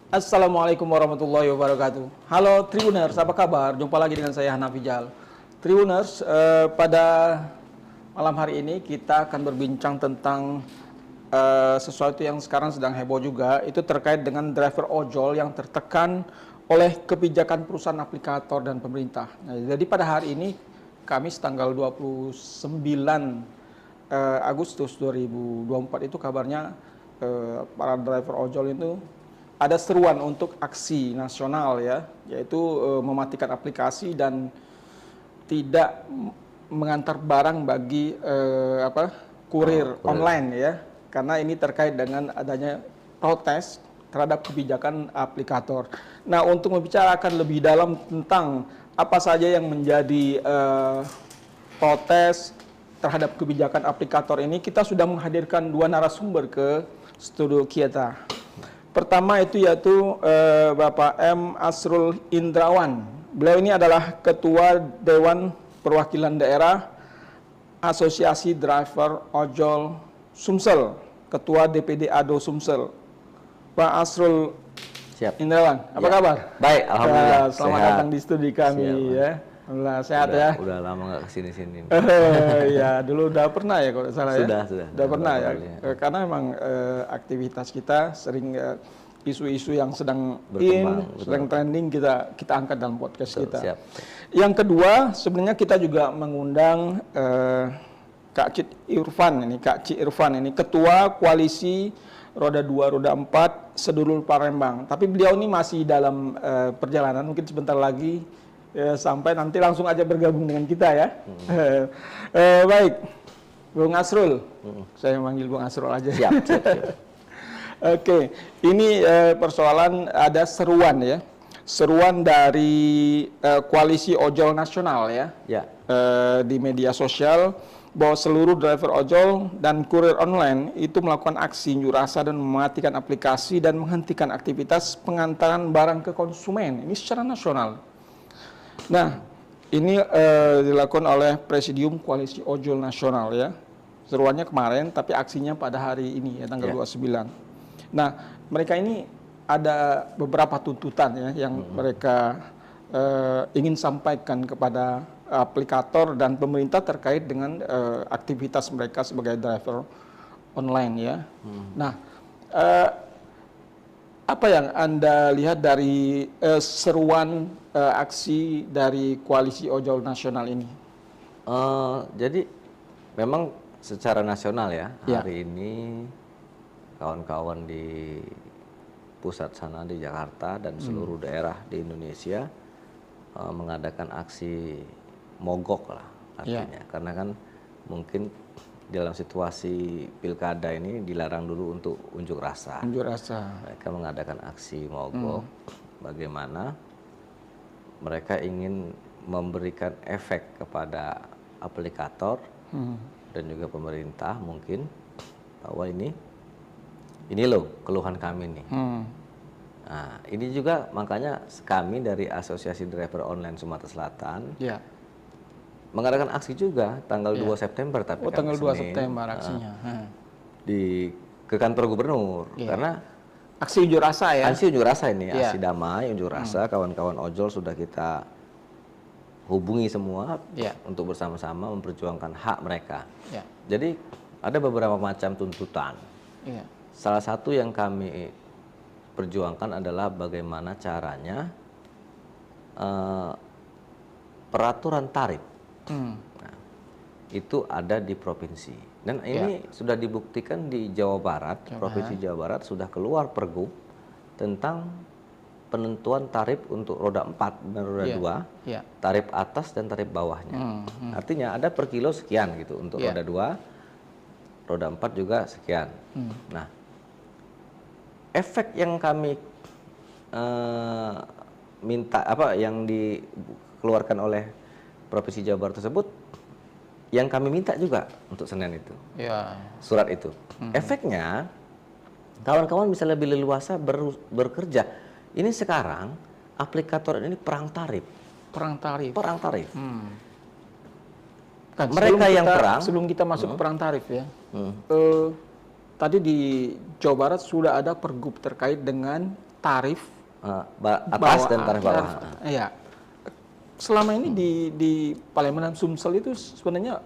Assalamualaikum warahmatullahi wabarakatuh. Halo Tribuners, apa kabar? Jumpa lagi dengan saya Hanafi Jal. Tribuners, pada malam hari ini kita akan berbincang tentang sesuatu yang sekarang sedang heboh juga. Itu terkait dengan driver ojol yang tertekan oleh kebijakan perusahaan aplikator dan pemerintah. Nah, jadi pada hari ini, Kamis tanggal 29 Agustus 2024 itu kabarnya para driver ojol itu ada seruan untuk aksi nasional ya, yaitu mematikan aplikasi dan tidak mengantar barang bagi kurir online ya, karena ini terkait dengan adanya protes terhadap kebijakan aplikator. Nah, untuk membicarakan lebih dalam tentang apa saja yang menjadi protes terhadap kebijakan aplikator ini, kita sudah menghadirkan dua narasumber ke studio kita. Pertama yaitu Bapak M. Asrul Indrawan. Beliau ini adalah Ketua Dewan Perwakilan Daerah Asosiasi Driver Ojol Sumsel, Ketua DPD ADO Sumsel. Pak Asrul Indrawan, apa kabar? Baik, alhamdulillah. Selamat datang di studi kami ya. Alhamdulillah sehat ya. Udah lama nggak kesini-sini. Ya, dulu udah pernah ya kalau salah ya. Sudah pernah ya. Karena memang aktivitas kita sering isu-isu yang sedang sedang trending kita angkat dalam podcast kita. Siap. Yang kedua, sebenarnya kita juga mengundang Kak Cik Irfan ini Ketua Koalisi Roda 2, Roda 4 Sedulur Palembang. Tapi beliau ini masih dalam perjalanan, mungkin sebentar lagi sampai nanti langsung aja bergabung dengan kita ya. Baik, Bung Asrul, saya manggil Bung Asrul aja. Siap. Oke, ini persoalan ada seruan ya, seruan dari Koalisi Ojol Nasional ya. Di media sosial bahwa seluruh driver ojol dan kurir online itu melakukan aksi unjuk rasa dan mematikan aplikasi dan menghentikan aktivitas pengantaran barang ke konsumen. Ini secara nasional. Nah, ini dilakukan oleh Presidium Koalisi Ojol Nasional ya. Seruannya kemarin, tapi aksinya pada hari ini ya, tanggal 29. Nah, mereka ini ada beberapa tuntutan ya yang mereka ingin sampaikan kepada aplikator dan pemerintah terkait dengan aktivitas mereka sebagai driver online ya. Nah, apa yang Anda lihat dari seruan aksi dari Koalisi Ojol Nasional ini? Jadi memang secara nasional ya, hari ini kawan-kawan di pusat sana di Jakarta dan seluruh daerah di Indonesia mengadakan aksi mogok lah artinya. Karena kan mungkin dalam situasi pilkada ini dilarang dulu untuk unjuk rasa. Mereka mengadakan aksi mogok. Bagaimana mereka ingin memberikan efek kepada aplikator dan juga pemerintah mungkin bahwa ini loh keluhan kami nih. Nah, ini juga makanya kami dari Asosiasi Driver Online Sumatera Selatan mengadakan aksi juga tanggal 2 September tapi tanggal 2 September aksinya. Ke kantor gubernur karena aksi unjuk rasa ya. Aksi unjuk rasa ini, aksi damai unjuk rasa kawan-kawan ojol sudah kita hubungi semua untuk bersama-sama memperjuangkan hak mereka. Jadi ada beberapa macam tuntutan. Salah satu yang kami perjuangkan adalah bagaimana caranya peraturan tarif itu ada di provinsi dan ini sudah dibuktikan di Jawa Barat. Provinsi Jawa Barat sudah keluar pergub tentang penentuan tarif untuk roda 4 dan roda 2, tarif atas dan tarif bawahnya. Artinya ada per kilo sekian gitu untuk roda 2, roda 4 juga sekian. Nah, efek yang kami minta yang dikeluarkan oleh Provinsi Jawa Barat tersebut, yang kami minta juga untuk Senin itu, surat itu. Efeknya, kawan-kawan bisa lebih leluasa bekerja. Ini sekarang aplikator ini perang tarif. Mereka yang perang. Sebelum kita masuk ke perang tarif ya. Tadi di Jawa Barat sudah ada pergub terkait dengan tarif atas dan tarif bawah. Iya. Selama ini di Palembang dan Sumsel itu sebenarnya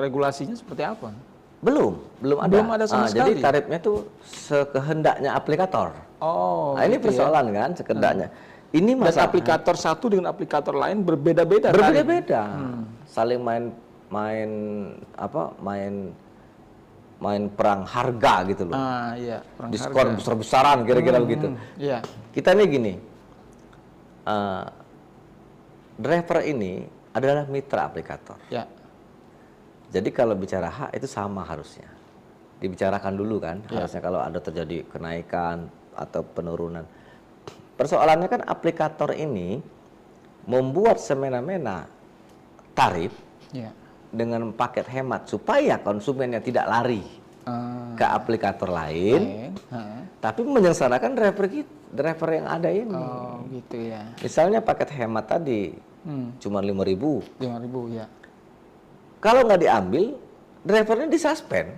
regulasinya seperti apa? Belum ada. Belum ada sama sekali. Jadi tarifnya tuh sekehendaknya aplikator. Oh, nah, ini gitu persoalan kan sekehendaknya. Ini dan aplikator satu dengan aplikator lain berbeda-beda. Berbeda-beda. Saling main perang harga gitu loh. Iya, perang diskon harga. besar-besaran kira-kira begitu. Iya. Kita nih gini. Driver ini adalah mitra aplikator. Ya. Jadi kalau bicara hak itu sama harusnya. Dibicarakan dulu kan, harusnya kalau ada terjadi kenaikan atau penurunan. Persoalannya kan aplikator ini membuat semena-mena tarif dengan paket hemat supaya konsumennya tidak lari ke aplikator lain, tapi menyengsarakan driver yang ada ini. Oh, gitu ya. Misalnya paket hemat tadi cuma 5.000. 5.000 ya. Kalau nggak diambil, drivernya disuspend.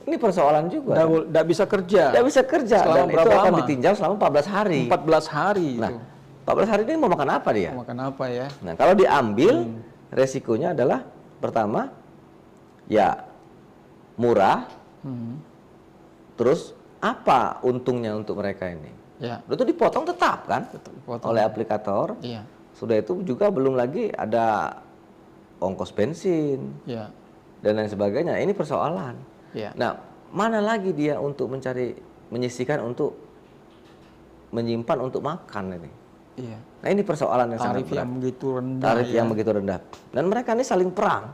Ini persoalan juga. Nggak bisa kerja. Nggak bisa kerja. Selama dan berapa itu akan lama? ditinjau selama 14 hari. 14 hari Nah, itu. 14 hari ini mau makan apa dia? Mau makan apa ya? Nah, kalau diambil, resikonya adalah pertama, ya murah. Terus apa untungnya untuk mereka ini? Ya. Itu dipotong tetap kan? Dipotong. Oleh aplikator. Iya. Sudah itu juga belum lagi ada ongkos bensin. Ya. Dan lain sebagainya. Ini persoalan. Ya. Nah, mana lagi dia untuk menyisihkan untuk menyimpan untuk makan ini? Iya. Nah, ini persoalan yang sangat berat. Tarif yang begitu rendah. Tarif yang begitu rendah. Dan mereka ini saling perang.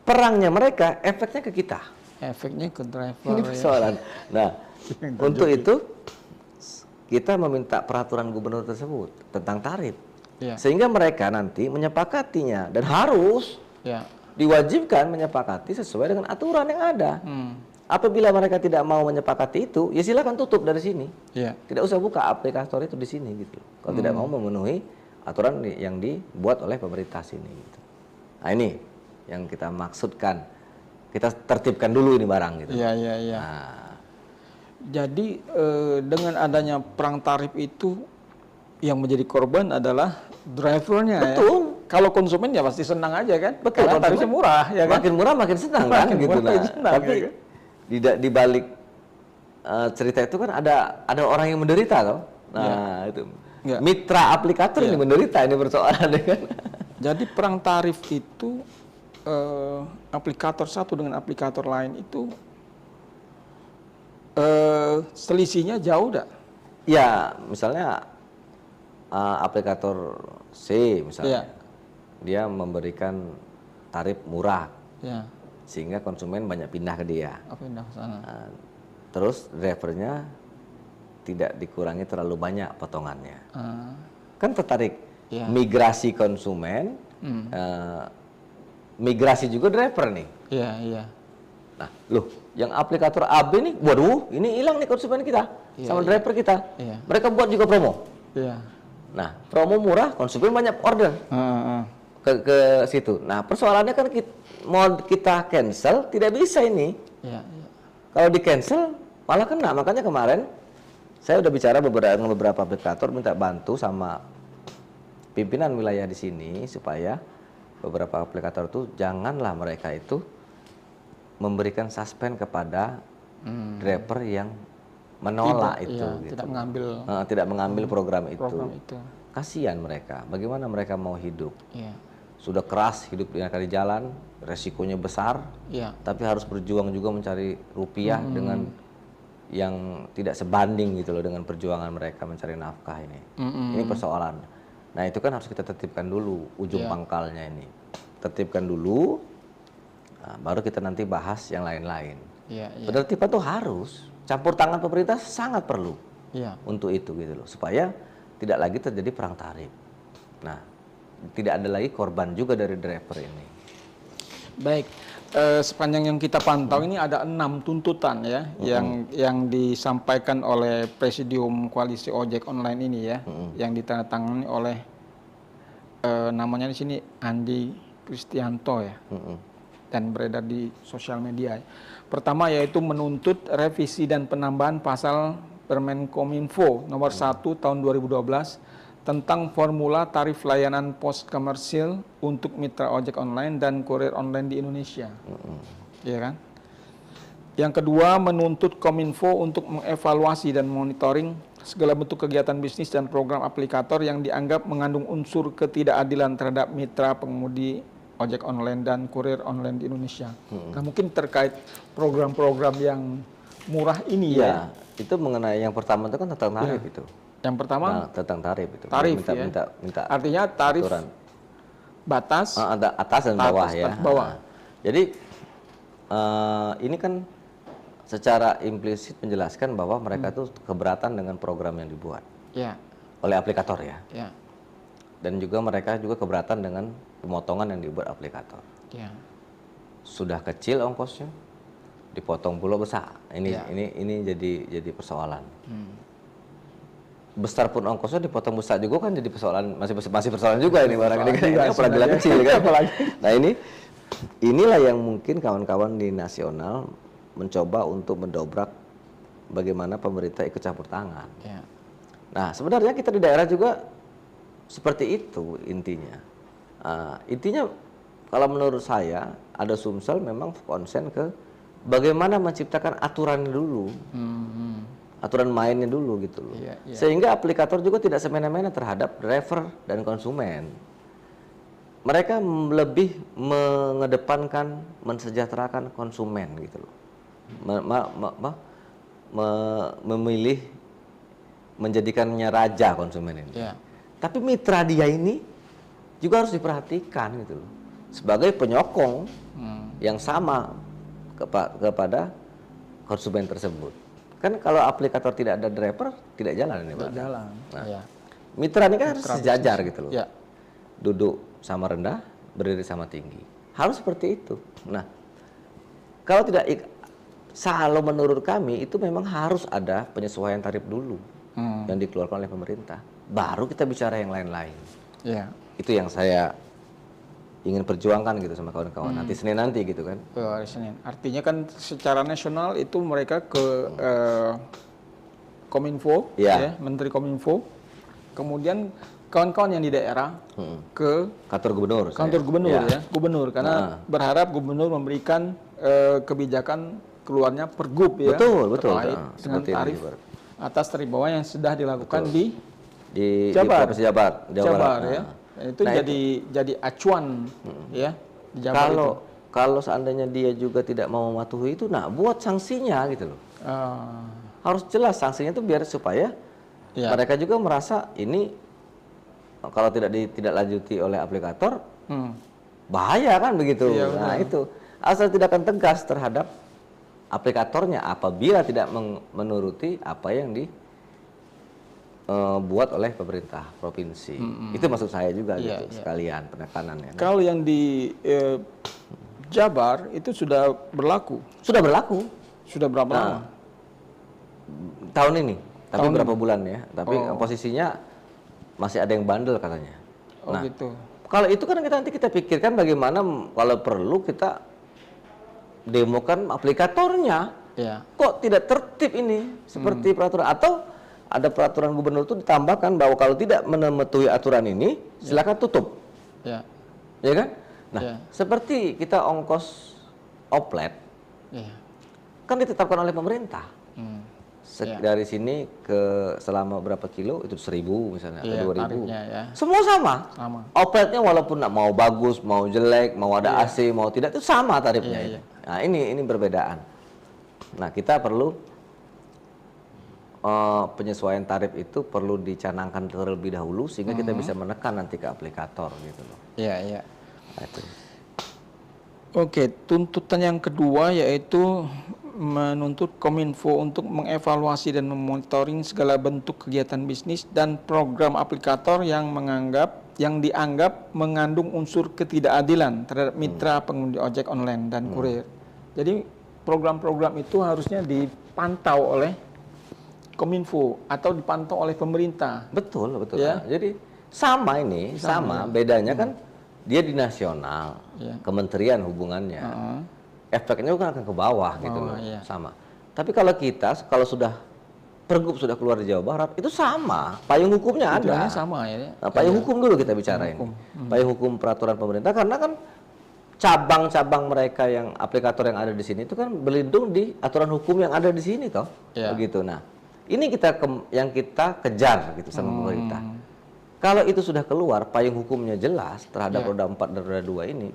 Perangnya mereka, efeknya ke kita. Efeknya ke driver. Ini persoalan. Nah, untuk itu kita meminta peraturan gubernur tersebut tentang tarif. Ya. Sehingga mereka nanti menyepakatinya dan harus diwajibkan menyepakati sesuai dengan aturan yang ada. Apabila mereka tidak mau menyepakati itu, ya silakan tutup dari sini. Ya. Tidak usah buka aplikator itu di sini gitu. Kalau tidak mau memenuhi aturan yang dibuat oleh pemerintah sini gitu. Nah, ini yang kita maksudkan. Kita tertibkan dulu ini barang gitu. Iya, iya, iya. Nah. Jadi dengan adanya perang tarif itu yang menjadi korban adalah drivernya. Betul. Ya? Kalau konsumen ya pasti senang aja kan. Betul. Karena tarifnya murah ya kan. Makin murah makin senang kan makin gitu. Murah, Nah, senang, tapi ya kan? di balik cerita itu kan ada orang yang menderita loh. Nah, itu. Ya. Mitra aplikator ini menderita, ini persoalan ya kan. Jadi perang tarif itu aplikator satu dengan aplikator lain itu selisihnya jauh dah. Ya, misalnya aplikator C misalnya, dia memberikan tarif murah, sehingga konsumen banyak pindah ke dia. Pindah ke sana. Terus drivernya tidak dikurangi terlalu banyak potongannya. Kan tertarik migrasi konsumen, migrasi juga driver nih. Iya, iya. Nah, loh, yang aplikator AB nih, waduh, ini hilang nih konsumen kita sama driver kita. Mereka buat juga promo. Iya. Nah, promo murah, konsumen banyak order ke situ. Nah, persoalannya kan mau kita cancel tidak bisa ini. Iya, iya. Kalau di cancel malah kena. Makanya kemarin saya udah bicara dengan beberapa aplikator minta bantu sama pimpinan wilayah di sini supaya beberapa aplikator itu janganlah mereka itu memberikan suspend kepada driver yang menolak gitu. Tidak mengambil program itu. Kasihan mereka. Bagaimana mereka mau hidup? Sudah keras hidup di jalan, resikonya besar, tapi harus berjuang juga mencari rupiah dengan yang tidak sebanding gitu loh dengan perjuangan mereka mencari nafkah ini. Ini persoalan. Nah, itu kan harus kita tertibkan dulu ujung pangkalnya ini. Tertibkan dulu. Nah, baru kita nanti bahas yang lain-lain. Penertiban itu harus, campur tangan pemerintah sangat perlu untuk itu gitu loh, supaya tidak lagi terjadi perang tarif. Nah, tidak ada lagi korban juga dari driver ini. Baik, sepanjang yang kita pantau ini ada 6 tuntutan ya yang disampaikan oleh Presidium Koalisi Ojek Online ini ya, yang ditandatangani oleh namanya di sini Andi Kristianto ya. Dan beredar di sosial media. Pertama yaitu menuntut revisi dan penambahan pasal Permenkominfo nomor 1 tahun 2012 tentang formula tarif layanan pos komersil untuk mitra ojek online dan kurir online di Indonesia. Iya kan? Yang kedua, menuntut Kominfo untuk mengevaluasi dan monitoring segala bentuk kegiatan bisnis dan program aplikator yang dianggap mengandung unsur ketidakadilan terhadap mitra pengemudi ojek online dan kurir online di Indonesia. Nah, mungkin terkait program-program yang murah ini ya. Itu mengenai yang pertama itu kan tentang tarif itu. Yang pertama tentang tarif itu. Tarif minta artinya tarif aturan. Batas atas dan bawah ya. Bawah. Jadi ini kan secara implisit menjelaskan bahwa mereka tuh keberatan dengan program yang dibuat oleh aplikator ya. Dan juga mereka juga keberatan dengan pemotongan yang dibuat aplikator. Sudah kecil ongkosnya, dipotong pula besar. Ini jadi persoalan. Besar pun ongkosnya dipotong besar juga kan jadi persoalan, masih persoalan juga ini barang ini kan, apalagi kecil kan. Nah inilah yang mungkin kawan-kawan di nasional mencoba untuk mendobrak bagaimana pemerintah ikut campur tangan. Nah sebenarnya kita di daerah juga seperti itu intinya. Intinya kalau menurut saya ada Sumsel memang konsen ke bagaimana menciptakan aturan dulu. Aturan mainnya dulu gitu loh. Sehingga aplikator juga tidak semena-mena terhadap driver dan konsumen. Mereka lebih mengedepankan, mensejahterakan konsumen gitu loh. Memilih menjadikannya raja konsumen ini. Tapi mitra dia ini juga harus diperhatikan gitu loh. Sebagai penyokong yang sama kepada konsumen tersebut. Kan kalau aplikator tidak ada driver, tidak jalan ini Pak. Jalan. Nah, mitra ini kan harus sejajar gitu loh. Duduk sama rendah, berdiri sama tinggi. Harus seperti itu. Nah, kalau tidak, kalau menurut kami itu memang harus ada penyesuaian tarif dulu yang dikeluarkan oleh pemerintah. Baru kita bicara yang lain-lain. Itu yang saya ingin perjuangkan gitu sama kawan-kawan nanti Senin nanti gitu kan. Hari Senin. Artinya kan secara nasional itu mereka ke Kominfo, Menteri Kominfo, kemudian kawan-kawan yang di daerah ke kantor gubernur. Gubernur karena berharap gubernur memberikan kebijakan keluarnya pergub betul. Dengan tarif atas tarif bawah yang sudah dilakukan di Jabar ya. Itu jadi acuan ya di Jabar kalau seandainya dia juga tidak mau mematuhi itu, buat sanksinya gitu loh. Harus jelas sanksinya itu biar supaya mereka juga merasa ini kalau tidak lanjuti oleh aplikator bahaya kan begitu. Itu asal tindakan tegas terhadap aplikatornya apabila tidak menuruti apa yang buat oleh pemerintah provinsi. Itu maksud saya juga gitu, sekalian penekanannya. Kalau yang di Jabar itu sudah berlaku. Sudah berlaku. Sudah berapa lama? Tahun ini. Tapi berapa bulan ya. Tapi posisinya masih ada yang bandel katanya. Gitu. Kalau itu kan nanti kita pikirkan bagaimana kalau perlu kita demokan aplikatornya. Kok tidak tertib ini seperti peraturan, atau ada peraturan gubernur itu ditambahkan bahwa kalau tidak mematuhi aturan ini silakan tutup. Ya kan? Nah, seperti kita ongkos oplet kan ditetapkan oleh pemerintah. Dari sini ke selama berapa kilo itu 1.000 misalnya atau 2.000. Semua sama. Opletnya walaupun mau bagus, mau jelek, mau ada AC, mau tidak, itu sama tarifnya. Nah, ini perbedaan. Nah, kita perlu penyesuaian tarif itu perlu dicanangkan terlebih dahulu sehingga kita bisa menekan nanti ke aplikator gitu loh. Nah, itu. Oke, tuntutan yang kedua yaitu menuntut Kominfo untuk mengevaluasi dan memonitoring segala bentuk kegiatan bisnis dan program aplikator yang dianggap mengandung unsur ketidakadilan terhadap mitra pengemudi ojek online dan kurir. Jadi program-program itu harusnya dipantau oleh Kominfo atau dipantau oleh pemerintah. Betul. Ya. Jadi sama ini, bedanya kan dia di nasional, kementerian hubungannya. Efeknya kan akan ke bawah gitu loh, sama. Tapi kalau kita sudah Pergub sudah keluar di Jawa Barat, itu sama, payung hukumnya ada. Sama ya. Nah, payung hukum dulu kita bicara ini. Payung hukum peraturan pemerintah, karena kan cabang-cabang mereka yang aplikator yang ada di sini itu kan berlindung di aturan hukum yang ada di sini toh. Begitu. Nah, ini yang kita kejar gitu sama pemerintah. Kalau itu sudah keluar, payung hukumnya jelas terhadap roda 4 dan roda 2 ini,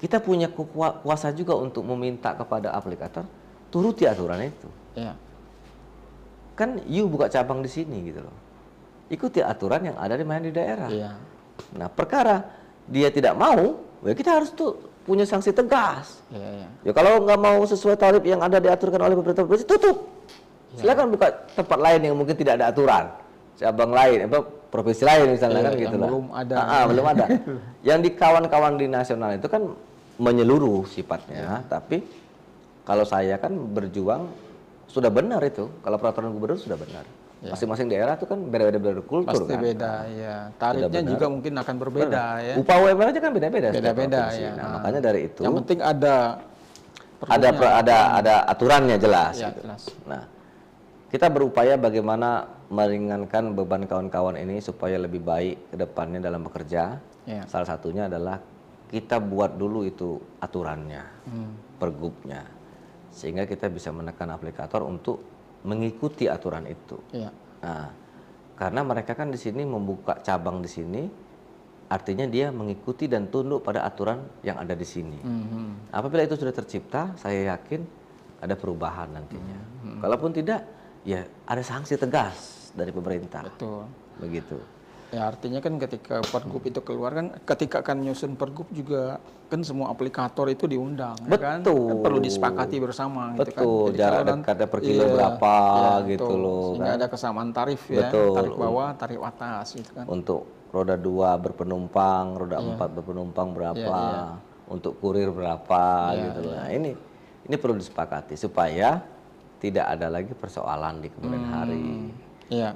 kita punya kuasa juga untuk meminta kepada aplikator turuti aturan itu. Kan you buka cabang di sini gitu loh. Ikuti aturan yang ada di daerah. Nah, perkara dia tidak mau, ya kita harus tuh punya sanksi tegas. Ya kalau nggak mau sesuai tarif yang ada diaturkan oleh pemerintah provinsi, tutup. Silakan buka tempat lain yang mungkin tidak ada aturan. Cabang lain, provinsi lain misalnya kan gitu lah. Belum ada. Belum ada. Yang di kawan-kawan di nasional itu kan menyeluruh sifatnya, tapi kalau saya kan berjuang sudah benar itu. Kalau peraturan gubernur sudah benar. Masing-masing daerah itu kan beda-beda kultur. Pasti kan. Beda, ya. Tarifnya juga mungkin akan berbeda, ya. Upah UMR aja kan beda-beda. Beda-beda, ya. Nah, makanya dari itu. Yang penting ada aturannya jelas. Ya, gitu. jelas. Nah, kita berupaya bagaimana meringankan beban kawan-kawan ini supaya lebih baik ke depannya dalam bekerja. Salah satunya adalah kita buat dulu itu aturannya, pergubnya. Sehingga kita bisa menekan aplikator untuk mengikuti aturan itu. Nah, karena mereka kan di sini membuka cabang di sini, artinya dia mengikuti dan tunduk pada aturan yang ada di sini. Apabila itu sudah tercipta, saya yakin ada perubahan nantinya. Kalaupun tidak, ya ada sanksi tegas dari pemerintah. Betul. Begitu. Ya artinya kan ketika pergub itu keluar kan, ketika akan nyusun pergub juga kan semua aplikator itu diundang. Betul. Kan perlu disepakati bersama. Betul. Gitu kan. Jarak dekatnya per kilo berapa gitu loh. Sehingga kan. ada kesamaan tarif ya. Betul. Tarif bawah, tarif atas gitu kan. Untuk roda 2 berpenumpang, roda 4 berpenumpang berapa, untuk kurir berapa gitu loh. Nah, ini perlu disepakati supaya tidak ada lagi persoalan di kemudian hari.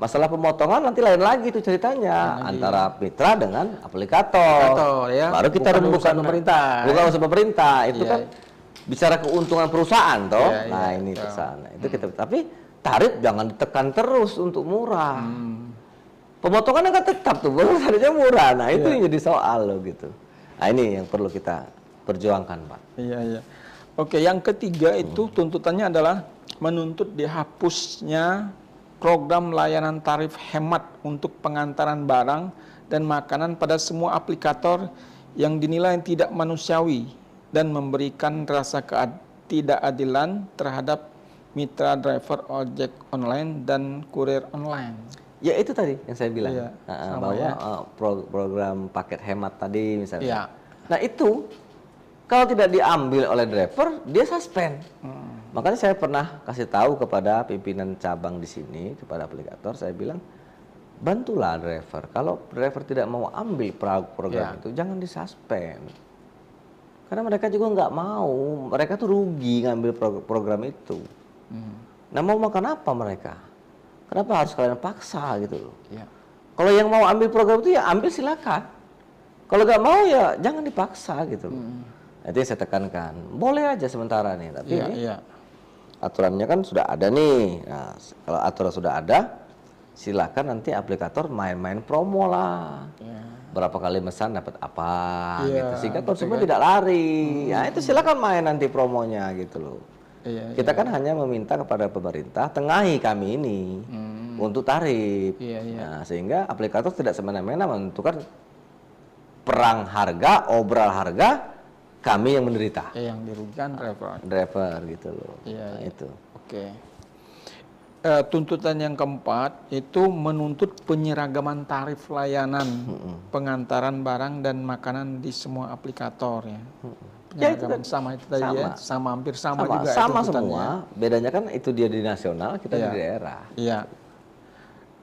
Masalah pemotongan nanti lain lagi itu ceritanya antara mitra dengan aplikator. Baru kita rembukan pemerintah. Bukan usaha pemerintah, itu kan bicara keuntungan perusahaan toh. Nah, ini kesana. Itu kita, tapi tarif jangan ditekan terus untuk murah. Pemotongan kan tetap tuh, harusnya murah. Nah, itu yang jadi soal loh gitu. Nah, ini yang perlu kita perjuangkan, Pak. Iya. Oke, yang ketiga itu tuntutannya adalah menuntut dihapusnya program layanan tarif hemat untuk pengantaran barang dan makanan pada semua aplikator yang dinilai tidak manusiawi dan memberikan rasa ketidakadilan terhadap mitra driver ojek online dan kurir online. Ya itu tadi yang saya bilang, bahwa program paket hemat tadi misalnya. Nah itu kalau tidak diambil oleh driver, dia suspend. Makanya saya pernah kasih tahu kepada pimpinan cabang di sini, kepada aplikator, saya bilang, bantulah driver. Kalau driver tidak mau ambil program itu, jangan disuspend. Karena mereka juga nggak mau, mereka tuh rugi ngambil program itu. Nah mau makan apa mereka? Kenapa harus kalian paksa gitu loh? Kalau yang mau ambil program itu ya ambil silakan. Kalau nggak mau ya jangan dipaksa gitu loh. Itu yang saya tekankan. Boleh aja sementara nih, tapi aturannya kan sudah ada nih. Nah, kalau aturan sudah ada, silakan nanti aplikator main-main promo lah. Berapa kali mesan dapat apa gitu. Sehingga konsumen tidak lari. Ya itu silakan main nanti promonya gitu loh. Kita kan hanya meminta kepada pemerintah tengahi kami ini untuk tarif. Nah, sehingga aplikator tidak semena-mena menentukan perang harga, obral harga, kami yang menderita. Yang dirugikan driver gitu loh. Nah, itu. Oke. Tuntutan yang keempat itu menuntut penyeragaman tarif layanan pengantaran barang dan makanan di semua aplikator ya. Penyeragaman sama itu tadi ya, hampir sama juga. Sama semua. Bedanya kan itu dia di nasional, kita di daerah.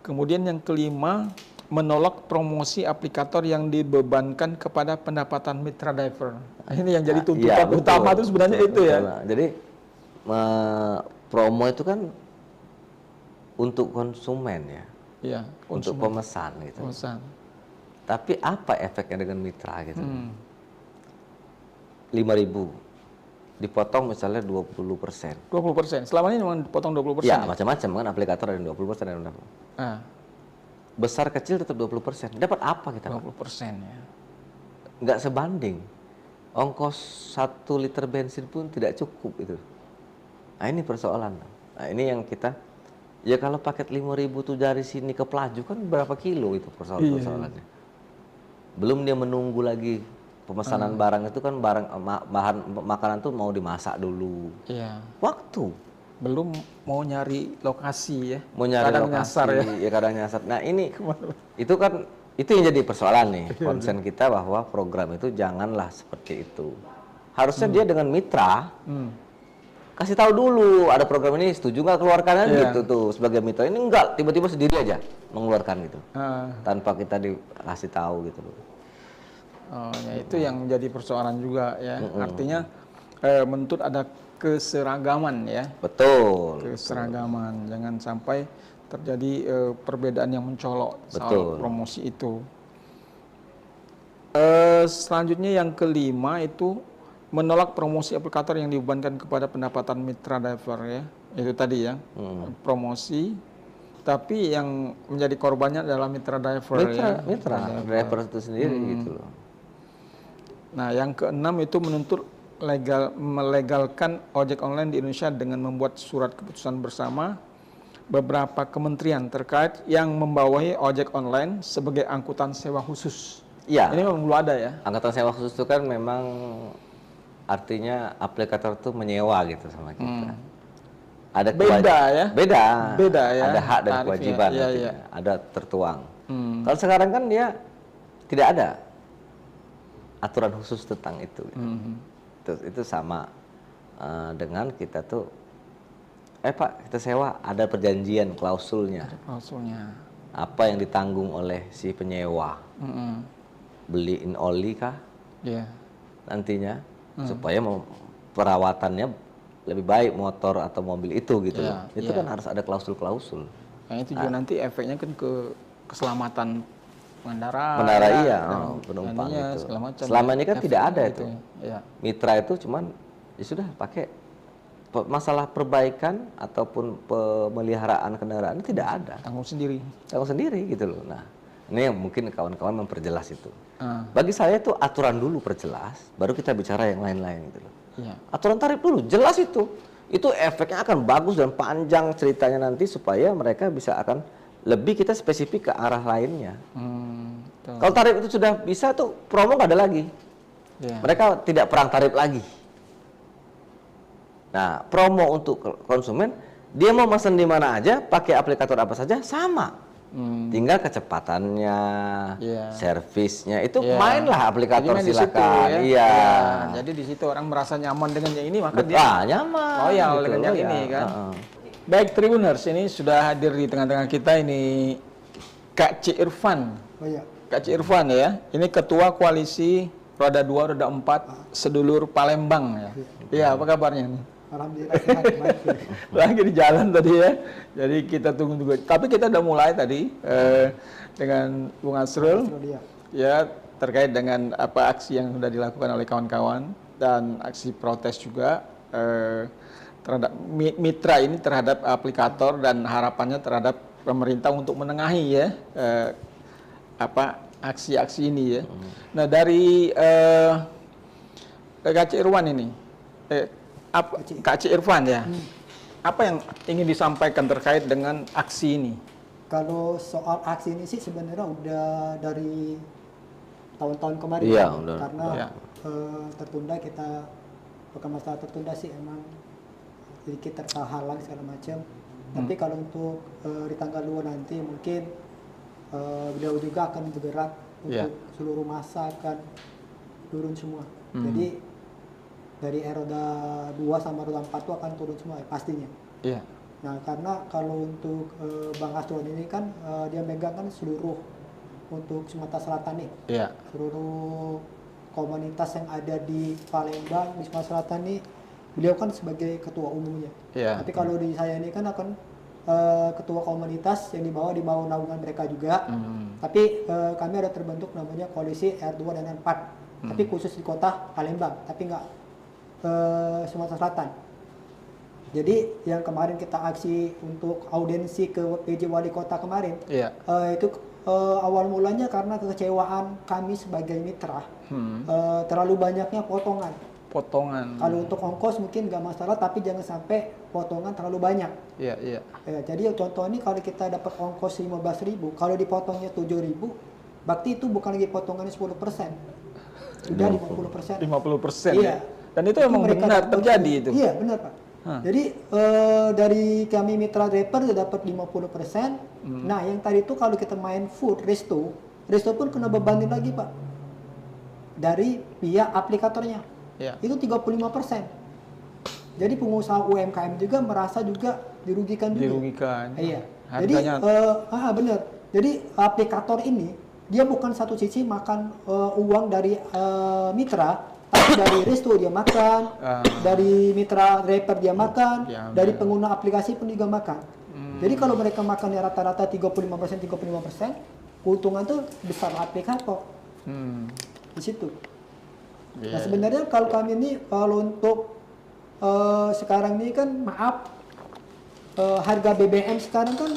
Kemudian yang kelima, menolak promosi aplikator yang dibebankan kepada pendapatan mitra driver. Ini yang jadi tuntutan utama itu sebenarnya itu ya. Jadi promo itu kan untuk konsumen ya. Untuk pemesan gitu. Tapi apa efeknya dengan mitra gitu? 5.000 dipotong misalnya 20%. 20%. Selama ini memang dipotong 20%. Ya, macam-macam kan aplikator ada yang 20% ada yang 20%. Ah, Besar kecil tetap 20%. Dapat apa kita? 20% ya. Nggak sebanding. Ongkos 1 liter bensin pun tidak cukup itu. Nah, ini persoalan. Nah, ini yang kita, ya kalau paket 5.000 tuh dari sini ke Pelaju kan berapa kilo itu persoalannya. Belum dia menunggu lagi pemesanan barang itu kan bahan makanan tuh mau dimasak dulu. Iya. Waktu. Belum mau nyari lokasi ya. Mau nyari kadang lokasi, nyasar ya. kadang nyasar. Nah ini, itu kan, itu yang jadi persoalan nih. Konsen kita bahwa program itu janganlah seperti itu. Harusnya dia dengan mitra, kasih tahu dulu ada program ini, setuju nggak keluarkan aja gitu tuh sebagai mitra. Ini enggak, tiba-tiba sendiri aja mengeluarkan gitu. Tanpa kita dikasih tahu gitu loh. Oh ya, itu yang menjadi persoalan juga ya. Artinya menuntut ada keseragaman ya. Betul. Keseragaman, jangan sampai terjadi perbedaan yang mencolok soal promosi itu. Selanjutnya yang kelima itu menolak promosi aplikator yang dibebankan kepada pendapatan mitra driver ya. Itu tadi ya, promosi. Tapi yang menjadi korbannya adalah mitra driver Mitra driver itu sendiri gitu loh. Nah, yang keenam itu menuntut melegalkan ojek online di Indonesia dengan membuat surat keputusan bersama beberapa kementerian terkait yang membawahi ojek online sebagai angkutan sewa khusus. Iya. Ini memang belum ada ya. Angkutan sewa khusus itu kan memang artinya aplikator tuh menyewa gitu sama kita. Ada beda ya. Beda ya. Ada hak dan tarifnya, kewajiban, iya. ada tertuang. Kalau sekarang kan dia tidak ada aturan khusus tentang itu. Itu sama dengan kita tuh, Pak kita sewa, ada perjanjian klausulnya. Ada klausulnya. Apa yang ditanggung oleh si penyewa? Beliin oli kah? Iya. Nantinya supaya perawatannya lebih baik motor atau mobil itu gitu loh. Itu kan harus ada klausul-klausul. Nah, itu juga nanti efeknya kan ke keselamatan pengendara. Penumpang itu. Selama ini kan tidak ada itu. Ya. Mitra itu cuman ya sudah pakai masalah perbaikan ataupun pemeliharaan kendaraan tidak ada. Tanggung sendiri gitu loh. Nah, ini yang mungkin kawan-kawan memperjelas itu. Bagi saya itu aturan dulu perjelas, baru kita bicara yang lain-lain gitu loh. Ya. Aturan tarif dulu jelas itu efeknya akan bagus dan panjang ceritanya nanti supaya mereka bisa akan lebih kita spesifik ke arah lainnya. Kalau tarif itu sudah bisa tuh promo nggak ada lagi. Mereka tidak perang tarif lagi. Nah, promo untuk konsumen, dia mau pesan di mana aja, pakai aplikator apa saja sama. Tinggal kecepatannya, servisnya itu mainlah aplikator silakan. Jadi di situ orang merasa nyaman dengan yang ini, maka dia nyaman. Loyal gitu, dengan yang ini kan. Baik Tribuners, ini sudah hadir di tengah-tengah kita ini Kak C. Irfan. Kak C. Irfan ya. Ini Ketua Koalisi Roda 2, Roda 4 Sedulur Palembang ya. Iya, apa kabarnya nih? Alhamdulillah sehat. Lagi di jalan tadi ya. Jadi kita tunggu juga. Tapi kita udah mulai tadi dengan Bung Asrul. Ya, terkait dengan apa aksi yang sudah dilakukan oleh kawan-kawan dan aksi protes juga terhadap mitra ini terhadap aplikator dan harapannya terhadap pemerintah untuk menengahi ya aksi-aksi ini ya. Nah dari Kak C. Irfan ini, Kak C. Irfan ya, apa yang ingin disampaikan terkait dengan aksi ini? Kalau soal aksi ini sih sebenarnya udah dari tahun-tahun kemarin karena tertunda kita bukan masalah tertunda sih emang sedikit terhalang segala macam. Tapi kalau untuk di tanggal 2 nanti mungkin beliau juga akan bergerak untuk seluruh masa akan turun semua. Jadi dari roda 2 sama roda 4 itu akan turun semua pastinya. Nah karena kalau untuk Bang Asrul ini kan dia megang kan seluruh untuk Sumatera Selatan nih. Seluruh komunitas yang ada di Palembang, di Sumatera Selatan nih, beliau kan sebagai ketua umumnya. Tapi kalau di saya ini kan akan ketua komunitas yang di bawah naungan mereka juga. Tapi kami ada terbentuk namanya koalisi R2 dan R4. Tapi khusus di kota Palembang, tapi nggak Sumatera Selatan. Jadi yang kemarin kita aksi untuk audiensi ke PJ Wali Kota kemarin, itu awal mulanya karena kekecewaan kami sebagai mitra, terlalu banyaknya potongan. Kalau untuk ongkos mungkin nggak masalah, tapi jangan sampai potongan terlalu banyak. Jadi contoh ini kalau kita dapat ongkos 15.000, kalau dipotongnya 7.000, berarti itu bukan lagi potongannya 10%, sudah 50%. 50%. Iya. Dan itu emang benar terjadi itu. Iya benar Pak. Jadi dari kami mitra draper dapat 50%. Nah yang tadi itu kalau kita main food resto pun kena bebanin lagi Pak dari pihak aplikatornya. Itu 35%. Jadi pengusaha UMKM juga merasa juga dirugikan juga. Iya. Jadi benar. Jadi aplikator ini dia bukan satu sisi makan uang dari mitra, tapi dari resto dia makan, dari mitra driver dia makan, dari pengguna aplikasi pun juga makan. Jadi kalau mereka makannya rata-rata 35%, keuntungan tuh besar aplikator. Di situ. Nah sebenarnya kalau kami ini, kalau untuk sekarang ini kan maaf, harga BBM sekarang kan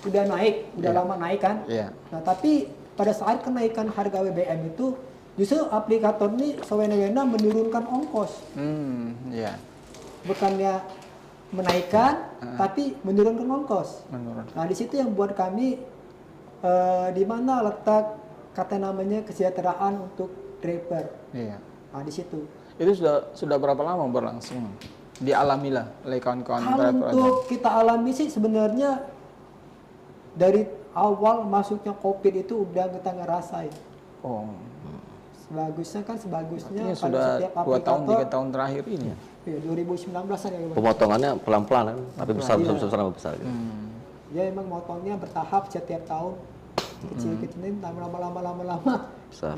udah naik, udah lama naik kan. Nah tapi pada saat kenaikan harga BBM itu justru aplikator ini sewena-wena menurunkan ongkos. Bukannya menaikkan, tapi menurunkan ongkos. Nah di situ yang buat kami di mana letak kata namanya kesejahteraan untuk driver. Nah di situ. Itu sudah berapa lama berlangsung? Dialamilah oleh kawan-kawan driver. Kalau untuk kita alami sih sebenarnya dari awal masuknya COVID itu udah kita ngerasain. Sebagusnya kalau sudah 2 tahun 3 tahun terakhir ini. Iya 2019 ya. Pemotongannya pelan-pelan kan, tapi besar. Gitu. Ya emang motongnya bertahap setiap tahun. Kecil-kecilin lama-lama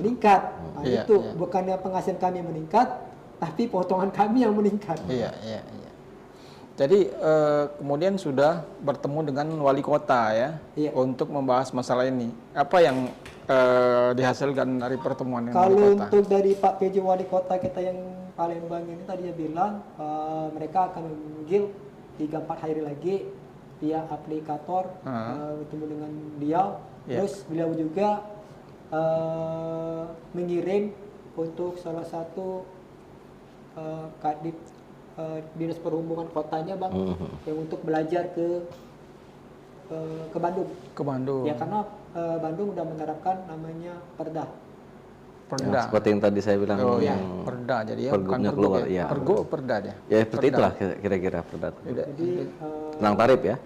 meningkat. Nah itu bukannya penghasilan kami meningkat, tapi potongan kami yang meningkat. Jadi kemudian sudah bertemu dengan wali kota untuk membahas masalah ini. Apa yang dihasilkan dari pertemuan dengan wali kota? Kalau untuk dari Pak PJ wali kota kita yang Palembang ini tadi dia bilang mereka akan memanggil 3-4 hari lagi pihak aplikator bertemu dengan beliau. Terus beliau juga mengirim untuk salah satu kadip dinas perhubungan kotanya Bang, yang untuk belajar ke Bandung. Ke Bandung. Ya karena Bandung udah menerapkan namanya Perda. Ya, seperti yang tadi saya bilang. Perda. Jadi bukan keluar. Pergo Perda dia. Ya seperti itulah kira-kira Perda. Jadi tentang tarif ya.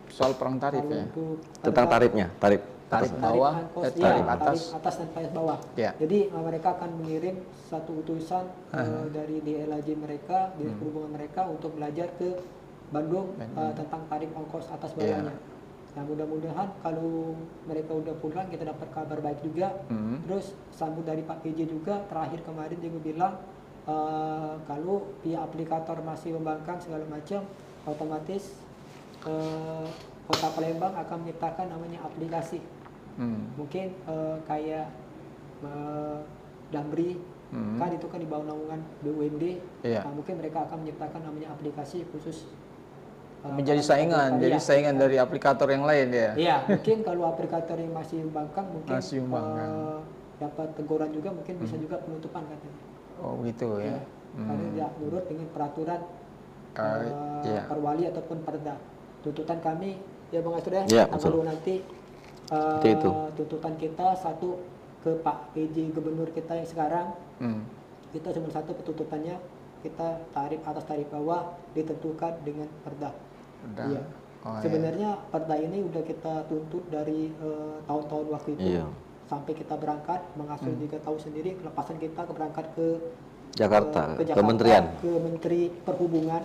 Soal perang tarif ya. Tentang tarifnya, tarif bawah, tarif atas dan tarif bawah. Jadi mereka akan mengirim satu utusan dari DLAJ mereka, dinas perhubungan mereka untuk belajar ke Bandung tentang tarif ongkos atas bawahnya. Nah mudah-mudahan kalau mereka udah pulang kita dapat kabar baik juga. Terus sambut dari Pak PJ juga terakhir kemarin dia bilang kalau pihak aplikator masih membangkang segala macam, otomatis Kota Palembang akan menciptakan namanya aplikasi. Mungkin kayak Damri, kan itu kan di bawah naungan BUMD. Nah, mungkin mereka akan menciptakan namanya aplikasi khusus menjadi saingan, saingan dari aplikator yang lain ya. Iya, mungkin kalau aplikator yang masih membangkang mungkin dapat teguran juga, mungkin bisa juga penutupan katanya. Oh gitu ya. Karena tidak nurut dengan peraturan perwali ataupun perda. Tuntutan kami ya Bang Astur ya, kalau nanti tuntutan kita satu ke Pak PJ Gubernur kita yang sekarang, kita cuma satu tuntutannya, kita tarif atas tarif bawah ditentukan dengan perda. Iya. Sebenarnya perda ini udah kita tuntut dari tahun-tahun waktu itu sampai kita berangkat. Bang Astur juga tahu sendiri kelepasan kita berangkat ke Jakarta, ke Menteri Perhubungan.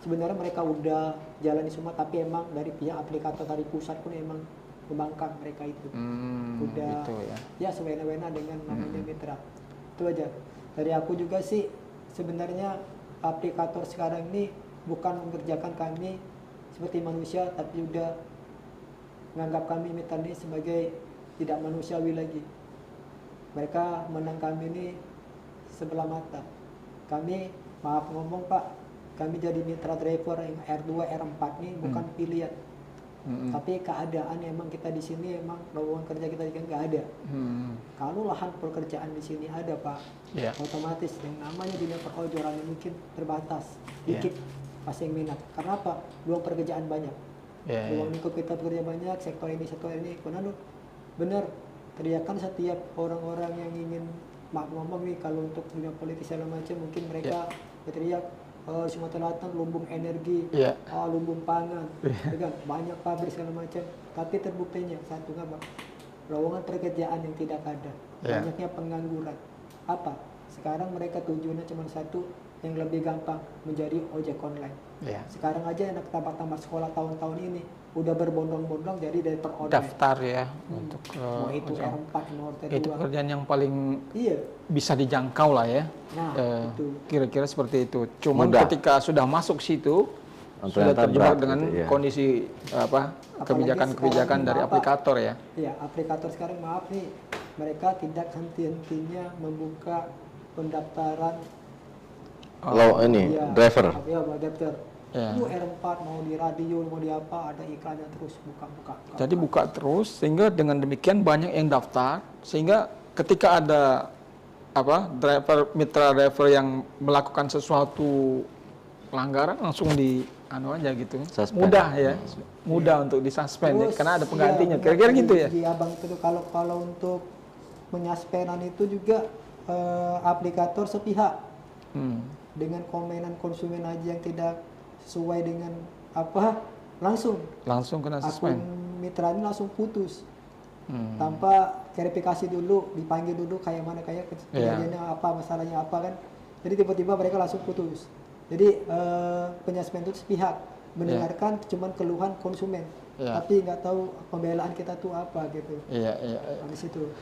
Sebenarnya mereka udah jalani semua, tapi emang dari pihak aplikator dari pusat pun emang membangkang mereka itu. Udah gitu ya sewena-wena dengan namanya mitra. Itu aja. Dari aku juga sih sebenarnya aplikator sekarang ini bukan mengerjakan kami seperti manusia, tapi udah menganggap kami mitra ini sebagai tidak manusiawi lagi. Mereka menang kami ini sebelah mata. Kami maaf ngomong Pak, kami jadi mitra driver yang R2, R4 nih bukan pilihan. Tapi keadaan emang kita di sini emang lowongan kerja kita kan nggak ada. Kalau lahan pekerjaan di sini ada Pak, otomatis yang namanya dunia perojol mungkin terbatas, dikit pasti yang minat. Karena apa? Luang pekerjaan banyak. Luang lingkup kita bekerja banyak, sektor ini. Karena benar teriakan setiap orang-orang yang ingin maaf ngomong nih kalau untuk dunia politik segala macam mungkin mereka berteriak Sumatera Selatan lumbung energi, lumbung pangan, kan banyak pabrik segala macam. Tapi terbuktinya satu apa? Lowongan pekerjaan yang tidak ada, banyaknya pengangguran. Apa? Sekarang mereka tujuannya cuma satu, yang lebih gampang menjadi ojek online. Sekarang aja anak tamat sekolah tahun-tahun ini udah berbondong-bondong jadi driver online. Daftar ya untuk mau itu R4, mau T2. Itu pekerjaan yang paling bisa dijangkau lah ya. Nah, kira-kira seperti itu. Cuman ketika sudah masuk situ sudah terjebak dengan kondisi kebijakan-kebijakan dari aplikator ya. Iya, aplikator sekarang maaf nih, mereka tidak henti-hentinya membuka pendaftaran driver. Iya, driver. Lu R4 mau di radio, mau di apa, ada iklannya terus buka. Jadi buka terus sehingga dengan demikian banyak yang daftar sehingga ketika ada mitra driver yang melakukan sesuatu pelanggaran langsung aja gitu. Suspend. Mudah untuk disuspend karena ada penggantinya. Kira-kira gitu ya. Di Abang itu kalau untuk penyaspenan itu juga aplikator sepihak. Dengan komenan konsumen aja yang tidak sesuai dengan langsung kena suspend. Akun mitra ini langsung putus tanpa verifikasi dulu, dipanggil dulu kayak mana kejadiannya masalahnya apa kan. Jadi tiba-tiba mereka langsung putus. Jadi penyaspen itu sepihak mendengarkan cuman keluhan konsumen, tapi nggak tahu pembelaan kita tuh apa gitu. Di situ.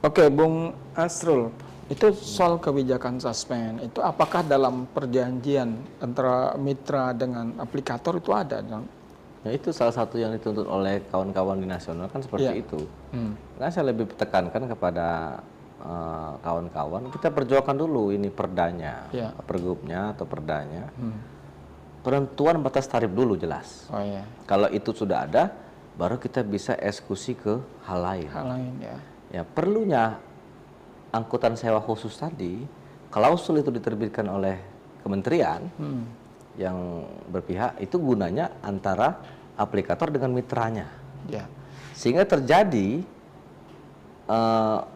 Oke, Bung Asrul. Itu soal kebijakan suspend, itu apakah dalam perjanjian antara mitra dengan aplikator itu ada? Ya itu salah satu yang dituntut oleh kawan-kawan di nasional kan seperti itu. Nah saya lebih tekankan kepada kawan-kawan, kita perjuangkan dulu ini perdanya, pergubnya atau perdanya. Penentuan batas tarif dulu jelas. Kalau itu sudah ada, baru kita bisa eksekusi ke hal lain. Ya perlunya angkutan sewa khusus tadi, klausul itu diterbitkan oleh kementerian yang berpihak, itu gunanya antara aplikator dengan mitranya. Sehingga terjadi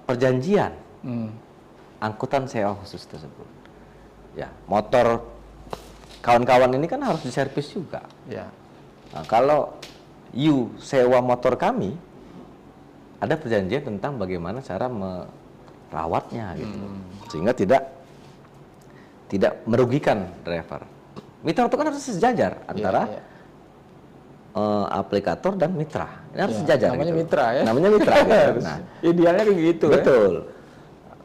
perjanjian angkutan sewa khusus tersebut. Ya, motor kawan-kawan ini kan harus diservis juga. Nah, kalau you sewa motor kami, ada perjanjian tentang bagaimana cara merawatnya gitu, sehingga tidak merugikan driver. Mitra itu kan harus sejajar antara aplikator dan mitra. Ini harus sejajar. Namanya gitu. Mitra ya. Namanya mitra. Gitu. Nah, idealnya kayak gitu. Betul.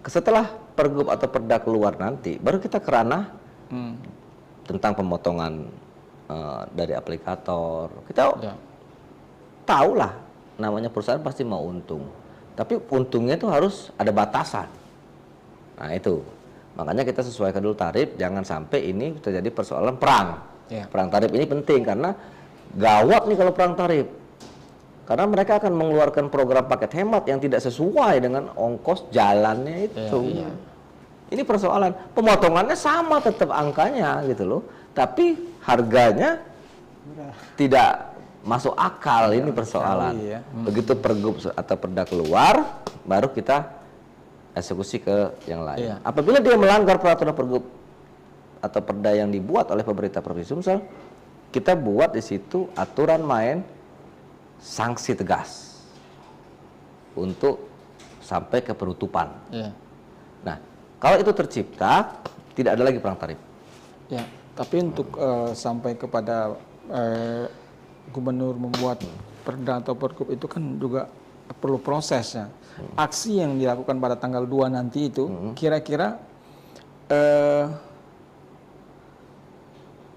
Setelah pergub atau perda keluar nanti, baru kita ke ranah tentang pemotongan dari aplikator. Kita tahulah, namanya perusahaan pasti mau untung. Tapi untungnya itu harus ada batasan. Nah itu, makanya kita sesuaikan dulu tarif, jangan sampai ini terjadi persoalan perang. Perang tarif ini penting karena gawat nih kalau perang tarif. Karena mereka akan mengeluarkan program paket hemat yang tidak sesuai dengan ongkos jalannya itu. Ini persoalan, pemotongannya sama tetap angkanya gitu loh, tapi harganya tidak masuk akal. Ini persoalan. Begitu pergub atau perda keluar, baru kita eksekusi ke yang lain. Apabila dia melanggar peraturan pergub atau perda yang dibuat oleh pemerintah Provinsi Sumsel, kita buat di situ aturan main sanksi tegas untuk sampai ke penutupan. Nah, kalau itu tercipta, tidak ada lagi perang tarif. Tapi untuk sampai kepada gubernur membuat perda atau pergub itu kan juga perlu prosesnya. Aksi yang dilakukan pada tanggal 2 nanti itu kira-kira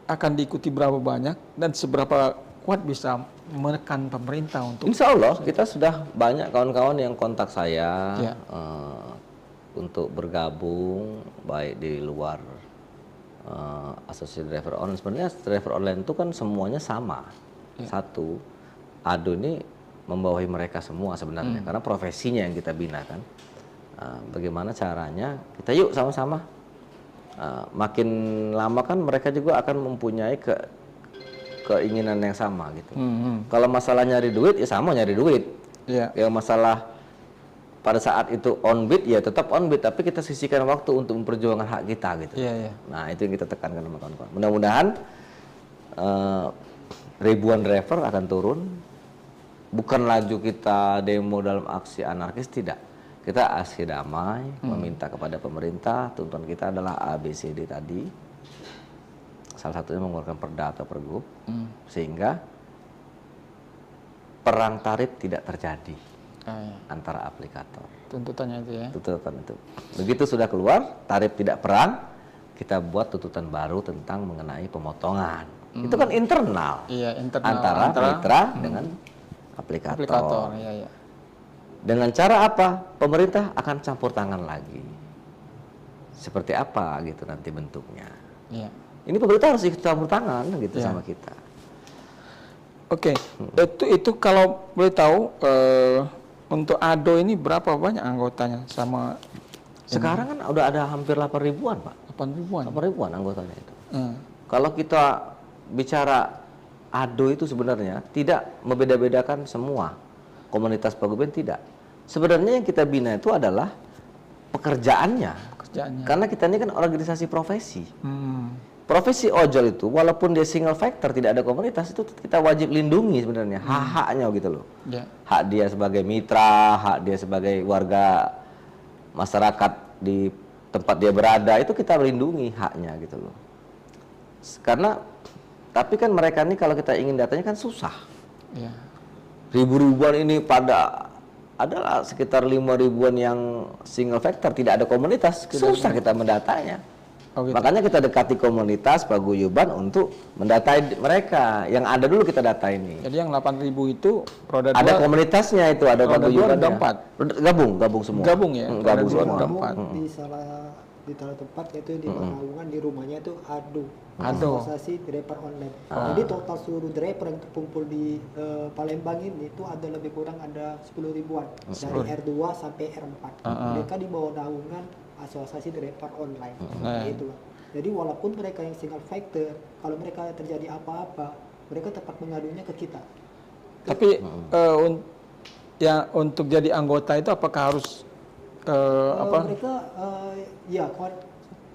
akan diikuti berapa banyak dan seberapa kuat bisa menekan pemerintah untuk. Insya Allah kita sudah banyak kawan-kawan yang kontak saya untuk bergabung baik di luar asosiasi driver online. Sebenarnya driver online itu kan semuanya sama. Satu, ADO ini membawahi mereka semua sebenarnya, karena profesinya yang kita bina kan. Bagaimana caranya kita yuk sama-sama. Makin lama kan mereka juga akan mempunyai keinginan yang sama gitu. Kalau masalah nyari duit ya sama nyari duit. Ya masalah pada saat itu on bid ya tetap on bid, tapi kita sisihkan waktu untuk memperjuangkan hak kita gitu. Nah itu yang kita tekankan sama kawan-kawan. Mudah-mudahan ribuan driver akan turun. Bukan laju kita demo dalam aksi anarkis, tidak. Kita aksi damai, meminta kepada pemerintah, tuntutan kita adalah ABCD tadi. Salah satunya mengeluarkan perda atau pergub, sehingga perang tarif tidak terjadi antara aplikator. Tuntutannya itu ya? Tuntutan itu. Begitu sudah keluar, tarif tidak perang, kita buat tuntutan baru tentang mengenai pemotongan. Itu kan internal, internal antara mitra dengan aplikator. Dengan cara apa? Pemerintah akan campur tangan lagi. Seperti apa gitu nanti bentuknya. Ini pemerintah harus ikut campur tangan gitu sama kita. Oke, itu kalau boleh tahu untuk ADO ini berapa banyak anggotanya sama? Sekarang kan udah ada hampir 8 ribuan, Pak. 8 ribuan? 8 ribuan anggotanya itu. Kalau kita bicara ADO itu sebenarnya tidak membeda-bedakan semua komunitas paguyuban, tidak. Sebenarnya yang kita bina itu adalah pekerjaannya. Karena kita ini kan organisasi profesi. Profesi ojol itu walaupun dia single factor, tidak ada komunitas, itu kita wajib lindungi sebenarnya hak-haknya gitu loh. Hak dia sebagai mitra, hak dia sebagai warga masyarakat di tempat dia berada, itu kita lindungi haknya gitu loh. Karena tapi kan mereka ini kalau kita ingin datanya kan susah. Ribu-ribuan ini adalah sekitar 5 ribuan yang single factor, tidak ada komunitas, susah kita mendatanya. Makanya kita dekati komunitas paguyuban untuk mendatai mereka. Yang ada dulu kita data ini. Jadi yang 8.000 itu roda ada komunitasnya itu, ada paguyuban. Roda 4. Gabung semua. Gabung ya. Gabung semua. Di salah tempat yaitu di Pekalongan, di rumahnya itu ADO. Asosiasi Driver Online. Jadi total seluruh driver yang terkumpul di Palembang ini itu ada lebih kurang ada 10 ribuan dari R2 sampai R4. Mereka di bawah naungan Asosiasi Driver Online. Itu. Jadi walaupun mereka yang single factor, kalau mereka terjadi apa-apa, mereka tetap mengadunya ke kita. Tapi ya untuk jadi anggota itu apakah harus mereka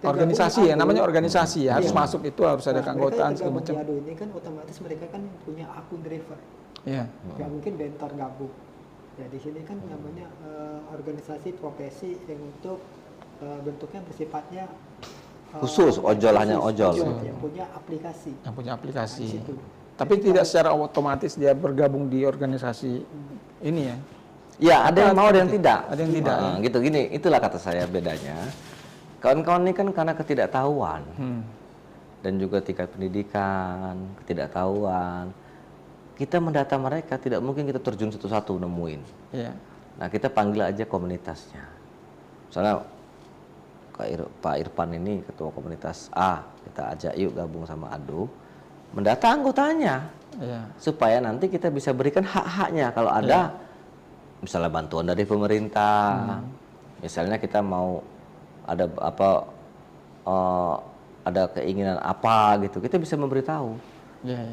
organisasi ya, namanya organisasi ya, harus masuk itu harus ada keanggotaan segala macam. Ini kan otomatis mereka kan punya akun driver. Ya mungkin bentar gabung. Ya di sini kan namanya organisasi profesi yang untuk bentuknya bersifatnya khusus, ojol hanya ojol. Yang punya aplikasi. Yang punya aplikasi. Tapi tidak secara otomatis dia bergabung di organisasi ini ya. Ya, ada yang mau, ada yang tidak. Ada yang tidak. Gitu gini, itulah kata saya bedanya. Kawan-kawan ini kan karena ketidaktahuan dan juga tingkat pendidikan, ketidaktahuan. Kita mendata mereka, tidak mungkin kita terjun satu-satu nemuin. Nah, kita panggil aja komunitasnya. Misalnya Pak Irfan ini ketua komunitas A, kita ajak yuk gabung sama ADO, mendata anggotanya, supaya nanti kita bisa berikan hak-haknya kalau ada. Misalnya bantuan dari pemerintah, misalnya kita mau ada ada keinginan apa gitu, kita bisa memberitahu.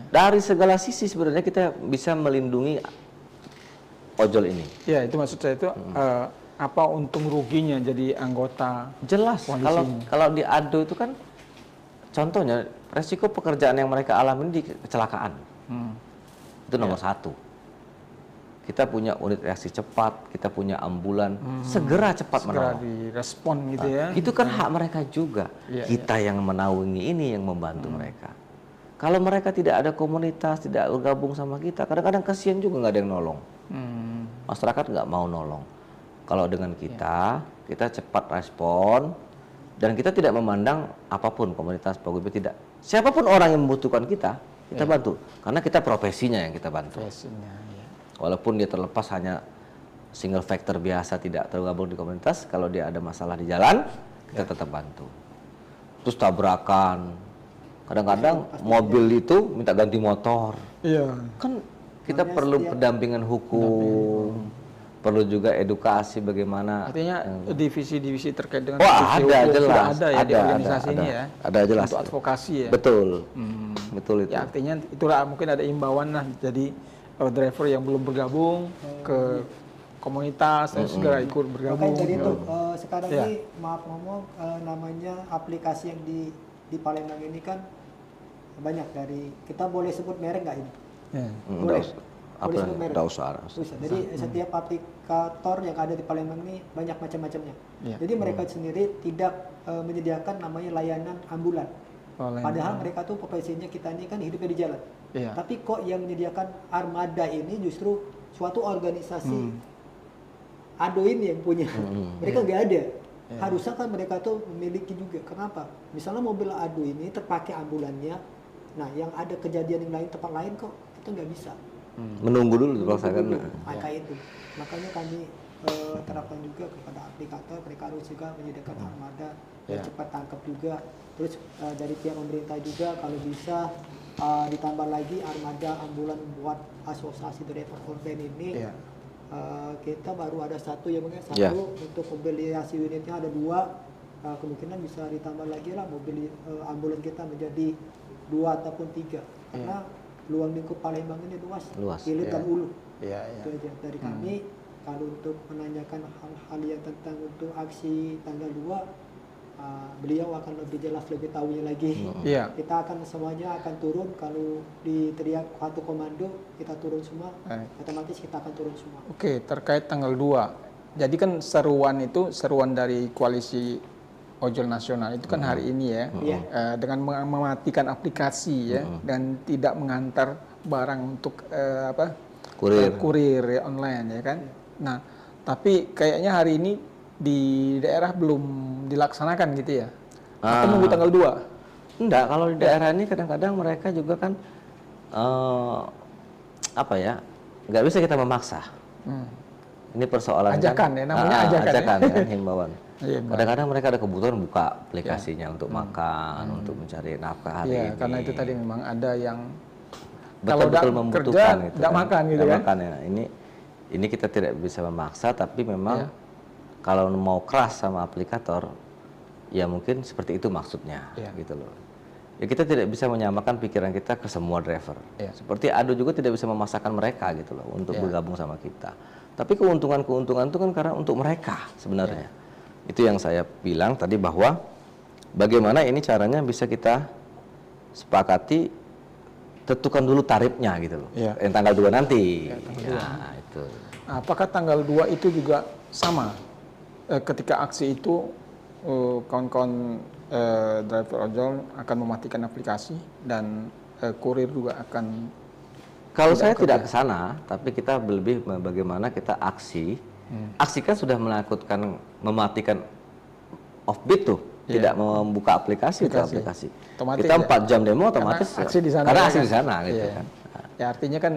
Dari segala sisi sebenarnya kita bisa melindungi ojol ini. Ya itu maksud saya itu apa untung ruginya jadi anggota? Jelas. Kalau di ADO itu kan contohnya resiko pekerjaan yang mereka alami di kecelakaan. Itu nomor satu. Kita punya unit reaksi cepat, kita punya ambulan, segera cepat menolong. Direspon gitu ya. Itu kan hak mereka juga. Kita yang menaungi ini yang membantu mereka. Kalau mereka tidak ada komunitas, tidak bergabung sama kita, kadang-kadang kasihan juga nggak ada yang nolong. Masyarakat nggak mau nolong. Kalau dengan kita cepat respon, dan kita tidak memandang apapun komunitas paguyuban, tidak. Siapapun orang yang membutuhkan kita bantu. Karena kita profesinya yang kita bantu. Walaupun dia terlepas hanya single factor biasa, tidak tergabung di komunitas, kalau dia ada masalah di jalan, kita tetap bantu. terus tabrakan. Kadang-kadang mobil itu minta ganti motor. Iya. Kan kita perlu pendampingan hukum, perlu juga edukasi bagaimana. Artinya divisi-divisi terkait dengan ada hukum jelas, sudah ada ya di organisasi ada, ini ya. Ada jelas. Untuk advokasi ya. Betul. Betul itu. Ya artinya itulah mungkin ada imbauan lah. Jadi driver yang belum bergabung ke komunitas segera ikut bergabung. Makanya jadi itu sekarang ini maaf ngomong namanya aplikasi yang di Palembang ini kan banyak dari, kita boleh sebut merek nggak ini? Boleh. Boleh sebut merek. Bisa. Jadi setiap aplikator yang ada di Palembang ini banyak macam-macamnya. Jadi mereka sendiri tidak menyediakan namanya layanan ambulan. Padahal mereka tuh profesinya kita ini kan hidupnya di jalan. Tapi kok yang menyediakan armada ini justru suatu organisasi ADO ini yang punya. Mereka nggak ada. Harusnya kan mereka tuh memiliki juga. Kenapa? Misalnya mobil ADO ini terpakai ambulannya, nah yang ada kejadian yang lain tempat lain kok kita nggak bisa. Menunggu dulu dipaksakan. Makanya kami terapkan juga kepada aplikator, mereka harus juga menyediakan armada yang cepat tangkap juga. Terus dari pihak pemerintah juga kalau bisa ditambah lagi armada ambulan buat asosiasi driver online ini. Kita baru ada satu ya mungkin satu untuk mobilisasi unitnya ada 2, kemungkinan bisa ditambah lagi lah mobil ambulan kita menjadi 2 ataupun 3 karena luang lingkup Palembang ini luas. Hilir dan Ulu. Itu aja dari kami. Kalau untuk menanyakan hal-hal yang tentang untuk aksi tanggal 2, beliau akan lebih jelas, lebih tahunya lagi. Kita akan semuanya akan turun, kalau diteriak satu komando kita turun semua, otomatis kita akan turun semua. Oke, terkait tanggal 2. Jadi kan seruan dari koalisi ojol nasional itu kan hari ini ya, dengan mematikan aplikasi ya dan tidak mengantar barang untuk kurir online ya kan. Nah, tapi kayaknya hari ini di daerah belum dilaksanakan gitu ya? Atau nunggu tanggal 2? Enggak, kalau di daerah ini kadang-kadang mereka juga kan nggak bisa kita memaksa. Ini persoalan ajakan ya, namanya ajakan kan, himbauan. Kadang-kadang mereka ada kebutuhan buka aplikasinya untuk makan, untuk mencari nafkah hari ini. Karena itu tadi memang ada yang betul-betul membutuhkan kerja, tidak makan gitu kan? Makan, ya. Ini kita tidak bisa memaksa, tapi memang kalau mau keras sama aplikator, ya mungkin seperti itu maksudnya, gitu loh. Ya kita tidak bisa menyamakan pikiran kita ke semua driver. Seperti ADO juga tidak bisa memaksakan mereka gitu loh untuk bergabung sama kita. Tapi keuntungan-keuntungan itu kan karena untuk mereka sebenarnya. Itu yang saya bilang tadi bahwa bagaimana ini caranya bisa kita sepakati, tentukan dulu tarifnya gitu loh. Yang tanggal 2 nanti. Nah, itu. Nah, apakah tanggal 2 itu juga sama? Ketika aksi itu kawan-kawan driver ojol akan mematikan aplikasi dan kurir juga akan. Kalau saya tidak ke sana, tapi kita lebih bagaimana kita aksi. Aksi kan sudah mematikan offbeat tuh, tidak membuka aplikasi. Otomatis kita 4 jam demo otomatis karena aksi di sana. Karena aksi di sana gitu kan. Ya artinya kan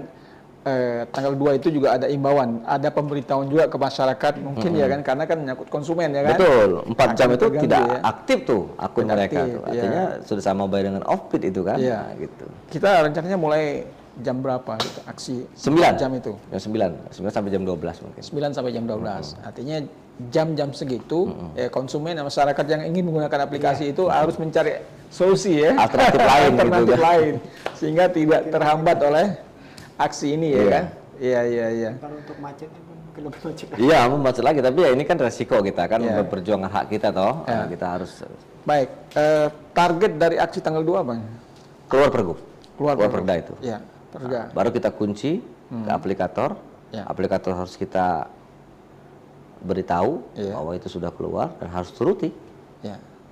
tanggal 2 itu juga ada imbauan, ada pemberitahuan juga ke masyarakat mungkin ya kan, karena kan menyangkut konsumen ya kan. Betul, 4 jam itu tidak aktif tuh akun mereka tuh. Artinya sudah sama bayar dengan offbeat itu kan. Nah, gitu. Kita rencananya mulai jam berapa gitu aksi? 9 jam itu. Jam 9 sampai jam 12 mungkin. 9 sampai jam 12. Artinya jam-jam segitu konsumen dan masyarakat yang ingin menggunakan aplikasi itu harus mencari solusi ya. Alternatif lain gitu lain sehingga tidak terhambat oleh aksi ini ya kan. Iya. Kalau untuk macet belum macet. Iya, macet lagi, tapi ya ini kan resiko kita kan memperjuangkan hak kita toh. Kita harus. Baik, target dari aksi tanggal 2 Bang? Keluar pergub. Keluar perda itu. Iya, perda. Baru kita kunci ke aplikator. Aplikator harus kita beritahu bahwa itu sudah keluar dan harus turuti.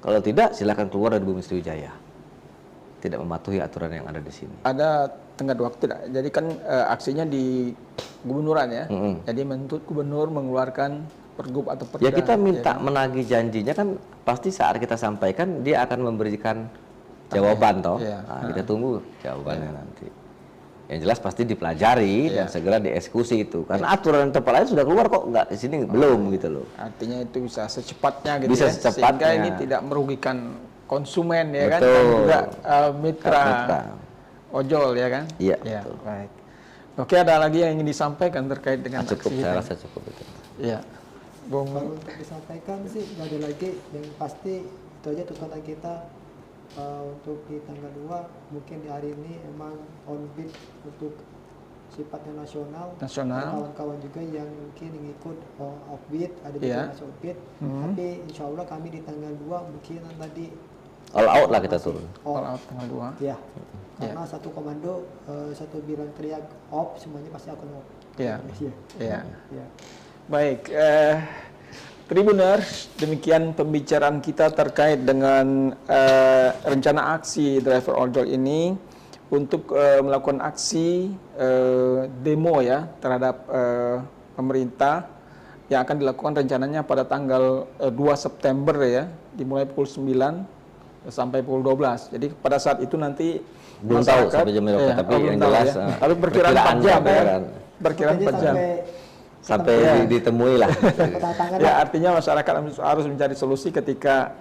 Kalau tidak, silakan keluar dari Bumi Sriwijaya. Tidak mematuhi aturan yang ada di sini. Ada tenggat waktu tidak? Jadi kan aksinya di gubernuran ya. Jadi menuntut gubernur mengeluarkan pergub atau perda. Ya kita minta menagih janjinya kan pasti saat kita sampaikan dia akan memberikan jawaban toh. Nah, kita tunggu jawabannya nanti. Yang jelas pasti dipelajari dan segera dieksekusi itu. Karena aturan tempat lain sudah keluar kok, nggak di sini belum gitu loh. Artinya itu bisa secepatnya gitu bisa ya. Secepatnya. Sehingga ini tidak merugikan konsumen ya kan, betul. dan juga mitra ojol ya kan. Iya. Ya, betul. baik. Oke, ada lagi yang ingin disampaikan terkait dengan cukup, aksi saya rasa cukup itu. Iya. Kalau untuk disampaikan sih nggak ada lagi, yang pasti itu aja tuntutan kita untuk di tanggal 2 mungkin di hari ini emang on beat untuk sifatnya nasional. Kawan-kawan juga yang mungkin ikut offbeat, ada juga masuk offbeat. Tapi insya Allah kami di tanggal 2 mungkin tadi all out lah kita turun. All out tanggal 2. Ya. Karena satu komando, satu bilang teriak off, semuanya pasti akan off. Iya. Iya. Baik, Tribuners, demikian pembicaraan kita terkait dengan rencana aksi driver ojol ini untuk melakukan aksi demo ya terhadap pemerintah yang akan dilakukan rencananya pada tanggal 2 September ya, dimulai pukul 9 sampai pukul 12. Jadi pada saat itu nanti belum tahu sampai jam berapa, tapi yang jelas ya. Tapi perkiraan 4 jam ya. Perkiraan 4 jam. Sampai ditemui lah. Ya, artinya masyarakat harus mencari solusi ketika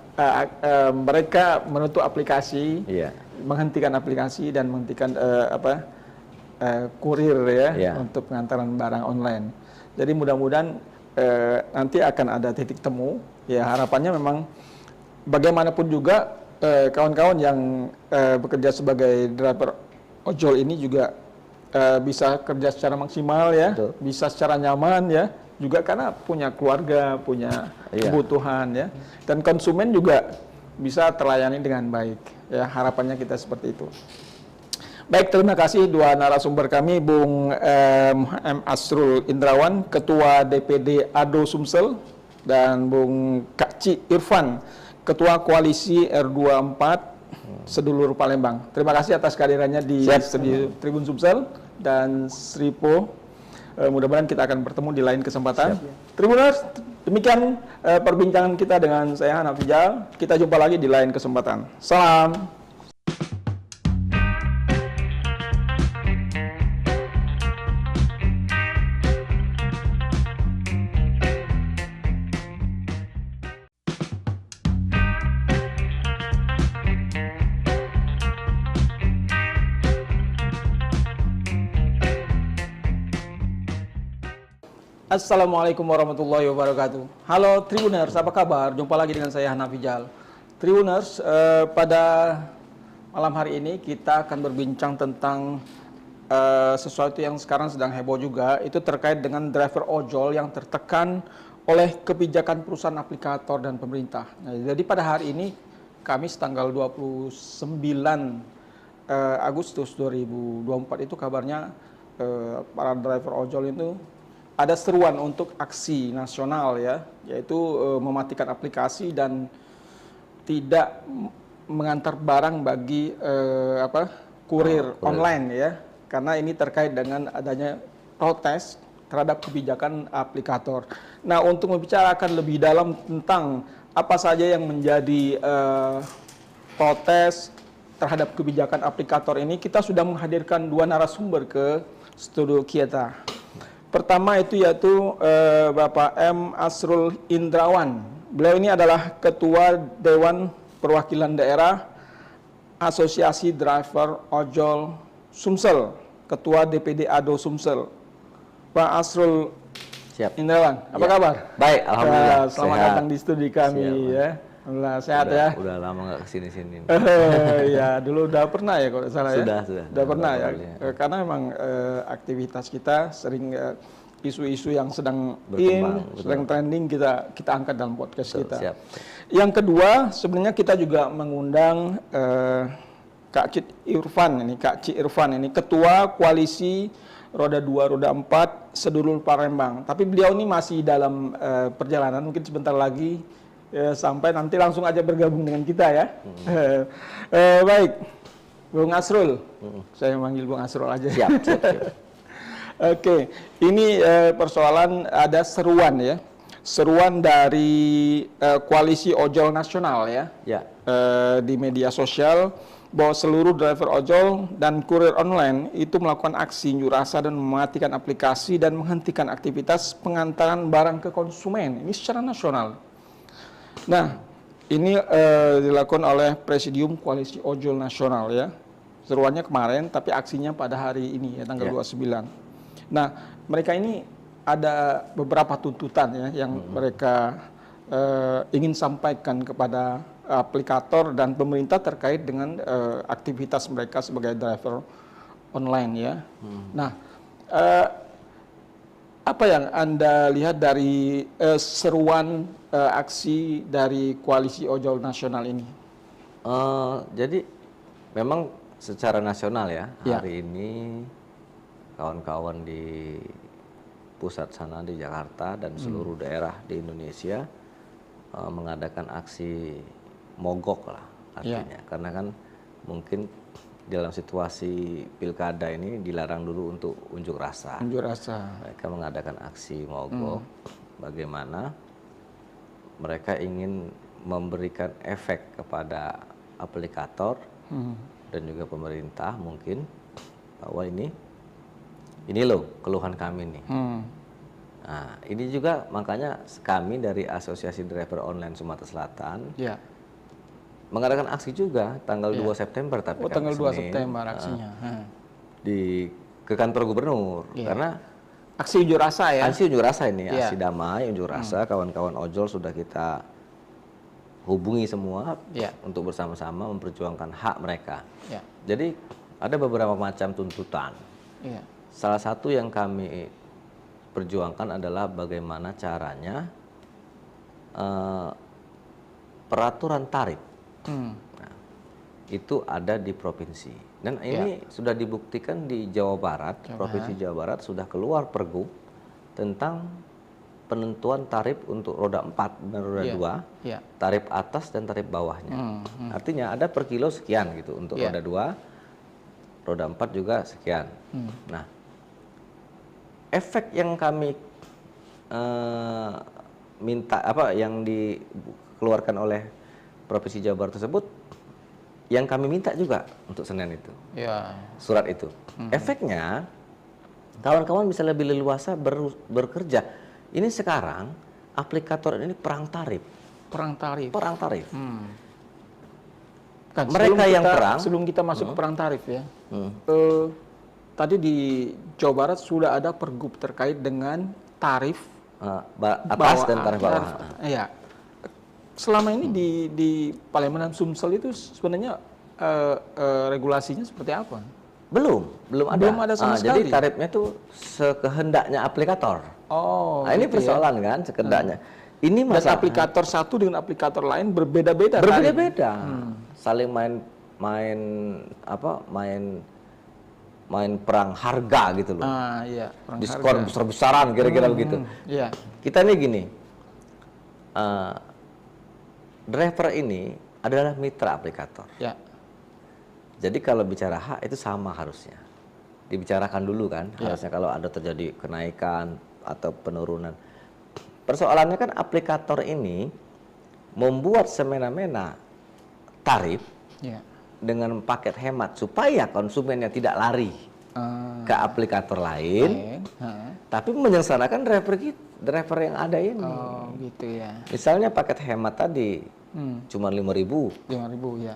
mereka menutup aplikasi, menghentikan aplikasi dan menghentikan kurir ya untuk pengantaran barang online. Jadi mudah-mudahan nanti akan ada titik temu. Ya, harapannya memang bagaimanapun juga kawan-kawan yang bekerja sebagai driver ojol ini juga bisa kerja secara maksimal ya, bisa secara nyaman ya, juga karena punya keluarga, punya kebutuhan ya, dan konsumen juga bisa terlayani dengan baik ya, harapannya kita seperti itu. Baik, terima kasih dua narasumber kami, Bung M. Asrul Indrawan, Ketua DPD ADO Sumsel, dan Bung Kak Ci Irfan, Ketua Koalisi R24 Sedulur Palembang. Terima kasih atas kehadirannya di studio Tribun Sumsel dan Sripo. Mudah-mudahan kita akan bertemu di lain kesempatan. Tribuners, demikian perbincangan kita dengan saya Hanafijal. Kita jumpa lagi di lain kesempatan. Salam. Assalamualaikum warahmatullahi wabarakatuh. Halo Tribuners, apa kabar? Jumpa lagi dengan saya Hanafijal. Tribuners, pada malam hari ini kita akan berbincang tentang sesuatu yang sekarang sedang heboh juga, itu terkait dengan driver ojol yang tertekan oleh kebijakan perusahaan aplikator dan pemerintah. Nah, jadi pada hari ini, Kamis tanggal 29 Agustus 2024 itu kabarnya para driver ojol itu ada seruan untuk aksi nasional ya, yaitu mematikan aplikasi dan tidak mengantar barang bagi kurir online ya, karena ini terkait dengan adanya protes terhadap kebijakan aplikator. Nah, untuk membicarakan lebih dalam tentang apa saja yang menjadi protes terhadap kebijakan aplikator ini, kita sudah menghadirkan dua narasumber ke studio kita. Pertama itu yaitu Bapak M. Asrul Indrawan. Beliau ini adalah Ketua Dewan Perwakilan Daerah Asosiasi Driver Ojol Sumsel, Ketua DPD ADO Sumsel. Pak Asrul Indrawan, apa kabar? Baik, alhamdulillah. Selamat datang di studi kami ya. Alhamdulillah sehat ya. Udah lama nggak kesini-sini. Ya, dulu udah pernah ya kalau salah ya. Sudah pernah ya. Karena memang aktivitas kita sering isu-isu yang sedang sedang trending kita angkat dalam podcast kita. Siap. Yang kedua, sebenarnya kita juga mengundang Kak Ci Irfan ini Ketua Koalisi Roda 2, Roda 4 Sedulur Palembang. Tapi beliau ini masih dalam perjalanan, mungkin sebentar lagi sampai nanti langsung aja bergabung dengan kita ya. Baik, Bung Asrul, saya manggil Bung Asrul aja. Siap. Oke, ini persoalan ada seruan ya, seruan dari Koalisi Ojol Nasional ya. Di media sosial bahwa seluruh driver ojol dan kurir online itu melakukan aksi unjuk rasa dan mematikan aplikasi dan menghentikan aktivitas pengantaran barang ke konsumen. Ini secara nasional. Nah, Ini dilakukan oleh Presidium Koalisi Ojol Nasional ya. Seruannya kemarin, tapi aksinya pada hari ini ya, tanggal 29. Nah, mereka ini ada beberapa tuntutan ya yang mereka ingin sampaikan kepada aplikator dan pemerintah terkait dengan aktivitas mereka sebagai driver online ya. Nah, apa yang Anda lihat dari seruan aksi dari Koalisi Ojol Nasional ini? Jadi memang secara nasional ya, hari ini kawan-kawan di pusat sana di Jakarta dan seluruh daerah di Indonesia mengadakan aksi mogok lah artinya, karena kan mungkin dalam situasi pilkada ini dilarang dulu untuk unjuk rasa. Unjuk rasa. Mereka mengadakan aksi mogok. Bagaimana mereka ingin memberikan efek kepada aplikator dan juga pemerintah mungkin bahwa ini loh keluhan kami nih. Nah, ini juga makanya kami dari Asosiasi Driver Online Sumatera Selatan mengadakan aksi juga tanggal 2 September, tapi tanggal 2 September aksinya. Ke kantor gubernur karena aksi unjuk rasa ya. Aksi unjuk rasa ini, aksi damai unjuk rasa, kawan-kawan ojol sudah kita hubungi semua untuk bersama-sama memperjuangkan hak mereka. Jadi ada beberapa macam tuntutan. Salah satu yang kami perjuangkan adalah bagaimana caranya peraturan tarif. Nah, itu ada di provinsi. Dan ini sudah dibuktikan di Jawa Barat, Provinsi Jawa Barat sudah keluar pergub tentang penentuan tarif untuk roda 4 dan roda 2, tarif atas dan tarif bawahnya. Artinya ada per kilo sekian gitu untuk roda 2, roda 4 juga sekian. Nah, efek yang kami minta yang dikeluarkan oleh Provinsi Jawa Barat tersebut, yang kami minta juga untuk Senin itu, surat itu. Efeknya, kawan-kawan bisa lebih leluasa bekerja. Ini sekarang aplikator ini perang tarif. Perang tarif. Kan, mereka yang perang. Sebelum kita masuk ke perang tarif ya, tadi di Jawa Barat sudah ada pergub terkait dengan tarif atas dan tarif bawah. Iya. Selama ini di Palembang dan Sumsel itu sebenarnya regulasinya seperti apa? Belum ada. Belum ada sama sekali. Jadi tarifnya itu sekehendaknya aplikator. Nah, ini persoalan kan sekehendaknya. Ini dan aplikator satu dengan aplikator lain berbeda-beda. Saling main perang harga gitu loh. Diskon besar-besaran kira-kira begitu. Kita ini gini. Driver ini adalah mitra aplikator. Jadi kalau bicara hak itu sama harusnya. Dibicarakan dulu kan, harusnya kalau ada terjadi kenaikan atau penurunan. Persoalannya kan aplikator ini membuat semena-mena tarif dengan paket hemat supaya konsumennya tidak lari ke aplikator lain, tapi menyengsarakan driver yang ada ini. Gitu ya. Misalnya paket hemat tadi cuma 5.000. 5.000 ya.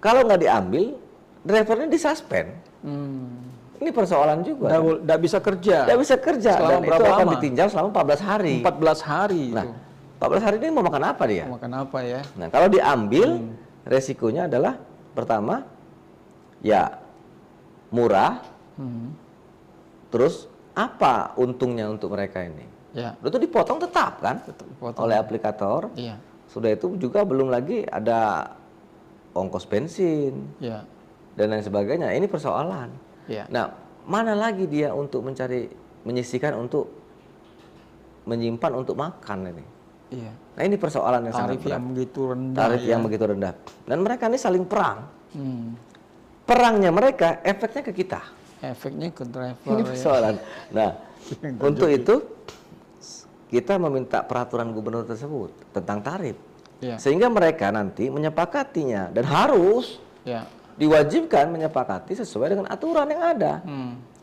Kalau nggak diambil, drivernya disuspend. Ini persoalan juga. Nggak bisa kerja. Nggak bisa kerja. Selama dan berapa itu akan lama? ditinjau selama 14 hari. 14 hari. Nah, 14 hari ini mau makan apa dia? Mau makan apa ya? Nah, kalau diambil, resikonya adalah pertama, ya murah. Terus apa untungnya untuk mereka ini? Itu dipotong tetap kan? Oleh aplikator. Sudah itu juga belum lagi ada ongkos bensin dan lain sebagainya. Ini persoalan. Nah, mana lagi dia untuk menyisihkan untuk menyimpan untuk makan ini? Nah, ini persoalan yang sangat berat. Tarif yang begitu rendah. Dan mereka ini saling perang. Perangnya mereka, efeknya ke kita. Efeknya ke driver. Ini persoalan. Nah, untuk itu kita meminta peraturan gubernur tersebut tentang tarif. Sehingga mereka nanti menyepakatinya dan harus diwajibkan menyepakati sesuai dengan aturan yang ada.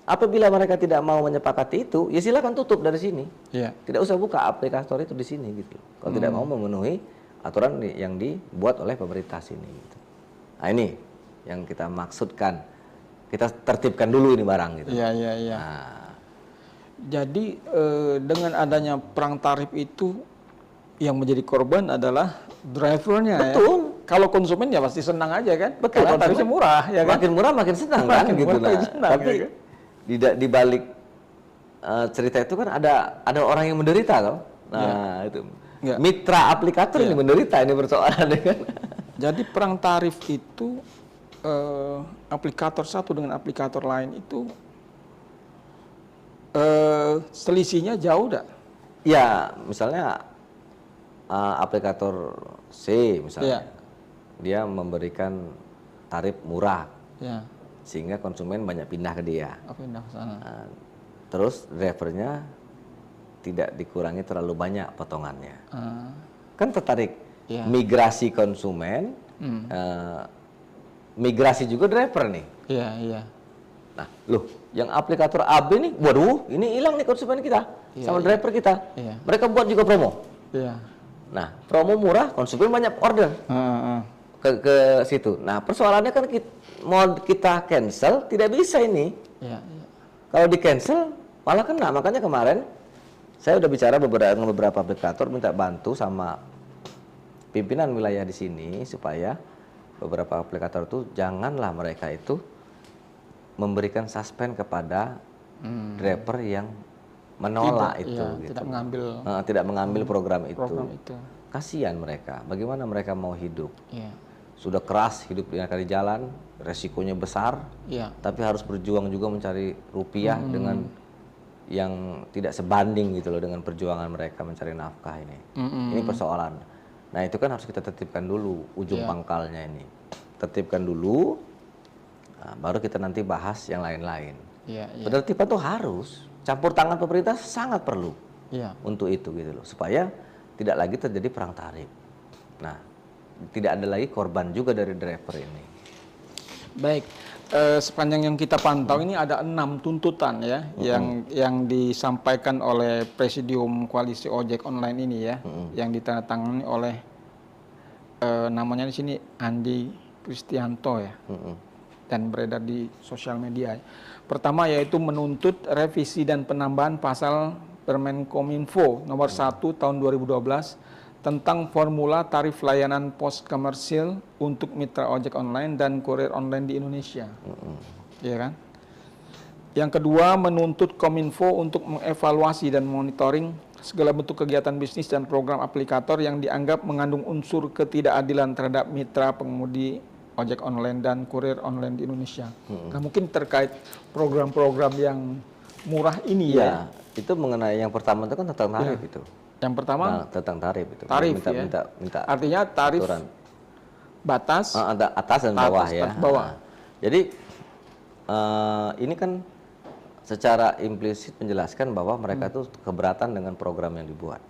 Apabila mereka tidak mau menyepakati itu, ya silakan tutup dari sini. Tidak usah buka aplikator itu di sini gitu. Kalau tidak mau memenuhi aturan yang dibuat oleh pemerintah sini. Gitu. Nah ini yang kita maksudkan, kita tertibkan dulu ini barang gitu. Iya. Nah. Jadi dengan adanya perang tarif itu yang menjadi korban adalah drivernya. Betul. Ya? Kalau konsumen ya pasti senang aja kan. Betul. Karena tarifnya murah ya kan. Makin murah makin senang kan gitu. Tapi ya kan? di balik cerita itu kan ada orang yang menderita loh. Nah itu mitra aplikator ini menderita, ini persoalan kan. Jadi perang tarif itu aplikator satu dengan aplikator lain itu selisihnya jauh dah. Ya misalnya aplikator C misalnya, dia memberikan tarif murah, sehingga konsumen banyak pindah ke dia. Pindah ke sana. Terus drivernya tidak dikurangi terlalu banyak potongannya. Kan tertarik migrasi konsumen, migrasi juga driver nih. Iya. Nah, loh, yang aplikator AB nih, waduh, ini hilang nih konsumen kita sama driver kita. Mereka buat juga promo. Nah, promo murah, konsumen banyak order ke situ. Nah, persoalannya kan mau kita cancel tidak bisa ini. Kalau di cancel malah kena. Makanya kemarin saya udah bicara dengan beberapa aplikator, minta bantu sama pimpinan wilayah di sini supaya beberapa aplikator itu janganlah mereka itu memberikan suspend kepada driver yang menolak tidak mengambil program itu. Kasihan mereka. Bagaimana mereka mau hidup? Sudah keras hidup di jalan, resikonya besar, tapi harus berjuang juga mencari rupiah dengan yang tidak sebanding gitu loh dengan perjuangan mereka mencari nafkah ini. Ini persoalan. Nah itu kan harus kita tertibkan dulu ujung pangkalnya ini. Tertibkan dulu, nah, baru kita nanti bahas yang lain-lain. Penertiban tuh harus, campur tangan pemerintah sangat perlu untuk itu gitu loh, supaya tidak lagi terjadi perang tarif. Nah, tidak ada lagi korban juga dari driver ini. Baik, sepanjang yang kita pantau ini ada 6 tuntutan ya yang disampaikan oleh Presidium Koalisi Ojek Online ini ya, yang ditandatangani oleh namanya di sini Andi Kristianto ya, dan beredar di sosial media. Pertama yaitu menuntut revisi dan penambahan pasal Permenkominfo nomor 1 tahun 2012 tentang formula tarif layanan pos komersil untuk mitra ojek online dan kurir online di Indonesia. Ya kan? Yang kedua, menuntut Kominfo untuk mengevaluasi dan monitoring segala bentuk kegiatan bisnis dan program aplikator yang dianggap mengandung unsur ketidakadilan terhadap mitra pengemudi ojek online dan kurir online di Indonesia. Nah, mungkin terkait program-program yang murah ini ya. Itu mengenai yang pertama itu kan tentang tarif itu. Yang pertama tentang tarif itu. Tarif minta artinya tarif aturan. Batas atas dan bawah ya. Bawah. Nah, jadi ini kan secara implisit menjelaskan bahwa mereka tuh keberatan dengan program yang dibuat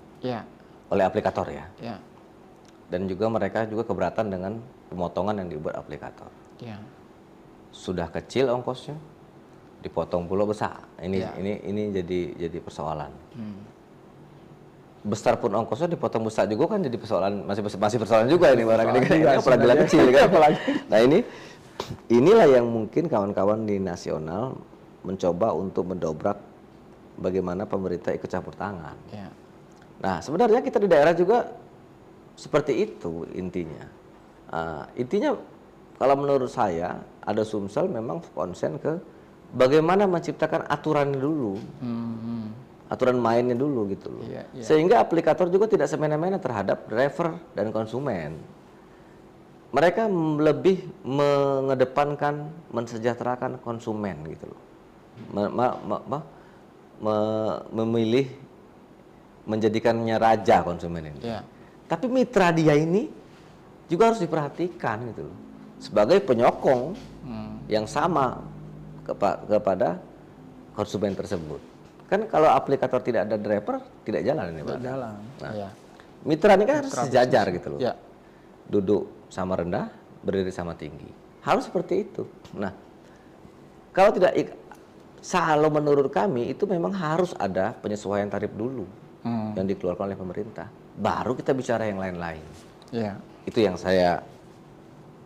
oleh aplikator ya. Dan juga mereka juga keberatan dengan pemotongan yang dibuat aplikator. Sudah kecil ongkosnya, dipotong pula besar. Ini jadi persoalan. Besar pun ongkosnya dipotong besar juga kan jadi persoalan, masih persoalan juga ini barang ini kan, apalagi kecil kan. Nah inilah yang mungkin kawan-kawan di nasional mencoba untuk mendobrak bagaimana pemerintah ikut campur tangan. Nah sebenarnya kita di daerah juga seperti itu intinya. Intinya kalau menurut saya ada Sumsel memang konsen ke bagaimana menciptakan aturan dulu. Aturan mainnya dulu gitu loh. Sehingga aplikator juga tidak semena-mena terhadap driver dan konsumen. Mereka lebih mengedepankan, mensejahterakan konsumen gitu loh. Memilih menjadikannya raja konsumen ini. Tapi mitra dia ini juga harus diperhatikan gitu loh. Sebagai penyokong yang sama kepada konsumen tersebut. Kan kalau aplikator tidak ada driver, tidak jalan ini, Pak. Tidak jalan. Nah, mitra ini kan harus sejajar gitu loh. Duduk sama rendah, berdiri sama tinggi. Harus seperti itu. Nah, kalau tidak, kalau menurut kami itu memang harus ada penyesuaian tarif dulu yang dikeluarkan oleh pemerintah. Baru kita bicara yang lain-lain. Ya. Itu yang saya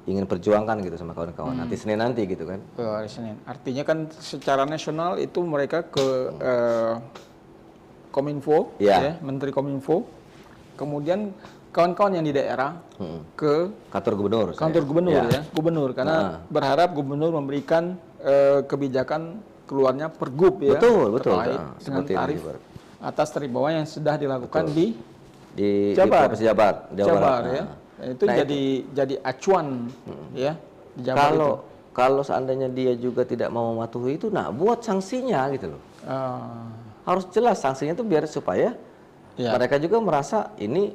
ingin perjuangkan gitu sama kawan-kawan nanti Senin nanti gitu kan. Hari Senin. Artinya kan secara nasional itu mereka ke Kominfo, ya, Menteri Kominfo. Kemudian kawan-kawan yang di daerah ke kantor gubernur. Gubernur, karena berharap gubernur memberikan kebijakan keluarnya pergub ya. Betul. Terkait dengan tarif atas tarif bawah yang sudah dilakukan di Jabar. Di Jabar ya. Itu jadi acuan ya di Jabar kalau seandainya dia juga tidak mau mematuhi itu, nah buat sanksinya gitu loh. Harus jelas sanksinya itu biar supaya mereka juga merasa ini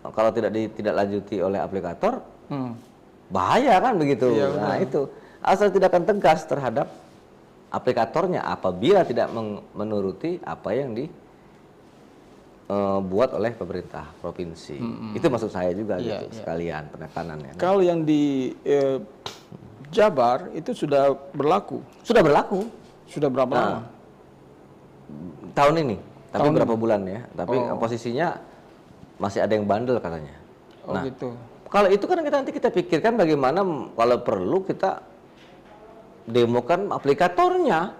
kalau tidak lanjuti oleh aplikator bahaya kan begitu. Nah itu asal tidak akan tegas terhadap aplikatornya apabila tidak menuruti apa yang dibuat oleh pemerintah provinsi. Itu maksud saya juga gitu sekalian penekanannya. Kalau yang di Jabar itu sudah berlaku. Sudah berlaku. Sudah berapa lama? Tahun ini, tapi berapa bulan ya. Tapi posisinya masih ada yang bandel katanya. Gitu. Kalau itu kan nanti kita pikirkan bagaimana kalau perlu kita demokan aplikatornya.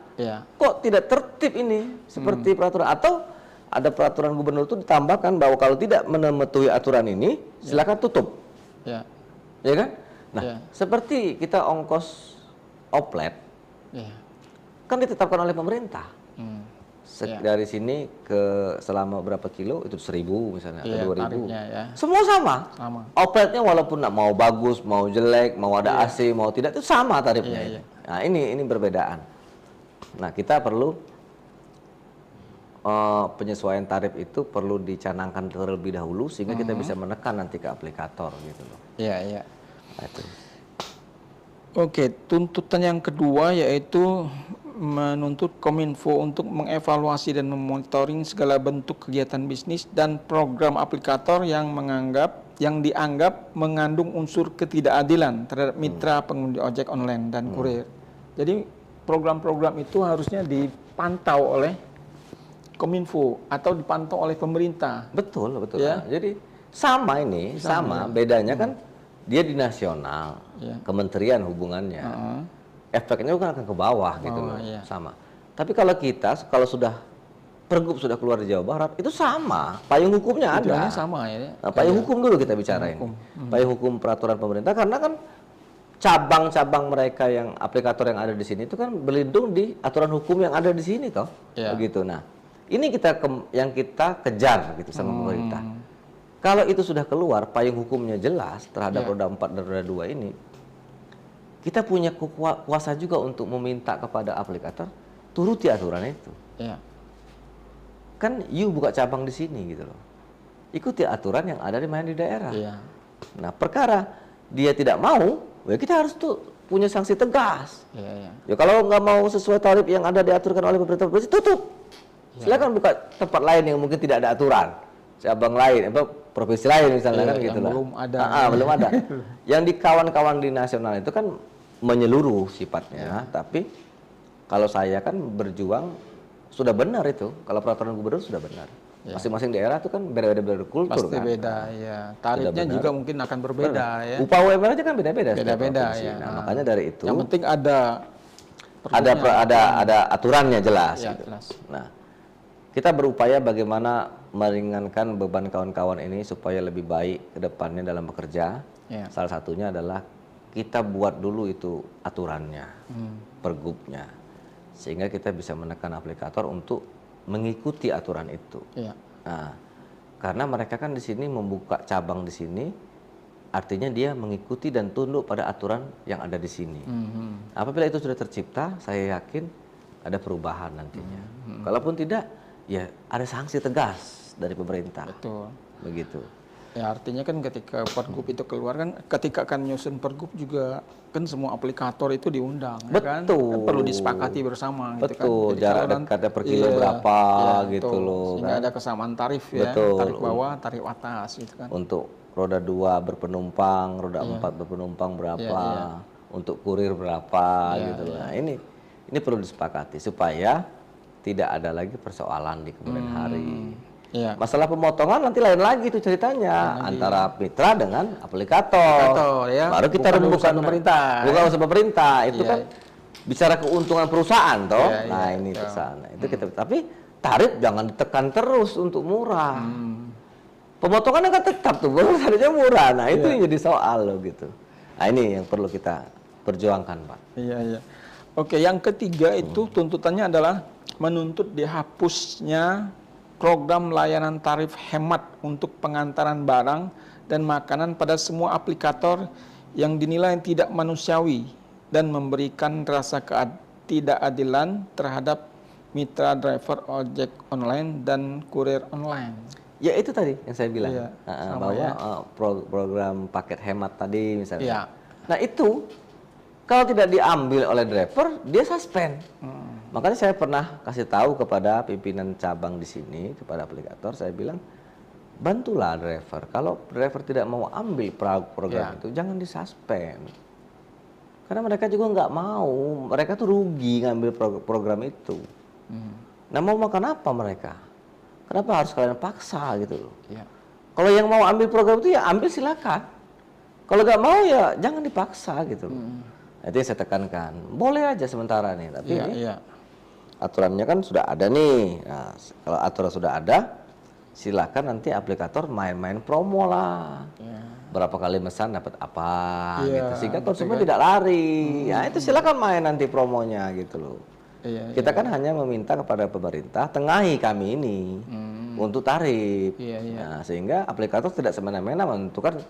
Kok tidak tertib ini seperti peraturan, atau ada peraturan gubernur itu ditambahkan bahwa kalau tidak mematuhi aturan ini silakan tutup. Ya kan? Nah, seperti kita ongkos oplet kan ditetapkan oleh pemerintah. Dari sini ke selama berapa kilo itu 1.000 misalnya atau 2.000. Semua sama. Opletnya walaupun mau bagus, mau jelek, mau ada AC, mau tidak, itu sama tarifnya. Nah, ini perbedaan. Nah, kita perlu penyesuaian tarif itu perlu dicanangkan terlebih dahulu sehingga kita bisa menekan nanti ke aplikator gitu loh. Iya. Nah, itu. Oke, tuntutan yang kedua yaitu menuntut Kominfo untuk mengevaluasi dan memonitoring segala bentuk kegiatan bisnis dan program aplikator yang dianggap mengandung unsur ketidakadilan terhadap mitra pengemudi ojek online dan kurir. Jadi program-program itu harusnya dipantau oleh Kominfo atau dipantau oleh pemerintah. Betul. Ya? Jadi sama ini, bedanya kan dia di nasional, kementerian hubungannya. Efeknya kan akan ke bawah gitu loh, sama. Tapi kalau kalau sudah pergub sudah keluar di Jawa Barat, itu sama, payung hukumnya ada. Sama ya. Nah, payung hukum dulu kita bicara ini. Payung hukum peraturan pemerintah, karena kan cabang-cabang mereka yang aplikator yang ada di sini itu kan berlindung di aturan hukum yang ada di sini toh, begitu. Nah, ini yang kita kejar gitu sama pemerintah. Kalau itu sudah keluar, payung hukumnya jelas terhadap roda 4 dan roda 2 ini, kita punya kuasa juga untuk meminta kepada aplikator turuti aturan itu. Kan you buka cabang di sini gitu loh. Ikuti aturan yang ada di daerah. Nah, perkara dia tidak mau, ya kita harus tuh punya sanksi tegas. Ya kalau nggak mau sesuai tarif yang ada diaturkan oleh pemerintah provinsi, tutup. Silakan buka tempat lain yang mungkin tidak ada aturan. Cabang lain, provinsi lain misalnya kan gitu lah. Belum ada. Yang di kawan-kawan di nasional itu kan menyeluruh sifatnya, tapi kalau saya kan berjuang sudah benar itu. Kalau peraturan gubernur sudah benar. Masing-masing daerah itu kan beda-beda kultur. Pasti kan. Beda, ya. Tarifnya juga mungkin akan berbeda ya. Upah UMR aja kan beda-beda. Beda-beda ya. Nah, makanya dari itu. Yang penting ada aturannya jelas. Gitu. Nah, kita berupaya bagaimana meringankan beban kawan-kawan ini supaya lebih baik ke depannya dalam bekerja. Salah satunya adalah kita buat dulu itu aturannya, pergubnya, sehingga kita bisa menekan aplikator untuk mengikuti aturan itu. Nah, karena mereka kan di sini membuka cabang di sini, artinya dia mengikuti dan tunduk pada aturan yang ada di sini. Apabila itu sudah tercipta, saya yakin ada perubahan nantinya. Kalaupun tidak, ya ada sanksi tegas dari pemerintah. Betul. Begitu. Ya artinya kan ketika pergub itu keluar kan, ketika akan nyusun pergub juga kan semua aplikator itu diundang. Betul. Kan perlu disepakati bersama. Betul. Gitu kan. Jarak dekatnya per kilo berapa gitu loh. Sehingga ada kesamaan tarif ya. Tarif bawah, tarif atas gitu kan. Untuk roda 2 berpenumpang, roda 4 berpenumpang berapa, untuk kurir berapa gitu loh. Nah ini perlu disepakati supaya tidak ada lagi persoalan di kemudian hari. Iya. Masalah pemotongan nanti lain lagi itu ceritanya antara mitra dengan aplikator. Ya. Baru kita rembukan pemerintah. Bukan urusan pemerintah. Itu kan bicara keuntungan perusahaan toh. Nah, ini pesan. Itu kita tapi tarif jangan ditekan terus untuk murah. Pemotongannya kan tetap tuh, harganya murah. Nah, itu yang jadi soal loh gitu. Nah, ini yang perlu kita perjuangkan, Pak. Iya. Oke, yang ketiga itu tuntutannya adalah menuntut dihapusnya program layanan tarif hemat untuk pengantaran barang dan makanan pada semua aplikator yang dinilai tidak manusiawi dan memberikan rasa ketidakadilan terhadap mitra driver ojek online dan kurir online. Ya itu tadi yang saya bilang, bahwa program paket hemat tadi misalnya. Nah itu kalau tidak diambil oleh driver, dia suspend. Makanya saya pernah kasih tahu kepada pimpinan cabang di sini, kepada aplikator, saya bilang, bantulah driver. Kalau driver tidak mau ambil program itu, jangan disuspend. Karena mereka juga nggak mau, mereka tuh rugi ngambil program itu. Nah mau makan apa mereka? Kenapa harus kalian paksa gitu loh? Kalau yang mau ambil program itu ya ambil silakan. Kalau nggak mau ya jangan dipaksa gitu loh. Itu yang saya tekankan. Boleh aja sementara nih, tapi aturannya kan sudah ada nih. Nah, kalau aturan sudah ada, silakan nanti aplikator main-main promo lah. Berapa kali mesan dapat apa gitu. Sehingga konsumen tidak lari. Ya itu silakan main nanti promonya gitu loh. Kita kan hanya meminta kepada pemerintah tengahi kami ini untuk tarif. Nah, sehingga aplikator tidak semena-mena menentukan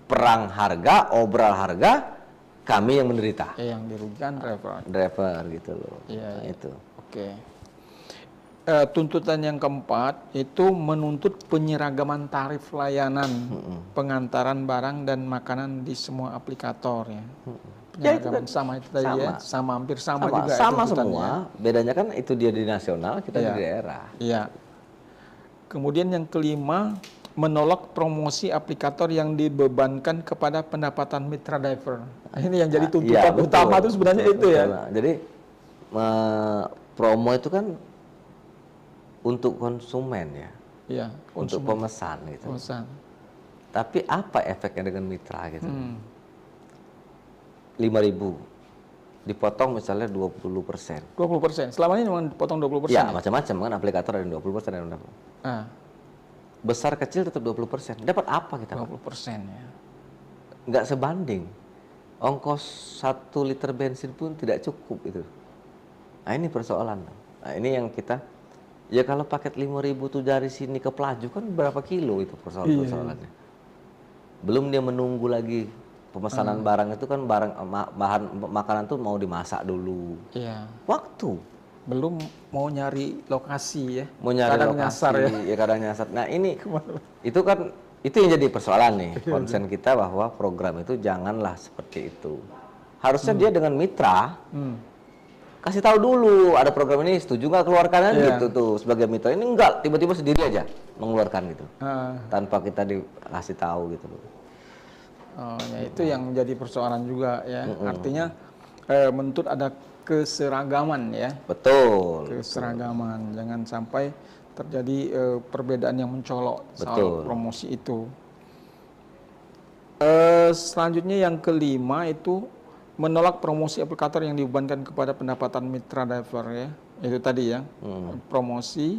perang harga, obral harga, kami yang menderita. Yang dirugikan driver gitu loh. Nah, itu. Oke. Tuntutan yang keempat itu menuntut penyeragaman tarif layanan pengantaran barang dan makanan di semua aplikator ya. Ya itu kan sama itu tadi hampir sama juga. Sama semua. Bedanya kan itu dia di nasional, kita di daerah. Iya. Kemudian yang kelima, menolak promosi aplikator yang dibebankan kepada pendapatan mitra driver. Ini yang jadi tuntutan utama itu sebenarnya itu ya. Jadi promo itu kan untuk konsumen ya. Iya. Untuk pemesan gitu. Tapi apa efeknya dengan mitra gitu? 5.000 dipotong misalnya 20%. 20%. Selama ini memang dipotong 20%. Ya, macam-macam kan aplikator ada 20% yang dapat. Besar kecil tetap 20%. Dapat apa kita? 20% ya. Nggak sebanding. Ongkos 1 liter bensin pun tidak cukup itu. Nah, ini persoalan. Nah, ini yang kita ya kalau paket 5.000 tuh dari sini ke Pelaju kan berapa kilo itu persoalannya. Belum dia menunggu lagi pemesanan barang itu kan bahan makanan tuh mau dimasak dulu. Waktu. Belum mau nyari lokasi ya. Mau nyari kadang lokasi, nyasar ya. Kadang nyasar. Nah ini itu kan itu yang jadi persoalan nih. Konsen kita bahwa program itu janganlah seperti itu. Harusnya dia dengan mitra kasih tahu dulu ada program ini, setuju nggak keluarkan gitu tuh sebagai mitra. Ini enggak, tiba-tiba sendiri aja mengeluarkan gitu tanpa kita dikasih tahu gitu loh. Ya itu yang jadi persoalan juga ya. Artinya menuntut ada keseragaman ya. Betul. Keseragaman, jangan sampai terjadi perbedaan yang mencolok soal promosi itu. Selanjutnya yang kelima itu menolak promosi aplikator yang dibebankan kepada pendapatan mitra driver ya. Itu tadi ya. Promosi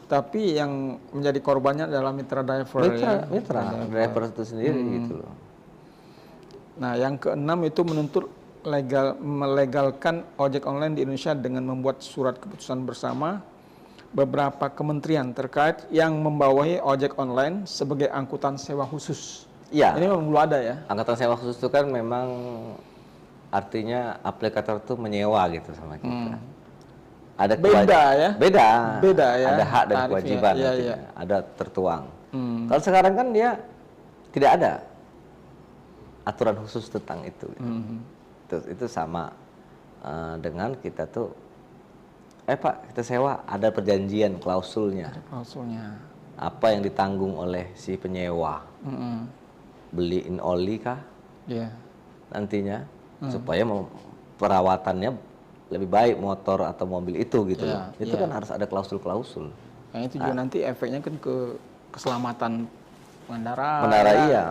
tapi yang menjadi korbannya adalah mitra driver mitra driver itu sendiri gitu loh. Nah, yang keenam itu menuntut melegalkan ojek online di Indonesia dengan membuat surat keputusan bersama beberapa kementerian terkait yang membawahi ojek online sebagai angkutan sewa khusus. Iya. Ini memang belum ada ya. Angkutan sewa khusus itu kan memang artinya aplikator itu menyewa gitu sama kita. Ada beda ya. Ada hak dan kewajiban, ada tertuang. Kalau sekarang kan dia tidak ada aturan khusus tentang itu. Itu sama dengan kita tuh, Pak kita sewa ada perjanjian klausulnya. Ada klausulnya. Apa yang ditanggung oleh si penyewa? Beliin oli kah? Nantinya supaya perawatannya lebih baik motor atau mobil itu gitu loh. Itu kan harus ada klausul-klausul. Nah, itu juga nanti efeknya kan ke keselamatan pengendara. Iya,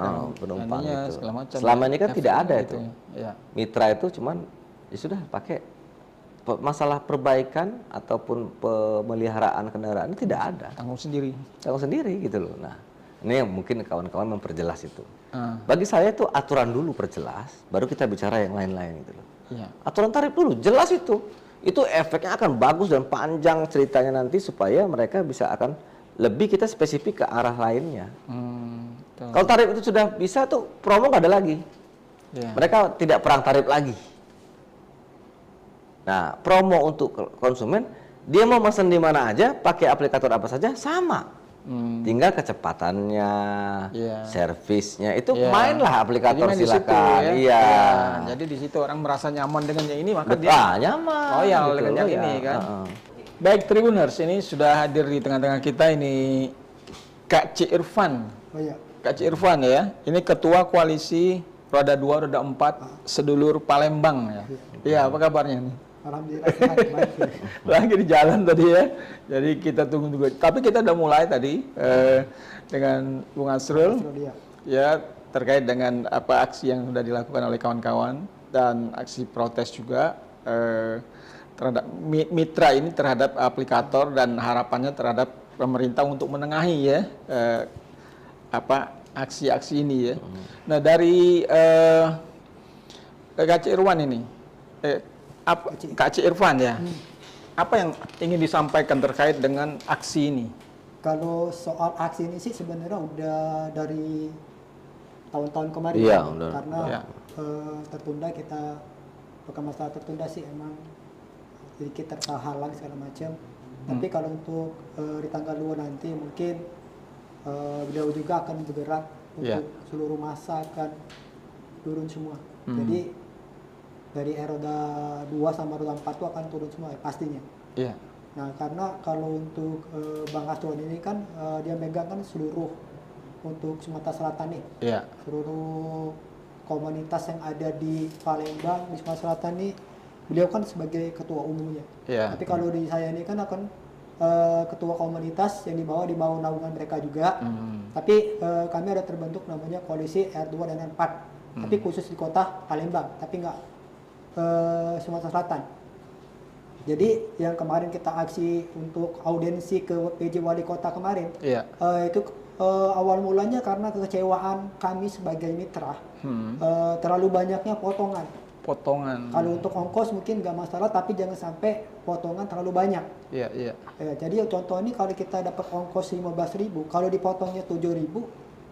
penumpang itu. Selama ini kan tidak ada itu. Ya. Mitra itu cuman ya sudah pakai masalah perbaikan ataupun pemeliharaan kendaraan itu tidak ada. Tanggung sendiri gitu loh. Nah, ini yang mungkin kawan-kawan memperjelas itu. Bagi saya itu aturan dulu perjelas, baru kita bicara yang lain-lain gitu loh. Ya. Aturan tarif dulu jelas itu efeknya akan bagus dan panjang ceritanya nanti supaya mereka bisa akan lebih kita spesifik ke arah lainnya. Kalau tarif itu sudah bisa tuh promo nggak ada lagi. Ya. Mereka tidak perang tarif lagi. Nah, promo untuk konsumen, dia mau pesan di mana aja, pakai aplikator apa saja, sama. Tinggal kecepatannya, servisnya, itu mainlah aplikator silakan. Iya. Jadi di situ orang merasa nyaman dengan yang ini, maka dia nyaman. Loyal dengan yang ini kan. Baik Tribuners, ini sudah hadir di tengah-tengah kita ini Kak Ci Irfan. Kak Ci Irfan ya, ini Ketua Koalisi Roda 2, Roda 4, Sedulur Palembang ya. Iya, apa kabarnya nih? Alhamdulillah sehat, baik. Lagi di jalan tadi ya. Jadi kita tunggu juga. Tapi kita udah mulai tadi dengan Bung Asrul ya terkait dengan apa aksi yang sudah dilakukan oleh kawan-kawan dan aksi protes juga terhadap mitra ini terhadap aplikator dan harapannya terhadap pemerintah untuk menengahi ya aksi-aksi ini ya. Nah dari Kak Ci Irfan ini Kak Ci Irfan ya, apa yang ingin disampaikan terkait dengan aksi ini? Kalau soal aksi ini sih sebenarnya udah dari tahun-tahun kemarin, karena tertunda kita, bukan masalah tertunda sih, emang sedikit terhalang segala macam. Tapi kalau untuk di tanggal 2 nanti mungkin beliau juga akan bergerak untuk seluruh masa akan turun semua. Jadi dari roda 2 sama roda 4 itu akan turun semua ya, pastinya. Nah, karena kalau untuk Bang Asrul ini kan dia megang kan seluruh untuk Sumatera Selatan nih. Seluruh komunitas yang ada di Palembang, di Sumatera Selatan nih, beliau kan sebagai ketua umumnya. Tapi kalau di saya ini kan akan ketua komunitas yang di bawah naungan mereka juga. Tapi kami ada terbentuk namanya koalisi R2 dan R4. Tapi khusus di kota Palembang, tapi nggak Sumatera Selatan. Jadi yang kemarin kita aksi untuk audiensi ke PJ Wali Kota kemarin, itu awal mulanya karena kekecewaan kami sebagai mitra, terlalu banyaknya potongan. Kalau untuk ongkos mungkin nggak masalah, tapi jangan sampai potongan terlalu banyak. Jadi contoh ini kalau kita dapat ongkos 15.000, kalau dipotongnya 7.000,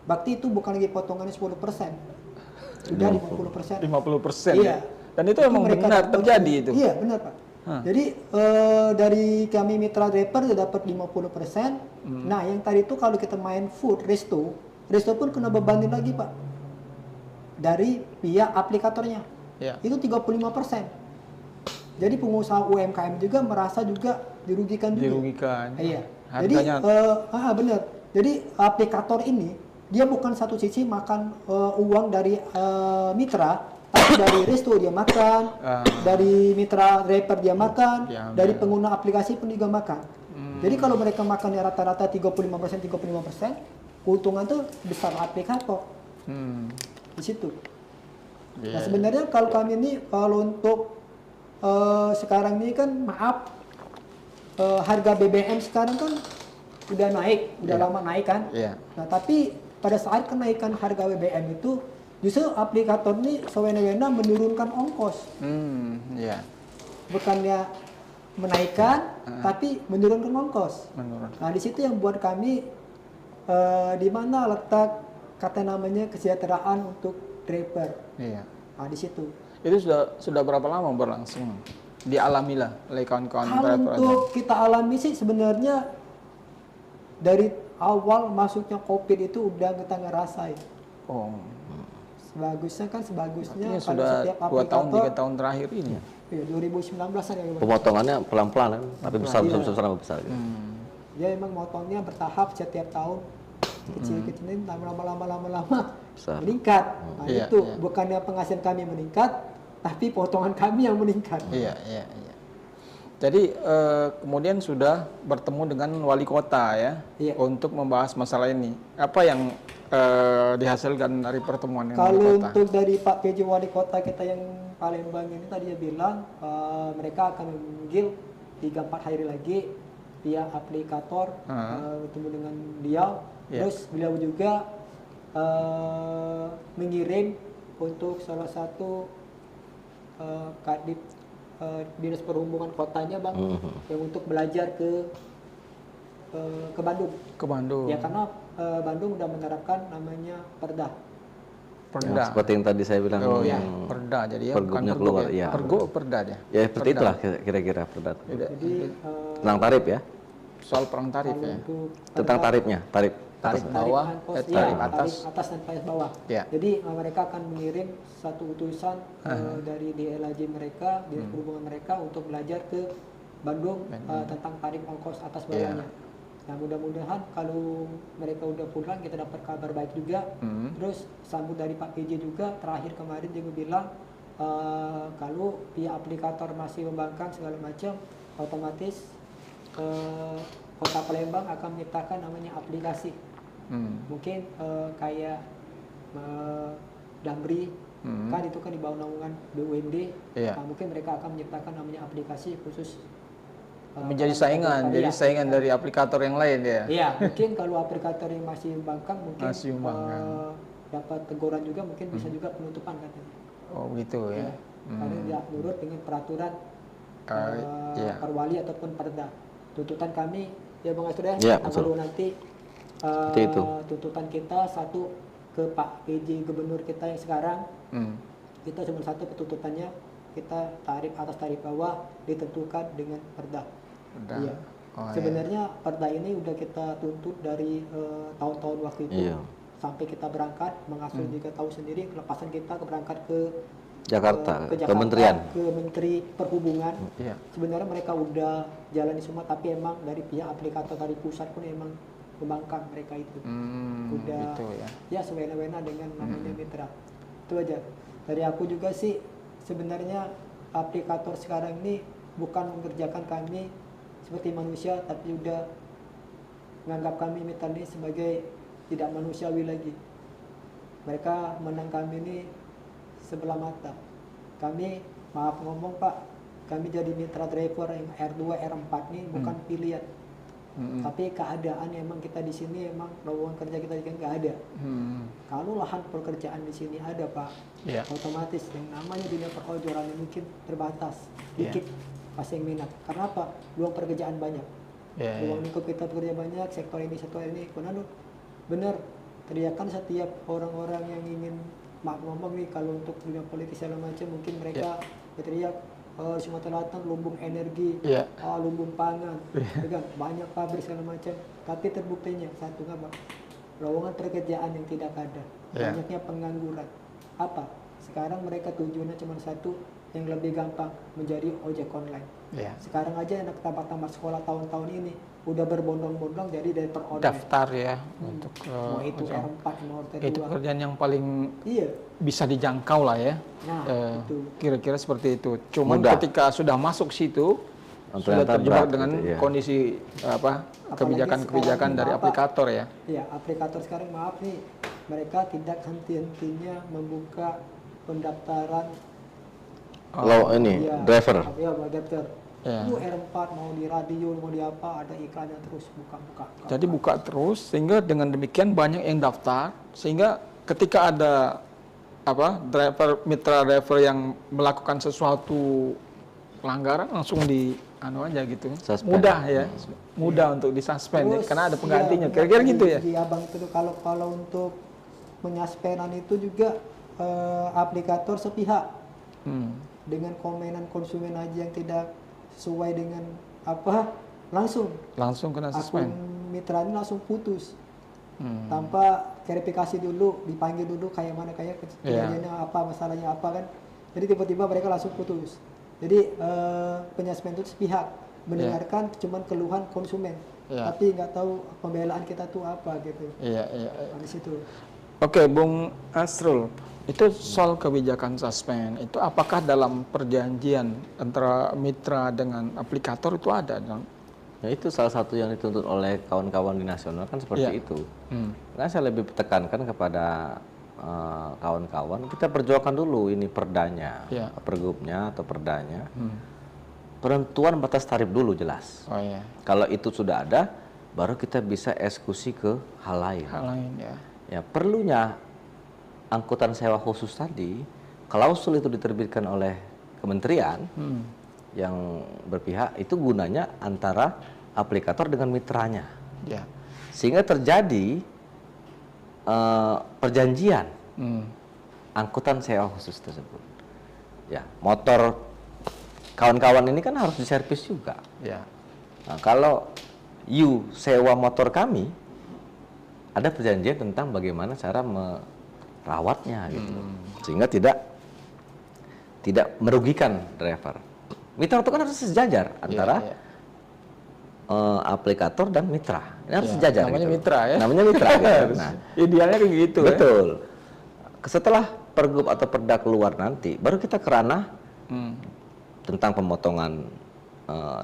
berarti itu bukan lagi potongannya 10%, sudah 50%. 50%. Iya. Dan itu memang benar terjadi itu. Iya benar Pak. Jadi dari kami mitra driver sudah dapat 50%. Nah yang tadi itu kalau kita main food resto pun kena bebanin lagi Pak dari pihak aplikatornya. Itu 35%. Jadi pengusaha UMKM juga merasa juga dirugikan juga. Iya. Jadi benar. Jadi aplikator ini dia bukan satu sisi makan uang dari mitra, tapi dari resto dia makan, dari mitra driver dia makan, dari pengguna aplikasi pun juga makan. Jadi kalau mereka makannya rata-rata 35%, keuntungan tuh besar aplikator. Di situ. Nah sebenarnya kalau kami ini, kalau untuk sekarang ini kan harga BBM sekarang kan udah naik, udah lama naik kan. Nah tapi pada saat kenaikan harga BBM itu justru aplikator ini sewena-wena menurunkan ongkos. Bukannya menaikkan, tapi menurunkan ongkos. Nah di situ yang buat kami di mana letak kata namanya kesejahteraan untuk driver. Nah di situ. Itu sudah berapa lama berlangsung? Dialamilah oleh kawan-kawan driver. Untuk kita alami sih sebenarnya dari awal masuknya COVID itu udah kita ngerasain. Sebagusnya artinya sudah setiap 2 tahun 3 tahun terakhir ini. 2019-an ya. Pemotongannya pelan-pelan kan, tapi besar. Dia emang motongnya bertahap setiap tahun. Kecil-kecilin lama-lama meningkat. Nah, itu bukannya penghasilan kami meningkat, tapi potongan kami yang meningkat. Jadi kemudian sudah bertemu dengan wali kota ya, untuk membahas masalah ini. Apa yang dihasilkan dari pertemuan dengan wali kota? Kalau untuk dari Pak PJ wali kota kita yang Palembang ini tadi dia bilang mereka akan memanggil 3-4 hari lagi via aplikator bertemu dengan beliau. Terus beliau juga mengirim untuk salah satu kadip dinas perhubungan kotanya bang, yang untuk belajar ke Bandung. Ke Bandung. Ya karena Bandung udah menerapkan namanya perda. Ya, seperti yang tadi saya bilang. Oh ya, perda jadi ya, bukan pergub keluar, ya. Pergub perda ya. Ya seperti itulah kira-kira perda. Jadi tentang tarif ya. Soal perang tarif ya. Tentang tarifnya, tarif bawah, tarif atas dan tarif bawah. Ya. Jadi mereka akan mengirim satu utusan dari DLAJ mereka, dinas perhubungan mereka untuk belajar ke Bandung tentang tarif ongkos atas bawahnya. Nah mudah-mudahan kalau mereka udah pulang kita dapat kabar baik juga. Terus sambut dari Pak PJ juga terakhir kemarin dia bilang kalau pihak aplikator masih membangkang segala macam, otomatis Kota Palembang akan menciptakan namanya aplikasi. Mungkin kayak Damri kan itu kan di bawah naungan BUMD. Nah, mungkin mereka akan menciptakan namanya aplikasi khusus menjadi saingan, jadi saingan dari aplikator yang lain ya. Iya, mungkin kalau aplikator yang masih membangkang mungkin dapat teguran juga, mungkin bisa juga penutupan katanya. Oh begitu ya. Karena tidak nurut dengan peraturan perwali ataupun perda. Tuntutan kami ya Bang Astur ya, kalau nanti tuntutan kita satu ke Pak PJ Gubernur kita yang sekarang, kita cuma satu tuntutannya, kita tarif atas tarif bawah ditentukan dengan perda. Iya. Sebenarnya perda ini udah kita tuntut dari tahun-tahun waktu itu sampai kita berangkat, mengasuh juga tahu sendiri kelepasan kita berangkat ke Jakarta, ke Kementerian, ke Menteri Perhubungan. Sebenarnya mereka udah jalan di semua, tapi emang dari pihak aplikator dari pusat pun emang membangkang mereka itu. Udah gitu ya sewena-wena dengan namanya mitra. Itu aja. Dari aku juga sih sebenarnya aplikator sekarang ini bukan mengerjakan kami seperti manusia, tapi udah menganggap kami mitra ini sebagai tidak manusiawi lagi. Mereka menang kami ini sebelah mata. Kami, maaf ngomong Pak, kami jadi mitra driver yang R2, R4 ini bukan pilihan. Tapi keadaan emang kita di sini emang lowongan kerja kita juga nggak ada. Kalau lahan pekerjaan di sini ada Pak, otomatis yang namanya dunia perojolan mungkin terbatas, dikit pasti yang minat. Karena apa? Peluang pekerjaan banyak. Peluang lingkup kita bekerja banyak, sektor ini, konon benar. Teriakan setiap orang-orang yang ingin maaf ngomong nih, kalau untuk dunia politik segala macam mungkin mereka berteriak Sumatera Selatan lumbung energi, lumbung pangan, kan banyak pabrik segala macam. Tapi terbuktinya satu apa? Lowongan pekerjaan yang tidak ada, banyaknya pengangguran. Apa? Sekarang mereka tujuannya cuma satu, yang lebih gampang menjadi ojek online. Sekarang aja anak tamat sekolah tahun-tahun ini udah berbondong-bondong jadi dari per online. Daftar ya untuk mau itu R4 mau R2. Itu pekerjaan yang paling bisa dijangkau lah ya. Nah, kira-kira seperti itu. Cuman ketika sudah masuk situ sudah terjebak dengan kondisi kebijakan-kebijakan dari aplikator ya. Iya, aplikator sekarang maaf nih, mereka tidak henti-hentinya membuka pendaftaran driver. Daftar. Itu R4 mau di radio mau di apa ada iklannya terus buka. Jadi buka terus sehingga dengan demikian banyak yang daftar, sehingga ketika ada mitra driver yang melakukan sesuatu pelanggaran langsung di aja gitu. Mudah ya. Mudah untuk disuspend ya, karena ada penggantinya. Kira-kira gitu ya. Di Abang itu kalau untuk menyaspenan itu juga aplikator sepihak. Dengan komenan konsumen aja yang tidak sesuai dengan langsung kena suspend. Akun mitra ini langsung putus tanpa verifikasi dulu, dipanggil dulu kayak mana kejadiannya masalahnya apa kan. Jadi tiba-tiba mereka langsung putus. Jadi penyaspen itu sepihak mendengarkan cuman keluhan konsumen, tapi nggak tahu pembelaan kita tuh apa gitu. Di situ. Oke, Bung Asrul, Itu soal kebijakan suspend, itu apakah dalam perjanjian antara mitra dengan aplikator itu ada? Ya, itu salah satu yang dituntut oleh kawan-kawan di nasional kan seperti itu. Nah, saya lebih tekankan kepada kawan-kawan, kita perjuangkan dulu ini perdanya, pergubnya atau perdanya. Penentuan batas tarif dulu jelas. Kalau itu sudah ada, baru kita bisa eksekusi ke hal lain. Ya, perlunya angkutan sewa khusus tadi, klausul itu diterbitkan oleh kementerian yang berpihak, itu gunanya antara aplikator dengan mitranya. Sehingga terjadi perjanjian angkutan sewa khusus tersebut. Ya, motor kawan-kawan ini kan harus diservis juga. Nah, kalau you sewa motor kami, ada perjanjian tentang bagaimana cara merawatnya gitu. Sehingga tidak merugikan driver. Mitra itu kan harus sejajar antara aplikator dan mitra. Ini harus sejajar. Namanya gitu. mitra ya. Namanya mitra. Gitu. Nah, idealnya kayak gitu. Betul. Setelah pergub atau perda keluar nanti, baru kita ke ranah tentang pemotongan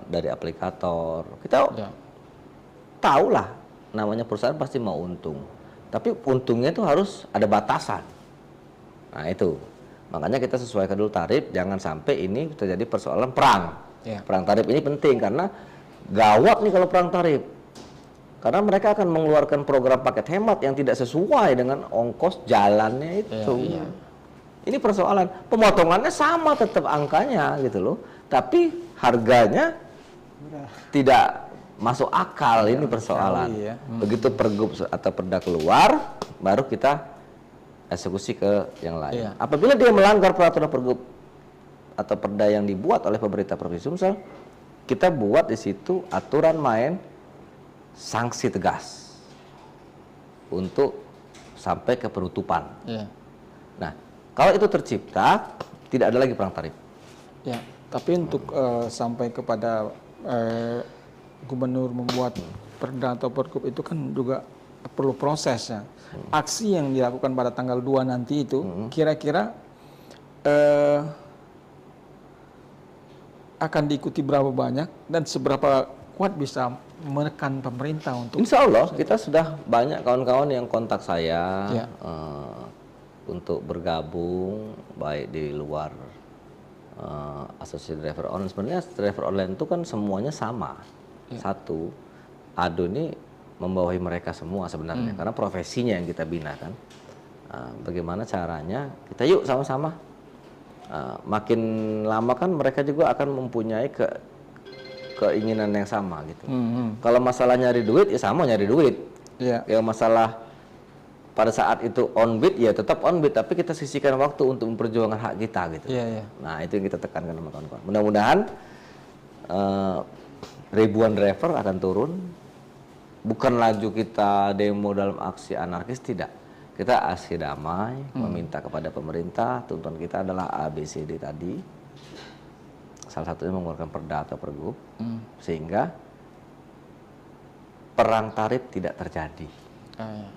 dari aplikator. Kita tahulah, namanya perusahaan pasti mau untung. Tapi untungnya itu harus ada batasan. Nah itu, makanya kita sesuaikan dulu tarif, jangan sampai ini terjadi persoalan perang. Perang tarif ini penting karena gawat nih kalau perang tarif. Karena mereka akan mengeluarkan program paket hemat yang tidak sesuai dengan ongkos jalannya itu. Ini persoalan, pemotongannya sama tetap angkanya gitu loh. Tapi harganya tidak masuk akal, ini persoalan. Begitu pergub atau perda keluar, baru kita eksekusi ke yang lain. Apabila dia melanggar peraturan pergub atau perda yang dibuat oleh pemerintah Provinsi Sumsel, kita buat di situ aturan main sanksi tegas untuk sampai ke penutupan. Nah, kalau itu tercipta, tidak ada lagi perang tarif. Tapi untuk sampai kepada gubernur membuat perda atau pergub itu kan juga perlu prosesnya. Aksi yang dilakukan pada tanggal 2 nanti itu kira-kira akan diikuti berapa banyak dan seberapa kuat bisa menekan pemerintah untuk... Insya Allah kita sudah banyak kawan-kawan yang kontak saya untuk bergabung baik di luar asosiasi driver online. Sebenarnya driver online itu kan semuanya sama. Satu, ADO ini membawahi mereka semua sebenarnya karena profesinya yang kita bina kan. Bagaimana caranya kita yuk sama-sama. Makin lama kan mereka juga akan mempunyai keinginan yang sama gitu. Kalau masalah nyari duit ya sama nyari duit. Ya masalah pada saat itu on bid ya tetap on bid, tapi kita sisihkan waktu untuk memperjuangkan hak kita gitu. Nah itu yang kita tekankan sama kawan-kawan. Mudah-mudahan ribuan driver akan turun. Bukan laju kita demo dalam aksi anarkis, tidak. Kita aksi damai, meminta kepada pemerintah, tuntutan kita adalah ABCD tadi. Salah satunya mengeluarkan perda atau pergub, sehingga perang tarif tidak terjadi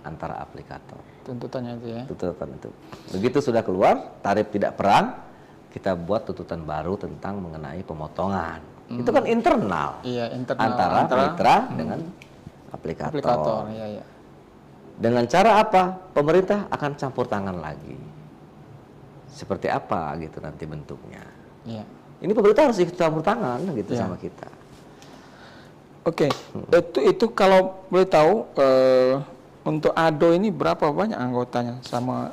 antara aplikator. Tuntutannya itu ya? Tuntutan itu. Begitu sudah keluar, tarif tidak perang, kita buat tuntutan baru tentang mengenai pemotongan. Itu kan internal, antara mitra dengan aplikator. Dengan cara apa? Pemerintah akan campur tangan lagi. Seperti apa gitu nanti bentuknya. Ini pemerintah harus ikut campur tangan gitu sama kita. Oke, itu kalau boleh tahu untuk ADO ini berapa banyak anggotanya sama?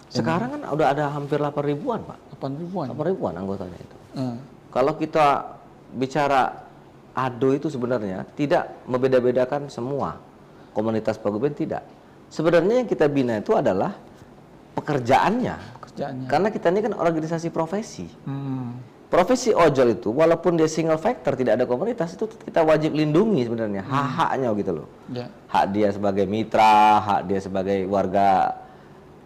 Sekarang kan udah ada hampir 8.000-an, Pak. 8.000-an anggotanya itu. Kalau kita bicara ADO itu sebenarnya tidak membeda-bedakan semua komunitas paguyuban, tidak. Sebenarnya yang kita bina itu adalah pekerjaannya. Karena kita ini kan organisasi profesi. Profesi ojol itu walaupun dia single factor tidak ada komunitas, itu kita wajib lindungi sebenarnya hak-haknya gitu loh. Hak dia sebagai mitra, hak dia sebagai warga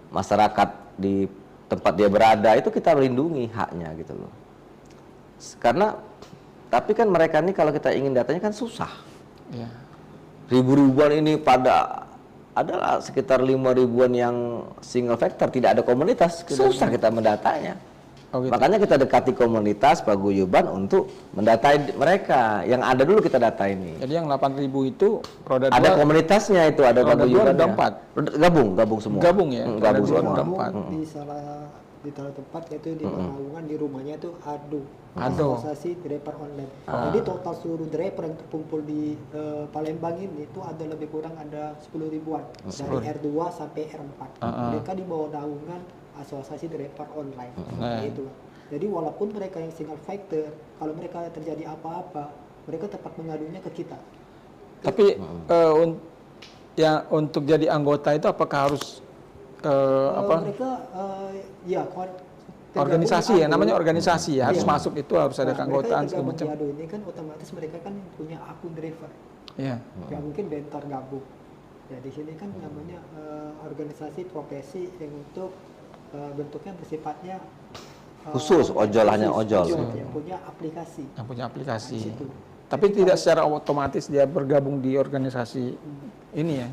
masyarakat di tempat dia berada, itu kita lindungi haknya gitu loh. Karena tapi kan mereka ini kalau kita ingin datanya kan susah. Ribu-ribuan ini pada adalah sekitar 5.000-an yang single factor, tidak ada komunitas, susah kita mendatanya. Oh, gitu. Makanya kita dekati komunitas paguyuban untuk mendatai mereka. Yang ada dulu kita data ini. Jadi yang 8.000 itu roda ada 2, komunitasnya itu, ada paguyuban. Ada 4. Gabung semua. Gabung ya. Gabung semua. Di salah tempat yaitu di Pekalongan, di rumahnya itu ADO. Asosiasi Driver Online. Jadi total seluruh driver yang terkumpul di Palembang ini itu ada lebih kurang ada 10 ribuan dari R2 sampai R4. Mereka di bawah naungan Asosiasi Driver Online. Itu. Jadi walaupun mereka yang single factor, kalau mereka terjadi apa-apa, mereka tetap mengadunya ke kita. Tapi ya untuk jadi anggota itu apakah harus mereka ya organisasi ya, namanya organisasi ya, harus masuk itu harus ada keanggotaan segala macam. Mereka ini kan otomatis mereka kan punya akun driver. Iya. Ya mungkin bentar gabung. Ya di sini kan namanya organisasi profesi yang untuk bentuknya bersifatnya khusus, ojol hanya ojol. Yang punya aplikasi. Yang punya aplikasi. Tapi tidak secara otomatis dia bergabung di organisasi ini ya.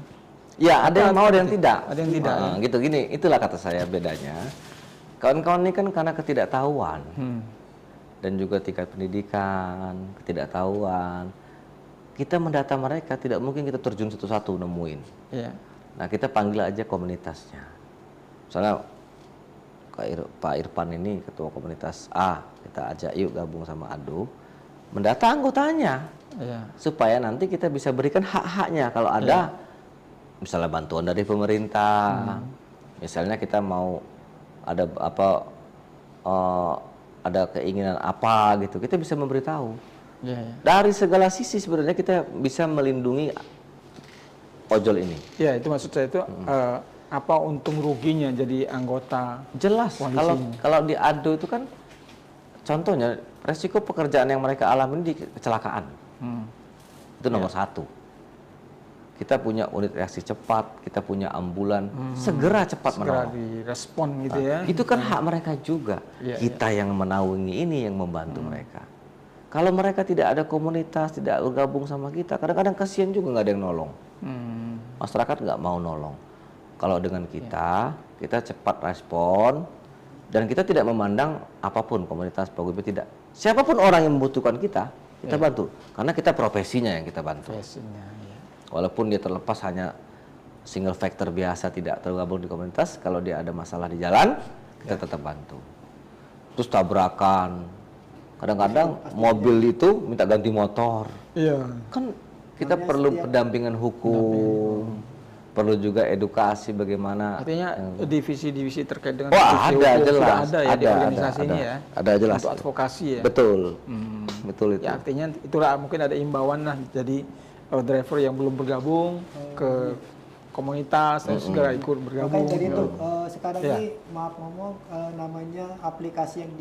Ya, ada yang mau, ada yang tidak. Ada yang tidak. Gitu gini, itulah kata saya bedanya. Kawan-kawan ini kan karena ketidaktahuan dan juga tingkat pendidikan, ketidaktahuan. Kita mendata mereka, tidak mungkin kita terjun satu-satu nemuin. Yeah. Nah, kita panggil aja komunitasnya. Misalnya Pak Irfan ini ketua komunitas A, kita ajak yuk gabung sama ADO, mendata anggotanya, supaya nanti kita bisa berikan hak-haknya kalau ada, misalnya bantuan dari pemerintah, misalnya kita mau ada ada keinginan apa gitu, kita bisa memberitahu. Dari segala sisi sebenarnya kita bisa melindungi ojol ini. Ya, itu maksud saya itu apa untung ruginya jadi anggota? Jelas. Kalau di ADO itu kan contohnya resiko pekerjaan yang mereka alami di kecelakaan. Itu nomor 1. Kita punya unit reaksi cepat, kita punya ambulan, segera cepat menolong. Segera direspon gitu ya. Itu kan hak mereka juga. Kita yang menaungi ini yang membantu mereka. Kalau mereka tidak ada komunitas, tidak bergabung sama kita, kadang-kadang kasihan juga nggak ada yang nolong. Masyarakat nggak mau nolong. Kalau dengan kita cepat respon, dan kita tidak memandang apapun komunitas paguyuban, tidak. Siapapun orang yang membutuhkan kita bantu. Karena kita profesinya yang kita bantu. Walaupun dia terlepas hanya single factor biasa, tidak tergabung di komunitas, kalau dia ada masalah di jalan, kita tetap bantu. Terus tabrakan, kadang-kadang mobil itu minta ganti motor. Kan kita perlu pendampingan hukum, perlu juga edukasi bagaimana. Artinya divisi-divisi terkait dengan ada jelas, sudah ada ya di organisasi ini ya. Ada jelas. Untuk advokasi ya. Betul, betul itu. Ya artinya itulah mungkin ada imbauan lah, jadi driver yang belum bergabung ke komunitas segera ikut bergabung. Makanya dari itu sekarang ini maaf ngomong namanya aplikasi yang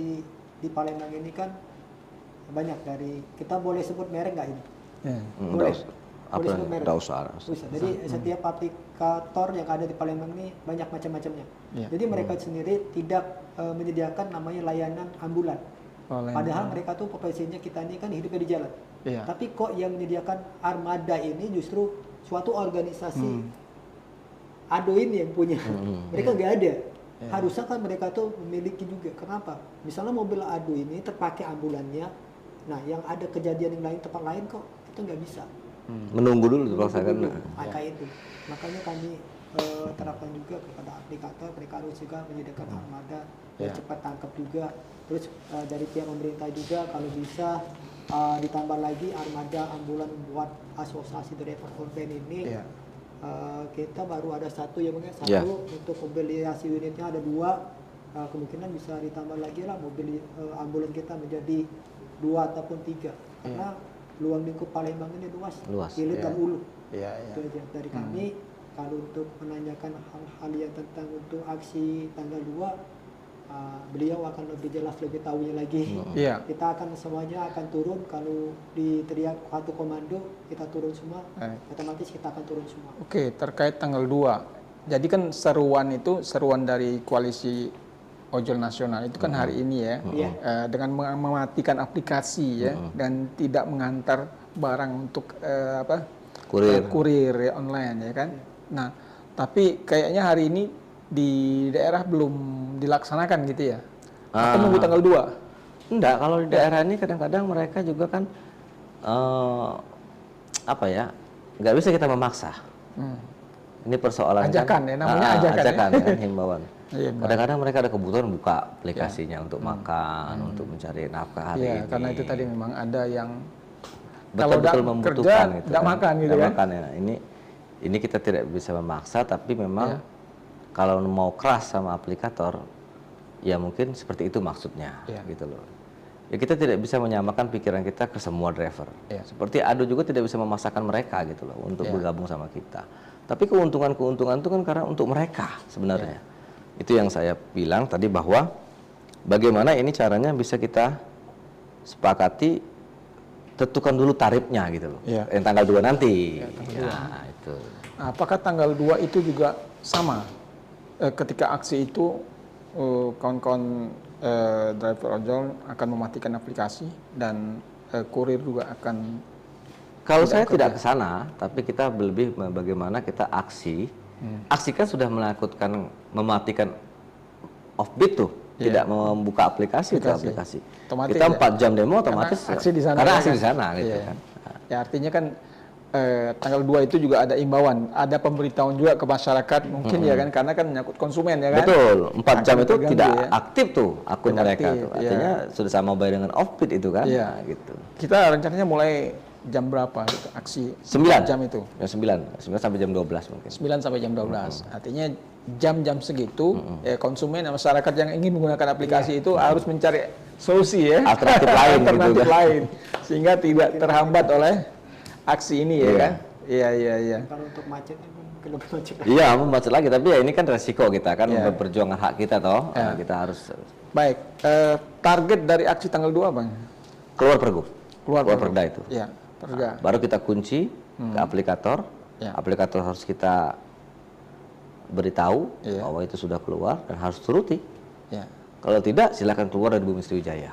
di Palembang ini kan banyak dari, kita boleh sebut merek nggak ini? Boleh. Boleh sebut merek. Jadi setiap aplikator yang ada di Palembang ini banyak macam-macamnya. Jadi mereka sendiri tidak menyediakan namanya layanan ambulan. Padahal mereka tuh profesinya kita ini kan hidupnya di jalan. Tapi kok yang menyediakan armada ini justru suatu organisasi ADO ini yang punya. Mereka nggak ada. Harusnya kan mereka tuh memiliki juga. Kenapa? Misalnya mobil ADO ini terpakai ambulannya, nah yang ada kejadian yang lain tempat lain kok kita nggak bisa. Menunggu dulu terpaksakan. Kayak itu. Makanya kami terapkan juga kepada aplikator, mereka harus juga menyediakan armada yang cepat tangkap juga. Terus dari pihak pemerintah juga kalau bisa ditambah lagi armada ambulan buat asosiasi driver online ini. Kita baru ada satu ya bang, satu untuk mobilisasi unitnya ada 2, kemungkinan bisa ditambah lagi lah mobil ambulan kita menjadi 2 ataupun 3 karena luang lingkup Palembang ini luas. Hilir dan hulu. Itu aja dari kami. Kalau untuk menanyakan hal-hal yang tentang untuk aksi tanggal 2, beliau akan lebih jelas, lebih tahunya lagi. Kita akan semuanya akan turun, kalau diteriak satu komando kita turun semua, otomatis kita akan turun semua. Oke, terkait tanggal 2. Jadi kan seruan dari koalisi ojol nasional itu kan hari ini ya, dengan mematikan aplikasi ya, dan tidak mengantar barang untuk kurir ya, online ya kan. Nah, Tapi kayaknya hari ini di daerah belum dilaksanakan gitu ya? Atau nunggu tanggal 2? Enggak, kalau di daerah ini kadang-kadang mereka juga kan nggak bisa kita memaksa. Ini persoalan ajakan ya, namanya ajakan ya, kan, himbauan. Kadang-kadang mereka ada kebutuhan buka aplikasinya untuk makan, untuk mencari nafkah hari ini. Karena itu tadi memang ada yang betul-betul membutuhkan kerja, tidak makan gitu kan. Makan, ya. Ini kita tidak bisa memaksa, tapi memang kalau mau keras sama aplikator, ya mungkin seperti itu maksudnya, gitu loh. Ya kita tidak bisa menyamakan pikiran kita ke semua driver. Seperti Ado juga tidak bisa memaksakan mereka gitu loh untuk bergabung sama kita. Tapi keuntungan-keuntungan itu kan karena untuk mereka sebenarnya. Itu yang saya bilang tadi bahwa bagaimana ini caranya bisa kita sepakati, tentukan dulu tarifnya gitu loh. Yang tanggal 2 nanti. Itu. Nah, apakah tanggal 2 itu juga sama? Ketika aksi itu kawan-kawan driver ojol akan mematikan aplikasi dan kurir juga akan. Kalau saya tidak ke sana, tapi kita lebih bagaimana kita aksi. Aksi kan sudah mematikan offbeat tuh, tidak membuka aplikasi. Otomatis kita 4 jam demo otomatis karena aksi di sana. Karena aksi di sana gitu kan. Ya artinya kan tanggal 2 itu juga ada imbauan, ada pemberitahuan juga ke masyarakat mungkin ya kan, karena kan menyangkut konsumen ya kan. Betul, 4 jam itu tidak aktif tuh akun mereka tuh. Artinya sudah sama bayar dengan offbeat itu kan. Gitu. Kita rencananya mulai jam berapa gitu, aksi 9 jam itu? Ya 9 sampai jam 12 mungkin. 9 sampai jam 12. Artinya jam-jam segitu konsumen dan masyarakat yang ingin menggunakan aplikasi itu harus mencari solusi ya. Alternatif lain sehingga tidak terhambat oleh aksi ini ya kan. Iya. Kalau untuk macet mungkin lebih macet. Iya, macet lagi, tapi ya ini kan resiko kita kan perjuangan hak kita toh. Kita harus. Baik, target dari aksi tanggal 2 Bang? Keluar pergub. Keluar perda itu. Iya. Baru kita kunci ke aplikator. Aplikator harus kita beritahu bahwa itu sudah keluar dan harus turuti. Kalau tidak, silakan keluar dari Bumi Sriwijaya.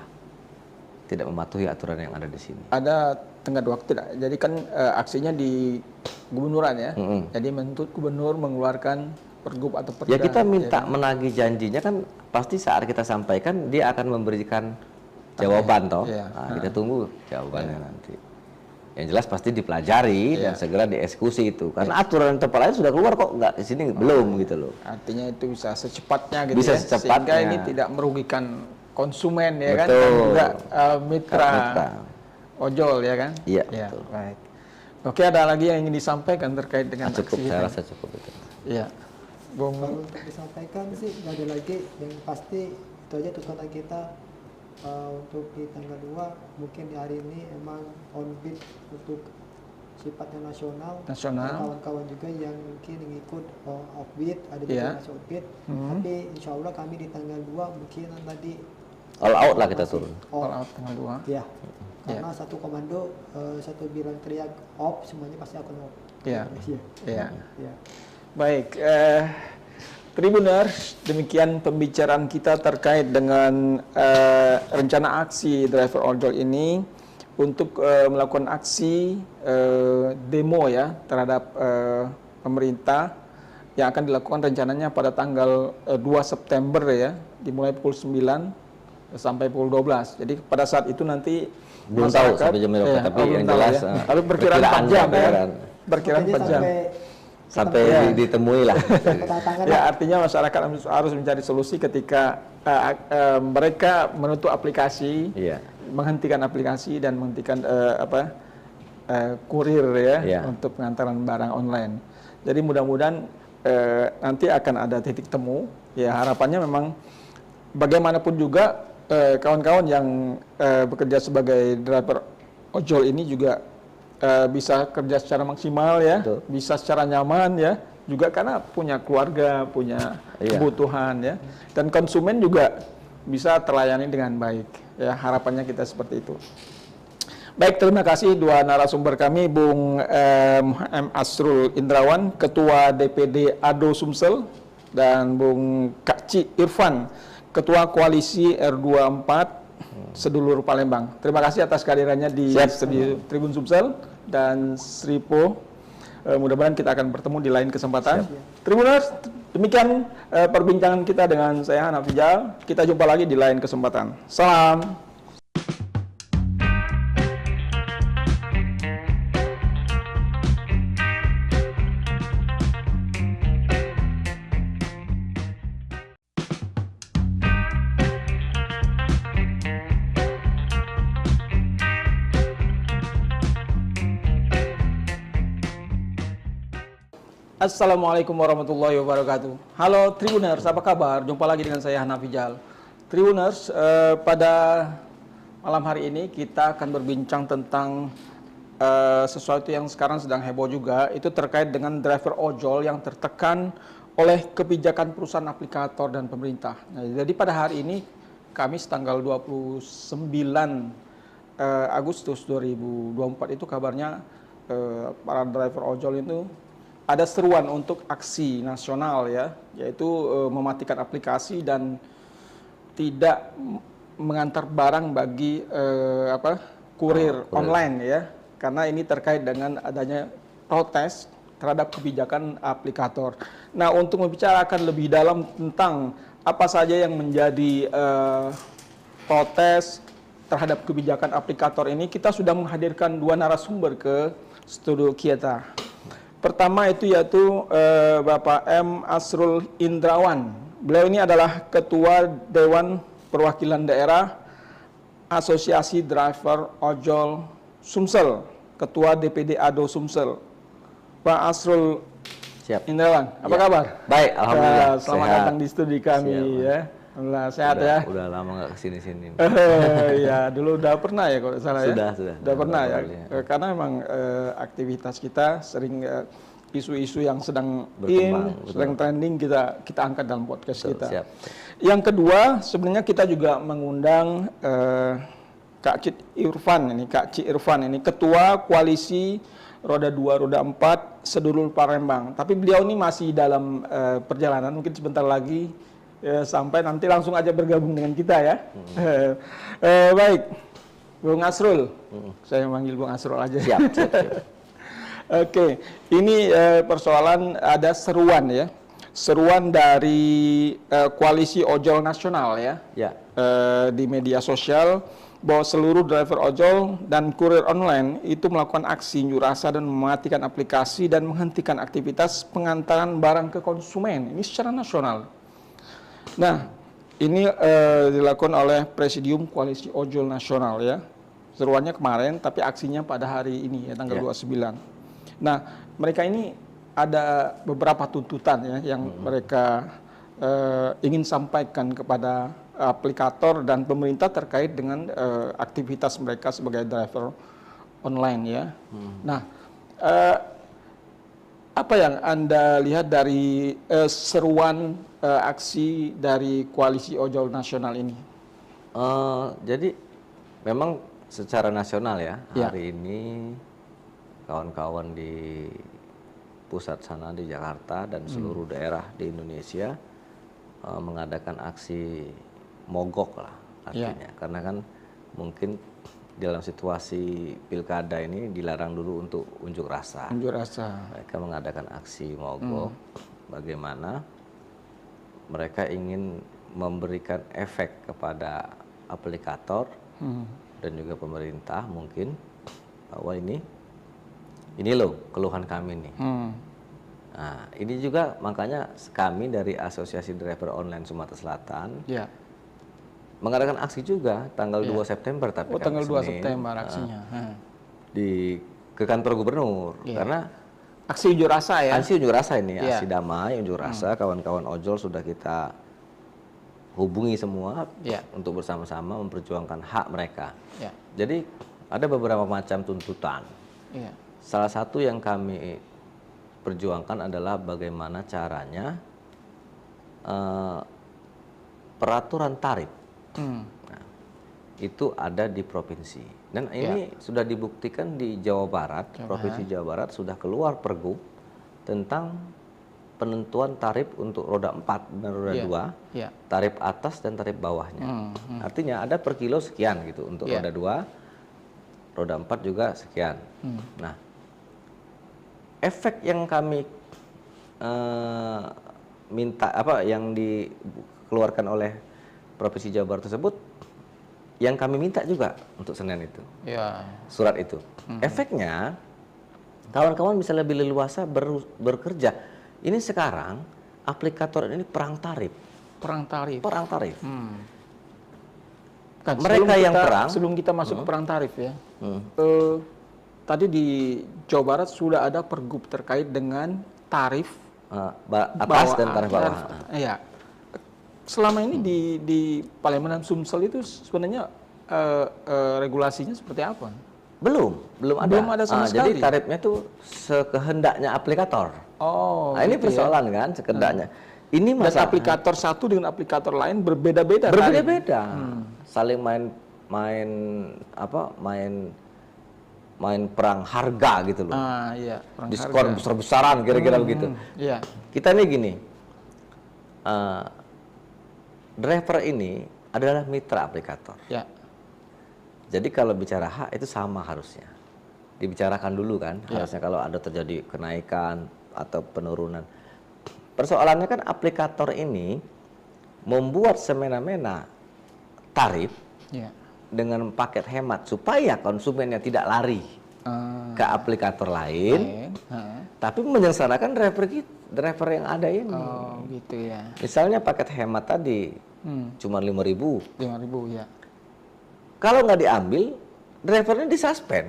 Tidak mematuhi aturan yang ada di sini. Ada tenggat waktu tidak? Jadi kan aksinya di gubernuran ya. Jadi menuntut gubernur mengeluarkan pergub atau perda. Ya kita minta menagih janjinya kan pasti saat kita sampaikan dia akan memberikan jawaban toh. Nah, kita tunggu jawabannya nanti. Yang jelas pasti dipelajari dan segera dieksekusi itu. Karena aturan tempat lain sudah keluar kok, nggak di sini belum gitu loh. Artinya itu bisa secepatnya gitu bisa ya. Secepatnya. Sehingga ini tidak merugikan konsumen ya kan, dan juga mitra ojol ya kan. Iya. Betul. Baik. Oke, ada lagi yang ingin disampaikan terkait dengan cukup, aksi saya itu? rasa cukup itu. Iya. Kalau untuk disampaikan sih nggak ada lagi, yang pasti itu aja tuntutan kita. Untuk di tanggal 2 mungkin di hari ini emang on beat untuk sifatnya nasional. Kawan-kawan juga yang mungkin ikut off beat, ada juga masih off beat. Tapi insya Allah kami di tanggal 2 mungkin tadi all out lah kita turun. All out tanggal 2. Iya. Karena satu komando satu bilang teriak off, semuanya pasti akan off. Iya. Baik, Tribuners, demikian pembicaraan kita terkait dengan rencana aksi driver ojol ini untuk melakukan aksi demo ya terhadap pemerintah yang akan dilakukan rencananya pada tanggal 2 September ya, dimulai pukul 9 sampai pukul 12. Jadi pada saat itu nanti belum tahu sampai jam berapa, tapi yang jelas tapi perkiraan 4 jam ya. Perkiraan 4 jam. Sampai ditemui lah. Ya, artinya masyarakat harus mencari solusi ketika mereka menutup aplikasi, menghentikan aplikasi dan menghentikan kurir ya untuk pengantaran barang online. Jadi mudah-mudahan nanti akan ada titik temu. Ya, harapannya memang bagaimanapun juga kawan-kawan yang bekerja sebagai driver ojol ini juga bisa kerja secara maksimal ya, bisa secara nyaman ya, juga karena punya keluarga, punya kebutuhan ya, dan konsumen juga bisa terlayani dengan baik ya, harapannya kita seperti itu. Baik, terima kasih dua narasumber kami, Bung M. Asrul Indrawan, Ketua DPD ADO Sumsel, dan Bung Kak Irfan, Ketua Koalisi R24 Sedulur Palembang. Terima kasih atas kehadirannya di studio Tribun Sumsel, dan Sripo Mudah-mudahan kita akan bertemu di lain kesempatan. Tribuners, demikian perbincangan kita dengan saya Hanaf Rijal. Kita jumpa lagi di lain kesempatan. Salam. Assalamualaikum warahmatullahi wabarakatuh. Halo Tribuners, apa kabar? Jumpa lagi dengan saya Hanaf Rijal. Tribuners, pada malam hari ini kita akan berbincang tentang sesuatu yang sekarang sedang heboh juga. Itu terkait dengan driver ojol yang tertekan oleh kebijakan perusahaan aplikator dan pemerintah. Nah, jadi pada hari ini, Kamis tanggal 29 Agustus 2024 itu kabarnya para driver ojol itu ada seruan untuk aksi nasional ya, yaitu mematikan aplikasi dan tidak mengantar barang bagi kurir online ya, karena ini terkait dengan adanya protes terhadap kebijakan aplikator. Nah, untuk membicarakan lebih dalam tentang apa saja yang menjadi protes terhadap kebijakan aplikator ini, kita sudah menghadirkan dua narasumber ke studio kita. Pertama yaitu Bapak M. Asrul Indrawan. Beliau ini adalah Ketua Dewan Perwakilan Daerah Asosiasi Driver Ojol Sumsel, Ketua DPD ADO Sumsel. Pak Asrul Indrawan, apa kabar? Baik, alhamdulillah. Selamat datang di studi kami ya. Alhamdulillah sehat ya. Udah lama nggak kesini-sini. Ya, dulu udah pernah ya kalau salah ya. Sudah pernah ya. Karena memang aktivitas kita sering isu-isu yang sedang sedang trending kita angkat dalam podcast kita. Siap. Yang kedua, sebenarnya kita juga mengundang Kak Cik Irfan ini Ketua Koalisi Roda 2, Roda 4 Sedulur Palembang. Tapi beliau ini masih dalam perjalanan, mungkin sebentar lagi sampai nanti langsung aja bergabung dengan kita ya. Baik, Bung Asrul, saya manggil Bung Asrul aja. Siap. Oke, ini persoalan ada seruan ya, seruan dari Koalisi Ojol Nasional ya. Di media sosial bahwa seluruh driver ojol dan kurir online itu melakukan aksi unjuk rasa dan mematikan aplikasi dan menghentikan aktivitas pengantaran barang ke konsumen. Ini secara nasional. Nah, ini dilakukan oleh Presidium Koalisi Ojol Nasional ya. Seruannya kemarin, tapi aksinya pada hari ini ya, tanggal 29. Nah, mereka ini ada beberapa tuntutan ya yang mereka ingin sampaikan kepada aplikator dan pemerintah terkait dengan aktivitas mereka sebagai driver online ya. Nah, apa yang Anda lihat dari seruan aksi dari Koalisi Ojol Nasional ini? Jadi memang secara nasional ya, hari ini kawan-kawan di pusat sana di Jakarta dan seluruh daerah di Indonesia mengadakan aksi mogok lah artinya. Karena kan mungkin dalam situasi pilkada ini dilarang dulu untuk unjuk rasa. Mereka mengadakan aksi mogok. Bagaimana mereka ingin memberikan efek kepada aplikator dan juga pemerintah mungkin bahwa ini loh keluhan kami nih. Nah, ini juga makanya kami dari Asosiasi Driver Online Sumatera Selatan mengadakan aksi juga tanggal 2 September tapi tanggal 2 September aksinya. Ke kantor gubernur karena aksi unjuk rasa ya. Aksi unjuk rasa ini, aksi damai unjuk rasa kawan-kawan ojol sudah kita hubungi semua untuk bersama-sama memperjuangkan hak mereka. Jadi ada beberapa macam tuntutan. Salah satu yang kami perjuangkan adalah bagaimana caranya peraturan tarif itu ada di provinsi. Dan ini sudah dibuktikan di Jawa Barat, Provinsi Jawa Barat sudah keluar pergub tentang penentuan tarif untuk roda 4 dan roda 2, tarif atas dan tarif bawahnya. Artinya ada per kilo sekian gitu untuk roda 2, roda 4 juga sekian. Nah, efek yang kami minta yang dikeluarkan oleh Provinsi Jawa Barat tersebut, yang kami minta juga untuk Senin itu, surat itu. Efeknya kawan-kawan bisa lebih leluasa bekerja. Ini sekarang aplikator ini perang tarif. Perang tarif. Kan, mereka yang perang. Sebelum kita masuk ke perang tarif ya, tadi di Jawa Barat sudah ada pergub terkait dengan tarif atas dan tarif bawah. Iya. Selama ini di Palembang dan Sumsel itu sebenarnya regulasinya seperti apa? Belum ada. Belum ada sama sekali. Jadi tarifnya tuh sekehendaknya aplikator. Oh. Nah, ini persoalan kan sekehendaknya. Ini masalah. Dan aplikator satu dengan aplikator lain berbeda-beda. Berbeda-beda. Saling main perang harga gitu loh. Iya, perang diskon harga. besar-besaran kira-kira begitu. Iya. Kita nih gini. Driver ini adalah mitra aplikator. Ya. Jadi kalau bicara hak itu sama harusnya. Dibicarakan dulu kan, harusnya kalau ada terjadi kenaikan atau penurunan. Persoalannya kan aplikator ini membuat semena-mena tarif dengan paket hemat supaya konsumennya tidak lari ke aplikator lain, tapi menyengsarakan driver yang ada ini. Oh, gitu ya. Misalnya paket hemat tadi cuma 5.000. 5.000 ya. Kalau nggak diambil, drivernya disuspend.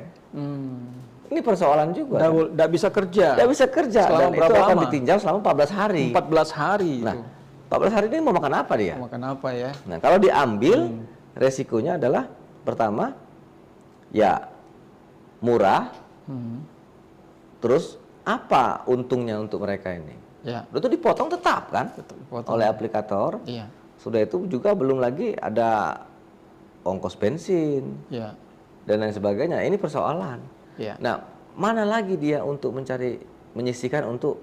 Ini persoalan juga. Nggak bisa kerja. Nggak bisa kerja. Selama dan berapa itu akan lama? ditinjau selama 14 hari. 14 hari. Nah, 14 hari ini mau makan apa dia? Mau makan apa ya? Nah, kalau diambil, resikonya adalah pertama, ya murah. Terus apa untungnya untuk mereka ini? Ya. Itu dipotong tetap kan? Oleh aplikator. Iya. Sudah itu juga belum lagi ada ongkos bensin, dan lain sebagainya. Ini persoalan. Nah, mana lagi dia untuk menyisihkan untuk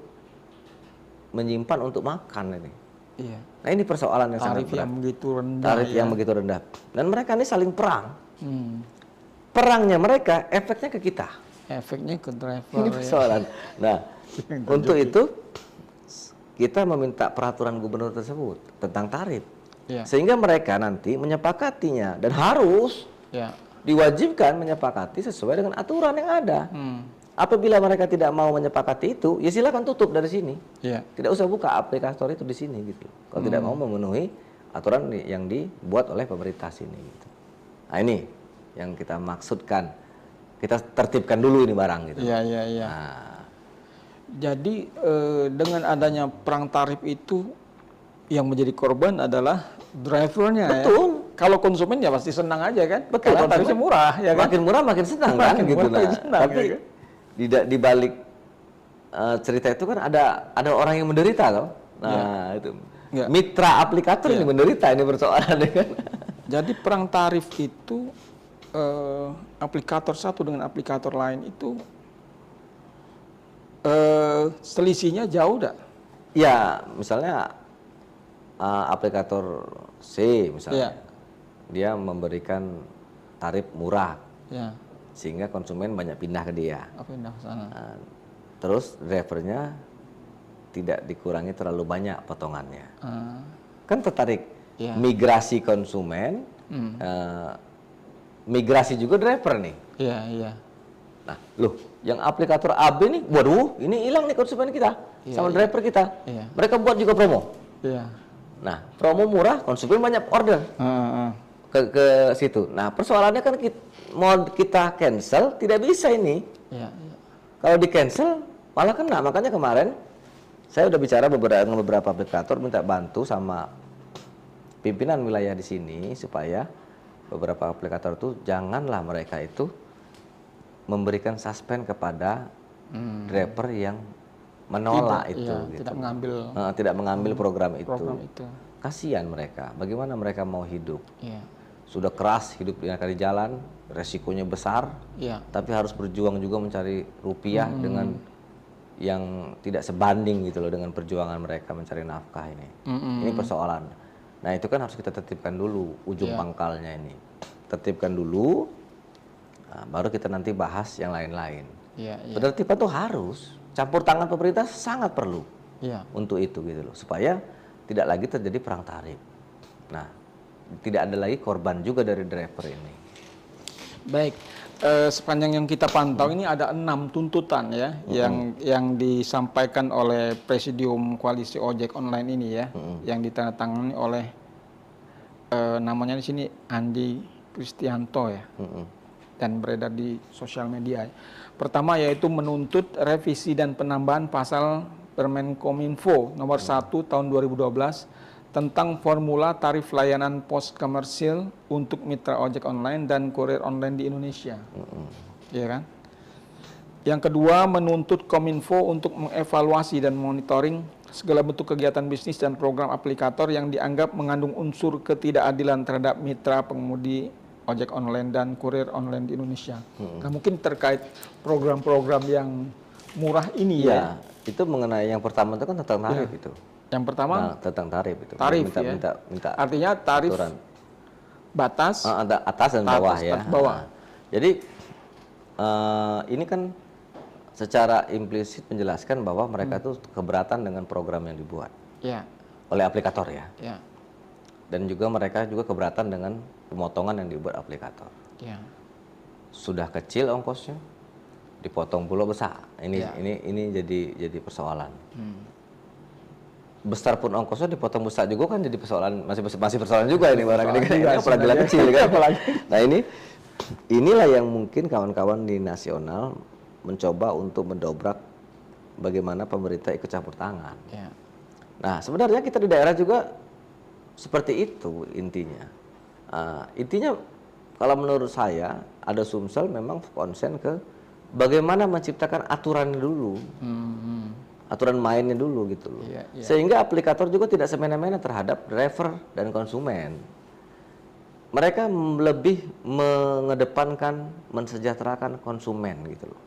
menyimpan untuk makan ini? Nah, ini persoalan yang sangat berat. Tarif yang begitu rendah. Tarif yang begitu rendah. Dan mereka ini saling perang. Perangnya mereka, efeknya ke kita. Efeknya ke driver. Ini persoalan. Nah, untuk itu kita meminta peraturan gubernur tersebut tentang tarif. Sehingga mereka nanti menyepakatinya dan harus diwajibkan menyepakati sesuai dengan aturan yang ada. Apabila mereka tidak mau menyepakati itu, ya silakan tutup dari sini. Tidak usah buka aplikator itu di sini gitu. Kalau tidak mau memenuhi aturan yang dibuat oleh pemerintah sini gitu. Nah, ini yang kita maksudkan. Kita tertibkan dulu ini barang gitu. Iya. Nah. Jadi dengan adanya perang tarif itu yang menjadi korban adalah drivernya. Betul. Ya? Kalau konsumen ya pasti senang aja kan. Betul. Karena tarifnya murah ya kan. Makin murah makin senang kan gitu. Tapi di balik cerita itu kan ada orang yang menderita loh. Nah, itu. Mitra aplikator ini menderita, ini persoalan kan. Jadi perang tarif itu aplikator satu dengan aplikator lain itu selisihnya jauh dah. Ya, misalnya aplikator C misalnya, dia memberikan tarif murah, sehingga konsumen banyak pindah ke dia. Pindah ke sana. Terus drivernya tidak dikurangi terlalu banyak potongannya. Kan tertarik migrasi konsumen, migrasi juga driver nih. Iya. Nah, loh, yang aplikator AB nih, waduh, ini hilang nih konsumen kita sama driver kita. Mereka buat juga promo. Nah, promo murah, konsumen banyak order ke situ. Nah, persoalannya kan mau kita cancel tidak bisa ini. Kalau di cancel malah kena. Makanya kemarin saya udah bicara dengan beberapa aplikator, minta bantu sama pimpinan wilayah di sini supaya beberapa aplikator itu janganlah mereka itu memberikan suspend kepada driver yang menolak itu, gitu. Tidak mengambil program itu. Kasihan mereka. Bagaimana mereka mau hidup? Sudah keras hidup di jalan, resikonya besar, tapi harus berjuang juga mencari rupiah dengan yang tidak sebanding gitu loh dengan perjuangan mereka mencari nafkah ini. Ini persoalan. Nah, itu kan harus kita tertibkan dulu ujung pangkalnya ini. Tertibkan dulu, baru kita nanti bahas yang lain-lain. Penertiban tuh harus. campur tangan pemerintah sangat perlu untuk itu gitu loh, supaya tidak lagi terjadi perang tarif. Nah, tidak ada lagi korban juga dari driver ini. Baik, sepanjang yang kita pantau ini ada 6 tuntutan ya yang disampaikan oleh Presidium Koalisi Ojek Online ini ya, yang ditandatangani oleh namanya di sini Andi Kristianto ya, dan beredar di sosial media. Pertama yaitu menuntut revisi dan penambahan pasal Permenkominfo nomor 1 tahun 2012 tentang formula tarif layanan pos komersil untuk mitra ojek online dan kurir online di Indonesia. Ya kan? Yang kedua, menuntut Kominfo untuk mengevaluasi dan monitoring segala bentuk kegiatan bisnis dan program aplikator yang dianggap mengandung unsur ketidakadilan terhadap mitra pengemudi ojek online dan kurir online di Indonesia. Nah, mungkin terkait program-program yang murah ini ya. Itu mengenai yang pertama itu kan tentang tarif itu. Yang pertama tentang tarif itu. Tarif minta artinya tarif aturan. Batas atas dan bawah ya. Bawah. Jadi ini kan secara implisit menjelaskan bahwa mereka tuh keberatan dengan program yang dibuat oleh aplikator ya. Dan juga mereka juga keberatan dengan pemotongan yang dibuat aplikator. Sudah kecil ongkosnya, dipotong pula besar. Ini jadi persoalan. Besar pun ongkosnya dipotong besar juga kan jadi persoalan, masih persoalan juga ini barang ini kan, apalagi kecil kan. Nah inilah yang mungkin kawan-kawan di nasional mencoba untuk mendobrak bagaimana pemerintah ikut campur tangan. Nah sebenarnya kita di daerah juga seperti itu intinya. Intinya kalau menurut saya ada Sumsel memang konsen ke bagaimana menciptakan aturan dulu. Aturan mainnya dulu gitu loh. Sehingga aplikator juga tidak semena-mena terhadap driver dan konsumen. Mereka lebih mengedepankan, mensejahterakan konsumen gitu loh.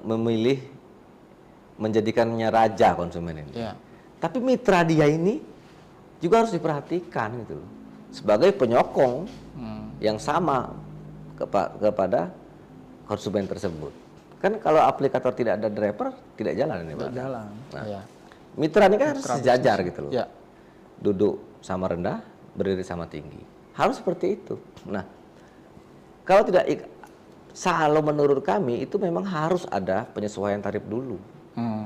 Memilih menjadikannya raja konsumen ini. Tapi mitra dia ini juga harus diperhatikan gitu loh. Sebagai penyokong yang sama kepada konsumen tersebut. Kan kalau aplikator tidak ada driver, tidak jalan ini Pak. Jalan. Nah, mitra ini kan harus sejajar gitu loh. Duduk sama rendah, berdiri sama tinggi. Harus seperti itu. Nah, kalau tidak, kalau menurut kami itu memang harus ada penyesuaian tarif dulu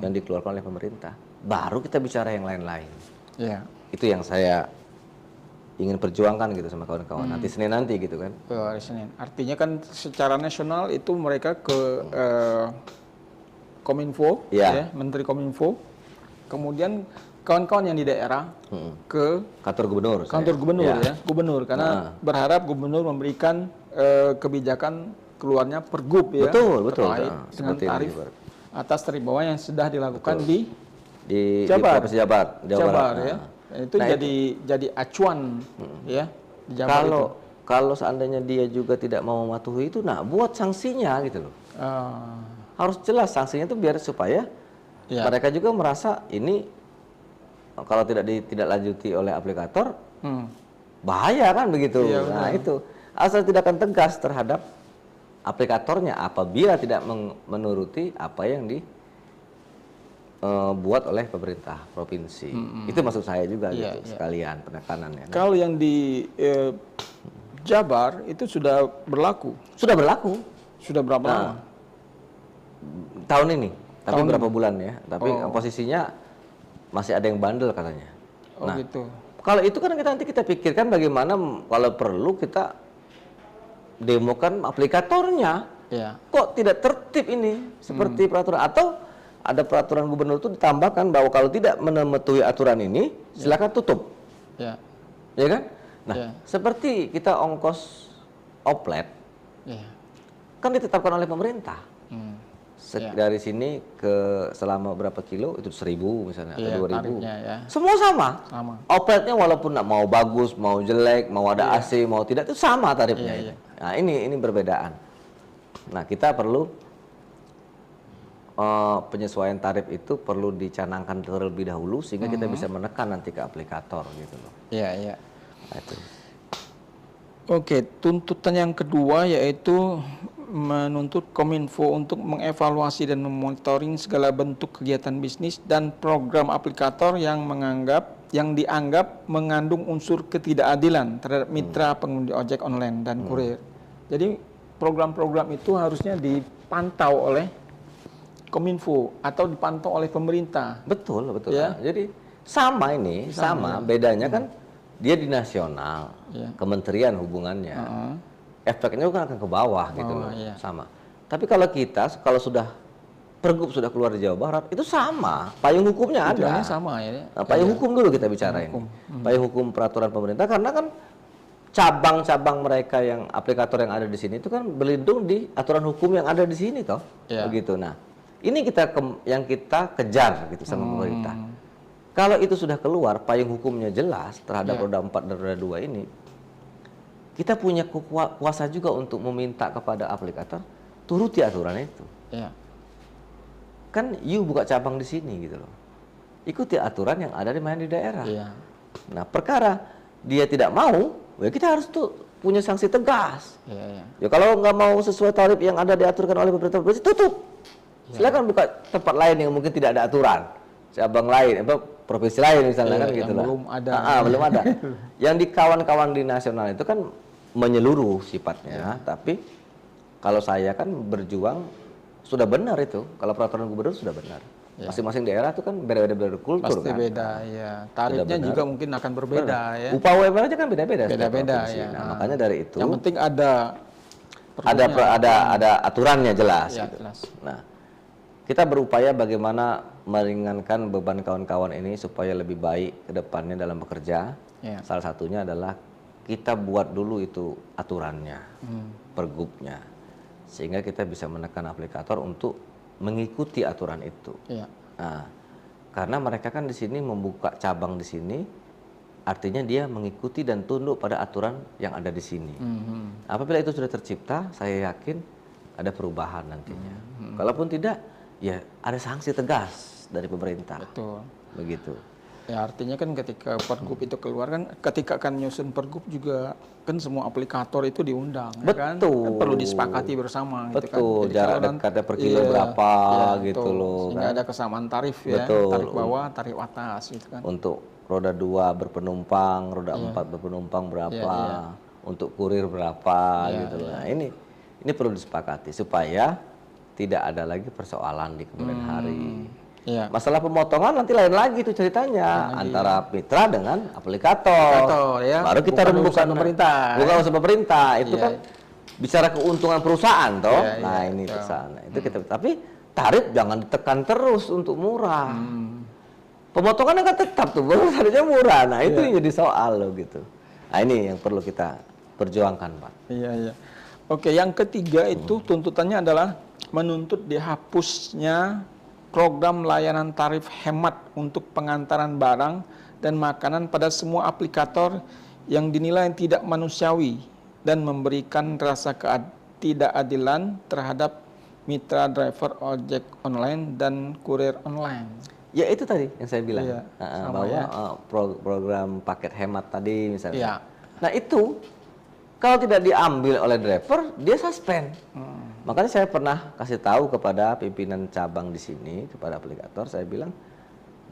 yang dikeluarkan oleh pemerintah. Baru kita bicara yang lain-lain. Itu yang saya ingin perjuangkan gitu sama kawan-kawan nanti Senin nanti gitu kan. Hari Senin. Artinya kan secara nasional itu mereka ke Kominfo, Menteri Kominfo, kemudian kawan-kawan yang di daerah ke kantor gubernur. Gubernur karena berharap gubernur memberikan kebijakan keluarnya pergub ya. Betul. Dengan tarif atas tarif bawah yang sudah dilakukan di Jabar ya. Itu jadi acuan ya di Jabar itu. Kalau seandainya dia juga tidak mau mematuhi itu, nah buat sanksinya gitu loh. Harus jelas sanksinya itu biar supaya mereka juga merasa ini kalau tidak lanjuti oleh aplikator bahaya kan begitu. Nah itu asal tindakan tegas terhadap aplikatornya apabila tidak menuruti apa yang buat oleh pemerintah provinsi. Itu maksud saya juga gitu, sekalian penekanannya. Kalau yang di Jabar itu sudah berlaku. Sudah berlaku. Sudah berapa lama? Tahun ini. Tapi berapa bulan ya. Tapi posisinya masih ada yang bandel katanya. Gitu. Kalau itu kan nanti kita pikirkan bagaimana kalau perlu kita demokan aplikatornya. Kok tidak tertib ini seperti peraturan, atau ada peraturan gubernur itu ditambahkan bahwa kalau tidak mematuhi aturan ini silakan tutup. Ya kan? Nah, seperti kita ongkos oplet kan ditetapkan oleh pemerintah. Dari sini ke selama berapa kilo itu 1.000 misalnya atau 2.000. Semua sama. Opletnya walaupun mau bagus, mau jelek, mau ada AC, mau tidak, itu sama tarifnya. Nah, ini perbedaan. Nah, kita perlu penyesuaian tarif itu perlu dicanangkan terlebih dahulu sehingga kita bisa menekan nanti ke aplikator gitu loh. Oke, tuntutan yang kedua yaitu menuntut Kominfo untuk mengevaluasi dan memonitoring segala bentuk kegiatan bisnis dan program aplikator yang dianggap mengandung unsur ketidakadilan terhadap mitra pengemudi ojek online dan kurir. Jadi program-program itu harusnya dipantau oleh Kominfo atau dipantau oleh pemerintah. Betul. Ya? Jadi sama ini, sama bedanya kan dia di nasional, kementerian hubungannya. Efeknya kan akan ke bawah gitu loh, sama. Tapi kalau sudah Pergub sudah keluar di Jawa Barat, itu sama, payung hukumnya ada. Sama ya. Nah, payung hukum dulu kita bicara ini. Payung hukum peraturan pemerintah, karena kan cabang-cabang mereka yang aplikator yang ada di sini itu kan berlindung di aturan hukum yang ada di sini toh, begitu. Nah, ini yang kita kejar gitu sama pemerintah. Kalau itu sudah keluar, payung hukumnya jelas terhadap roda 4 dan roda 2 ini, kita punya kuasa juga untuk meminta kepada aplikator turuti aturan itu. Kan you buka cabang di sini gitu loh. Ikuti aturan yang ada di daerah. Nah, perkara dia tidak mau, ya kita harus tuh punya sanksi tegas. Ya kalau nggak mau sesuai tarif yang ada diaturkan oleh pemerintah, tutup. Silakan buka tempat lain yang mungkin tidak ada aturan. Cabang lain, provinsi lain misalnya kan gitu lah. Belum ada. Belum ada. Yang di kawan-kawan di nasional itu kan menyeluruh sifatnya, tapi kalau saya kan berjuang sudah benar itu. Kalau peraturan gubernur sudah benar. Masing-masing daerah itu kan beda-beda kultur. Pasti beda, ya. Tarifnya juga mungkin akan berbeda, ya. Upah UMR aja kan beda-beda. Beda-beda, ya. Nah, makanya dari itu. Yang penting ada aturannya jelas. Ya, gitu. jelas. Nah, kita berupaya bagaimana meringankan beban kawan-kawan ini supaya lebih baik ke depannya dalam bekerja. Salah satunya adalah kita buat dulu itu aturannya, pergubnya, sehingga kita bisa menekan aplikator untuk mengikuti aturan itu. Nah, karena mereka kan di sini membuka cabang di sini, artinya dia mengikuti dan tunduk pada aturan yang ada di sini. Apabila itu sudah tercipta, saya yakin ada perubahan nantinya. Kalaupun tidak, ya ada sanksi tegas dari pemerintah. Betul. Begitu. Ya artinya kan ketika pergub itu keluar kan, ketika akan nyusun pergub juga kan semua aplikator itu diundang. Betul. Kan perlu disepakati bersama. Betul. Gitu kan. Jarak dekatnya per kilo berapa gitu loh. Sehingga kan? ada kesamaan tarif ya. Betul. Tarif bawah, tarif atas gitu kan. Untuk roda 2 berpenumpang, roda 4 berpenumpang berapa, untuk kurir berapa gitu loh. Nah, ini perlu disepakati supaya tidak ada lagi persoalan di kemudian hari. Masalah pemotongan nanti lain lagi itu ceritanya antara mitra dengan aplikator. Baru kita rembukan pemerintah. Bukan urusan pemerintah. Itu kan bicara keuntungan perusahaan toh. Nah, ini kesana. Itu kita, tapi tarif jangan ditekan terus untuk murah. Pemotongan kan tetap tuh, harusnya murah. Nah, itu yang jadi soal loh gitu. Nah, ini yang perlu kita perjuangkan, Pak. Iya. Oke, yang ketiga itu tuntutannya adalah menuntut dihapusnya program layanan tarif hemat untuk pengantaran barang dan makanan pada semua aplikator yang dinilai tidak manusiawi dan memberikan rasa ketidakadilan terhadap mitra driver ojek online dan kurir online. Ya itu tadi yang saya bilang, bahwa program paket hemat tadi misalnya. Nah itu kalau tidak diambil oleh driver, dia suspend. Makanya saya pernah kasih tahu kepada pimpinan cabang di sini, kepada aplikator, saya bilang,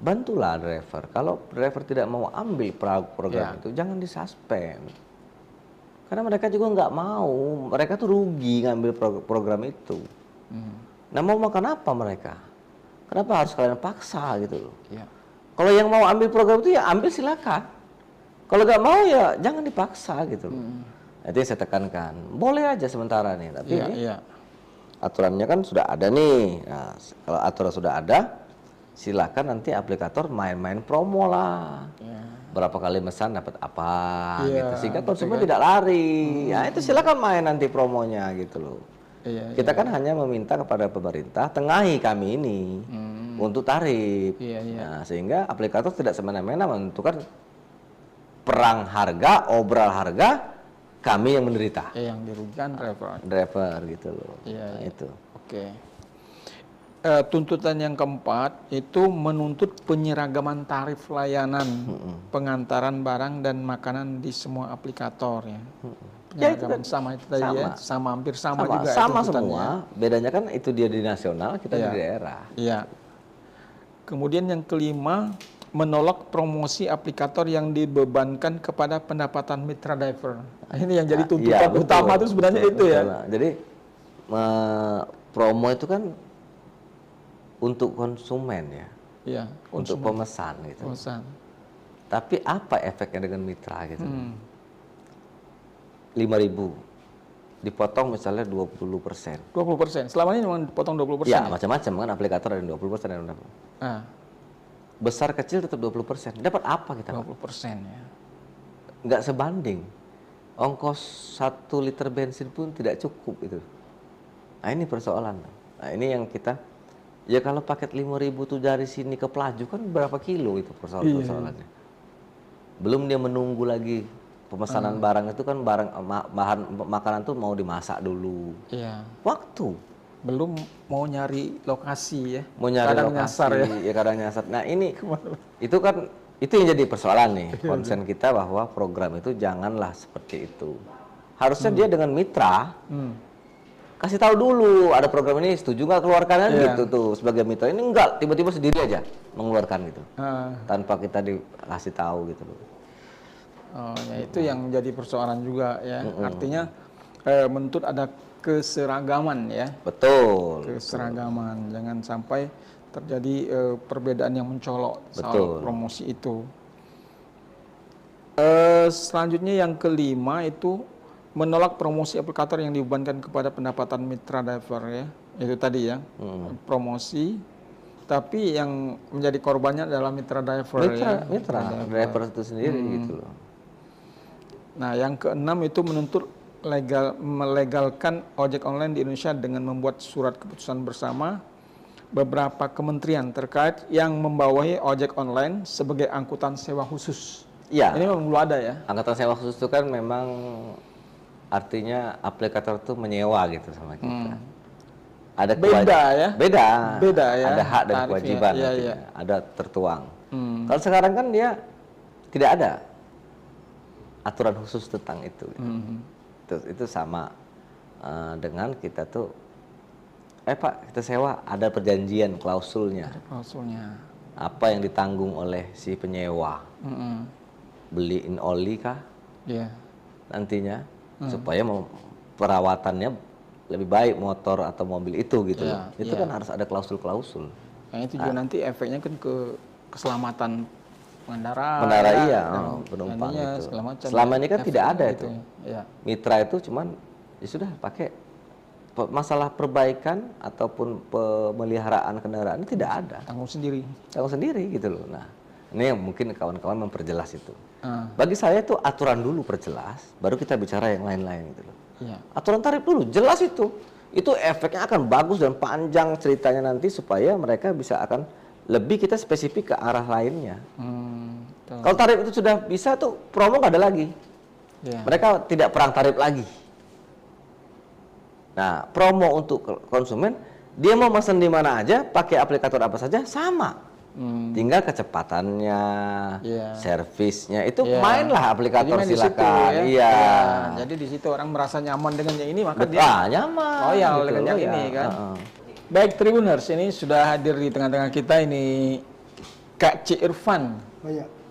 bantulah driver. Kalau driver tidak mau ambil program itu, jangan disuspend. Karena mereka juga nggak mau, mereka tuh rugi ngambil program itu. Nah mau makan apa mereka? Kenapa harus kalian paksa gitu loh? Kalau yang mau ambil program itu ya ambil silakan. Kalau nggak mau ya jangan dipaksa gitu loh. Itu yang saya tekankan. Boleh aja sementara nih, tapi aturannya kan sudah ada nih. Nah, kalau aturan sudah ada, silakan nanti aplikator main-main promo lah. Berapa kali mesan dapat apa gitu. Sehingga konsumen tidak lari. Ya itu silakan main nanti promonya gitu loh. Kita kan hanya meminta kepada pemerintah tengahi kami ini untuk tarif. Nah, sehingga aplikator tidak semena-mena menentukan perang harga, obral harga, kami yang menderita. Yang dirugikan driver gitu loh. Nah, itu. Oke. tuntutan yang keempat itu menuntut penyeragaman tarif layanan pengantaran barang dan makanan di semua aplikator ya. Penyeragaman sama itu tadi ya, hampir sama juga. Sama semua, bedanya kan itu dia di nasional, kita di daerah. Iya. Kemudian yang kelima, menolak promosi aplikator yang dibebankan kepada pendapatan mitra driver. Nah, ini yang jadi tuntutan utama itu sebenarnya itu ya. Jadi promo itu kan untuk konsumen ya, untuk pemesan gitu. Tapi apa efeknya dengan mitra gitu? 5.000 dipotong misalnya 20%. 20%. Selama ini memang dipotong 20%. Ya, macam-macam kan aplikator ada 20% yang dapat. Besar kecil tetap 20%. Dapat apa kita? 20% ya. Nggak sebanding. Ongkos 1 liter bensin pun tidak cukup itu. Nah, ini persoalan. Nah, ini yang kita ya kalau paket 5.000 tuh dari sini ke Pelaju kan berapa kilo itu persoalannya. Belum dia menunggu lagi pemesanan barang itu kan bahan makanan tuh mau dimasak dulu. Waktu. Belum mau nyari lokasi ya. Mau nyari kadang lokasi nyasar ya. Kadang nyasar. Nah, ini itu kan itu yang jadi persoalan nih. Konsen kita bahwa program itu janganlah seperti itu. Harusnya dia dengan mitra kasih tahu dulu ada program ini, setuju nggak keluarkan gitu tuh sebagai mitra. Ini enggak, tiba-tiba sendiri aja mengeluarkan gitu tanpa kita dikasih tahu gitu loh. Oh ya, itu yang jadi persoalan juga ya. Artinya menuntut ada keseragaman ya. Betul. Keseragaman, jangan sampai terjadi perbedaan yang mencolok soal promosi itu. Selanjutnya yang kelima itu menolak promosi aplikator yang dibebankan kepada pendapatan mitra driver ya. Itu tadi ya, promosi. Tapi yang menjadi korbannya adalah mitra driver Mitra driver itu sendiri gitu loh. Nah, yang keenam itu menuntut melegalkan ojek online di Indonesia dengan membuat surat keputusan bersama beberapa kementerian terkait yang membawahi ojek online sebagai angkutan sewa khusus. Iya. Ini memang belum ada ya. Angkutan sewa khusus itu kan memang artinya aplikator tuh menyewa gitu sama kita. Ada beda ya. Beda ya. Ada hak dan tarifnya, kewajiban, ada tertuang. Kalau sekarang kan dia tidak ada aturan khusus tentang itu. Itu sama dengan kita tuh, Pak kita sewa ada perjanjian klausulnya. Ada klausulnya. Apa yang ditanggung oleh si penyewa? Beliin oli kah? Nantinya supaya perawatannya lebih baik motor atau mobil itu gitu loh. Itu kan harus ada klausul-klausul. Nah, itu juga nanti efeknya kan ke keselamatan pengendara. Penumpang itu. Selama ini kan tidak ada itu. Mitra itu cuman ya sudah pakai masalah perbaikan ataupun pemeliharaan kendaraan tidak ada. Tanggung sendiri gitu loh. Nah, ini yang mungkin kawan-kawan memperjelas itu. Bagi saya itu aturan dulu perjelas, baru kita bicara yang lain-lain gitu loh. Aturan tarif dulu jelas itu efeknya akan bagus dan panjang ceritanya nanti supaya mereka bisa akan lebih kita spesifik ke arah lainnya. Kalau tarif itu sudah bisa tuh promo nggak ada lagi. Mereka tidak perang tarif lagi. Nah, promo untuk konsumen dia mau pesan di mana aja, pakai aplikator apa saja sama. Tinggal kecepatannya, servisnya itu mainlah aplikator silakan. Jadi di situ orang merasa nyaman dengan yang ini maka dia nyaman. Loyal gitu dengan yang ini kan. Baik Tribuners, ini sudah hadir di tengah-tengah kita ini Kak C. Irfan.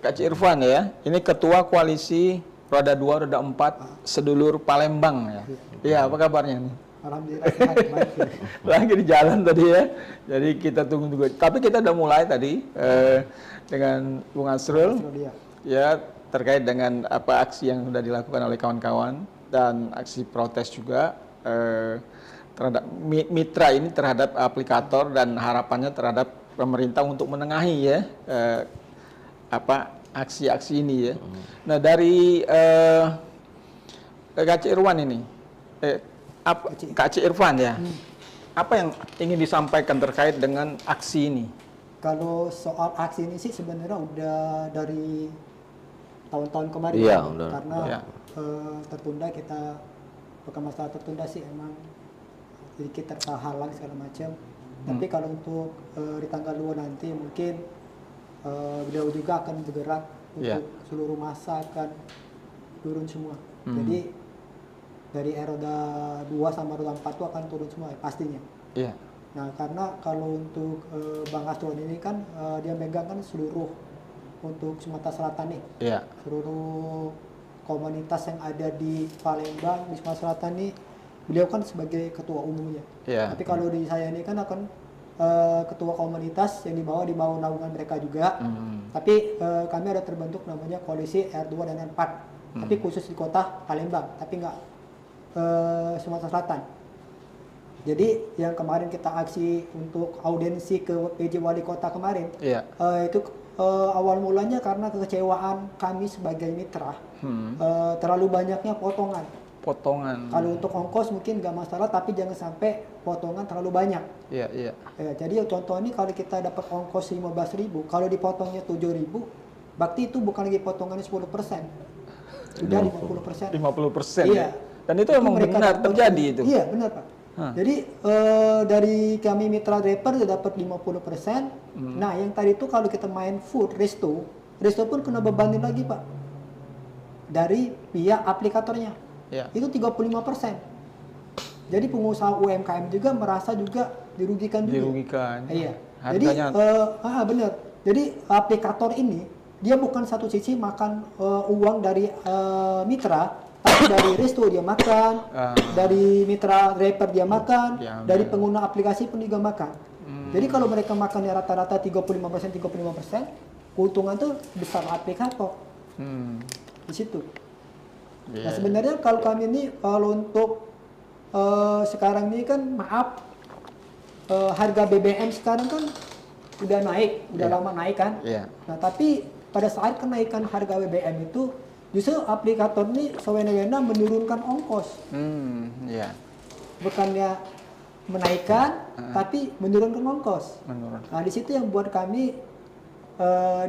Kak C. Irfan ya. Ini ketua koalisi Roda 2, Roda 4 sedulur Palembang ya. Iya, apa kabarnya nih? Alhamdulillah baik. Lagi di jalan tadi ya. Jadi kita tunggu juga. Tapi kita udah mulai tadi dengan Bung Asrul ya terkait dengan apa aksi yang sudah dilakukan oleh kawan-kawan dan aksi protes juga terhadap mitra ini terhadap aplikator dan harapannya terhadap pemerintah untuk menengahi ya aksi-aksi ini ya. Nah dari Kak C. Irfan ini Kak C. Irfan ya, apa yang ingin disampaikan terkait dengan aksi ini? Kalau soal aksi ini sih sebenarnya udah dari tahun-tahun kemarin karena tertunda bukan masalah tertunda sih emang sedikit terhalang segala macam. Tapi kalau untuk di tanggal 2 nanti mungkin beliau juga akan bergerak untuk seluruh masa akan turun semua. Jadi dari roda 2 sama roda 4 itu akan turun semua pastinya. Iya. Nah, karena kalau untuk Bang Astron ini kan dia megang kan seluruh untuk Sumatera Selatan nih. Iya. Seluruh komunitas yang ada di Palembang, di Sumatera Selatan nih, beliau kan sebagai ketua umumnya. Iya. Tapi kalau di saya ini kan akan ketua komunitas yang di bawah naungan mereka juga. Tapi kami ada terbentuk namanya koalisi R2 dan R4. Tapi khusus di kota Palembang, tapi nggak Sumatera Selatan. Jadi yang kemarin kita aksi untuk audiensi ke PJ Wali Kota kemarin, itu awal mulanya karena kekecewaan kami sebagai mitra, terlalu banyaknya potongan. Kalau untuk ongkos mungkin nggak masalah, tapi jangan sampai potongan terlalu banyak. Iya. Jadi contoh ini kalau kita dapat ongkos 15.000, kalau dipotongnya 7.000, berarti itu bukan lagi potongannya 10%, sudah 50%. 50%. Iya. Dan itu emang benar terjadi itu. Iya benar Pak. Jadi dari kami mitra draper dapat 50%. Nah yang tadi itu kalau kita main food resto pun kena bebanin lagi Pak dari pihak aplikatornya. Itu 35%. Jadi pengusaha UMKM juga merasa juga dirugikan juga. Iya. Harganya... Jadi benar. Jadi aplikator ini dia bukan satu sisi makan uang dari mitra, tapi dari resto dia makan, dari mitra driver dia makan, dari pengguna aplikasi pun juga makan. Jadi kalau mereka makannya rata-rata 35%, keuntungan tuh besar aplikator. Di situ. Nah sebenarnya kalau kami ini, kalau untuk sekarang ini kan maaf, harga BBM sekarang kan udah naik, udah lama naik kan. Nah tapi pada saat kenaikan harga BBM itu, justru aplikator ini sewena-wena menurunkan ongkos. Bukannya menaikkan, tapi menurunkan ongkos. Nah di situ yang buat kami,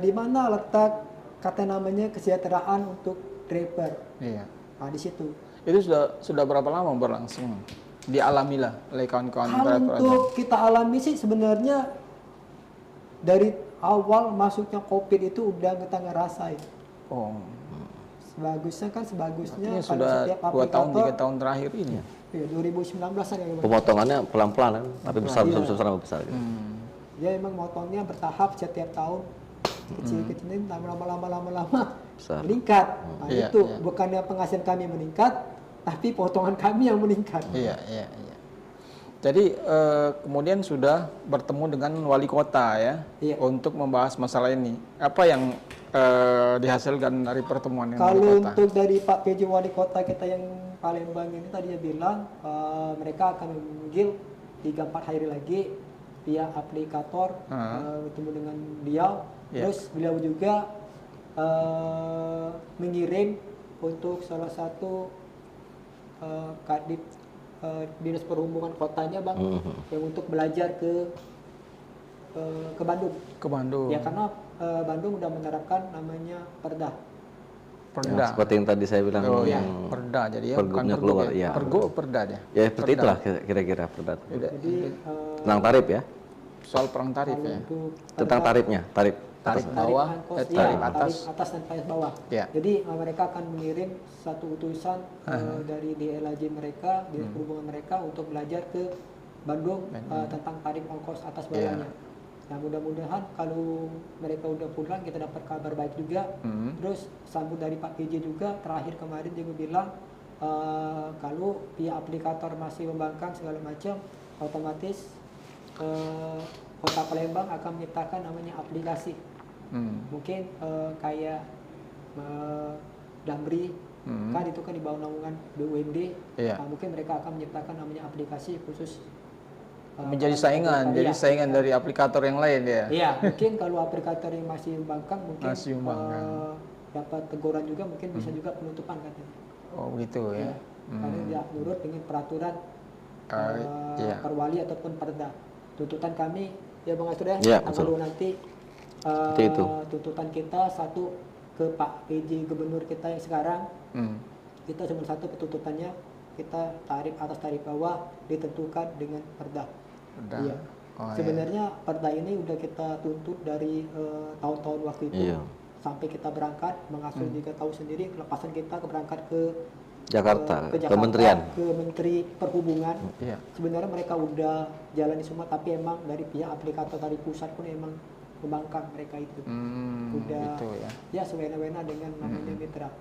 di mana letak kata namanya kesejahteraan untuk driver. Nah di situ. Itu sudah berapa lama berlangsung? Dialamilah oleh kawan-kawan driver. Untuk kita alami sih sebenarnya dari awal masuknya COVID itu udah kita ngerasain. Sebagusnya kalau sudah setiap aplikator 2 tahun 3 tahun terakhir ini. Iya, 2019 kan ya. Pemotongannya pelan-pelan kan, tapi besar gitu. Ya emang motongnya bertahap setiap tahun. Kecil-kecil lama-lama meningkat. Nah, itu bukannya penghasilan kami meningkat, tapi potongan kami yang meningkat. Iya. Jadi kemudian sudah bertemu dengan wali kota ya, untuk membahas masalah ini. Apa yang dihasilkan dari pertemuan dengan wali kota? Kalau untuk dari Pak PJ Wali Kota kita yang Palembang ini tadi dia bilang mereka akan memanggil 3-4 hari lagi pihak aplikator bertemu dengan beliau. Terus beliau juga mengirim untuk salah satu kadip dinas perhubungan kotanya Bang, yang untuk belajar ke Bandung. Ya karena Bandung udah menerapkan namanya Perda. Ya, seperti yang tadi saya bilang. Perda. Jadi ya bukan keluar. Pergub Perda ya. Ya seperti itulah kira-kira Perda. Jadi tentang tarif ya. Soal perang tarif ya. Tentang tarifnya, tarif bawah, tarif atas dan tarif bawah. Jadi mereka akan mengirim satu utusan dari DLAJ mereka, di perhubungan mereka untuk belajar ke Bandung tentang tarif ongkos atas bawahnya. Nah mudah-mudahan kalau mereka udah pulang kita dapat kabar baik juga. Terus sambut dari Pak PJ juga terakhir kemarin dia bilang kalau pihak aplikator masih membangkang segala macam, otomatis Kota Palembang akan menciptakan namanya aplikasi. Mungkin kayak Damri, kan itu kan di bawah naungan BUMD. Nah, mungkin mereka akan menciptakan namanya aplikasi khusus menjadi saingan, saingan dari aplikator yang lain ya. Iya, mungkin kalau aplikator yang masih membangkang mungkin dapat teguran juga, mungkin bisa juga penutupan katanya. Oh begitu ya. Karena tidak nurut dengan peraturan perwali ataupun perda. Tuntutan kami ya Bang Astro ya, tanggal nanti tuntutan kita satu ke Pak PJ Gubernur kita yang sekarang. Kita cuma satu tuntutannya, kita tarif atas tarif bawah ditentukan dengan perda. Sebenarnya perda ini udah kita tuntut dari tahun-tahun waktu itu. Sampai kita berangkat, mengasuh juga tahu sendiri kelepasan kita berangkat ke Jakarta, Kementerian, ke Menteri Perhubungan. Sebenarnya mereka udah jalani semua, tapi emang dari pihak aplikator dari pusat pun emang membangkang mereka itu. Udah gitu, ya sewena-wena dengan namanya mitra.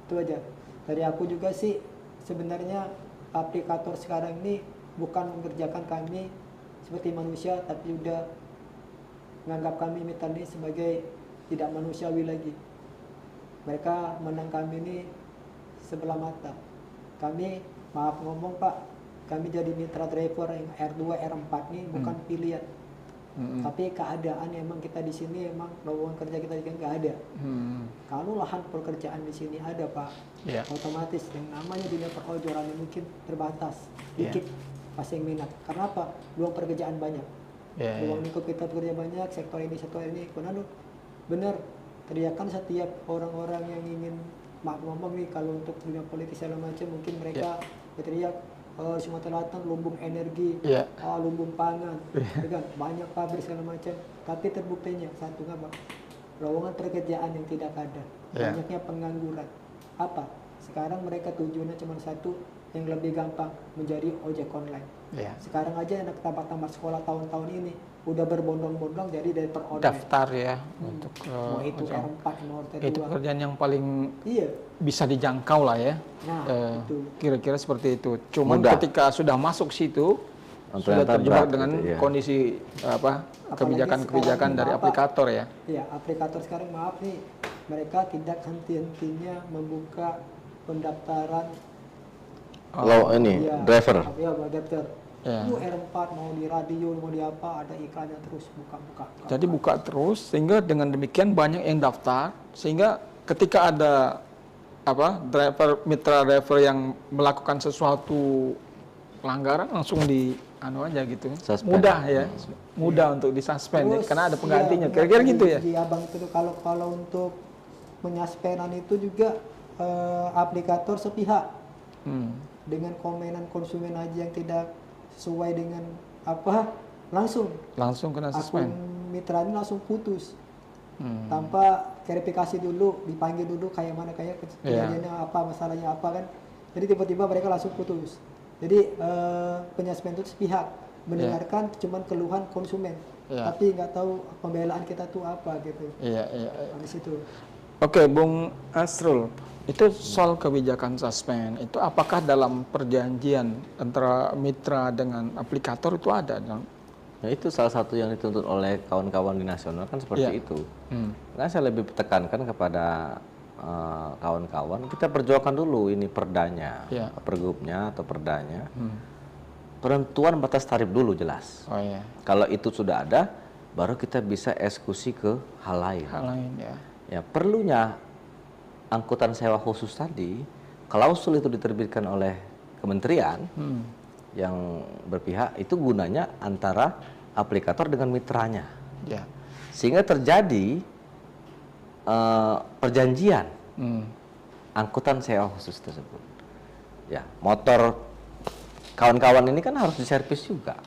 Itu aja. Dari aku juga sih sebenarnya aplikator sekarang ini bukan mengerjakan kami seperti manusia, tapi udah menganggap kami mitra ini sebagai tidak manusiawi lagi. Mereka menang kami ini sebelah mata. Kami, maaf ngomong Pak, kami jadi mitra driver yang R2, R4 ini bukan pilihan. Tapi keadaan emang kita di sini emang lowongan kerja kita kan nggak ada. Kalau lahan pekerjaan di sini ada Pak, otomatis yang namanya dunia perojolnya mungkin terbatas, dikit pasti yang minat. Karena apa? Luang pekerjaan banyak. Luang lingkup kita bekerja banyak, sektor ini, karena benar teriakan setiap orang-orang yang ingin maaf ngomong nih kalau untuk dunia politik segala macam mungkin mereka berteriak Sumatera Selatan lumbung energi, lumbung pangan, kan banyak pabrik segala macam. Tapi terbuktinya satu apa? Lowongan pekerjaan yang tidak ada, banyaknya pengangguran. Apa? Sekarang mereka tujuannya cuma satu, yang lebih gampang menjadi ojek online. Sekarang aja anak tamat sekolah tahun-tahun ini udah berbondong-bondong jadi driver online. Daftar untuk mau itu R4, mau T2. Itu pekerjaan yang paling bisa dijangkau lah ya. Kira-kira seperti itu. Cuman ketika sudah masuk situ sudah terjebak dengan kondisi kebijakan-kebijakan dari aplikator ya. Iya, aplikator sekarang maaf nih, mereka tidak henti-hentinya membuka pendaftaran driver. Driver. Lu R4 mau di radio, mau di apa, ada iklannya terus buka. Jadi buka terus sehingga dengan demikian banyak yang daftar sehingga ketika ada mitra driver yang melakukan sesuatu pelanggaran langsung aja gitu. Suspend. Mudah untuk disuspend karena ada penggantinya. Kira-kira gitu ya. Di Abang itu kalau untuk penyaspenan itu juga aplikator sepihak. Dengan komenan konsumen aja yang tidak sesuai dengan langsung kena suspend. Akun mitra ini langsung putus tanpa verifikasi dulu, dipanggil dulu kayak mana kejadiannya masalahnya apa kan. Jadi tiba-tiba mereka langsung putus. Jadi penyaspen itu sepihak mendengarkan cuman keluhan konsumen, tapi nggak tahu pembelaan kita tuh apa gitu. Di situ. Oke, Bung Asrul. Itu soal kebijakan suspend, itu apakah dalam perjanjian antara mitra dengan aplikator itu ada? Nah, itu salah satu yang dituntut oleh kawan-kawan di nasional kan seperti itu. Nah, saya lebih tekankan kepada kawan-kawan, kita perjuangkan dulu ini perdanya, pergubnya atau perdanya. Penentuan batas tarif dulu jelas. Kalau itu sudah ada, baru kita bisa eksekusi ke hal lain. Ya, perlunya angkutan sewa khusus tadi, klausul itu diterbitkan oleh kementerian yang berpihak, itu gunanya antara aplikator dengan mitranya. Sehingga terjadi perjanjian angkutan sewa khusus tersebut. Motor kawan-kawan ini kan harus diservis juga.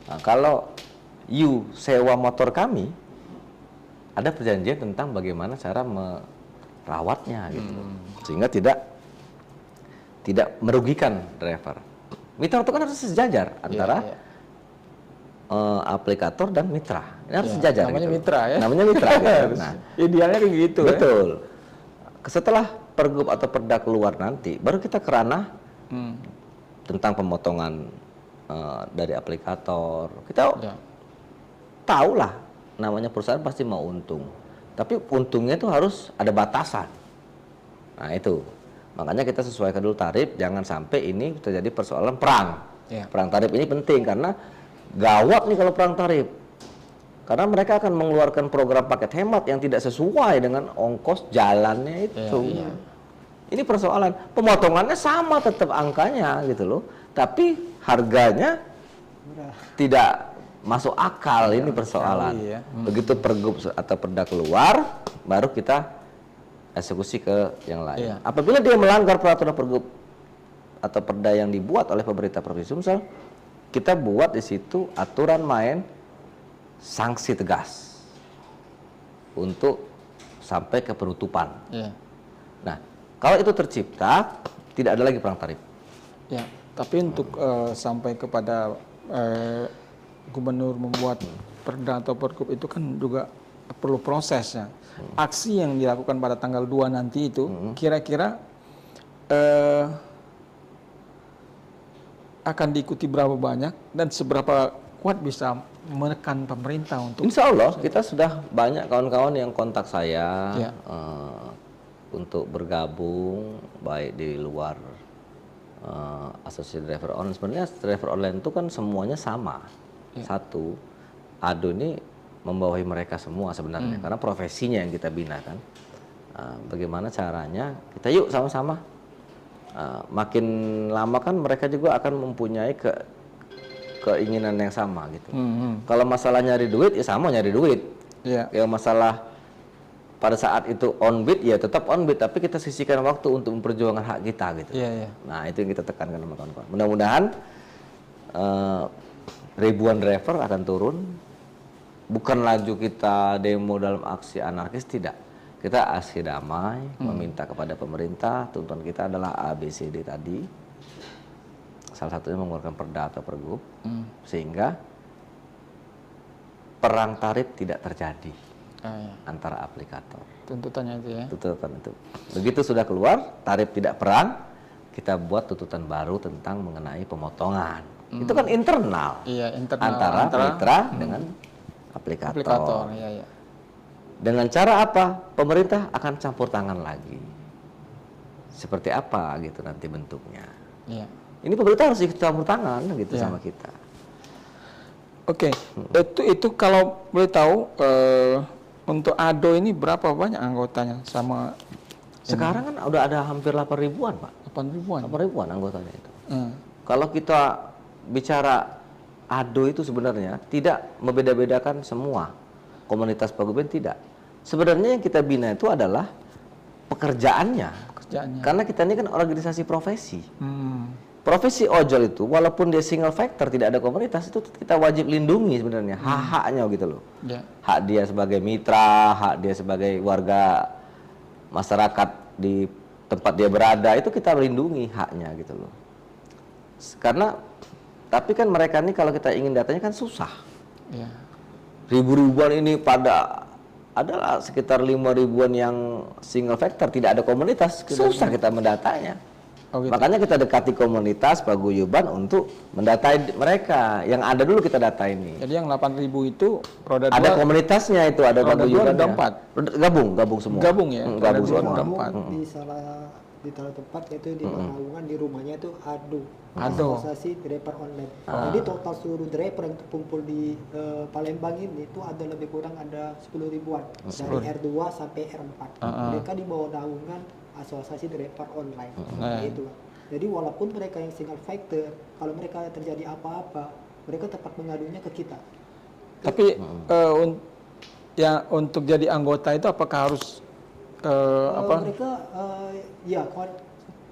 Nah, kalau you sewa motor kami, ada perjanjian tentang bagaimana cara merawatnya gitu, sehingga tidak merugikan driver. Mitra itu kan harus sejajar antara aplikator dan mitra. Ini harus sejajar. Namanya gitu. Mitra ya. Namanya mitra. Gitu. Nah, idealnya kayak gitu. Betul. Setelah pergub atau perda keluar nanti, baru kita ke ranah tentang pemotongan dari aplikator. Kita tahulah, namanya perusahaan pasti mau untung. Tapi untungnya itu harus ada batasan. Nah itu, makanya kita sesuaikan dulu tarif, jangan sampai ini terjadi persoalan perang. Perang tarif ini penting karena gawat nih kalau perang tarif. Karena mereka akan mengeluarkan program paket hemat yang tidak sesuai dengan ongkos jalannya itu. Ini persoalan, pemotongannya sama tetap angkanya gitu loh, tapi harganya tidak masuk akal. Ini persoalan. Begitu pergub atau perda keluar, baru kita eksekusi ke yang lain. Apabila dia melanggar peraturan pergub atau perda yang dibuat oleh pemerintah Provinsi Sumsel, kita buat di situ aturan main sanksi tegas untuk sampai ke penutupan. Yeah. Nah, kalau itu tercipta, tidak ada lagi perang tarif. Ya, tapi untuk sampai kepada gubernur membuat perda atau pergub itu kan juga perlu prosesnya. Aksi yang dilakukan pada tanggal 2 nanti itu kira-kira akan diikuti berapa banyak dan seberapa kuat bisa menekan pemerintah untuk... Insya Allah kita sudah banyak kawan-kawan yang kontak saya untuk bergabung baik di luar asosiasi driver online. Sebenarnya driver online itu kan semuanya sama. Satu, ADO ini membawahi mereka semua sebenarnya karena profesinya yang kita bina kan. Bagaimana caranya kita yuk sama-sama. Makin lama kan mereka juga akan mempunyai keinginan yang sama gitu. Kalau masalah nyari duit ya sama nyari duit. Ya masalah pada saat itu on bid ya tetap on bid, tapi kita sisihkan waktu untuk memperjuangkan hak kita gitu. Nah itu yang kita tekankan sama kawan-kawan. Mudah-mudahan ribuan driver akan turun. Bukan laju kita demo dalam aksi anarkis, tidak. Kita aksi damai, meminta kepada pemerintah, tuntutan kita adalah ABCD tadi. Salah satunya mengeluarkan perda atau pergub, sehingga perang tarif tidak terjadi antara aplikator. Tuntutannya itu ya? Tuntutan itu. Begitu sudah keluar, tarif tidak perang, kita buat tuntutan baru tentang mengenai pemotongan. Itu kan internal, internal antara mitra dengan aplikator. Dengan cara apa? Pemerintah akan campur tangan lagi. Seperti apa gitu nanti bentuknya. Ini pemerintah harus ikut campur tangan gitu sama kita. Oke, itu kalau boleh tahu untuk ADO ini berapa banyak anggotanya sama? Sekarang kan udah ada hampir 8 ribuan, Pak. 8 ribuan? 8 ribuan anggotanya itu. Kalau kita bicara ADO itu sebenarnya tidak membeda-bedakan semua komunitas paguyuban, tidak. Sebenarnya yang kita bina itu adalah pekerjaannya. Karena kita ini kan organisasi profesi. Profesi ojol itu walaupun dia single factor, tidak ada komunitas, itu kita wajib lindungi sebenarnya hak-haknya gitu loh. Hak dia sebagai mitra, hak dia sebagai warga masyarakat di tempat dia berada, itu kita lindungi haknya gitu loh. Karena tapi kan mereka ini kalau kita ingin datanya kan susah. Ribu-ribuan ini adalah sekitar 5 ribuan yang single factor, tidak ada komunitas, susah kita mendatanya. Makanya kita dekati komunitas paguyuban untuk mendatai mereka. Yang ada dulu kita data ini. Jadi yang 8.000 itu roda ada komunitasnya itu, ada paguyuban. Gabung semua. Gabung ya. Gabung semua. Di salah tempat yaitu di Pekalongan, di rumahnya itu ADO. Asosiasi Driver Online. Jadi total seluruh driver yang terkumpul di Palembang ini itu ada lebih kurang ada 10 ribuan dari R2 sampai R4. Mereka di bawah naungan Asosiasi Driver Online. Itu. Jadi walaupun mereka yang single factor, kalau mereka terjadi apa-apa, mereka tetap mengadunya ke kita. Tapi untuk jadi anggota itu apakah harus mereka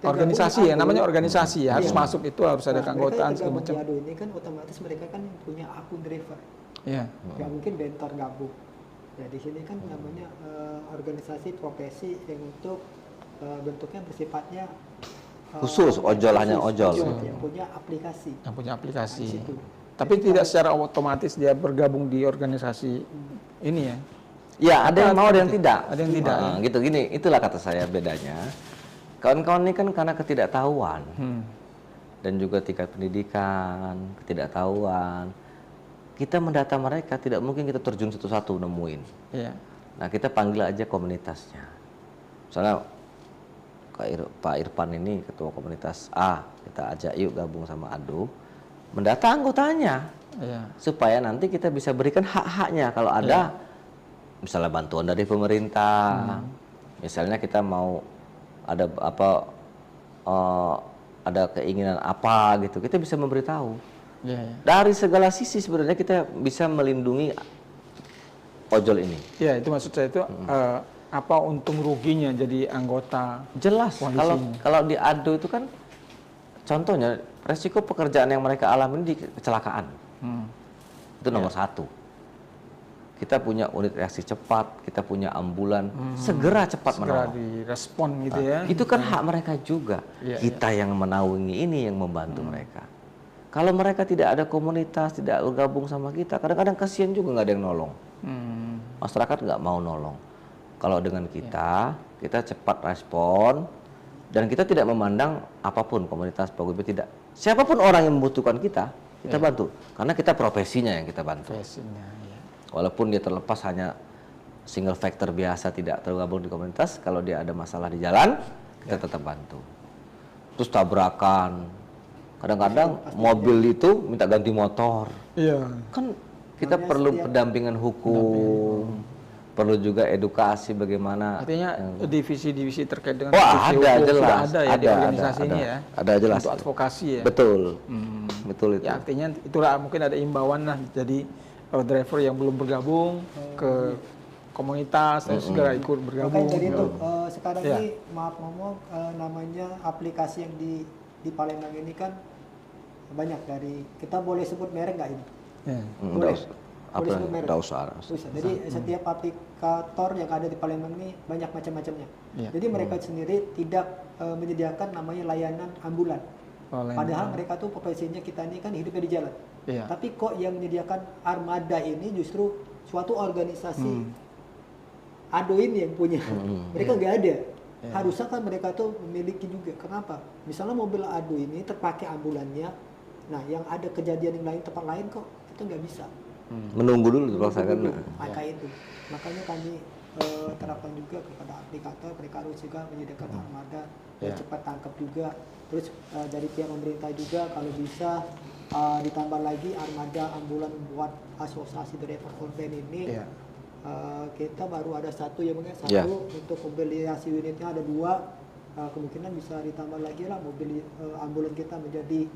organisasi ya, namanya organisasi ya, harus masuk itu harus ada keanggotaan segala macam. Ini kan otomatis mereka kan punya akun driver. Nggak mungkin bentar gabung. Ya di sini kan namanya organisasi profesi yang untuk bentuknya bersifatnya khusus, ojol hanya ojol. Yang punya aplikasi. Yang punya aplikasi. Tapi tidak secara otomatis dia bergabung di organisasi ini ya. Ya, ada yang mau, ada yang tidak. Ada yang tidak. Gitu gini, itulah kata saya bedanya. Kawan-kawan ini kan karena ketidaktahuan dan juga tingkat pendidikan, ketidaktahuan. Kita mendata mereka, tidak mungkin kita terjun satu-satu nemuin. Nah, kita panggil aja komunitasnya. Misalnya Pak Irfan ini ketua komunitas A, kita ajak yuk gabung sama ADO, mendata anggotanya, supaya nanti kita bisa berikan hak-haknya kalau ada. Misalnya bantuan dari pemerintah, misalnya kita mau ada ada keinginan apa gitu, kita bisa memberitahu. Dari segala sisi sebenarnya kita bisa melindungi ojol ini. Ya, itu maksud saya itu apa untung ruginya jadi anggota? Jelas. Kalau di ADO itu kan contohnya resiko pekerjaan yang mereka alami di kecelakaan. Itu nomor satu. Kita punya unit reaksi cepat, kita punya ambulan, segera cepat menolong. Direspon gitu ya. Itu kan hak mereka juga. Kita yang menaungi ini yang membantu mereka. Kalau mereka tidak ada komunitas, tidak bergabung sama kita, kadang-kadang kasihan juga nggak ada yang nolong. Masyarakat nggak mau nolong. Kalau dengan kita cepat respon, dan kita tidak memandang apapun komunitas paguyuban, tidak. Siapapun orang yang membutuhkan kita bantu. Karena kita profesinya yang kita bantu. Walaupun dia terlepas hanya single factor biasa, tidak tergabung di komunitas, kalau dia ada masalah di jalan, kita tetap bantu. Terus tabrakan, kadang-kadang mobil itu minta ganti motor. Kan kita perlu pendampingan hukum, perlu juga edukasi bagaimana. Artinya divisi-divisi terkait dengan ada hukum jelas, sudah ada ya di organisasi ada, ini ya. Ada jelas. Untuk advokasi ya. Betul. Betul itu. Ya artinya itulah mungkin ada imbauan lah. Jadi driver yang belum bergabung ke komunitas segera ikut bergabung. Makanya jadi itu sekarang ini maaf ngomong namanya aplikasi yang di Palembang ini kan banyak dari, kita boleh sebut merek nggak ini? Boleh. Boleh sebut merek. Jadi setiap aplikator yang ada di Palembang ini banyak macam-macamnya. Jadi mereka sendiri tidak menyediakan namanya layanan ambulan. Padahal mereka tuh profesinya kita ini kan hidupnya di jalan. Tapi kok yang menyediakan armada ini justru suatu organisasi ADO ini yang punya. Mereka nggak ada. Harusnya kan mereka tuh memiliki juga. Kenapa? Misalnya mobil ADO ini terpakai ambulannya, nah yang ada kejadian yang lain tempat lain kok itu nggak bisa. Menunggu dulu dipaksakan. Makanya kami terapkan juga kepada aplikator, mereka harus juga menyediakan armada yang cepat tangkap juga. Terus dari pihak pemerintah juga kalau bisa ditambah lagi armada ambulan buat asosiasi driver korban ini. Kita baru ada satu ya mungkin satu untuk mobilisasi unitnya ada 2, kemungkinan bisa ditambah lagi lah mobil ambulan kita menjadi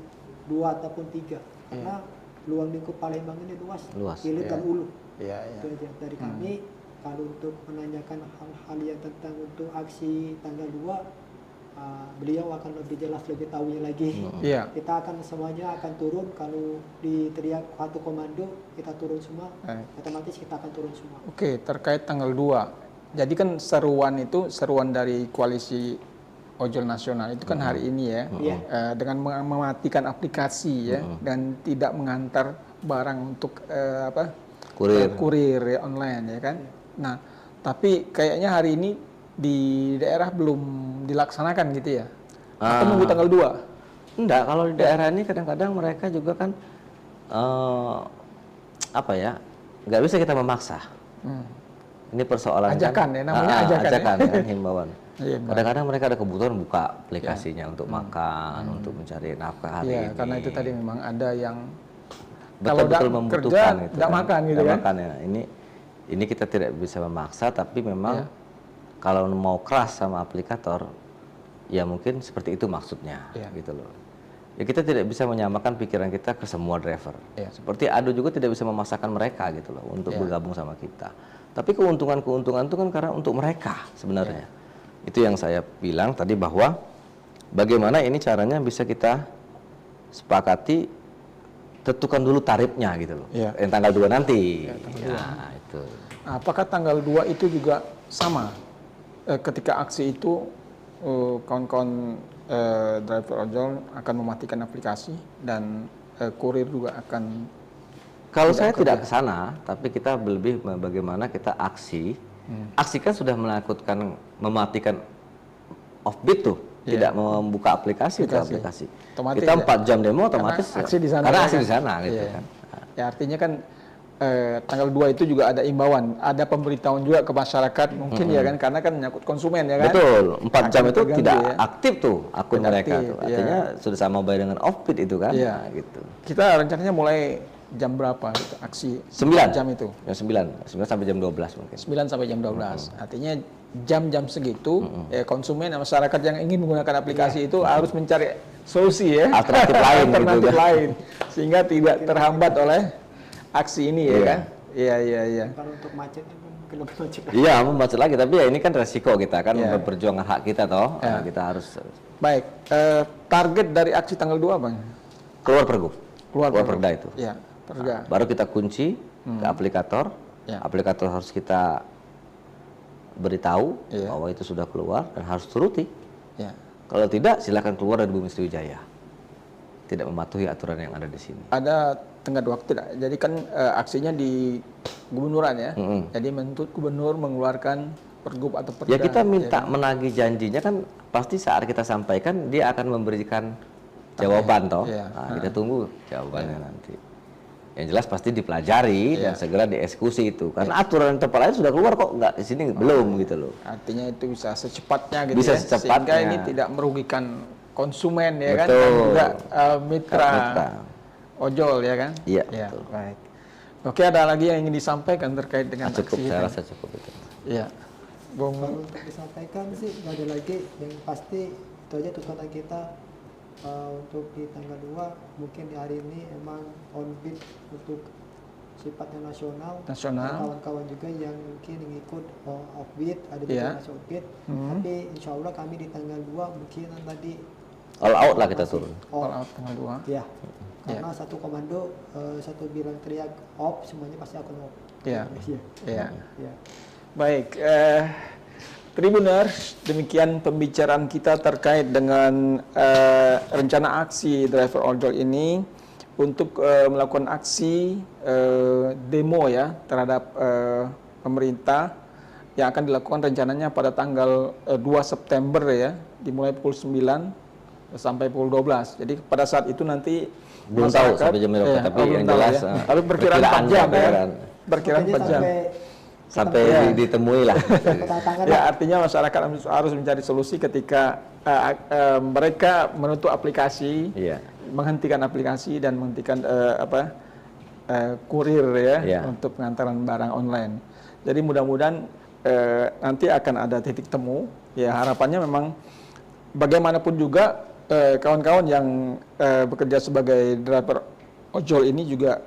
2 ataupun 3 karena luang lingkup Palembang ini luas. Hilir dan Ulu. Itu aja dari kami. Kalau untuk menanyakan hal-hal yang tentang untuk aksi tanggal 2, beliau akan lebih jelas, lebih tahunya lagi. Kita akan semuanya akan turun. Kalau diteriak satu komando kita turun semua, otomatis kita akan turun semua. Oke, terkait tanggal 2, jadi kan seruan dari koalisi ojol nasional itu kan hari ini ya, dengan mematikan aplikasi ya, dan tidak mengantar barang untuk kurir online ya kan. Nah, tapi kayaknya hari ini di daerah belum dilaksanakan gitu ya? Atau nunggu tanggal 2? Enggak, kalau di daerah ini kadang-kadang mereka juga kan nggak bisa kita memaksa. Ini persoalan ajakan ya, namanya ajakan kan, himbauan. Kadang-kadang mereka ada kebutuhan buka aplikasinya untuk makan, untuk mencari nafkah hari ini. Karena itu tadi memang ada yang betul-betul membutuhkan kerja, tidak makan gitu kan? Makan, ya. Ini kita tidak bisa memaksa, tapi memang kalau mau keras sama aplikator, ya mungkin seperti itu maksudnya, gitu loh. Ya kita tidak bisa menyamakan pikiran kita ke semua driver. Seperti ADO juga tidak bisa memaksakan mereka gitu loh untuk bergabung sama kita. Tapi keuntungan-keuntungan itu kan karena untuk mereka sebenarnya. Itu yang saya bilang tadi bahwa bagaimana ini caranya bisa kita sepakati, tentukan dulu tarifnya gitu loh. Yang tanggal 2 nanti. Itu. Nah, apakah tanggal 2 itu juga sama? Ketika aksi itu kawan-kawan driver ojol akan mematikan aplikasi dan kurir juga akan. Kalau saya tidak ke sana, tapi kita lebih bagaimana kita aksi. Aksi kan sudah mematikan offbeat tuh, tidak membuka aplikasi. Otomatis kita 4 jam demo otomatis karena aksi di sana. Karena aksi di sana gitu kan. Ya artinya kan tanggal 2 itu juga ada imbauan, ada pemberitahuan juga ke masyarakat mungkin ya kan, karena kan menyangkut konsumen ya kan. Betul, 4 jam itu tidak aktif tuh akun mereka tuh. Artinya sudah sama bayar dengan offbeat itu kan. Gitu. Kita rencananya mulai jam berapa gitu, aksi 9 jam itu? Jam 9 sampai jam 12 mungkin. 9 sampai jam 12. Artinya jam-jam segitu konsumen dan masyarakat yang ingin menggunakan aplikasi itu harus mencari solusi ya. Alternatif lain alternatif lain sehingga tidak terhambat oleh aksi ini ya kan? Iya. Kalau untuk macetnya lebih macet lagi. Iya, macet lagi. Tapi ya ini kan resiko kita kan memperjuangkan hak kita toh. Kita harus. Baik. Target dari aksi tanggal 2 Bang? Keluar pergub. Keluar perda itu. Iya, perda. Baru kita kunci ke aplikator. Aplikator harus kita beritahu bahwa itu sudah keluar dan harus turuti. Kalau tidak, silakan keluar dari Bumi Sriwijaya. Tidak mematuhi aturan yang ada di sini. Ada tenggat waktu tidak? Jadi kan aksinya di gubernuran ya. Jadi menuntut gubernur mengeluarkan pergub atau perda. Ya kita minta menagih janjinya kan pasti saat kita sampaikan dia akan memberikan jawaban toh. Nah, kita tunggu jawabannya nanti. Yang jelas pasti dipelajari dan segera dieksekusi itu. Karena aturan tempat lain sudah keluar kok, nggak di sini belum gitu loh. Artinya itu bisa secepatnya gitu bisa ya. Secepatnya. Sehingga ini tidak merugikan konsumen ya. Betul. Kan dan juga mitra ojol ya kan. Iya. Betul. Baik. Oke, ada lagi yang ingin disampaikan terkait dengan cukup, aksi saya rasa cukup itu. Iya. Kalau untuk disampaikan sih nggak ada lagi, yang pasti itu aja tuntutan kita. Untuk di tanggal 2 mungkin di hari ini emang on beat untuk sifatnya nasional. Kawan-kawan juga yang mungkin ikut off beat, ada juga masih off beat. Tapi insya Allah kami di tanggal 2 mungkin tadi all out lah kita turun. All out tanggal 2. Iya. Karena satu komando, satu bilang teriak off, semuanya pasti akan off. Iya. Baik. Tribuners, demikian pembicaraan kita terkait dengan rencana aksi driver ojol ini untuk melakukan aksi demo ya terhadap pemerintah yang akan dilakukan rencananya pada tanggal 2 September ya, dimulai pukul 9 sampai pukul 12. Jadi pada saat itu nanti belum tahu sampai jam berapa, tapi yang jelas tapi perkiraan 4 jam ya. Perkiraan 4 jam. Sampai ditemui lah. Ya, artinya masyarakat harus mencari solusi ketika mereka menutup aplikasi, menghentikan aplikasi dan menghentikan kurir ya untuk pengantaran barang online. Jadi mudah-mudahan nanti akan ada titik temu. Ya, harapannya memang bagaimanapun juga kawan-kawan yang bekerja sebagai driver ojol ini juga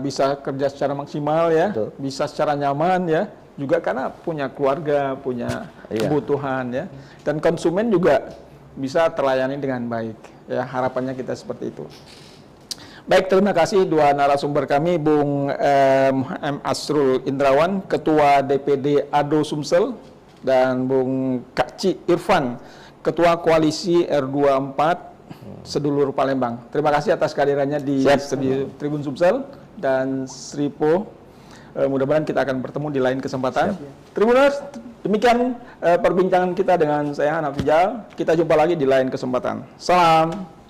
bisa kerja secara maksimal ya, bisa secara nyaman ya, juga karena punya keluarga, punya kebutuhan ya, dan konsumen juga bisa terlayani dengan baik ya, harapannya kita seperti itu. Baik, terima kasih dua narasumber kami, Bung M. Asrul Indrawan, Ketua DPD ADO Sumsel, dan Bung Kak Ci Irfan, Ketua Koalisi R24 Sedulur Palembang. Terima kasih atas kehadirannya di studio Tribun Sumsel dan Sripo. Mudah-mudahan kita akan bertemu di lain kesempatan. Tribuners, demikian perbincangan kita dengan saya Hanafijal. Kita jumpa lagi di lain kesempatan. Salam.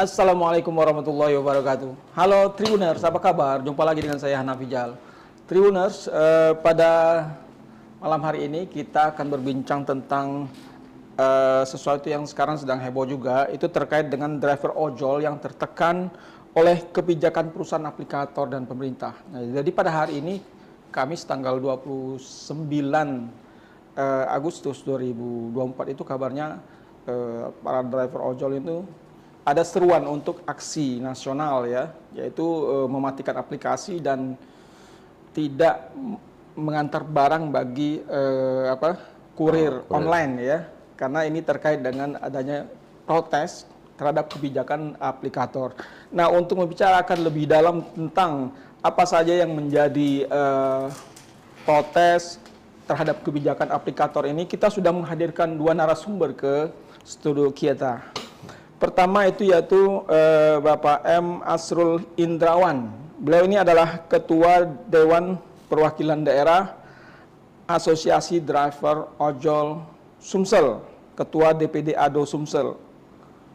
Assalamualaikum warahmatullahi wabarakatuh. Halo Tribuners, apa kabar? Jumpa lagi dengan saya Hanafijal. Tribuners, pada malam hari ini kita akan berbincang tentang sesuatu yang sekarang sedang heboh juga, itu terkait dengan driver ojol yang tertekan oleh kebijakan perusahaan aplikator dan pemerintah. Nah, jadi pada hari ini, Kamis tanggal 29 Agustus 2024 itu kabarnya para driver ojol itu ada seruan untuk aksi nasional ya, yaitu mematikan aplikasi dan tidak mengantar barang bagi kurir online ya, karena ini terkait dengan adanya protes terhadap kebijakan aplikator. Nah, untuk membicarakan lebih dalam tentang apa saja yang menjadi protes terhadap kebijakan aplikator ini, kita sudah menghadirkan dua narasumber ke studio kita. Pertama itu yaitu Bapak M. Asrul Indrawan. Beliau ini adalah Ketua Dewan Perwakilan Daerah Asosiasi Driver Ojol Sumsel, Ketua DPD ADO Sumsel.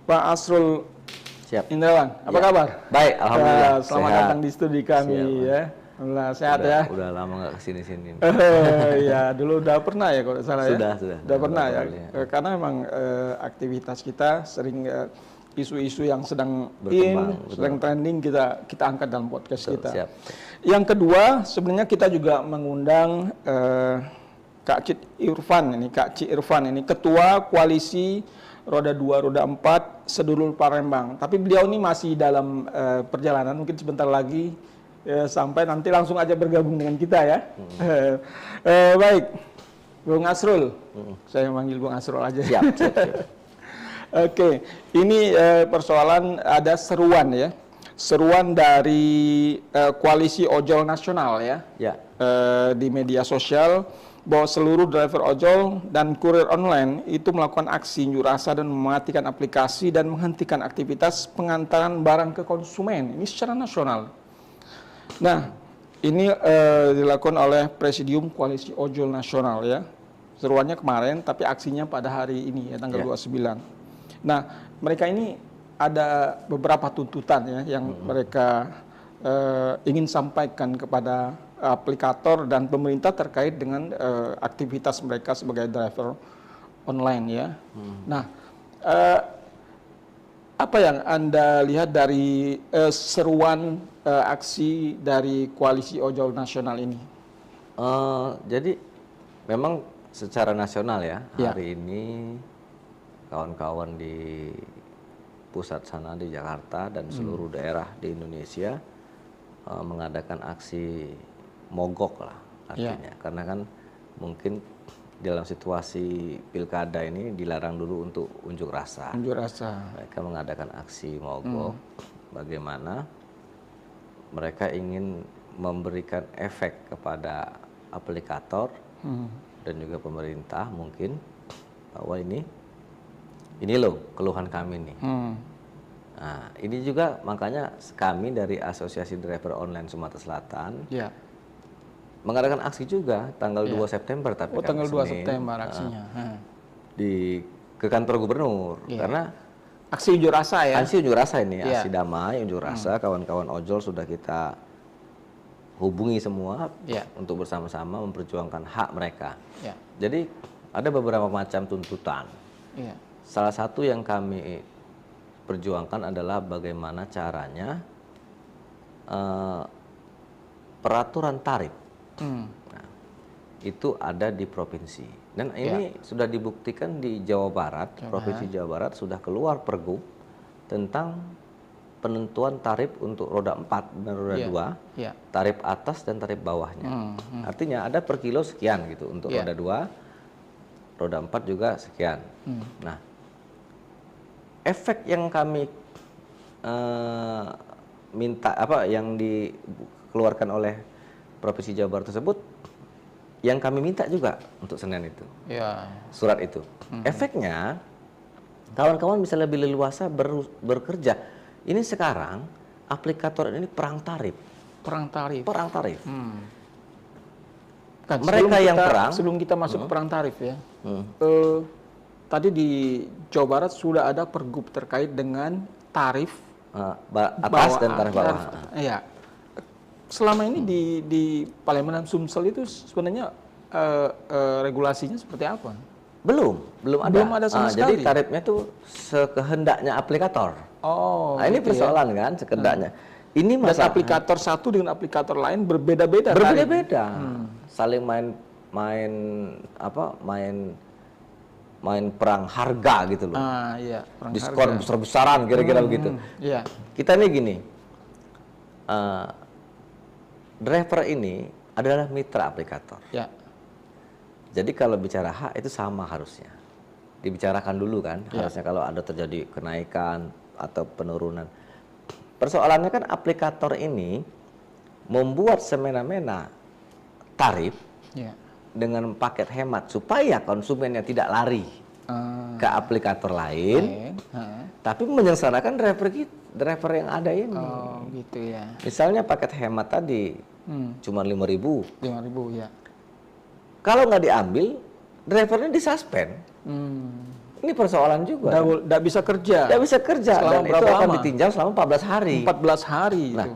Pak Asrul Indrawan, apa kabar? Baik, alhamdulillah. Selamat datang di studi kami ya. Alhamdulillah sehat ya. Udah lama nggak kesini-sini. Ya, dulu udah pernah ya kalau salah ya. Sudah. Udah pernah ya. Karena memang aktivitas kita sering isu-isu yang sedang sedang trending kita angkat dalam podcast kita. Siap. Yang kedua, sebenarnya kita juga mengundang Kak Cik Irfan ini ketua koalisi roda 2, roda 4 sedulur Palembang. Tapi beliau ini masih dalam perjalanan, mungkin sebentar lagi sampai nanti langsung aja bergabung dengan kita ya. Baik, Bung Asrul. Saya manggil Bung Asrul aja. Siap. Oke, ini persoalan ada seruan ya. Seruan dari koalisi ojol nasional ya. Di media sosial bahwa seluruh driver ojol dan kurir online itu melakukan aksi unjuk rasa dan mematikan aplikasi dan menghentikan aktivitas pengantaran barang ke konsumen. Ini secara nasional. Nah, ini dilakukan oleh Presidium Koalisi Ojol Nasional ya. Seruannya kemarin, tapi aksinya pada hari ini ya, tanggal 29. Nah, mereka ini ada beberapa tuntutan ya yang mereka ingin sampaikan kepada aplikator dan pemerintah terkait dengan aktivitas mereka sebagai driver online ya. Nah, apa yang Anda lihat dari seruan aksi dari Koalisi Ojol Nasional ini? Jadi memang secara nasional ya, hari ini kawan-kawan di pusat sana di Jakarta dan seluruh daerah di Indonesia mengadakan aksi mogok lah artinya, karena kan mungkin dalam situasi pilkada ini dilarang dulu untuk unjuk rasa. Mereka mengadakan aksi mogok. Bagaimana mereka ingin memberikan efek kepada aplikator dan juga pemerintah mungkin bahwa ini loh keluhan kami nih. Nah, ini juga makanya kami dari Asosiasi Driver Online Sumatera Selatan mengadakan aksi juga tanggal 2 September, tapi tanggal 2 September aksinya ke kantor gubernur karena aksi unjuk rasa ya. Aksi unjuk rasa ini, aksi damai unjuk rasa, kawan-kawan ojol sudah kita hubungi semua untuk bersama-sama memperjuangkan hak mereka. Jadi ada beberapa macam tuntutan. Salah satu yang kami perjuangkan adalah bagaimana caranya peraturan tarif. Nah, itu ada di provinsi. Dan ini sudah dibuktikan di Jawa Barat, Provinsi Jawa Barat sudah keluar pergub tentang penentuan tarif untuk roda 4 dan roda 2, tarif atas dan tarif bawahnya. Artinya ada per kilo sekian gitu untuk roda 2, roda 4 juga sekian. Nah, efek yang kami minta yang dikeluarkan oleh Provinsi Jawa Barat tersebut, yang kami minta juga untuk Senin itu, surat itu. Efeknya, kawan-kawan bisa lebih leluasa bekerja. Ini sekarang aplikator ini perang tarif. Kan, mereka yang perang. Sebelum kita masuk ke perang tarif ya, tadi di Jawa Barat sudah ada pergub terkait dengan tarif atas dan tarif bawah. Iya. Selama ini di Palembang dan Sumsel itu sebenarnya regulasinya seperti apa? Belum ada sama sekali. Jadi tarifnya itu sekehendaknya aplikator. Ini persoalan kan sekehendaknya. Ini dan aplikator satu dengan aplikator lain berbeda-beda. Saling main perang harga gitu loh. Diskon besar-besaran kira-kira begitu. Kita ini gini. Driver ini adalah mitra aplikator. Jadi kalau bicara hak itu sama harusnya. Dibicarakan dulu kan, harusnya kalau ada terjadi kenaikan atau penurunan. Persoalannya kan aplikator ini membuat semena-mena tarif dengan paket hemat supaya konsumennya tidak lari ke aplikator lain, tapi menyengsarakan driver yang ada ini. Gitu ya. Misalnya paket hemat tadi cuma 5.000. 5.000 ya. Kalau nggak diambil, drivernya disuspend. Ini persoalan juga. Nggak bisa kerja. Nggak bisa kerja. Selama dan itu akan ditinjau selama 14 hari. 14 hari. Nah,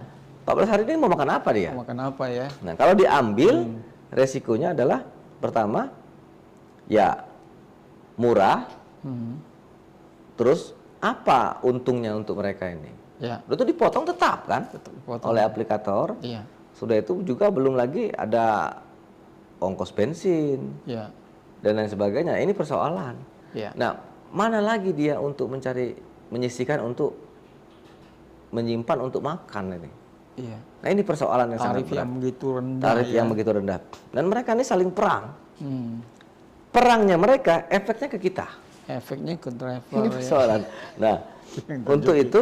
14 hari ini mau makan apa dia? Mau makan apa ya? Nah, kalau diambil, resikonya adalah pertama, ya murah, terus apa untungnya untuk mereka ini? Itu dipotong tetap kan oleh aplikator. Sudah itu juga belum lagi ada ongkos bensin dan lain sebagainya. Ini persoalan. Nah, mana lagi dia untuk menyisihkan untuk menyimpan untuk makan ini? Nah, ini persoalan yang sangat berat. Tarif yang begitu rendah. Tarif yang begitu rendah. Dan mereka ini saling perang. Perangnya mereka, efeknya ke kita. Efeknya ke driver. Ini persoalan. Nah, untuk itu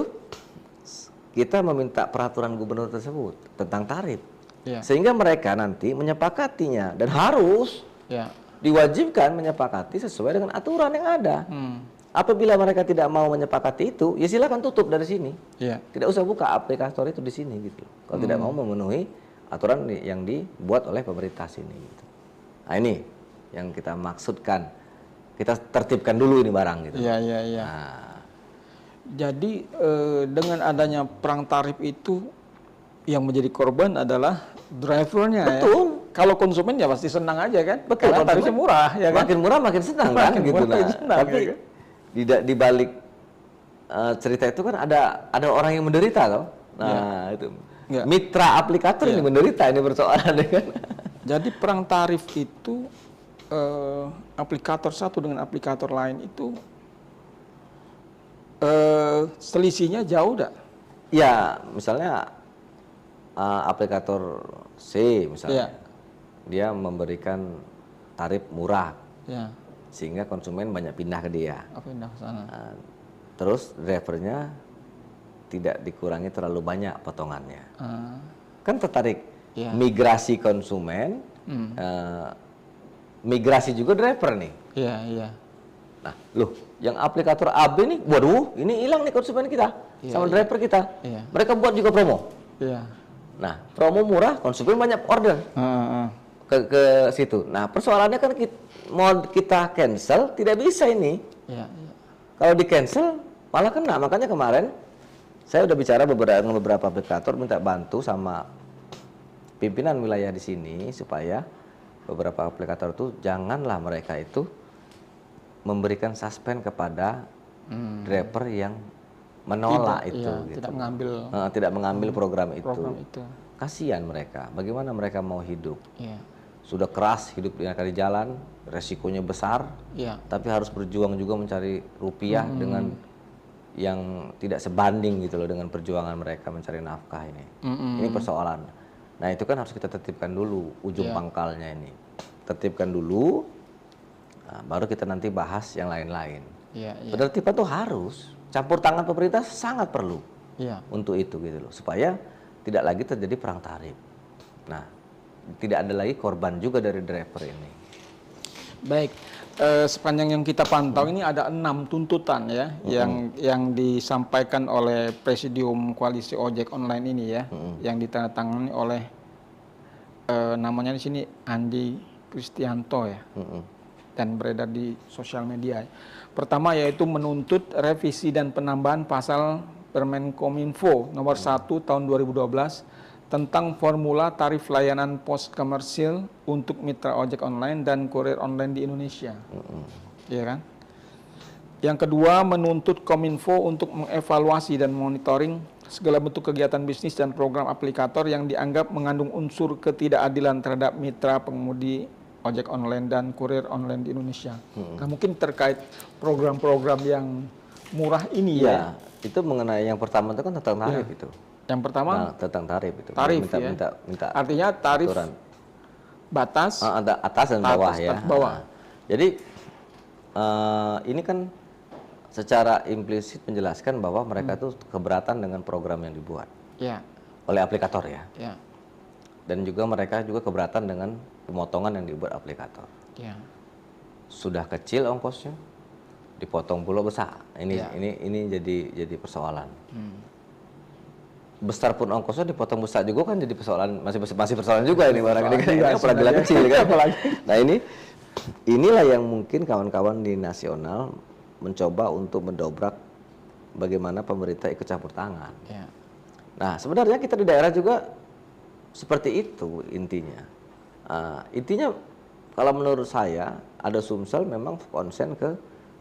kita meminta peraturan gubernur tersebut tentang tarif. Sehingga mereka nanti menyepakatinya dan harus diwajibkan menyepakati sesuai dengan aturan yang ada. Apabila mereka tidak mau menyepakati itu, ya silakan tutup dari sini. Tidak usah buka aplikator itu di sini gitu. Kalau tidak mau memenuhi aturan yang dibuat oleh pemerintah sini. Gitu. Nah, ini yang kita maksudkan. Kita tertibkan dulu ini barang gitu. Nah. Jadi dengan adanya perang tarif itu yang menjadi korban adalah drivernya. Betul. Kalau konsumen ya pasti senang aja kan. Betul. Karena tarifnya murah ya kan. Makin murah makin senang kan gitu. Tapi ya kan? di balik cerita itu kan ada orang yang menderita loh. Nah, itu. Mitra aplikator ini menderita, ini persoalan kan. Jadi perang tarif itu aplikator satu dengan aplikator lain itu selisihnya jauh dah. Ya, misalnya aplikator C misalnya, dia memberikan tarif murah, sehingga konsumen banyak pindah ke dia. Pindah ke sana. Terus drivernya tidak dikurangi terlalu banyak potongannya. Kan tertarik migrasi konsumen, migrasi juga driver nih. Nah, loh, yang aplikator AB nih, waduh, ini hilang nih konsumen kita sama driver kita. Mereka buat juga promo. Nah, promo murah, konsumen banyak order ke situ. Nah, persoalannya kan mau kita cancel tidak bisa ini. Kalau di cancel malah kena. Makanya kemarin saya udah bicara dengan beberapa aplikator, minta bantu sama pimpinan wilayah di sini supaya beberapa aplikator itu janganlah mereka itu memberikan suspend kepada driver yang menolak tidak mengambil program itu. Kasihan mereka. Bagaimana mereka mau hidup? Sudah keras hidup di jalan, resikonya besar, tapi harus berjuang juga mencari rupiah dengan yang tidak sebanding gitu loh dengan perjuangan mereka mencari nafkah ini. Ini persoalan. Nah, itu kan harus kita tertibkan dulu ujung pangkalnya ini. Tertibkan dulu. Nah, baru kita nanti bahas yang lain-lain. Penertiban itu harus, campur tangan pemerintah sangat perlu untuk itu gitu loh, supaya tidak lagi terjadi perang tarif. Nah, tidak ada lagi korban juga dari driver ini. Baik, sepanjang yang kita pantau ini ada 6 tuntutan ya yang disampaikan oleh Presidium Koalisi Ojek Online ini ya, yang ditandatangani oleh namanya di sini Andi Kristianto ya. Dan beredar di sosial media. Pertama yaitu menuntut revisi dan penambahan pasal Permen Kominfo nomor 1 tahun 2012 tentang formula tarif layanan pos komersil untuk mitra ojek online dan kurir online di Indonesia. Iya kan? Yang kedua menuntut Kominfo untuk mengevaluasi dan monitoring segala bentuk kegiatan bisnis dan program aplikator yang dianggap mengandung unsur ketidakadilan terhadap mitra pengemudi ojek online dan kurir online di Indonesia. Nah, mungkin terkait program-program yang murah ini ya. Itu mengenai yang pertama itu kan tentang tarif itu. Yang pertama tentang tarif itu. Tarif minta artinya tarif aturan. Batas atas dan bawah ya. Bawah. Nah, jadi ini kan secara implisit menjelaskan bahwa mereka tuh keberatan dengan program yang dibuat oleh aplikator ya. Dan juga mereka juga keberatan dengan pemotongan yang dibuat aplikator. Sudah kecil ongkosnya, dipotong pula besar. Ini jadi persoalan. Besar pun ongkosnya dipotong besar juga kan jadi persoalan, masih persoalan juga ini barang ini kan, apalagi kecil kan. Nah, inilah yang mungkin kawan-kawan di nasional mencoba untuk mendobrak bagaimana pemerintah ikut campur tangan. Nah, sebenarnya kita di daerah juga seperti itu intinya. Intinya kalau menurut saya ada Sumsel memang konsen ke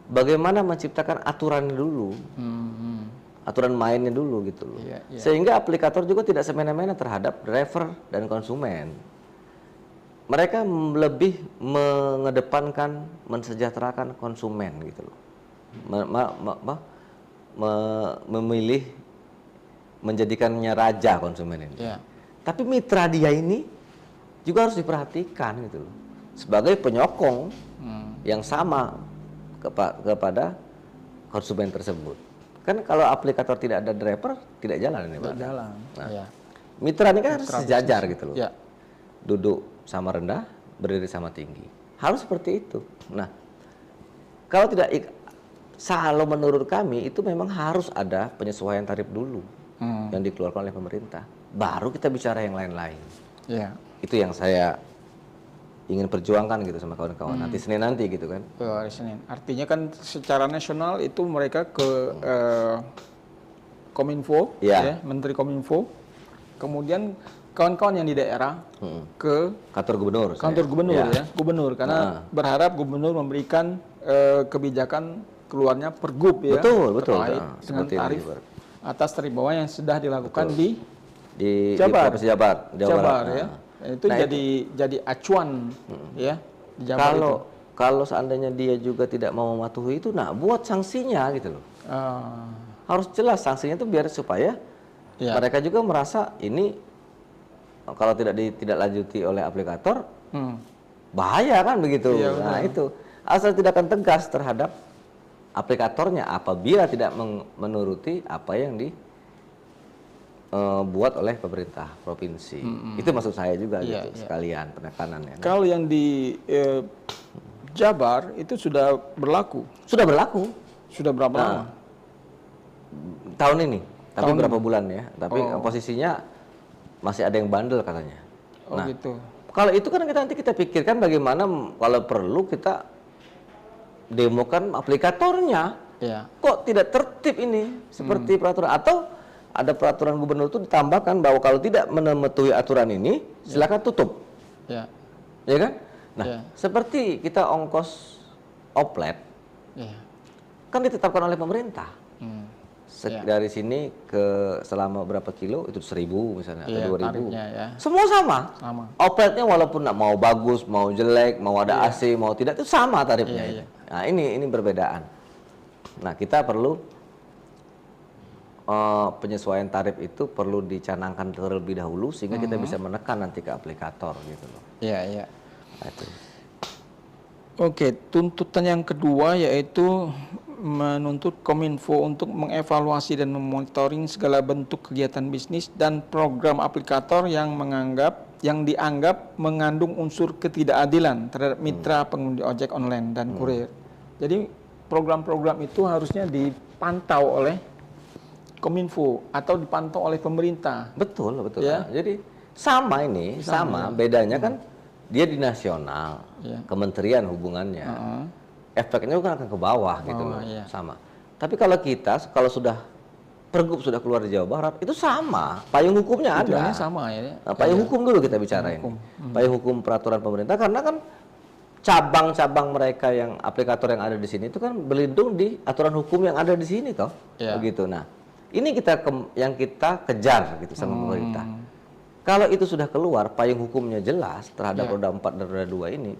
bagaimana menciptakan aturan dulu, aturan mainnya dulu gitu loh. Sehingga aplikator juga tidak semena-mena terhadap driver dan konsumen. Mereka lebih mengedepankan, mensejahterakan konsumen gitu loh. Memilih menjadikannya raja konsumen ini. Tapi mitra dia ini juga harus diperhatikan gitu loh. Sebagai penyokong yang sama kepada konsumen tersebut. Kan kalau aplikator tidak ada driver, tidak jalan ini, Pak. Tidak jalan. Nah, mitra ini kan harus sejajar gitu loh. Duduk sama rendah, berdiri sama tinggi. Harus seperti itu. Nah, kalau tidak, kalau menurut kami itu memang harus ada penyesuaian tarif dulu yang dikeluarkan oleh pemerintah. Baru kita bicara yang lain-lain. Itu yang saya ingin perjuangkan gitu sama kawan-kawan. Nanti Senin nanti gitu kan. Hari Senin. Artinya kan secara nasional itu mereka ke Kominfo, Menteri Kominfo. Kemudian kawan-kawan yang di daerah ke kantor gubernur. Gubernur, karena berharap gubernur memberikan kebijakan keluarnya pergub betul terkait dengan tarif atas tarif bawah yang sudah dilakukan di Jabar, Jabar ya. Itu jadi acuan ya di Jabar kalau seandainya dia juga tidak mau mematuhi itu, nah buat sanksinya gitu loh. Harus jelas sanksinya itu biar supaya mereka juga merasa ini kalau tidak lanjuti oleh aplikator bahaya kan begitu. Nah itu asal tidak akan tegas terhadap aplikatornya apabila tidak menuruti apa yang buat oleh pemerintah provinsi. Itu maksud saya juga gitu, sekalian penekanannya. Kalau yang di Jabar itu sudah berlaku. Sudah berlaku. Sudah berapa lama? Tahun ini. Tapi berapa bulan ya. Tapi posisinya masih ada yang bandel katanya. Gitu. Kalau itu kan nanti kita pikirkan bagaimana kalau perlu kita demokan aplikatornya. Kok tidak tertib ini seperti peraturan, atau ada peraturan gubernur itu ditambahkan bahwa kalau tidak mematuhi aturan ini silakan tutup. Ya kan? Nah, seperti kita ongkos oplet kan ditetapkan oleh pemerintah. Dari sini ke selama berapa kilo itu 1.000 misalnya atau 2.000. Semua sama. Opletnya walaupun mau bagus, mau jelek, mau ada AC, mau tidak, itu sama tarifnya. Nah, ini perbedaan. Nah, kita perlu penyesuaian tarif itu perlu dicanangkan terlebih dahulu sehingga kita bisa menekan nanti ke aplikator gitu loh. Oke, tuntutan yang kedua yaitu menuntut Kominfo untuk mengevaluasi dan memonitoring segala bentuk kegiatan bisnis dan program aplikator yang dianggap mengandung unsur ketidakadilan terhadap mitra pengemudi ojek online dan kurir. Jadi program-program itu harusnya dipantau oleh Kominfo atau dipantau oleh pemerintah. Betul. Ya? Jadi sama ini, sama. Bedanya kan dia di nasional, kementerian hubungannya. Efeknya kan akan ke bawah gitu loh, sama. Tapi kalau kita, kalau sudah pergub sudah keluar di Jawa Barat, itu sama, payung hukumnya ada. Sama ya. Payung hukum dulu kita bicara ini. Payung hukum peraturan pemerintah, karena kan cabang-cabang mereka yang aplikator yang ada di sini itu kan berlindung di aturan hukum yang ada di sini toh, begitu. Nah, ini yang kita kejar gitu sama pemerintah. Kalau itu sudah keluar, payung hukumnya jelas terhadap roda 4 dan roda 2 ini,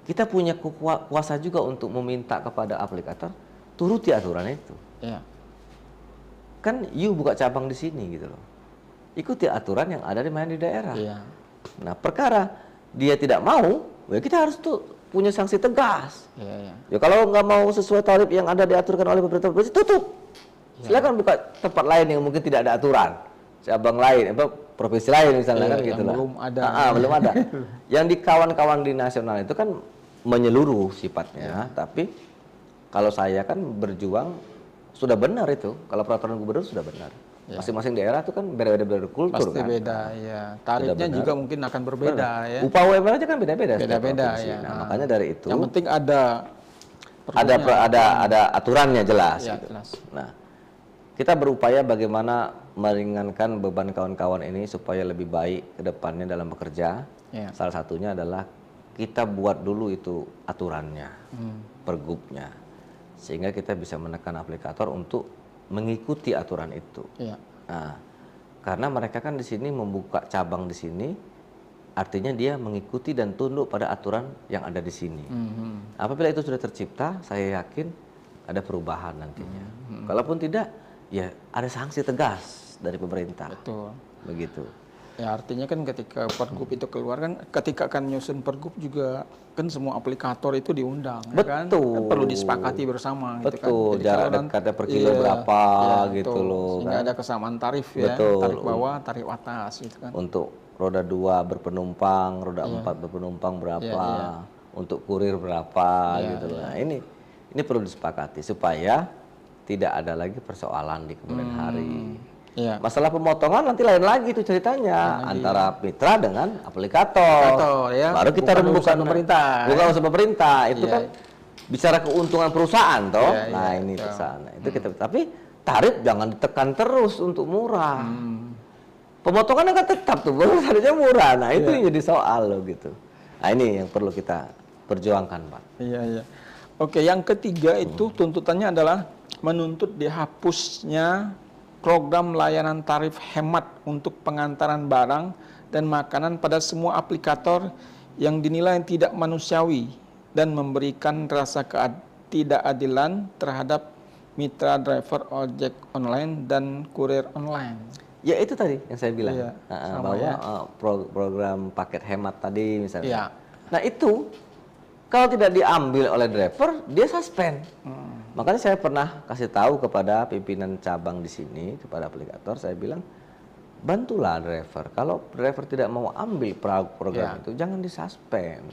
kita punya kuasa juga untuk meminta kepada aplikator turuti aturan itu. Kan you buka cabang di sini gitu loh. Ikuti aturan yang ada di daerah. Nah, perkara dia tidak mau, ya kita harus tuh punya sanksi tegas. Ya kalau nggak mau sesuai tarif yang ada diaturkan oleh pemerintah provinsi, tutup. Silakan buka tempat lain yang mungkin tidak ada aturan. Cabang lain, provinsi lain misalnya kan gitu lah. Belum ada. Yang di kawan-kawan di nasional itu kan menyeluruh sifatnya, tapi kalau saya kan berjuang sudah benar itu. Kalau peraturan gubernur sudah benar. Masing-masing daerah itu kan beda-beda kultur. Pasti kan. Beda, ya. Tarifnya juga mungkin akan berbeda, ya. Upah UMR aja kan beda-beda. Beda-beda, ya. Nah, makanya dari itu. Yang penting ada aturannya jelas. Ya, gitu. jelas. Nah, kita berupaya bagaimana meringankan beban kawan-kawan ini supaya lebih baik ke depannya dalam bekerja. Salah satunya adalah kita buat dulu itu aturannya, pergubnya, sehingga kita bisa menekan aplikator untuk mengikuti aturan itu. Ya. Nah, karena mereka kan di sini membuka cabang di sini, artinya dia mengikuti dan tunduk pada aturan yang ada di sini. Apabila itu sudah tercipta, saya yakin ada perubahan nantinya. Kalaupun tidak, ya ada sanksi tegas dari pemerintah. Betul. Begitu. Ya artinya kan ketika pergub itu keluar kan, ketika akan nyusun pergub juga kan semua aplikator itu diundang. Betul. Kan perlu disepakati bersama. Betul. Gitu kan. Jarak dekatnya per kilo berapa gitu loh. Sehingga kan? ada kesamaan tarif ya. Betul. Tarif bawah, tarif atas gitu kan. Untuk roda 2 berpenumpang, roda 4 berpenumpang berapa, untuk kurir berapa gitu loh. Nah, ini perlu disepakati supaya tidak ada lagi persoalan di kemudian hari. Ya. Masalah pemotongan nanti lain lagi itu ceritanya antara mitra dengan aplikator. Ya. Baru kita rembukan pemerintah. Bukan urusan pemerintah. Itu kan bicara keuntungan perusahaan toh. Nah, ini pesan. Itu kita tapi tarif jangan ditekan terus untuk murah. Pemotongan kan tetap tuh, harusnya murah. Nah, itu yang jadi soal loh gitu. Nah, ini yang perlu kita perjuangkan, Pak. Iya. Oke, yang ketiga itu tuntutannya adalah menuntut dihapusnya program layanan tarif hemat untuk pengantaran barang dan makanan pada semua aplikator yang dinilai tidak manusiawi dan memberikan rasa ketidakadilan terhadap mitra driver ojek online dan kurir online. Ya itu tadi yang saya bilang, bahwa program paket hemat tadi misalnya. Nah itu kalau tidak diambil oleh driver, dia suspend. Makanya saya pernah kasih tahu kepada pimpinan cabang di sini, kepada aplikator, saya bilang, bantulah driver. Kalau driver tidak mau ambil program itu, jangan disuspend.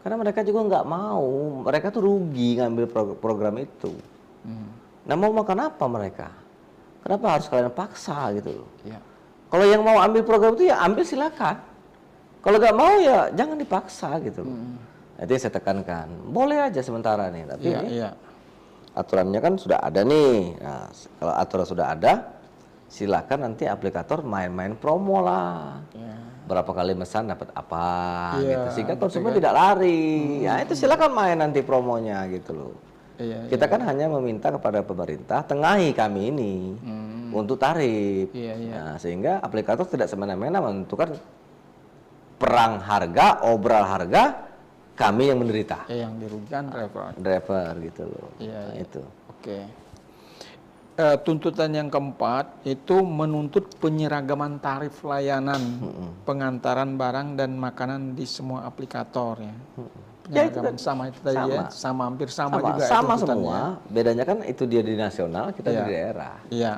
Karena mereka juga nggak mau, mereka tuh rugi ngambil program itu. Nah mau makan apa mereka? Kenapa harus kalian paksa gitu loh? Kalau yang mau ambil program itu ya ambil silakan. Kalau nggak mau ya jangan dipaksa gitu loh. Itu yang saya tekankan. Boleh aja sementara nih, tapi aturannya kan sudah ada nih. Nah, kalau aturan sudah ada, silakan nanti aplikator main-main promo lah. Berapa kali mesan dapat apa gitu. Sehingga konsumen tidak lari. Ya itu silakan main nanti promonya gitu loh. Kita kan hanya meminta kepada pemerintah tengahi kami ini untuk tarif. Nah, sehingga aplikator tidak semena-mena menentukan perang harga, obral harga, kami yang menderita. Yang dirugikan driver gitu loh. Nah, itu. Oke. Tuntutan yang keempat itu menuntut penyeragaman tarif layanan pengantaran barang dan makanan di semua aplikator ya. Ya itu kan sama itu tadi sama hampir sama juga. Sama semua. Bedanya kan itu dia di nasional, kita di daerah. Iya.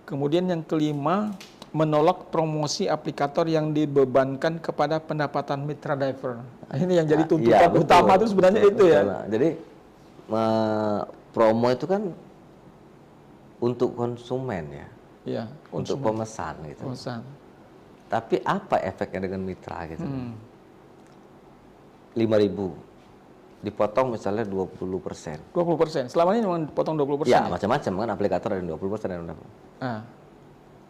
Kemudian yang kelima, menolak promosi aplikator yang dibebankan kepada pendapatan mitra driver. Ini yang jadi tuntutan utama itu sebenarnya itu ya. Jadi promo itu kan untuk konsumen ya. Iya. Untuk pemesan gitu. Tapi apa efeknya dengan mitra gitu? 5.000 dipotong misalnya 20%. 20%. Selama ini memang dipotong 20%. Ya, macam-macam kan aplikator ada 20% yang dapat.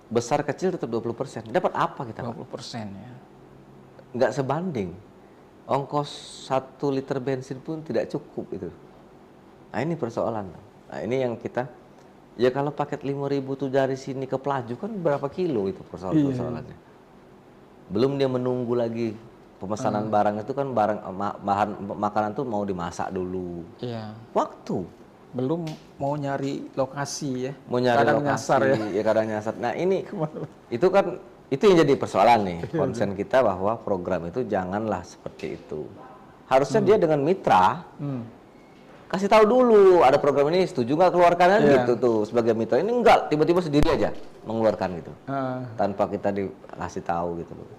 Besar kecil tetap 20%. Dapat apa kita? 20% ya. Nggak sebanding. Ongkos 1 liter bensin pun tidak cukup itu. Nah, ini persoalan. Nah, ini yang kita ya kalau paket 5.000 tuh dari sini ke Pelaju kan berapa kilo itu persoalannya. Belum dia menunggu lagi pemesanan barang itu kan bahan makanan tuh mau dimasak dulu. Waktu. Belum mau nyari lokasi ya. Mau nyari kadang lokasi, nyasar ya. Kadang nyasar. Nah ini itu kan itu yang jadi persoalan nih. Konsen kita bahwa program itu janganlah seperti itu. Harusnya dia dengan mitra kasih tahu dulu ada program ini, setuju nggak keluarkan gitu tuh sebagai mitra. Ini enggak tiba-tiba sendiri aja mengeluarkan gitu tanpa kita dikasih tahu gitu loh.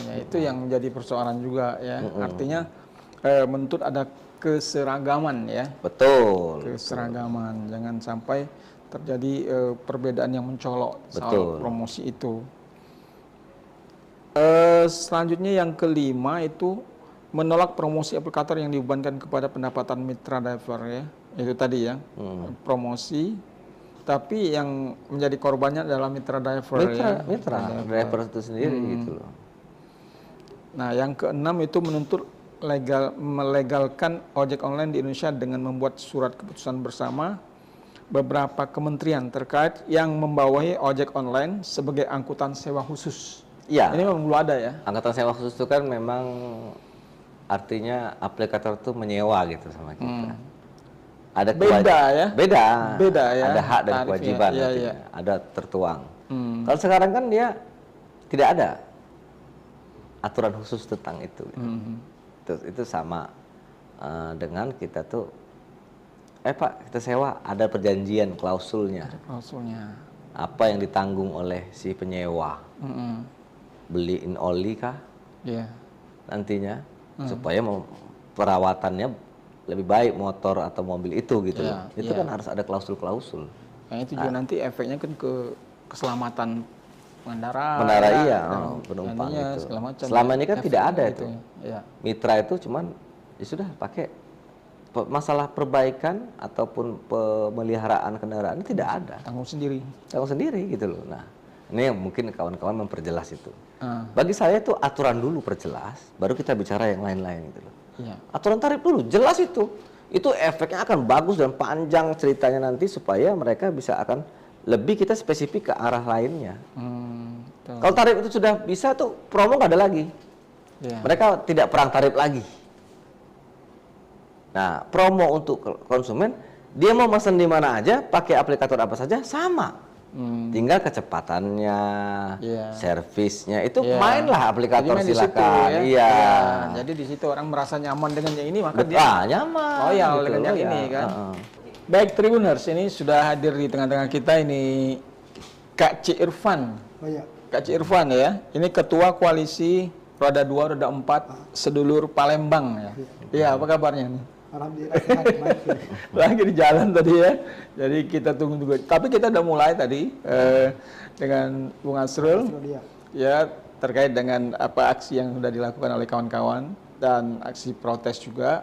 Ya itu yang jadi persoalan juga ya. Artinya menuntut ada keseragaman ya. Betul. Keseragaman, jangan sampai terjadi perbedaan yang mencolok soal promosi itu. Selanjutnya yang kelima itu menolak promosi aplikator yang dibebankan kepada pendapatan mitra driver ya. Itu tadi ya. Promosi tapi yang menjadi korbannya adalah mitra driver mitra driver itu sendiri gitu loh. Nah, yang keenam itu menuntut melegalkan ojek online di Indonesia dengan membuat surat keputusan bersama beberapa kementerian terkait yang membawahi ojek online sebagai angkutan sewa khusus. Iya. Ini memang belum ada ya. Angkutan sewa khusus itu kan memang artinya aplikator itu menyewa gitu sama kita. Ada beda ya. Beda ya. Ada hak dan tarifnya. kewajiban. Iya. Ada tertuang. Kalau sekarang kan dia tidak ada aturan khusus tentang itu. Itu sama dengan kita tuh, Pak kita sewa, ada perjanjian klausulnya. Ada klausulnya. Apa yang ditanggung oleh si penyewa? Beliin oli kah? Iya. Nantinya supaya perawatannya lebih baik motor atau mobil itu gitu loh. Itu kan harus ada klausul-klausul. Nah, itu juga nanti efeknya kan ke keselamatan pengendara. Penumpang itu. Selama ini kan tidak ada gitu. itu. Mitra itu cuman ya sudah pakai, masalah perbaikan ataupun pemeliharaan kendaraan ini tidak ada. Tanggung sendiri gitu loh. Nah, ini yang mungkin kawan-kawan memperjelas itu. Bagi saya itu aturan dulu perjelas, baru kita bicara yang lain-lain gitu loh. Aturan tarif dulu jelas itu efeknya akan bagus dan panjang ceritanya nanti supaya mereka bisa akan lebih kita spesifik ke arah lainnya. Kalau tarif itu sudah bisa tuh promo nggak ada lagi. Mereka tidak perang tarif lagi. Nah, promo untuk konsumen, dia mau pesan di mana aja, pakai aplikator apa saja sama. Tinggal kecepatannya, servisnya itu mainlah aplikator silakan. Jadi di situ orang merasa nyaman dengan yang ini, maka dia nyaman. Loyal dengan yang ini kan. Baik Tribuners, ini sudah hadir di tengah-tengah kita ini Kak Ci Irfan. Kak Ci Irfan ya. Ini Ketua Koalisi Roda 2, Roda 4 Sedulur Palembang ya. Iya, apa kabarnya nih? Alhamdulillah sehat, baik. Lagi di jalan tadi ya. Jadi kita tunggu juga. Tapi kita udah mulai tadi dengan Bung Asrul ya terkait dengan apa aksi yang sudah dilakukan oleh kawan-kawan dan aksi protes juga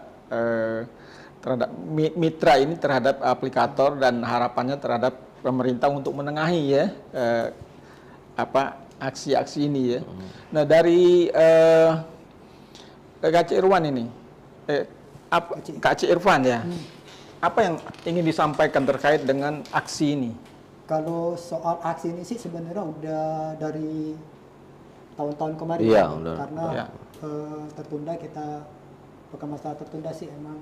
terhadap mitra ini terhadap aplikator dan harapannya terhadap pemerintah untuk menengahi ya aksi-aksi ini ya. Nah dari Kak Ci Irfan ini Kak Ci Irfan ya, apa yang ingin disampaikan terkait dengan aksi ini? Kalau soal aksi ini sih sebenarnya udah dari tahun-tahun kemarin, karena tertunda kita, bukan masalah tertunda sih, emang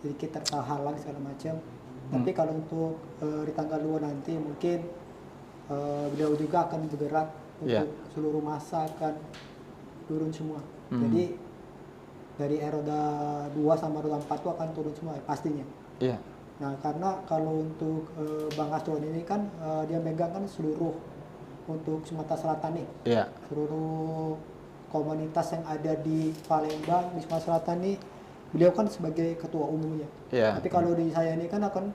sedikit terhalang segala macam. Tapi kalau untuk di tanggal 2 nanti mungkin beliau juga akan bergerak untuk seluruh masa akan turun semua. Jadi dari roda 2 sama roda 4 itu akan turun semua ya, pastinya. Nah, karena kalau untuk Bang Asrul ini kan dia megang kan seluruh untuk Sumatera Selatan nih. Seluruh komunitas yang ada di Palembang, di Sumatera Selatan nih, beliau kan sebagai ketua umumnya. Tapi kalau di saya ini kan akan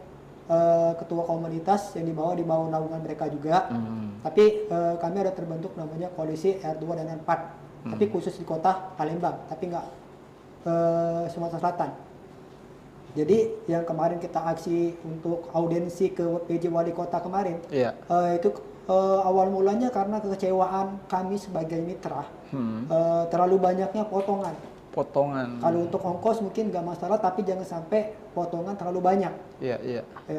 ketua komunitas yang di bawah naungan mereka juga. Tapi kami ada terbentuk namanya koalisi R2 dan R4. Tapi khusus di kota Palembang, tapi nggak Sumatera Selatan. Jadi yang kemarin kita aksi untuk audiensi ke PJ Wali Kota kemarin, itu awal mulanya karena kekecewaan kami sebagai mitra, terlalu banyaknya potongan. Kalau untuk ongkos mungkin nggak masalah, tapi jangan sampai potongan terlalu banyak.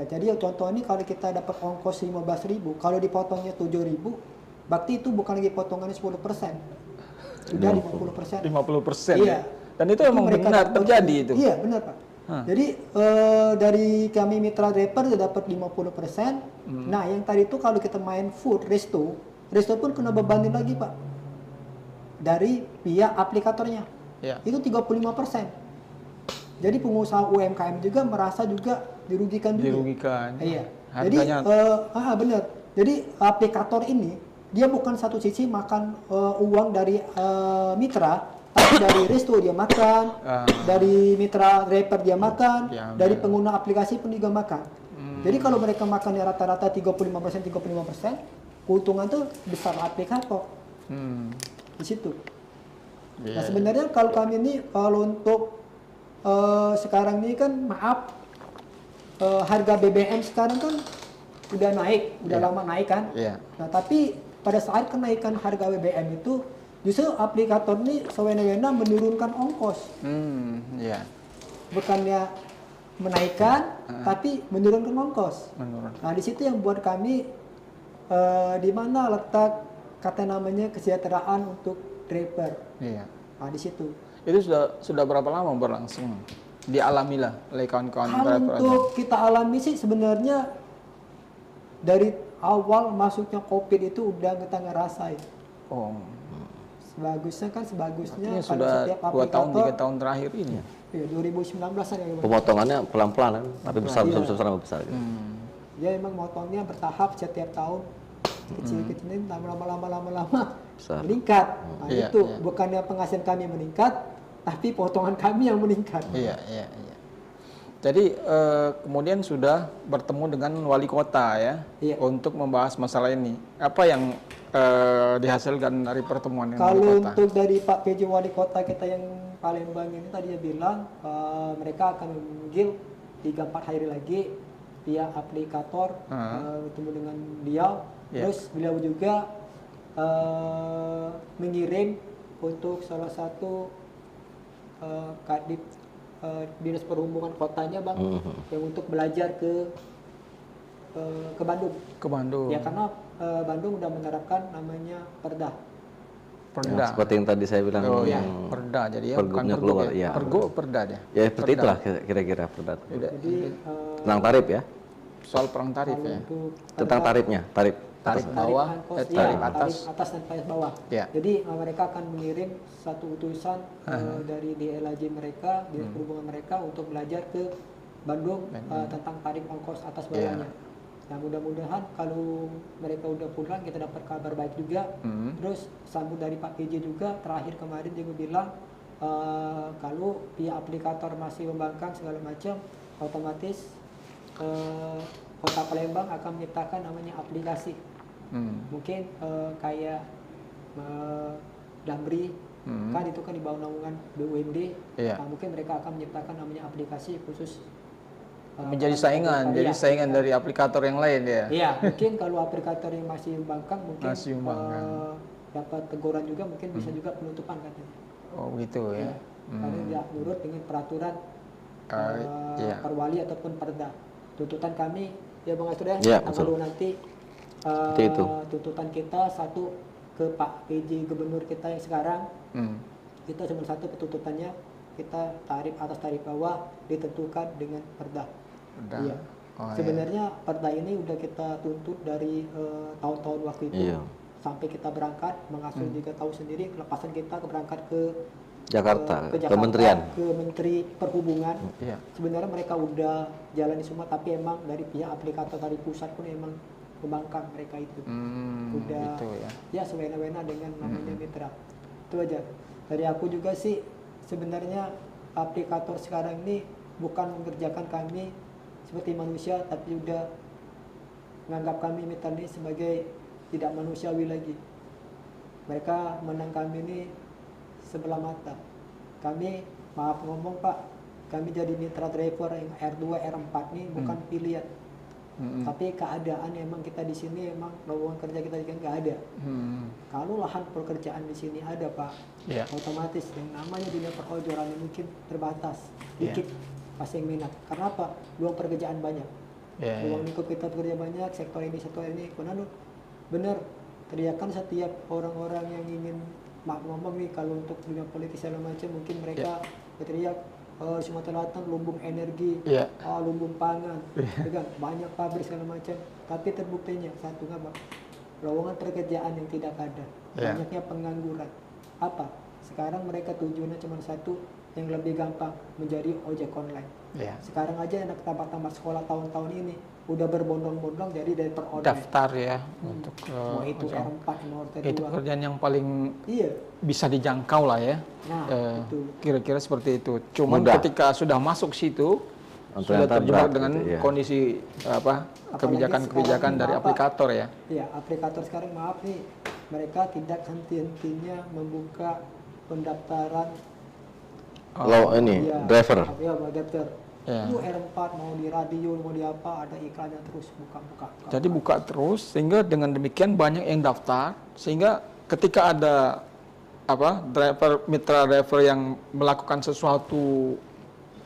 Jadi contoh ini kalau kita dapat ongkos 15.000, kalau dipotongnya 7.000, berarti itu bukan lagi potongannya 10%, sudah 50%. 50%. Iya. Dan itu memang benar terjadi itu. Iya benar Pak. Jadi dari kami mitra driver sudah dapat 50%. Nah yang tadi itu kalau kita main food resto pun kena bebanin lagi Pak dari pihak aplikatornya. Itu 35%. Jadi pengusaha UMKM juga merasa juga dirugikan juga. Iya. Jadi benar. Jadi aplikator ini dia bukan satu sisi makan uang dari mitra, tapi dari resto dia makan, dari mitra driver dia makan, dari pengguna aplikasi pun juga makan. Jadi kalau mereka makannya rata-rata 35%, keuntungan tuh besar aplikator. Di situ. Nah sebenarnya kalau kami ini, kalau untuk sekarang ini kan harga BBM sekarang kan udah naik, udah lama naik kan. Nah tapi pada saat kenaikan harga BBM itu Justru aplikator ini sewena-wena menurunkan ongkos. Iya. Bukannya menaikkan, tapi menurunkan ongkos. Nah, di situ yang buat kami di mana letak kata namanya kesejahteraan untuk driver. Iya. Nah, di situ. Itu sudah berapa lama berlangsung? Dialamilah oleh kawan-kawan driver. Untuk kita alami sih sebenarnya dari awal masuknya COVID itu udah kita ngerasain. Oh. Sebagusnya Artinya kalau sudah setiap 2 tahun, aplikator 3 tahun terakhir ini. Iya, 2019-an ya. Pemotongannya pelan-pelan kan, tapi besar. Gitu. Ya emang motongnya bertahap setiap tahun. Kecil-kecilin lama-lama meningkat. Nah, itu bukannya penghasilan kami meningkat, tapi potongan kami yang meningkat. Iya. Jadi kemudian sudah bertemu dengan wali kota ya, untuk membahas masalah ini. Apa yang dihasilkan dari pertemuan dengan wali kota? Kalau untuk dari Pak PJ wali kota kita yang Palembang ini tadi dia bilang mereka akan memanggil 3-4 hari lagi via aplikator bertemu dengan beliau. Terus beliau juga mengirim untuk salah satu kadip dinas perhubungan kotanya bang, yang untuk belajar ke Bandung. Ke Bandung. Ya karena Bandung udah menerapkan namanya perda. Ya, seperti yang tadi saya bilang. Oh ya, perda jadi ya, bukan pergub keluar, ya. Pergub perda ya. Ya seperti itulah kira-kira perda. Jadi tentang tarif ya. Soal perang tarif ya. Tentang tarifnya, tarif bawah, tarif atas dan tarif bawah. Ya. Jadi mereka akan mengirim satu utusan dari DLAJ mereka, dinas perhubungan mereka untuk belajar ke Bandung tentang tarif ongkos atas bawahnya. Nah mudah-mudahan kalau mereka udah pulang kita dapat kabar baik juga. Terus sambut dari Pak PJ juga terakhir kemarin dia bilang kalau pihak aplikator masih membangkang segala macam, otomatis Kota Palembang akan menciptakan namanya aplikasi. Mungkin kayak Damri kan itu kan di bawah naungan BUMD. Nah, mungkin mereka akan menciptakan namanya aplikasi khusus menjadi saingan, dari aplikator yang lain ya. Iya, mungkin kalau aplikator yang masih membangkang mungkin dapat teguran juga, mungkin bisa juga penutupan katanya. Oh gitu ya. Karena tidak nurut dengan peraturan perwali ataupun perda. Tuntutan kami ya Bang Astur ya, kalau nanti tuntutan kita satu ke Pak PJ Gubernur kita yang sekarang, kita cuma satu tuntutannya, kita tarif atas tarif bawah ditentukan dengan perda. Iya. Sebenarnya perda ini udah kita tuntut dari tahun-tahun waktu itu sampai kita berangkat, mengasuh juga tahu sendiri kelepasan kita berangkat ke Jakarta, ke Menteri Perhubungan. Sebenarnya mereka udah jalan di semua, tapi emang dari pihak aplikator dari pusat pun emang membangkang mereka itu. Udah gitu ya sewena-wena dengan namanya mitra. Itu aja. Dari aku juga sih sebenarnya aplikator sekarang ini bukan mengerjakan kami seperti manusia, tapi udah menganggap kami mitra ini sebagai tidak manusiawi lagi. Mereka menang kami ini sebelah mata. Kami, maaf ngomong Pak, kami jadi mitra driver yang R2, R4 ini bukan pilihan. Tapi keadaan emang kita di sini emang lowongan kerja kita juga nggak ada. Kalau lahan pekerjaan di sini ada Pak, otomatis yang namanya dunia perojolan mungkin terbatas, dikit pasti yang minat. Karena apa? Luang pekerjaan banyak. Luang lingkup kita bekerja banyak, sektor ini, konon bener. Teriakan setiap orang-orang yang ingin maaf ngomong nih, kalau untuk dunia politik segala macam mungkin mereka berteriak Sumatera Selatan lumbung energi, lumbung pangan, kan banyak pabrik segala macam. Tapi terbuktinya satu apa? Lowongan pekerjaan yang tidak ada, banyaknya pengangguran. Apa? Sekarang mereka tujuannya cuma satu, yang lebih gampang menjadi ojek online. Sekarang aja anak tamat sekolah tahun-tahun ini udah berbondong-bondong jadi dari per online. Daftar ya untuk mau itu R4 mau R2. Itu pekerjaan yang paling bisa dijangkau lah ya. Nah, kira-kira seperti itu. Cuman ketika sudah masuk situ sudah terjebak dengan kondisi kebijakan-kebijakan dari aplikator ya. Iya, aplikator sekarang maaf nih, mereka tidak henti-hentinya membuka pendaftaran driver. Daftar. Itu R4 mau di radio mau di apa ada iklannya terus buka. Jadi buka terus sehingga dengan demikian banyak yang daftar, sehingga ketika ada mitra driver yang melakukan sesuatu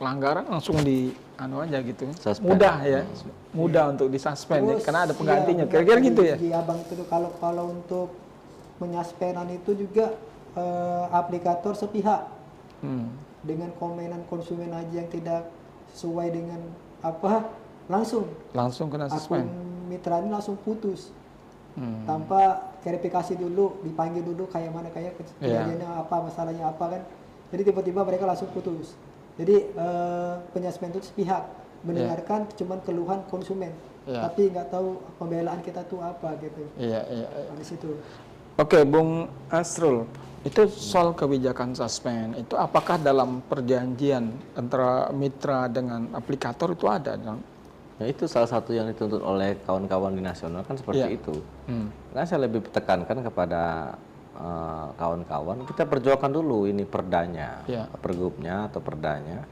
pelanggaran langsung di aja gitu. Suspend. Mudah ya. Mudah untuk disuspend ya, karena ada penggantinya. Kira-kira gitu ya. Di Abang itu kalau untuk menyaspenan itu juga aplikator sepihak. Dengan komenan konsumen aja yang tidak sesuai dengan langsung kena suspend. Akun mitra ini langsung putus. Tanpa verifikasi dulu, dipanggil dulu kayak mana kejadiannya masalahnya apa kan. Jadi tiba-tiba mereka langsung putus. Jadi penyaspen itu sepihak, mendengarkan cuman keluhan konsumen, tapi nggak tahu pembelaan kita tuh apa gitu. Di situ. Oke, Bung Asrul, itu soal kebijakan suspend itu apakah dalam perjanjian antara mitra dengan aplikator itu ada? Nah, itu salah satu yang dituntut oleh kawan-kawan di nasional kan seperti itu. Nah, saya lebih tekankan kepada kawan-kawan, kita perjuangkan dulu ini perdanya, pergubnya atau perdanya.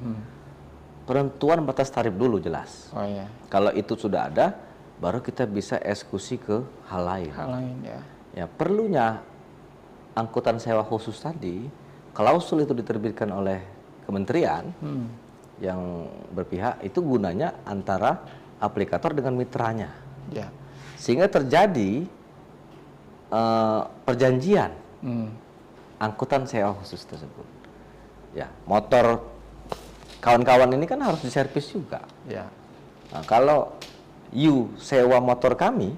Penentuan batas tarif dulu jelas. Kalau itu sudah ada, baru kita bisa eksekusi ke hal lain. Ya, perlunya angkutan sewa khusus tadi, klausul itu diterbitkan oleh kementerian yang berpihak, itu gunanya antara aplikator dengan mitranya. Sehingga terjadi perjanjian angkutan sewa khusus tersebut. Ya, motor kawan-kawan ini kan harus diservis juga. Nah, kalau you sewa motor kami,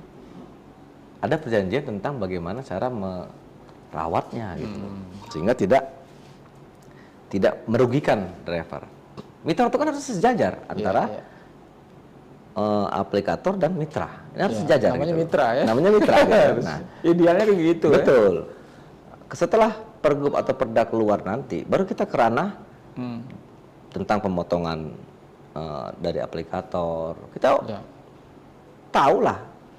ada perjanjian tentang bagaimana cara merawatnya gitu. Sehingga tidak merugikan driver. Mitra itu kan harus sejajar antara aplikator dan mitra. Ini harus sejajar. Namanya gitu. mitra ya. Namanya mitra. Gitu. Nah, idealnya kayak gitu. Betul. Setelah pergub atau perda keluar nanti, baru kita ke ranah tentang pemotongan dari aplikator. Kita tahulah,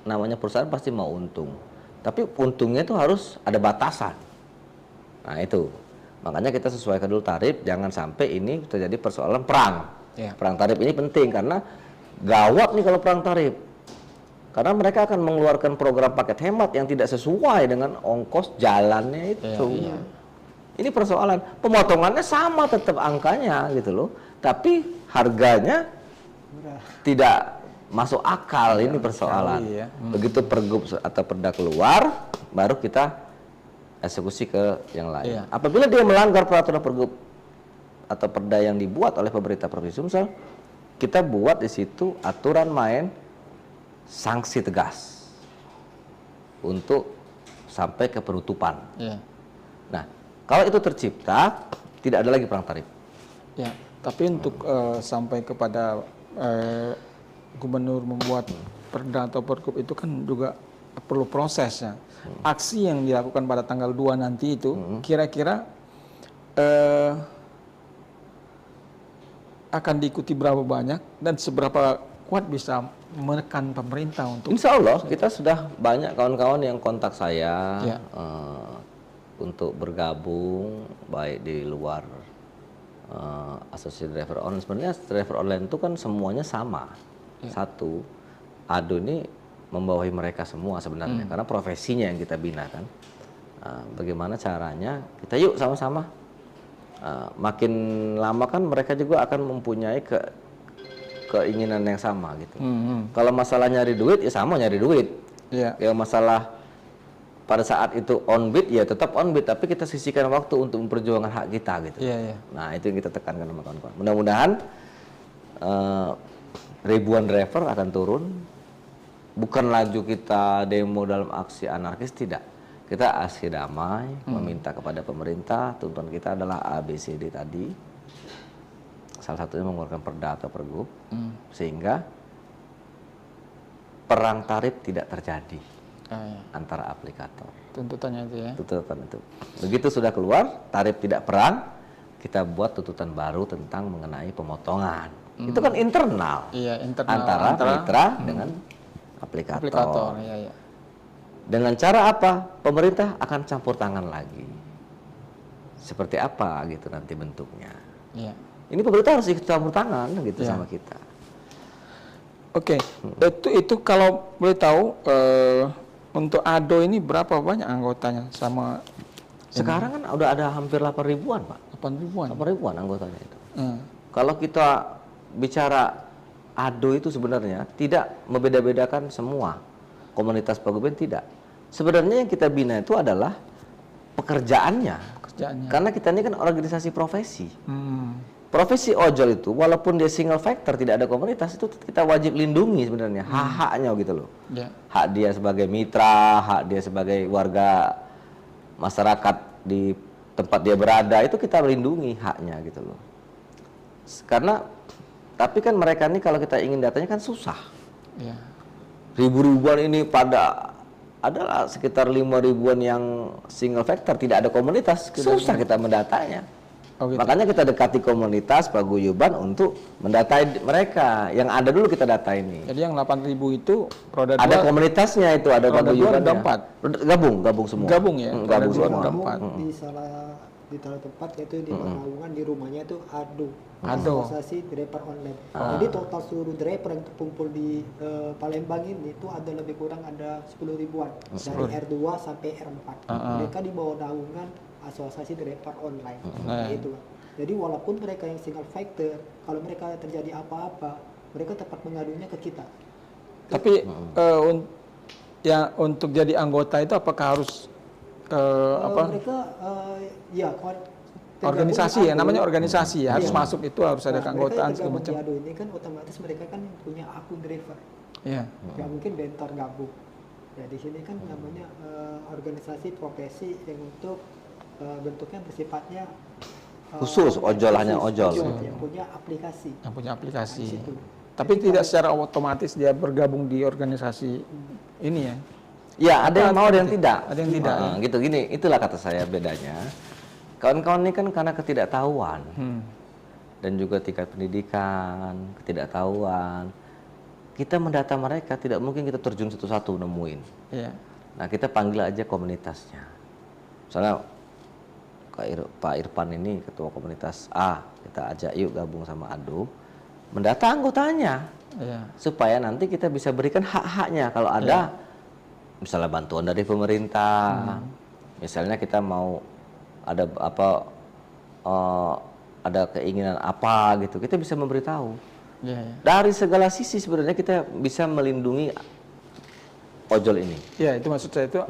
namanya perusahaan pasti mau untung. Tapi untungnya itu harus ada batasan. Nah itu, makanya kita sesuaikan dulu tarif, jangan sampai ini terjadi persoalan perang. Perang tarif ini penting karena gawat nih kalau perang tarif. Karena mereka akan mengeluarkan program paket hemat yang tidak sesuai dengan ongkos jalannya itu. Ini persoalan, pemotongannya sama tetap angkanya gitu loh. Tapi harganya tidak masuk akal, ini persoalan. Begitu pergub atau perda keluar, baru kita eksekusi ke yang lain. Apabila dia melanggar peraturan pergub atau perda yang dibuat oleh pemerintah Provinsi Sumsel, kita buat di situ aturan main sanksi tegas untuk sampai ke penutupan. Nah, kalau itu tercipta, tidak ada lagi perang tarif. Tapi untuk sampai kepada gubernur membuat perda atau pergub itu kan juga perlu prosesnya. Aksi yang dilakukan pada tanggal 2 nanti itu kira-kira akan diikuti berapa banyak dan seberapa kuat bisa menekan pemerintah untuk... Insya Allah kita sudah banyak kawan-kawan yang kontak saya untuk bergabung baik di luar asosiasi driver online. Sebenarnya driver online itu kan semuanya sama. Satu, ADO ini membawahi mereka semua sebenarnya karena profesinya yang kita bina kan. Bagaimana caranya kita yuk sama-sama. Makin lama kan mereka juga akan mempunyai keinginan yang sama gitu. Kalau masalah nyari duit ya sama nyari duit. Ya masalah pada saat itu on bid ya tetap on bid, tapi kita sisihkan waktu untuk memperjuangkan hak kita gitu. Nah itu yang kita tekankan sama kawan-kawan. Mudah-mudahan ribuan driver akan turun. Bukan laju kita demo dalam aksi anarkis, tidak. Kita aksi damai, meminta kepada pemerintah, tuntutan kita adalah ABCD tadi. Salah satunya mengeluarkan perda atau pergub, sehingga perang tarif tidak terjadi antara aplikator. Tuntutannya itu ya? Tuntutan itu. Begitu sudah keluar, tarif tidak perang, kita buat tuntutan baru tentang mengenai pemotongan. Itu kan internal, internal antara mitra dengan aplikator. Dengan cara apa? Pemerintah akan campur tangan lagi. Seperti apa gitu nanti bentuknya. Ini pemerintah harus ikut campur tangan gitu sama kita. Oke, itu kalau boleh tahu untuk ADO ini berapa banyak anggotanya sama Sekarang kan udah ada hampir 8 ribuan, Pak. 8 ribuan? 8 ribuan anggotanya itu. Kalau kita bicara ADO itu sebenarnya tidak membeda-bedakan semua komunitas paguyuban, tidak. Sebenarnya yang kita bina itu adalah pekerjaannya. Karena kita ini kan organisasi profesi. Profesi ojol itu walaupun dia single factor, tidak ada komunitas, itu kita wajib lindungi sebenarnya hak-haknya gitu loh. Hak dia sebagai mitra, hak dia sebagai warga masyarakat di tempat dia berada, itu kita lindungi haknya gitu loh. Karena tapi kan mereka ini kalau kita ingin datanya kan susah. Ribu-ribuan ini adalah sekitar 5 ribuan yang single factor, tidak ada komunitas, susah kita mendatanya. Gitu. Makanya kita dekati komunitas paguyuban untuk mendatai mereka. Yang ada dulu kita data ini. Jadi yang 8.000 itu roda ada 2, komunitasnya itu, ada paguyuban. Roda 4. Gabung semua. Gabung ya. Gabung semua. Di salah tempat yaitu di Naungan, di rumahnya itu ADO. Asosiasi Driver Online. Jadi total seluruh driver yang terkumpul di Palembang ini itu ada lebih kurang ada 10 ribuan dari R2 sampai R4. Mereka di bawah naungan Asosiasi Driver Online. Itu. Jadi walaupun mereka yang single factor, kalau mereka terjadi apa-apa, mereka tetap mengadunya ke kita. Tapi ya untuk jadi anggota itu apakah harus mereka organisasi ya, namanya organisasi ya, harus masuk itu harus ada keanggotaan segala macam. ADO ini kan otomatis mereka kan punya akun driver. Iya. Ya mungkin bentor gabung. Ya di sini kan namanya organisasi profesi yang untuk bentuknya bersifatnya khusus, ojol hanya ojol. Yang punya aplikasi. Yang punya aplikasi. Tapi tidak secara otomatis dia bergabung di organisasi ini ya. Ya, ada yang mau, ada yang tidak. Ada yang tidak. Gitu gini, itulah kata saya bedanya. Kawan-kawan ini kan karena ketidaktahuan dan juga tingkat pendidikan, ketidaktahuan. Kita mendata mereka, tidak mungkin kita terjun satu-satu nemuin. Nah, kita panggil aja komunitasnya. Misalnya Pak Irfan ini ketua komunitas A, kita ajak yuk gabung sama ADO, mendata anggotanya, supaya nanti kita bisa berikan hak-haknya. Kalau ada misalnya bantuan dari pemerintah, misalnya kita mau ada ada keinginan apa gitu, kita bisa memberitahu. Dari segala sisi sebenarnya kita bisa melindungi ojol ini. Ya, itu maksud saya itu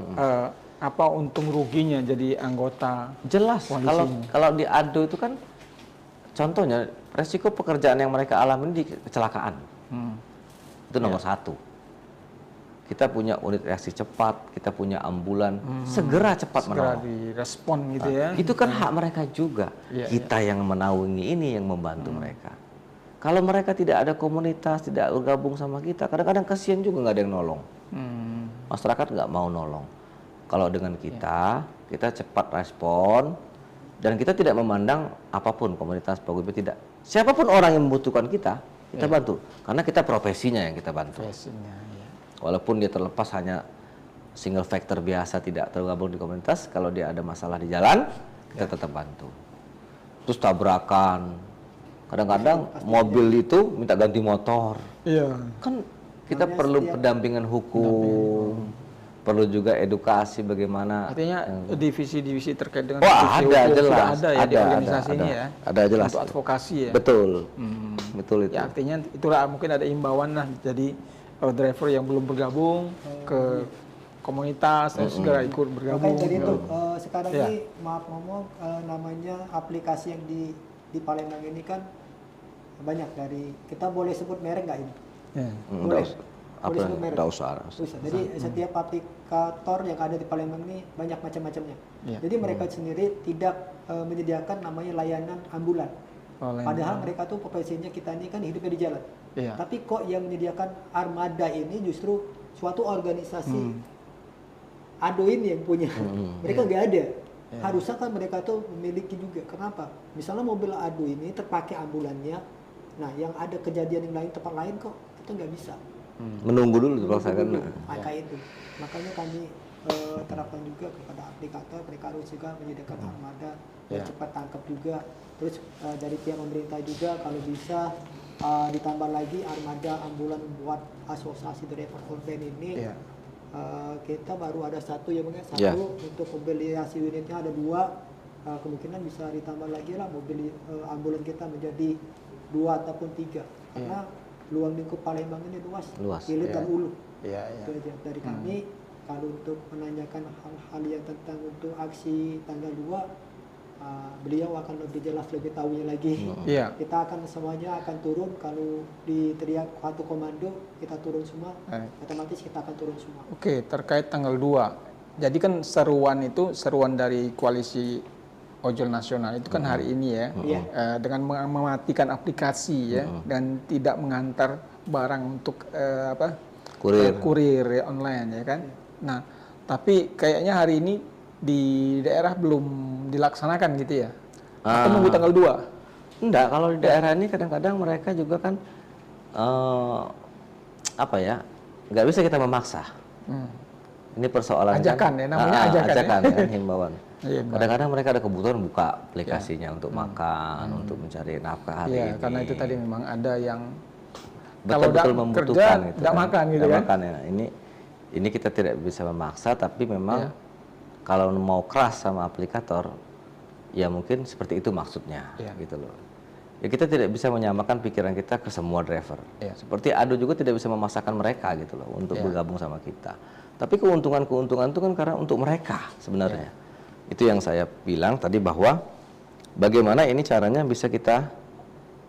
apa untung ruginya jadi anggota? Jelas. Kalau di ADO itu kan contohnya resiko pekerjaan yang mereka alami di kecelakaan. Itu nomor 1. Kita punya unit reaksi cepat, kita punya ambulan, segera cepat menolong. Segera direspon gitu ya. Itu kan hak mereka juga. Kita yang menaungi ini, yang membantu mereka. Kalau mereka tidak ada komunitas, tidak bergabung sama kita, kadang-kadang kasihan juga nggak ada yang nolong. Masyarakat nggak mau nolong. Kalau dengan kita cepat respon, dan kita tidak memandang apapun komunitas paguyuban, tidak. Siapapun orang yang membutuhkan kita bantu. Karena kita profesinya yang kita bantu. Walaupun dia terlepas hanya single factor biasa, tidak tergabung di komunitas, kalau dia ada masalah di jalan, kita tetap bantu. Terus tabrakan, kadang-kadang mobil itu minta ganti motor. Kan kita perlu pendampingan hukum, perlu juga edukasi bagaimana. Artinya divisi-divisi terkait dengan ada jelas, sudah ada ya di organisasi ini ya. Ada jelas. Untuk advokasi ya. Betul, betul itu. Ya artinya itulah mungkin ada imbauan lah, jadi driver yang belum bergabung ke komunitas segera ikut bergabung. Makanya dari itu sekarang ini maaf ngomong namanya aplikasi yang di Palembang ini kan banyak, dari kita boleh sebut merek nggak ini? Boleh. Boleh sebut merek. Jadi setiap aplikator yang ada di Palembang ini banyak macam-macamnya. Jadi mereka sendiri tidak menyediakan namanya layanan ambulan. Padahal mereka tuh profesinya kita ini kan hidupnya di jalan. Tapi kok yang menyediakan armada ini justru suatu organisasi ADO ini yang punya. Mereka nggak ada. Harusnya kan mereka tuh memiliki juga. Kenapa? Misalnya mobil ADO ini terpakai ambulannya, nah yang ada kejadian yang lain tempat lain kok kita nggak bisa. Menunggu dulu dipaksakan. Itu. Makanya kami terapkan juga kepada aplikator, mereka harus juga menyediakan armada yang cepat tangkap juga. Terus dari pihak pemerintah juga kalau bisa ditambah lagi armada ambulan buat asosiasi driver online ini kita baru ada satu ya Bang ya, satu untuk mobilisasi unitnya ada 2, kemungkinan bisa ditambah lagi lah mobil ambulan kita menjadi 2 ataupun 3 karena luang lingkup Palembang ini luas. Hilir dan Hulu. Itu aja dari kami. Kalau untuk menanyakan hal-hal yang tentang untuk aksi tanggal 2, beliau akan lebih jelas, lebih tahunya lagi. Kita akan semuanya akan turun. Kalau diteriak satu komando, kita turun semua. Otomatis kita akan turun semua. Oke, terkait tanggal 2. Jadi kan seruan dari koalisi ojol nasional itu kan hari ini ya, dengan mematikan aplikasi ya, dan tidak mengantar barang untuk kurir ya, online ya kan. Nah, tapi kayaknya hari ini di daerah belum dilaksanakan gitu ya? Atau nunggu tanggal 2? Enggak, kalau di daerah ini kadang-kadang mereka juga kan nggak bisa kita memaksa. Ini persoalan ajakan ya, namanya ajakan ya, himbauan. Kadang-kadang mereka ada kebutuhan buka aplikasinya untuk makan, untuk mencari nafkah hari ini. Karena itu tadi memang ada yang betul-betul membutuhkan kerja, tidak makan gitu kan? Makan, ya. Ini kita tidak bisa memaksa, tapi memang kalau mau keras sama aplikator, ya mungkin seperti itu maksudnya, gitu loh. Ya kita tidak bisa menyamakan pikiran kita ke semua driver. Seperti Ado juga tidak bisa memaksakan mereka gitu loh untuk bergabung sama kita. Tapi keuntungan-keuntungan itu kan karena untuk mereka sebenarnya. Itu yang saya bilang tadi bahwa bagaimana ini caranya bisa kita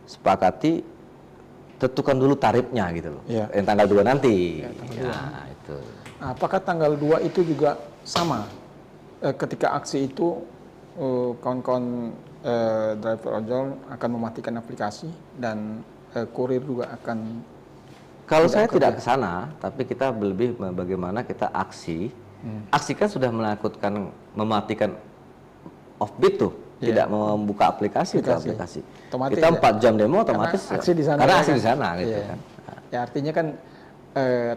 sepakati, tentukan dulu tarifnya gitu loh. Yang tanggal 2 nanti. Itu. Nah, apakah tanggal 2 itu juga sama? Ketika aksi itu kawan-kawan driver ojol akan mematikan aplikasi dan kurir juga akan. Kalau saya tidak ke sana, tapi kita lebih bagaimana kita aksi. Aksi kan sudah mematikan offbeat tuh, tidak membuka aplikasi. Otomatis kita 4 jam demo otomatis karena aksi di sana. Karena aksi di sana gitu kan. Ya artinya kan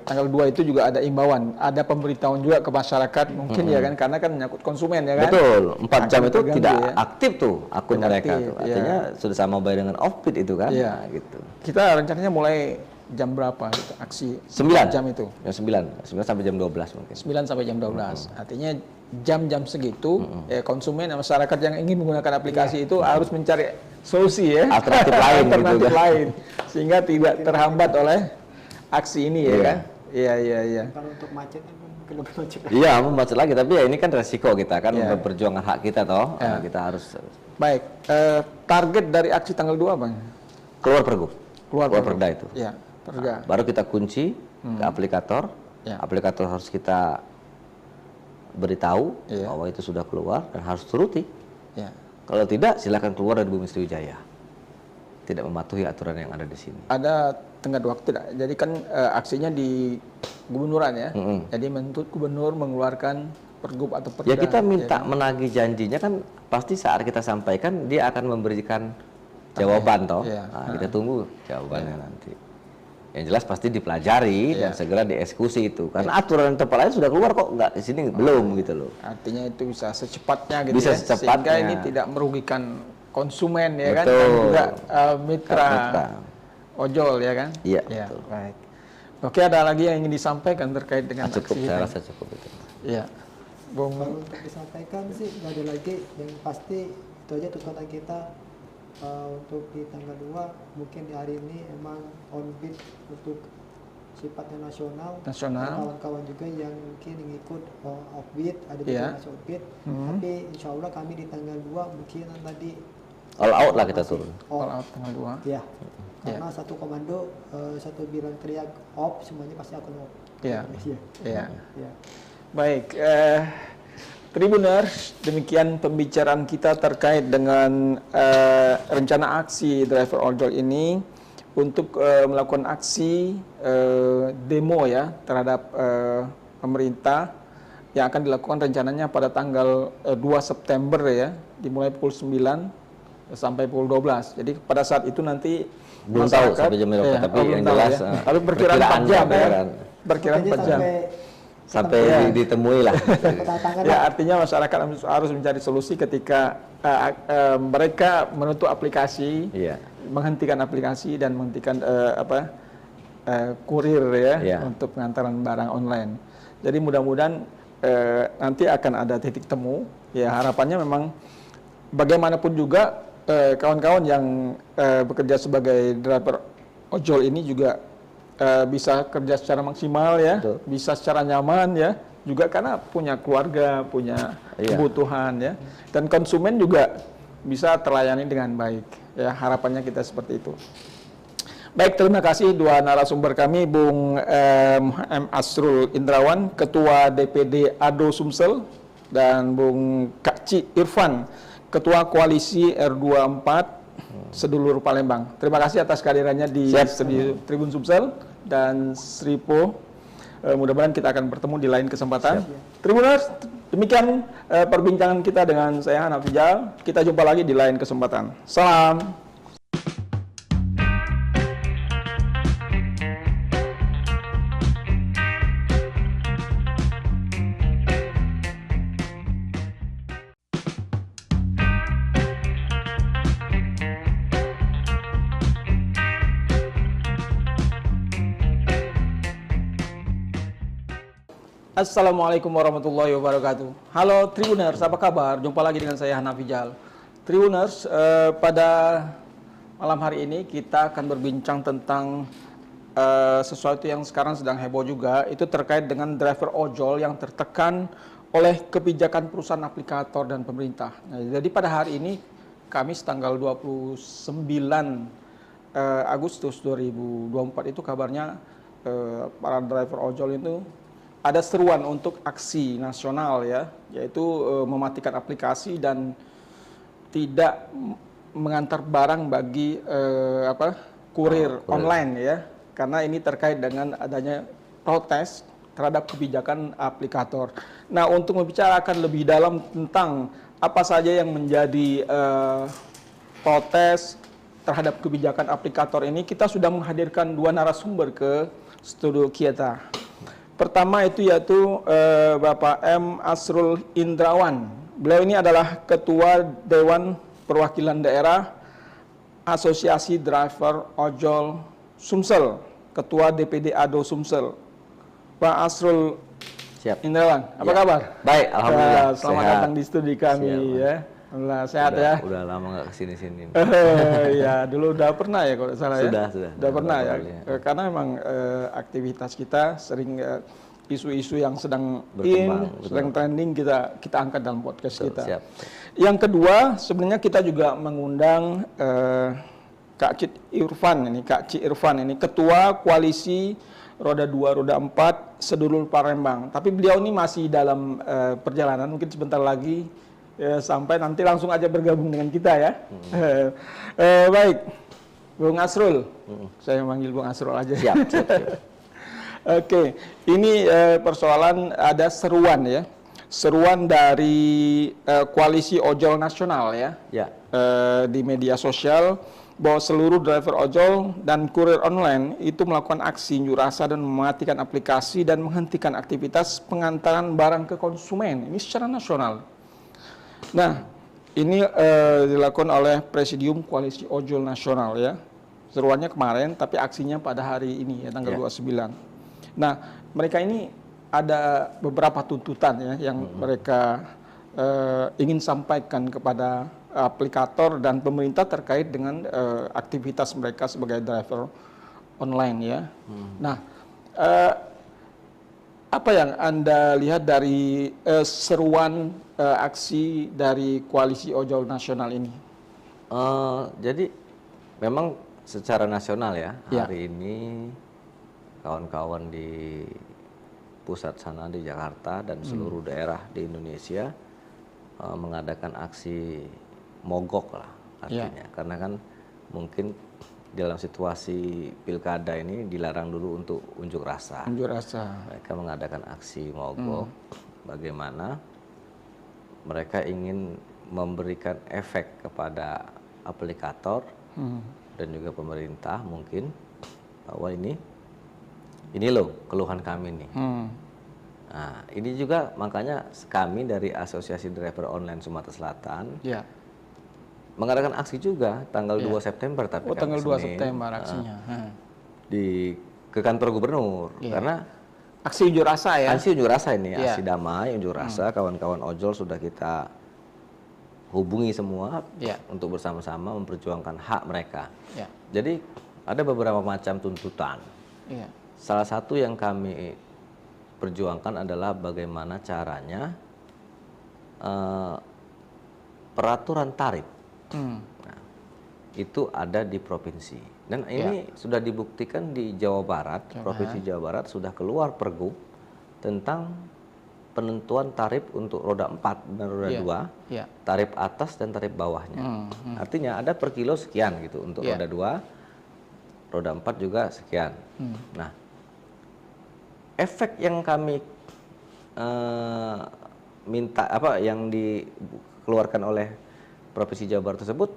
tanggal 2 itu juga ada imbauan, ada pemberitahuan juga ke masyarakat mungkin ya kan, karena kan menyangkut konsumen ya kan. Betul, 4 jam itu tidak aktif tuh akun mereka tuh. Artinya sudah sama bayar dengan offbeat itu kan. Gitu. Kita rencananya mulai jam berapa gitu, aksi 9 jam itu? Ya 9 sampai jam 12 mungkin. 9 sampai jam 12. Artinya jam-jam segitu konsumen dan masyarakat yang ingin menggunakan aplikasi itu harus mencari solusi ya. Alternatif lain gitu lain sehingga tidak terhambat oleh aksi ini ya kan? Iya. Kalau untuk macet mungkin lebih macet. Iya, macet lagi, tapi ya ini kan resiko kita kan perjuangan hak kita toh. Kita harus. Baik, target dari aksi tanggal 2 Bang? Keluar pergub. Keluar perda itu. Iya, perda. Baru kita kunci ke aplikator. Aplikator harus kita beritahu bahwa itu sudah keluar dan harus turuti. Kalau tidak, silakan keluar dari Bumi Sriwijaya. Tidak mematuhi aturan yang ada di sini. Ada tenggat waktu tidak? Jadi kan aksinya di gubernuran ya. Jadi menuntut gubernur mengeluarkan pergub atau perda. Ya kita minta menagih janjinya kan pasti saat kita sampaikan dia akan memberikan jawaban toh. Nah, kita tunggu jawabannya nanti. Yang jelas pasti dipelajari dan segera dieksekusi itu. Karena aturan tempat lain sudah keluar kok, nggak di sini belum gitu loh. Artinya itu bisa secepatnya gitu bisa ya. Secepatnya. Sehingga ini tidak merugikan konsumen ya kan, dan juga mitra ojol ya kan. Iya. Betul. Baik. Oke, ada lagi yang ingin disampaikan terkait dengan cukup, aksi saya rasa cukup itu. Iya. Kalau untuk disampaikan sih nggak ada lagi, yang pasti itu aja tuntutan kita untuk di tanggal 2 mungkin di hari ini emang on beat untuk sifatnya nasional. Kawan-kawan juga yang mungkin ikut offbeat, ada juga masih offbeat. Tapi insya Allah kami di tanggal 2 mungkin tadi all out lah kita turun. All out tanggal 2. Iya. Karena satu komando, satu bilang teriak off, semuanya pasti akan off. Iya. Baik, Tribuners, demikian pembicaraan kita terkait dengan rencana aksi driver ojol ini untuk melakukan aksi demo ya terhadap pemerintah yang akan dilakukan rencananya pada tanggal 2 September ya, dimulai pukul 9 sampai pukul 12. Jadi pada saat itu nanti belum tahu sampai jam berapa, tapi yang jelas tapi perkiraan 4 jam ya. Perkiraan 4 jam. Sampai ditemui lah. Ya, artinya masyarakat harus mencari solusi ketika mereka menutup aplikasi, menghentikan aplikasi dan menghentikan kurir ya untuk pengantaran barang online. Jadi mudah-mudahan nanti akan ada titik temu. Ya harapannya memang bagaimanapun juga kawan-kawan yang bekerja sebagai driver ojol ini juga bisa kerja secara maksimal ya, betul, bisa secara nyaman ya, juga karena punya keluarga, punya kebutuhan ya, dan konsumen juga bisa terlayani dengan baik. Ya harapannya kita seperti itu. Baik, terima kasih dua narasumber kami, Bung M. Asrul Indrawan, Ketua DPD ADO Sumsel, dan Bung Kak Ci Irfan, Ketua Koalisi R24 Sedulur Palembang. Terima kasih atas kehadirannya di studio Tribun Sumsel dan Sripo. Mudah-mudahan kita akan bertemu di lain kesempatan. Tribuners, demikian perbincangan kita dengan saya Hanaf Rijal. Kita jumpa lagi di lain kesempatan. Salam. Assalamualaikum warahmatullahi wabarakatuh. Halo Tribuners, apa kabar? Jumpa lagi dengan saya Hanaf Rijal. Tribuners, pada malam hari ini kita akan berbincang tentang sesuatu yang sekarang sedang heboh juga. Itu terkait dengan driver ojol yang tertekan oleh kebijakan perusahaan aplikator dan pemerintah. Nah, jadi pada hari ini, Kamis tanggal 29 Agustus 2024 itu kabarnya para driver ojol itu ada seruan untuk aksi nasional ya, yaitu mematikan aplikasi dan tidak mengantar barang bagi kurir online ya, karena ini terkait dengan adanya protes terhadap kebijakan aplikator. Nah, untuk membicarakan lebih dalam tentang apa saja yang menjadi protes terhadap kebijakan aplikator ini, kita sudah menghadirkan dua narasumber ke studio kita. Pertama yaitu Bapak M. Asrul Indrawan. Beliau ini adalah Ketua Dewan Perwakilan Daerah Asosiasi Driver Ojol Sumsel, Ketua DPD ADO Sumsel. Pak Asrul Indrawan, apa kabar? Baik, alhamdulillah. Selamat datang di studi kami ya. Alhamdulillah sehat ya. Udah lama nggak kesini-sini. Ya, dulu udah pernah ya kalau salah ya. Sudah pernah ya. Karena memang aktivitas kita sering isu-isu yang sedang sedang trending kita angkat dalam podcast kita. Siap. Yang kedua, sebenarnya kita juga mengundang Kak Ci Irfan ini Ketua Koalisi Roda 2, Roda 4 Sedulur Palembang. Tapi beliau ini masih dalam perjalanan, mungkin sebentar lagi sampai nanti langsung aja bergabung dengan kita ya. Baik, Bung Asrul, saya manggil Bung Asrul aja. Siap. Oke, ini persoalan ada seruan ya, seruan dari Koalisi Ojol Nasional ya. Di media sosial bahwa seluruh driver ojol dan kurir online itu melakukan aksi unjuk rasa dan mematikan aplikasi dan menghentikan aktivitas pengantaran barang ke konsumen. Ini secara nasional. Nah, ini dilakukan oleh Presidium Koalisi Ojol Nasional ya. Seruannya kemarin, tapi aksinya pada hari ini ya, tanggal 29. Nah, mereka ini ada beberapa tuntutan ya yang mereka ingin sampaikan kepada aplikator dan pemerintah terkait dengan aktivitas mereka sebagai driver online ya. Nah, apa yang Anda lihat dari seruan aksi dari Koalisi Ojol Nasional ini? Jadi memang secara nasional ya, hari ini kawan-kawan di pusat sana di Jakarta dan seluruh daerah di Indonesia mengadakan aksi mogok lah artinya, karena kan mungkin dalam situasi pilkada ini dilarang dulu untuk unjuk rasa. Mereka mengadakan aksi mogok. Bagaimana mereka ingin memberikan efek kepada aplikator dan juga pemerintah mungkin bahwa ini loh keluhan kami nih. Nah, ini juga makanya kami dari Asosiasi Driver Online Sumatera Selatan mengadakan aksi juga tanggal 2 September tapi tanggal 2 September aksinya ke kantor gubernur karena Aksi unjuk rasa ya? Aksi unjuk rasa ini, aksi damai, unjuk rasa, kawan-kawan ojol sudah kita hubungi semua untuk bersama-sama memperjuangkan hak mereka. Jadi ada beberapa macam tuntutan. Salah satu yang kami perjuangkan adalah bagaimana caranya peraturan tarif. Nah, itu ada di provinsi. Dan ini sudah dibuktikan di Jawa Barat, Provinsi Jawa Barat sudah keluar pergub tentang penentuan tarif untuk roda 4 dan roda 2, tarif atas dan tarif bawahnya. Artinya ada per kilo sekian gitu untuk roda 2, roda 4 juga sekian. Nah, efek yang kami minta yang dikeluarkan oleh Provinsi Jawa Barat tersebut,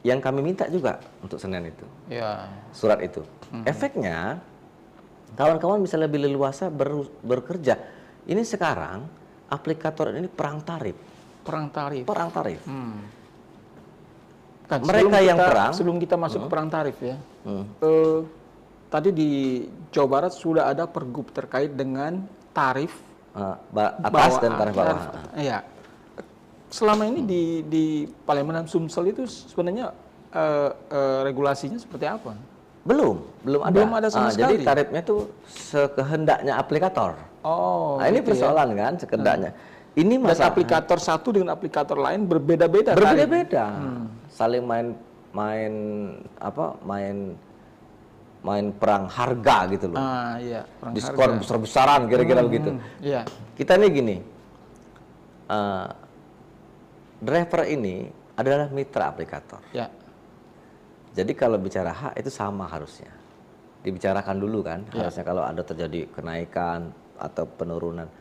yang kami minta juga untuk Senin itu, surat itu. Efeknya kawan-kawan bisa lebih leluasa bekerja. Ini sekarang aplikator ini perang tarif. Perang tarif. Kan, mereka yang perang. Sebelum kita masuk ke perang tarif ya, tadi di Jawa Barat sudah ada pergub terkait dengan tarif atas dan tarif bawah. Iya. Selama ini di Palembang dan Sumsel itu sebenarnya regulasinya seperti apa? Belum ada. Belum ada sama sekali. Jadi tarifnya itu sekehendaknya aplikator. Nah ini persoalan kan sekehendaknya. Ini masalah. Dan aplikator satu dengan aplikator lain berbeda-beda. Saling main perang harga gitu loh. Perang diskon harga. besar-besaran kira-kira begitu. Kita nih gini. Driver ini adalah mitra aplikator. Jadi kalau bicara hak itu sama harusnya. Dibicarakan dulu kan, harusnya kalau ada terjadi kenaikan atau penurunan.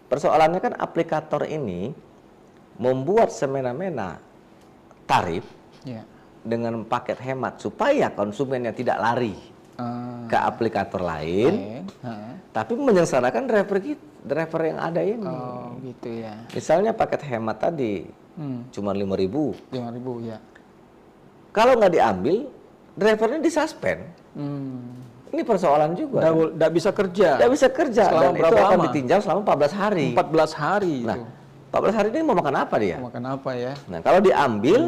Persoalannya kan aplikator ini membuat semena-mena tarif dengan paket hemat supaya konsumennya tidak lari ke aplikator lain, tapi menyengsarakan driver yang ada ini. Gitu ya. Misalnya paket hemat tadi cuma 5.000. 5.000 ya. Kalau nggak diambil, drivernya disuspend. Ini persoalan juga. Nggak bisa kerja. Nggak bisa kerja. Selama dan berapa itu akan lama? ditinjau selama 14 hari. 14 hari Nah, itu. 14 hari ini mau makan apa dia? Mau makan apa ya? Nah, kalau diambil,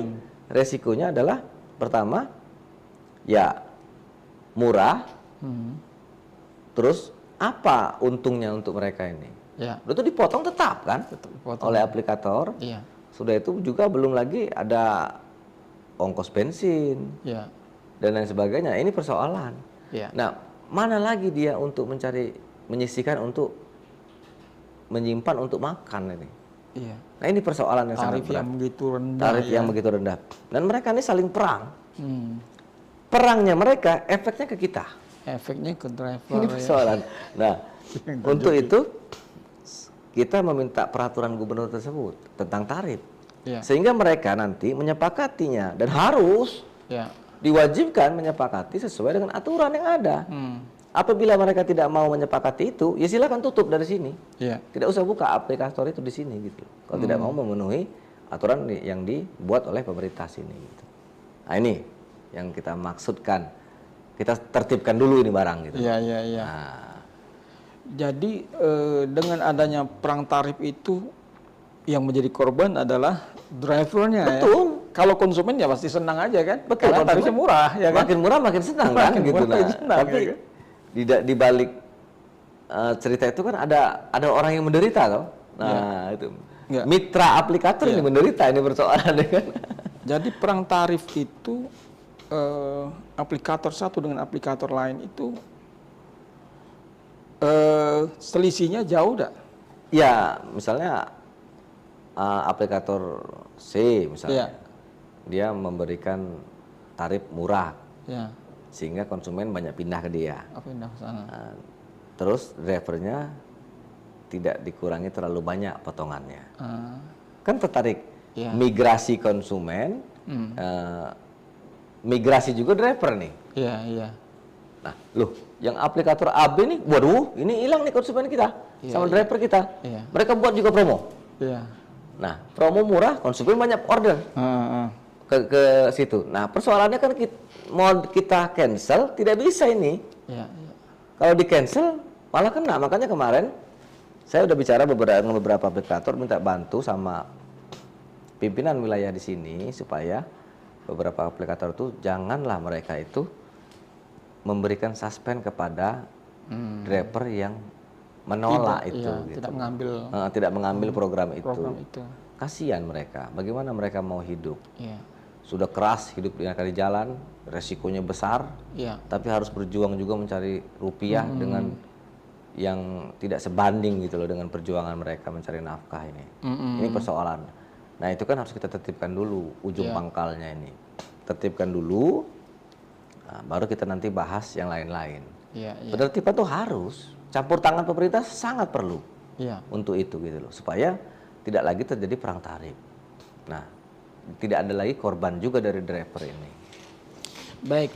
resikonya adalah pertama, ya murah. Terus apa untungnya untuk mereka ini? Itu dipotong tetap kan? Oleh aplikator. Sudah itu juga belum lagi ada ongkos bensin dan lain sebagainya. Ini persoalan. Nah, mana lagi dia untuk menyisihkan untuk menyimpan untuk makan ini? Nah, ini persoalan yang sangat berat. Tarif yang begitu rendah. Tarif yang begitu rendah. Dan mereka ini saling perang. Perangnya mereka, efeknya ke kita. Efeknya ke driver. Ini persoalan. Nah, untuk itu kita meminta peraturan gubernur tersebut tentang tarif. Sehingga mereka nanti menyepakatinya dan harus diwajibkan menyepakati sesuai dengan aturan yang ada. Apabila mereka tidak mau menyepakati itu, ya silakan tutup dari sini. Tidak usah buka aplikator itu di sini gitu. Kalau tidak mau memenuhi aturan yang dibuat oleh pemerintah sini gitu. Nah, ini yang kita maksudkan. Kita tertibkan dulu ini barang gitu. Nah. Jadi dengan adanya perang tarif itu yang menjadi korban adalah drivernya. Betul. Ya? Kalau konsumen ya pasti senang aja kan. Betul. Karena tarifnya murah ya kan. Makin murah makin senang kan gitu. Tapi ya kan? di balik cerita itu kan ada orang yang menderita toh. Nah, itu. Mitra aplikator ini menderita, ini persoalan kan. Jadi perang tarif itu aplikator satu dengan aplikator lain itu selisihnya jauh dah. Ya, misalnya aplikator C misalnya, dia memberikan tarif murah, sehingga konsumen banyak pindah ke dia. Pindah ke sana. Terus drivernya tidak dikurangi terlalu banyak potongannya. Kan tertarik migrasi konsumen, migrasi juga driver nih. Nah, loh, yang aplikator AB nih, waduh, ini hilang nih konsumen kita sama driver kita. Mereka buat juga promo. Nah, promo murah, konsumen banyak order ke situ. Nah, persoalannya kan mau kita cancel tidak bisa ini. Kalau di cancel malah kena. Makanya kemarin saya udah bicara dengan beberapa aplikator, minta bantu sama pimpinan wilayah di sini supaya beberapa aplikator itu janganlah mereka itu memberikan suspend kepada driver yang menolak itu, gitu. Tidak mengambil program itu. Kasihan mereka. Bagaimana mereka mau hidup? Sudah keras hidup di jalan, resikonya besar, tapi harus berjuang juga mencari rupiah dengan yang tidak sebanding gitu loh dengan perjuangan mereka mencari nafkah ini. Ini persoalan. Nah itu kan harus kita tertibkan dulu ujung pangkalnya ini. Tertibkan dulu, nah, baru kita nanti bahas yang lain-lain. Penertiban tuh harus, campur tangan pemerintah sangat perlu untuk itu gitu loh, supaya tidak lagi terjadi perang tarif. Nah, tidak ada lagi korban juga dari driver ini. Baik.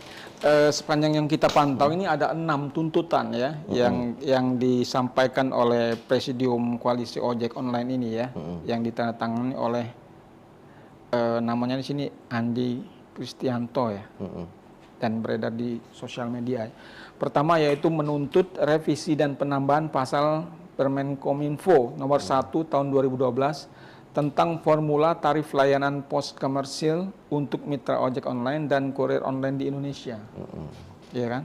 Sepanjang yang kita pantau ini ada 6 tuntutan ya yang disampaikan oleh Presidium Koalisi Ojek Online ini ya, yang ditandatangani oleh namanya di sini Andi Kristianto ya, dan beredar di sosial media. Pertama yaitu menuntut revisi dan penambahan pasal Permen Kominfo nomor 1 tahun 2012 tentang formula tarif layanan pos komersil untuk mitra ojek online dan kurir online di Indonesia. Ya kan?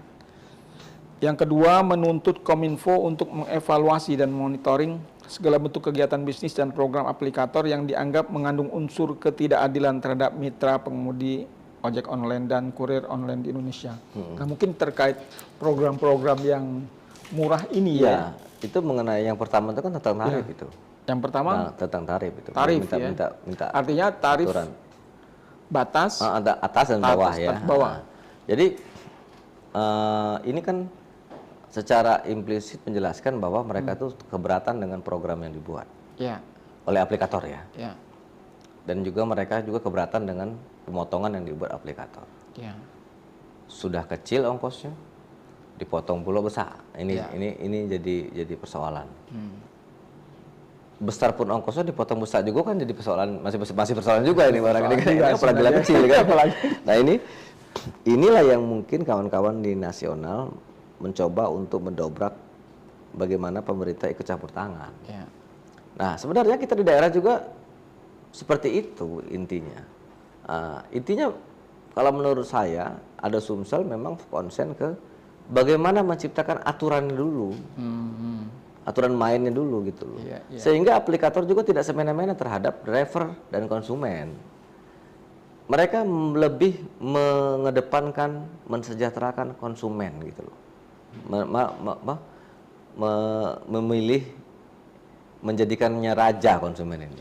Yang kedua, menuntut Kominfo untuk mengevaluasi dan monitoring segala bentuk kegiatan bisnis dan program aplikator yang dianggap mengandung unsur ketidakadilan terhadap mitra pengemudi ojek online dan kurir online di Indonesia. Nah, mungkin terkait program-program yang murah ini ya. Itu mengenai yang pertama itu kan tentang tarif itu. Yang pertama tentang tarif itu. Tarif minta artinya tarif aturan. Batas atas dan bawah ya. Bawah. Jadi ini kan secara implisit menjelaskan bahwa mereka tuh keberatan dengan program yang dibuat oleh aplikator ya. Dan juga mereka juga keberatan dengan pemotongan yang dibuat aplikator. Sudah kecil ongkosnya, dipotong pula besar. Ini jadi persoalan. Besar pun ongkosnya dipotong besar juga kan jadi persoalan, masih persoalan juga ini barang ini kan, apalagi kecil kan. Nah inilah yang mungkin kawan-kawan di nasional mencoba untuk mendobrak bagaimana pemerintah ikut campur tangan. Nah sebenarnya kita di daerah juga seperti itu intinya. Intinya kalau menurut saya ada Sumsel memang konsen ke bagaimana menciptakan aturan dulu. Aturan mainnya dulu gitu loh. Sehingga aplikator juga tidak semena-mena terhadap driver dan konsumen. Mereka lebih mengedepankan mensejahterakan konsumen gitu loh. Memilih menjadikannya raja konsumen ini.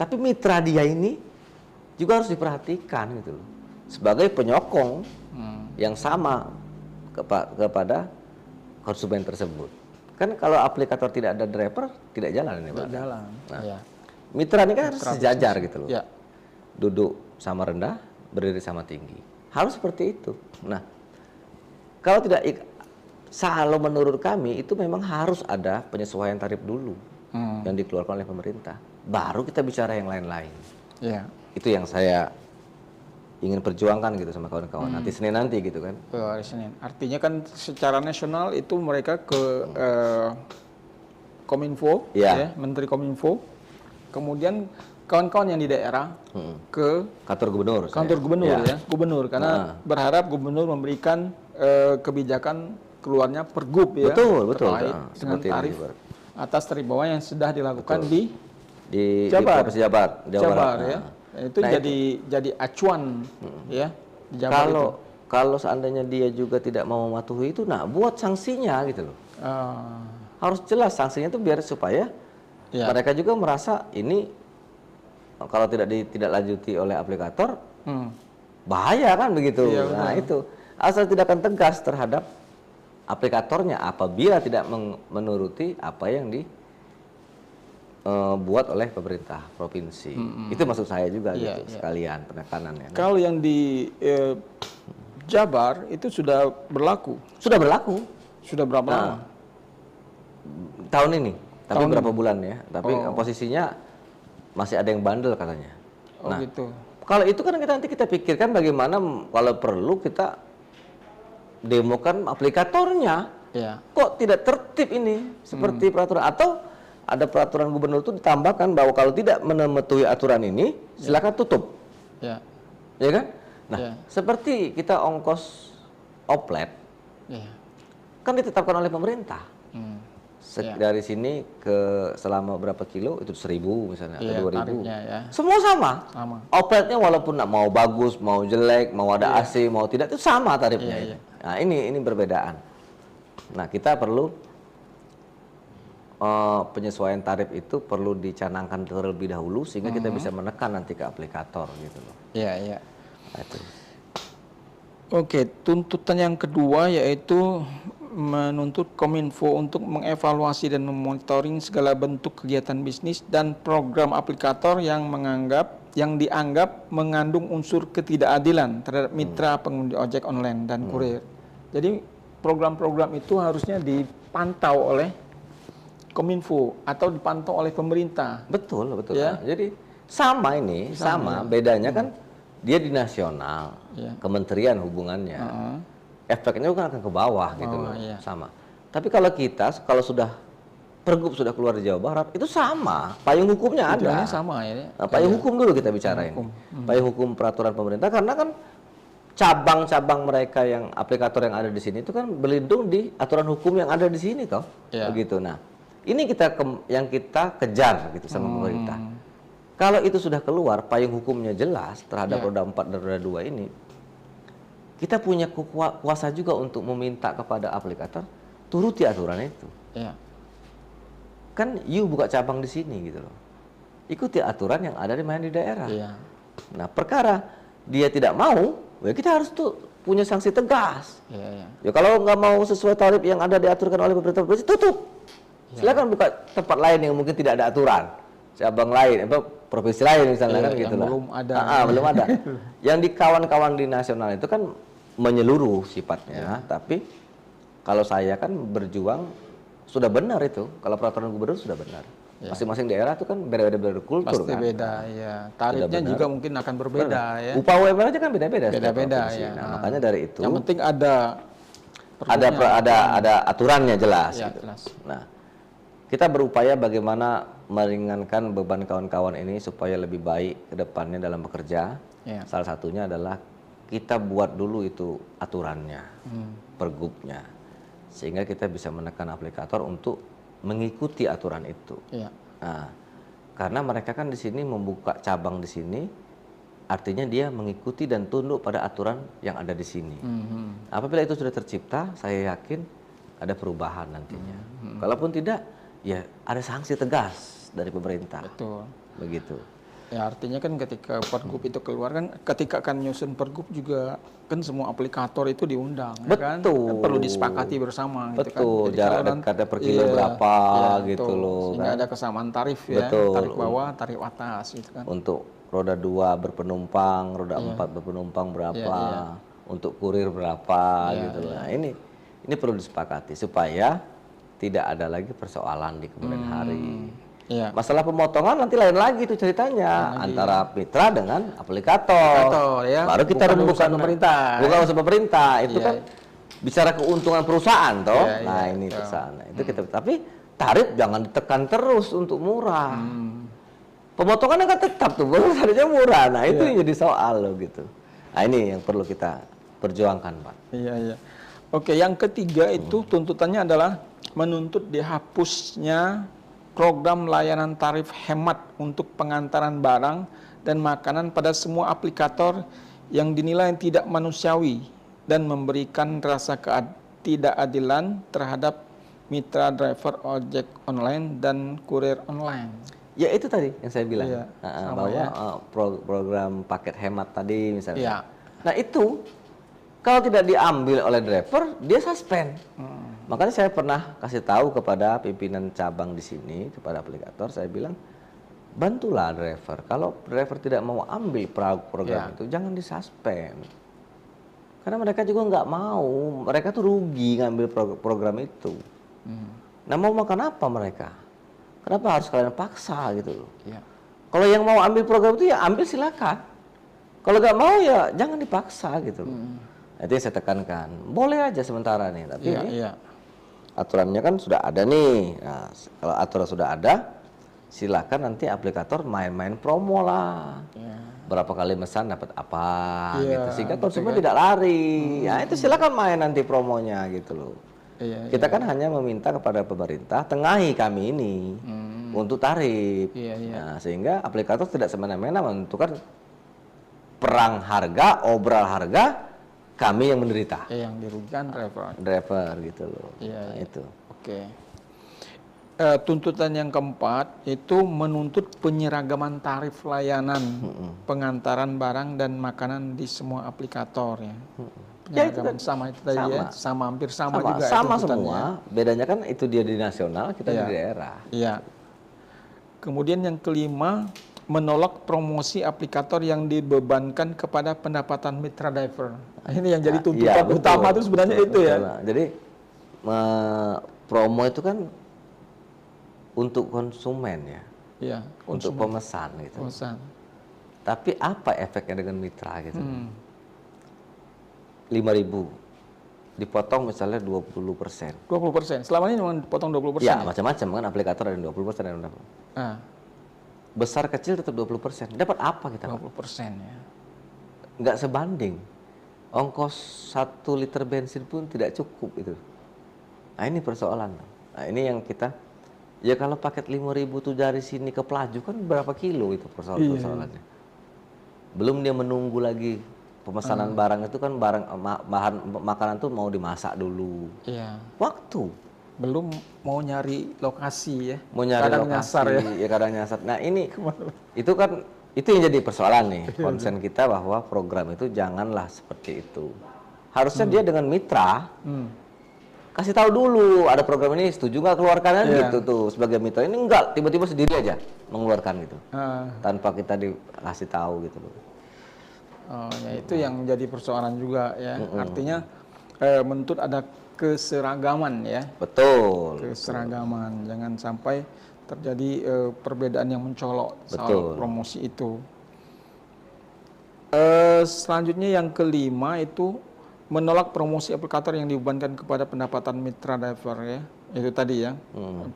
Tapi mitra dia ini juga harus diperhatikan gitu loh. Sebagai penyokong yang sama kepada konsumen tersebut. Kan kalau aplikator tidak ada driver, tidak jalan ini, Pak. Jalan. Nah, mitra ini kan harus sejajar gitu loh. Duduk sama rendah, berdiri sama tinggi. Harus seperti itu. Nah, kalau tidak, kalau menurut kami itu memang harus ada penyesuaian tarif dulu yang dikeluarkan oleh pemerintah. Baru kita bicara yang lain-lain. Itu yang saya ingin perjuangkan gitu sama kawan-kawan nanti Senin nanti gitu kan. Hari Senin. Artinya kan secara nasional itu mereka ke Kominfo, Menteri Kominfo, kemudian kawan-kawan yang di daerah ke kantor gubernur. Kantor gubernur gubernur karena berharap gubernur memberikan kebijakan keluarnya pergub ya. Betul. Dengan tarif atas tarif bawah yang sudah dilakukan di Jabar, Jawa Barat ya. Itu jadi acuan ya di Jabar kalau seandainya dia juga tidak mau mematuhi itu, nah buat sanksinya gitu loh. Harus jelas sanksinya itu biar supaya mereka juga merasa ini kalau tidak lanjuti oleh aplikator bahaya kan begitu. Nah itu asal tindakan tegas terhadap aplikatornya apabila tidak menuruti apa yang buat oleh pemerintah provinsi. Itu maksud saya juga gitu, sekalian penekanannya. Kalau yang di Jabar itu sudah berlaku. Sudah berlaku. Sudah berapa lama? Tahun ini. Tapi berapa bulan ya. Tapi posisinya masih ada yang bandel katanya. Gitu. Kalau itu kan nanti kita pikirkan bagaimana kalau perlu kita demokan aplikatornya. Kok tidak tertib ini seperti peraturan, atau ada peraturan gubernur itu ditambahkan bahwa kalau tidak mematuhi aturan ini silakan tutup. Ya kan? Nah, seperti kita ongkos oplet kan ditetapkan oleh pemerintah. Dari sini ke selama berapa kilo itu 1.000 misalnya, atau 2.000. Semua sama. Opletnya walaupun mau bagus, mau jelek, mau ada AC, mau tidak, itu sama tarifnya. Nah, ini perbedaan. Nah, kita perlu penyesuaian tarif itu perlu dicanangkan terlebih dahulu sehingga kita bisa menekan nanti ke aplikator gitu loh. Iya. Nah, itu. Oke, tuntutan yang kedua yaitu menuntut Kominfo untuk mengevaluasi dan memonitoring segala bentuk kegiatan bisnis dan program aplikator yang dianggap mengandung unsur ketidakadilan terhadap mitra pengemudi ojek online dan kurir. Jadi program-program itu harusnya dipantau oleh Kominfo atau dipantau oleh pemerintah. Betul. Ya? Jadi sama ini, sama. Bedanya kan dia di nasional, kementerian hubungannya. Efeknya kan akan ke bawah gitu loh, sama. Tapi kalau kita, kalau sudah pergub sudah keluar di Jawa Barat, itu sama, payung hukumnya ada. Sama ya. Nah, payung hukum dulu kita bicarain. Payung hukum peraturan pemerintah, karena kan cabang-cabang mereka yang aplikator yang ada di sini itu kan berlindung di aturan hukum yang ada di sini toh, begitu. Nah, ini yang kita kejar gitu sama pemerintah. Kalau itu sudah keluar, payung hukumnya jelas terhadap roda 4 dan roda 2 ini, kita punya kuasa juga untuk meminta kepada aplikator turuti aturan itu. Kan you buka cabang di sini gitu loh. Ikuti aturan yang ada di daerah. Nah, perkara dia tidak mau, ya kita harus tuh punya sanksi tegas. Ya kalau nggak mau sesuai tarif yang ada diaturkan oleh pemerintah provinsi, tutup. Silakan buka tempat lain yang mungkin tidak ada aturan. Cabang lain, provinsi lain misalnya kan gitu lah. Belum ada. Yang di kawan-kawan di nasional itu kan menyeluruh sifatnya, tapi kalau saya kan berjuang sudah benar itu. Kalau peraturan gubernur sudah benar. Masing-masing daerah itu kan beda-beda kultur. Pasti kan. Beda, ya. Tarifnya juga mungkin akan berbeda ya. Upah UMR aja kan beda-beda. Beda-beda ya. Nah, makanya dari itu. Yang penting ada aturannya jelas. Ya, gitu. jelas. Nah, kita berupaya bagaimana meringankan beban kawan-kawan ini supaya lebih baik ke depannya dalam bekerja. Salah satunya adalah kita buat dulu itu aturannya, pergubnya, sehingga kita bisa menekan aplikator untuk mengikuti aturan itu. Nah, karena mereka kan di sini membuka cabang di sini, artinya dia mengikuti dan tunduk pada aturan yang ada di sini. Apabila itu sudah tercipta, saya yakin ada perubahan nantinya. Kalaupun tidak, ya ada sanksi tegas dari pemerintah. Betul. Begitu. Ya artinya kan ketika pergub itu keluar kan, ketika akan nyusun pergub juga kan semua aplikator itu diundang. Betul. Kan? Perlu disepakati bersama. Betul. Gitu kan. Jarak dekatnya per kilo berapa gitu loh. Sehingga ada kesamaan tarif ya. Betul. Tarif bawah, tarif atas gitu kan. Untuk roda 2 berpenumpang, roda 4 berpenumpang berapa, untuk kurir berapa gitu loh. Nah, ini perlu disepakati supaya tidak ada lagi persoalan di kemudian hari. Masalah pemotongan nanti lain lagi itu ceritanya antara mitra dengan aplikator. Baru kita rembukan pemerintah. Bukan urusan pemerintah, itu kan bicara keuntungan perusahaan toh. Nah, ini perusahaan. Itu kita, tapi tarif jangan ditekan terus untuk murah. Pemotongan kan tetap tuh, harusnya murah. Nah, itu yang jadi soal loh gitu. Nah, ini yang perlu kita perjuangkan, Pak. Iya. Oke, yang ketiga itu tuntutannya adalah menuntut dihapusnya program layanan tarif hemat untuk pengantaran barang dan makanan pada semua aplikator yang dinilai tidak manusiawi dan memberikan rasa ketidakadilan terhadap mitra driver ojek online dan kurir online. Ya itu tadi yang saya bilang, bahwa program paket hemat tadi misalnya. Nah itu kalau tidak diambil oleh driver, dia suspend. Makanya saya pernah kasih tahu kepada pimpinan cabang di sini, kepada aplikator, saya bilang, bantulah driver. Kalau driver tidak mau ambil program itu, jangan disuspend. Karena mereka juga nggak mau, mereka tuh rugi ngambil program itu. Nah mau makan apa mereka? Kenapa harus kalian paksa gitu loh? Kalau yang mau ambil program itu ya ambil silakan. Kalau nggak mau ya jangan dipaksa gitu loh. Itu yang saya tekankan. Boleh aja sementara nih, tapi aturannya kan sudah ada nih. Nah, kalau aturan sudah ada, silakan nanti aplikator main-main promo lah. Berapa kali mesan dapat apa gitu. Sehingga konsumen tidak lari. Ya itu silakan main nanti promonya gitu loh. Kita kan hanya meminta kepada pemerintah tengahi kami ini untuk tarif. Nah, sehingga aplikator tidak semena-mena menentukan perang harga, obral harga, kami yang menderita. Yang dirugikan driver gitu loh. Nah, itu. Oke. Tuntutan yang keempat itu menuntut penyeragaman tarif layanan pengantaran barang dan makanan di semua aplikator ya. Penyeragaman sama itu tadi ya, hampir sama juga. Sama semua. Bedanya kan itu dia di nasional, kita di daerah. Iya. Kemudian yang kelima, menolak promosi aplikator yang dibebankan kepada pendapatan mitra driver. Ini yang jadi tuntutan utama itu sebenarnya itu ya. Jadi promo itu kan untuk konsumen ya. Iya, untuk pemesan gitu. Pemesan. Tapi apa efeknya dengan mitra gitu? 5.000 dipotong misalnya 20%. 20%. Selama ini memang dipotong 20%. Ya, macam-macam kan aplikator ada 20% yang dapat. Besar kecil tetap 20%. Dapat apa kita? 20% ya. Nggak sebanding. Ongkos 1 liter bensin pun tidak cukup itu. Nah, ini persoalan. Nah, ini yang kita ya kalau paket 5.000 tuh dari sini ke Pelaju kan berapa kilo itu persoalannya. Belum dia menunggu lagi pemesanan barang itu kan bahan makanan tuh mau dimasak dulu. Waktu. Belum mau nyari lokasi ya. Mau nyari kadang lokasi, nyasar ya kadang nyasar. Nah ini, itu kan, itu yang jadi persoalan nih. Konsen kita bahwa program itu janganlah seperti itu. Harusnya dia dengan mitra, kasih tahu dulu, ada program ini, setuju nggak keluarkan gitu tuh. Sebagai mitra ini enggak, tiba-tiba sendiri aja mengeluarkan gitu. Tanpa kita dikasih tahu gitu loh. Oh ya itu yang menjadi persoalan juga ya. Artinya menuntut ada keseragaman ya. Betul. Keseragaman, jangan sampai terjadi perbedaan yang mencolok soal promosi itu. Selanjutnya yang kelima itu menolak promosi aplikator yang dibebankan kepada pendapatan mitra driver ya. Itu tadi ya,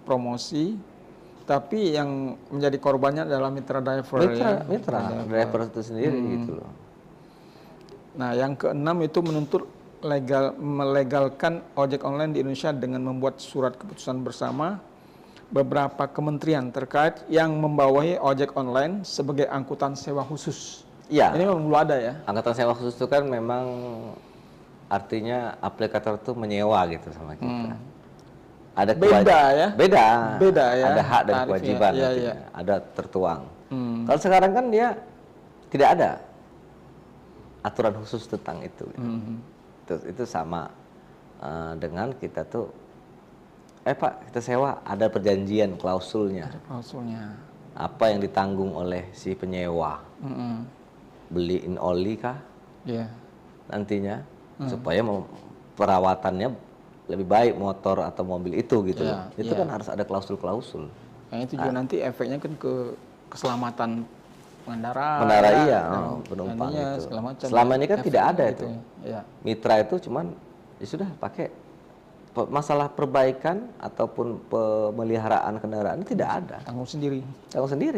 promosi. Tapi yang menjadi korbannya adalah mitra driver Mitra driver itu sendiri gitu loh. Nah yang keenam itu menuntut melegalkan ojek online di Indonesia dengan membuat surat keputusan bersama beberapa kementerian terkait yang membawahi ojek online sebagai angkutan sewa khusus. Iya. Ini memang belum ada ya. Angkutan sewa khusus itu kan memang artinya aplikator itu menyewa gitu sama kita. Ada beda ya. Ada hak dan kewajiban, ada tertuang. Kalau sekarang kan dia tidak ada aturan khusus tentang itu. Itu sama dengan kita tuh Pak kita sewa ada perjanjian klausulnya. Apa yang ditanggung oleh si penyewa? Beliin oli kah? Nantinya supaya perawatannya lebih baik motor atau mobil itu gitu loh. Itu kan harus ada klausul-klausul. Nah, itu juga nanti efeknya kan ke keselamatan pengendara. Penumpang itu. Selama ini kan tidak ada itu. Mitra itu cuman ya sudah pakai masalah perbaikan ataupun pemeliharaan kendaraan tidak ada. Tanggung sendiri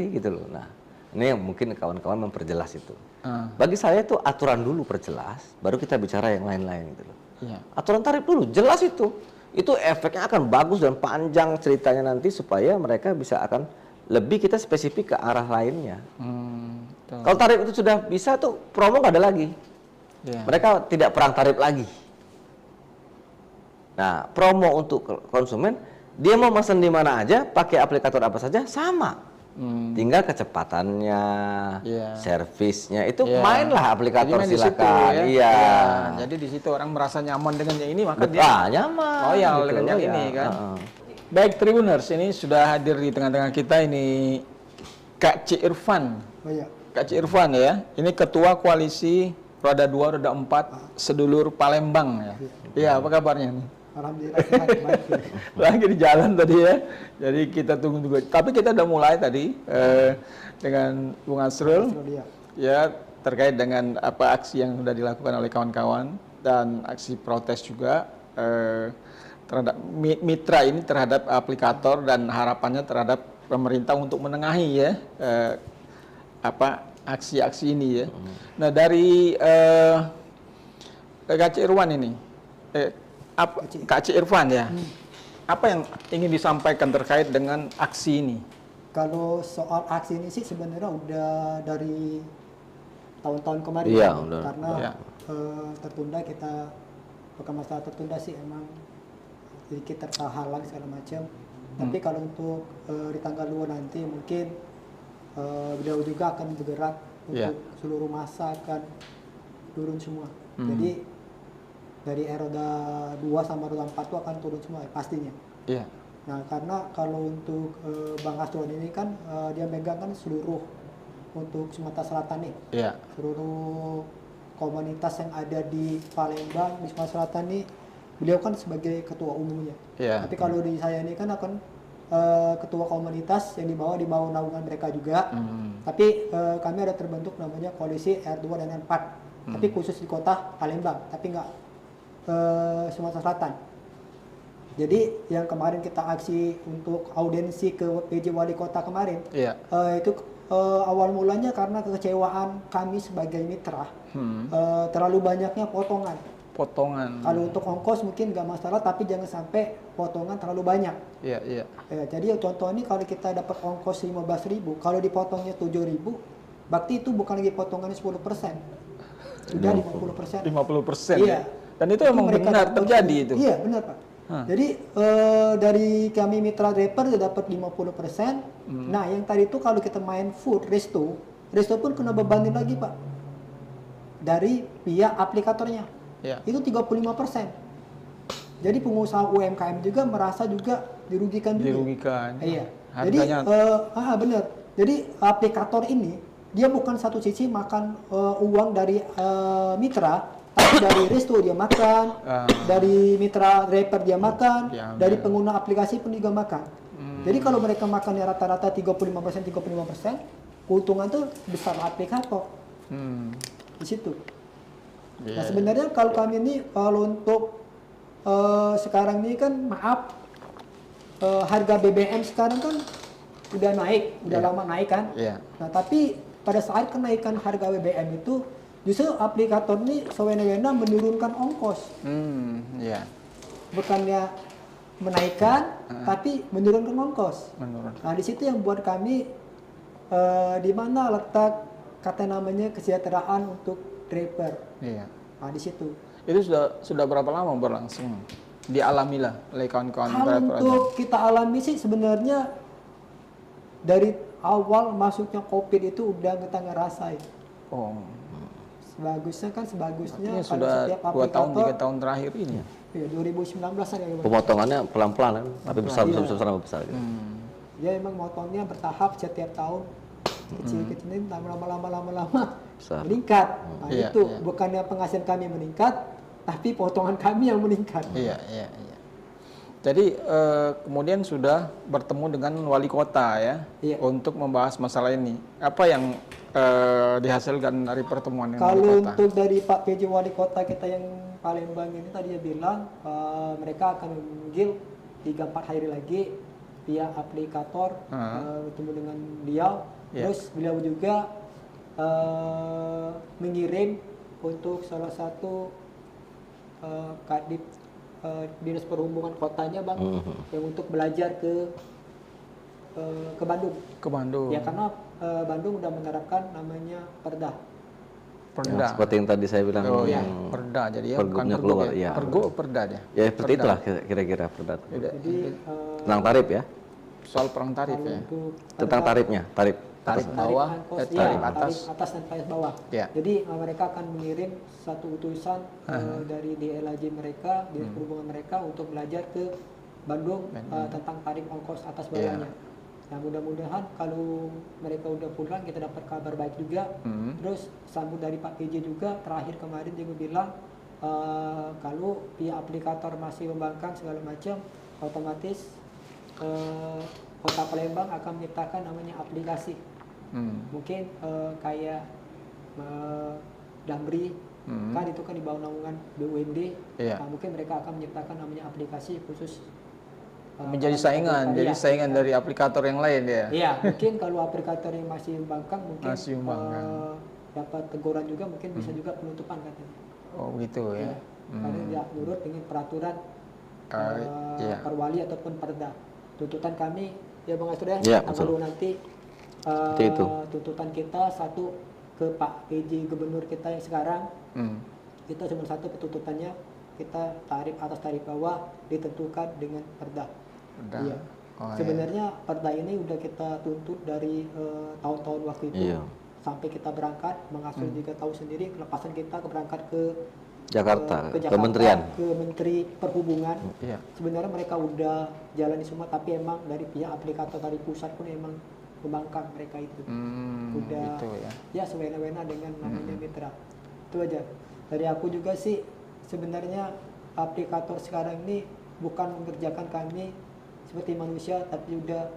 gitu loh. Nah, ini yang mungkin kawan-kawan memperjelas itu. Bagi saya itu aturan dulu perjelas, baru kita bicara yang lain-lain gitu loh. Aturan tarif dulu jelas itu efeknya akan bagus dan panjang ceritanya nanti supaya mereka bisa akan lebih kita spesifik ke arah lainnya. Kalau tarif itu sudah bisa tuh promo nggak ada lagi. Mereka tidak perang tarif lagi. Nah, promo untuk konsumen, dia mau pesan di mana aja, pakai aplikator apa saja sama. Tinggal kecepatannya, servisnya itu mainlah aplikator silakan. Jadi di situ orang merasa nyaman dengan yang ini maka dia nyaman. Loyal dengan yang ini kan. Baik Tribuners, ini sudah hadir di tengah-tengah kita ini Kak C. Irfan. Kak C. Irfan ya. Ini Ketua Koalisi Roda 2, Roda 4 Sedulur Palembang ya. Iya, apa kabarnya nih? Alhamdulillah sehat, baik. Lagi di jalan tadi ya. Jadi kita tunggu juga. Tapi kita udah mulai tadi dengan Bung Asrul. Ya, terkait dengan apa aksi yang sudah dilakukan oleh kawan-kawan dan aksi protes juga terhadap mitra ini terhadap aplikator dan harapannya terhadap pemerintah untuk menengahi ya aksi-aksi ini ya. Nah dari Kak Irwan ini, Kak Irfan ya, apa yang ingin disampaikan terkait dengan aksi ini? Kalau soal aksi ini sih sebenarnya udah dari tahun-tahun kemarin karena tertunda kita bukan masalah tertunda sih, emang sedikit terhalang segala macam. Tapi kalau untuk di tanggal 2 nanti mungkin beliau juga akan bergerak untuk seluruh masa akan turun semua. Jadi dari roda 2 sama roda 4 itu akan turun semua pastinya. Nah karena kalau untuk Bang Astron ini kan dia megang kan seluruh untuk Sumatera Selatan nih, seluruh komunitas yang ada di Palembang di Sumatera Selatan nih, beliau kan sebagai ketua umumnya. Tapi kalau di saya ini kan akan ketua komunitas yang di bawah naungan mereka juga. Tapi kami ada terbentuk namanya koalisi R2 dan R4. Tapi khusus di kota Palembang, tapi nggak Sumatera Selatan. Jadi yang kemarin kita aksi untuk audiensi ke PJ Wali Kota kemarin, itu awal mulanya karena kekecewaan kami sebagai mitra, terlalu banyaknya potongan. Kalau untuk ongkos mungkin nggak masalah, tapi jangan sampai potongan terlalu banyak. Jadi contoh ini kalau kita dapat ongkos 15.000, kalau dipotongnya 7.000, berarti itu bukan lagi potongannya 10%, sudah 50%. 50%. Iya. Dan itu emang benar terjadi itu. Iya benar Pak. Jadi dari kami mitra rapper sudah dapat 50%. Nah yang tadi itu kalau kita main food resto pun kena bebanin lagi Pak dari pihak aplikatornya. Itu 35%. Jadi pengusaha UMKM juga merasa juga dirugikan juga. Iya. Jadi benar. Jadi aplikator ini dia bukan satu sisi makan uang dari mitra, tapi dari resto dia makan, dari mitra rapper dia makan, dari pengguna aplikasi pun juga makan. Jadi kalau mereka makannya rata-rata 35%, keuntungan tuh besar aplikator. Di situ. Nah sebenarnya kalau kami ini kalau untuk sekarang ini kan harga BBM sekarang kan udah naik, udah lama naik kan. Nah tapi pada saat kenaikan harga BBM itu justru aplikator ini sewena-wena menurunkan ongkos. Bukannya menaikkan, tapi menurunkan ongkos. Nah di situ yang buat kami di mana letak kata namanya kesejahteraan untuk driver. Nah di situ. Itu sudah berapa lama berlangsung? Dialamilah oleh kawan-kawan driver. Untuk kita alami sih sebenarnya dari awal masuknya COVID itu udah kita ngerasain. Sebagusnya sudah 2 tahun 3 tahun terakhir ini. Iya 2019 aja. Pemotongannya pelan-pelan kan, tapi besar. Gitu. Ya emang motongnya bertahap setiap tahun, kecil-kecil ini lama-lama meningkat. Nah itu bukannya penghasilan kami meningkat, tapi potongan kami yang meningkat. Jadi kemudian sudah bertemu dengan wali kota ya, untuk membahas masalah ini. Apa yang dihasilkan dari pertemuan dengan wali kota? Kalau untuk dari Pak PJ Wali Kota kita yang Palembang ini tadi dia bilang mereka akan memanggil 3-4 hari lagi via aplikator bertemu dengan beliau. Terus beliau juga mengirim untuk salah satu kadip dinas perhubungan kotanya Bang yang untuk belajar ke Bandung. Ya karena Bandung udah menerapkan namanya Perda. Seperti yang tadi saya bilang. Perda. Jadi pergubnya keluar. Pergub Perda dia. Ya seperti itulah kira-kira Perda. Jadi tentang tarif ya. Soal perang tarif ya. Tentang tarifnya, tarif bawah, tarif atas dan tarif bawah. Jadi mereka akan mengirim satu utusan dari DLAJ mereka, dinas perhubungan mereka untuk belajar ke Bandung tentang tarif ongkos atas bawahnya. Nah mudah-mudahan kalau mereka udah pulang kita dapat kabar baik juga. Terus sambut dari Pak PJ juga terakhir kemarin dia bilang kalau pihak aplikator masih membangkang segala macam, otomatis Kota Palembang akan menciptakan namanya aplikasi. Mungkin kayak Damri Kan itu kan di bawah naungan BUMD. Nah, mungkin mereka akan menciptakan namanya aplikasi khusus menjadi saingan, jadi saingan dari aplikator yang lain ya. Iya, mungkin kalau aplikator yang masih membangkang mungkin dapat teguran juga, mungkin bisa juga penutupan katanya. Oh gitu ya. Karena tidak nurut dengan peraturan perwali ataupun perda. Tuntutan kami ya Bang Astro ya, kalau nanti tuntutan kita satu ke Pak PJ Gubernur kita yang sekarang, kita cuma satu tuntutannya, kita tarif atas tarif bawah ditentukan dengan perda. Iya. Sebenarnya perda ini udah kita tuntut dari tahun-tahun waktu itu sampai kita berangkat, mengasuh juga tahu sendiri kelepasan kita berangkat ke Jakarta, Kementerian, ke Menteri Perhubungan. Sebenarnya mereka udah jalani semua, tapi emang dari pihak aplikator dari pusat pun emang membangkang mereka itu. Udah gitu ya sewena-wena dengan namanya mitra. Itu aja. Dari aku juga sih sebenarnya aplikator sekarang ini bukan mengerjakan kami seperti manusia, tapi udah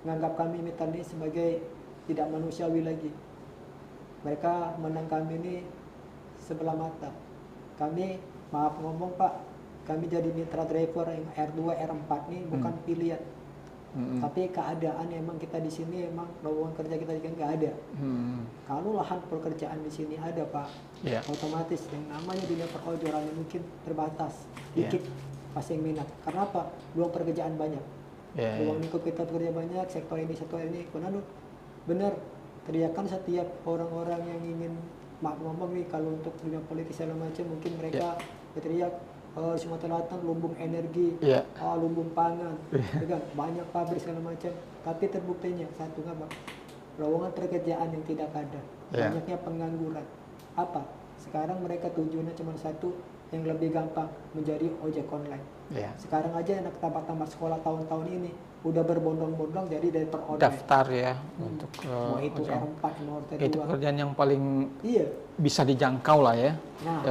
menganggap kami mitra ini sebagai tidak manusiawi lagi. Mereka menang kami ini sebelah mata. Kami, maaf ngomong Pak, kami jadi mitra driver yang R2, R4 ini bukan pilihan. Tapi keadaan emang kita di sini emang lowongan kerja kita juga nggak ada. Kalau lahan pekerjaan di sini ada Pak, otomatis yang namanya dunia perhojoran mungkin terbatas, dikit pasti yang minat. Karena apa? Peluang pekerjaan banyak. Peluang lingkup kita bekerja banyak, sektor ini. Karena benar, teriakan setiap orang-orang yang ingin maaf ngomong nih, kalau untuk dunia politik segala macam mungkin mereka berteriak Sumatera Selatan lumbung energi, lumbung pangan, kan banyak pabrik segala macam. Tapi terbuktinya satu apa? Lowongan pekerjaan yang tidak ada, banyaknya pengangguran. Apa? Sekarang mereka tujuannya cuma satu, yang lebih gampang menjadi ojek online. Sekarang aja anak tamat sekolah tahun-tahun ini udah berbondong-bondong jadi driver online. Daftar ya untuk mau itu R4 mau R2. Itu pekerjaan yang paling bisa dijangkau lah ya. Nah,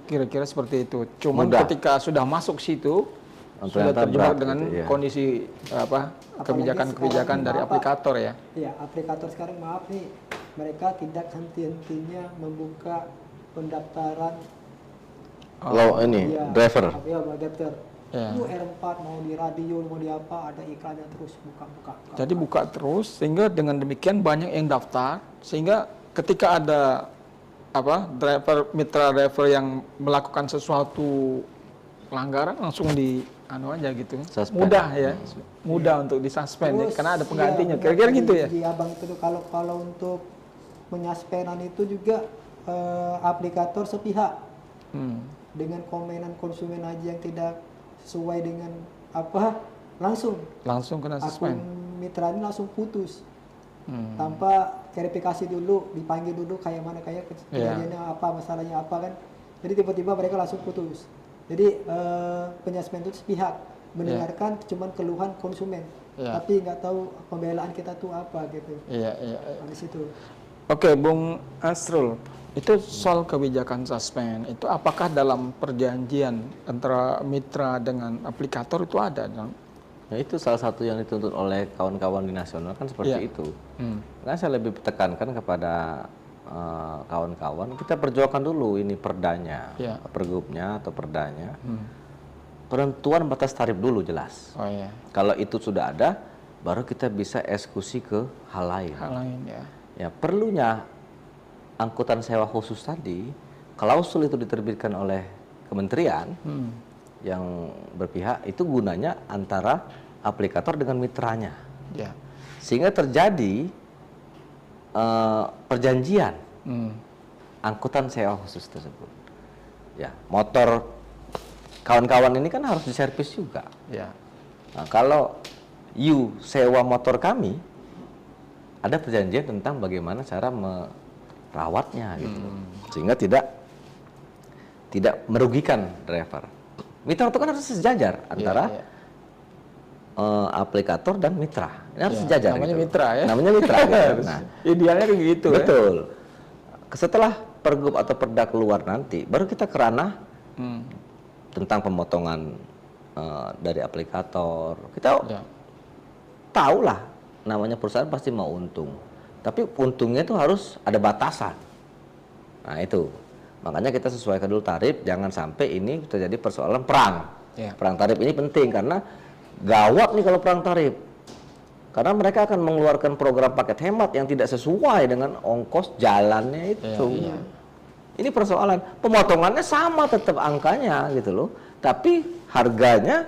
kira-kira seperti itu. Cuman ketika sudah masuk situ sudah terjebak dengan kondisi kebijakan-kebijakan dari aplikator ya. Iya, aplikator sekarang maaf nih, mereka tidak henti-hentinya membuka pendaftaran driver. Driver. Lu R4 mau di radio, mau di apa, ada iklannya terus buka. Jadi buka terus, sehingga dengan demikian banyak yang daftar, sehingga ketika ada mitra driver yang melakukan sesuatu pelanggaran langsung aja gitu. Suspend. Mudah untuk disuspend karena ada penggantinya. Kira-kira gitu ya. Iya Bang, itu kalau untuk penyuspendan itu juga aplikator sepihak. Dengan komenan konsumen aja yang tidak sesuai dengan langsung kena suspend. Akun mitra ini langsung putus tanpa verifikasi dulu, dipanggil dulu kayak mana kejadiannya apa, masalahnya apa kan. Jadi tiba-tiba mereka langsung putus. Jadi penyuspend itu sepihak, mendengarkan cuman keluhan konsumen, tapi nggak tahu pembelaan kita tuh apa gitu. Di situ. Oke, Bung Asrul, itu soal kebijakan suspend itu apakah dalam perjanjian antara mitra dengan aplikator itu ada? Ya itu salah satu yang dituntut oleh kawan-kawan di nasional kan seperti itu. Nah saya lebih tekankan kepada kawan-kawan, kita perjuangkan dulu ini perdanya, pergubnya atau perdanya. Penentuan batas tarif dulu jelas. Kalau itu sudah ada, baru kita bisa eksekusi ke hal lain. Ya perlunya angkutan sewa khusus tadi, klausul itu diterbitkan oleh kementerian yang berpihak, itu gunanya antara aplikator dengan mitranya, sehingga terjadi perjanjian angkutan sewa khusus tersebut. Ya motor kawan-kawan ini kan harus diservis juga. Nah, kalau you sewa motor kami, ada perjanjian tentang bagaimana cara merawatnya gitu. Sehingga tidak merugikan driver. Mitra itu kan harus sejajar antara aplikator dan mitra. Ini harus sejajar. Namanya gitu. Mitra ya. Namanya mitra. Gitu. Nah, idealnya kayak gitu. Betul. Setelah pergub atau perda keluar nanti, baru kita ke ranah tentang pemotongan dari aplikator. Kita tahu lah. Namanya perusahaan pasti mau untung, tapi untungnya itu harus ada batasan. Nah itu, Makanya kita sesuaikan dulu tarif, jangan sampai ini terjadi persoalan perang. Perang tarif ini penting karena gawat nih kalau perang tarif. Karena mereka akan mengeluarkan program paket hemat yang tidak sesuai dengan ongkos jalannya itu. Ini persoalan, pemotongannya sama tetap angkanya gitu loh, tapi harganya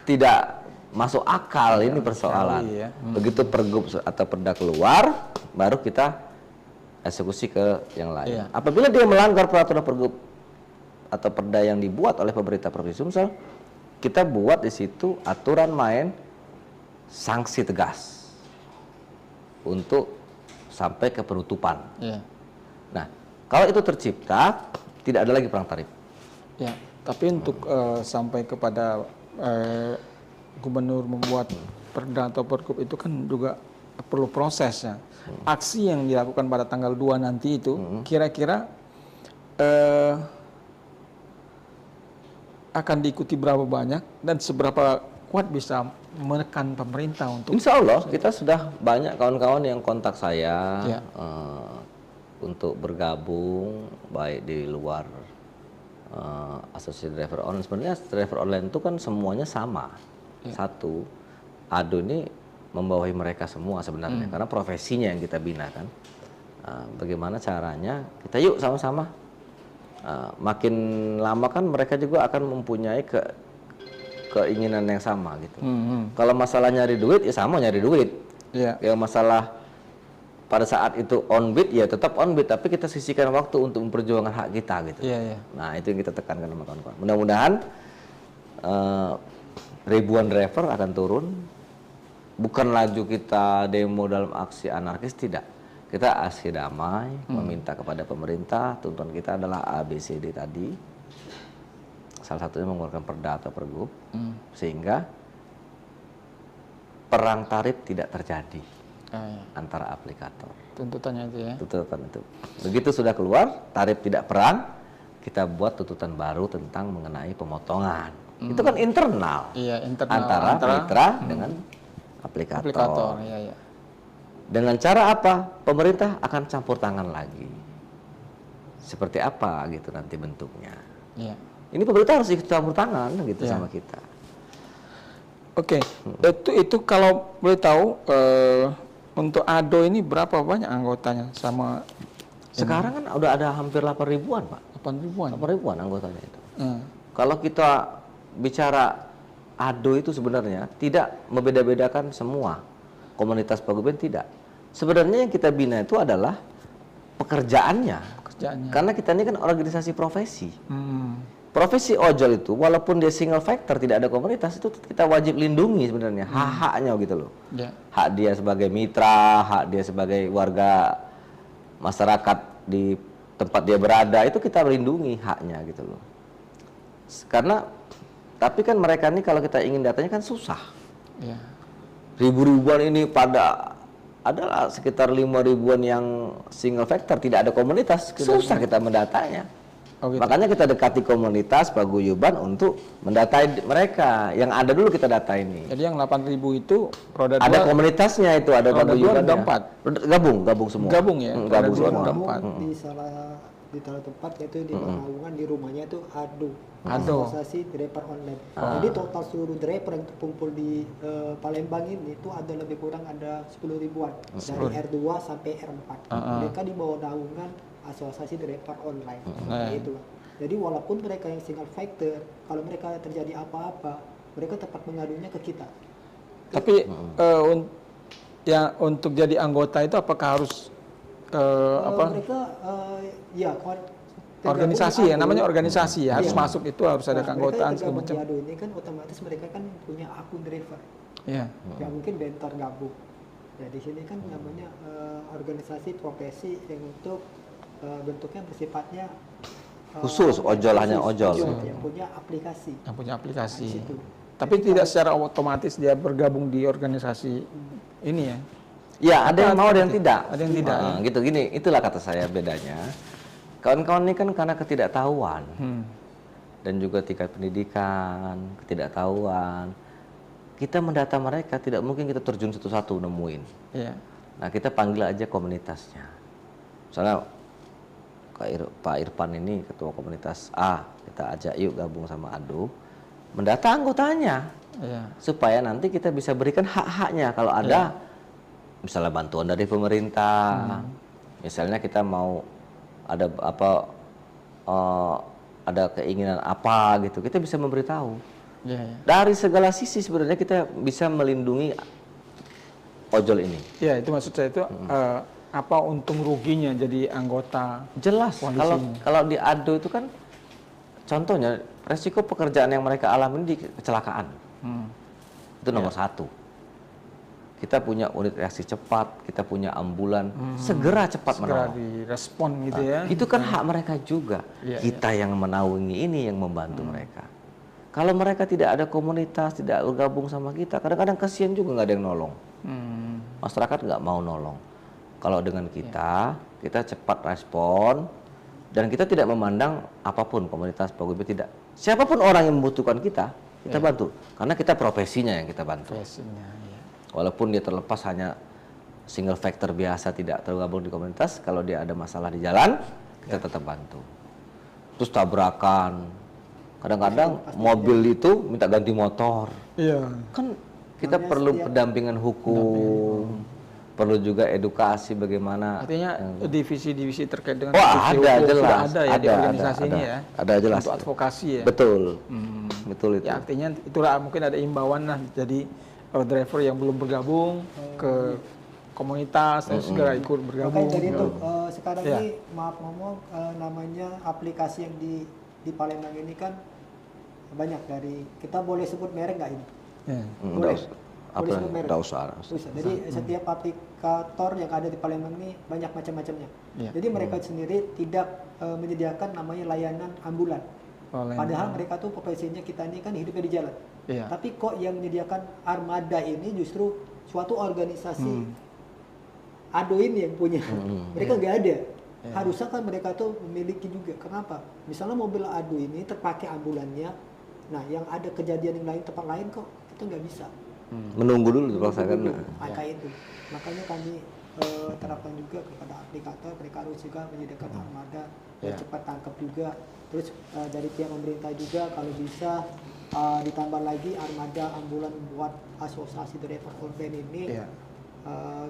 tidak masuk akal. Ini persoalan. Begitu pergub atau perda keluar, baru kita eksekusi ke yang lain. Apabila dia melanggar peraturan pergub atau perda yang dibuat oleh pemerintah Provinsi Sumsel, kita buat di situ aturan main sanksi tegas untuk sampai ke penutupan. Nah, kalau itu tercipta, tidak ada lagi perang tarif. Ya, tapi untuk sampai kepada gubernur membuat perda atau pergub itu kan juga perlu prosesnya. Aksi yang dilakukan pada tanggal 2 nanti itu kira-kira akan diikuti berapa banyak dan seberapa kuat bisa menekan pemerintah untuk... Insya Allah kita sudah banyak kawan-kawan yang kontak saya untuk bergabung baik di luar asosiasi driver online. Sebenarnya driver online itu kan semuanya sama. Satu, ADO ini membawahi mereka semua sebenarnya karena profesinya yang kita bina kan. Bagaimana caranya kita yuk sama-sama. Makin lama kan mereka juga akan mempunyai keinginan yang sama gitu. Kalau masalah nyari duit ya sama nyari duit. Yang masalah pada saat itu on bid ya tetap on bid, tapi kita sisihkan waktu untuk memperjuangkan hak kita gitu. Nah, itu yang kita tekankan sama kawan-kawan. Mudah-mudahan ribuan driver akan turun. Bukan laju kita demo dalam aksi anarkis, tidak. Kita aksi damai, meminta kepada pemerintah, tuntutan kita adalah ABCD tadi. Salah satunya mengeluarkan perda atau pergub, sehingga perang tarif tidak terjadi antara aplikator. Tuntutannya itu ya? Tuntutan itu. Begitu sudah keluar, tarif tidak perang, kita buat tuntutan baru tentang mengenai pemotongan. Itu kan internal. Internal. Antara mitra dengan aplikator. Dengan cara apa? Pemerintah akan campur tangan lagi. Seperti apa gitu nanti bentuknya. Ini pemerintah harus ikut campur tangan gitu sama kita. Oke, itu kalau boleh tahu untuk ADO ini berapa banyak anggotanya sama sekarang kan udah ada hampir 8.000-an, Pak. 8.000-an anggotanya itu. Kalau kita bicara ADO itu sebenarnya tidak membeda-bedakan semua komunitas paguyuban, tidak. Sebenarnya yang kita bina itu adalah pekerjaannya. Karena kita ini kan organisasi profesi. Profesi ojol itu walaupun dia single factor tidak ada komunitas, itu kita wajib lindungi sebenarnya hak-haknya gitu loh. Hak dia sebagai mitra, hak dia sebagai warga masyarakat di tempat dia berada, itu kita lindungi haknya gitu loh. Karena tapi kan mereka ini kalau kita ingin datanya kan susah. Ribu-ribuan ini pada adalah sekitar 5.000-an yang single factor, tidak ada komunitas, susah kita mendatanya. Makanya kita dekati komunitas paguyuban untuk mendatai mereka. Yang ada dulu kita data ini. Jadi yang 8.000 itu roda ada 2, komunitasnya itu, ada paguyuban. Gabung semua. Gabung ya. Gabung semua. Di salah tempat yaitu di Pekalongan, di rumahnya itu ADO. Asosiasi Driver Online. Jadi total seluruh driver yang terkumpul di Palembang ini itu ada lebih kurang ada 10.000-an dari R2 sampai R4. Mereka di bawah naungan Asosiasi Driver Online. Itu. Jadi walaupun mereka yang single factor, kalau mereka terjadi apa-apa, mereka tepat mengadunya ke kita. Tapi untuk jadi anggota itu apakah harus mereka organisasi ya, namanya organisasi ya, harus masuk itu harus ada keanggotaan segala macam. Ini kan otomatis mereka kan punya akun driver. Ya mungkin bentar gabung. Ya di sini kan namanya organisasi profesi yang untuk bentuknya bersifatnya khusus, ojol hanya ojol. Yang punya aplikasi. Yang punya aplikasi. Tapi tidak secara otomatis dia bergabung di organisasi ini ya. Ya, ada yang mau, ada yang tidak. Ada yang tidak. Gitu gini, itulah kata saya bedanya. Kawan-kawan ini kan karena ketidaktahuan dan juga tingkat pendidikan, ketidaktahuan. Kita mendata mereka tidak mungkin kita terjun satu-satu nemuin. Nah, kita panggil aja komunitasnya. Misalnya Pak Irfan ini ketua komunitas A, kita ajak yuk gabung sama ADO, mendata anggotanya, supaya nanti kita bisa berikan hak-haknya kalau ada misalnya bantuan dari pemerintah, misalnya kita mau ada apa, ada keinginan apa gitu, kita bisa memberitahu. Dari segala sisi sebenarnya kita bisa melindungi ojol ini. Ya, itu maksud saya itu apa untung ruginya jadi anggota? Jelas. Kalau di ADO itu kan contohnya resiko pekerjaan yang mereka alami di kecelakaan. Itu nomor satu. Kita punya unit reaksi cepat, kita punya ambulan, segera cepat menolong. Direspon gitu ya. Itu kan hak mereka juga. Kita yang menaungi ini yang membantu mereka. Kalau mereka tidak ada komunitas, tidak bergabung sama kita, kadang-kadang kasihan juga nggak ada yang nolong. Masyarakat nggak mau nolong. Kalau dengan kita cepat respon, dan kita tidak memandang apapun komunitas paguyuban, tidak. Siapapun orang yang membutuhkan kita bantu. Karena kita profesinya yang kita bantu. Walaupun dia terlepas hanya single factor biasa, tidak tergabung di komunitas, kalau dia ada masalah di jalan, kita tetap bantu. Terus tabrakan, kadang-kadang mobil itu minta ganti motor. Kan kita perlu pendampingan hukum, perlu juga edukasi bagaimana. Artinya divisi-divisi terkait dengan ada jelas, sudah ada ya di organisasi ini ya. Ada jelas. Untuk advokasi ya. Betul. Betul itu. Ya artinya itulah mungkin ada imbauan lah. Jadi driver yang belum bergabung ke komunitas segera ikut bergabung. Makanya dari itu sekarang ini maaf ngomong namanya aplikasi yang di Palembang ini kan banyak dari, kita boleh sebut merek nggak ini? Boleh. Boleh sebut merek. Jadi setiap aplikator yang ada di Palembang ini banyak macam-macamnya. Jadi mereka sendiri tidak menyediakan namanya layanan ambulan. Padahal mereka tuh profesinya kita ini kan hidupnya di jalan. Tapi kok yang menyediakan armada ini justru suatu organisasi ADO ini yang punya. Mereka nggak ada. Harusnya kan mereka tuh memiliki juga. Kenapa? Misalnya mobil ADO ini terpakai ambulannya, nah yang ada kejadian yang lain tempat lain kok kita nggak bisa. Menunggu dulu dipaksakan. Makanya kami terapkan juga kepada aplikator, mereka harus juga menyediakan armada yang cepat tangkap juga. Terus dari pihak pemerintah juga kalau bisa ditambah lagi armada ambulan buat asosiasi driver korban ini.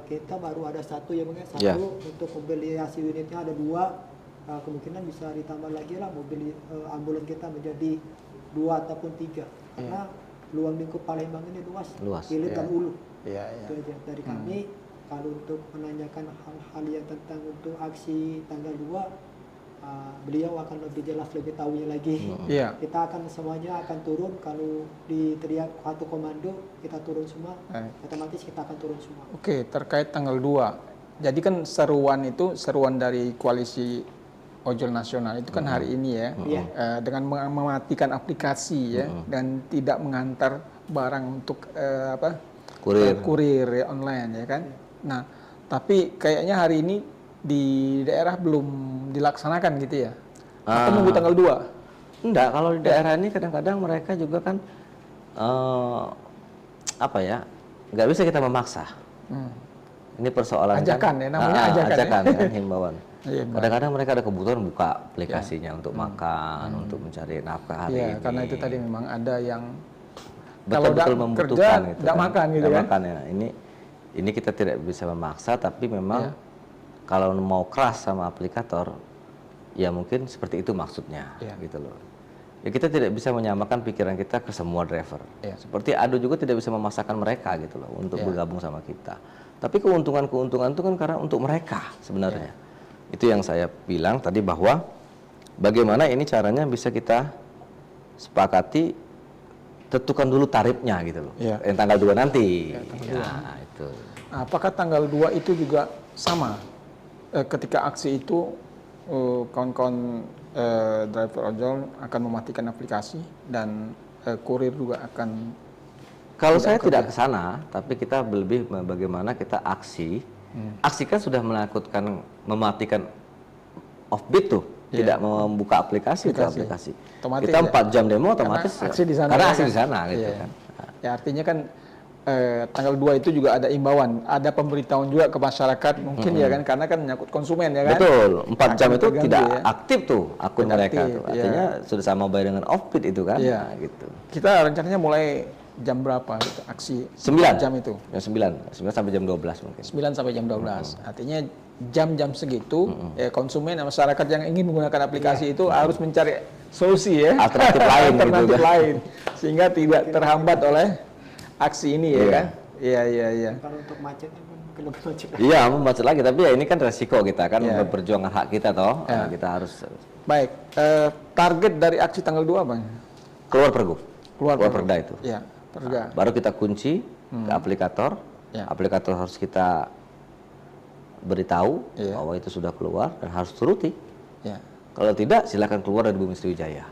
Kita baru ada satu ya bang, satu untuk mobilisasi unitnya ada 2, kemungkinan bisa ditambah lagi lah mobil ambulan kita menjadi 2 ataupun 3 karena luang lingkup Palembang ini luas. Hilir dan Ulu. Itu aja dari kami. Kalau untuk menanyakan hal-hal yang tentang untuk aksi tanggal 2, beliau akan lebih jelas, lebih tahunya lagi. Kita akan semuanya akan turun. Kalau diteriak satu komando, kita turun semua. Otomatis kita akan turun semua. Oke, terkait tanggal 2. Jadi kan seruan dari koalisi ojol nasional itu kan hari ini ya, dengan mematikan aplikasi ya, dan tidak mengantar barang untuk kurir online ya kan. Nah, tapi kayaknya hari ini di daerah belum dilaksanakan gitu ya? Atau nunggu tanggal 2? Enggak, kalau di daerah ini kadang-kadang mereka juga kan nggak bisa kita memaksa. Ini persoalan ajakan ya, namanya ajakan ya, himbauan. Kadang-kadang mereka ada kebutuhan buka aplikasinya untuk makan, untuk mencari nafkah hari ini. Karena itu tadi memang ada yang betul-betul membutuhkan kerja, tidak makan gitu kan? Makan, ya. Ini kita tidak bisa memaksa, tapi memang kalau mau keras sama aplikator, ya mungkin seperti itu maksudnya, gitu loh. Ya kita tidak bisa menyamakan pikiran kita ke semua driver. Seperti ADO juga tidak bisa memaksakan mereka gitu loh untuk bergabung sama kita. Tapi keuntungan-keuntungan itu kan karena untuk mereka sebenarnya. Itu yang saya bilang tadi bahwa bagaimana ini caranya bisa kita sepakati, tentukan dulu tarifnya gitu loh. Yang tanggal 2 nanti. Nah, itu. Apakah tanggal 2 itu juga sama? Ketika aksi itu kawan-kawan driver ojol akan mematikan aplikasi dan kurir juga akan. Kalau saya tidak ke sana, tapi kita lebih bagaimana kita aksi. Aksi kan sudah mematikan offbeat tuh, tidak membuka aplikasi. Otomatis kita 4 jam demo otomatis aksi di sana. Karena aksi di sana gitu kan. Ya artinya kan tanggal 2 itu juga ada imbauan, ada pemberitahuan juga ke masyarakat mungkin ya kan, karena kan menyangkut konsumen ya kan. Betul, 4 jam itu tidak ya. aktif tuh akun mereka tuh. Artinya sudah sama bayar dengan off-bid itu kan. Nah, gitu. Kita rencananya mulai jam berapa gitu, aksi 9 jam itu? Ya 9 sampai jam 12 mungkin. 9 sampai jam 12. Artinya jam-jam segitu konsumen dan masyarakat yang ingin menggunakan aplikasi itu harus mencari solusi ya. Alternatif lain alternatif gitu, lain sehingga tidak terhambat oleh aksi ini ya kan. Iya. Kalau untuk macetnya pun mungkin lebih macet. Iya, macet lagi, tapi ya ini kan resiko kita kan memperjuangkan hak kita toh. Kita harus. Baik, target dari aksi tanggal 2 Bang? Keluar pergub. Keluar perda itu. Iya, perda. Baru kita kunci ke aplikator. Aplikator harus kita beritahu bahwa itu sudah keluar dan harus turuti. Kalau tidak, silakan keluar dari Bumi Sriwijaya.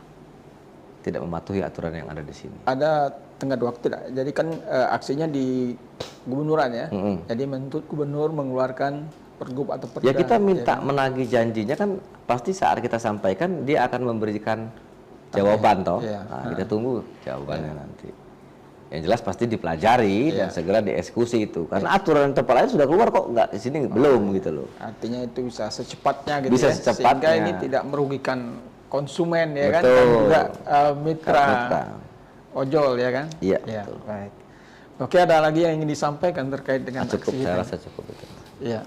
Tidak mematuhi aturan yang ada di sini. Ada tenggat waktu tidak? Jadi kan aksinya di gubernuran ya. Jadi menuntut gubernur mengeluarkan pergub atau perda. Ya kita minta menagih janjinya kan pasti saat kita sampaikan dia akan memberikan jawaban toh. Nah, kita tunggu jawabannya nanti. Yang jelas pasti dipelajari dan segera dieksekusi itu. Karena aturan tempat lain sudah keluar kok, nggak di sini belum gitu loh. Artinya itu bisa secepatnya gitu bisa ya. Secepatnya. Sehingga ini tidak merugikan konsumen ya kan, dan juga mitra ojol ya kan. Iya. Betul. Baik. Oke, ada lagi yang ingin disampaikan terkait dengan cukup, aksi saya ini? rasa cukup itu. Iya.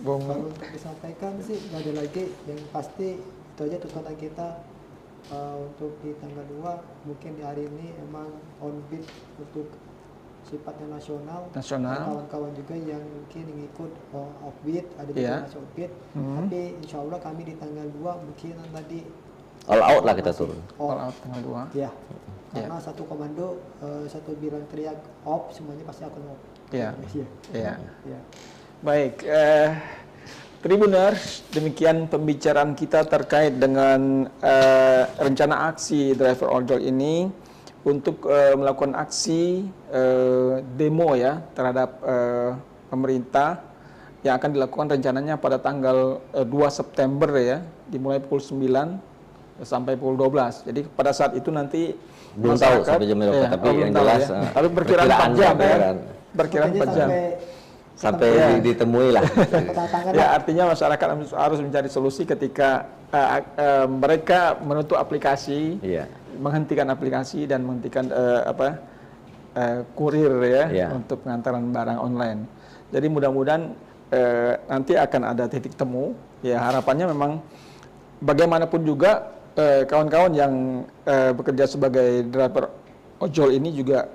Bung. Kalau untuk disampaikan sih nggak ada lagi, yang pasti itu aja tuntutan kita untuk di tanggal 2 mungkin di hari ini emang on bid untuk sifatnya nasional. Kawan-kawan juga yang mungkin ikut off bid, ada juga masih off bid. Tapi insya Allah kami di tanggal 2 mungkin tadi all out lah kita turun. All out tanggal 2. Ya. Karena satu komando, satu bilang teriak off, semuanya pasti akan off. Iya. Baik, Tribuners, demikian pembicaraan kita terkait dengan rencana aksi driver ojol ini untuk melakukan aksi demo ya terhadap pemerintah yang akan dilakukan rencananya pada tanggal 2 September ya, dimulai pukul 9 sampai pukul 12. Jadi pada saat itu nanti belum tahu sampai jam berapa, tapi yang jelas tapi perkiraan 4 jam ya. Perkiraan 4 jam. Sampai ditemui lah. Ya, artinya masyarakat harus mencari solusi ketika mereka menutup aplikasi, menghentikan aplikasi dan menghentikan kurir ya untuk pengantaran barang online. Jadi mudah-mudahan nanti akan ada titik temu. Ya, harapannya memang bagaimanapun juga kawan-kawan yang bekerja sebagai driver ojol ini juga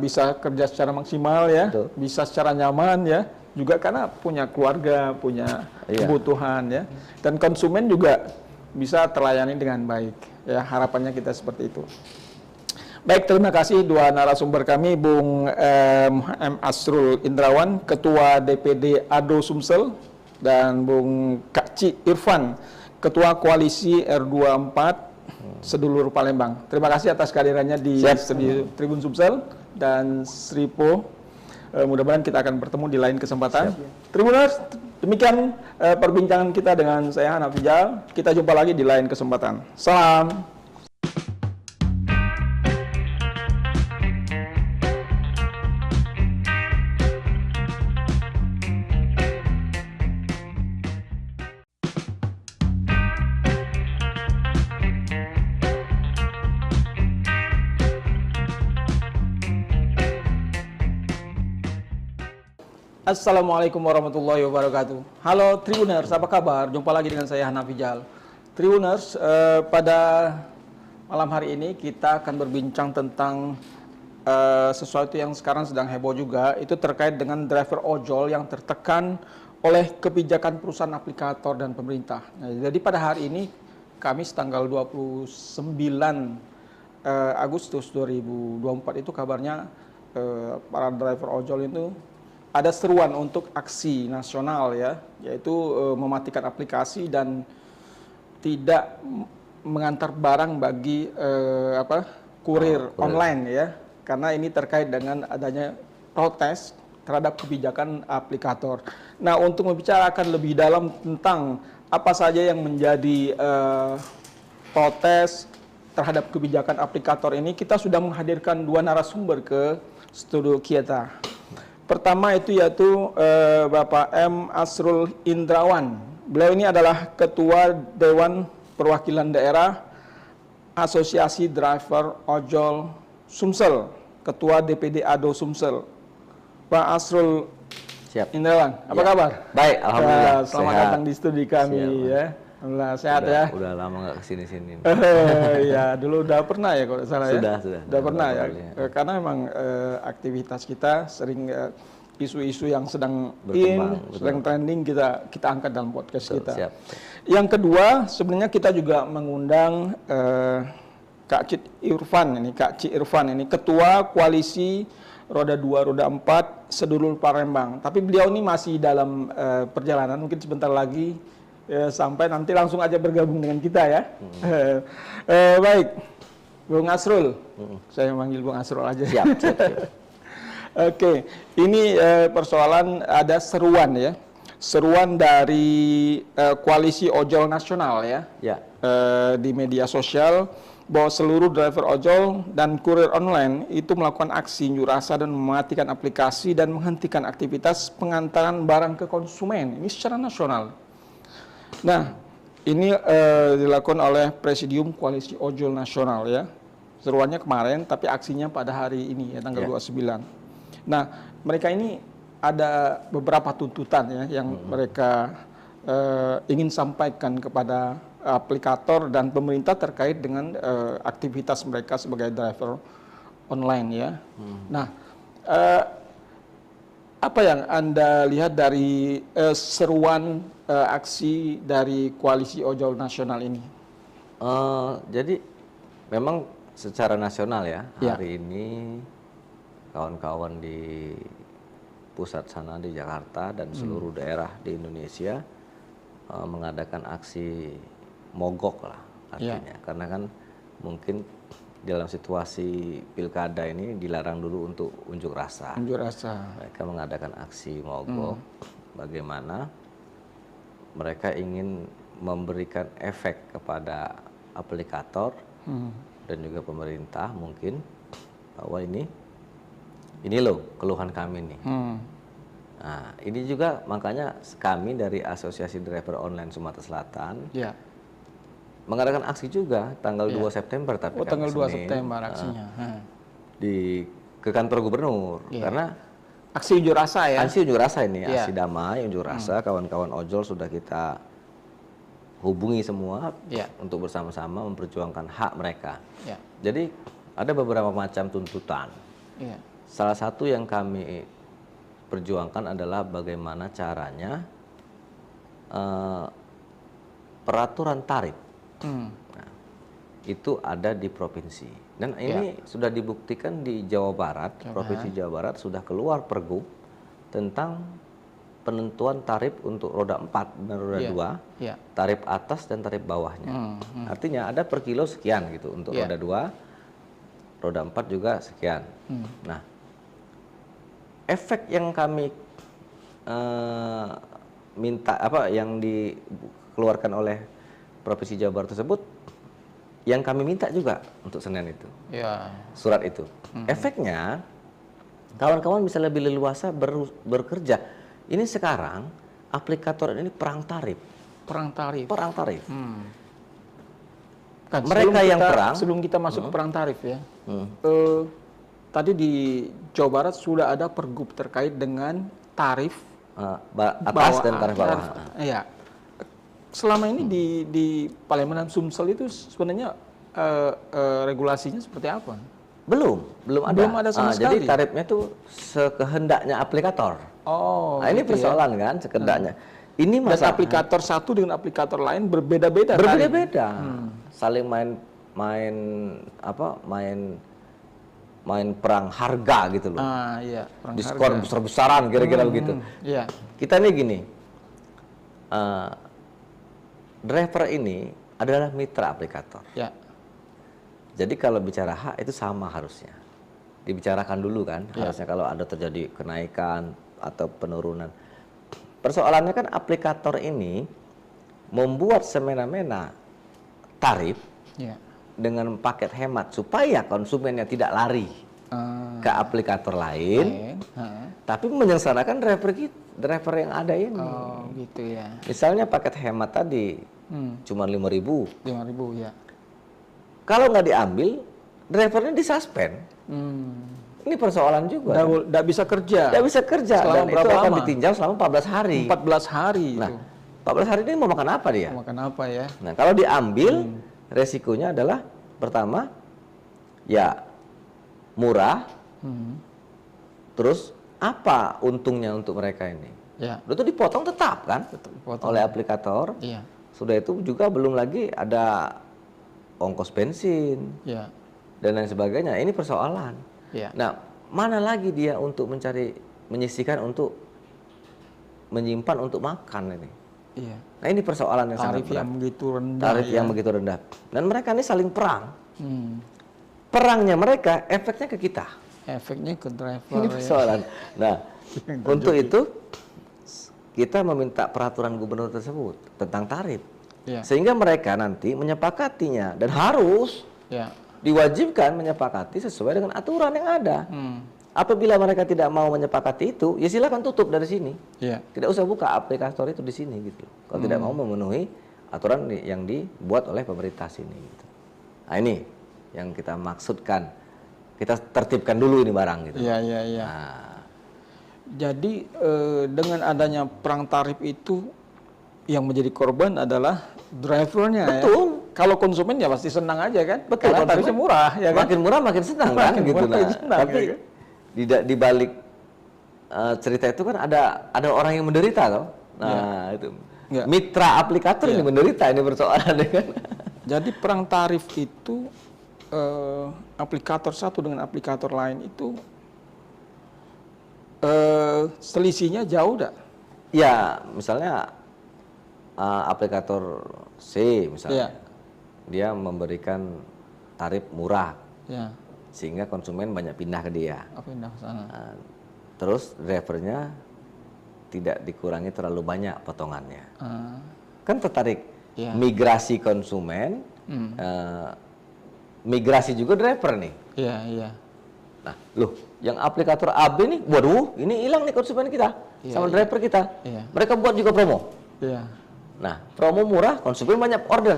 bisa kerja secara maksimal ya, bisa secara nyaman ya, juga karena punya keluarga, punya kebutuhan ya, dan konsumen juga bisa terlayani dengan baik ya, harapannya kita seperti itu. Baik, terima kasih dua narasumber kami, Bung M. Asrul Indrawan, Ketua DPD ADO Sumsel, dan Bung Kak-Ci Irfan, Ketua Koalisi R24 Sedulur Palembang. Terima kasih atas kehadirannya di Tribun Sumsel dan Sripo. Mudah-mudahan kita akan bertemu di lain kesempatan. Tribuners, demikian perbincangan kita dengan saya Hanafijal. Kita jumpa lagi di lain kesempatan. Salam. Assalamualaikum warahmatullahi wabarakatuh. Halo Tribuners, apa kabar? Jumpa lagi dengan saya Hanafijal. Tribuners, pada malam hari ini kita akan berbincang tentang sesuatu yang sekarang sedang heboh juga, itu terkait dengan driver ojol yang tertekan oleh kebijakan perusahaan aplikator dan pemerintah. Nah, jadi pada hari ini, Kamis tanggal 29 Agustus 2024 itu kabarnya para driver ojol itu ada seruan untuk aksi nasional ya, yaitu mematikan aplikasi dan tidak mengantar barang bagi kurir online ya, karena ini terkait dengan adanya protes terhadap kebijakan aplikator. Nah, untuk membicarakan lebih dalam tentang apa saja yang menjadi protes terhadap kebijakan aplikator ini, kita sudah menghadirkan dua narasumber ke studio kita. Pertama itu yaitu Bapak M. Asrul Indrawan. Beliau ini adalah Ketua Dewan Perwakilan Daerah Asosiasi Driver Ojol Sumsel, Ketua DPD ADO Sumsel. Pak Asrul Indrawan, apa kabar? Baik, alhamdulillah. Selamat datang di studi kami ya. Alhamdulillah sehat ya. Udah lama nggak kesini-sini. Ya, dulu udah pernah ya kalau salah ya. Sudah pernah ya. Karena memang aktivitas kita sering isu-isu yang sedang sedang trending kita angkat dalam podcast kita. Siap. Yang kedua, sebenarnya kita juga mengundang Kak Cik Irfan ini Ketua Koalisi Roda 2, Roda 4 Sedulur Palembang. Tapi beliau ini masih dalam perjalanan, mungkin sebentar lagi sampai nanti langsung aja bergabung dengan kita ya. Baik, Bung Asrul. Saya manggil Bung Asrul aja. Siap. Oke, ini persoalan ada seruan ya. Seruan dari Koalisi Ojol Nasional ya. Di media sosial bahwa seluruh driver ojol dan kurir online itu melakukan aksi unjuk rasa dan mematikan aplikasi dan menghentikan aktivitas pengantaran barang ke konsumen. Ini secara nasional. Nah, ini dilakukan oleh Presidium Koalisi Ojol Nasional ya. Seruannya kemarin, tapi aksinya pada hari ini ya, tanggal 29. Nah, mereka ini ada beberapa tuntutan ya yang mereka ingin sampaikan kepada aplikator dan pemerintah terkait dengan aktivitas mereka sebagai driver online ya. Nah, apa yang Anda lihat dari seruan aksi dari Koalisi Ojol Nasional ini? Jadi memang secara nasional ya, hari ini kawan-kawan di pusat sana di Jakarta dan seluruh daerah di Indonesia mengadakan aksi mogok lah artinya, karena kan mungkin dalam situasi pilkada ini dilarang dulu untuk unjuk rasa. Mereka mengadakan aksi mogok. Bagaimana mereka ingin memberikan efek kepada aplikator dan juga pemerintah mungkin bahwa ini loh keluhan kami nih. Nah, ini juga makanya kami dari Asosiasi Driver Online Sumatera Selatan mengadakan aksi juga tanggal 2 September, tapi tanggal 2 September aksinya ke kantor gubernur karena aksi unjuk rasa ya. Aksi unjuk rasa ini, aksi damai unjuk rasa, kawan-kawan ojol sudah kita hubungi semua untuk bersama-sama memperjuangkan hak mereka. Jadi ada beberapa macam tuntutan. Salah satu yang kami perjuangkan adalah bagaimana caranya peraturan tarif. Nah, itu ada di provinsi. Dan ini sudah dibuktikan di Jawa Barat, Provinsi Jawa Barat sudah keluar pergub tentang penentuan tarif untuk roda 4 dan roda 2, tarif atas dan tarif bawahnya. Artinya ada per kilo sekian gitu untuk roda 2, roda 4 juga sekian. Nah, efek yang kami minta yang dikeluarkan oleh Provinsi Jawa Barat tersebut, yang kami minta juga untuk Senin itu, surat itu. Efeknya, kawan-kawan bisa lebih leluasa bekerja. Ini sekarang aplikator ini perang tarif. Kan, mereka yang perang. Sebelum kita masuk ke perang tarif ya, tadi di Jawa Barat sudah ada pergub terkait dengan tarif atas dan tarif bawah. Iya. Selama ini di Palembang dan Sumsel itu sebenarnya regulasinya seperti apa? Belum ada sama sekali. Jadi tarifnya itu sekehendaknya aplikator. Ini persoalan kan sekehendaknya. Ini dan aplikator satu dengan aplikator lain berbeda-beda. Saling main perang harga gitu loh. Perang diskon harga. besar-besaran kira-kira begitu. Kita nih gini. Driver ini adalah mitra aplikator. Jadi kalau bicara hak itu sama harusnya. Dibicarakan dulu kan, harusnya kalau ada terjadi kenaikan atau penurunan. Persoalannya kan aplikator ini membuat semena-mena tarif dengan paket hemat supaya konsumennya tidak lari ke aplikator lain, tapi menyengsarakan driver yang ada ini. Oh, gitu ya. Misalnya paket hemat tadi cuma 5.000. 5.000 ya. Kalau nggak diambil, drivernya disuspend. Ini persoalan juga. Nggak bisa kerja. Nggak bisa kerja. Selama dan berapa itu akan lama? ditinjau selama 14 hari. 14 hari. Nah, itu. 14 hari ini mau makan apa dia? Mau makan apa ya? Nah, kalau diambil, resikonya adalah pertama, ya murah. Terus apa untungnya untuk mereka ini? Ya. Itu dipotong tetap kan? Dipotong. Oleh aplikator. Iya. Sudah itu juga belum lagi ada ongkos bensin. Ya. Dan lain sebagainya. Ini persoalan. Ya. Nah, mana lagi dia untuk menyisihkan untuk menyimpan untuk makan ini? Iya. Nah, ini persoalan yang sangat Tarif berat. yang begitu rendah. Tarif yang begitu rendah. Dan mereka ini saling perang. Perangnya mereka, efeknya ke kita. Efeknya ke driver. Ini persoalan. Nah, untuk itu kita meminta peraturan gubernur tersebut tentang tarif. Ya. Sehingga mereka nanti menyepakatinya dan harus diwajibkan menyepakati sesuai dengan aturan yang ada. Apabila mereka tidak mau menyepakati itu, ya silakan tutup dari sini. Ya. Tidak usah buka aplikator itu di sini gitu. Kalau tidak mau memenuhi aturan yang dibuat oleh pemerintah sini. Gitu. Nah, ini yang kita maksudkan. Kita tertibkan dulu ini barang gitu. Iya, iya, iya. Nah. Jadi dengan adanya perang tarif itu yang menjadi korban adalah drivernya. Betul. Ya? Kalau konsumen ya pasti senang aja kan. Betul. Karena tarifnya murah ya kan. Makin murah makin senang kan Makin gitu. murah, Nah, makin senang, tapi ya kan? di balik cerita itu kan ada orang yang menderita loh. Nah, itu. Ya. Mitra aplikator ini menderita, ini persoalan kan. Jadi perang tarif itu aplikator satu dengan aplikator lain itu selisihnya jauh dah. Ya, misalnya aplikator C misalnya, dia memberikan tarif murah, sehingga konsumen banyak pindah ke dia. Pindah ke sana. Terus drivernya tidak dikurangi terlalu banyak potongannya. Kan tertarik migrasi konsumen, migrasi juga driver nih. Iya, iya. Nah, loh, yang aplikator AB nih, waduh, ini hilang nih konsumen kita sama driver kita. Iya. Mereka buat juga promo. Iya. Nah, promo murah, konsumen banyak order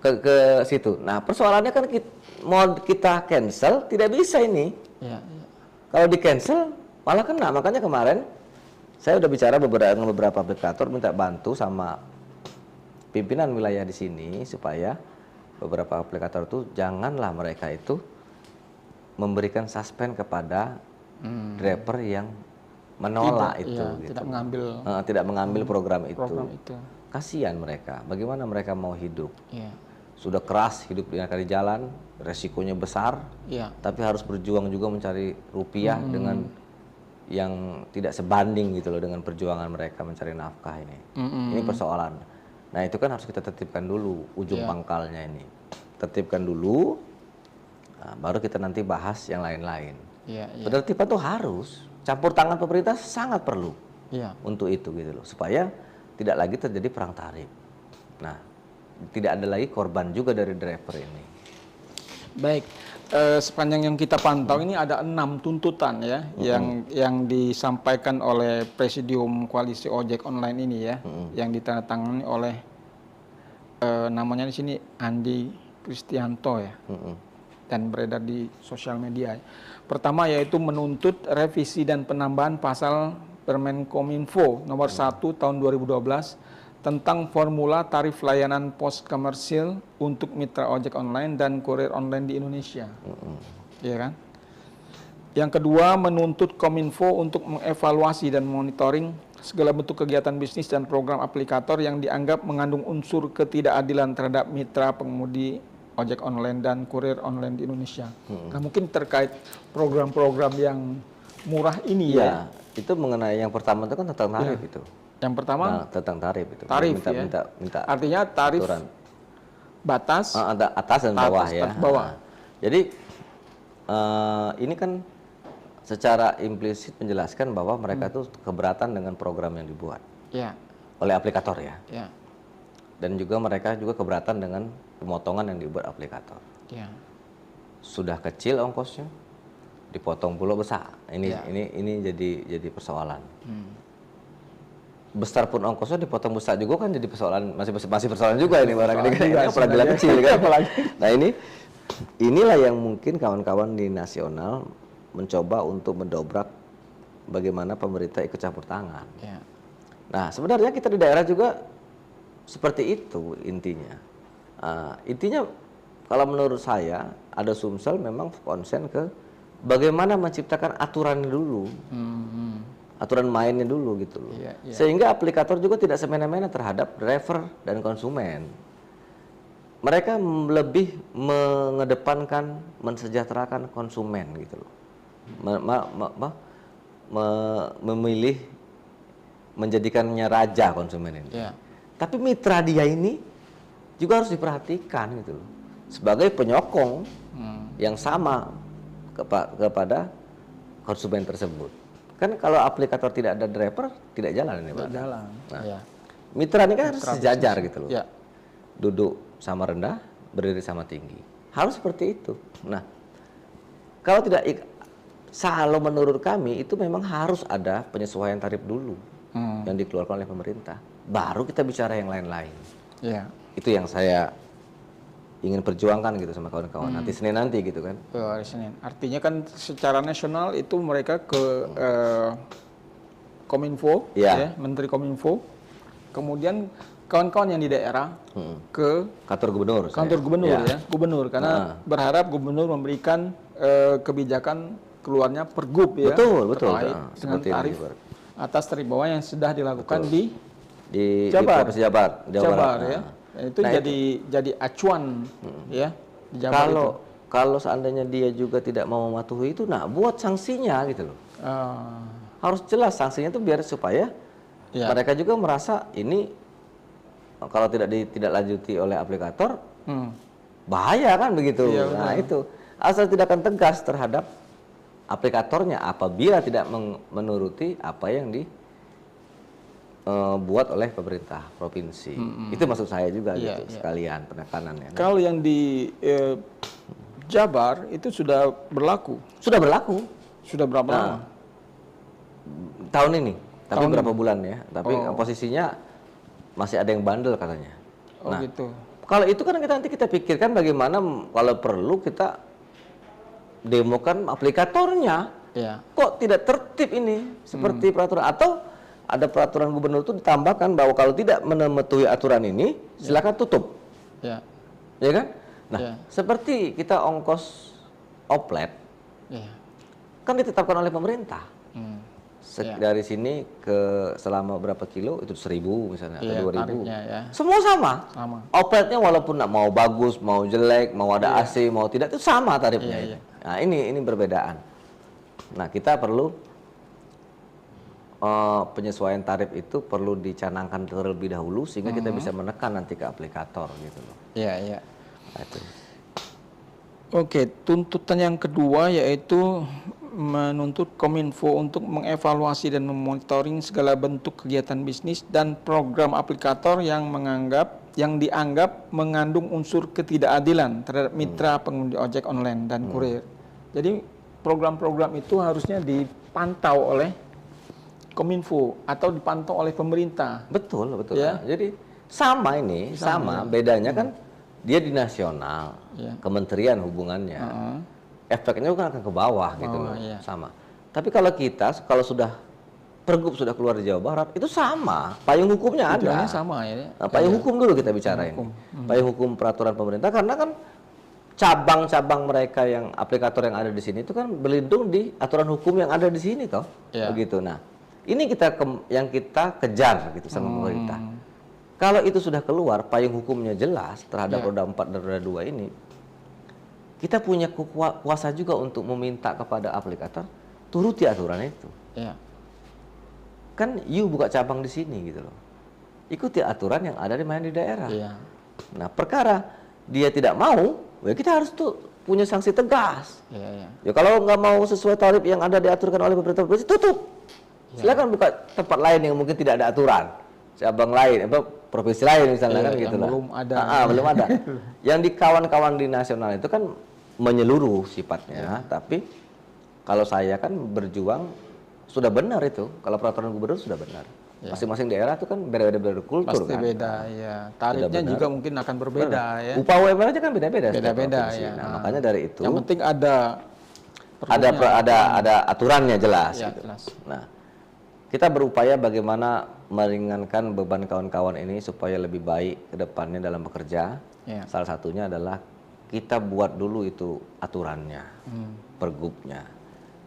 ke situ. Nah, persoalannya kan mau kita cancel tidak bisa ini. Iya, iya. Kalau di cancel malah kena. Makanya kemarin saya udah bicara dengan beberapa aplikator minta bantu sama pimpinan wilayah di sini supaya beberapa aplikator itu janganlah mereka itu memberikan suspend kepada driver yang menolak gitu. Tidak mengambil program itu. Kasihan mereka. Bagaimana mereka mau hidup? Sudah keras hidup di jalan, resikonya besar, tapi harus berjuang juga mencari rupiah dengan yang tidak sebanding gitu loh dengan perjuangan mereka mencari nafkah ini. Ini persoalan. Nah, itu kan harus kita tertibkan dulu ujung pangkalnya ini. Tertibkan dulu, nah, baru kita nanti bahas yang lain-lain. Penertiban itu harus, campur tangan pemerintah sangat perlu untuk itu gitu loh, supaya tidak lagi terjadi perang tarif. Nah, tidak ada lagi korban juga dari driver ini. Baik, sepanjang yang kita pantau ini ada 6 tuntutan ya yang disampaikan oleh Presidium Koalisi Ojek Online ini ya, yang ditandatangani oleh namanya di sini Andi Kristianto ya, dan beredar di sosial media. Pertama yaitu menuntut revisi dan penambahan pasal Permenkominfo nomor 1 tahun 2012 tentang formula tarif layanan pos komersil untuk mitra ojek online dan kurir online di Indonesia. Iya kan? Yang kedua, menuntut Kominfo untuk mengevaluasi dan monitoring segala bentuk kegiatan bisnis dan program aplikator yang dianggap mengandung unsur ketidakadilan terhadap mitra pengemudi ojek online dan kurir online di Indonesia. Nah, mungkin terkait program-program yang murah ini ya. Itu mengenai yang pertama itu kan tentang tarif itu. Yang pertama tentang tarif itu. Tarif minta artinya tarif aturan. Batas atas dan bawah ya. Bawah. Jadi ini kan secara implisit menjelaskan bahwa mereka itu keberatan dengan program yang dibuat oleh aplikator ya. Dan juga mereka juga keberatan dengan pemotongan yang dibuat aplikator. Sudah kecil ongkosnya, dipotong pulau besar. Ini jadi persoalan. Besar pun ongkosnya dipotong besar juga kan jadi persoalan, masih persoalan juga ini barang ini kan, apalagi kecil kan. Nah inilah yang mungkin kawan-kawan di nasional mencoba untuk mendobrak bagaimana pemerintah ikut campur tangan. Nah sebenarnya kita di daerah juga seperti itu intinya. Intinya kalau menurut saya ada Sumsel memang konsen ke bagaimana menciptakan aturannya dulu. Aturan mainnya dulu gitu loh. Sehingga aplikator juga tidak semena-mena terhadap driver dan konsumen. Mereka lebih mengedepankan, mensejahterakan konsumen gitu loh. Memilih menjadikannya raja konsumen ini. Tapi mitra dia ini juga harus diperhatikan gitu loh. Sebagai penyokong yang sama kepada konsumen tersebut. Kan kalau aplikator tidak ada driver, tidak jalan ini Pak. Tidak jalan. Nah, mitra ini kan harus sejajar gitu loh. Duduk sama rendah, berdiri sama tinggi. Harus seperti itu. Nah, kalau tidak, kalau menurut kami itu memang harus ada penyesuaian tarif dulu yang dikeluarkan oleh pemerintah. Baru kita bicara yang lain-lain. Itu yang saya ingin perjuangkan gitu sama kawan-kawan. Nanti Senin nanti gitu kan. Hari Senin. Artinya kan secara nasional itu mereka ke Kominfo, Menteri Kominfo. Kemudian kawan-kawan yang di daerah ke kantor gubernur. Gubernur. Karena berharap gubernur memberikan kebijakan keluarnya pergub Betul. Terkait dengan tarif atas tarif bawah yang sudah dilakukan di Jabar ya. Itu jadi acuan ya. Kalau seandainya dia juga tidak mau mematuhi itu, nah buat sanksinya gitu loh. Harus jelas sanksinya itu biar supaya mereka juga merasa ini kalau tidak lanjuti oleh aplikator bahaya kan begitu. Nah itu asal tidak akan tegas terhadap aplikatornya apabila tidak menuruti apa yang buat oleh pemerintah provinsi. Itu maksud saya juga gitu, sekalian penekanannya. Kalau yang di Jabar itu sudah berlaku. Sudah berlaku. Sudah berapa lama? Tahun ini. Tapi berapa bulan ya. Tapi posisinya masih ada yang bandel katanya. Gitu. Kalau itu kan nanti kita pikirkan bagaimana kalau perlu kita demokan aplikatornya. Kok tidak tertib ini seperti peraturan, atau ada peraturan gubernur itu ditambahkan bahwa kalau tidak mematuhi aturan ini silakan tutup. Ya kan? Nah, seperti kita ongkos oplet kan ditetapkan oleh pemerintah. Dari sini ke selama berapa kilo itu 1.000 misalnya, atau 2.000. Semua sama. Opletnya walaupun mau bagus, mau jelek, mau ada AC, mau tidak, itu sama tarifnya. Nah, ini perbedaan. Nah, kita perlu penyesuaian tarif itu perlu dicanangkan terlebih dahulu sehingga kita bisa menekan nanti ke aplikator gitu loh. Nah, itu. Oke, tuntutan yang kedua yaitu menuntut Kominfo untuk mengevaluasi dan memonitoring segala bentuk kegiatan bisnis dan program aplikator yang dianggap mengandung unsur ketidakadilan terhadap mitra pengemudi ojek online dan kurir. Jadi program-program itu harusnya dipantau oleh Kominfo atau dipantau oleh pemerintah. Betul. Ya. Jadi sama ini, sama. Bedanya kan dia di nasional, kementerian hubungannya. Efeknya kan akan ke bawah gitu loh. Sama. Tapi kalau kita, kalau sudah pergub sudah keluar di Jawa Barat, itu sama. Payung hukumnya ada. Sama ya. Nah, payung hukum dulu kita bicara ini. Payung hukum peraturan pemerintah, karena kan cabang-cabang mereka yang aplikator yang ada di sini itu kan berlindung di aturan hukum yang ada di sini toh. Begitu. Nah, ini yang kita kejar gitu sama pemerintah. Kalau itu sudah keluar, payung hukumnya jelas terhadap roda 4 dan roda 2 ini, kita punya kuasa juga untuk meminta kepada aplikator turuti aturan itu. Kan you buka cabang di sini gitu loh. Ikuti aturan yang ada di daerah. Nah, perkara dia tidak mau, ya kita harus tuh punya sanksi tegas. Ya kalau nggak mau sesuai tarif yang ada diaturkan oleh pemerintah provinsi, tutup. Silakan buka tempat lain yang mungkin tidak ada aturan, cabang lain, provinsi lain misalnya kan gitu lah. Belum ada. Yang di kawan-kawan di nasional itu kan menyeluruh sifatnya, tapi kalau saya kan berjuang sudah benar itu. Kalau peraturan gubernur sudah benar. Masing-masing daerah itu kan beda-beda kultur. Pasti kan. beda, ya. Tarifnya juga mungkin akan berbeda, ya. Upah UMR aja kan beda-beda. Beda-beda, ya. Nah, makanya dari itu. Yang penting ada aturannya jelas. Ya, gitu. jelas. Nah, kita berupaya bagaimana meringankan beban kawan-kawan ini supaya lebih baik ke depannya dalam bekerja. Ya. Salah satunya adalah kita buat dulu itu aturannya, pergubnya,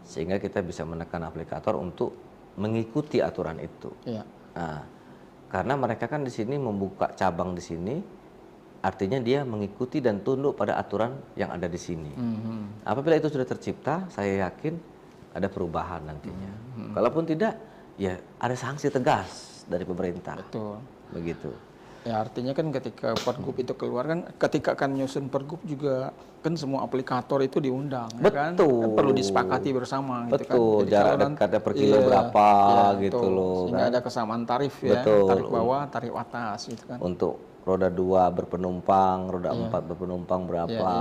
sehingga kita bisa menekan aplikator untuk mengikuti aturan itu. Ya. Nah, karena mereka kan di sini membuka cabang di sini, artinya dia mengikuti dan tunduk pada aturan yang ada di sini. Apabila itu sudah tercipta, saya yakin ada perubahan nantinya. Kalaupun tidak, ya ada sanksi tegas dari pemerintah. Betul. Begitu. Ya artinya kan ketika pergub itu keluar kan, ketika akan nyusun pergub juga kan semua aplikator itu diundang. Betul. Kan perlu disepakati bersama. Betul. Gitu kan. Jarak dekatnya per kilo berapa gitu loh. Sehingga ada kesamaan tarif ya. Betul. Tarif bawah, tarif atas gitu kan. Untuk roda 2 berpenumpang, roda 4 berpenumpang berapa,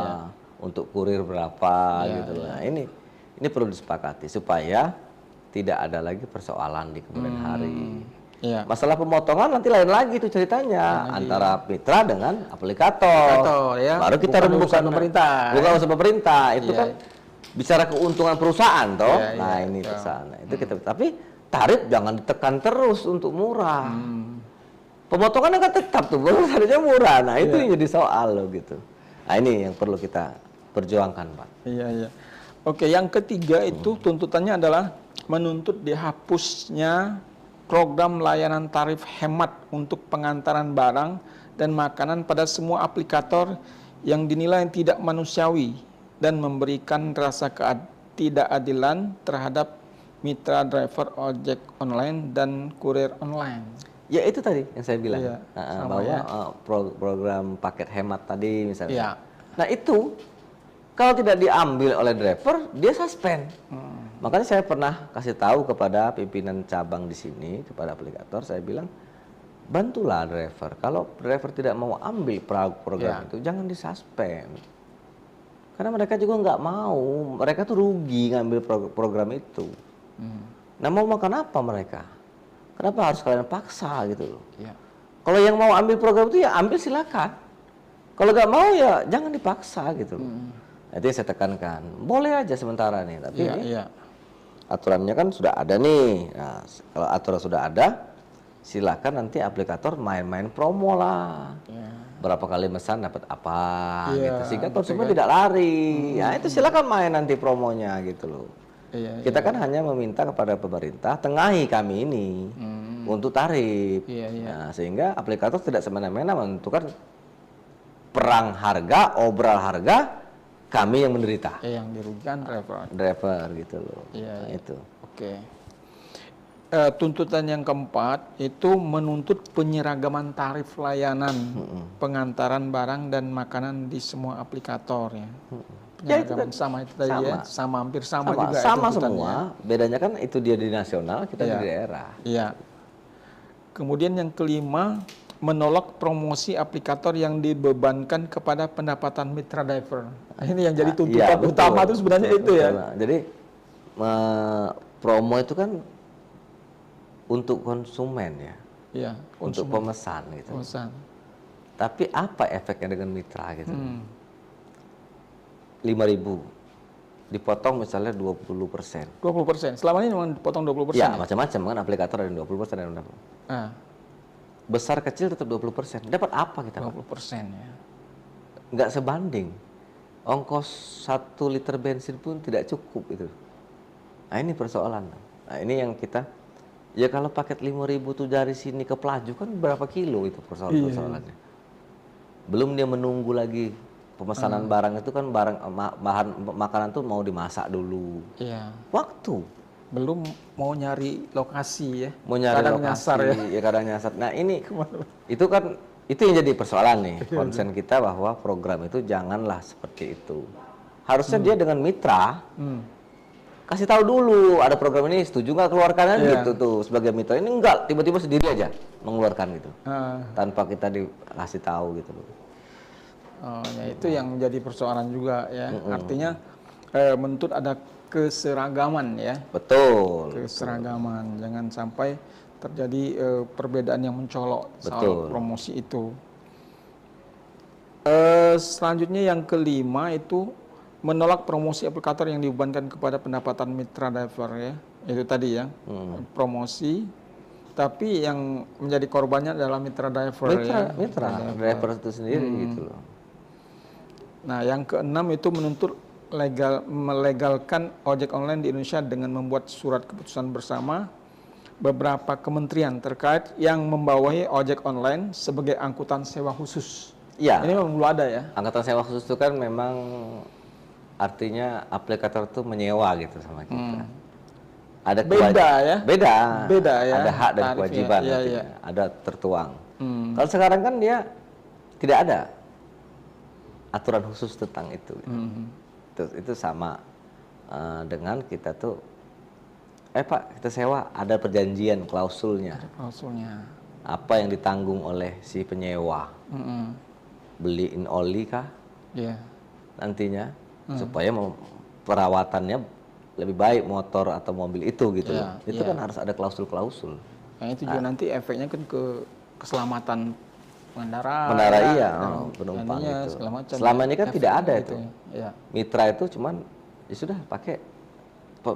untuk kurir berapa gitu loh. Nah ini perlu disepakati supaya tidak ada lagi persoalan di kemudian hari. Ya. Masalah pemotongan nanti lain lagi itu ceritanya antara mitra dengan aplikator. Ya. Baru kita rembukan pemerintah. Bukan urusan pemerintah. Itu kan bicara keuntungan perusahaan toh. Nah, ini perusahaan. Itu kita tapi tarif jangan ditekan terus untuk murah. Pemotongannya kan tetap tuh, harusnya murah. Nah, itu yang jadi soal loh gitu. Nah, ini yang perlu kita perjuangkan, Pak. Iya, iya. Oke, yang ketiga itu tuntutannya adalah menuntut dihapusnya program layanan tarif hemat untuk pengantaran barang dan makanan pada semua aplikator yang dinilai tidak manusiawi dan memberikan rasa ketidakadilan terhadap mitra driver ojek online dan kurir online. Ya itu tadi yang saya bilang, bahwa program paket hemat tadi misalnya. Ya. Nah itu kalau tidak diambil oleh driver, dia suspend. Makanya saya pernah kasih tahu kepada pimpinan cabang di sini, kepada aplikator, saya bilang, bantulah driver. Kalau driver tidak mau ambil program itu, jangan disuspend. Karena mereka juga nggak mau, mereka tuh rugi ngambil program itu. Nah mau makan apa mereka? Kenapa harus kalian paksa gitu loh? Kalau yang mau ambil program itu ya ambil silakan. Kalau nggak mau ya jangan dipaksa gitu loh. Itu yang saya tekankan. Boleh aja sementara nih, tapi ini aturannya kan sudah ada nih. Nah, kalau aturan sudah ada, silakan nanti aplikator main-main promo lah. Berapa kali mesan dapat apa gitu. Sehingga konsumen tidak lari. Ya itu silakan main nanti promonya gitu loh. Kita kan hanya meminta kepada pemerintah tengahi kami ini untuk tarif. Nah, sehingga aplikator tidak semena-mena menentukan perang harga, obral harga, kami yang menderita. Yang dirugikan driver gitu loh. Nah, itu. Oke. Tuntutan yang keempat itu menuntut penyeragaman tarif layanan pengantaran barang dan makanan di semua aplikator ya. Penyeragaman sama itu tadi ya, sama hampir sama juga. Sama semua. Bedanya kan itu dia di nasional, kita di daerah. Iya. Kemudian yang kelima, menolak promosi aplikator yang dibebankan kepada pendapatan mitra driver. Ini yang jadi tuntutan utama itu sebenarnya itu ya. Jadi promo itu kan untuk konsumen ya. Iya, untuk pemesan gitu. Tapi apa efeknya dengan mitra gitu? 5.000 dipotong misalnya 20%. 20%. Selama ini memang dipotong 20%. Ya, macam-macam kan aplikator ada 20% dan besar kecil tetap 20%. Dapat apa kita? 20% ya. Nggak sebanding. Ongkos 1 liter bensin pun tidak cukup itu. Nah ini persoalan. Nah ini yang kita, ya kalau paket 5.000 tuh dari sini ke Pelaju kan berapa kilo itu persoalannya. Belum dia menunggu lagi pemesanan barang itu kan bahan makanan tuh mau dimasak dulu. Iya. Waktu. Belum mau nyari lokasi ya. Mau nyari kadang lokasi, nyasar ya. Kadang nyasar. Nah ini, itu kan, itu yang jadi persoalan nih. Konsen kita bahwa program itu janganlah seperti itu. Harusnya dia dengan mitra, kasih tahu dulu ada program ini, setuju nggak keluarkan gitu tuh sebagai mitra. Ini enggak, tiba-tiba sendiri aja mengeluarkan gitu. Tanpa kita dikasih tahu gitu loh. Oh ya itu yang jadi persoalan juga ya. Artinya menuntut ada keseragaman ya. Betul. Keseragaman, jangan sampai terjadi perbedaan yang mencolok soal promosi itu. Selanjutnya yang kelima itu menolak promosi aplikator yang dibebankan kepada pendapatan mitra driver ya. Itu tadi ya, promosi, tapi yang menjadi korbannya adalah mitra driver mitra driver itu sendiri gitu loh. Nah, yang keenam itu menuntut melegalkan ojek online di Indonesia dengan membuat surat keputusan bersama beberapa kementerian terkait yang membawahi ojek online sebagai angkutan sewa khusus. Iya. Ini memang belum ada ya. Angkutan sewa khusus itu kan memang artinya aplikator itu menyewa gitu sama kita. Ada beda ya. Beda ya. Ada hak dan tarifnya. kewajiban, ada tertuang. Kalau sekarang kan dia tidak ada aturan khusus tentang itu. Itu sama dengan kita tuh, Pak kita sewa, ada perjanjian klausulnya. Ada klausulnya. Apa yang ditanggung oleh si penyewa? Beliin oli kah? Nantinya supaya perawatannya lebih baik motor atau mobil itu gitu loh. Itu kan harus ada klausul-klausul. Yang itu juga nanti efeknya kan ke keselamatan pengendara. Penumpang itu. Selama ini kan tidak ada itu. Mitra itu cuman ya sudah pakai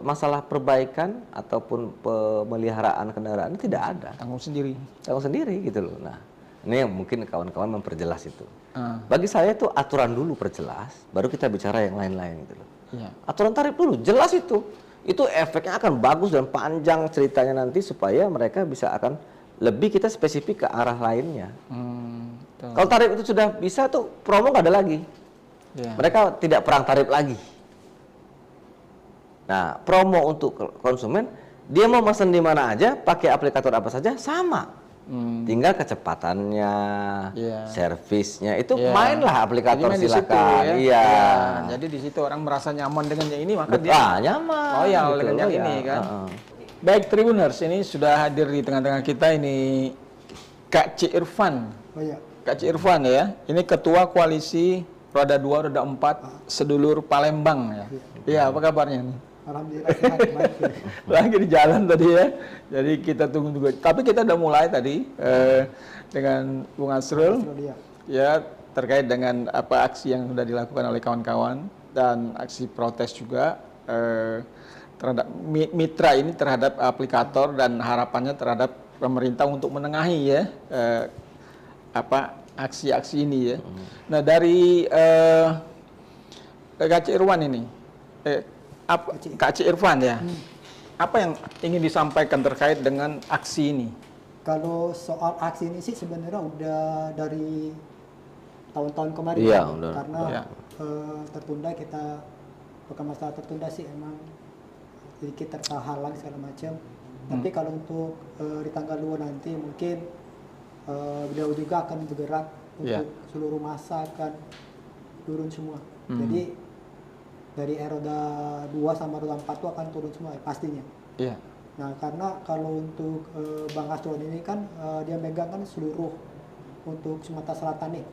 masalah perbaikan ataupun pemeliharaan kendaraan tidak ada. Tanggung sendiri gitu loh. Nah, ini yang mungkin kawan-kawan memperjelas itu. Bagi saya itu aturan dulu perjelas, baru kita bicara yang lain-lain gitu loh. Aturan tarif dulu jelas itu efeknya akan bagus dan panjang ceritanya nanti supaya mereka bisa akan lebih kita spesifik ke arah lainnya. Kalau tarif itu sudah bisa tuh promo nggak ada lagi. Mereka tidak perang tarif lagi. Nah, promo untuk konsumen, dia mau pesan di mana aja, pakai aplikator apa saja sama. Tinggal kecepatannya, servisnya itu mainlah aplikator silakan. Jadi di situ orang merasa nyaman dengan yang ini, maka dia nyaman. Loyal dengan yang ini kan. Baik Tribuners, ini sudah hadir di tengah-tengah kita ini Kak C. Irfan. Kak C. Irfan ya. Ini Ketua Koalisi Roda 2, Roda 4 Sedulur Palembang ya. Iya, apa kabarnya nih? Alhamdulillah baik. Lagi di jalan tadi ya. Jadi kita tunggu juga. Tapi kita udah mulai tadi dengan Bung Asrul. Ya, terkait dengan apa aksi yang sudah dilakukan oleh kawan-kawan dan aksi protes juga terhadap mitra ini terhadap aplikator dan harapannya terhadap pemerintah untuk menengahi ya aksi-aksi ini ya. Nah, dari Kak C. Irfan ini Kak C. Irfan ya, apa yang ingin disampaikan terkait dengan aksi ini? Kalau soal aksi ini sih sebenarnya udah dari tahun-tahun kemarin karena tertunda kita masalah tertunda sih emang sedikit terhalang segala macam. Tapi kalau untuk di tanggal 2 nanti mungkin beliau juga akan bergerak untuk seluruh masa akan turun semua. Jadi dari roda 2 sama roda 4 itu akan turun semua pastinya. Nah, karena kalau untuk Bang Asrul ini kan dia megang kan seluruh untuk Sumatera Selatan nih.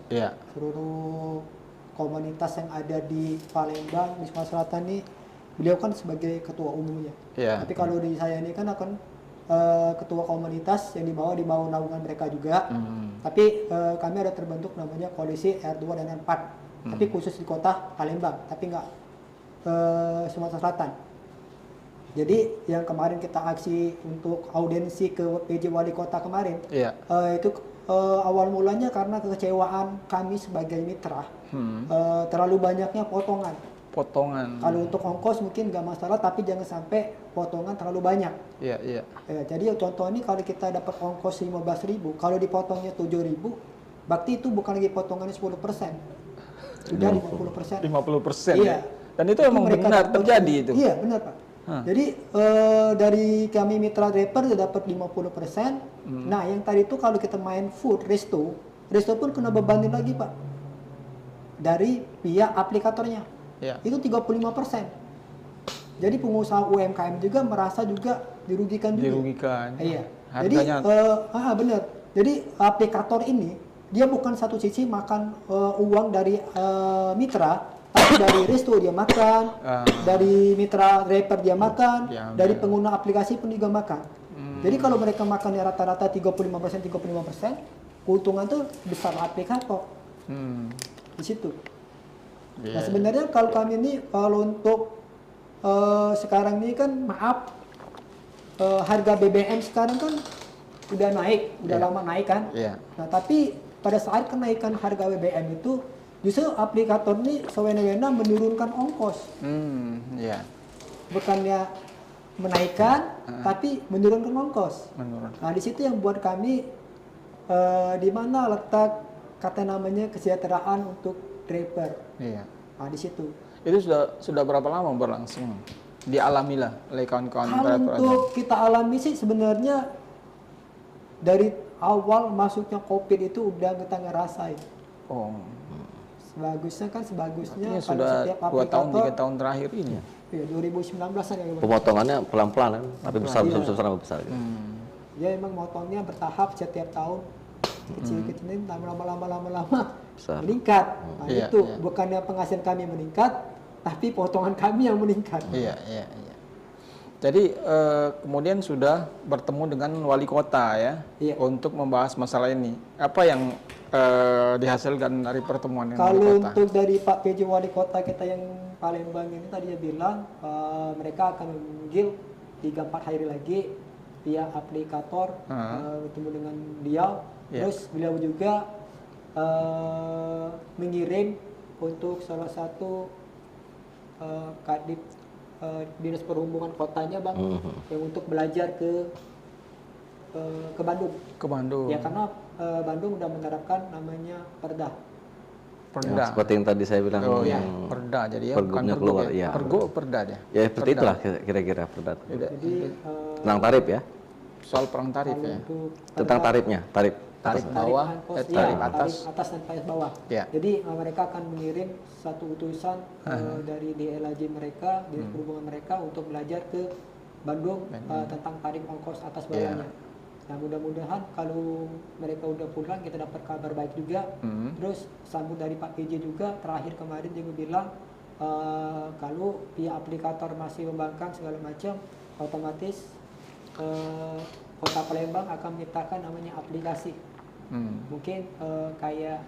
Seluruh komunitas yang ada di Palembang, di Sumatera Selatan nih, beliau kan sebagai ketua umumnya. Tapi kalau di saya ini kan akan ketua komunitas yang di bawah naungan mereka juga. Tapi kami ada terbentuk namanya koalisi R2 dan R4. Tapi khusus di kota Palembang, tapi nggak Sumatera Selatan. Jadi yang kemarin kita aksi untuk audiensi ke PJ Wali Kota kemarin, itu awal mulanya karena kekecewaan kami sebagai mitra, terlalu banyaknya potongan. Kalau untuk ongkos mungkin nggak masalah, tapi jangan sampai potongan terlalu banyak. Jadi contoh ini kalau kita dapat ongkos 15.000, kalau dipotongnya 7.000, berarti itu bukan lagi potongannya 10%, sudah 50%. 50%. Iya. Dan itu memang benar terjadi itu. Iya benar Pak. Jadi dari kami mitra driver sudah dapat 50%. Nah yang tadi itu kalau kita main food resto pun kena bebanin lagi Pak dari pihak aplikatornya. Itu 35%. Jadi pengusaha UMKM juga merasa juga dirugikan juga. Iya. Harganya. Jadi benar. Jadi aplikator ini dia bukan satu sisi makan uang dari mitra, tapi dari resto dia makan, dari mitra driver dia makan, dari pengguna aplikasi pun juga makan. Jadi kalau mereka makannya rata-rata 35%, keuntungan tuh besar aplikator. Di situ. Nah sebenarnya kalau kami ini, kalau untuk sekarang ini kan maaf, harga BBM sekarang kan udah naik, udah lama naik kan. Nah tapi pada saat kenaikan harga BBM itu justru aplikator ini sewena-wena menurunkan ongkos. Bukannya menaikkan, tapi menurunkan ongkos. Nah di situ yang buat kami di mana letak kata namanya kesejahteraan untuk driver. Nah di situ. Itu sudah berapa lama berlangsung? Dialamilah oleh kawan-kawan driver. Untuk kita alami sih sebenarnya dari awal masuknya COVID itu udah kita ngerasain. Sebagusnya kalau sudah 2 tahun 3 tahun terakhir ini. Iya, 2019-an ya. Pemotongannya pelan-pelan kan, tapi besar. Ya emang motongnya bertahap setiap tahun. Kecil-kecil lama-lama meningkat. Nah, itu bukannya penghasilan kami meningkat, tapi potongan kami yang meningkat. Jadi kemudian sudah bertemu dengan wali kota ya, untuk membahas masalah ini. Apa yang dihasilkan dari pertemuan dengan wali kota? Kalau untuk dari Pak PJ wali kota kita yang Palembang ini tadi dia bilang mereka akan memanggil 3-4 hari lagi via aplikator bertemu dengan beliau. Terus beliau juga mengirim untuk salah satu kadip dinas perhubungan kotanya bang, yang untuk belajar ke Bandung. Ke Bandung. Ya karena Bandung udah menerapkan namanya perda. Ya, seperti yang tadi saya bilang. Perda jadi ya. Bukan keluar. Ya. Pergo perda deh. Ya seperti itulah kira-kira perda. Jadi tentang tarif ya. Soal perang tarif ya. Tentang tarifnya, tarif bawah, tarif atas dan tarif bawah. Jadi mereka akan mengirim satu utusan dari DLAJ mereka, dinas perhubungan mereka untuk belajar ke Bandung tentang tarif ongkos atas bawahnya. Nah mudah-mudahan kalau mereka udah pulang kita dapat kabar baik juga. Terus sambut dari Pak PJ juga terakhir kemarin juga bilang kalau via aplikator masih membangkang segala macam, otomatis Kota Palembang akan menciptakan namanya aplikasi. Mungkin kayak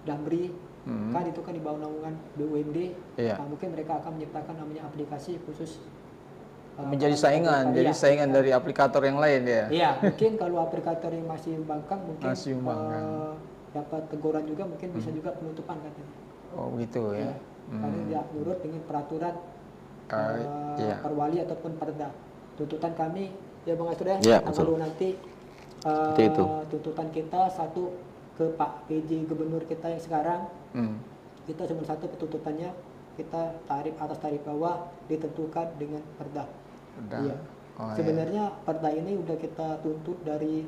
Damri, kan itu kan di bawah naungan BUMD. Nah, mungkin mereka akan menciptakan namanya aplikasi khusus menjadi saingan, dari aplikator yang lain ya. Iya, mungkin kalau aplikator yang masih membangkang mungkin dapat teguran juga, mungkin bisa juga penutupan katanya. Oh gitu ya. Karena tidak nurut dengan peraturan perwali ataupun perda. Tuntutan kami ya Bang Astur ya, kalau nanti tuntutan kita satu ke Pak PJ Gubernur kita yang sekarang, kita cuma satu tuntutannya, kita tarif atas tarif bawah ditentukan dengan perda. Iya. Sebenarnya perda ini udah kita tuntut dari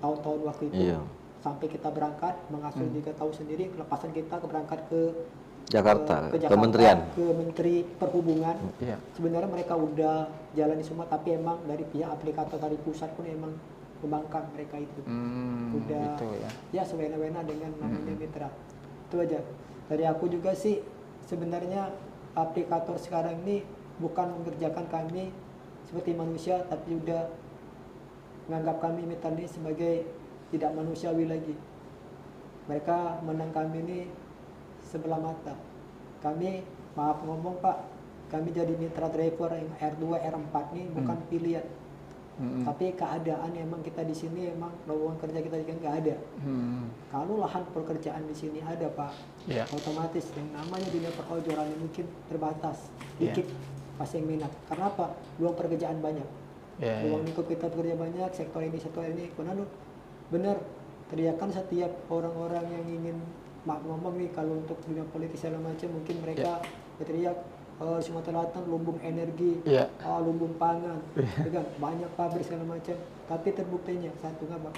tahun-tahun waktu itu sampai kita berangkat. Bang Astur juga tahu sendiri kelepasan kita berangkat ke Jakarta, ke Menteri Perhubungan. Sebenarnya mereka udah jalan di semua, tapi emang dari pihak aplikator dari pusat pun emang membangkang mereka itu. Udah gitu ya sewena-wena dengan namanya mitra. Itu aja. Dari aku juga sih sebenarnya aplikator sekarang ini bukan mengerjakan kami seperti manusia, tapi udah menganggap kami mitra ini sebagai tidak manusiawi lagi. Mereka menang kami ini sebelah mata. Kami, maaf ngomong Pak, kami jadi mitra driver yang R2, R4 ini bukan pilihan. Tapi keadaan emang kita di sini emang lowongan kerja kita kan nggak ada. Kalau lahan pekerjaan di sini ada Pak, otomatis yang namanya dunia perojolan mungkin terbatas, dikit pas yang minat. Karena apa? Luang pekerjaan banyak. Luang lingkup kita bekerja banyak, sektor ini, benar. Teriakan setiap orang-orang yang ingin maaf ngomong nih, kalau untuk dunia politik segala macam mungkin mereka berteriak Sumatera Selatan lumbung energi, lumbung pangan, kan banyak pabrik segala macam. Tapi terbuktinya satu apa?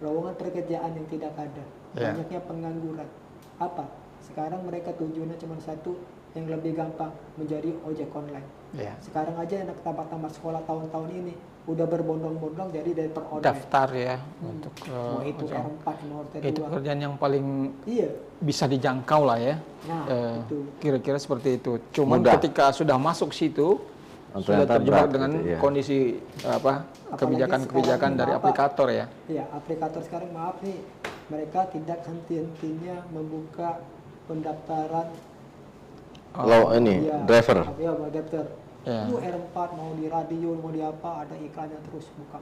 Lowongan pekerjaan yang tidak ada, banyaknya pengangguran. Apa? Sekarang mereka tujuannya cuma satu, yang lebih gampang menjadi ojek online. Sekarang aja anak tamat sekolah tahun-tahun ini udah berbondong-bondong jadi driver online. Daftar ya untuk mau itu R4 mau T2. Itu pekerjaan yang paling iya bisa dijangkau lah ya. Nah, kira-kira seperti itu. Cuman ketika sudah masuk situ sudah terjebak dengan gitu, kondisi kebijakan-kebijakan dari aplikator ya. Iya, aplikator sekarang maaf nih, mereka tidak henti-hentinya membuka pendaftaran driver. Iya, driver. Itu R4 mau di radio mau di apa ada iklannya terus buka.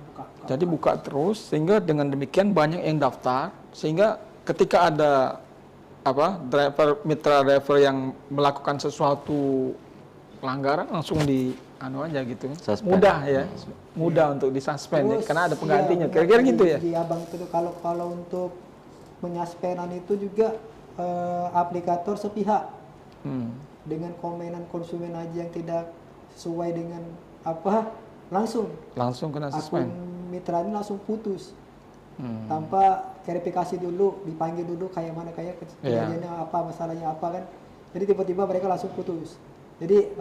Jadi buka terus sehingga dengan demikian banyak yang daftar sehingga ketika ada mitra driver yang melakukan sesuatu pelanggaran langsung aja gitu. Suspend. Mudah untuk disuspend karena ada penggantinya. Kira-kira gitu ya. Di Abang itu kalau untuk penyaspenan itu juga aplikator sepihak. Dengan komenan konsumen aja yang tidak sesuai dengan langsung kena suspend. Akun mitra ini langsung putus. Tanpa verifikasi dulu, dipanggil dulu kayak mana kejadiannya masalahnya apa kan. Jadi tiba-tiba mereka langsung putus. Jadi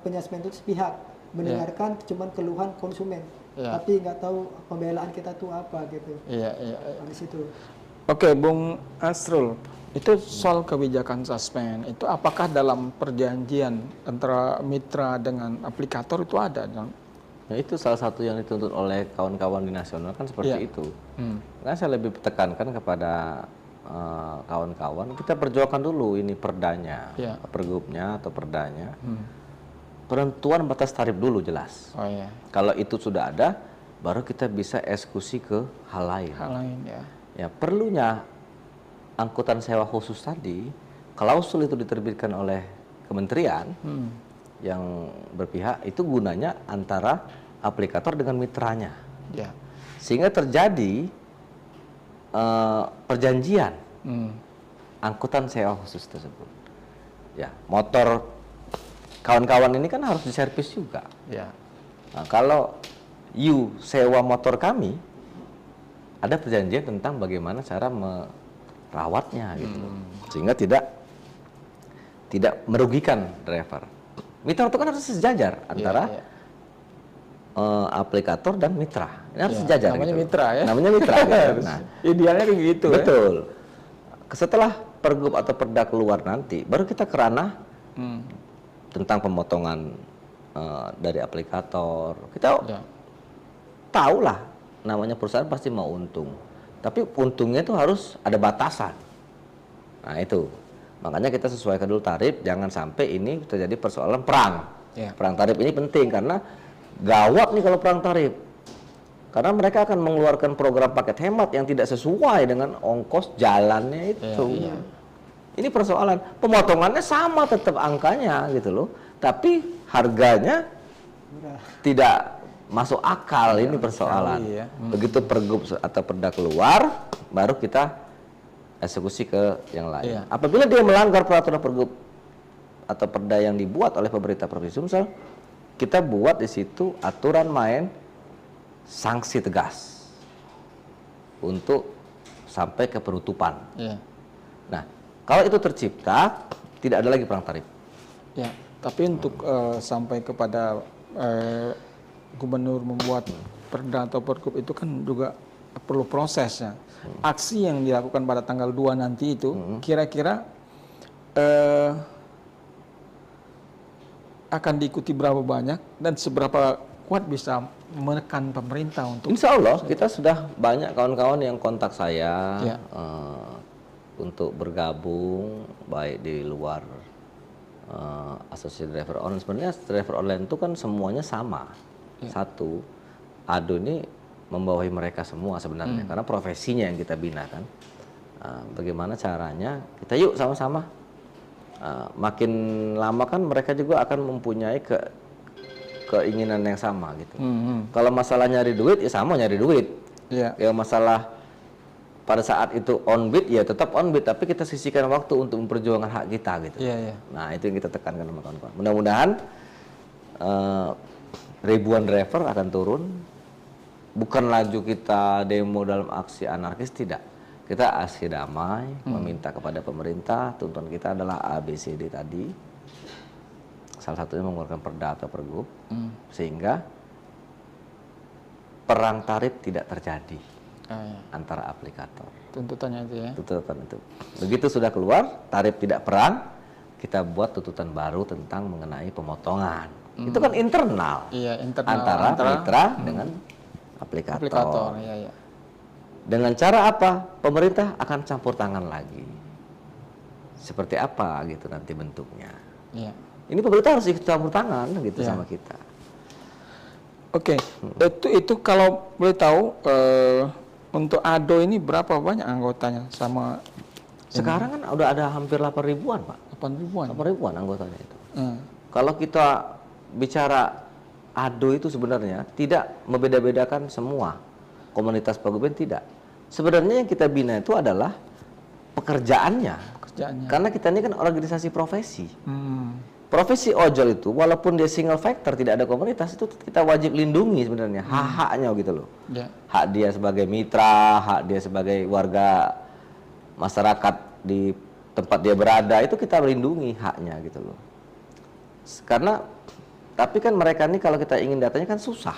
penyaspen itu sepihak mendengarkan cuman keluhan konsumen, tapi nggak tahu pembelaan kita tuh apa gitu. Di situ. Oke, Bung Asrul, itu soal kebijakan suspend itu apakah dalam perjanjian antara mitra dengan aplikator itu ada? Ya, itu salah satu yang dituntut oleh kawan-kawan di nasional kan seperti itu. Nah, saya lebih tekankan kepada kawan-kawan, kita perjuangkan dulu ini perdanya, pergubnya atau perdanya. Penentuan batas tarif dulu jelas. Kalau itu sudah ada, baru kita bisa eksekusi ke hal lain. Ya, perlunya angkutan sewa khusus tadi, klausul itu diterbitkan oleh kementerian yang berpihak, itu gunanya antara aplikator dengan mitranya. Sehingga terjadi perjanjian angkutan sewa khusus tersebut. Ya, motor kawan-kawan ini kan harus diservis juga. Nah, kalau you sewa motor kami, ada perjanjian tentang bagaimana cara merawatnya gitu. Sehingga tidak merugikan driver. Mitra itu kan harus sejajar antara aplikator dan mitra. Ini harus sejajar. Namanya gitu. mitra ya. Namanya mitra. Gitu. Nah, idealnya kayak gitu. Betul. Setelah pergub atau perda keluar nanti, baru kita ke ranah tentang pemotongan dari aplikator. Kita tahulah namanya perusahaan pasti mau untung. Tapi untungnya itu harus ada batasan. Nah itu. Makanya kita sesuaikan dulu tarif, jangan sampai ini terjadi persoalan perang. Perang tarif ini penting karena gawat nih kalau perang tarif. Karena mereka akan mengeluarkan program paket hemat yang tidak sesuai dengan ongkos jalannya itu. Ini persoalan. Pemotongannya sama tetap angkanya gitu loh. Tapi harganya tidak masuk akal, ini persoalan. Begitu pergub atau perda keluar, baru kita eksekusi ke yang lain. Apabila dia melanggar peraturan pergub atau perda yang dibuat oleh pemerintah Provinsi Sumsel, kita buat di situ aturan main sanksi tegas untuk sampai ke penutupan. Nah, kalau itu tercipta, tidak ada lagi perang tarif. Tapi untuk sampai kepada gubernur membuat perda atau pergub itu kan juga perlu prosesnya. Aksi yang dilakukan pada tanggal 2 nanti itu kira-kira akan diikuti berapa banyak dan seberapa kuat bisa menekan pemerintah untuk. Insya Allah kita sudah banyak kawan-kawan yang kontak saya untuk bergabung baik di luar asosiasi driver online. Sebenarnya driver online itu kan semuanya sama. Satu, ADO ini membawahi mereka semua sebenarnya karena profesinya yang kita bina kan. Bagaimana caranya kita yuk sama-sama. Makin lama kan mereka juga akan mempunyai keinginan yang sama gitu. Kalau masalah nyari duit ya sama nyari duit. Ya masalah pada saat itu on bid ya tetap on bid, tapi kita sisihkan waktu untuk memperjuangkan hak kita gitu. Nah itu yang kita tekankan sama kawan-kawan. Mudah-mudahan ribuan driver akan turun. Bukan laju kita demo dalam aksi anarkis, tidak. Kita aksi damai, meminta kepada pemerintah, tuntutan kita adalah ABCD tadi. Salah satunya mengeluarkan perda atau pergub, sehingga perang tarif tidak terjadi antara aplikator. Tuntutannya itu ya. Tuntutan itu. Begitu sudah keluar tarif tidak perang, kita buat tuntutan baru tentang mengenai pemotongan. Itu kan internal. Iya, internal antara mitra dengan aplikator. Iya. Dengan cara apa? Pemerintah akan campur tangan lagi. Seperti apa gitu nanti bentuknya. Iya. Ini pemerintah harus ikut campur tangan gitu sama kita. Oke. Itu kalau boleh tahu untuk ADO ini berapa banyak anggotanya sama sekarang kan udah ada hampir 8.000-an, Pak. 8.000-an anggotanya itu. Kalau kita bicara ADO itu sebenarnya tidak membeda-bedakan semua komunitas paguyuban, tidak. Sebenarnya yang kita bina itu adalah pekerjaannya. Karena kita ini kan organisasi profesi. Profesi ojol itu walaupun dia single factor, tidak ada komunitas, itu kita wajib lindungi sebenarnya hak-haknya gitu loh. Hak dia sebagai mitra, hak dia sebagai warga masyarakat di tempat dia berada, itu kita lindungi haknya gitu loh. Karena tapi kan mereka ini kalau kita ingin datanya kan susah.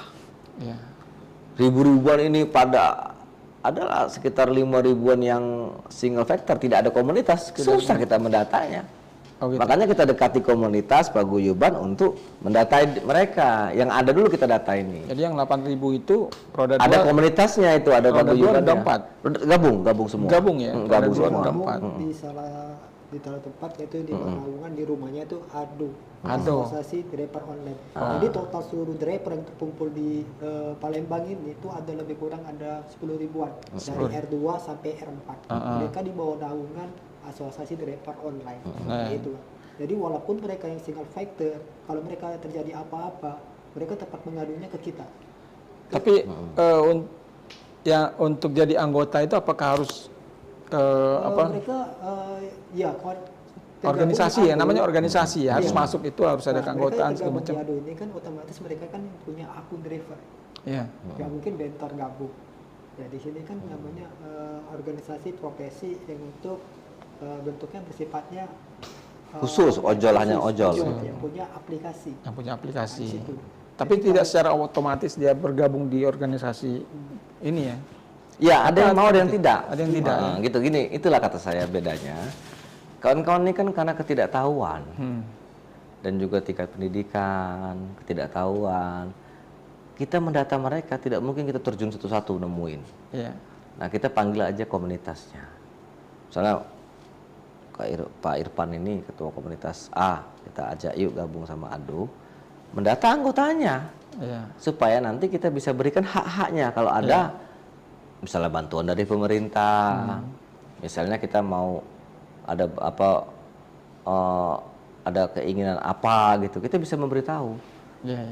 Ribu-ribuan ini adalah sekitar 5.000-an yang single factor, tidak ada komunitas, susah kita mendatanya. Gitu. Makanya kita dekati komunitas paguyuban untuk mendatai mereka. Yang ada dulu kita data ini. Jadi yang 8.000 itu roda ada 2, komunitasnya itu, ada paguyubannya. Roda 4. Gabung semua. Gabung ya. Gabung semua. Di salah tempat yaitu di Pekalongan, di rumahnya itu ADO. Asosiasi Driver Online. Jadi total seluruh driver yang terkumpul di Palembang ini itu ada lebih kurang ada 10.000-an dari R2 sampai R4. Mereka di bawah naungan Asosiasi Driver Online. Gitu. Jadi walaupun mereka yang single factor, kalau mereka terjadi apa-apa, mereka tetap mengadunya ke kita. Tapi ya untuk jadi anggota itu apakah harus mereka organisasi ya, namanya organisasi ya, harus masuk itu harus ada keanggotaan segala macam. Ini kan otomatis mereka kan punya akun driver. Iya. Nggak mungkin bentor gabung. Ya di sini kan namanya organisasi profesi yang untuk bentuknya bersifatnya khusus, ojol hanya ojol. Yang punya aplikasi. Yang punya aplikasi. Tapi tidak secara otomatis dia bergabung di organisasi ini ya. Ya, ada yang mau, ada yang tidak. Ada yang tidak. Gitu gini, itulah kata saya bedanya. Kawan-kawan ini kan karena ketidaktahuan dan juga tingkat pendidikan, ketidaktahuan. Kita mendata mereka, tidak mungkin kita terjun satu-satu nemuin. Nah, kita panggil aja komunitasnya. Misalnya Pak Irfan ini ketua komunitas A, kita ajak yuk gabung sama ADO, mendata anggotanya, supaya nanti kita bisa berikan hak-haknya kalau ada. Misalnya bantuan dari pemerintah, misalnya kita mau ada ada keinginan apa gitu, kita bisa memberitahu.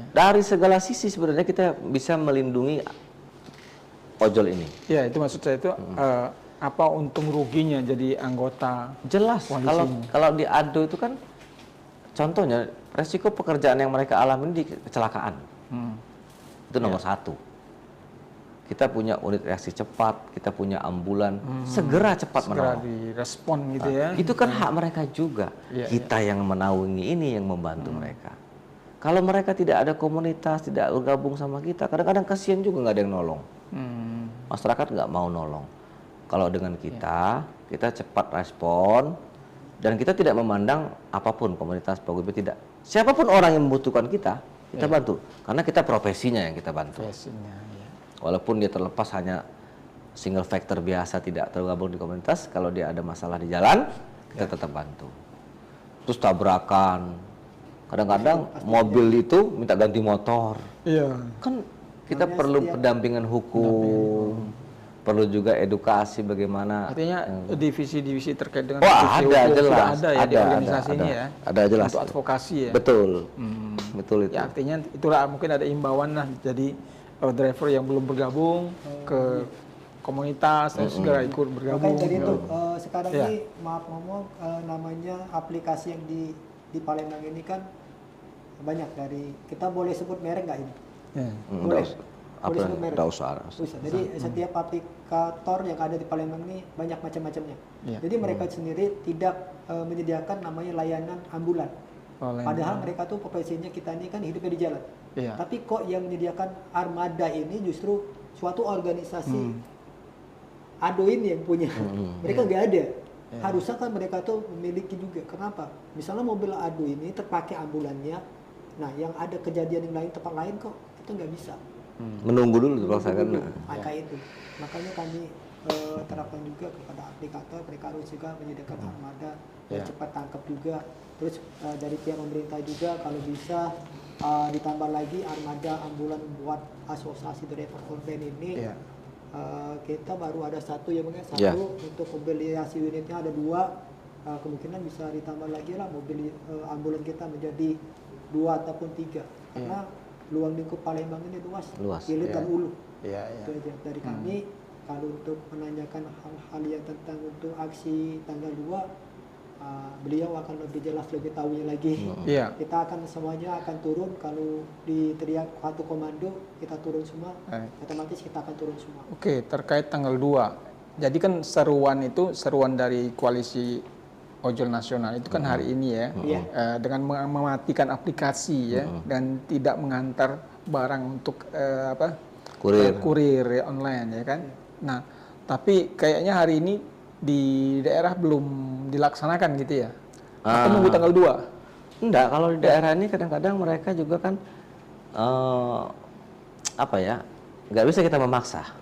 Dari segala sisi sebenarnya kita bisa melindungi ojol ini. Ya, itu maksud saya itu apa untung ruginya jadi anggota? Jelas. Kalau di ADO itu kan contohnya resiko pekerjaan yang mereka alami di kecelakaan. Itu nomor 1. Kita punya unit reaksi cepat, kita punya ambulan, segera cepat menolong. Direspon gitu ya. Itu kan hak mereka juga. Kita yang menaungi ini yang membantu mereka. Kalau mereka tidak ada komunitas, tidak bergabung sama kita, kadang-kadang kasihan juga nggak ada yang nolong. Masyarakat nggak mau nolong. Kalau dengan kita cepat respon, dan kita tidak memandang apapun komunitas paguyuban, tidak. Siapapun orang yang membutuhkan kita bantu. Karena kita profesinya yang kita bantu. Walaupun dia terlepas hanya single factor biasa, tidak tergabung di komunitas, kalau dia ada masalah di jalan, kita tetap bantu. Terus tabrakan, kadang-kadang mobil itu minta ganti motor. Kan kita perlu pendampingan hukum, perlu juga edukasi bagaimana. Artinya divisi-divisi terkait dengan ada jelas, sudah ada ya di organisasi ini ya. Ada jelas. Untuk advokasi ya. Betul, betul itu. Ya, artinya itulah mungkin ada imbauan lah, jadi driver yang belum bergabung ke komunitas segera ikut bergabung. Makanya jadi itu sekarang ini maaf ngomong namanya aplikasi yang di Palembang ini kan banyak dari, kita boleh sebut merek nggak ini? Boleh. Boleh sebut merek. Jadi setiap aplikator yang ada di Palembang ini banyak macam-macamnya. Jadi mereka sendiri tidak menyediakan namanya layanan ambulan. Padahal mereka tuh profesinya kita ini kan hidupnya di jalan. Tapi kok yang menyediakan armada ini justru suatu organisasi ADO ini yang punya. Mereka nggak ada. Harusnya kan mereka tuh memiliki juga. Kenapa? Misalnya mobil ADO ini terpakai ambulannya. Nah, yang ada kejadian yang lain tempat lain kok kita nggak bisa. Menunggu dulu dipaksakan. Itu. Makanya kami terapkan juga kepada aplikator, mereka harus juga menyediakan armada yang cepat tangkap juga. Terus dari pihak pemerintah juga kalau bisa ditambah lagi armada ambulan buat asosiasi driver online ini. Kita baru ada satu ya bang, satu untuk mobilisasi unitnya ada 2, kemungkinan bisa ditambah lagi lah mobil ambulan kita menjadi 2 ataupun 3 karena luang lingkup Palembang ini luas hilir dan hulu. Itu aja dari kami. Kalau untuk menanyakan hal-hal yang tentang untuk aksi tanggal 2, beliau akan lebih jelas, lebih tahunya lagi. Kita akan semuanya akan turun. Kalau diteriak satu komando, kita turun semua. Otomatis kita akan turun semua. Oke, terkait tanggal 2. Jadi kan seruan dari koalisi ojol nasional itu kan hari ini ya, dengan mematikan aplikasi ya, dan tidak mengantar barang untuk kurir online ya kan. Nah, tapi kayaknya hari ini di daerah belum dilaksanakan gitu ya? Atau nunggu tanggal 2? Enggak, kalau di daerah ini kadang-kadang mereka juga kan nggak bisa kita memaksa.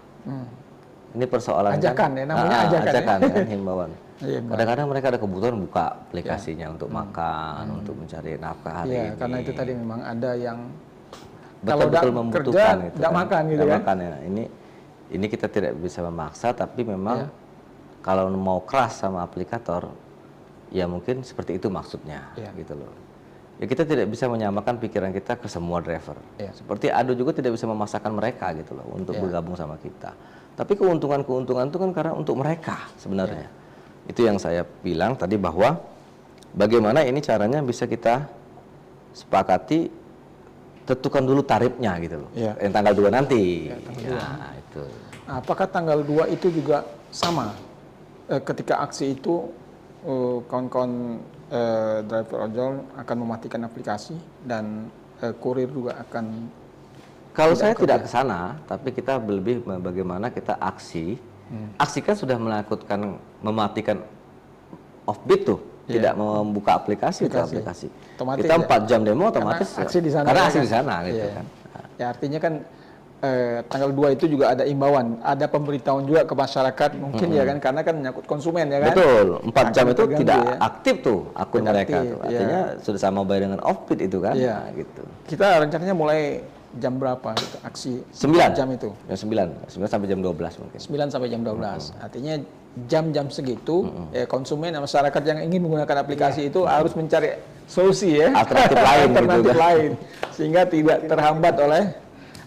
Ini persoalan ajakan ya, namanya ajakan kan, himbauan. Kadang-kadang mereka ada kebutuhan buka aplikasinya untuk makan, untuk mencari nafkah hari ini. Karena itu tadi memang ada yang betul-betul membutuhkan kerja, tidak makan gitu kan? Makan, ya. Ini kita tidak bisa memaksa, tapi memang kalau mau keras sama aplikator, ya mungkin seperti itu maksudnya, gitu loh. Ya kita tidak bisa menyamakan pikiran kita ke semua driver. Seperti ADO juga tidak bisa memaksakan mereka gitu loh untuk bergabung sama kita. Tapi keuntungan-keuntungan itu kan karena untuk mereka sebenarnya. Itu yang saya bilang tadi bahwa bagaimana ini caranya bisa kita sepakati, tentukan dulu tarifnya gitu loh. Yang tanggal 2 nanti. Nah, itu. Apakah tanggal 2 itu juga sama? Ketika aksi itu kawan-kawan driver ojol akan mematikan aplikasi dan kurir juga akan. Kalau saya tidak ke sana, tapi kita lebih bagaimana kita aksi. Aksi kan sudah mematikan offbeat tuh, tidak membuka aplikasi. Otomatis kita 4 jam demo otomatis karena aksi di sana. Karena aksi di sana gitu kan. Ya artinya kan tanggal 2 itu juga ada imbauan, ada pemberitahuan juga ke masyarakat mungkin ya kan, karena kan menyangkut konsumen ya kan. Betul, 4 jam itu tidak aktif tuh akun mereka tuh. Artinya sudah sama bayar dengan offbeat itu kan. Nah, gitu. Kita rencananya mulai jam berapa gitu, aksi 9 jam itu? Ya 9 sampai jam 12 mungkin. 9 sampai jam 12. Artinya jam-jam segitu konsumen dan masyarakat yang ingin menggunakan aplikasi itu harus mencari solusi ya. Alternatif lain alternatif lain sehingga tidak terhambat oleh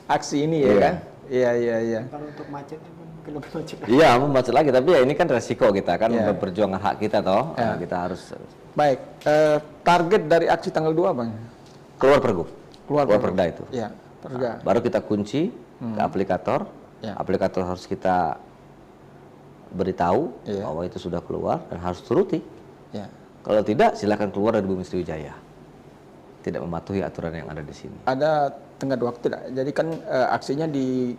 aksi ini ya kan. Iya. Kalau untuk macet mungkin lebih macet. Iya, macet lagi, tapi ya ini kan resiko kita kan memperjuangkan hak kita toh. Kita harus. Baik, target dari aksi tanggal 2 Bang? Keluar pergub. Keluar perda itu. Iya. Baru kita kunci ke aplikator. Aplikator harus kita beritahu bahwa itu sudah keluar dan harus turuti. Kalau tidak, silakan keluar dari Bumi Sriwijaya. Tidak mematuhi aturan yang ada di sini. Ada tenggat waktu tidak? Jadi kan aksinya di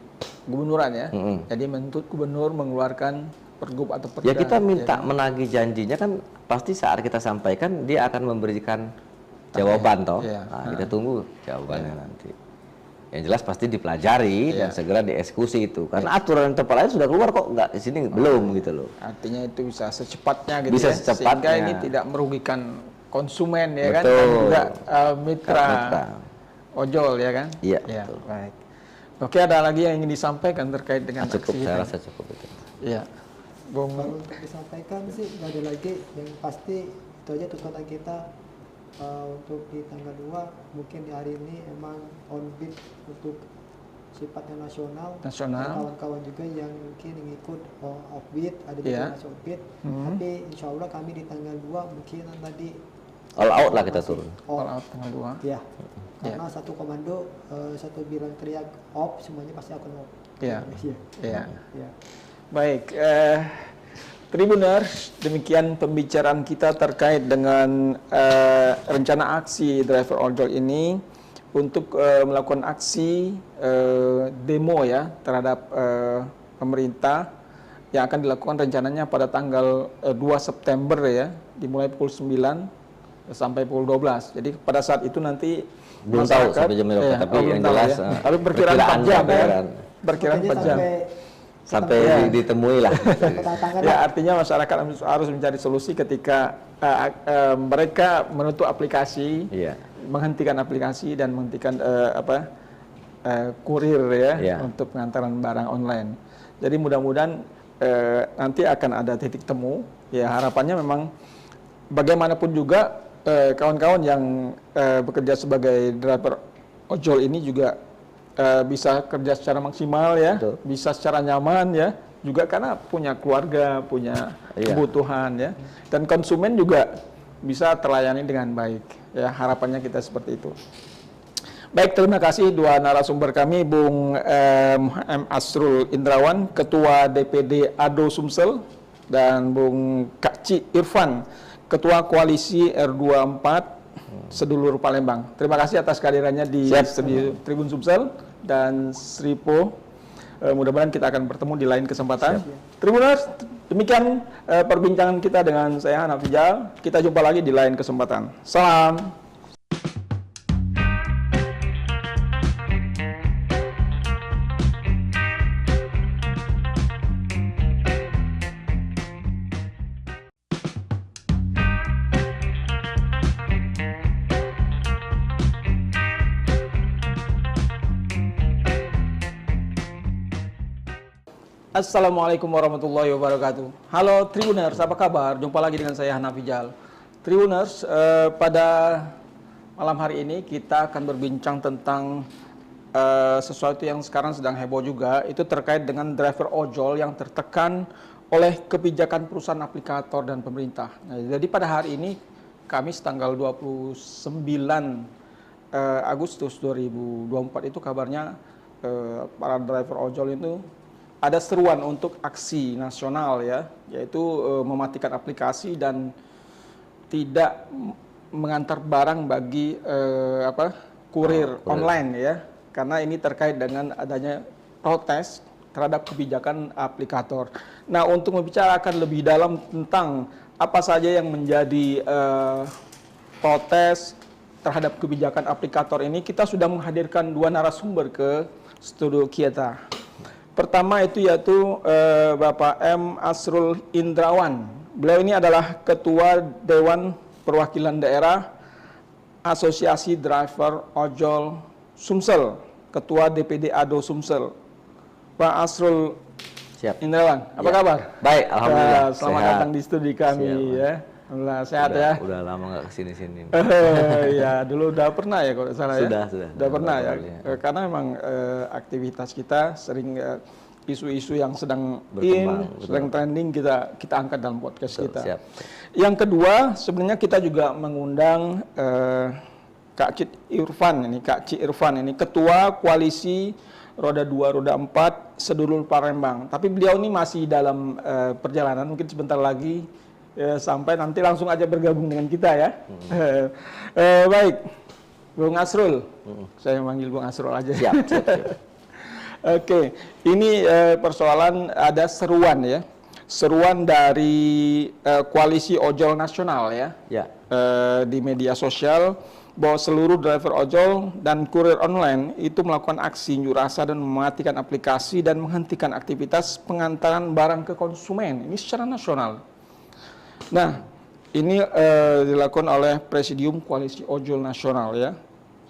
gubernuran ya. Jadi menuntut gubernur mengeluarkan pergub atau perda. Ya kita minta menagih janjinya kan pasti saat kita sampaikan dia akan memberikan jawaban toh. Nah, kita tunggu jawabannya nanti. Yang jelas pasti dipelajari dan segera dieksekusi itu. Karena aturan tempat lain sudah keluar kok, nggak di sini belum gitu loh. Artinya itu bisa secepatnya gitu bisa ya. Secepatnya. Sehingga ini tidak merugikan konsumen ya kan, dan juga mitra ojol ya kan. Iya. Betul. Baik. Oke, ada lagi yang ingin disampaikan terkait dengan cukup, aksi saya itu? rasa cukup itu. Iya. Kalau untuk disampaikan sih nggak ada lagi, yang pasti itu aja tuntutan kita. Untuk di tanggal 2 mungkin di hari ini emang on beat untuk sifatnya nasional. Kawan-kawan juga yang mungkin ikut off beat, ada juga masih off beat. Tapi insya Allah kami di tanggal 2 mungkin tadi all out lah kita turun. All out tanggal 2. Iya. Karena satu komando, satu bilang teriak off, semuanya pasti akan off. Iya. Baik. Tribuners, demikian pembicaraan kita terkait dengan rencana aksi driver ojol ini untuk melakukan aksi demo ya terhadap pemerintah yang akan dilakukan rencananya pada tanggal 2 September ya, dimulai pukul 9 sampai pukul 12. Jadi pada saat itu nanti belum tahu sampai jam berapa, tapi yang jelas ya. Tapi perkiraan 4 jam ya. Perkiraan 4 jam. Sampai ya, ditemui lah. Ya, artinya masyarakat harus mencari solusi ketika mereka menutup aplikasi, menghentikan aplikasi dan menghentikan kurir ya untuk pengantaran barang online. Jadi mudah-mudahan nanti akan ada titik temu. Ya, harapannya memang bagaimanapun juga kawan-kawan yang bekerja sebagai driver ojol ini juga bisa kerja secara maksimal ya, bisa secara nyaman ya, juga karena punya keluarga, punya kebutuhan ya, dan konsumen juga bisa terlayani dengan baik ya, harapannya kita seperti itu. Baik, terima kasih dua narasumber kami, Bung M. Asrul Indrawan, Ketua DPD ADO Sumsel, dan Bung Kak Ci Irfan, Ketua Koalisi R24 Sedulur Palembang. Terima kasih atas kehadirannya di studio Tribun Sumsel dan Sripo. Mudah-mudahan kita akan bertemu di lain kesempatan. Tribuners, demikian perbincangan kita dengan saya Hanaf Rijal. Kita jumpa lagi di lain kesempatan. Salam. Assalamualaikum warahmatullahi wabarakatuh. Halo Tribuners, apa kabar? Jumpa lagi dengan saya Hanaf Rijal. Tribuners, pada malam hari ini kita akan berbincang tentang sesuatu yang sekarang sedang heboh juga, itu terkait dengan driver ojol yang tertekan oleh kebijakan perusahaan aplikator dan pemerintah. Nah, jadi pada hari ini, Kamis tanggal 29 Agustus 2024 itu kabarnya para driver ojol itu ada seruan untuk aksi nasional ya, yaitu mematikan aplikasi dan tidak mengantar barang bagi kurir online ya, karena ini terkait dengan adanya protes terhadap kebijakan aplikator. Nah, untuk membicarakan lebih dalam tentang apa saja yang menjadi protes terhadap kebijakan aplikator ini, kita sudah menghadirkan dua narasumber ke studio kita. Pertama itu yaitu Bapak M. Asrul Indrawan. Beliau ini adalah Ketua Dewan Perwakilan Daerah Asosiasi Driver Ojol Sumsel, Ketua DPD ADO Sumsel. Pak Asrul Indrawan, apa kabar? Baik, alhamdulillah. Selamat datang di studi kami ya. Alhamdulillah sehat ya. Udah lama nggak kesini-sini. Ya, dulu udah pernah ya kalau salah ya. Sudah pernah ya. Karena memang aktivitas kita sering isu-isu yang sedang sedang trending kita angkat dalam podcast kita. Siap. Yang kedua, sebenarnya kita juga mengundang Kak Ci Irfan ini Ketua Koalisi Roda 2, Roda 4 Sedulur Palembang. Tapi beliau ini masih dalam perjalanan, mungkin sebentar lagi sampai nanti langsung aja bergabung dengan kita ya. Baik, Bung Asrul, saya manggil Bung Asrul aja. Siap. Oke, ini persoalan ada seruan ya, seruan dari Koalisi Ojol Nasional ya. Di media sosial bahwa seluruh driver ojol dan kurir online itu melakukan aksi unjuk rasa dan mematikan aplikasi dan menghentikan aktivitas pengantaran barang ke konsumen. Ini secara nasional. Nah, ini dilakukan oleh Presidium Koalisi Ojol Nasional ya.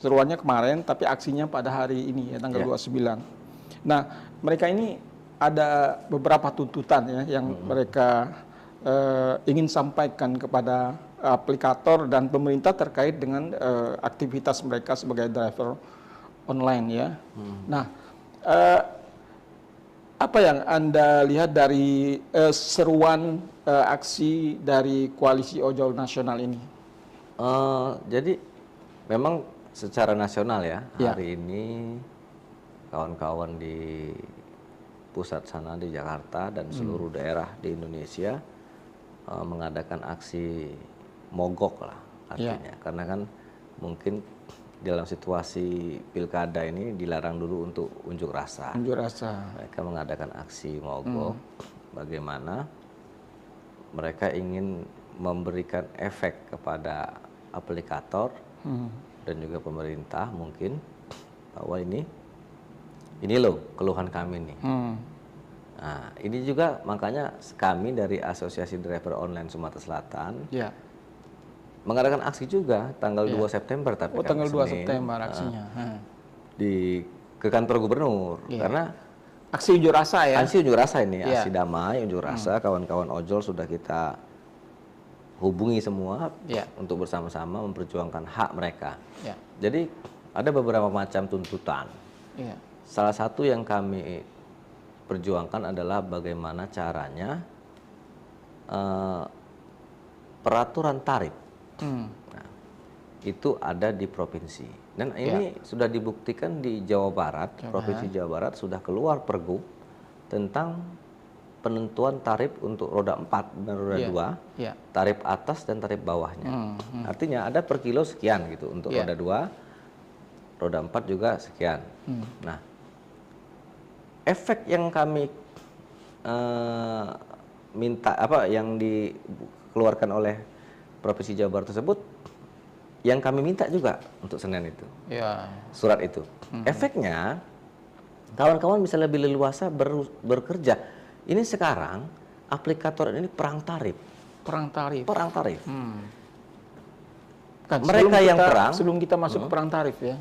Seruannya kemarin, tapi aksinya pada hari ini ya, tanggal 29. Nah, mereka ini ada beberapa tuntutan ya yang mereka ingin sampaikan kepada aplikator dan pemerintah terkait dengan aktivitas mereka sebagai driver online ya. Nah, apa yang Anda lihat dari seruan aksi dari Koalisi Ojol Nasional ini? Jadi memang secara nasional ya, hari ini kawan-kawan di pusat sana di Jakarta dan seluruh daerah di Indonesia mengadakan aksi mogok lah artinya, karena kan mungkin dalam situasi pilkada ini dilarang dulu untuk unjuk rasa. Unjuk rasa. Mereka mengadakan aksi mogok, bagaimana mereka ingin memberikan efek kepada aplikator dan juga pemerintah mungkin bahwa ini loh keluhan kami nih. Nah, ini juga makanya kami dari Asosiasi Driver Online Sumatera Selatan mengadakan aksi juga tanggal 2 September, tapi tanggal 2 September aksinya. Ke kantor gubernur, karena aksi unjuk rasa ya. Aksi unjuk rasa ini, aksi damai unjuk rasa, kawan-kawan ojol sudah kita hubungi semua untuk bersama-sama memperjuangkan hak mereka. Jadi ada beberapa macam tuntutan. Salah satu yang kami perjuangkan adalah bagaimana caranya peraturan tarif. Nah, itu ada di provinsi. Dan ini sudah dibuktikan di Jawa Barat, Provinsi Jawa Barat sudah keluar pergub tentang penentuan tarif untuk roda 4 dan roda 2, tarif atas dan tarif bawahnya. Artinya ada per kilo sekian gitu untuk roda 2, roda 4 juga sekian. Nah, efek yang kami minta yang dikeluarkan oleh Provinsi Jawa Barat tersebut, yang kami minta juga untuk Senin itu, surat itu. Efeknya, kawan-kawan bisa lebih leluasa bekerja. Ini sekarang aplikator ini perang tarif. Perang tarif. Kan, mereka yang perang. Sebelum kita masuk ke perang tarif ya,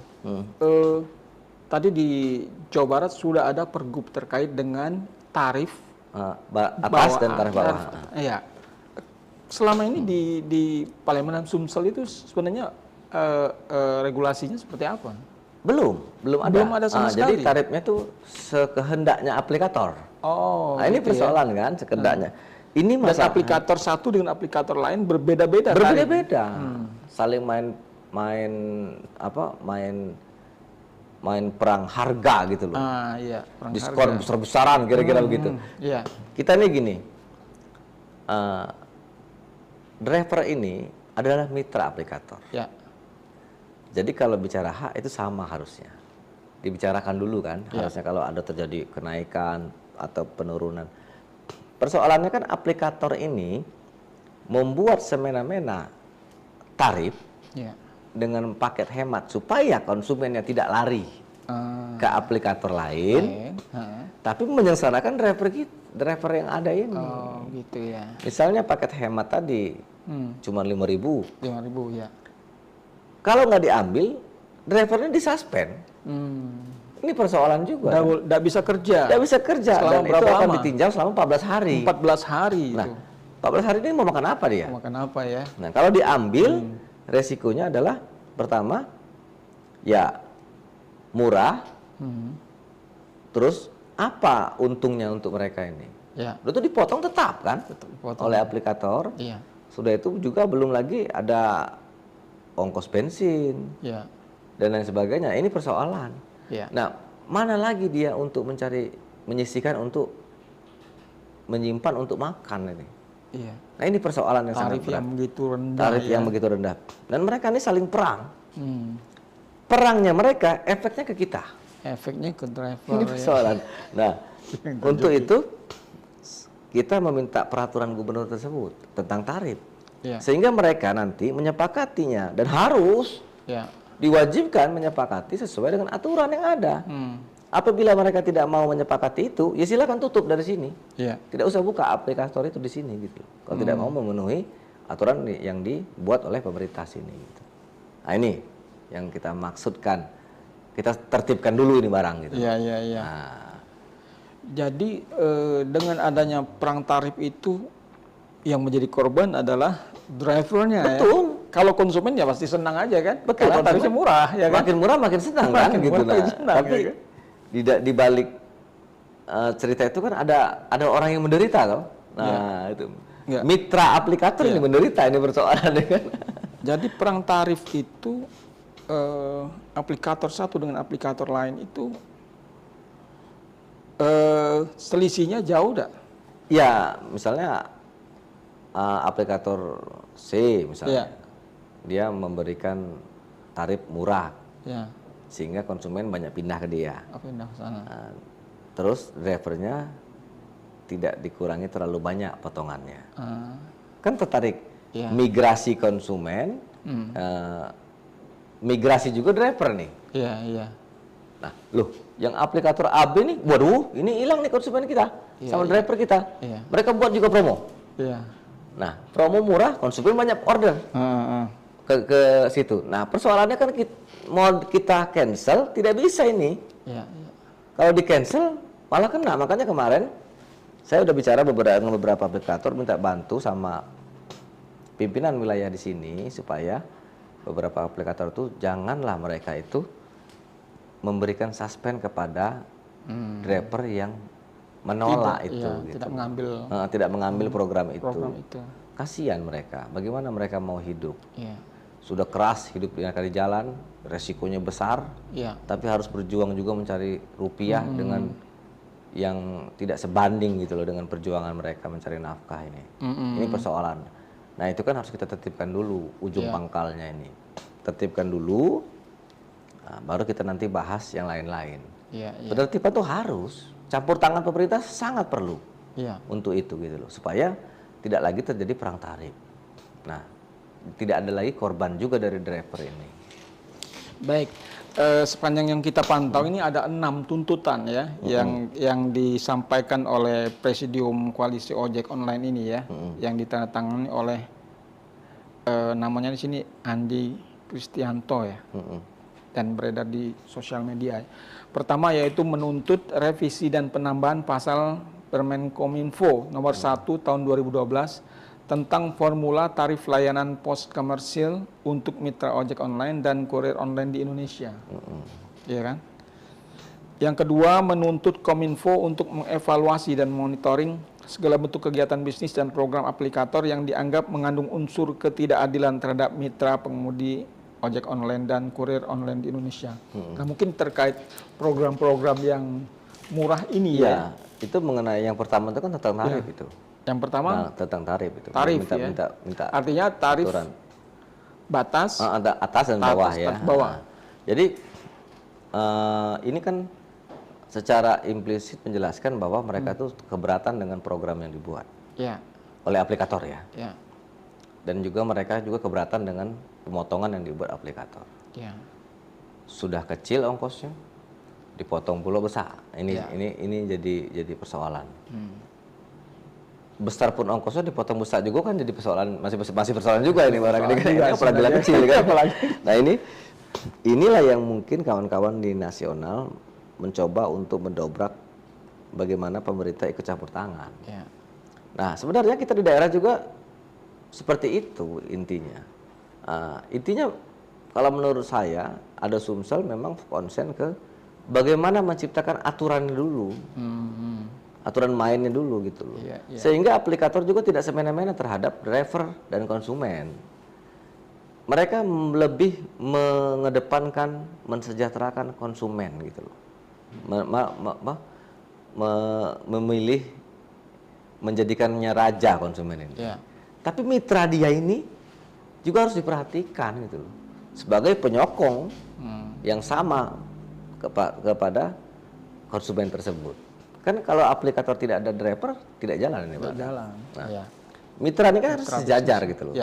tadi di Jawa Barat sudah ada pergub terkait dengan tarif atas dan tarif bawah. Iya. Selama ini di Palembang dan Sumsel itu sebenarnya regulasinya seperti apa? Belum ada. Belum ada sama sekali. Jadi tarifnya itu sekehendaknya aplikator. Nah, ini persoalan kan, sekehendaknya. Ini dan aplikator satu dengan aplikator lain berbeda-beda. Saling main perang harga gitu loh. Perang diskon harga. besar-besaran kira-kira begitu. Kita nih gini. Driver ini adalah mitra aplikator. Jadi kalau bicara hak itu sama harusnya. Dibicarakan dulu kan, harusnya kalau ada terjadi kenaikan atau penurunan. Persoalannya kan aplikator ini membuat semena-mena tarif dengan paket hemat supaya konsumennya tidak lari ke aplikator lain, tapi menyengsarakan driver yang ada ini. Gitu ya. Misalnya paket hemat tadi cuma 5.000. 5.000 ya. Kalau nggak diambil, drivernya disuspend. Ini persoalan juga. Nggak bisa kerja. Nggak bisa kerja. Selama dan berapa itu akan lama? ditinjau selama 14 hari. 14 hari Nah, itu. 14 hari ini mau makan apa dia? Mau makan apa ya? Nah, kalau diambil, resikonya adalah pertama, ya murah. Terus apa untungnya untuk mereka ini? Itu dipotong tetap kan? Oleh aplikator. Sudah itu juga belum lagi ada ongkos bensin dan lain sebagainya. Ini persoalan. Nah, mana lagi dia untuk menyisihkan untuk menyimpan untuk makan ini? Nah, ini persoalan yang sangat berat. Tarif yang begitu rendah. Tarif yang begitu rendah. Dan mereka ini saling perang. Perangnya mereka, efeknya ke kita. Efeknya ke driver. Ini persoalan. Nah, untuk itu kita meminta peraturan gubernur tersebut tentang tarif. Sehingga mereka nanti menyepakatinya dan harus diwajibkan menyepakati sesuai dengan aturan yang ada. Apabila mereka tidak mau menyepakati itu, ya silakan tutup dari sini. Tidak usah buka aplikator itu di sini gitu. Kalau tidak mau memenuhi aturan yang dibuat oleh pemerintah sini. Gitu. Nah, ini yang kita maksudkan. Kita tertibkan dulu ini barang gitu. Nah. Jadi dengan adanya perang tarif itu yang menjadi korban adalah drivernya. Betul. Kalau konsumen ya pasti senang aja kan. Betul. Karena tarifnya murah ya kan. Makin murah makin senang kan gitu. Tapi ya kan? di balik cerita itu kan ada orang yang menderita loh. Nah, itu. Mitra aplikator ini menderita, ini persoalannya kan. Jadi perang tarif itu aplikator satu dengan aplikator lain itu Selisihnya jauh enggak? Ya, misalnya aplikator C misalnya, dia memberikan tarif murah, sehingga konsumen banyak pindah ke dia. Pindah ke sana. Terus drivernya tidak dikurangi terlalu banyak potongannya. Kan tertarik migrasi konsumen, migrasi juga driver nih. Iya. Nah, loh, yang aplikator AB nih, waduh, ini hilang nih konsumen kita sama driver kita. Mereka buat juga promo. Nah, promo murah, konsumen banyak order ke situ. Nah, persoalannya kan mau kita cancel tidak bisa ini. Kalau di cancel malah kena. Makanya kemarin saya udah bicara dengan beberapa aplikator, minta bantu sama pimpinan wilayah di sini supaya beberapa aplikator itu janganlah mereka itu memberikan suspend kepada driver yang menolak tidak mengambil program itu. Kasihan mereka. Bagaimana mereka mau hidup? Sudah keras hidup di jalan, resikonya besar, tapi harus berjuang juga mencari rupiah dengan yang tidak sebanding gitu loh dengan perjuangan mereka mencari nafkah ini. Ini persoalan. Nah, itu kan harus kita tertibkan dulu ujung pangkalnya ini. Tertibkan dulu, nah, baru kita nanti bahas yang lain-lain. Penertiban itu harus, campur tangan pemerintah sangat perlu untuk itu gitu loh, supaya tidak lagi terjadi perang tarif. Nah, tidak ada lagi korban juga dari driver ini. Baik, sepanjang yang kita pantau ini ada 6 tuntutan ya yang disampaikan oleh Presidium Koalisi Ojek Online ini ya, yang ditandatangani oleh namanya di sini Andi Kristianto ya, dan beredar di sosial media. Pertama yaitu menuntut revisi dan penambahan pasal Permenkominfo nomor 1 tahun 2012 tentang formula tarif layanan pos komersil untuk mitra ojek online dan kurir online di Indonesia. Ya kan? Yang kedua, menuntut Kominfo untuk mengevaluasi dan monitoring segala bentuk kegiatan bisnis dan program aplikator yang dianggap mengandung unsur ketidakadilan terhadap mitra pengemudi ojek online dan kurir online di Indonesia. Nah, mungkin terkait program-program yang murah ini ya. Itu mengenai yang pertama itu kan tentang tarif itu. Yang pertama tentang tarif itu. Tarif minta artinya tarif aturan. Batas atas dan bawah ya. Bawah. Jadi ini kan secara implisit menjelaskan bahwa mereka tuh keberatan dengan program yang dibuat oleh aplikator ya. Dan juga mereka juga keberatan dengan pemotongan yang dibuat aplikator. Sudah kecil ongkosnya, dipotong pula besar. Ini jadi persoalan. Besar pun ongkosnya dipotong besar juga kan jadi persoalan, masih persoalan juga ini barang ini kan, apalagi kecil kan. Nah, inilah yang mungkin kawan-kawan di nasional mencoba untuk mendobrak bagaimana pemerintah ikut campur tangan. Nah, sebenarnya kita di daerah juga seperti itu intinya. Intinya kalau menurut saya ada Sumsel memang konsen ke bagaimana menciptakan aturan dulu. Aturan mainnya dulu gitu loh. Sehingga aplikator juga tidak semena-mena terhadap driver dan konsumen. Mereka lebih mengedepankan mensejahterakan konsumen gitu loh. Memilih menjadikannya raja konsumen ini. Tapi mitra dia ini juga harus diperhatikan gitu loh. Sebagai penyokong yang sama kepada konsumen tersebut. Kan kalau aplikator tidak ada driver, tidak jalan ini, Pak. Nah, mitra ini kan harus sejajar gitu loh.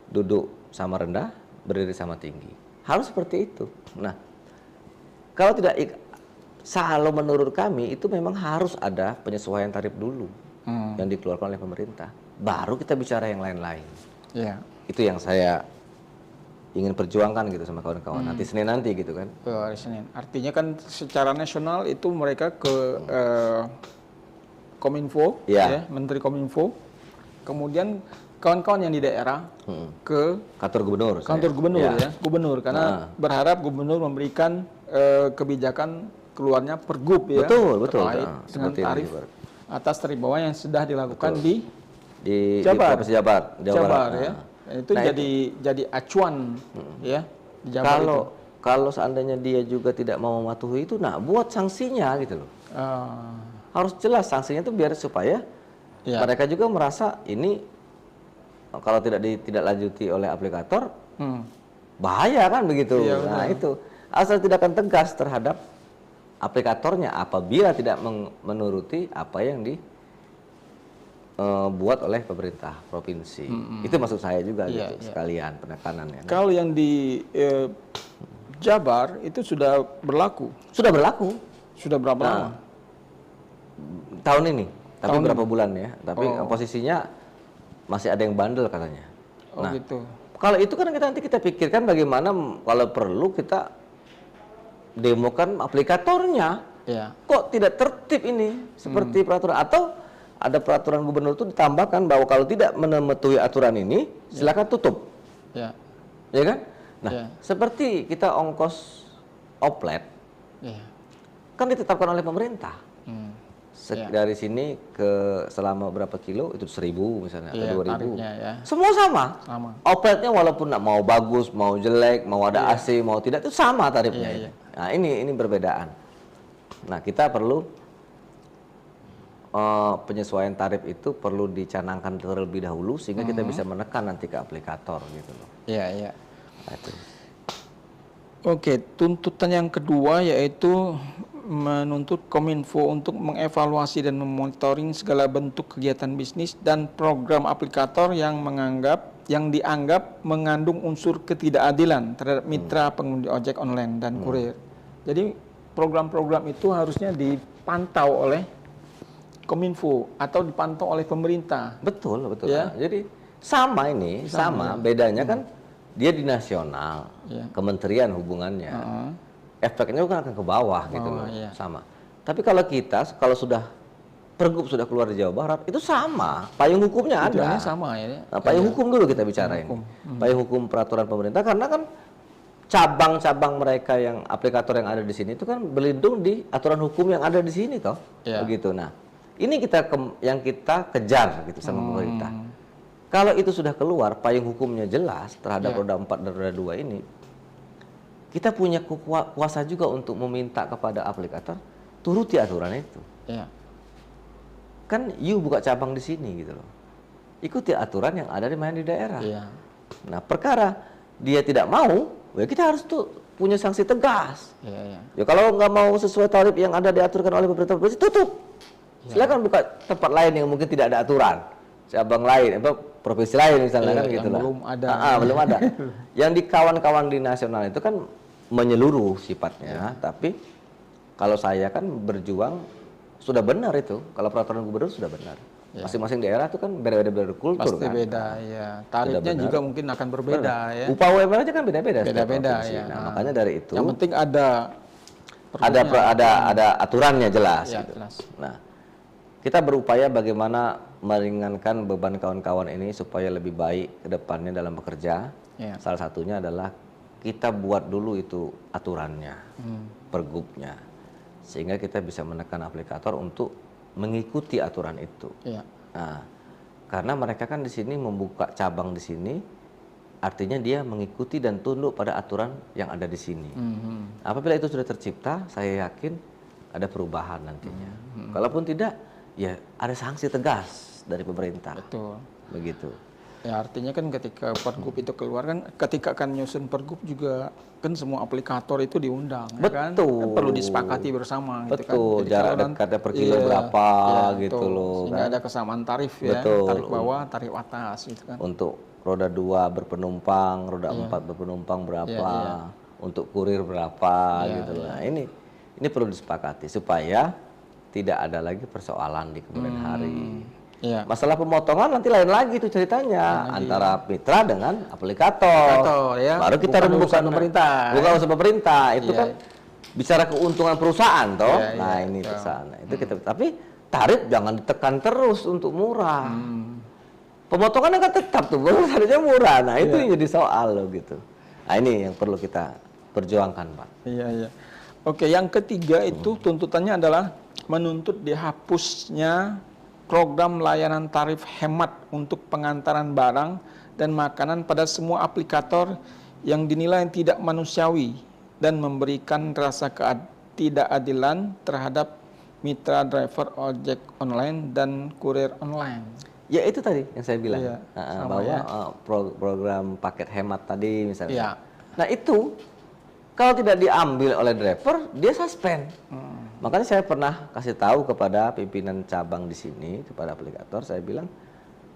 Duduk sama rendah, berdiri sama tinggi. Harus seperti itu. Nah, kalau tidak, kalau menurut kami itu memang harus ada penyesuaian tarif dulu yang dikeluarkan oleh pemerintah. Baru kita bicara yang lain-lain. Itu yang saya ingin perjuangkan gitu sama kawan-kawan nanti Senin nanti gitu kan. Hari Senin. Artinya kan secara nasional itu mereka ke Kominfo, Menteri Kominfo. Kemudian kawan-kawan yang di daerah ke kantor gubernur. Kantor gubernur gubernur karena berharap gubernur memberikan kebijakan keluarnya pergub ya. Betul. Dengan tarif atas tarif bawah yang sudah dilakukan di Jabar ya. Itu jadi acuan ya di Jabar kalau seandainya dia juga tidak mau mematuhi itu, nah buat sanksinya gitu loh. Harus jelas sanksinya itu biar supaya mereka juga merasa ini kalau tidak lanjuti oleh aplikator bahaya kan begitu. Nah itu asal tindakan tegas terhadap aplikatornya apabila tidak menuruti apa yang dibuat oleh pemerintah provinsi. Itu maksud saya juga gitu, sekalian penekanannya. Kalau yang di Jabar itu sudah berlaku. Sudah berlaku. Sudah berapa lama? Tahun ini. Tapi berapa bulan ya? Tapi posisinya masih ada yang bandel katanya. Gitu. Kalau itu kan nanti kita pikirkan bagaimana kalau perlu kita demokan aplikatornya. Kok tidak tertib ini seperti peraturan, atau ada peraturan gubernur itu ditambahkan bahwa kalau tidak mematuhi aturan ini silakan tutup. Ya kan? Nah, seperti kita ongkos oplet kan ditetapkan oleh pemerintah. Dari sini ke selama berapa kilo itu 1.000 misalnya atau 2.000. Semua sama. Opletnya walaupun mau bagus, mau jelek, mau ada AC, mau tidak, itu sama tarifnya. Nah, ini perbedaan. Nah, kita perlu penyesuaian tarif itu perlu dicanangkan terlebih dahulu sehingga kita bisa menekan nanti ke aplikator gitu loh. Iya. Oke, tuntutan yang kedua yaitu menuntut Kominfo untuk mengevaluasi dan memonitoring segala bentuk kegiatan bisnis dan program aplikator yang dianggap mengandung unsur ketidakadilan terhadap mitra pengemudi ojek online dan kurir. Jadi program-program itu harusnya dipantau oleh Kominfo atau dipantau oleh pemerintah. Betul. Ya? Jadi sama, bedanya kan dia di nasional, kementerian hubungannya. Efeknya kan akan ke bawah gitu loh, sama. Tapi kalau sudah Pergub sudah keluar di Jawa Barat, itu sama, payung hukumnya ada. Sama ya. Nah, payung hukum dulu kita bicara ini. Payung hukum peraturan pemerintah, karena kan cabang-cabang mereka yang aplikator yang ada di sini itu kan berlindung di aturan hukum yang ada di sini toh, begitu. Nah, ini yang kita kejar gitu sama pemerintah. Kalau itu sudah keluar, payung hukumnya jelas terhadap roda 4 dan roda 2 ini, kita punya kuasa juga untuk meminta kepada aplikator turuti aturan itu. Kan buka cabang di sini gitu loh. Ikuti aturan yang ada di daerah. Nah, perkara dia tidak mau, kita harus punya sanksi tegas. Ya kalau nggak mau sesuai tarif yang ada diaturkan oleh pemerintah provinsi, tutup. Silakan buka tempat lain yang mungkin tidak ada aturan. Cabang lain, provinsi lain misalnya kan gitu lah. Belum ada. Yang di kawan-kawan di nasional itu kan menyeluruh sifatnya, tapi kalau saya kan berjuang sudah benar itu. Kalau peraturan gubernur sudah benar. Masing-masing daerah itu kan beda-beda kultur. Pasti kan. Beda, ya. Tarifnya juga mungkin akan berbeda ya. Upah UMR aja kan beda-beda. Beda-beda ya. Nah, makanya dari itu. Yang penting ada aturannya jelas. Ya, gitu. jelas. Nah, kita berupaya bagaimana meringankan beban kawan-kawan ini supaya lebih baik ke depannya dalam bekerja. Salah satunya adalah kita buat dulu itu aturannya, pergubnya, sehingga kita bisa menekan aplikator untuk mengikuti aturan itu. Nah, karena mereka kan di sini membuka cabang di sini, artinya dia mengikuti dan tunduk pada aturan yang ada di sini. Apabila itu sudah tercipta, saya yakin ada perubahan nantinya. Kalaupun tidak, ya ada sanksi tegas dari pemerintah. Betul. Begitu. Ya artinya kan ketika pergub itu keluar kan, ketika akan nyusun pergub juga kan semua aplikator itu diundang. Betul. Kan perlu disepakati bersama. Betul. Gitu kan. Jarak dekatnya per kilo berapa gitu loh. Sehingga ada kesamaan tarif ya. Betul. Tarif bawah, tarif atas gitu kan. Untuk roda 2 berpenumpang, roda 4 berpenumpang berapa, untuk kurir berapa gitu loh. Nah, ini perlu disepakati supaya tidak ada lagi persoalan di kemudian hari. Masalah pemotongan nanti lain lagi itu ceritanya antara mitra dengan aplikator. Baru kita rembukan pemerintah. Bukan urusan pemerintah, itu kan bicara keuntungan perusahaan toh. Nah, ini kesana. Itu kita, tapi tarif jangan ditekan terus untuk murah. Pemotongan kan tetap tuh, harusnya murah. Nah, itu yang jadi soal loh gitu. Nah, ini yang perlu kita perjuangkan, Pak. Iya. Oke, yang ketiga itu tuntutannya adalah menuntut dihapusnya program layanan tarif hemat untuk pengantaran barang dan makanan pada semua aplikator yang dinilai tidak manusiawi dan memberikan rasa ketidakadilan terhadap mitra driver ojek online dan kurir online. Ya itu tadi yang saya bilang, Iya, bahwa ya. Program paket hemat tadi misalnya. Iya. Nah itu kalau tidak diambil oleh driver, dia suspend. Makanya saya pernah kasih tahu kepada pimpinan cabang di sini, kepada aplikator, saya bilang,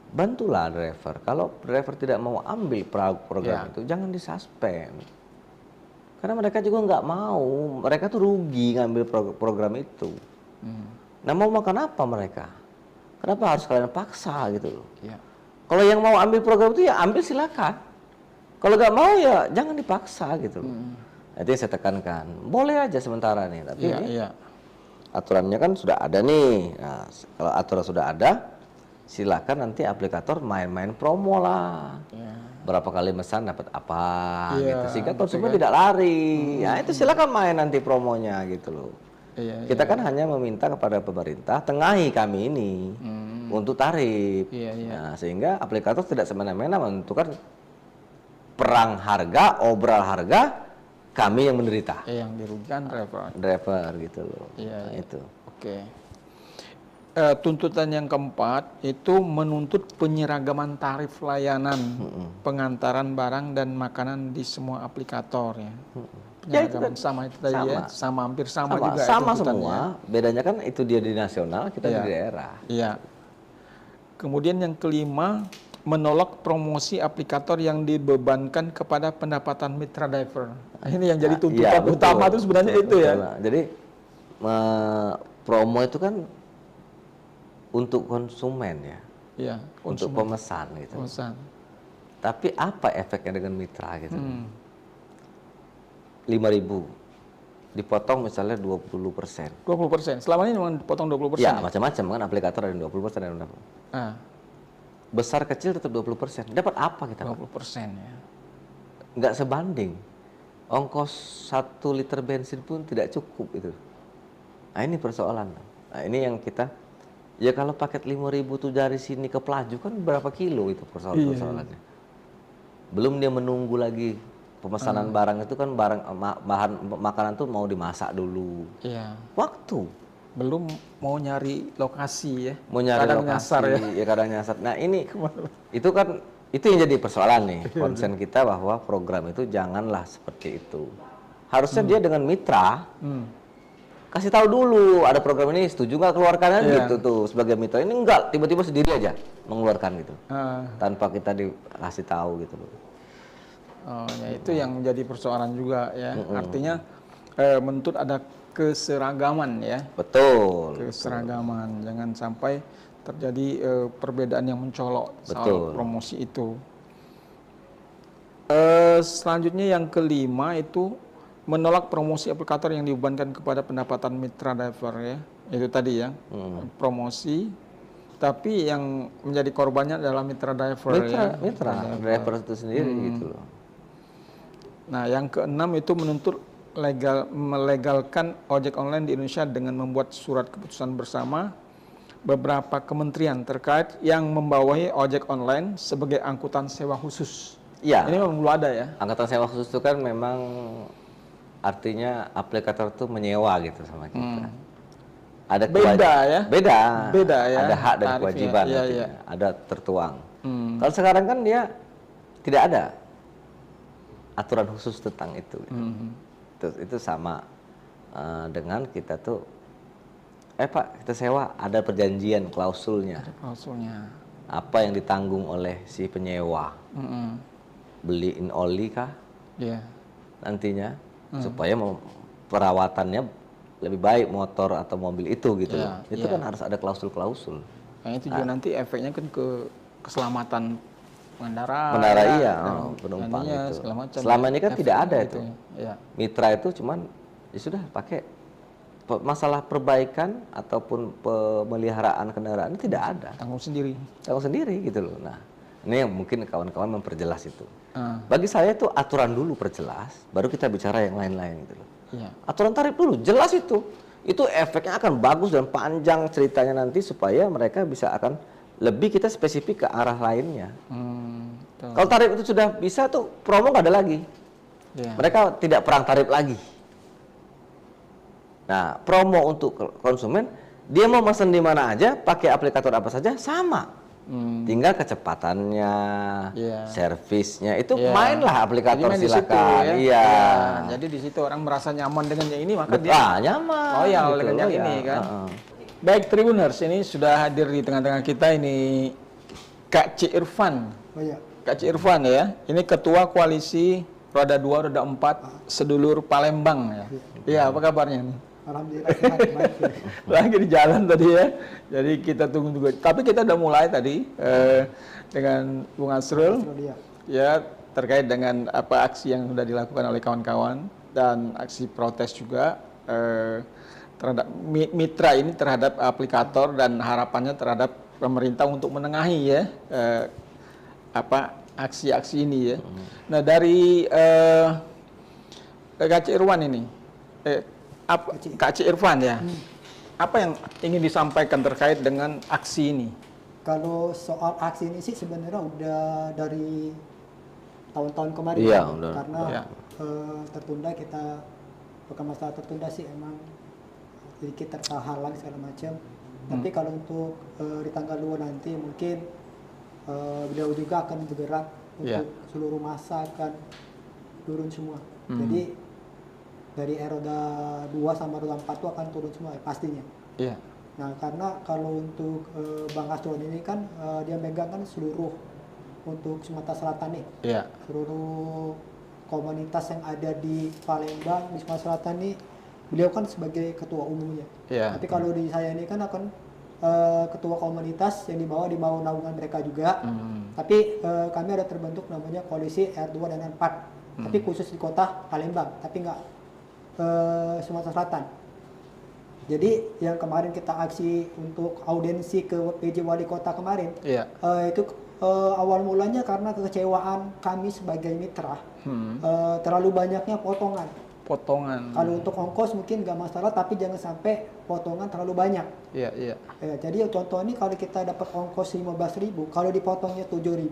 bantulah driver. Kalau driver tidak mau ambil program itu, jangan disuspend. Karena mereka juga nggak mau, mereka tuh rugi ngambil program itu. Nah mau makan apa mereka? Kenapa harus kalian paksa gitu loh? Ya. Kalau yang mau ambil program itu ya ambil silakan. Kalau nggak mau ya jangan dipaksa gitu loh. Itu yang saya tekankan. Boleh aja sementara nih, tapi aturannya kan sudah ada nih. Nah, kalau aturan sudah ada, silakan nanti aplikator main-main promo lah. Berapa kali mesan dapat apa gitu. Sehingga konsumen tidak lari. Ya itu silakan main nanti promonya gitu loh. Kita kan hanya meminta kepada pemerintah tengahi kami ini untuk tarif. Nah, sehingga aplikator tidak semena-mena menentukan perang harga, obral harga, kami yang menderita. Yang dirugikan driver gitu loh. Nah, itu. Oke. Tuntutan yang keempat itu menuntut penyeragaman tarif layanan pengantaran barang dan makanan di semua aplikator ya. Ya itu kan sama itu tadi ya, hampir sama juga. Sama semua. Bedanya kan itu dia di nasional, kita di daerah. Iya. Kemudian yang kelima, menolak promosi aplikator yang dibebankan kepada pendapatan mitra driver. Ini yang jadi tuntutan utama itu sebenarnya itu ya. Jadi promo itu kan untuk konsumen ya. Iya, untuk pemesan gitu. Pemesan. Tapi apa efeknya dengan mitra gitu? 5.000 dipotong misalnya 20%. 20%. Selama ini memang dipotong 20%. Ya, macam-macam kan aplikator ada 20% yang dapat. Besar kecil tetap 20%. Dapat apa kita? 20% ya. Nggak sebanding. Ongkos 1 liter bensin pun tidak cukup itu. Nah, ini persoalan. Nah, ini yang kita ya kalau paket 5.000 tuh dari sini ke Pelaju kan berapa kilo itu persoalannya. Belum dia menunggu lagi pemesanan barang itu kan bahan makanan tuh mau dimasak dulu. Waktu. Belum mau nyari lokasi ya. Mau nyari kadang lokasi, nyasar ya. Kadang nyasar. Nah ini itu kan itu yang jadi persoalan nih. Konsen kita bahwa program itu janganlah seperti itu. Harusnya dia dengan mitra kasih tahu dulu ada program ini, setuju nggak keluarkan gitu tuh sebagai mitra. Ini enggak, tiba-tiba sendiri aja mengeluarkan gitu tanpa kita dikasih tahu gitu loh. Ya itu yang menjadi persoalan juga ya. Artinya menuntut ada keseragaman ya. Betul. Keseragaman, jangan sampai terjadi perbedaan yang mencolok soal promosi itu. Selanjutnya yang kelima itu menolak promosi aplikator yang dibebankan kepada pendapatan mitra driver ya. Itu tadi ya. Promosi tapi yang menjadi korbannya adalah mitra driver mitra driver itu sendiri gitu loh. Nah, yang keenam itu menuntut melegalkan ojek online di Indonesia dengan membuat surat keputusan bersama beberapa kementerian terkait yang membawahi ojek online sebagai angkutan sewa khusus. Iya. Ini memang belum ada ya. Angkutan sewa khusus itu kan memang artinya aplikator tuh menyewa gitu sama kita. Ada beda ya. Beda ya. Ada hak dan tarifnya, kewajiban, ada tertuang. Kalau sekarang kan dia tidak ada aturan khusus tentang itu. Itu sama dengan kita tuh, Pak kita sewa ada perjanjian klausulnya. Ada klausulnya. Apa yang ditanggung oleh si penyewa? Beliin oli kah? Nantinya supaya perawatannya lebih baik motor atau mobil itu gitu loh. Itu kan harus ada klausul-klausul. Nah, itu juga nanti efeknya kan ke keselamatan pengendara penumpang itu. Selama ini kan tidak ada itu. Mitra itu cuman ya sudah pakai masalah perbaikan ataupun pemeliharaan kendaraan tidak ada. Tanggung sendiri gitu loh. Nah, ini yang mungkin kawan-kawan memperjelas itu. Bagi saya itu aturan dulu perjelas, baru kita bicara yang lain-lain gitu loh. Aturan tarif dulu jelas itu. Itu efeknya akan bagus dan panjang ceritanya nanti supaya mereka bisa akan lebih kita spesifik ke arah lainnya. Kalau tarif itu sudah bisa tuh promo nggak ada lagi. Mereka tidak perang tarif lagi. Nah, promo untuk konsumen, dia mau pesan di mana aja, pakai aplikator apa saja sama. Tinggal kecepatannya, servisnya itu mainlah aplikator main silakan. Situ, ya? Jadi di situ orang merasa nyaman dengan yang ini, maka dia nyaman. Loyal gitu, dengan yang ini kan. Baik Tribuners, ini sudah hadir di tengah-tengah kita ini Kak Ci Irfan. Kak Ci Irfan ya. Ini Ketua Koalisi Roda 2, Roda 4 Sedulur Palembang ya. Iya, apa kabarnya nih? Alhamdulillah sehat, baik. Lagi di jalan tadi ya. Jadi kita tunggu juga. Tapi kita udah mulai tadi dengan Bung Asrul ya terkait dengan apa aksi yang sudah dilakukan oleh kawan-kawan dan aksi protes juga terhadap mitra ini terhadap aplikator dan harapannya terhadap pemerintah untuk menengahi ya apa aksi-aksi ini ya. Nah dari Kak Ci Irfan ini. Kak Ci Irfan ya, apa yang ingin disampaikan terkait dengan aksi ini? Kalau soal aksi ini sih sebenarnya udah dari tahun-tahun kemarin, karena tertunda kita, bukan masalah tertunda sih, emang sedikit terhalang segala macam. Tapi kalau untuk di tanggal 2 nanti mungkin beliau juga akan bergerak untuk seluruh masa akan turun semua. Jadi dari roda 2 sama roda 4 itu akan turun semua pastinya. Nah karena kalau untuk Bang Asrul ini kan dia megang kan seluruh untuk Sumatera Selatan nih. Seluruh komunitas yang ada di Palembang, di Sumatera Selatan nih, beliau kan sebagai ketua umumnya. Tapi kalau di saya ini kan akan ketua komunitas yang di bawah naungan mereka juga. Tapi kami ada terbentuk namanya koalisi R2 dan R4. Tapi khusus di kota Palembang, tapi nggak Sumatera Selatan. Jadi yang kemarin kita aksi untuk audiensi ke PJ Wali Kota kemarin, itu awal mulanya karena kekecewaan kami sebagai mitra, terlalu banyaknya potongan. Kalau untuk ongkos mungkin nggak masalah, tapi jangan sampai potongan terlalu banyak. Jadi contoh ini kalau kita dapat ongkos 15.000, kalau dipotongnya 7.000,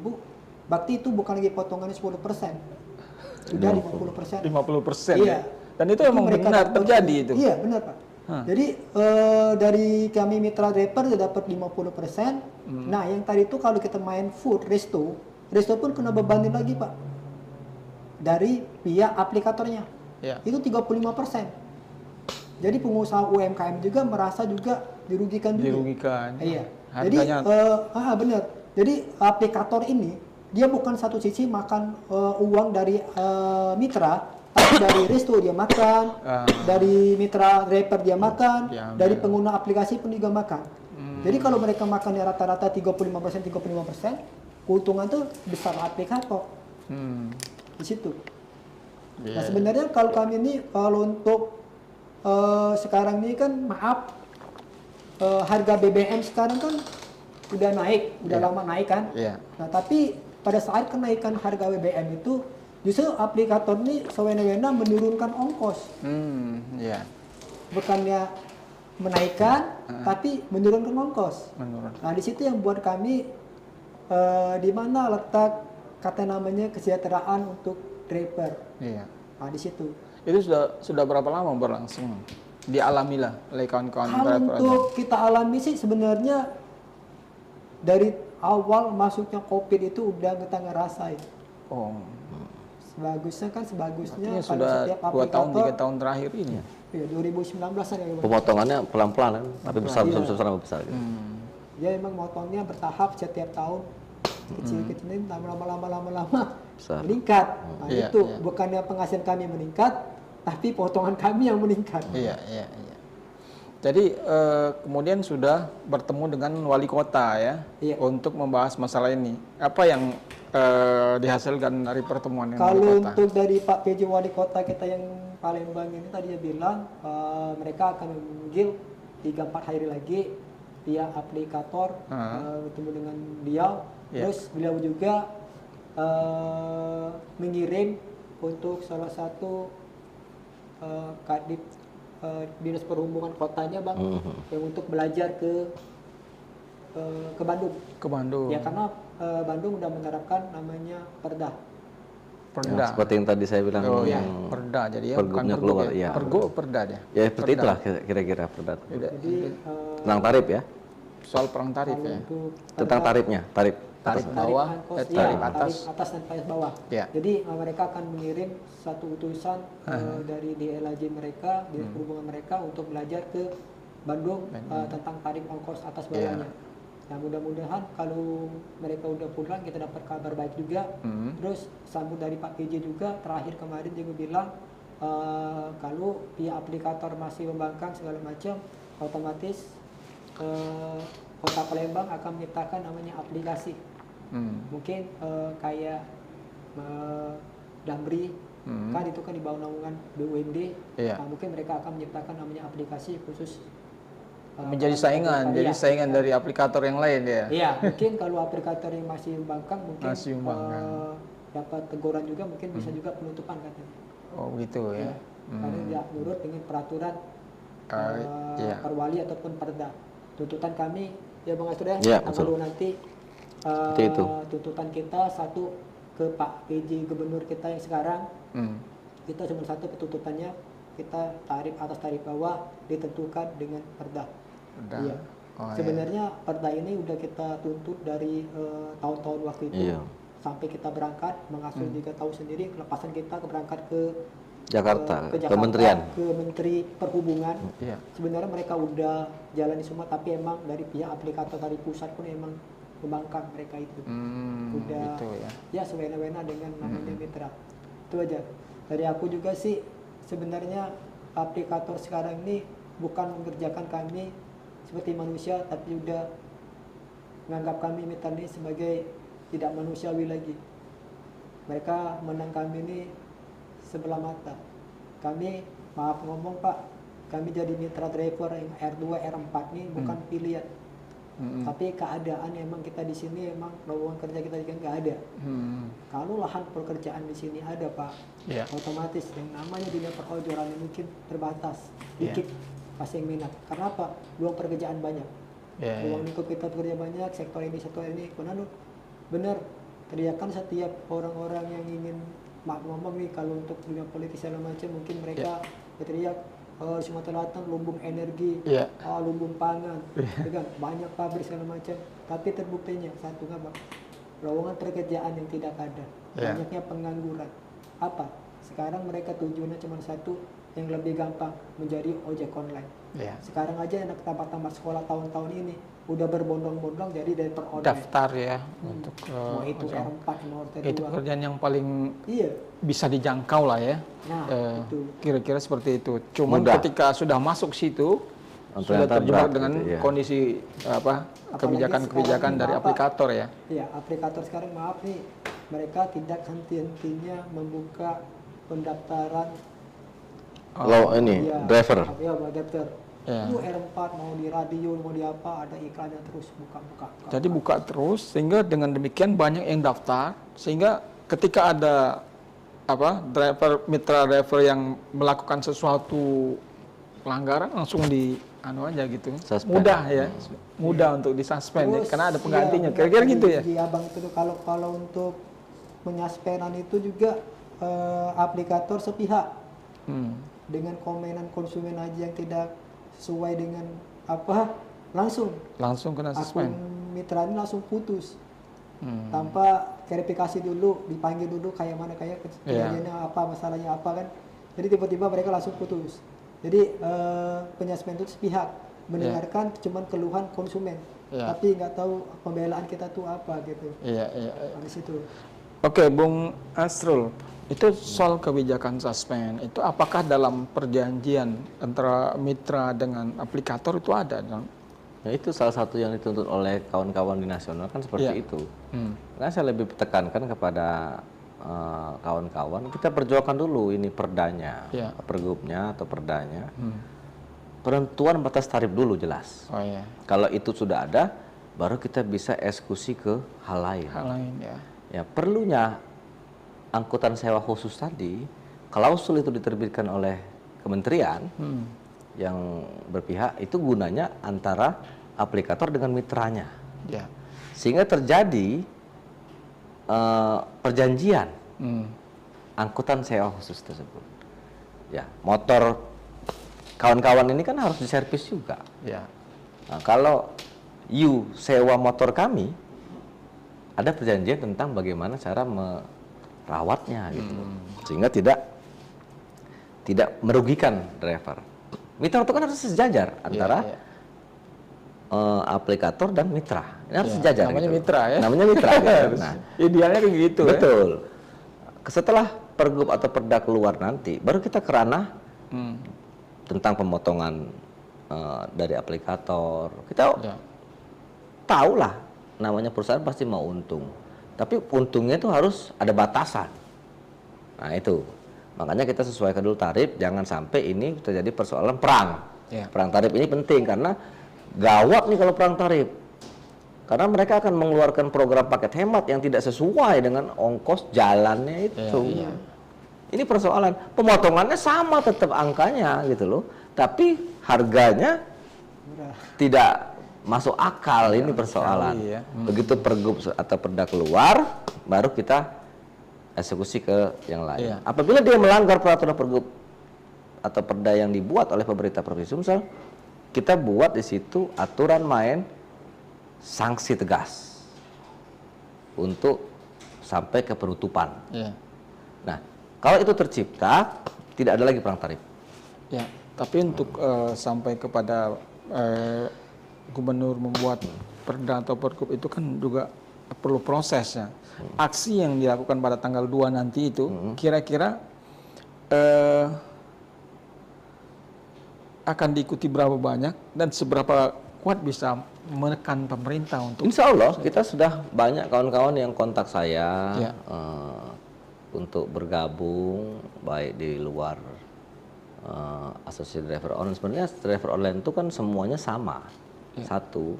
berarti itu bukan lagi potongannya 10%, sudah 50%. 50%. Iya. Dan itu emang benar terjadi itu. Iya benar Pak. Jadi dari kami mitra driver sudah dapat 50%. Nah yang tadi itu kalau kita main food resto pun kena bebanin lagi Pak dari pihak aplikatornya. Itu 35%. Jadi pengusaha UMKM juga merasa juga dirugikan juga. Iya. Jadi benar. Jadi aplikator ini dia bukan satu sisi makan uang dari mitra, tapi dari resto dia makan, dari mitra driver dia makan, dari pengguna aplikasi pun juga makan. Jadi kalau mereka makannya rata-rata 35%, keuntungan tuh besar aplikator. Di situ. Nah sebenarnya kalau kami ini, kalau untuk sekarang ini kan maaf, harga BBM sekarang kan udah naik, udah lama naik kan. Nah tapi pada saat kenaikan harga BBM itu, justru aplikator ini sewena-wena menurunkan ongkos. Bukannya menaikkan, tapi menurunkan ongkos. Nah di situ yang buat kami di mana letak kata namanya kesejahteraan untuk driver. Nah di situ. Itu sudah berapa lama berlangsung? Dialamilah oleh kawan-kawan driver. Untuk kita alami sih sebenarnya dari awal masuknya COVID itu udah kita ngerasain. Sebagusnya artinya sudah 2 tahun 3 tahun terakhir ini. Iya 2019 ya. Pemotongannya pelan-pelan kan, tapi besar. Gitu. Dia emang motongnya bertahap setiap tahun, kecil-kecilin lama-lama meningkat. Nah itu bukannya penghasilan kami meningkat, tapi potongan kami yang meningkat. Jadi kemudian sudah bertemu dengan wali kota ya untuk membahas masalah ini. Apa yang dihasilkan dari pertemuan dengan wali kota? Kalau untuk dari Pak PJ Wali Kota kita yang Palembang ini tadi dia bilang mereka akan memanggil 3-4 hari lagi via aplikator bertemu dengan beliau. Terus beliau juga mengirim untuk salah satu kadip Dinas Perhubungan kotanya Bang, yang untuk belajar ke Bandung. Ke Bandung. Ya karena Bandung udah menerapkan namanya perda. Perda. Seperti yang tadi saya bilang. Oh ya, perda. Jadi ya bukan pergub keluar, ya. Pergub, perda dia. Ya seperti itulah kira-kira perda. Jadi tentang tarif ya. Soal perang tarif ya. Tentang tarifnya, tarif bawah, tarif atas dan tarif bawah. Ya. Jadi mereka akan mengirim satu utusan dari DLAJ mereka, dinas perhubungan mereka untuk belajar ke Bandung tentang tarif ongkos atas bawahnya. Nah mudah-mudahan kalau mereka udah pulang kita dapat kabar baik juga. Terus sambut dari Pak PJ juga terakhir kemarin dia bilang kalau pihak aplikator masih membangkang segala macam, otomatis Kota Palembang akan menciptakan namanya aplikasi. Mungkin kayak Damri kan itu kan di bawah naungan BUMD. Nah, mungkin mereka akan menciptakan namanya aplikasi khusus menjadi saingan, jadi saingan dari aplikator yang lain ya. Iya, mungkin kalau aplikator yang masih membangkang mungkin dapat teguran juga, mungkin bisa juga penutupan katanya. Oh gitu ya. Karena tidak nurut dengan peraturan perwali ataupun perda. Tuntutan kami ya Bang Astur ya, kalau nanti tuntutan kita satu ke Pak PJ Gubernur kita yang sekarang, kita cuma satu tuntutannya, kita tarif atas tarif bawah ditentukan dengan perda. Iya. Sebenarnya perda ini udah kita tuntut dari tahun-tahun waktu itu sampai kita berangkat mengasuh juga tahu sendiri kelepasan kita berangkat ke Jakarta, ke Menteri Perhubungan. Sebenarnya mereka udah jalani semua, tapi emang dari pihak aplikator dari pusat pun emang membangkang mereka itu. Udah gitu ya sewena-wena dengan namanya mitra. Itu aja. Dari aku juga sih sebenarnya aplikator sekarang ini bukan mengerjakan kami seperti manusia, tapi udah menganggap kami mitra ini sebagai tidak manusiawi lagi. Mereka menang kami ini sebelah mata. Kami, maaf ngomong Pak, kami jadi mitra driver yang R2, R4 ini bukan pilihan. Tapi keadaan emang kita di sini emang lowongan kerja kita juga nggak ada. Kalau lahan pekerjaan di sini ada Pak, otomatis yang namanya dunia perojolan ini mungkin terbatas, dikit pasti yang minat. Karena apa? Peluang pekerjaan banyak. Peluang lingkup kita bekerja banyak, sektor ini. Benar, benar. Teriakan setiap orang-orang yang ingin ngomong nih kalau untuk dunia politik segala macam mungkin mereka berteriak Sumatera Selatan lumbung energi, lumbung pangan, dengan banyak pabrik segala macam. Tapi terbuktinya satu apa? Lowongan pekerjaan yang tidak ada, banyaknya pengangguran. Apa? Sekarang mereka tujuannya cuma satu, yang lebih gampang menjadi ojek online. Sekarang aja anak tamat sekolah tahun-tahun ini udah berbondong-bondong jadi dari online. Daftar ya untuk mau itu R4 mau R2. Itu pekerjaan yang paling bisa dijangkau lah ya. Nah, kira-kira seperti itu. Cuman ketika sudah masuk situ sudah terjebak dengan kondisi kebijakan-kebijakan dari aplikator ya. Iya, aplikator sekarang maaf nih, mereka tidak henti-hentinya membuka pendaftaran driver. Driver. Itu R4 mau di radio mau di apa ada iklannya terus buka. Jadi buka terus sehingga dengan demikian banyak yang daftar sehingga ketika ada mitra driver yang melakukan sesuatu pelanggaran langsung di aja gitu. Mudah ya. Mudah untuk disuspend ya, karena ada penggantinya. Kira-kira gitu ya. Iya Bang, itu kalau untuk penyuspendan itu juga aplikator sepihak. Dengan komenan konsumen aja yang tidak sesuai dengan langsung kena suspend. Akun mitra ini langsung putus tanpa verifikasi dulu, dipanggil dulu kayak mana kejadiannya masalahnya apa kan. Jadi tiba-tiba mereka langsung putus. Jadi penyuspend itu sepihak mendengarkan cuman keluhan konsumen, tapi nggak tahu pembelaan kita tuh apa gitu. Di situ. Oke, Bung Asrul. Itu soal kebijakan suspend itu apakah dalam perjanjian antara mitra dengan aplikator itu ada? Ya itu salah satu yang dituntut oleh kawan-kawan di nasional kan seperti itu. Karena saya lebih tekankan kepada kawan-kawan kita perjuangkan dulu ini perdanya, pergubnya atau perdanya. Penentuan batas tarif dulu jelas. Kalau itu sudah ada, baru kita bisa eksekusi ke hal lain. Ya perlunya angkutan sewa khusus tadi, klausul itu diterbitkan oleh kementerian yang berpihak, itu gunanya antara aplikator dengan mitranya. Sehingga terjadi perjanjian angkutan sewa khusus tersebut. Ya, motor kawan-kawan ini kan harus diservis juga. Ya. Nah, kalau you sewa motor kami, ada perjanjian tentang bagaimana cara merawatnya gitu. Sehingga tidak merugikan driver. Mitra itu kan harus sejajar antara aplikator dan mitra. Ini harus sejajar. Namanya gitu. mitra ya. Namanya mitra. Gitu. Nah, idealnya kayak gitu. Betul. Ya? Setelah pergub atau perda keluar nanti, baru kita ke ranah tentang pemotongan dari aplikator. Kita tahulah, namanya perusahaan pasti mau untung. Tapi untungnya itu harus ada batasan. Nah itu. Makanya kita sesuaikan dulu tarif, jangan sampai ini terjadi persoalan perang. Perang tarif ini penting karena gawat nih kalau perang tarif. Karena mereka akan mengeluarkan program paket hemat yang tidak sesuai dengan ongkos jalannya itu. Ini persoalan. Pemotongannya sama tetap angkanya gitu loh. Tapi harganya tidak masuk akal, ini persoalan. Begitu pergub atau perda keluar, baru kita eksekusi ke yang lain. Apabila dia melanggar peraturan pergub atau perda yang dibuat oleh pemerintah Provinsi Sumsel, kita buat di situ aturan main sanksi tegas untuk sampai ke penutupan. Nah, kalau itu tercipta, tidak ada lagi perang tarif. Ya, tapi untuk sampai kepada gubernur membuat perda atau pergub itu kan juga perlu prosesnya. Aksi yang dilakukan pada tanggal 2 nanti itu kira-kira akan diikuti berapa banyak dan seberapa kuat bisa menekan pemerintah untuk... Insya Allah kita sudah banyak kawan-kawan yang kontak saya untuk bergabung baik di luar asosiasi driver online. Sebenarnya driver online itu kan semuanya sama. Satu,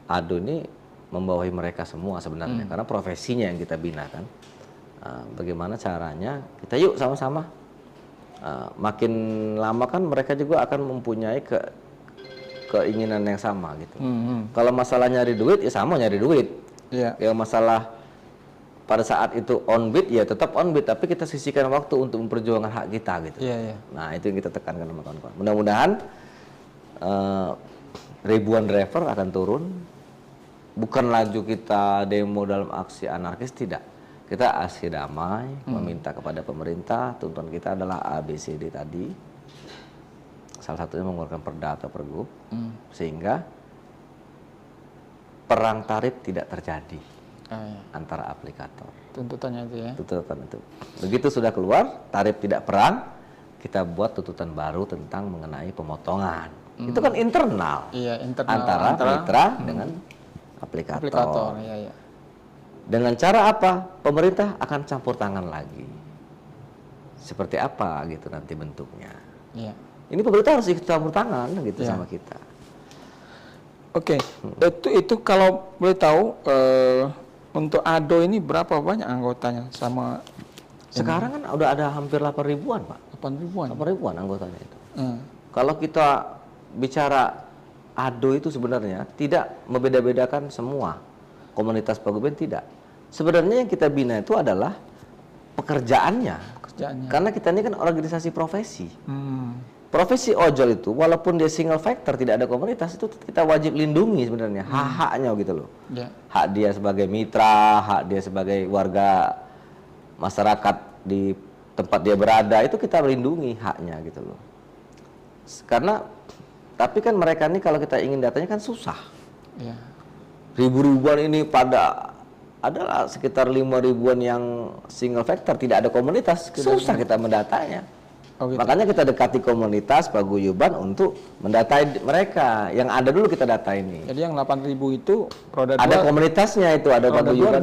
ADO ini membawahi mereka semua sebenarnya karena profesinya yang kita bina kan. Bagaimana caranya kita yuk sama-sama. Makin lama kan mereka juga akan mempunyai keinginan yang sama gitu. Kalau masalah nyari duit ya sama nyari duit. Ya masalah pada saat itu on bid ya tetap on bid, tapi kita sisihkan waktu untuk memperjuangkan hak kita gitu. Nah itu yang kita tekankan sama kawan-kawan. Mudah-mudahan ribuan driver akan turun. Bukan laju kita demo dalam aksi anarkis, tidak. Kita aksi damai, meminta kepada pemerintah, tuntutan kita adalah ABCD tadi. Salah satunya mengeluarkan perda atau pergub, sehingga perang tarif tidak terjadi antara aplikator. Tuntutannya itu ya? Tuntutan itu. Begitu sudah keluar, tarif tidak perang, kita buat tuntutan baru tentang mengenai pemotongan. Itu kan internal, antara mitra dengan aplikator. Dengan cara apa? Pemerintah akan campur tangan lagi. Seperti apa gitu nanti bentuknya. Ini pemerintah harus ikut campur tangan gitu sama kita. Oke. Itu kalau boleh tahu untuk ADO ini berapa banyak anggotanya sama sekarang kan udah ada hampir 8 ribuan, Pak. 8 ribuan. 8 ribuan anggotanya itu. Kalau kita bicara ADO itu sebenarnya tidak membeda-bedakan semua komunitas paguyuban, tidak. Sebenarnya yang kita bina itu adalah pekerjaannya. Karena kita ini kan organisasi profesi. Profesi ojol itu walaupun dia single factor tidak ada komunitas, itu kita wajib lindungi sebenarnya hak-haknya gitu loh. Hak dia sebagai mitra, hak dia sebagai warga masyarakat di tempat dia berada, itu kita lindungi haknya gitu loh. Karena tapi kan mereka ini kalau kita ingin datanya kan susah. Ribu-ribuan ini adalah sekitar 5 ribuan yang single factor, tidak ada komunitas, susah kita mendatanya. Makanya kita dekati komunitas paguyuban untuk mendatai mereka. Yang ada dulu kita data ini. Jadi yang 8.000 itu roda ada 2, komunitasnya itu, ada paguyuban.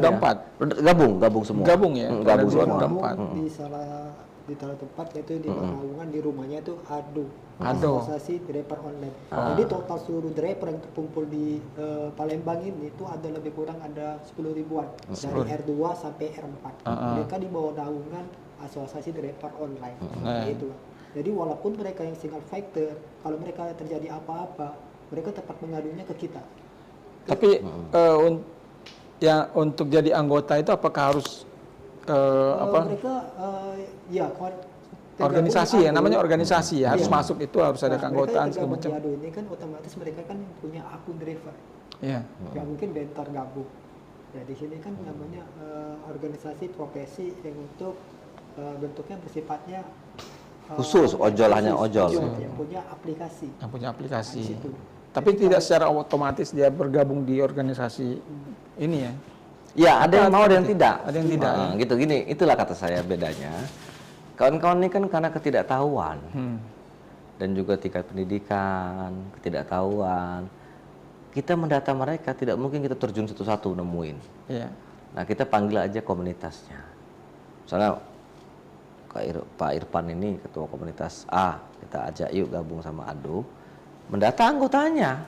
Gabung semua. Gabung ya. Gabung semua. Di salah tempat yaitu di Pekalongan, di rumahnya itu ADO. Asosiasi Driver Online. Jadi total seluruh driver yang terkumpul di Palembang ini itu ada lebih kurang ada 10 ribuan dari R2 sampai R4. Mereka di bawah naungan Asosiasi Driver Online. Gitu. Jadi walaupun mereka yang single factor, kalau mereka terjadi apa-apa, mereka tetap mengadunya ke kita. Tapi ya untuk jadi anggota itu apakah harus Mereka ya organisasi ya, namanya organisasi ya, harus masuk itu harus ada keanggotaan segala macam. Di ADO ini kan otomatis mereka kan punya akun driver. Iya. Nggak mungkin bentor gabung. Ya di sini kan namanya organisasi profesi yang untuk bentuknya bersifatnya khusus ojol, hanya ojol. Yang punya aplikasi. Yang punya aplikasi. Tapi tidak secara otomatis dia bergabung di organisasi ini ya. Ya, ada yang mau, ada yang tidak. Ada yang tidak. Gitu gini, itulah kata saya bedanya. Kawan-kawan ini kan karena ketidaktahuan dan juga tingkat pendidikan, ketidaktahuan. Kita mendata mereka, tidak mungkin kita terjun satu-satu nemuin. Iya. Nah, kita panggil aja komunitasnya. Misalnya Pak Irfan ini ketua komunitas A, kita ajak yuk gabung sama ADO, mendata anggotanya,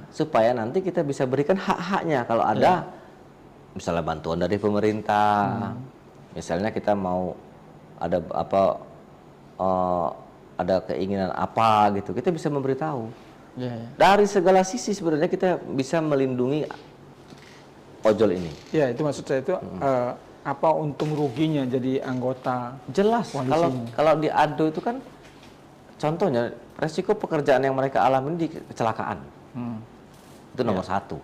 supaya nanti kita bisa berikan hak-haknya kalau ada, misalnya bantuan dari pemerintah, misalnya kita mau ada ada keinginan apa gitu, kita bisa memberitahu. Dari segala sisi sebenarnya kita bisa melindungi ojol ini. Ya, itu maksud saya itu apa untung ruginya jadi anggota? Jelas. Kalau di ADO itu kan contohnya resiko pekerjaan yang mereka alami di kecelakaan. Itu nomor satu.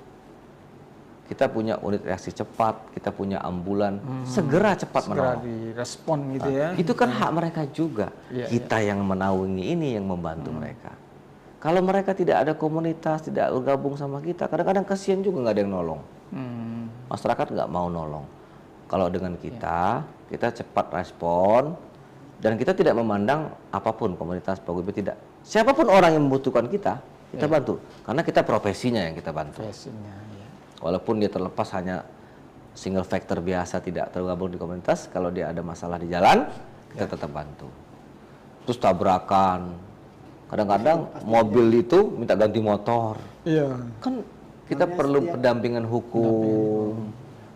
Kita punya unit reaksi cepat, kita punya ambulan, segera cepat menolong. Direspon gitu ya. Itu kan hak mereka juga. Kita yang menaungi ini, yang membantu mereka. Kalau mereka tidak ada komunitas, tidak bergabung sama kita, kadang-kadang kasihan juga nggak ada yang nolong. Masyarakat nggak mau nolong. Kalau dengan kita cepat respon, dan kita tidak memandang apapun komunitas, paguyuban, tidak. Siapapun orang yang membutuhkan kita bantu. Karena kita profesinya yang kita bantu. Walaupun dia terlepas hanya single factor biasa, tidak tergabung di komunitas, kalau dia ada masalah di jalan, kita tetap bantu. Terus tabrakan. Kadang-kadang mobil itu minta ganti motor. Kan kita perlu pendampingan hukum,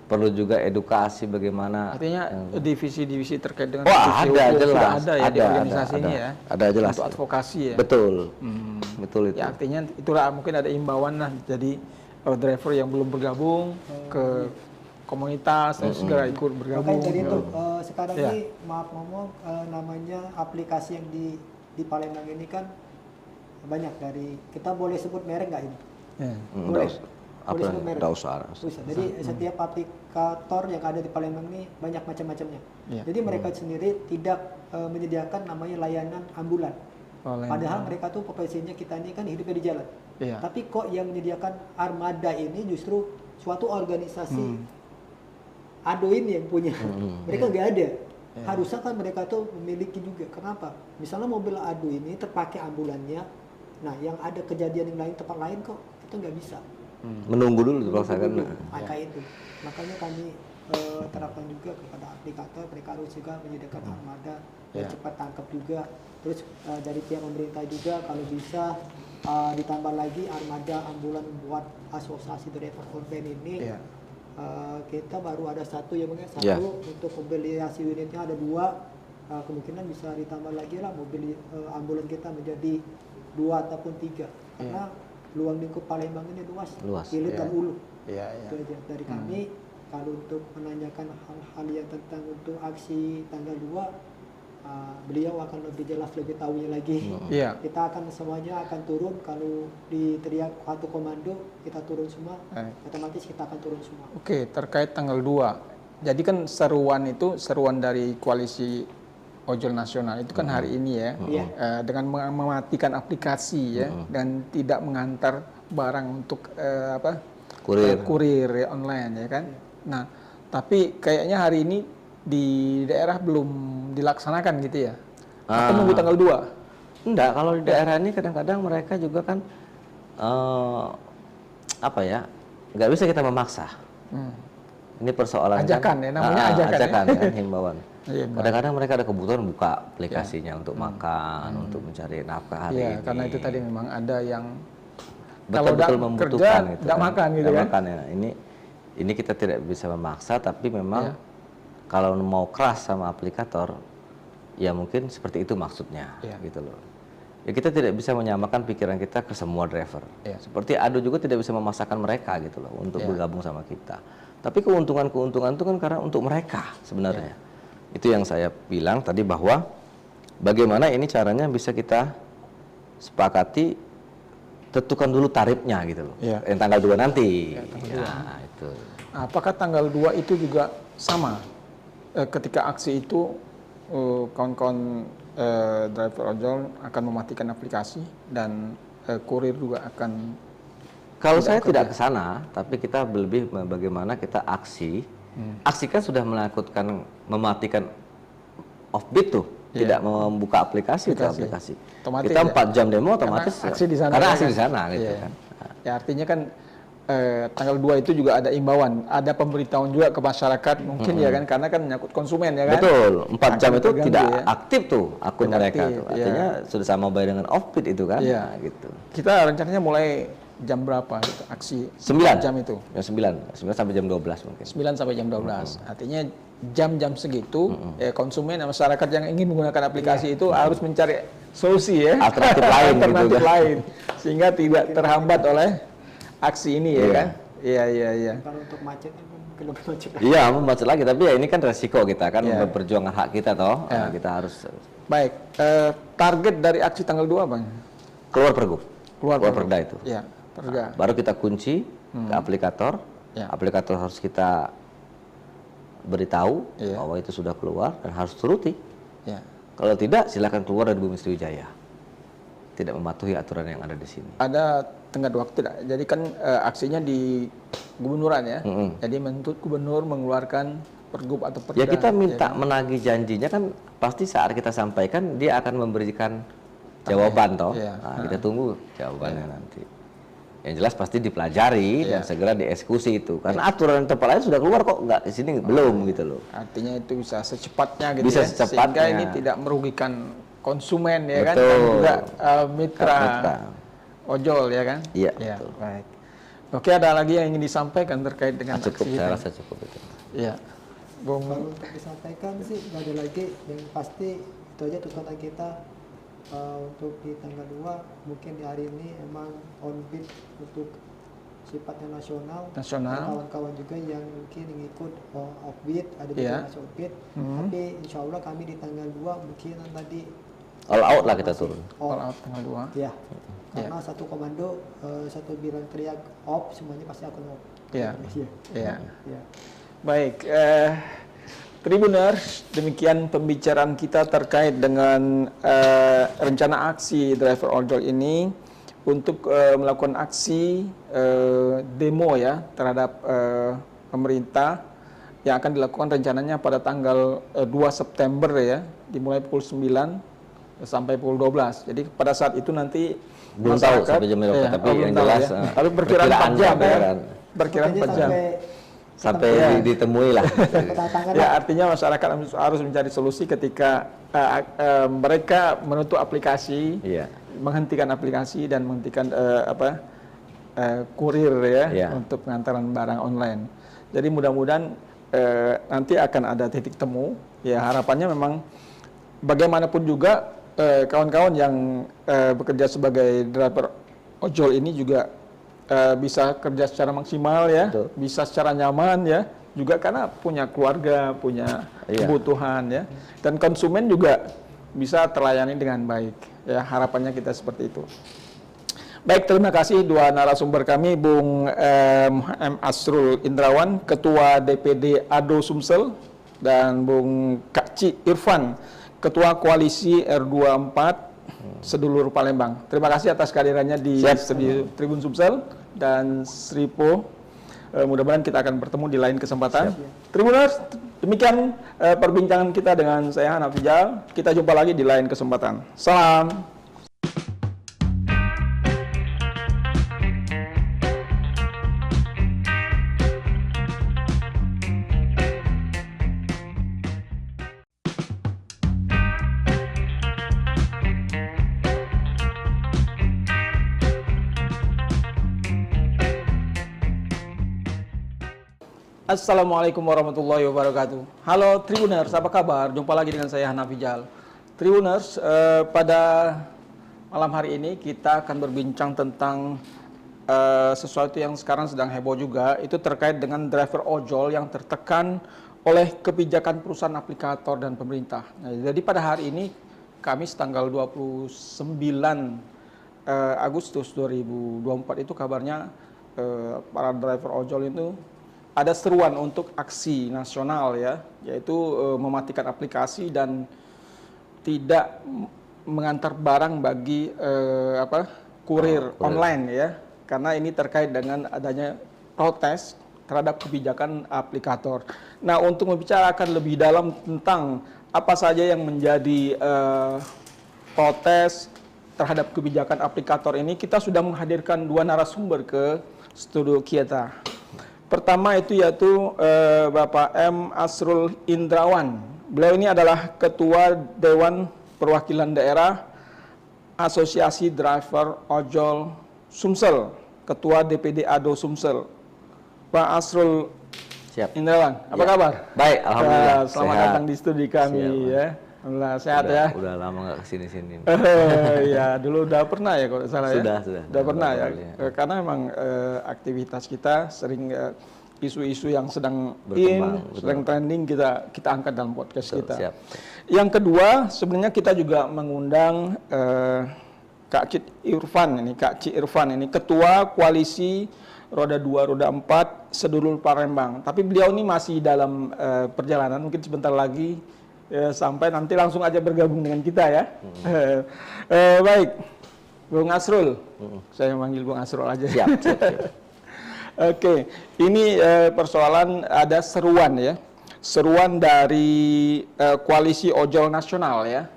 perlu juga edukasi bagaimana. Artinya divisi-divisi terkait dengan ada hukum, jelas. sudah ada ya di organisasi ini ya. Ada jelas. Untuk advokasi ya. Betul. Betul itu. Ya artinya itulah mungkin ada imbauan lah. Jadi driver yang belum bergabung ke komunitas segera ikut bergabung. Makanya dari itu sekarang ini maaf ngomong namanya aplikasi yang di Palembang ini kan banyak dari, kita boleh sebut merek nggak ini? Boleh. Boleh sebut merek. Jadi setiap aplikator yang ada di Palembang ini banyak macam-macamnya. Jadi mereka sendiri tidak menyediakan namanya layanan ambulan. Padahal mereka tuh profesinya kita ini kan hidupnya di jalan. Tapi kok yang menyediakan armada ini justru suatu organisasi ADO ini yang punya. Mereka nggak ada. Harusnya kan mereka tuh memiliki juga. Kenapa? Misalnya mobil ADO ini terpakai ambulannya, nah yang ada kejadian yang lain tempat lain kok kita nggak bisa. Menunggu dulu dipaksakan. Makanya kami terapkan juga kepada aplikator, mereka harus juga menyediakan armada yang cepat tangkap juga. Terus dari pihak pemerintah juga kalau bisa ditambah lagi armada ambulan buat asosiasi driver online ini. Kita baru ada satu ya bang, satu untuk mobilisasi unitnya ada 2, kemungkinan bisa ditambah lagi lah mobil ambulan kita menjadi 2 ataupun 3 karena luang lingkup Palembang ini luas. Hilir dan Ulu. Itu aja dari kami. Kalau untuk menanyakan hal-hal yang tentang untuk aksi tanggal 2, beliau akan lebih jelas, lebih tahunya lagi. Kita akan semuanya akan turun. Kalau diteriak satu komando kita turun semua, otomatis kita akan turun semua. Oke, terkait tanggal 2. Jadi kan seruan dari koalisi ojol nasional itu kan hari ini ya, dengan mematikan aplikasi ya, dan tidak mengantar barang untuk kurir online ya kan. Nah, tapi kayaknya hari ini di daerah belum dilaksanakan gitu ya? Atau nunggu tanggal 2? Enggak, kalau di daerah ini kadang-kadang mereka juga kan nggak bisa kita memaksa. Ini persoalan ajakan ya, namanya ajakan ya, himbauan. Kadang-kadang mereka ada kebutuhan buka aplikasinya untuk makan, untuk mencari nafkah hari ini. Karena itu tadi memang ada yang betul-betul membutuhkan kerja, tidak makan gitu kan. Makan, ya. Ini kita tidak bisa memaksa, tapi memang kalau mau keras sama aplikator, ya mungkin seperti itu maksudnya, gitu loh. ya kita tidak bisa menyamakan pikiran kita ke semua driver. Seperti Ado juga tidak bisa memaksakan mereka gitu loh untuk bergabung sama kita. Tapi keuntungan-keuntungan itu kan karena untuk mereka sebenarnya. Itu yang saya bilang tadi, bahwa bagaimana ini caranya bisa kita sepakati, tentukan dulu tarifnya gitu loh. Yang tanggal 2 nanti. Nah, itu. Apakah tanggal 2 itu juga sama? Ketika aksi itu kawan-kawan driver ojol akan mematikan aplikasi dan kurir juga akan. Kalau saya tidak ke sana, tapi kita lebih bagaimana kita aksi. Aksi kan sudah mematikan offbeat tuh, tidak membuka aplikasi. Otomatis kita 4 jam demo otomatis aksi di sana, karena aksi di sana gitu kan. Ya artinya kan tanggal 2 itu juga ada imbauan, ada pemberitahuan juga ke masyarakat mungkin ya kan, karena kan menyangkut konsumen ya kan. Betul, 4 jam itu tidak aktif tuh akun mereka tuh. Artinya sudah sama bayar dengan offbeat itu kan. Gitu. Kita rencananya mulai jam berapa gitu, aksi 9 jam itu? Ya 9 sampai jam 12 mungkin. 9 sampai jam 12. Artinya jam-jam segitu konsumen dan masyarakat yang ingin menggunakan aplikasi itu harus mencari solusi ya, alternatif lain gitu lain sehingga tidak terhambat oleh aksi ini ya kan. Iya. Kalau untuk macet mungkin lebih macet. Iya, macet lagi, tapi ya ini kan resiko kita kan berperjuangan hak kita toh. Kita harus. Baik, target dari aksi tanggal 2 Bang? Keluar pergub. Keluar perda itu. Iya, perda. Baru kita kunci ke aplikator. Aplikator harus kita beritahu bahwa itu sudah keluar dan harus turuti. Kalau tidak, silakan keluar dari Bumi Sriwijaya. Tidak mematuhi aturan yang ada di sini. Ada tenggat waktu tidak? Jadi kan aksinya di gubernuran ya. Jadi menuntut gubernur mengeluarkan pergub atau perda. Ya kita minta menagih janjinya kan, pasti saat kita sampaikan dia akan memberikan jawaban toh. Nah, kita tunggu jawabannya nanti. Yang jelas pasti dipelajari dan segera dieksekusi itu. Karena aturan tempat lain sudah keluar kok, nggak di sini belum gitu loh. Artinya itu bisa secepatnya gitu bisa ya. Secepatnya. Sehingga ini tidak merugikan konsumen ya kan, dan juga mitra ojol ya kan. Iya. Betul. Baik. Oke, ada lagi yang ingin disampaikan terkait dengan cukup, saya rasa cukup itu. Iya. Kalau untuk disampaikan sih nggak ada lagi, yang pasti itu aja tuntutan kita. Untuk di tanggal 2 mungkin di hari ini emang on beat untuk sifatnya nasional. Kawan-kawan juga yang mungkin ikut off beat, ada juga masih off beat. Tapi insya Allah kami di tanggal 2 mungkin tadi all out lah kita turun. All out tanggal 2. Ya. Karena satu komando, satu bilang teriak off, semuanya pasti akan off. Iya. Baik, Tribuners, demikian pembicaraan kita terkait dengan rencana aksi driver ojol ini untuk melakukan aksi demo ya terhadap pemerintah yang akan dilakukan rencananya pada tanggal 2 September ya, dimulai pukul 9 sampai pukul 12. Jadi pada saat itu nanti belum tahu sampai jam berapa, tapi yang jelas tapi perkiraan 4 jam ya. Perkiraan 4 jam. Sampai ditemui lah. Ya, artinya masyarakat harus mencari solusi ketika mereka menutup aplikasi, menghentikan aplikasi dan menghentikan kurir ya untuk pengantaran barang online. Jadi mudah-mudahan nanti akan ada titik temu. Ya, harapannya memang bagaimanapun juga kawan-kawan yang bekerja sebagai driver ojol ini juga bisa kerja secara maksimal ya, bisa secara nyaman ya, juga karena punya keluarga, punya kebutuhan ya, dan konsumen juga bisa terlayani dengan baik ya, harapannya kita seperti itu. Baik, terima kasih dua narasumber kami, Bung M. Asrul Indrawan, Ketua DPD ADO Sumsel, dan Bung Kacci Irfan, Ketua Koalisi R24 Sedulur Palembang. Terima kasih atas kehadirannya di Tribun Sumsel dan Sripo. Mudah-mudahan kita akan bertemu di lain kesempatan. Tribuners, demikian perbincangan kita dengan saya Hanafijal. Kita jumpa lagi di lain kesempatan. Salam. Assalamualaikum warahmatullahi wabarakatuh. Halo Tribuners, apa kabar? Jumpa lagi dengan saya Hanafijal. Tribuners, pada malam hari ini kita akan berbincang tentang sesuatu yang sekarang sedang heboh juga, itu terkait dengan driver ojol yang tertekan oleh kebijakan perusahaan aplikator dan pemerintah. Nah, jadi pada hari ini, Kamis tanggal 29 Agustus 2024 itu kabarnya para driver ojol itu ada seruan untuk aksi nasional ya, yaitu mematikan aplikasi dan tidak mengantar barang bagi kurir online ya. Karena ini terkait dengan adanya protes terhadap kebijakan aplikator. Nah, untuk membicarakan lebih dalam tentang apa saja yang menjadi protes terhadap kebijakan aplikator ini, kita sudah menghadirkan dua narasumber ke studio kita. Pertama itu yaitu Bapak M. Asrul Indrawan. Beliau ini adalah Ketua Dewan Perwakilan Daerah Asosiasi Driver Ojol Sumsel, Ketua DPD ADO Sumsel. Pak Asrul Indrawan, apa kabar? Baik, alhamdulillah. Selamat datang di studi kami ya. Alhamdulillah sehat ya. Udah lama nggak kesini-sini. Ya, dulu udah pernah ya kalau salah ya. Sudah pernah ya. Karena memang aktivitas kita sering isu-isu yang sedang sedang trending kita angkat dalam podcast kita. Siap. Yang kedua, sebenarnya kita juga mengundang Kak Cik Irfan ini Ketua Koalisi Roda 2, Roda 4 Sedulur Palembang. Tapi beliau ini masih dalam perjalanan, mungkin sebentar lagi sampai nanti langsung aja bergabung dengan kita ya. Baik, Bung Asrul. Saya manggil Bung Asrul aja. Siap. Oke, ini persoalan ada seruan ya. Seruan dari Koalisi Ojol Nasional ya.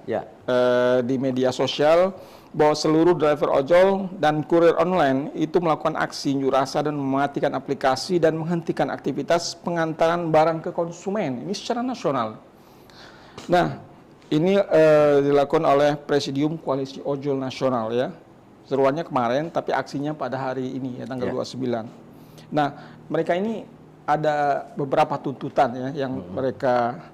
Di media sosial bahwa seluruh driver ojol dan kurir online itu melakukan aksi unjuk rasa dan mematikan aplikasi dan menghentikan aktivitas pengantaran barang ke konsumen. Ini secara nasional. Nah, ini dilakukan oleh Presidium Koalisi Ojol Nasional ya. Seruannya kemarin, tapi aksinya pada hari ini ya, tanggal 29. Nah, mereka ini ada beberapa tuntutan ya yang mereka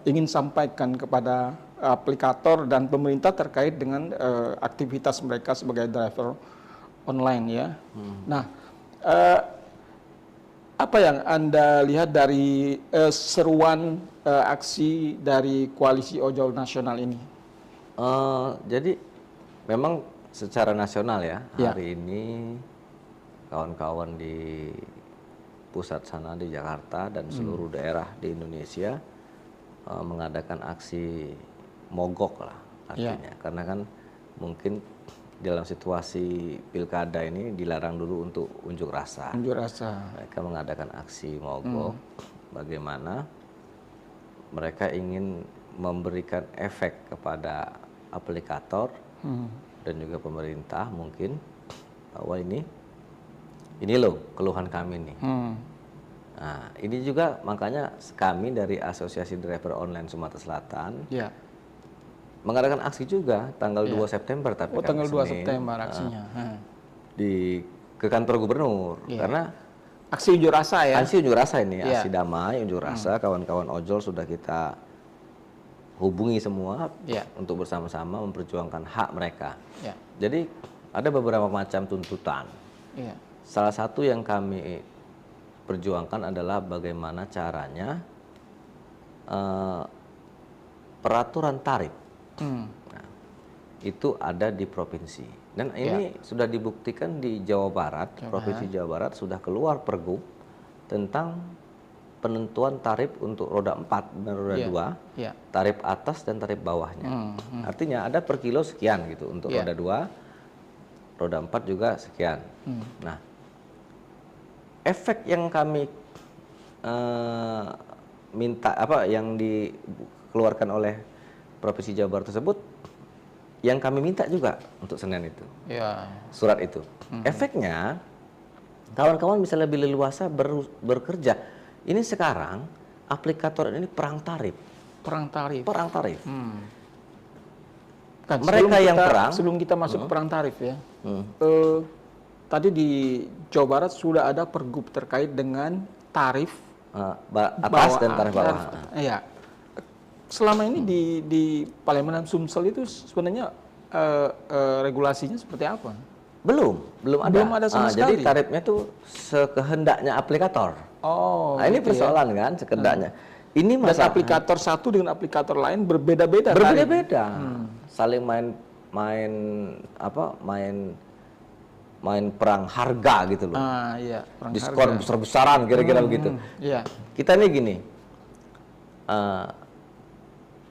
ingin sampaikan kepada aplikator dan pemerintah terkait dengan aktivitas mereka sebagai driver online ya. Nah, apa yang Anda lihat dari seruan aksi dari Koalisi Ojol Nasional ini? Jadi memang secara nasional ya, hari ini kawan-kawan di pusat sana di Jakarta dan seluruh daerah di Indonesia mengadakan aksi mogok lah artinya, karena kan mungkin dalam situasi pilkada ini dilarang dulu untuk unjuk rasa. Mereka mengadakan aksi mogok, bagaimana mereka ingin memberikan efek kepada aplikator dan juga pemerintah mungkin bahwa ini loh keluhan kami nih. Nah, ini juga makanya kami dari Asosiasi Driver Online Sumatera Selatan mengadakan aksi juga tanggal 2 September, tapi tanggal 2 September aksinya ke kantor gubernur karena aksi unjuk rasa ya. Aksi unjuk rasa ini, aksi damai unjuk rasa, kawan-kawan ojol sudah kita hubungi semua untuk bersama-sama memperjuangkan hak mereka. Jadi ada beberapa macam tuntutan. Salah satu yang kami perjuangkan adalah bagaimana caranya peraturan tarif. Nah, itu ada di provinsi. Dan ini sudah dibuktikan di Jawa Barat, Provinsi Jawa Barat sudah keluar pergub tentang penentuan tarif untuk roda 4 dan roda 2, tarif atas dan tarif bawahnya. Artinya ada per kilo sekian gitu untuk roda 2, roda 4 juga sekian. Nah, efek yang kami minta yang dikeluarkan oleh Provinsi Jawa Barat tersebut, yang kami minta juga untuk Senin itu, surat itu. Efeknya kawan-kawan bisa lebih leluasa bekerja. Ini sekarang aplikator ini perang tarif. Kan, mereka yang perang sebelum kita masuk ke perang tarif ya. Tadi di Jawa Barat sudah ada pergub terkait dengan tarif atas dan tarif bawah. Selama ini di Palembang dan Sumsel itu sebenarnya regulasinya seperti apa? Belum ada. Belum ada sama sekali. Jadi tarifnya tuh sekehendaknya aplikator. Oh, nah ini gitu persoalan kan sekehendaknya. Ini masalah aplikator satu dengan aplikator lain berbeda-beda. Saling main perang harga gitu loh. Iya, perang diskon harga. besar-besaran kira-kira begitu. Iya. Kita nih gini.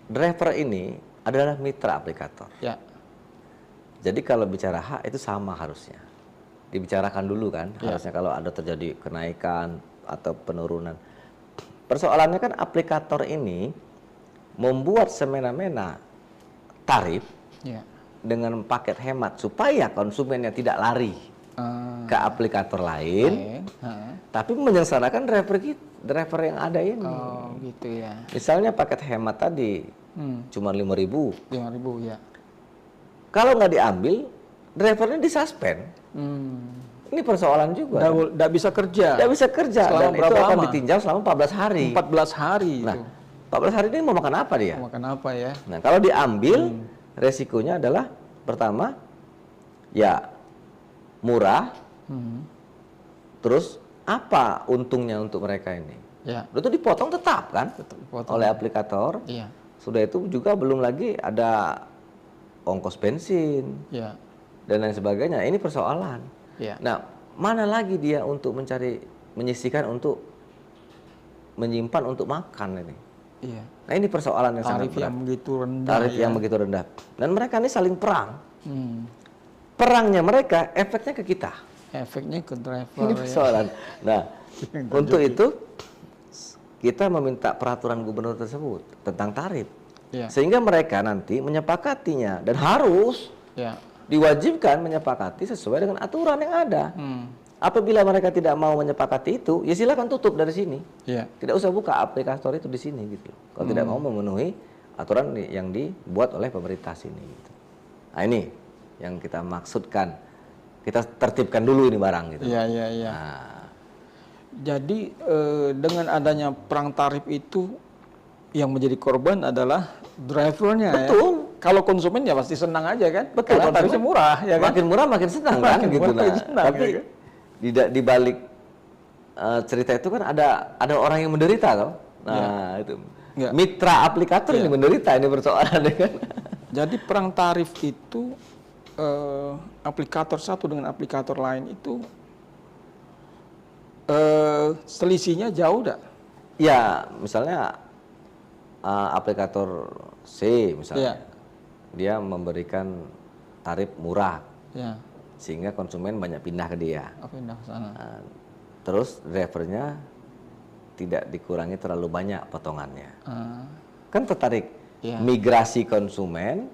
Driver ini adalah mitra aplikator. Ya. Jadi kalau bicara hak itu sama harusnya. Dibicarakan dulu kan, harusnya kalau ada terjadi kenaikan atau penurunan. Persoalannya kan aplikator ini membuat semena-mena tarif dengan paket hemat supaya konsumennya tidak lari ke aplikator lain, tapi menyengsarakan driver yang ada ini. Oh, gitu ya. Misalnya paket hemat tadi cuma 5.000. 5.000 ya. Kalau nggak diambil, drivernya disuspend. Ini persoalan juga. Nggak bisa kerja. Nggak bisa kerja. Selama dan berapa itu akan lama? ditinjau selama 14 hari. 14 hari. Nah, 14 hari ini mau makan apa dia? Mau makan apa ya? Nah, kalau diambil, resikonya adalah pertama, ya murah. Terus apa untungnya untuk mereka ini? Ya. Itu dipotong tetap kan? Oleh aplikator. Iya. Sudah itu juga belum lagi ada ongkos bensin. Ya. Dan lain sebagainya. Ini persoalan. Ya. Nah, mana lagi dia untuk menyisihkan untuk menyimpan untuk makan ini? Iya. Nah, ini persoalan yang sangat berat. Tarif yang begitu rendah. Tarif yang begitu rendah. Dan mereka ini saling perang. Perangnya mereka, efeknya ke kita. Efeknya ke driver. Ini persoalan. Nah, untuk itu kita meminta peraturan gubernur tersebut tentang tarif. Ya. Sehingga mereka nanti menyepakatinya dan harus diwajibkan menyepakati sesuai dengan aturan yang ada. Apabila mereka tidak mau menyepakati itu, ya silakan tutup dari sini. Tidak usah buka aplikator itu di sini gitu. Kalau tidak mau memenuhi aturan yang dibuat oleh pemerintah sini. Gitu. Nah ini yang kita maksudkan. Kita tertibkan dulu ini barang gitu. Iya. Nah. Jadi dengan adanya perang tarif itu yang menjadi korban adalah drivernya. Betul. Ya? Kalau konsumen ya pasti senang aja kan. Betul. Karena tarifnya murah ya kan. Makin murah makin senang kan gitu. Tapi di balik cerita itu kan ada orang yang menderita loh. Nah itu mitra aplikator ini menderita, ini persoalannya kan. Jadi perang tarif itu aplikator satu dengan aplikator lain itu selisihnya jauh dah? Ya, misalnya aplikator C misalnya, dia memberikan tarif murah, sehingga konsumen banyak pindah ke dia. Pindah ke sana. Terus drivernya tidak dikurangi terlalu banyak potongannya. Kan tertarik migrasi konsumen,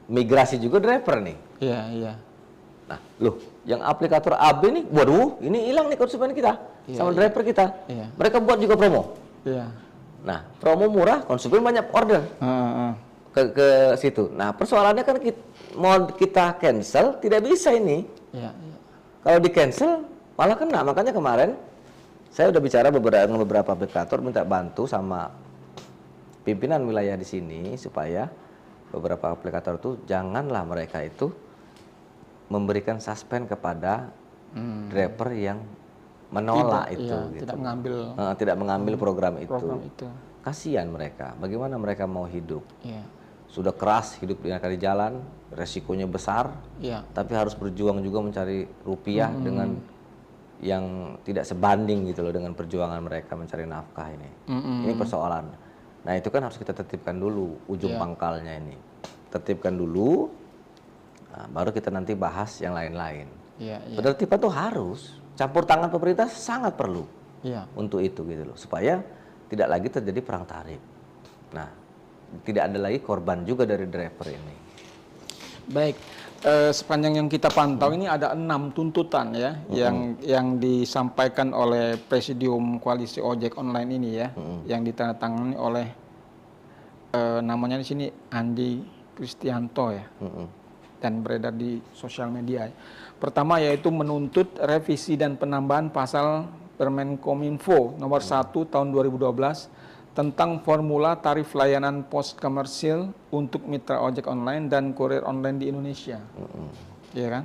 migrasi juga driver nih. Iya. Nah, loh, yang aplikator AB nih, waduh, ini hilang nih konsumen kita sama driver kita. Mereka buat juga promo. Nah, promo murah, konsumen banyak order ke situ. Nah, persoalannya kan mau kita cancel tidak bisa ini. Kalau di cancel malah kena. Makanya kemarin saya udah bicara dengan beberapa aplikator minta bantu sama pimpinan wilayah di sini supaya beberapa aplikator itu janganlah mereka itu memberikan suspend kepada driver yang menolak gitu. Tidak mengambil program itu. Kasihan mereka. Bagaimana mereka mau hidup? Sudah keras hidup di jalan, resikonya besar, tapi harus berjuang juga mencari rupiah dengan yang tidak sebanding gitu loh dengan perjuangan mereka mencari nafkah ini. Ini persoalan. Nah itu kan harus kita tertibkan dulu ujung pangkalnya ini. Tertibkan dulu, nah, baru kita nanti bahas yang lain-lain. Penertiban itu harus, campur tangan pemerintah sangat perlu untuk itu gitu loh, supaya tidak lagi terjadi perang tarif. Nah, tidak ada lagi korban juga dari driver ini. Baik, sepanjang yang kita pantau ini ada 6 tuntutan ya yang disampaikan oleh Presidium Koalisi Ojek Online ini ya, yang ditandatangani oleh namanya di sini Andi Kristianto ya, dan beredar di sosial media. Pertama yaitu menuntut revisi dan penambahan pasal Permen Kominfo nomor 1 tahun 2012 tentang formula tarif layanan pos komersil untuk mitra ojek online dan kurir online di Indonesia. Ya kan?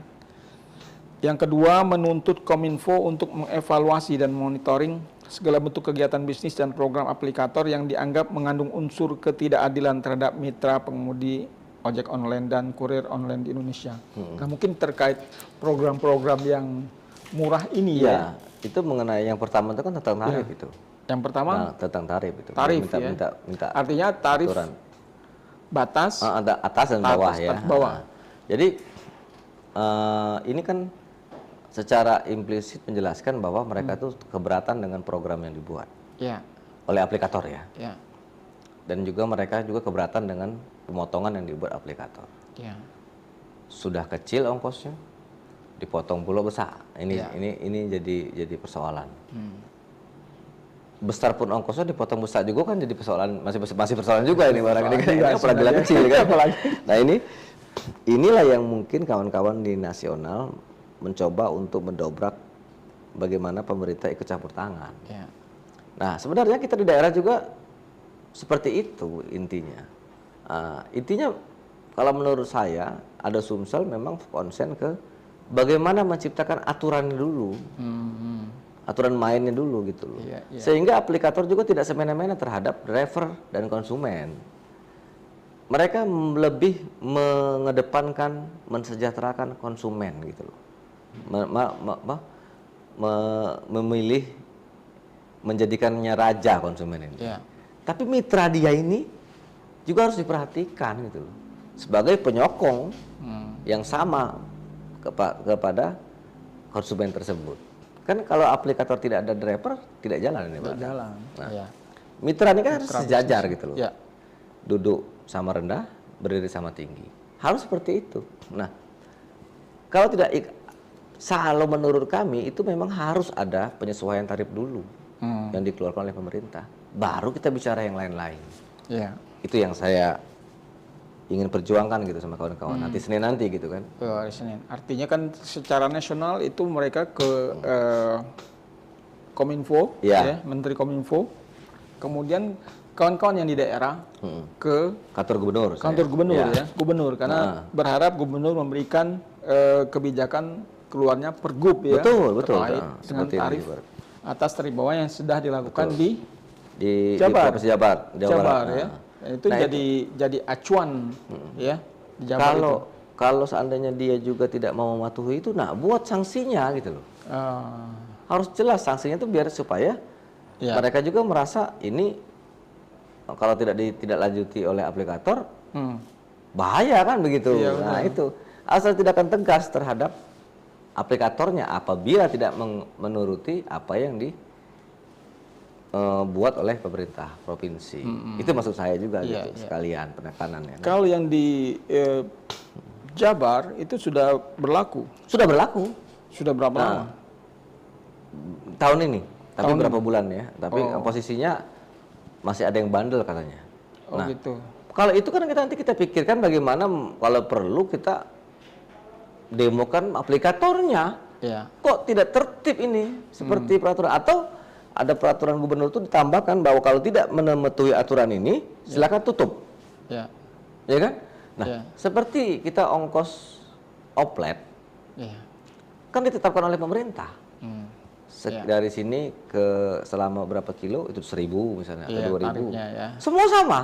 Yang kedua, menuntut Kominfo untuk mengevaluasi dan monitoring segala bentuk kegiatan bisnis dan program aplikator yang dianggap mengandung unsur ketidakadilan terhadap mitra pengemudi ojek online dan kurir online di Indonesia. Nah, mungkin terkait program-program yang murah ini ya. Itu mengenai yang pertama itu kan tentang tarif itu. Yang pertama tentang tarif itu. Tarif minta artinya tarif aturan. Batas atas dan bawah ya. Bawah. Jadi ini kan secara implisit menjelaskan bahwa mereka tuh keberatan dengan program yang dibuat oleh aplikator ya. Dan juga mereka juga keberatan dengan pemotongan yang dibuat aplikator. Sudah kecil ongkosnya, dipotong pula besar. Ini jadi persoalan. Besar pun ongkosnya dipotong besar juga kan jadi persoalan, masih persoalan juga ini barang ini kan, apalagi kecil kan. Nah inilah yang mungkin kawan-kawan di nasional mencoba untuk mendobrak bagaimana pemerintah ikut campur tangan. Nah sebenarnya kita di daerah juga seperti itu intinya. Intinya kalau menurut saya ada Sumsel memang konsen ke bagaimana menciptakan aturannya dulu, aturan mainnya dulu gitu loh. Sehingga aplikator juga tidak semena-mena terhadap driver dan konsumen. Mereka lebih mengedepankan, mensejahterakan konsumen gitu loh. Memilih menjadikannya raja konsumen ini. Tapi mitra dia ini juga harus diperhatikan gitu loh. Sebagai penyokong yang sama kepada konsumen tersebut. Kan kalau aplikator tidak ada driver tidak jalan ini, Pak. Jalan. Mitra ini kan harus sejajar gitu loh. Duduk sama rendah, berdiri sama tinggi. Harus seperti itu. Nah, kalau tidak, kalau menurut kami itu memang harus ada penyesuaian tarif dulu yang dikeluarkan oleh pemerintah. Baru kita bicara yang lain-lain. Itu yang saya ingin perjuangkan gitu sama kawan-kawan. Nanti Senin nanti gitu kan. Hari Senin. Artinya kan secara nasional itu mereka ke Kominfo, Menteri Kominfo. Kemudian kawan-kawan yang di daerah ke kantor gubernur. Kantor gubernur gubernur karena berharap gubernur memberikan kebijakan keluarnya pergub ya. Betul. Terkait dengan tarif atas tarif bawah yang sudah dilakukan di Jabar ya. Itu jadi acuan ya di Jabar kalau seandainya dia juga tidak mau mematuhi itu, nah buat sanksinya gitu loh. Harus jelas sanksinya itu biar supaya mereka juga merasa ini kalau tidak lanjuti oleh aplikator bahaya kan begitu. Nah itu asal tidak akan tegas terhadap aplikatornya apabila tidak menuruti apa yang buat oleh pemerintah provinsi. Itu maksud saya juga gitu, sekalian penekanannya. Kalau yang di Jabar itu sudah berlaku. Sudah berlaku. Sudah berapa lama? Tahun ini. Tapi berapa bulan ya. Tapi posisinya masih ada yang bandel katanya. Gitu. Kalau itu kan nanti kita pikirkan bagaimana kalau perlu kita demokan aplikatornya. Kok tidak tertib ini seperti peraturan, atau ada peraturan gubernur itu ditambahkan bahwa kalau tidak mematuhi aturan ini silakan tutup. Ya kan? Nah, seperti kita ongkos oplet kan ditetapkan oleh pemerintah. Dari sini ke selama berapa kilo itu 1.000 misalnya atau 2.000. Semua sama.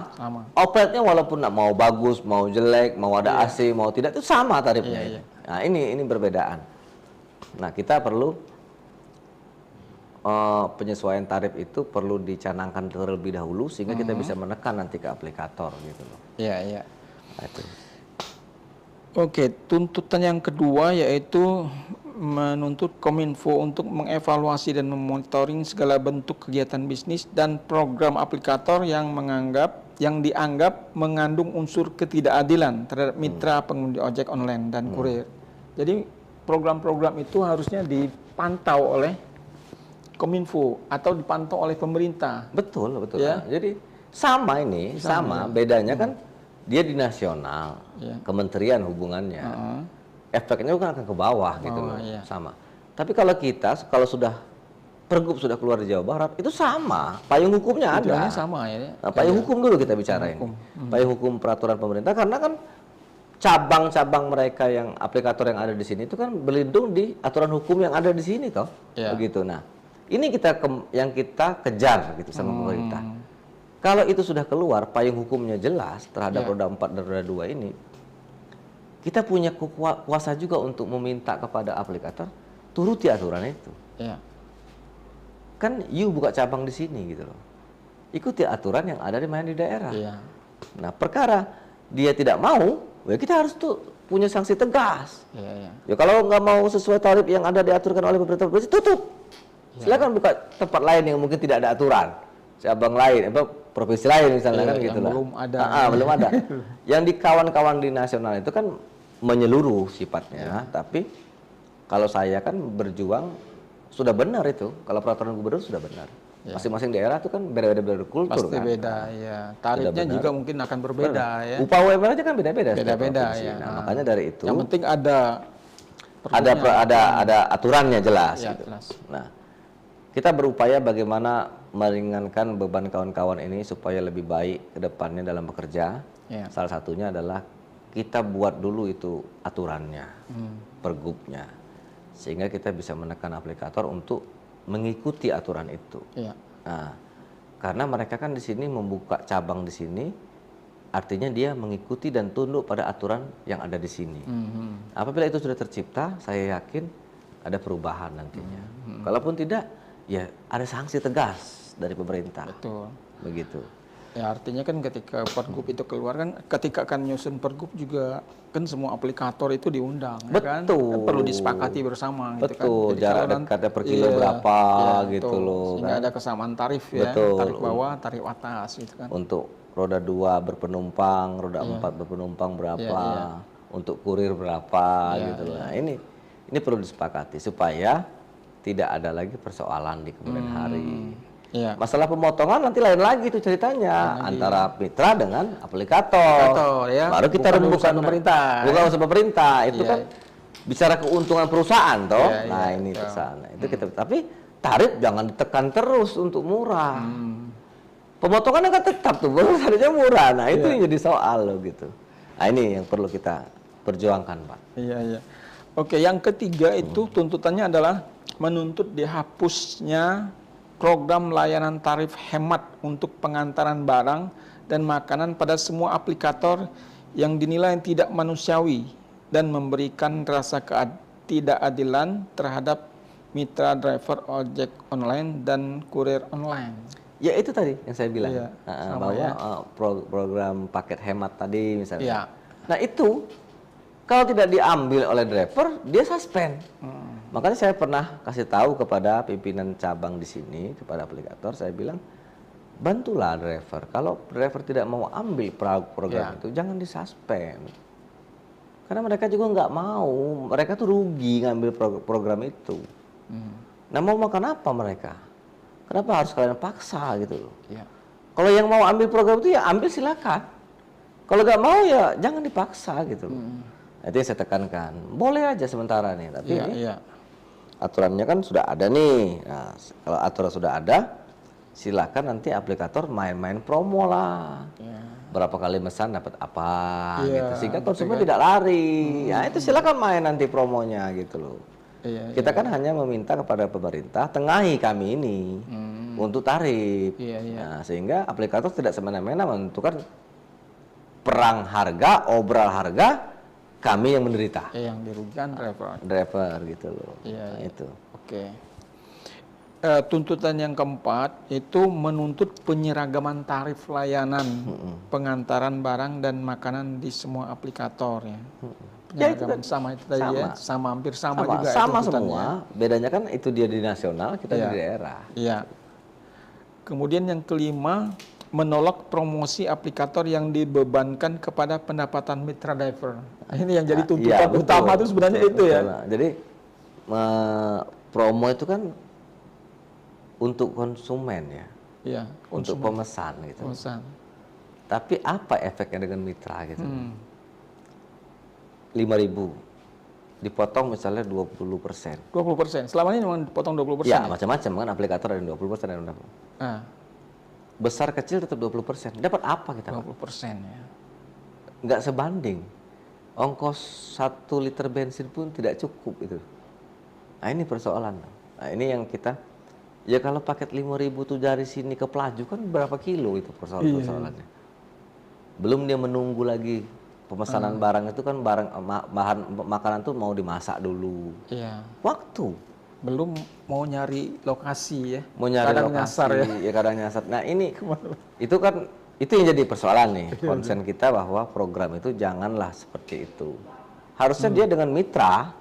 Opletnya walaupun mau bagus, mau jelek, mau ada AC, mau tidak, itu sama tarifnya. Nah, ini perbedaan. Nah, kita perlu penyesuaian tarif itu perlu dicanangkan terlebih dahulu sehingga kita bisa menekan nanti ke aplikator gitu loh. Nah, itu. Oke, tuntutan yang kedua yaitu menuntut Kominfo untuk mengevaluasi dan memonitoring segala bentuk kegiatan bisnis dan program aplikator yang dianggap mengandung unsur ketidakadilan terhadap mitra pengemudi ojek online dan kurir. Jadi program-program itu harusnya dipantau oleh Kominfo atau dipantau oleh pemerintah. Betul. Ya. Jadi sama ini, bedanya kan dia di nasional, kementerian hubungannya. Efeknya kan akan ke bawah gitu loh, sama. Tapi kalau kita sudah Pergub sudah keluar di Jawa Barat, itu sama, payung hukumnya ada. Sama ya. Nah, payung hukum dulu kita bicara ini. Payung hukum peraturan pemerintah, karena kan cabang-cabang mereka yang aplikator yang ada di sini itu kan berlindung di aturan hukum yang ada di sini toh. Begitu. Nah, ini yang kita kejar gitu sama pemerintah. Kalau itu sudah keluar, payung hukumnya jelas terhadap roda 4 dan roda 2 ini, kita punya kuasa juga untuk meminta kepada aplikator turuti aturan itu. Kan you buka cabang di sini gitu loh. Ikuti aturan yang ada di daerah. Nah, perkara dia tidak mau, ya kita harus tuh punya sanksi tegas. Ya kalau nggak mau sesuai tarif yang ada diaturkan oleh pemerintah provinsi, tutup. Silakan buka tempat lain yang mungkin tidak ada aturan. Cabang lain, provinsi lain misalnya kan gitu lah. Belum ada. Belum ada. Yang di kawan-kawan di nasional itu kan menyeluruh sifatnya, tapi kalau saya kan berjuang sudah benar itu. Kalau peraturan gubernur sudah benar. Masing-masing daerah itu kan beda-beda kultur. Pasti kan. beda, ya. Tarifnya juga mungkin akan berbeda, ya. Upah UMR aja kan beda-beda. Beda-beda, ya. Nah, makanya dari itu. Yang penting ada aturannya jelas. Ya, gitu. jelas. Nah, kita berupaya bagaimana meringankan beban kawan-kawan ini supaya lebih baik ke depannya dalam bekerja. Salah satunya adalah kita buat dulu itu aturannya, pergubnya, sehingga kita bisa menekan aplikator untuk mengikuti aturan itu. Nah, karena mereka kan di sini membuka cabang di sini, artinya dia mengikuti dan tunduk pada aturan yang ada di sini. Apabila itu sudah tercipta, saya yakin ada perubahan nantinya. Kalaupun tidak, ya ada sanksi tegas dari pemerintah. Betul. Begitu. Ya artinya kan ketika pergub itu keluar kan, ketika akan nyusun pergub juga kan semua aplikator itu diundang. Betul. Kan perlu disepakati bersama. Betul. Gitu kan. Jarak dekatnya per kilo berapa gitu loh. Sehingga ada kesamaan tarif ya. Betul. Tarif bawah, tarif atas gitu kan. Untuk roda 2 berpenumpang, roda 4 berpenumpang berapa, untuk kurir berapa gitu loh. Nah ini perlu disepakati supaya tidak ada lagi persoalan di kemudian hari. Masalah pemotongan nanti lain lagi itu ceritanya antara mitra dengan aplikator. Baru kita rembukan pemerintah. Bukan urusan pemerintah. Itu kan bicara keuntungan perusahaan toh. Nah, ini perusahaan. Itu kita tapi tarif jangan ditekan terus untuk murah. Pemotongannya kan tetap tuh, harusnya murah. Nah, itu yang jadi soal loh gitu. Nah, ini yang perlu kita perjuangkan, Pak. Iya. Oke, yang ketiga itu tuntutannya adalah menuntut dihapusnya program layanan tarif hemat untuk pengantaran barang dan makanan pada semua aplikator yang dinilai tidak manusiawi dan memberikan rasa ketidakadilan terhadap mitra driver ojek online dan kurir online. Ya itu tadi yang saya bilang, bahwa program paket hemat tadi misalnya. Nah itu kalau tidak diambil oleh driver, dia suspend. Makanya saya pernah kasih tahu kepada pimpinan cabang di sini, kepada aplikator, saya bilang, bantulah driver. Kalau driver tidak mau ambil program itu, jangan disuspend. Karena mereka juga nggak mau, mereka tuh rugi ngambil program itu. Nah mau makan apa mereka? Kenapa harus kalian paksa gitu loh? Kalau yang mau ambil program itu ya ambil silakan. Kalau nggak mau ya jangan dipaksa gitu loh. Itu yang saya tekankan. Boleh aja sementara nih, tapi ini aturannya kan sudah ada nih. Nah, kalau aturan sudah ada, silakan nanti aplikator main-main promo lah. Berapa kali mesan dapat apa gitu. Sehingga konsumen tidak lari. Ya itu silakan main nanti promonya gitu loh. Kita kan hanya meminta kepada pemerintah tengahi kami ini untuk tarif. Nah, sehingga aplikator tidak semena-mena menentukan perang harga, obral harga, kami yang menderita. Yang dirugikan driver gitu loh. Nah, itu. Oke. Tuntutan yang keempat itu menuntut penyeragaman tarif layanan pengantaran barang dan makanan di semua aplikator ya. Penyeragaman sama itu tadi ya, hampir sama juga. Sama semua. Bedanya kan itu dia di nasional, kita di daerah. Iya. Kemudian yang kelima, menolak promosi aplikator yang dibebankan kepada pendapatan mitra driver. Ini yang jadi tuntutan utama itu sebenarnya itu ya. Jadi promo itu kan untuk konsumen ya, untuk pemesan gitu. Tapi apa efeknya dengan mitra gitu? 5.000 dipotong misalnya 20%. 20%. Selama ini memang dipotong 20%. Ya, macam-macam kan aplikator ada 20% ada. Besar kecil tetap 20%. Dapat apa kita? 20% ya. Nggak sebanding. Ongkos 1 liter bensin pun tidak cukup itu. Nah, ini persoalan. Nah, ini yang kita, ya kalau paket 5.000 tuh dari sini ke Pelaju kan berapa kilo itu persoalannya. Belum dia menunggu lagi pemesanan barang itu kan bahan makanan tuh mau dimasak dulu. Iya. Waktu. Belum mau nyari lokasi ya. Mau nyari kadang lokasi, nyasar ya. Ya kadang nyasar. Nah ini, itu kan, itu yang jadi persoalan nih. Konsen kita bahwa program itu janganlah seperti itu. Harusnya dia dengan mitra,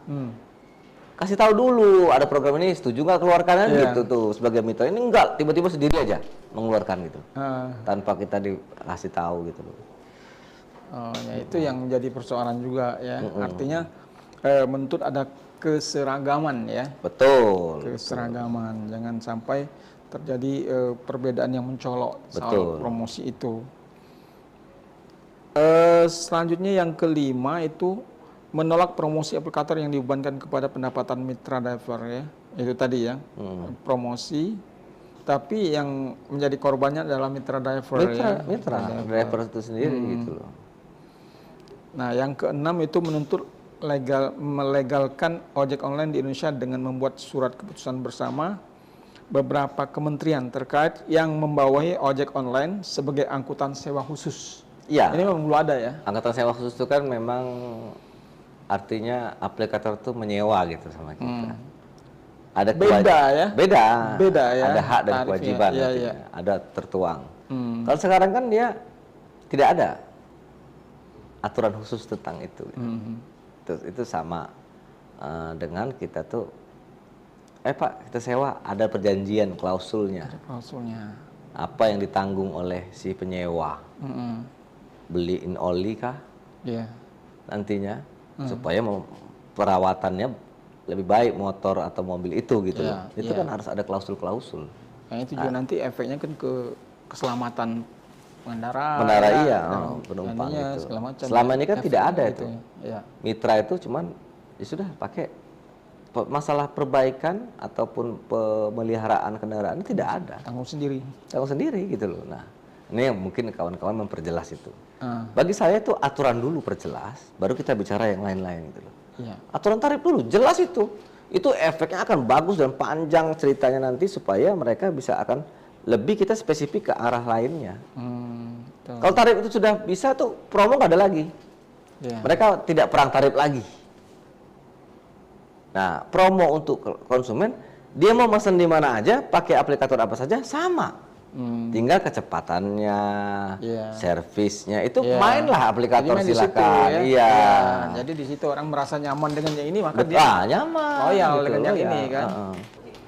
kasih tahu dulu ada program ini, setuju nggak keluarkan gitu tuh sebagai mitra. Ini enggak, tiba-tiba sendiri aja mengeluarkan gitu, tanpa kita dikasih tahu gitu loh. Oh ya, itu yang jadi persoalan juga ya. Artinya menuntut ada keseragaman ya. Betul. Keseragaman, jangan sampai terjadi perbedaan yang mencolok soal promosi itu. Selanjutnya yang kelima itu menolak promosi aplikator yang dibebankan kepada pendapatan mitra driver ya. Itu tadi ya, promosi. Tapi yang menjadi korbannya adalah mitra driver mitra driver itu sendiri gitu loh. Nah, yang keenam itu menuntut melegalkan ojek online di Indonesia dengan membuat surat keputusan bersama beberapa kementerian terkait yang membawahi ojek online sebagai angkutan sewa khusus. Iya. Ini memang belum ada ya. Angkutan sewa khusus itu kan memang artinya aplikator tuh menyewa gitu sama kita. Ada beda ya. Beda ya. Ada hak dan tarifnya. kewajiban. Iya. Ada tertuang. Kalau sekarang kan dia tidak ada aturan khusus tentang itu. Itu sama dengan kita tuh, Pak kita sewa, ada perjanjian klausulnya. Ada klausulnya. Apa yang ditanggung oleh si penyewa? Beliin oli kah? Iya. Nantinya supaya perawatannya lebih baik motor atau mobil itu gitu loh. Itu kan harus ada klausul-klausul. Nah, itu juga nanti efeknya kan ke keselamatan pengendara. Penumpang gitu. Macam, selama ini kan tidak ada gitu. itu. Mitra itu cuman ya sudah pakai masalah perbaikan ataupun pemeliharaan kendaraan tidak ada. Tanggung sendiri gitu loh. Nah, ini yang mungkin kawan-kawan memperjelas itu. Bagi saya itu aturan dulu perjelas, baru kita bicara yang lain-lain gitu loh. Aturan tarif dulu jelas itu efeknya akan bagus dan panjang ceritanya nanti supaya mereka bisa akan lebih kita spesifik ke arah lainnya. Kalau tarif itu sudah bisa tuh promo nggak ada lagi. Mereka tidak perang tarif lagi. Nah, promo untuk konsumen, dia mau pesan di mana aja, pakai aplikator apa saja sama. Tinggal kecepatannya, servisnya itu mainlah aplikator silakan. Jadi di situ orang merasa nyaman dengan yang ini, maka dia nyaman. Loyal dengan yang ini kan.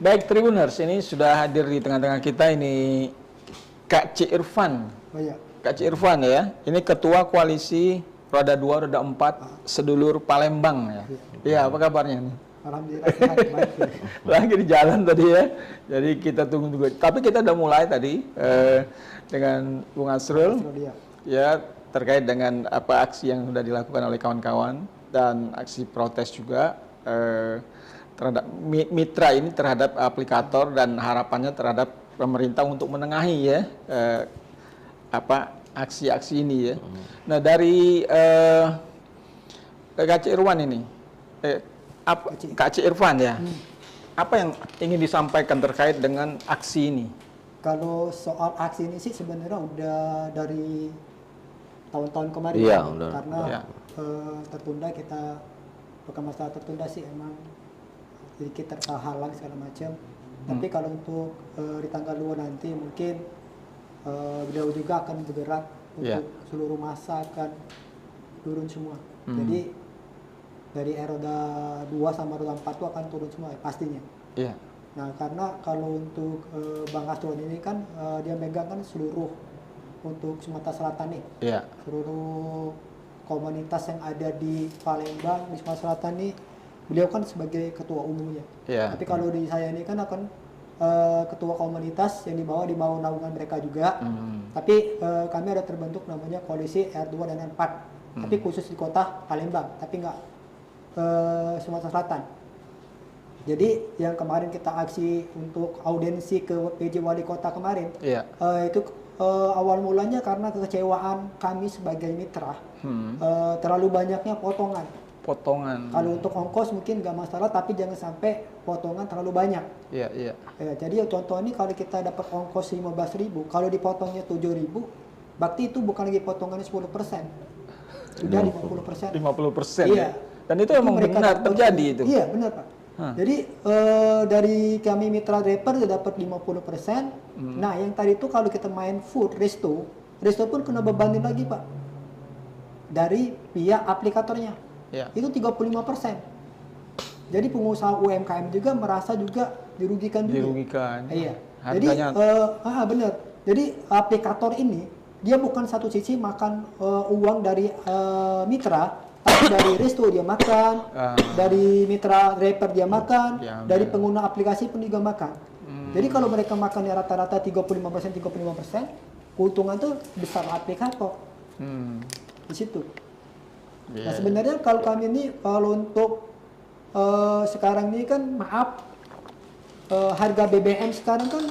Baik Tribuners, ini sudah hadir di tengah-tengah kita ini Kak C. Irfan. Kak C. Irfan ya. Ini Ketua Koalisi Roda 2, Roda 4 Sedulur Palembang ya. Iya, apa kabarnya nih? Alhamdulillah baik. Lagi di jalan tadi ya. Jadi kita tunggu juga. Tapi kita udah mulai tadi dengan Bung Asrul. Ya, terkait dengan apa aksi yang sudah dilakukan oleh kawan-kawan dan aksi protes juga terhadap mitra ini terhadap aplikator dan harapannya terhadap pemerintah untuk menengahi ya aksi-aksi ini ya. Nah, dari Kak C. Irfan ini Kak C. Irfan ya. Apa yang ingin disampaikan terkait dengan aksi ini? Kalau soal aksi ini sih sebenarnya udah dari tahun-tahun kemarin karena tertunda kita masalah tertunda sih emang sedikit terhalang segala macam. Tapi kalau untuk di tanggal 2 nanti mungkin beliau juga akan bergerak untuk seluruh masa akan turun semua. Jadi dari roda 2 sama roda 4 itu akan turun semua pastinya. Nah, karena kalau untuk Bang Asrul ini kan dia megang kan seluruh untuk Sumatera Selatan nih. Seluruh komunitas yang ada di Palembang, di Sumatera Selatan nih, beliau kan sebagai ketua umumnya. Tapi kalau di saya ini kan akan ketua komunitas yang di bawah naungan mereka juga. Tapi kami ada terbentuk namanya koalisi R2 dan R4. Tapi khusus di kota Palembang, tapi nggak Sumatera Selatan. Jadi yang kemarin kita aksi untuk audiensi ke PJ Wali Kota kemarin, itu awal mulanya karena kekecewaan kami sebagai mitra, terlalu banyaknya potongan. Kalau untuk ongkos mungkin nggak masalah, tapi jangan sampai potongan terlalu banyak. Jadi contoh ini kalau kita dapat ongkos 15.000, kalau dipotongnya 7.000, berarti itu bukan lagi potongannya 10%, sudah 50%. 50%. Iya. Dan itu emang benar terjadi itu. Iya benar Pak. Jadi dari kami mitra driver dapat 50%. Nah yang tadi itu kalau kita main food, resto pun kena bebanin lagi Pak dari pihak aplikatornya. Itu 35%. Jadi pengusaha UMKM juga merasa juga dirugikan juga. Iya. Harganya... Jadi benar. Jadi aplikator ini dia bukan satu sisi makan uang dari mitra, tapi dari resto dia makan, dari mitra driver dia makan, dari pengguna aplikasi pun juga makan. Jadi kalau mereka makannya rata-rata 35%, keuntungan tuh besar aplikator. Di situ. Nah sebenarnya kalau kami ini, kalau untuk sekarang ini kan maaf, harga BBM sekarang kan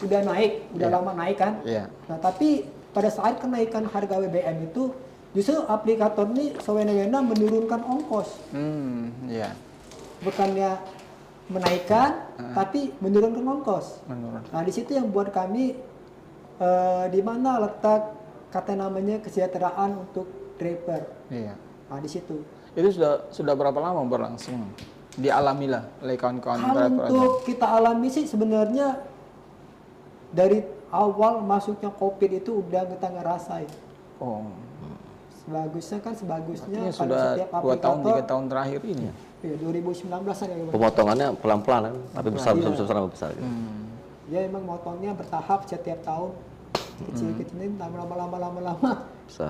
udah naik, udah lama naik kan. Nah tapi pada saat kenaikan harga BBM itu, justru aplikator ini sewena-wena menurunkan ongkos. Bukannya menaikkan, tapi menurunkan ongkos. Nah di situ yang buat kami, di mana letak kata namanya kesejahteraan untuk driver. Nah di situ. Itu sudah berapa lama berlangsung? Dialamilah oleh kawan-kawan driver. Untuk kita alami sih sebenarnya dari awal masuknya COVID itu udah kita ngerasain. Sebagusnya artinya sudah setiap 2 tahun 3 tahun terakhir ini. 2019 kan ya. Pemotongannya pelan-pelan kan, tapi besar. Ya emang motongnya bertahap setiap tahun. Kecil-kecil lama-lama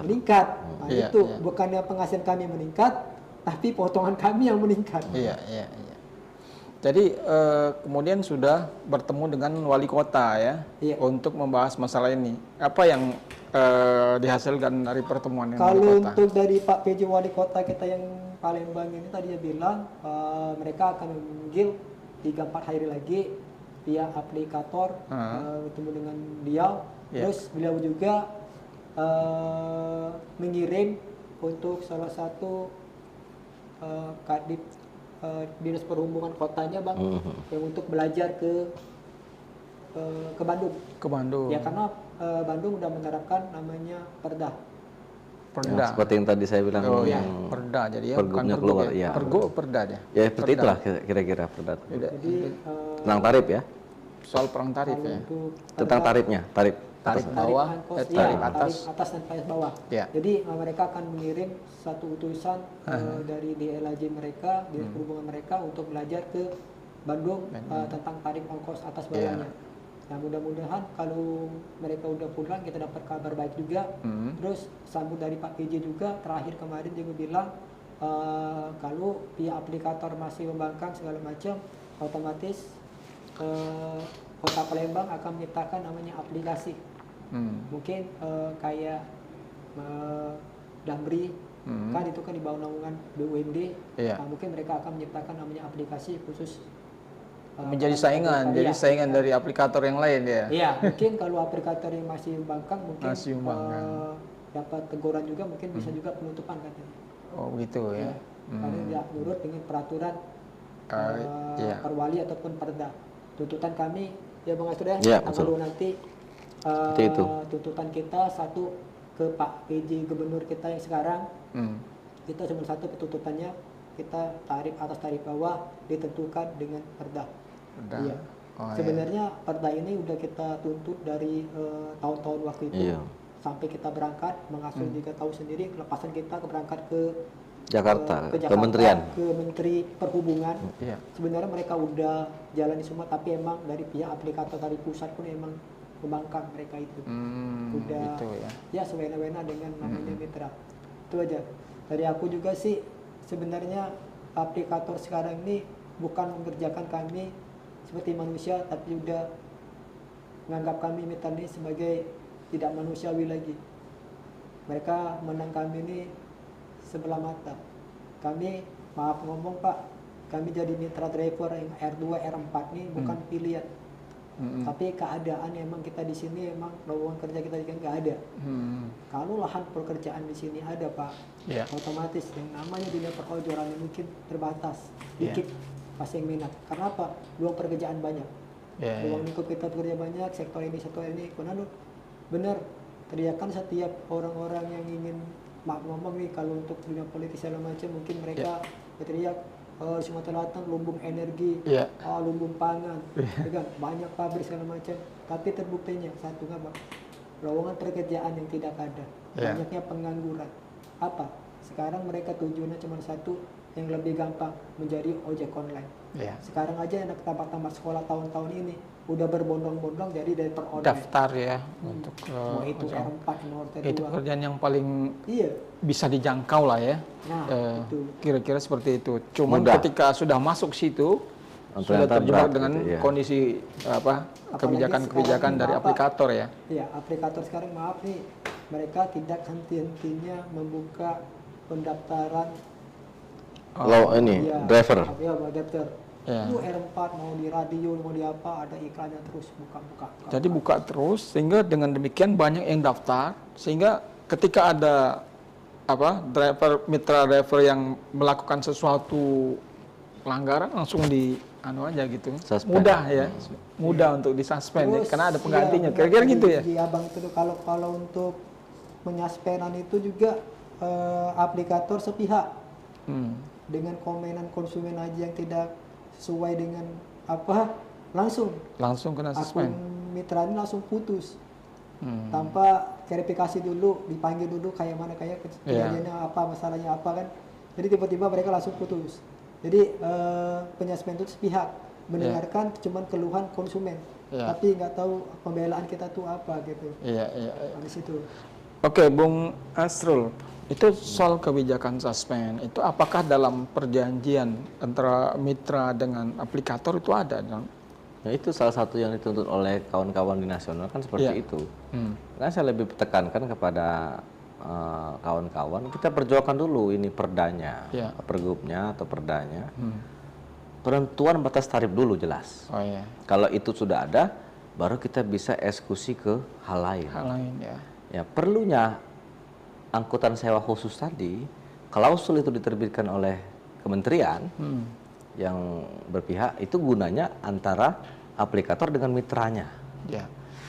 meningkat. Nah, itu bukannya penghasilan kami meningkat, tapi potongan kami yang meningkat. Jadi kemudian sudah bertemu dengan wali kota ya, untuk membahas masalah ini. Apa yang dihasilkan dari pertemuan dengan kalau wali kota? untuk dari Pak PJ Wali Kota kita yang Palembang ini tadi dia bilang mereka akan memanggil 3-4 hari lagi via aplikator bertemu dengan beliau. Terus beliau juga mengirim untuk salah satu kadip dinas perhubungan kotanya Bang, yang untuk belajar ke Bandung. Ya karena Bandung udah menerapkan namanya Perda. Ya, seperti yang tadi saya bilang. Perda jadi ya bukan pergubnya keluar. Pergo Perda ya. Ya seperti itulah kira-kira Perda. Jadi tentang tarif ya. Soal perang tarif ya. Tentang tarifnya, tarif bawah, tarif atas dan tarif bawah. Jadi mereka akan mengirim satu utusan dari DLAJ mereka, dinas perhubungan mereka untuk belajar ke Bandung tentang tarif ongkos atas bawahnya. Nah mudah-mudahan kalau mereka udah pulang kita dapat kabar baik juga. Terus sambut dari Pak PJ juga terakhir kemarin juga bilang kalau pihak aplikator masih membangkang segala macam, otomatis Kota Palembang akan menciptakan namanya aplikasi. Mungkin kayak Damri, kan itu kan di bawah naungan BUMD. Nah, mungkin mereka akan menciptakan namanya aplikasi khusus menjadi saingan, dari aplikator yang lain ya. Iya, mungkin kalau aplikator yang masih membangkang mungkin dapat teguran juga, mungkin bisa juga penutupan katanya. Oh begitu ya. Karena tidak nurut dengan peraturan Perwali ataupun Perda. Tuntutan kami ya Bang Astur ya, kalau nanti tuntutan kita satu ke Pak PJ Gubernur kita yang sekarang, kita cuma satu tuntutannya, kita tarif atas tarif bawah ditentukan dengan Perda. Iya. Sebenarnya Perda ini udah kita tuntut dari tahun-tahun waktu itu sampai kita berangkat. Bang Astur juga tahu sendiri kelepasan kita berangkat ke Jakarta, ke Kementerian, ke Menteri Perhubungan. Sebenarnya mereka udah jalani semua, tapi emang dari pihak aplikator dari pusat pun emang membangkang mereka itu. Udah gitu ya sewena-wena dengan namanya mitra. Itu aja. Dari aku juga sih sebenarnya aplikator sekarang ini bukan mengerjakan kami seperti manusia, tapi udah menganggap kami mitra ini sebagai tidak manusiawi lagi. Mereka menang kami ini sebelah mata. Kami maaf ngomong Pak, kami jadi mitra driver yang R2, R4 ini bukan pilihan. Tapi keadaan emang kita di sini emang lowongan kerja kita kan nggak ada. Kalau lahan pekerjaan di sini ada Pak, otomatis yang namanya dunia perojolan mungkin terbatas, dikit pas yang minat. Karena apa? Luang pekerjaan banyak. Luang lingkup kita bekerja banyak, sektor ini. Karena benar teriakan setiap orang-orang yang ingin maaf ngomong nih kalau untuk dunia politik segala macam mungkin mereka berteriak Sumatera Selatan lumbung energi, lumbung pangan, banyak pabrik segala macam. Tapi terbuktinya satu apa? Lowongan pekerjaan yang tidak ada, banyaknya pengangguran. Apa? Sekarang mereka tujuannya cuma satu, yang lebih gampang menjadi ojek online. Sekarang aja anak tamat sekolah tahun-tahun ini udah berbondong-bondong jadi driver online. Daftar ya untuk mau itu R4, mau T2. Itu pekerjaan yang paling bisa dijangkau lah ya. Nah, kira-kira seperti itu. Cuman ketika sudah masuk situ sudah terjebak dengan kondisi kebijakan-kebijakan dari aplikator ya. Iya, aplikator sekarang maaf nih, mereka tidak henti-hentinya membuka pendaftaran driver. Driver. Lu R4 mau di radio, mau di apa, ada iklannya terus buka. Jadi buka terus sehingga dengan demikian banyak yang daftar sehingga ketika ada mitra driver yang melakukan sesuatu pelanggaran langsung aja gitu. Suspend. Mudah untuk disuspend karena ada penggantinya. Kira-kira gitu ya. Di Abang itu kalau untuk penyaspenan itu juga aplikator sepihak. Dengan komenan konsumen aja yang tidak sesuai dengan langsung kena suspend. Akun mitra ini langsung putus tanpa verifikasi dulu, dipanggil dulu kayak mana kejadiannya masalahnya apa kan. Jadi tiba-tiba mereka langsung putus. Jadi penyaspen itu sepihak mendengarkan cuman keluhan konsumen, tapi nggak tahu pembelaan kita tuh apa gitu. Di situ. Oke, Bung Asrul. Itu soal kebijakan suspend, itu apakah dalam perjanjian antara mitra dengan aplikator itu ada? Ya, itu salah satu yang dituntut oleh kawan-kawan di nasional kan seperti itu. Karena saya lebih tekankan kepada kawan-kawan, kita perjuangkan dulu ini perdanya, pergubnya atau perdanya. Penentuan batas tarif dulu jelas. Kalau itu sudah ada, baru kita bisa eksekusi ke hal lain. Ya, perlunya angkutan sewa khusus tadi, klausul itu diterbitkan oleh kementerian yang berpihak, itu gunanya antara aplikator dengan mitranya.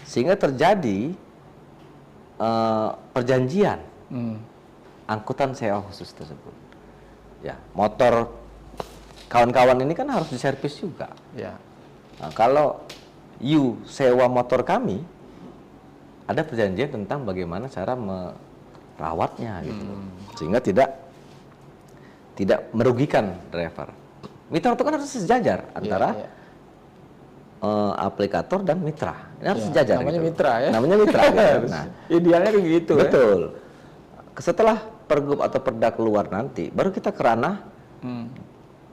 Sehingga terjadi perjanjian angkutan sewa khusus tersebut. Ya, motor kawan-kawan ini kan harus diservis juga. Nah, kalau you sewa motor kami, ada perjanjian tentang bagaimana cara merawatnya gitu, sehingga tidak merugikan driver. Mitra itu kan harus sejajar antara aplikator dan mitra. Ini harus sejajar. Namanya gitu. Mitra ya. Namanya mitra. Gitu. Nah, idealnya kayak gitu. Betul. Setelah pergub atau perda keluar nanti, baru kita ke ranah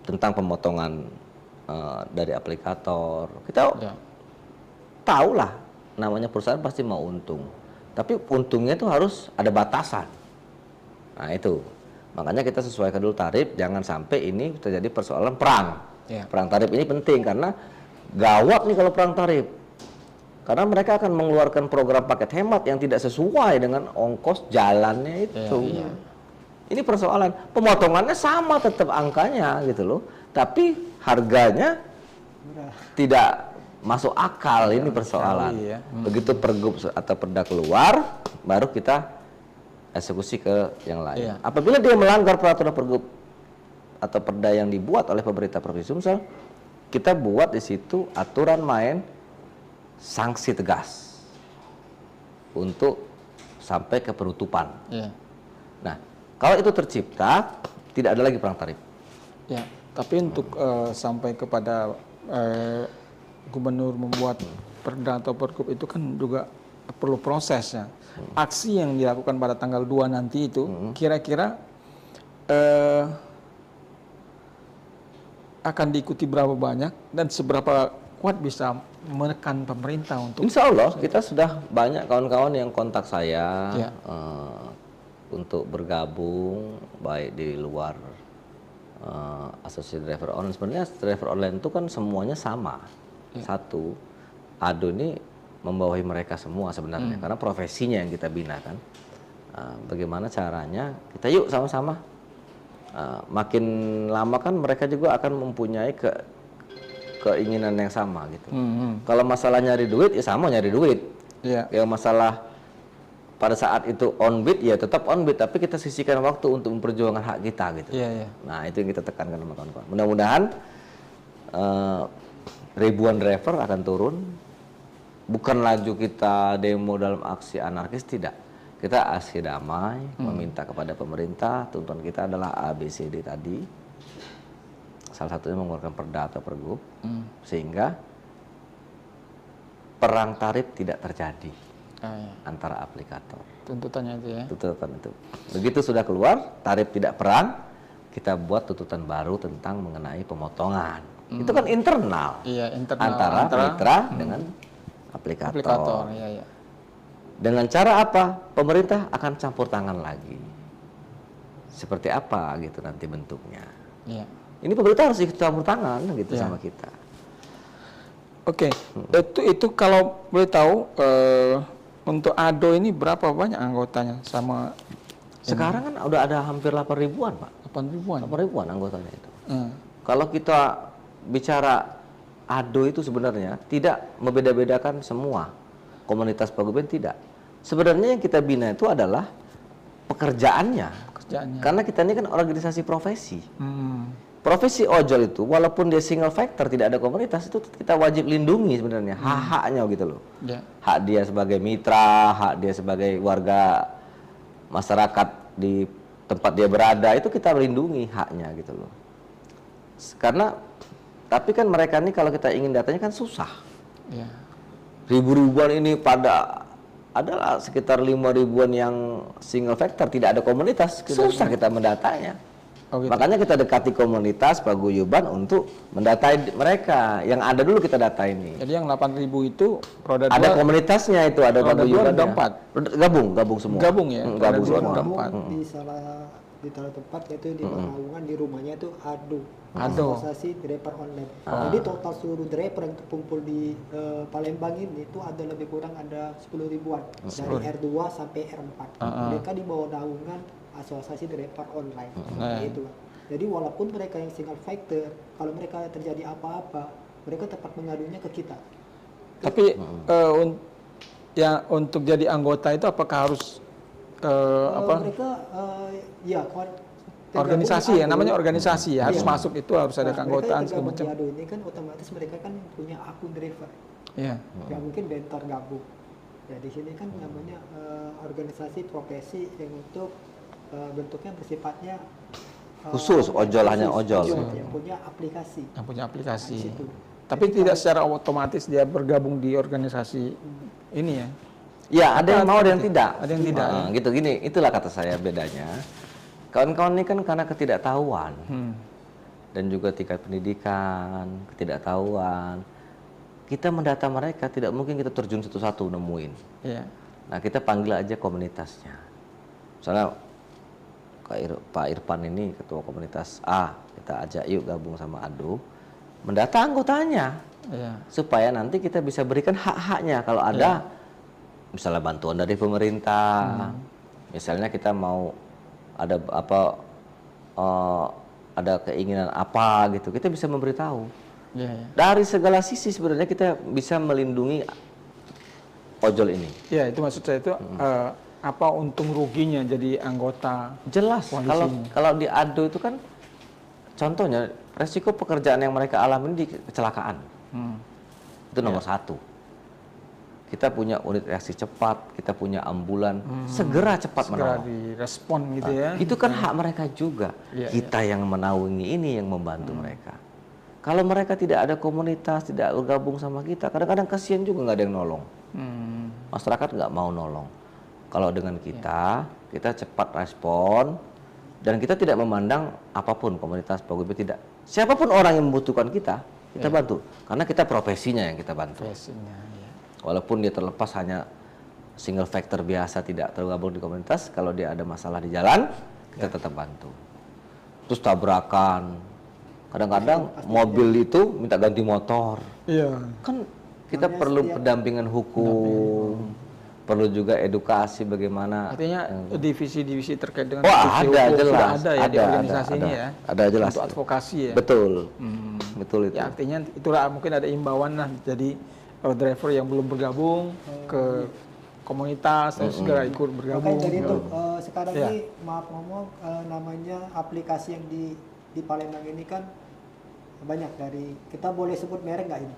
tentang pemotongan dari aplikator. Kita tahulah, namanya perusahaan pasti mau untung. Tapi untungnya itu harus ada batasan. Nah itu, makanya kita sesuaikan dulu tarif, jangan sampai ini terjadi persoalan perang. Perang tarif ini penting karena gawat nih kalau perang tarif. Karena mereka akan mengeluarkan program paket hemat yang tidak sesuai dengan ongkos jalannya itu. Ini persoalan, pemotongannya sama tetap angkanya gitu loh, tapi harganya tidak masuk akal. Ini persoalan. Begitu pergub atau perda keluar, baru kita eksekusi ke yang lain. Apabila dia melanggar peraturan pergub atau perda yang dibuat oleh pemerintah Provinsi Sumsel, kita buat di situ aturan main sanksi tegas untuk sampai ke penutupan. Nah, kalau itu tercipta, tidak ada lagi perang tarif. Tapi untuk sampai kepada gubernur membuat perda atau pergub itu kan juga perlu prosesnya. Aksi yang dilakukan pada tanggal 2 nanti itu kira-kira akan diikuti berapa banyak dan seberapa kuat bisa menekan pemerintah untuk... Insya Allah kita sudah banyak kawan-kawan yang kontak saya untuk bergabung baik di luar asosiasi driver online. Sebenarnya driver online itu kan semuanya sama. Satu, ADO ini membawahi mereka semua sebenarnya, karena profesinya yang kita bina kan. Bagaimana caranya kita yuk sama-sama. Makin lama kan mereka juga akan mempunyai keinginan yang sama gitu. Kalau masalah nyari duit ya sama nyari duit. Kalau masalah pada saat itu on bid ya tetap on bid, tapi kita sisihkan waktu untuk memperjuangkan hak kita gitu. Nah itu yang kita tekankan sama kawan-kawan. Mudah-mudahan ribuan driver akan turun. Bukan lagi kita demo dalam aksi anarkis, tidak. Kita aksi damai, meminta kepada pemerintah. Tuntutan kita adalah ABCD tadi. Salah satunya mengeluarkan perda atau pergub, sehingga perang tarif tidak terjadi antara aplikator. Tuntutannya itu ya. Tuntutan itu. Begitu sudah keluar tarif tidak perang, kita buat tuntutan baru tentang mengenai pemotongan. Itu kan internal. Internal antara mitra dengan aplikator. Dengan cara apa? Pemerintah akan campur tangan lagi. Seperti apa gitu nanti bentuknya. Ini pemerintah harus ikut campur tangan gitu sama kita. Oke. Itu kalau boleh tahu untuk ADO ini berapa banyak anggotanya sama sekarang kan udah ada hampir 8 ribuan, Pak. 8 ribuan anggotanya itu. Kalau kita bicara ADO itu sebenarnya tidak membeda-bedakan semua komunitas paguyuban, tidak. Sebenarnya yang kita bina itu adalah pekerjaannya. Karena kita ini kan organisasi profesi. Profesi ojol itu walaupun dia single factor, tidak ada komunitas, itu kita wajib lindungi sebenarnya hak-haknya gitu loh. Hak dia sebagai mitra, hak dia sebagai warga masyarakat di tempat dia berada, itu kita lindungi haknya gitu loh. Karena tapi kan mereka ini kalau kita ingin datanya kan susah. Ribu-ribuan ini adalah sekitar 5 ribuan yang single factor, tidak ada komunitas, susah kita mendatanya. Makanya kita dekati komunitas paguyuban untuk mendatai mereka. Yang ada dulu kita data ini. Jadi yang 8.000 itu roda ada 2, komunitasnya itu, ada paguyuban. Ada 4. Gabung semua. Gabung ya. Gabung semua. Di salah tempat yaitu di Pekalongan, di rumahnya itu ADO. Asosiasi Driver Online. Jadi total seluruh driver yang terkumpul di Palembang ini itu ada lebih kurang ada 10 ribuan dari R2 sampai R4. Mereka di bawah naungan Asosiasi Driver Online. Gitu. Jadi walaupun mereka yang single factor, kalau mereka terjadi apa-apa, mereka tetap mengadunya ke kita. Tapi untuk jadi anggota itu apakah harus mereka organisasi ya, namanya organisasi ya, harus masuk itu harus ada keanggotaan segala macam. Ini kan otomatis mereka kan punya akun driver. Ya mungkin bentor gabung. Ya di sini kan namanya organisasi profesi yang untuk bentuknya bersifatnya khusus, ojol hanya ojol. Yang punya aplikasi. Tapi tidak secara otomatis dia bergabung di organisasi ini ya. Ya, ada yang mau, ada yang tidak. Ada yang tidak. Gitu gini, itulah kata saya bedanya. Kawan-kawan ini kan karena ketidaktahuan dan juga tingkat pendidikan, ketidaktahuan. Kita mendata mereka, tidak mungkin kita terjun satu-satu nemuin. Nah, kita panggil aja komunitasnya. Misalnya Pak Irfan ini ketua komunitas A, kita ajak yuk gabung sama ADO, mendata anggotanya, supaya nanti kita bisa berikan hak-haknya kalau ada. Misalnya bantuan dari pemerintah, misalnya kita mau ada ada keinginan apa gitu, kita bisa memberitahu. Dari segala sisi sebenarnya kita bisa melindungi ojol ini. Ya, itu maksud saya itu apa untung ruginya jadi anggota? Jelas. Kalau di ADO itu kan contohnya resiko pekerjaan yang mereka alami di kecelakaan. Itu nomor 1. Kita punya unit reaksi cepat, kita punya ambulan, segera cepat menolong. Direspon gitu ya. Itu kan hak mereka juga. Kita yang menaungi ini yang membantu mereka. Kalau mereka tidak ada komunitas, tidak bergabung sama kita, kadang-kadang kasihan juga nggak ada yang nolong. Masyarakat nggak mau nolong. Kalau dengan kita cepat respon, dan kita tidak memandang apapun komunitas paguyuban, tidak. Siapapun orang yang membutuhkan kita bantu. Karena kita profesinya yang kita bantu. Walaupun dia terlepas hanya single factor biasa, tidak tergabung di komunitas, kalau dia ada masalah di jalan, kita tetap bantu. terus tabrakan. Kadang-kadang mobil itu minta ganti motor. Iya. Kan kita perlu pendampingan hukum, perlu juga edukasi bagaimana. Artinya divisi-divisi terkait dengan ada hukum jelas, sudah ada ya di organisasi ini ya. Ada jelas. Untuk advokasi ya. Betul. Betul itu. Ya, artinya itulah mungkin ada imbauan lah. Jadi driver yang belum bergabung ke komunitas harus segera ikut bergabung. Makanya jadi itu sekarang ini maaf ngomong namanya aplikasi yang di Palembang ini kan banyak dari, kita boleh sebut merek nggak ini?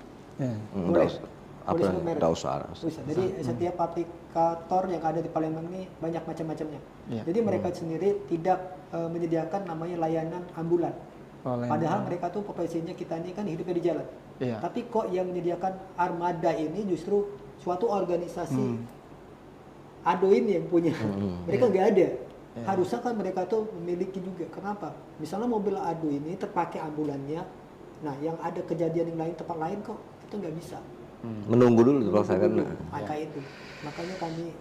Boleh. Boleh sebut merek. Bisa. Jadi setiap aplikator yang ada di Palembang ini banyak macam-macamnya. Jadi mereka sendiri tidak menyediakan namanya layanan ambulan. Padahal mereka tuh profesinya kita ini kan hidupnya di jalan. Tapi kok yang menyediakan armada ini justru suatu organisasi ADO ini yang punya. Mereka nggak ada. Harusnya kan mereka tuh memiliki juga. Kenapa? Misalnya mobil ADO ini terpakai ambulannya, nah yang ada kejadian yang lain tempat lain kok itu nggak bisa. Menunggu dulu kan. Itu. Makanya kami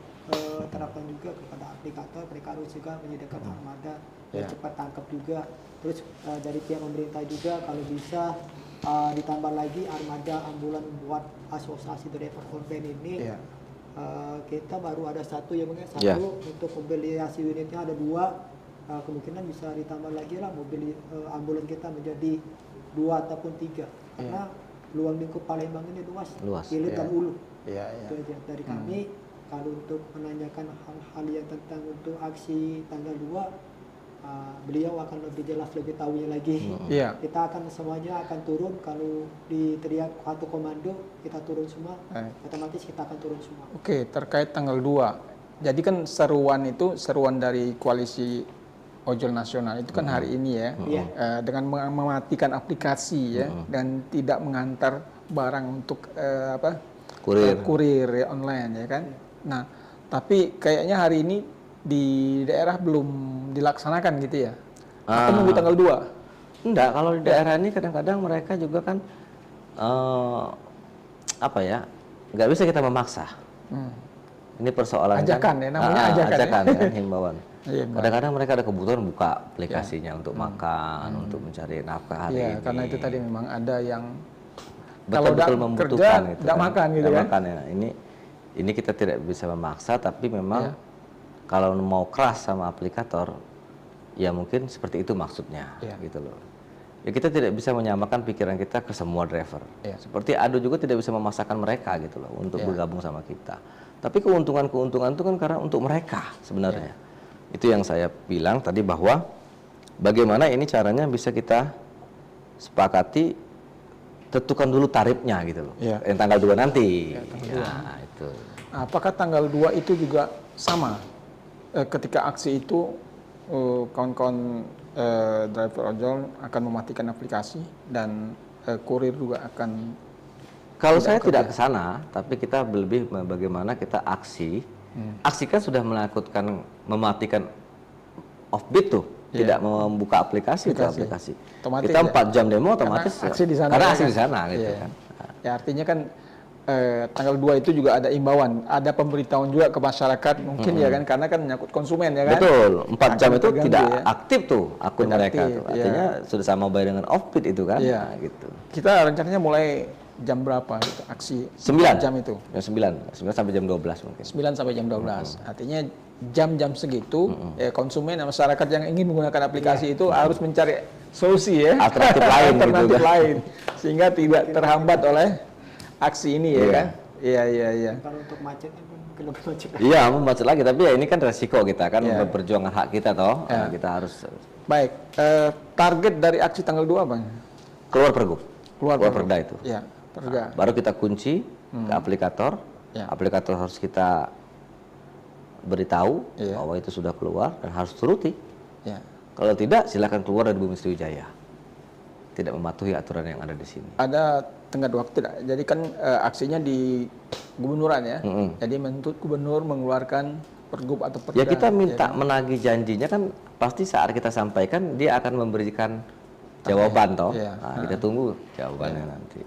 terapkan juga kepada aplikator, mereka harus juga menyediakan armada yang cepat tangkap juga. Terus dari pihak pemerintah juga kalau bisa ditambah lagi armada ambulan buat asosiasi driver online ini. Kita baru ada satu untuk mobilisasi unitnya ada 2, kemungkinan bisa ditambah lagi lah mobil ambulan kita menjadi 2 ataupun 3 karena luang lingkup Palembang ini luas hilir dan hulu. Itu aja dari kami. Kalau untuk menanyakan hal-hal yang tentang untuk aksi tanggal 2, beliau akan lebih jelas, lebih tahunya lagi. Kita akan semuanya akan turun. Kalau diteriak satu komando, kita turun semua. Otomatis kita akan turun semua. Oke, terkait tanggal 2. Jadi kan seruan dari koalisi ojol nasional itu kan hari ini ya, dengan mematikan aplikasi ya, dan tidak mengantar barang untuk kurir online ya kan. Nah, tapi kayaknya hari ini di daerah belum dilaksanakan gitu ya? Atau nunggu tanggal 2? Enggak, kalau di daerah ini kadang-kadang mereka juga kan nggak bisa kita memaksa. Ini persoalan ajakan ya, namanya ajakan kan, himbauan. Kadang-kadang mereka ada kebutuhan buka aplikasinya untuk makan, untuk mencari nafkah hari ini. Karena itu tadi memang ada yang betul-betul membutuhkan kerja, tidak makan gitu kan? Makan, ya. Ini kita tidak bisa memaksa, tapi memang kalau mau keras sama aplikator, ya mungkin seperti itu maksudnya, gitu loh. Ya kita tidak bisa menyamakan pikiran kita ke semua driver. Seperti ADO juga tidak bisa memaksakan mereka gitu loh untuk bergabung sama kita. Tapi keuntungan-keuntungan itu kan karena untuk mereka sebenarnya. Itu yang saya bilang tadi bahwa bagaimana ini caranya bisa kita sepakati, tentukan dulu tarifnya gitu loh. Yang tanggal 2 nanti. Nah, itu. Apakah tanggal 2 itu juga sama? Ketika aksi itu kawan-kawan driver ojol akan mematikan aplikasi dan kurir juga akan. Kalau saya tidak ke sana, tapi kita lebih bagaimana kita aksi. Aksi kan sudah mematikan offbeat tuh, tidak membuka aplikasi. Otomatis kita 4 jam demo otomatis karena aksi di sana gitu kan. Ya artinya kan tanggal 2 itu juga ada imbauan, ada pemberitahuan juga ke masyarakat mungkin ya kan, karena kan menyangkut konsumen ya kan. Betul, 4 jam itu tidak aktif tuh akun mereka tuh. Artinya sudah sama bayar dengan offbeat itu kan. Gitu. Kita rencananya mulai jam berapa gitu, aksi 9 jam itu? Ya 9 sampai jam 12 mungkin. 9 sampai jam 12. Artinya jam-jam segitu konsumen dan masyarakat yang ingin menggunakan aplikasi itu harus mencari solusi ya. Alternatif lain sehingga tidak terhambat oleh aksi ini ya kan? Iya. Kalau untuk macetnya pun lebih macet. Iya, macet lagi, tapi ya ini kan resiko kita kan memperjuangkan hak kita toh. Kita harus. Baik, target dari aksi tanggal 2 Bang? Keluar pergub. Keluar perda itu. Iya, perda. Baru kita kunci ke aplikator. Aplikator harus kita beritahu bahwa itu sudah keluar dan harus turuti. Kalau tidak, silakan keluar dari Bumi Sriwijaya. Tidak mematuhi aturan yang ada di sini. Ada tenggat waktu tidak? Jadi kan aksinya di gubernuran ya. Jadi menuntut gubernur mengeluarkan pergub atau perda. Ya kita minta menagih janjinya kan pasti saat kita sampaikan dia akan memberikan jawaban toh. Nah, kita tunggu jawabannya nanti.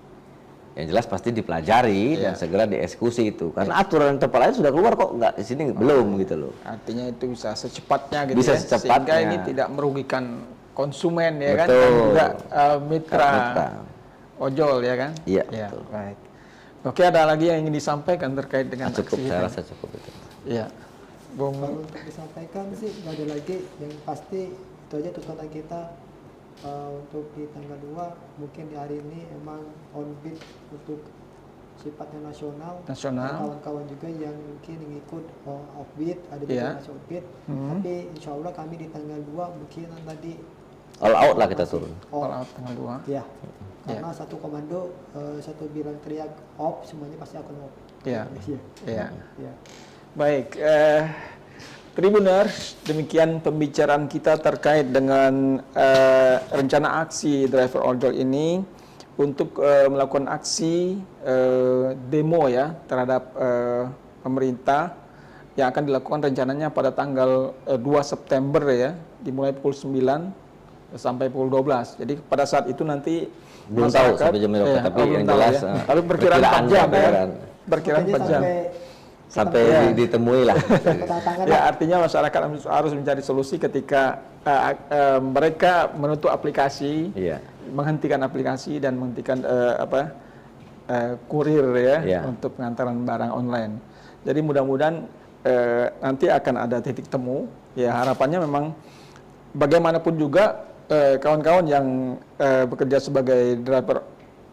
Yang jelas pasti dipelajari dan segera dieksekusi itu. Karena aturan tempat lain sudah keluar kok nggak di sini belum gitu loh. Artinya itu bisa secepatnya gitu bisa ya. Secepatnya. Sehingga ini tidak merugikan konsumen ya kan, dan juga mitra ojol ya kan. Iya. Ya, baik. Oke, ada lagi yang ingin disampaikan terkait dengan cukup, aksi saya ini? rasa cukup itu. Iya. Kalau untuk disampaikan sih nggak ada lagi, yang pasti itu aja tuntutan kita untuk di tanggal 2 mungkin di hari ini emang on beat untuk sifatnya nasional. Kawan-kawan juga yang mungkin ikut offbeat, ada juga masih offbeat. Tapi insya Allah kami di tanggal 2 mungkin tadi all out lah kita turun. All out tanggal 2. Iya. Karena satu komando, satu bilang teriak off, semuanya pasti akan off. Iya. Iya. Baik, Tribuners, demikian pembicaraan kita terkait dengan rencana aksi driver ojol ini untuk melakukan aksi demo ya terhadap pemerintah yang akan dilakukan rencananya pada tanggal 2 September ya, dimulai pukul 9 sampai pukul 12. Jadi pada saat itu nanti belum tahu sampai jam berapa, tapi yang jelas tapi perkiraan 4 jam ya. Perkiraan 4 jam. Sampai ditemui lah. Ya, artinya masyarakat harus mencari solusi ketika mereka menutup aplikasi, menghentikan aplikasi dan menghentikan kurir ya untuk pengantaran barang online. Jadi mudah-mudahan nanti akan ada titik temu. Ya, harapannya memang bagaimanapun juga kawan-kawan yang bekerja sebagai driver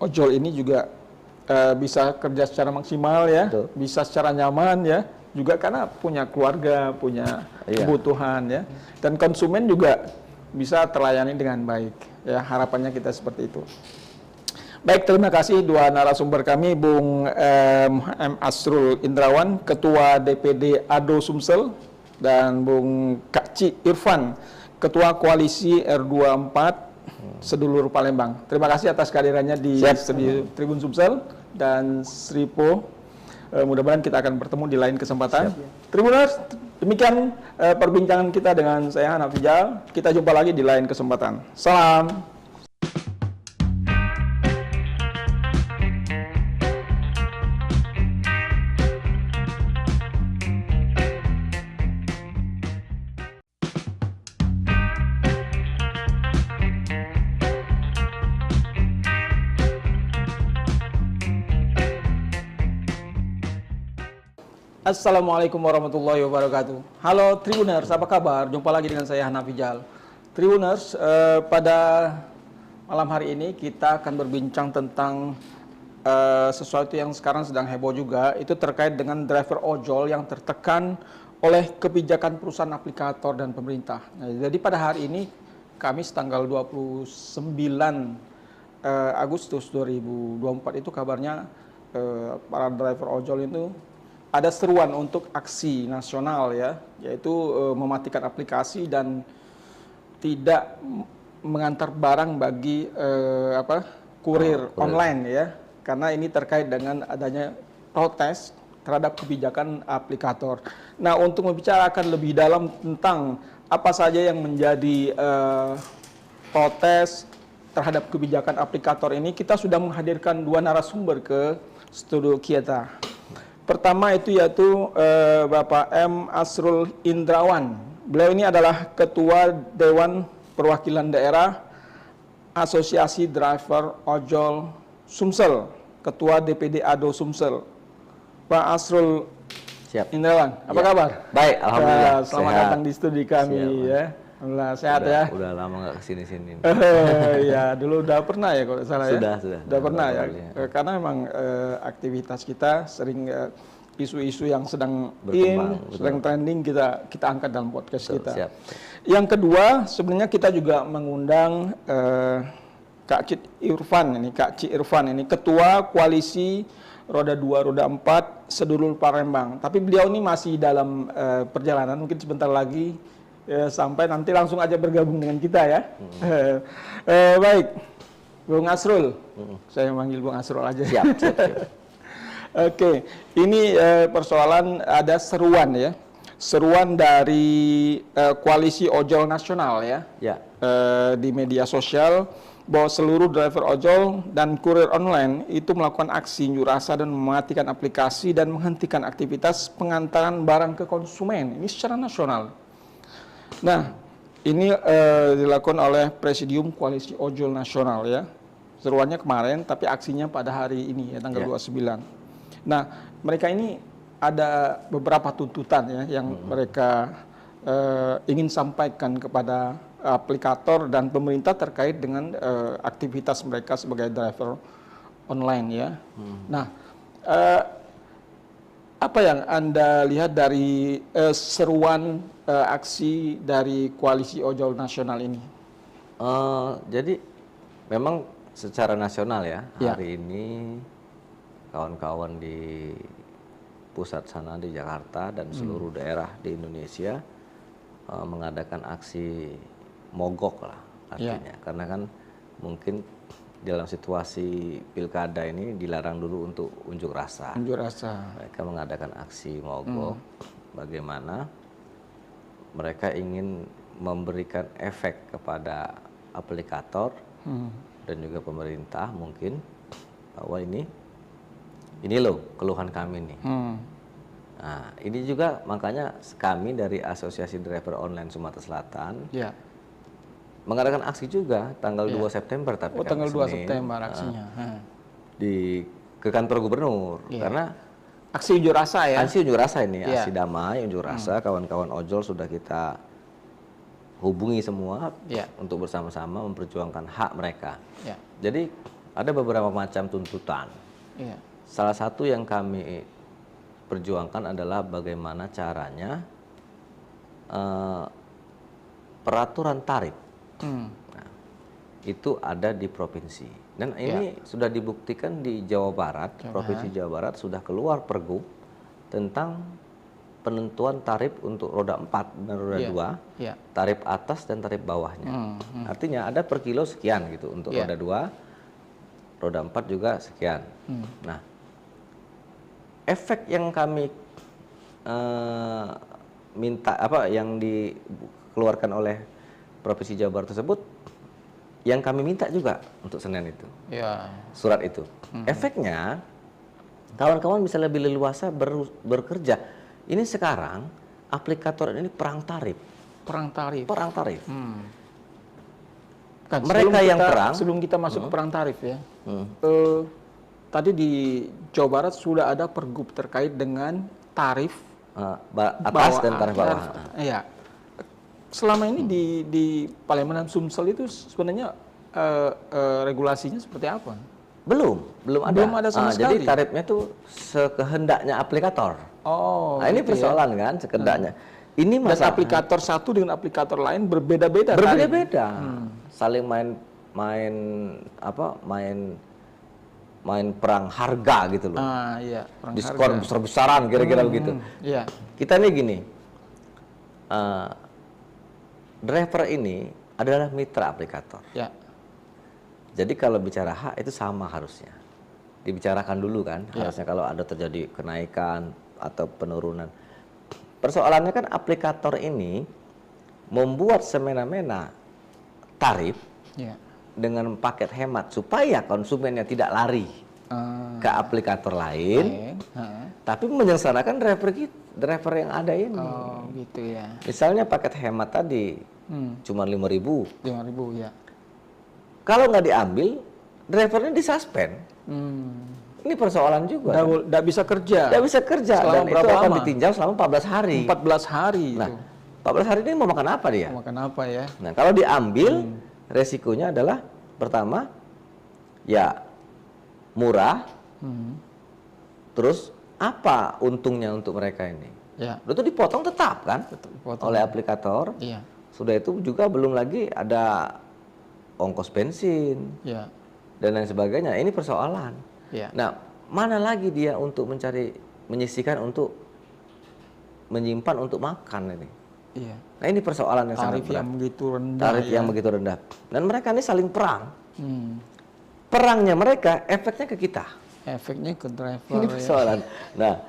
ojol ini juga bisa kerja secara maksimal ya, bisa secara nyaman ya, juga karena punya keluarga, punya kebutuhan ya, dan konsumen juga bisa terlayani dengan baik ya, harapannya kita seperti itu. Baik, terima kasih dua narasumber kami, Bung M. Asrul Indrawan, Ketua DPD ADO Sumsel, dan Bung Kak Ci Irfan, Ketua Koalisi R24 Sedulur Palembang. Terima kasih atas kehadirannya di studio Tribun Sumsel dan Sripo. Mudah-mudahan kita akan bertemu di lain kesempatan. Tribuners, demikian perbincangan kita dengan saya Hanaf Rijal. Kita jumpa lagi di lain kesempatan. Salam. Assalamualaikum warahmatullahi wabarakatuh. Halo Tribuners, apa kabar? Jumpa lagi dengan saya Hanaf Rijal. Tribuners, pada malam hari ini kita akan berbincang tentang sesuatu yang sekarang sedang heboh juga, itu terkait dengan driver ojol yang tertekan oleh kebijakan perusahaan aplikator dan pemerintah. Nah, jadi pada hari ini, Kamis tanggal 29 Agustus 2024 itu kabarnya para driver ojol itu ada seruan untuk aksi nasional ya, yaitu mematikan aplikasi dan tidak mengantar barang bagi kurir online ya, karena ini terkait dengan adanya protes terhadap kebijakan aplikator. Nah, untuk membicarakan lebih dalam tentang apa saja yang menjadi protes terhadap kebijakan aplikator ini, kita sudah menghadirkan dua narasumber ke studio kita. Pertama itu yaitu Bapak M. Asrul Indrawan. Beliau ini adalah Ketua Dewan Perwakilan Daerah Asosiasi Driver Ojol Sumsel, Ketua DPD ADO Sumsel. Pak Asrul Indrawan, apa kabar? Baik, alhamdulillah. Selamat datang di studi kami ya. Alhamdulillah sehat ya. Udah lama nggak kesini-sini. Ya, dulu udah pernah ya kalau salah ya. Sudah pernah ya. Karena memang aktivitas kita sering isu-isu yang sedang sedang trending kita angkat dalam podcast kita. Siap. Yang kedua, sebenarnya kita juga mengundang Kak Ci Irfan ini Ketua Koalisi Roda 2, Roda 4 Sedulur Palembang. Tapi beliau ini masih dalam perjalanan, mungkin sebentar lagi sampai nanti langsung aja bergabung dengan kita ya. Baik, Bung Asrul, saya manggil Bung Asrul aja. Siap. Oke, ini persoalan ada seruan ya, seruan dari Koalisi Ojol Nasional ya, di media sosial bahwa seluruh driver ojol dan kurir online itu melakukan aksi unjuk rasa dan mematikan aplikasi dan menghentikan aktivitas pengantaran barang ke konsumen. Ini secara nasional. Nah, Ini dilakukan oleh Presidium Koalisi Ojol Nasional ya. Seruannya kemarin, tapi aksinya pada hari ini ya, tanggal 29. Nah, mereka ini ada beberapa tuntutan ya yang mereka ingin sampaikan kepada aplikator dan pemerintah terkait dengan aktivitas mereka sebagai driver online ya. Nah, apa yang Anda lihat dari seruan aksi dari Koalisi Ojol Nasional ini? Jadi memang secara nasional ya, hari ini kawan-kawan di pusat sana di Jakarta dan seluruh daerah di Indonesia mengadakan aksi mogok lah artinya. Karena kan mungkin dalam situasi pilkada ini dilarang dulu untuk unjuk rasa. Unjuk rasa. Mereka mengadakan aksi mogok. Bagaimana mereka ingin memberikan efek kepada aplikator dan juga pemerintah mungkin bahwa ini loh keluhan kami nih. Nah, ini juga makanya kami dari Asosiasi Driver Online Sumatera Selatan mengadakan aksi juga tanggal 2 September tapi tanggal 2 September aksinya. Ke kantor gubernur karena aksi unjuk rasa ya. Aksi unjuk rasa ini, aksi damai unjuk rasa kawan-kawan ojol sudah kita hubungi semua untuk bersama-sama memperjuangkan hak mereka. Jadi ada beberapa macam tuntutan. Salah satu yang kami perjuangkan adalah bagaimana caranya peraturan tarif. Nah, itu ada di provinsi dan ini sudah dibuktikan di Jawa Barat. Provinsi Jawa Barat sudah keluar pergub tentang penentuan tarif untuk roda 4 dan roda 2, tarif atas dan tarif bawahnya. Artinya ada per kilo sekian gitu untuk roda 2, roda 4 juga sekian. Nah, efek yang kami minta yang dikeluarkan oleh Provinsi Jawa Barat tersebut, yang kami minta juga untuk Senin itu, surat itu. Efeknya, kawan-kawan bisa lebih leluasa bekerja. Ini sekarang aplikator ini perang tarif. Perang tarif. Perang tarif. Kan, mereka yang perang. Sebelum kita masuk ke perang tarif ya, tadi di Jawa Barat sudah ada pergub terkait dengan tarif atas dan tarif bawah. Iya. Selama ini di Palembang dan Sumsel itu sebenarnya regulasinya seperti apa? Belum ada. Belum ada sama sekali. Jadi tarifnya itu sekehendaknya aplikator. Nah ini persoalan kan sekehendaknya. Ini dan aplikator satu dengan aplikator lain berbeda-beda. Berbeda-beda. Saling main perang harga gitu loh. Perang diskon besar-besaran kira-kira begitu. Kita nih gini. Driver ini adalah mitra aplikator. Jadi kalau bicara hak itu sama harusnya. Dibicarakan dulu kan, harusnya kalau ada terjadi kenaikan atau penurunan. Persoalannya kan aplikator ini membuat semena-mena tarif dengan paket hemat supaya konsumennya tidak lari ke aplikator lain, tapi menyengsarakan driver yang ada ini. Gitu ya. Misalnya paket hemat tadi cuma 5.000. 5.000 ya. Kalau nggak diambil, drivernya disuspend. Ini persoalan juga. Nggak bisa kerja. Nggak bisa kerja. Selama dan itu akan ditinjau selama 14 hari. 14 hari. Nah, 14 hari ini mau makan apa dia? Mau makan apa ya? Nah, kalau diambil, resikonya adalah pertama, ya murah. Terus apa untungnya untuk mereka ini? Itu dipotong tetap kan? Oleh aplikator. Sudah itu juga belum lagi ada ongkos bensin dan lain sebagainya. Ini persoalan. Nah, mana lagi dia untuk menyisihkan untuk menyimpan untuk makan ini? Nah, ini persoalan yang sangat berat. Tarif yang begitu rendah. Tarif yang begitu rendah. Dan mereka ini saling perang. Perangnya mereka, efeknya ke kita. Efeknya ke driver. Ini persoalan. Nah,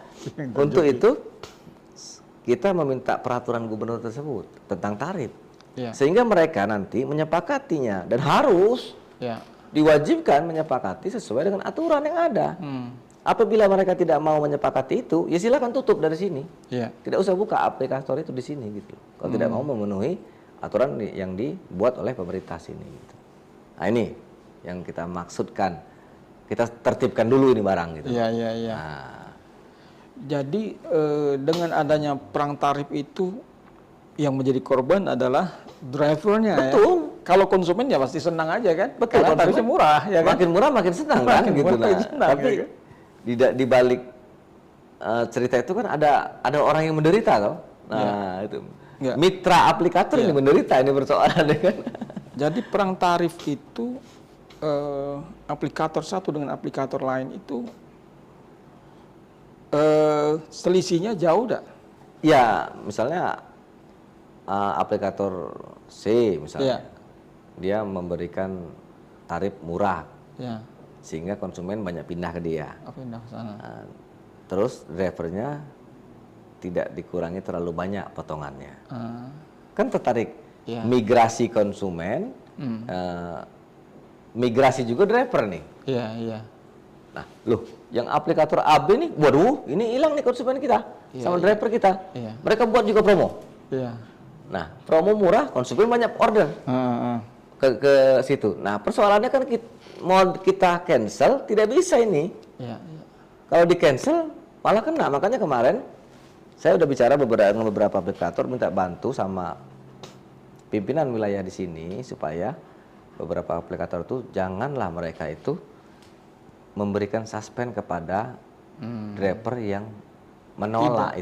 untuk itu kita meminta peraturan gubernur tersebut tentang tarif. Sehingga mereka nanti menyepakatinya dan harus diwajibkan menyepakati sesuai dengan aturan yang ada. Apabila mereka tidak mau menyepakati itu, ya silakan tutup dari sini. Tidak usah buka aplikator itu di sini gitu. Kalau tidak mau memenuhi aturan yang dibuat oleh pemerintah sini. Gitu. Nah ini yang kita maksudkan, kita tertibkan dulu ini barang gitu. Iya. Nah. Jadi dengan adanya perang tarif itu yang menjadi korban adalah drivernya. Betul. Ya? Kalau konsumen ya pasti senang aja kan. Betul. Karena tarifnya murah ya kan. Makin murah makin senang kan gitu. Tapi ya, kan? di balik cerita itu kan ada orang yang menderita toh. Nah itu mitra aplikator ini menderita, ini persoalan kan. Jadi perang tarif itu aplikator satu dengan aplikator lain itu selisihnya jauh dah. Ya, misalnya aplikator C misalnya, dia memberikan tarif murah, sehingga konsumen banyak pindah ke dia. Pindah ke sana. Terus drivernya tidak dikurangi terlalu banyak potongannya. Kan tertarik migrasi konsumen, migrasi juga driver nih. Iya. Nah, loh, yang aplikator AB nih, waduh, ini hilang nih konsumen kita sama driver kita. Mereka buat juga promo. Nah, promo murah, konsumen banyak order ke situ. Nah, persoalannya kan mau kita cancel tidak bisa ini. Kalau di cancel malah kena. Makanya kemarin saya udah bicara dengan beberapa aplikator, minta bantu sama pimpinan wilayah di sini supaya beberapa aplikator itu janganlah mereka itu memberikan suspend kepada driver yang menolak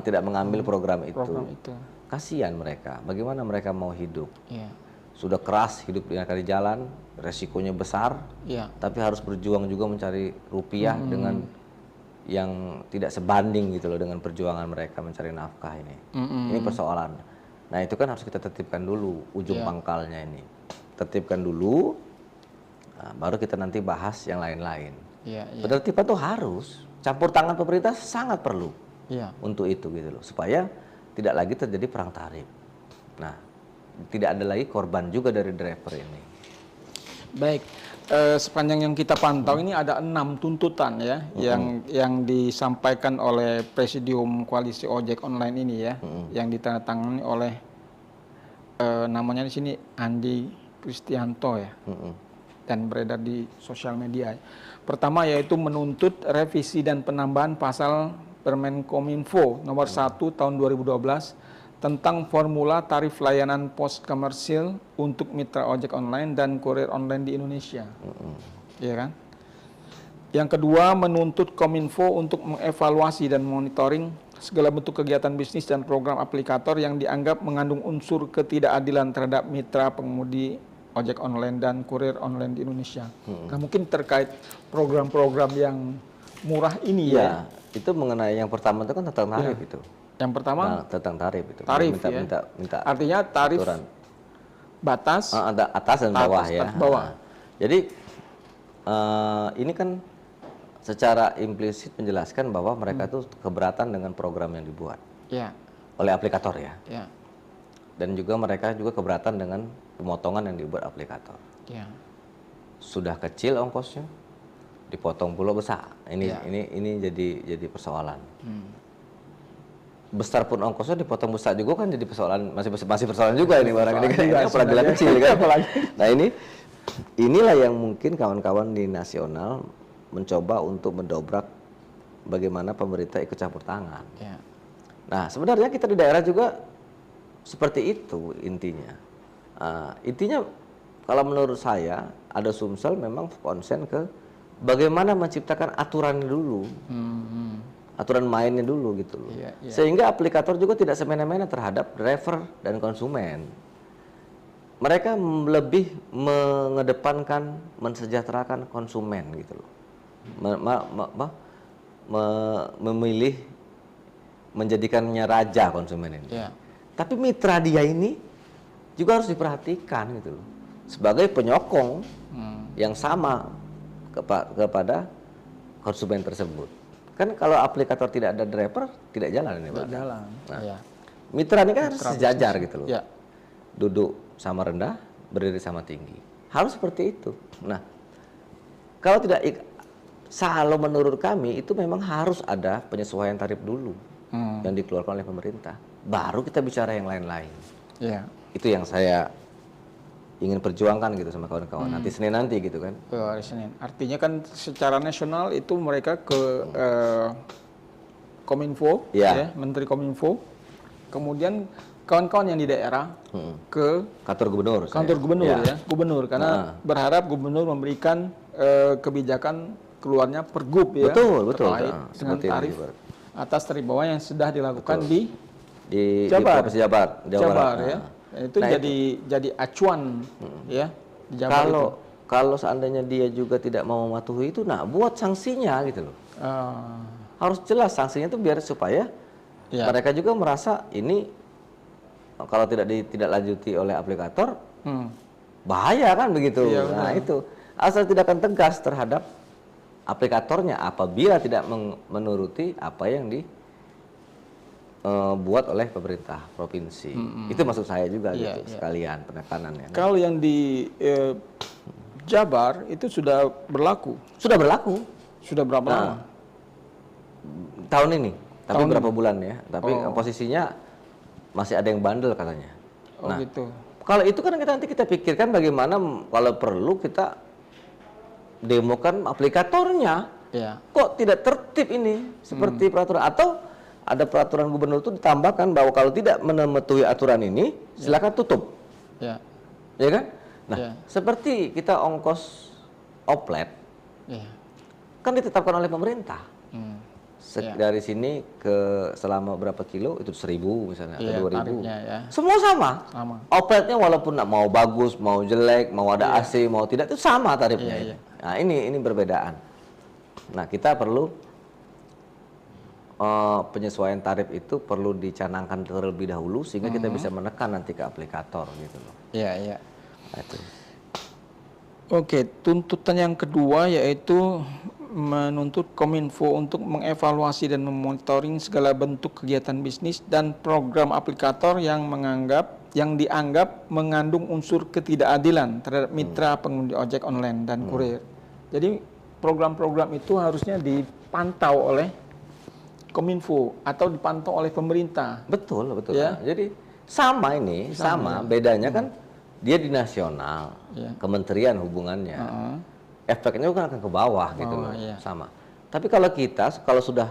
tidak mengambil program itu. Kasihan mereka. Bagaimana mereka mau hidup? Sudah keras hidup di jalan, resikonya besar, tapi harus berjuang juga mencari rupiah dengan yang tidak sebanding gitu loh dengan perjuangan mereka mencari nafkah ini. Ini persoalan. Nah itu kan harus kita tertibkan dulu ujung pangkalnya ini. Tertibkan dulu. Nah, baru kita nanti bahas yang lain-lain. Penertiban tuh harus, campur tangan pemerintah sangat perlu untuk itu gitu loh, supaya tidak lagi terjadi perang tarif. Nah, tidak ada lagi korban juga dari driver ini. Baik, sepanjang yang kita pantau ini ada 6 tuntutan ya, yang disampaikan oleh Presidium Koalisi Ojek Online ini ya, yang ditandatangani oleh namanya di sini Andi Kristianto ya. Dan beredar di sosial media. Pertama yaitu menuntut revisi dan penambahan pasal Permenkominfo nomor 1 tahun 2012 tentang formula tarif layanan pos komersil untuk mitra ojek online dan kurir online di Indonesia. Ya kan? Yang kedua menuntut Kominfo untuk mengevaluasi dan monitoring segala bentuk kegiatan bisnis dan program aplikator yang dianggap mengandung unsur ketidakadilan terhadap mitra pengemudi ojek online dan kurir online di Indonesia. Nah mungkin terkait program-program yang murah ini ya. Itu mengenai yang pertama itu kan tentang tarif itu. Yang pertama tentang tarif itu. Tarif minta artinya tarif aturan. Batas. Ada atas dan bawah ya. Bawah. Jadi ini kan secara implisit menjelaskan bahwa mereka itu keberatan dengan program yang dibuat oleh aplikator ya. Dan juga mereka juga keberatan dengan pemotongan yang dibuat aplikator. Sudah kecil ongkosnya, dipotong pula besar. Ini jadi persoalan. Besar pun ongkosnya dipotong besar juga kan jadi persoalan, masih persoalan juga ini barang ini kan, apalagi kecil kan. Nah inilah yang mungkin kawan-kawan di nasional mencoba untuk mendobrak bagaimana pemerintah ikut campur tangan. Nah sebenarnya kita di daerah juga seperti itu intinya. Intinya kalau menurut saya ada Sumsel memang konsen ke bagaimana menciptakan aturan dulu, aturan mainnya dulu gitu loh. Sehingga aplikator juga tidak semena-mena terhadap driver dan konsumen. Mereka lebih mengedepankan mensejahterakan konsumen gitu loh. Memilih menjadikannya raja konsumen ini. Tapi mitra dia ini juga harus diperhatikan gitu loh. Sebagai penyokong yang sama kepada konsumen tersebut. Kan kalau aplikator tidak ada driver, tidak jalan ini, Pak. Tidak jalan. Nah, mitra ini kan harus sejajar gitu loh. Duduk sama rendah, berdiri sama tinggi. Harus seperti itu. Nah, kalau tidak, kalau menurut kami itu memang harus ada penyesuaian tarif dulu yang dikeluarkan oleh pemerintah. Baru kita bicara yang lain-lain. Itu yang saya ingin perjuangkan gitu sama kawan-kawan nanti Senin nanti gitu kan. Hari Senin. Artinya kan secara nasional itu mereka ke Kominfo, ya, Menteri Kominfo. Kemudian kawan-kawan yang di daerah ke kantor gubernur. Gubernur, karena berharap gubernur memberikan kebijakan keluarnya pergub ya. Betul. Dengan tarif atas tarif bawah yang sudah dilakukan di Jabar, Jawa Barat. Ya. Itu jadi acuan ya di Jabar kalau seandainya dia juga tidak mau mematuhi itu, buat sanksinya gitu loh. Harus jelas sanksinya itu biar supaya mereka juga merasa ini kalau tidak lanjuti oleh aplikator bahaya kan begitu. Itu asal tindakan tegas terhadap aplikatornya apabila tidak menuruti apa yang dibuat oleh pemerintah provinsi. Itu maksud saya juga gitu, sekalian penekanannya. Kalau yang di Jabar itu sudah berlaku. Sudah berlaku. Sudah berapa lama? Tahun ini. Tapi berapa bulan ya? Tapi posisinya masih ada yang bandel katanya. Gitu. Kalau itu kan nanti kita pikirkan bagaimana kalau perlu kita demokan aplikatornya. Kok tidak tertib ini seperti peraturan, atau ada peraturan gubernur itu ditambahkan bahwa kalau tidak mematuhi aturan ini silakan tutup. Ya kan? Seperti kita ongkos oplet kan ditetapkan oleh pemerintah. Dari sini ke selama berapa kilo itu 1.000 misalnya atau 2.000. Semua sama. Opletnya walaupun mau bagus, mau jelek, mau ada AC, mau tidak, itu sama tarifnya. Nah, ini perbedaan. Nah, kita perlu penyesuaian tarif itu perlu dicanangkan terlebih dahulu sehingga kita bisa menekan nanti ke aplikator gitu loh. Iya. Oke, tuntutan yang kedua yaitu menuntut Kominfo untuk mengevaluasi dan memonitoring segala bentuk kegiatan bisnis dan program aplikator yang dianggap mengandung unsur ketidakadilan terhadap mitra pengemudi ojek online dan kurir. Jadi program-program itu harusnya dipantau oleh Kominfo atau dipantau oleh pemerintah. Betul. Ya? Jadi sama, bedanya kan dia di nasional, kementerian hubungannya. Efeknya kan akan ke bawah gitu loh, sama. Tapi kalau sudah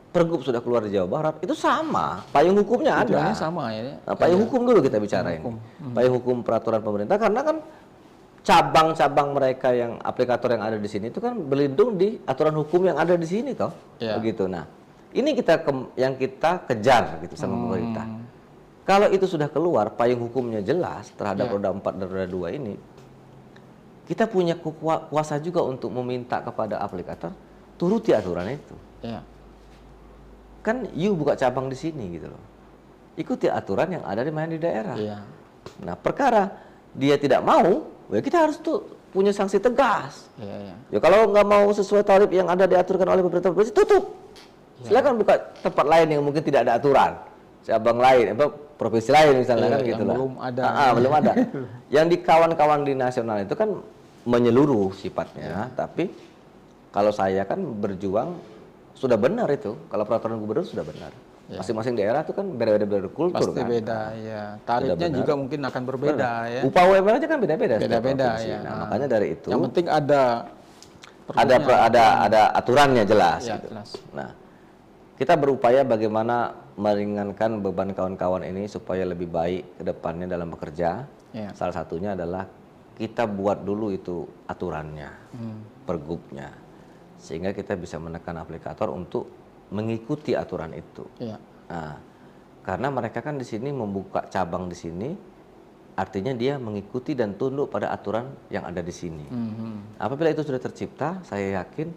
pergub sudah keluar di Jawa Barat, itu sama, payung hukumnya ada. Sama ya. Payung hukum dulu kita bicara ini. Payung hukum peraturan pemerintah, karena kan cabang-cabang mereka yang aplikator yang ada di sini itu kan berlindung di aturan hukum yang ada di sini toh, begitu. Nah, ini yang kita kejar gitu sama pemerintah. Kalau itu sudah keluar, payung hukumnya jelas terhadap roda 4 dan roda 2 ini, kita punya kuasa juga untuk meminta kepada aplikator turuti aturan itu. Kan buka cabang di sini gitu loh. Ikuti aturan yang ada di daerah. Nah, perkara dia tidak mau, kita harus punya sanksi tegas. Ya kalau nggak mau sesuai tarif yang ada diaturkan oleh pemerintah provinsi, tutup. Silakan buka tempat lain yang mungkin tidak ada aturan. Cabang lain, provinsi lain misalnya kan gitu lah. Belum ada. Yang di kawan-kawan di nasional itu kan menyeluruh sifatnya, tapi kalau saya kan berjuang sudah benar itu. Kalau peraturan gubernur sudah benar. Masing-masing daerah itu kan beda-beda kultur. Pasti kan. Beda, ya. Tarifnya juga mungkin akan berbeda ya. Upah UMR aja kan beda-beda. Beda-beda ya. Nah, makanya dari itu. Yang penting ada aturannya jelas. Ya, gitu. Jelas. Nah, kita berupaya bagaimana meringankan beban kawan-kawan ini supaya lebih baik ke depannya dalam bekerja. Salah satunya adalah kita buat dulu itu aturannya, pergubnya, sehingga kita bisa menekan aplikator untuk mengikuti aturan itu. Nah, karena mereka kan di sini membuka cabang di sini, artinya dia mengikuti dan tunduk pada aturan yang ada di sini. Apabila itu sudah tercipta, saya yakin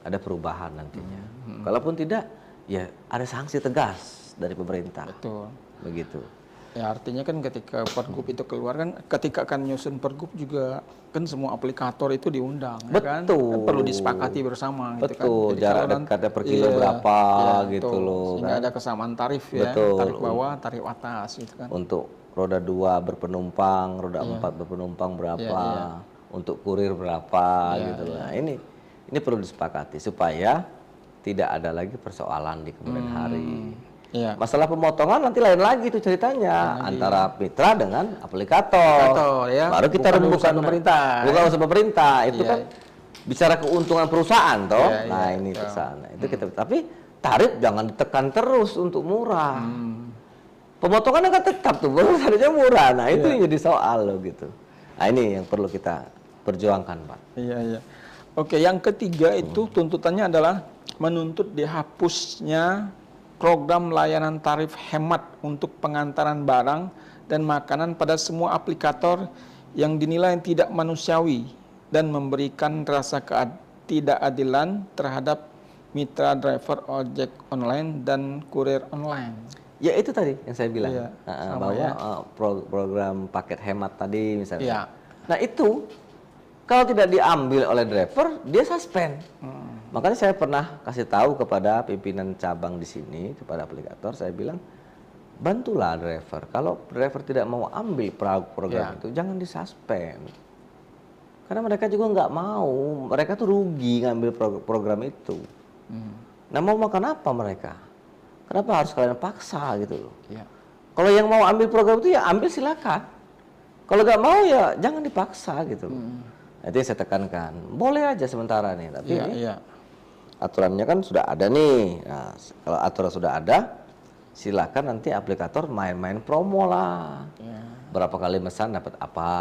ada perubahan nantinya. Kalaupun tidak, ya ada sanksi tegas dari pemerintah. Betul. Begitu. Ya artinya kan ketika pergub itu keluar kan, ketika akan nyusun pergub juga kan semua aplikator itu diundang. Betul. Kan perlu disepakati bersama. Betul. Gitu kan. Jarak dekatnya per kilo berapa gitu loh. Sehingga ada kesamaan tarif ya. Betul. Tarif bawah, tarif atas gitu kan. Untuk roda 2 berpenumpang, roda 4 berpenumpang berapa, untuk kurir berapa gitu loh. Nah, ini perlu disepakati supaya tidak ada lagi persoalan di kemudian hari. Iya. Masalah pemotongan nanti lain lagi itu ceritanya antara mitra dengan aplikator. Ya. Baru kita rembukan pemerintah. Bukan urusan pemerintah. Itu kan bicara keuntungan perusahaan toh. Nah, ini ke sana. Itu kita tapi tarif jangan ditekan terus untuk murah. Pemotongannya kan tetap tuh, harusnya murah. Nah, itu yang jadi soal loh gitu. Nah, ini yang perlu kita perjuangkan, Pak. Iya. Oke, yang ketiga itu tuntutannya adalah menuntut dihapusnya program layanan tarif hemat untuk pengantaran barang dan makanan pada semua aplikator yang dinilai tidak manusiawi dan memberikan rasa ketidakadilan terhadap mitra driver ojek online dan kurir online. Ya itu tadi yang saya bilang, bahwa program paket hemat tadi misalnya. Nah itu kalau tidak diambil oleh driver, dia suspend. Makanya saya pernah kasih tahu kepada pimpinan cabang di sini, kepada aplikator, saya bilang, bantulah driver. Kalau driver tidak mau ambil program itu, jangan disuspend. Karena mereka juga nggak mau, mereka tuh rugi ngambil program itu. Nah mau makan apa mereka? Kenapa harus kalian paksa gitu loh? Kalau yang mau ambil program itu ya ambil silakan. Kalau nggak mau ya jangan dipaksa gitu loh. Itu yang saya tekankan. Boleh aja sementara nih, tapi aturannya kan sudah ada nih. Nah, kalau aturan sudah ada, silakan nanti aplikator main-main promo lah. Berapa kali mesan dapat apa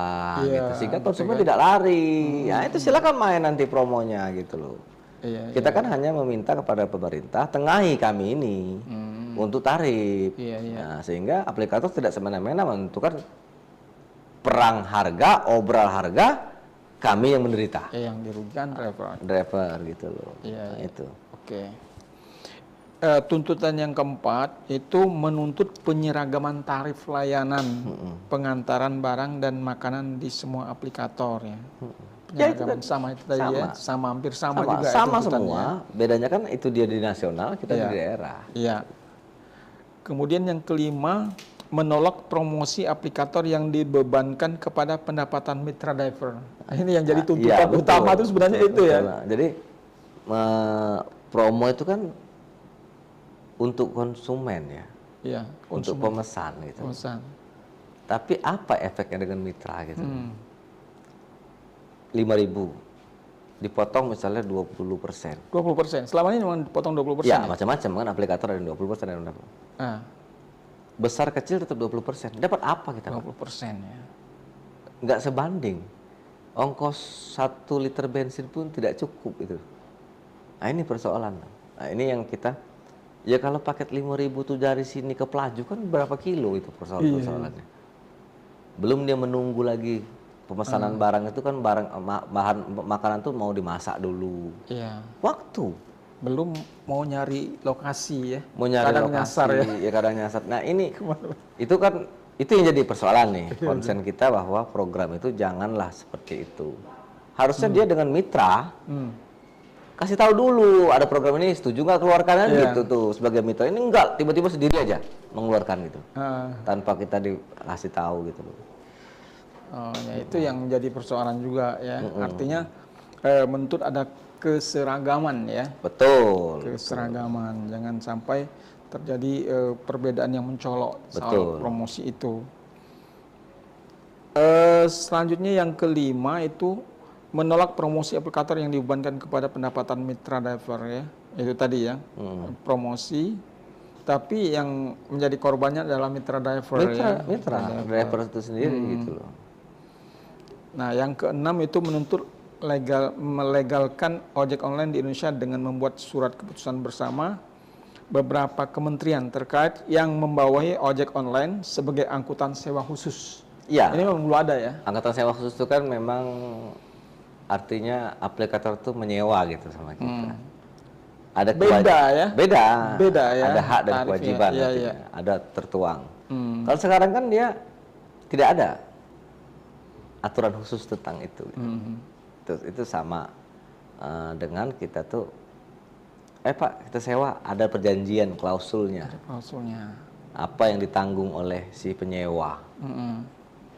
gitu. Sehingga konsumen tidak lari. Ya itu silakan main nanti promonya gitu loh. Kita kan hanya meminta kepada pemerintah tengahi kami ini untuk tarif. Nah, sehingga aplikator tidak semena-mena menentukan perang harga, obral harga, kami yang menderita. Yang dirugikan driver gitu loh. Nah, itu. Oke. Tuntutan yang keempat itu menuntut penyeragaman tarif layanan pengantaran barang dan makanan di semua aplikator ya. Itu kan sama itu tadi hampir sama juga. Sama semua. Bedanya kan itu dia di nasional, kita di daerah. Iya. Kemudian yang kelima, menolak promosi aplikator yang dibebankan kepada pendapatan mitra driver. Nah, ini yang jadi tuntutan utama itu sebenarnya itu ya. Jadi promo itu kan untuk konsumen ya. Iya, untuk pemesan gitu. Tapi apa efeknya dengan mitra gitu? 5.000 dipotong misalnya 20%. 20%. Selama ini memang dipotong 20%. Ya, macam-macam kan aplikator ada 20% yang dapat. Besar kecil tetap 20%. Dapat apa kita? 20% ya. Nggak sebanding. Ongkos 1 liter bensin pun tidak cukup itu. Nah, ini persoalan. Nah, ini yang kita kalau paket 5.000 tuh dari sini ke Pelaju kan berapa kilo itu persoalannya. Belum dia menunggu lagi pemesanan barang itu kan bahan makanan tuh mau dimasak dulu. Waktu. Belum mau nyari lokasi ya. Mau nyari kadang lokasi, nyasar ya. Kadang nyasar. Nah ini itu kan itu yang jadi persoalan nih. Konsen kita bahwa program itu janganlah seperti itu. Harusnya dia dengan mitra kasih tahu dulu ada program ini, setuju nggak keluarkan gitu tuh sebagai mitra. Ini enggak, tiba-tiba sendiri aja mengeluarkan gitu tanpa kita dikasih tahu gitu loh. Itu yang jadi persoalan juga ya. Artinya menuntut ada keseragaman ya. Betul. Keseragaman, jangan sampai terjadi perbedaan yang mencolok soal promosi itu. Selanjutnya yang kelima itu menolak promosi aplikator yang dibebankan kepada pendapatan mitra driver ya. Itu tadi ya. Promosi tapi yang menjadi korbannya adalah mitra driver mitra driver itu sendiri gitu loh. Nah, yang keenam itu menuntut melegalkan ojek online di Indonesia dengan membuat surat keputusan bersama beberapa kementerian terkait yang membawahi ojek online sebagai angkutan sewa khusus. Iya. Ini memang belum ada ya. Angkutan sewa khusus itu kan memang artinya aplikator itu menyewa gitu sama kita. Ada beda ya. Beda ya. Ada hak dan tarifnya, kewajiban, ada tertuang. Kalau sekarang kan dia tidak ada aturan khusus tentang itu. Itu sama dengan kita tuh Pak kita sewa ada perjanjian klausulnya. Apa yang ditanggung oleh si penyewa?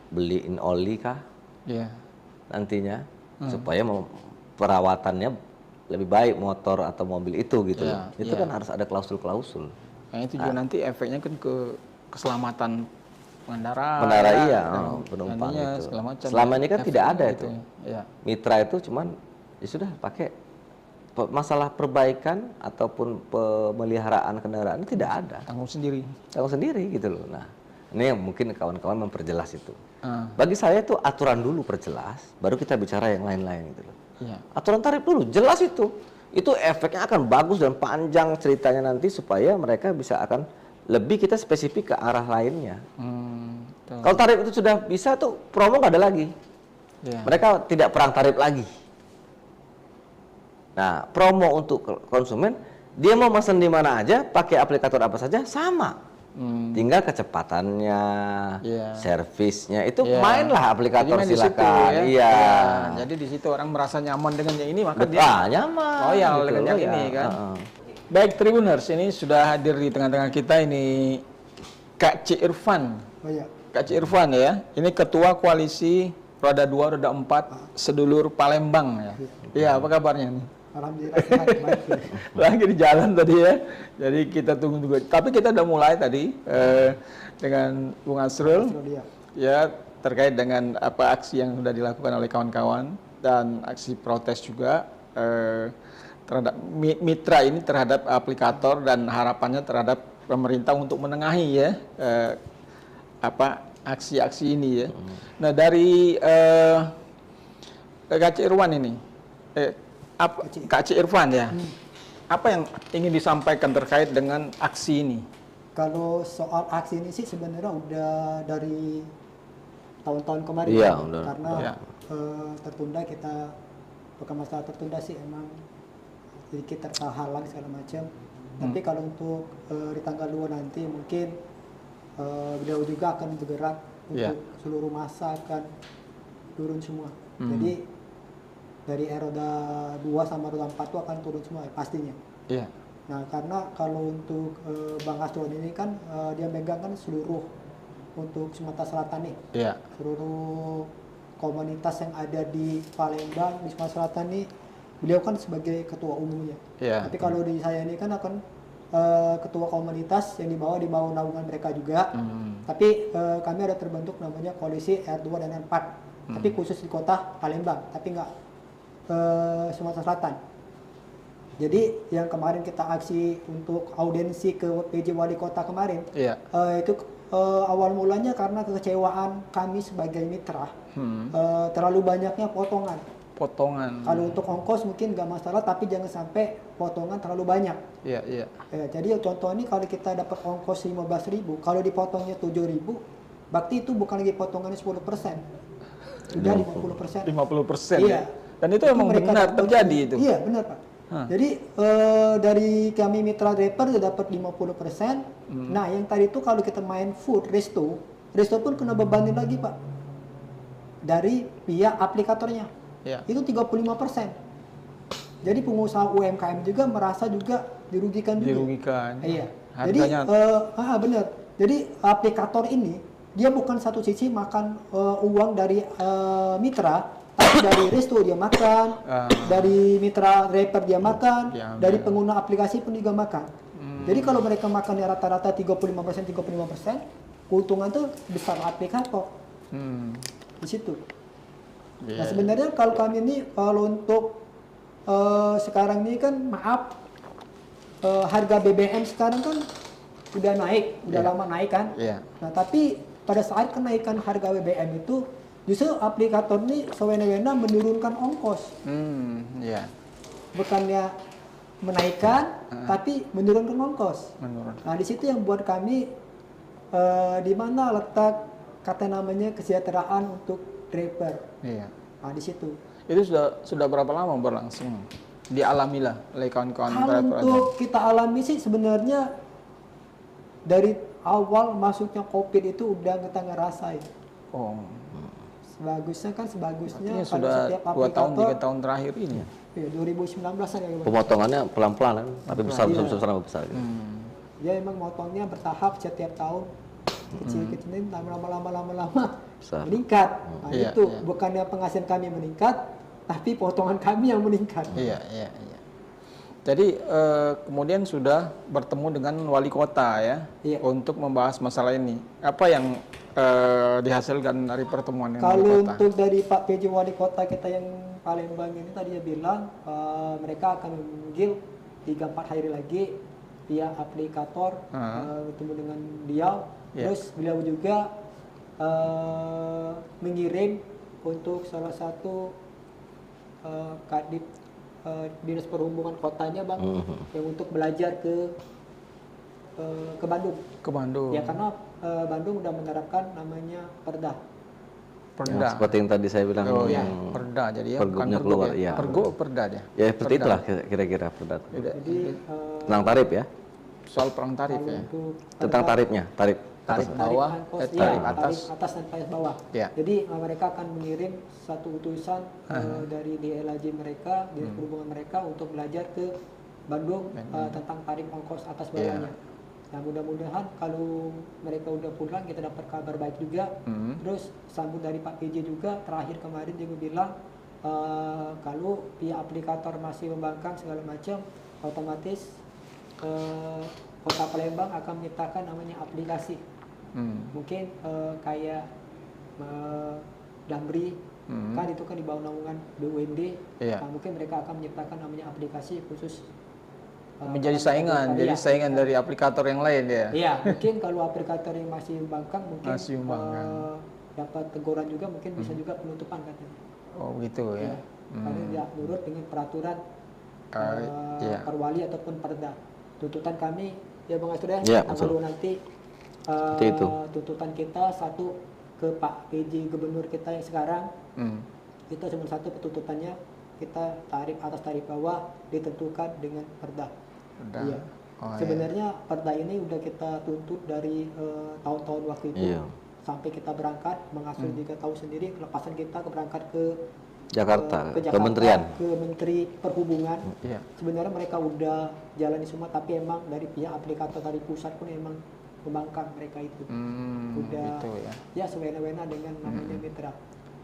Beliin oli kah? Nantinya supaya perawatannya lebih baik motor atau mobil itu gitu. Itu kan harus ada klausul-klausul. Nah, itu juga nanti efeknya kan ke keselamatan pengendara. Iya, penumpang itu. Selama ini kan tidak ada itu. Ya. Mitra itu cuman ya sudah pakai masalah perbaikan ataupun pemeliharaan kendaraan tidak ada. Tanggung sendiri gitu loh. Nah, ini yang mungkin kawan-kawan memperjelas itu. Bagi saya itu aturan dulu perjelas, baru kita bicara yang lain-lain gitu loh. Ya. Aturan tarif dulu jelas itu efeknya akan bagus dan panjang ceritanya nanti supaya mereka bisa akan lebih kita spesifik ke arah lainnya. Kalau tarif itu sudah bisa tuh promo nggak ada lagi. Ya. Mereka tidak perang tarif lagi. Nah, promo untuk konsumen, dia mau pesan di mana aja, pakai aplikator apa saja, sama. Tinggal kecepatannya, servisnya, itu mainlah aplikator silakan. Jadi di situ orang merasa nyaman dengan yang ini, maka dia nyaman. Loyal gitu, dengan yang ini kan. Baik Tribuners, ini sudah hadir di tengah-tengah kita ini Kak C. Irfan. Kak C. Irfan ya, ini Ketua Koalisi Roda 2, Roda 4, Sedulur Palembang ya. Iya, apa kabarnya nih? Alhamdulillah sehat, baik. Lagi di jalan tadi ya. Jadi kita tunggu juga. Tapi kita udah mulai tadi dengan Bung Asrul. Ya, terkait dengan apa aksi yang sudah dilakukan oleh kawan-kawan dan aksi protes juga terhadap mitra ini terhadap aplikator dan harapannya terhadap pemerintah untuk menengahi ya aksi-aksi ini ya. Nah, dari Kak Irwan ini Kak C. Irfan ya, apa yang ingin disampaikan terkait dengan aksi ini? Kalau soal aksi ini sih sebenarnya udah dari tahun-tahun kemarin karena tertunda kita bukan masalah tertunda sih, emang sedikit terhalang segala macam. Tapi kalau untuk di tanggal 2 nanti mungkin beliau juga akan bergerak untuk seluruh masa akan turun semua. Jadi dari roda 2 sama roda 4 itu akan turun semua pastinya. Nah, karena kalau untuk Bang Asrul ini kan dia megang kan seluruh untuk Sumatera Selatan nih. Seluruh komunitas yang ada di Palembang, di Sumatera Selatan nih, beliau kan sebagai ketua umumnya. Tapi kalau di saya ini kan akan ketua komunitas yang di bawah naungan mereka juga. Tapi kami ada terbentuk namanya koalisi R2 dan R4. Tapi khusus di kota Palembang, tapi nggak Sumatera Selatan. Jadi yang kemarin kita aksi untuk audiensi ke PJ Wali Kota kemarin, itu awal mulanya karena kekecewaan kami sebagai mitra, terlalu banyaknya potongan. Kalau untuk ongkos mungkin nggak masalah, tapi jangan sampai potongan terlalu banyak. Jadi contoh ini kalau kita dapat ongkos 15.000, kalau dipotongnya 7.000, berarti itu bukan lagi potongannya 10%, sudah 50%. 50%. Iya. Dan itu emang benar terjadi itu. Iya benar Pak. Jadi dari kami mitra driver sudah dapat 50%. Nah yang tadi itu kalau kita main food resto pun kena bebanin lagi Pak dari pihak aplikatornya. Itu 35%. Jadi pengusaha UMKM juga merasa juga dirugikan juga. Iya. Harganya. Jadi benar. Jadi aplikator ini dia bukan satu sisi makan uang dari mitra, tapi dari resto dia makan, dari mitra driver dia makan, dari pengguna aplikasi pun juga makan. Jadi kalau mereka makannya rata-rata 35%, keuntungan tuh besar aplikator. Di situ. Nah sebenarnya kalau kami ini, kalau untuk sekarang ini kan maaf, harga BBM sekarang kan udah naik, udah lama naik kan. Nah tapi pada saat kenaikan harga BBM itu, justru aplikator ini sewena-wena menurunkan ongkos. Bukannya menaikkan, tapi menurunkan ongkos. Nah di situ yang buat kami di mana letak kata namanya kesejahteraan untuk driver. Nah di situ. Itu sudah berapa lama berlangsung? Dialamilah oleh kawan-kawan driver. Untuk kita alami sih sebenarnya dari awal masuknya COVID itu udah kita ngerasain. Sebagusnya sudah 2 tahun 3 tahun terakhir ini. Iya, 2019 aja. Pemotongannya pelan-pelan kan, tapi besar. Gitu. Ya emang motongnya bertahap setiap tahun. Kecil-kecilin lama-lama meningkat. Nah, itu bukannya penghasilan kami meningkat, tapi potongan kami yang meningkat. Jadi kemudian sudah bertemu dengan wali kota ya, untuk membahas masalah ini. Apa yang dihasilkan dari pertemuan dengan wali kota? Kalau untuk dari Pak PJ wali kota kita yang Palembang ini tadi dia bilang mereka akan memanggil 3-4 hari lagi via aplikator bertemu dengan beliau. Terus beliau juga mengirim untuk salah satu kadip dinas perhubungan kotanya bang, yang untuk belajar ke Bandung. Ke Bandung. Ya karena Bandung udah menerapkan namanya perda. Ya, seperti yang tadi saya bilang. Oh ya, perda. Jadi ya pergubnya keluar. Ya. Pergub perda ya. Ya seperti itulah kira-kira perda. Jadi tentang tarif ya. Soal perang tarif ya. Tentang tarifnya, tarif bawah, tarif atas dan tarif bawah. Ya. Jadi mereka akan mengirim satu utusan dari DLAJ mereka, dinas perhubungan mereka untuk belajar ke Bandung tentang tarif ongkos atas bawahnya. Nah mudah-mudahan kalau mereka udah pulang kita dapat kabar baik juga. Terus sambut dari Pak PJ juga terakhir kemarin dia bilang kalau pihak aplikator masih membangkang segala macam, otomatis Kota Palembang akan menciptakan namanya aplikasi. Mungkin kayak Damri, kan itu kan di bawah naungan BUMD. Nah, mungkin mereka akan menciptakan namanya aplikasi khusus menjadi saingan, jadi saingan dari aplikator yang lain ya. Iya, mungkin kalau aplikator yang masih membangkang mungkin dapat teguran juga, mungkin bisa juga penutupan katanya. Oh gitu ya. Karena tidak nurut dengan peraturan perwali ataupun perda. Tuntutan kami ya Bang Astur ya, kalau nanti tuntutan kita satu ke Pak PJ Gubernur kita yang sekarang, kita cuma satu tuntutannya, kita tarif atas tarif bawah ditentukan dengan perda. Iya. Sebenarnya perda ini udah kita tuntut dari tahun-tahun waktu itu sampai kita berangkat mengasuh juga tahu sendiri kelepasan kita berangkat ke Jakarta, ke Menteri Perhubungan. Sebenarnya mereka udah jalani semua, tapi emang dari pihak aplikator dari pusat pun emang membangkang mereka itu. Udah gitu ya sewena-wena dengan namanya mitra.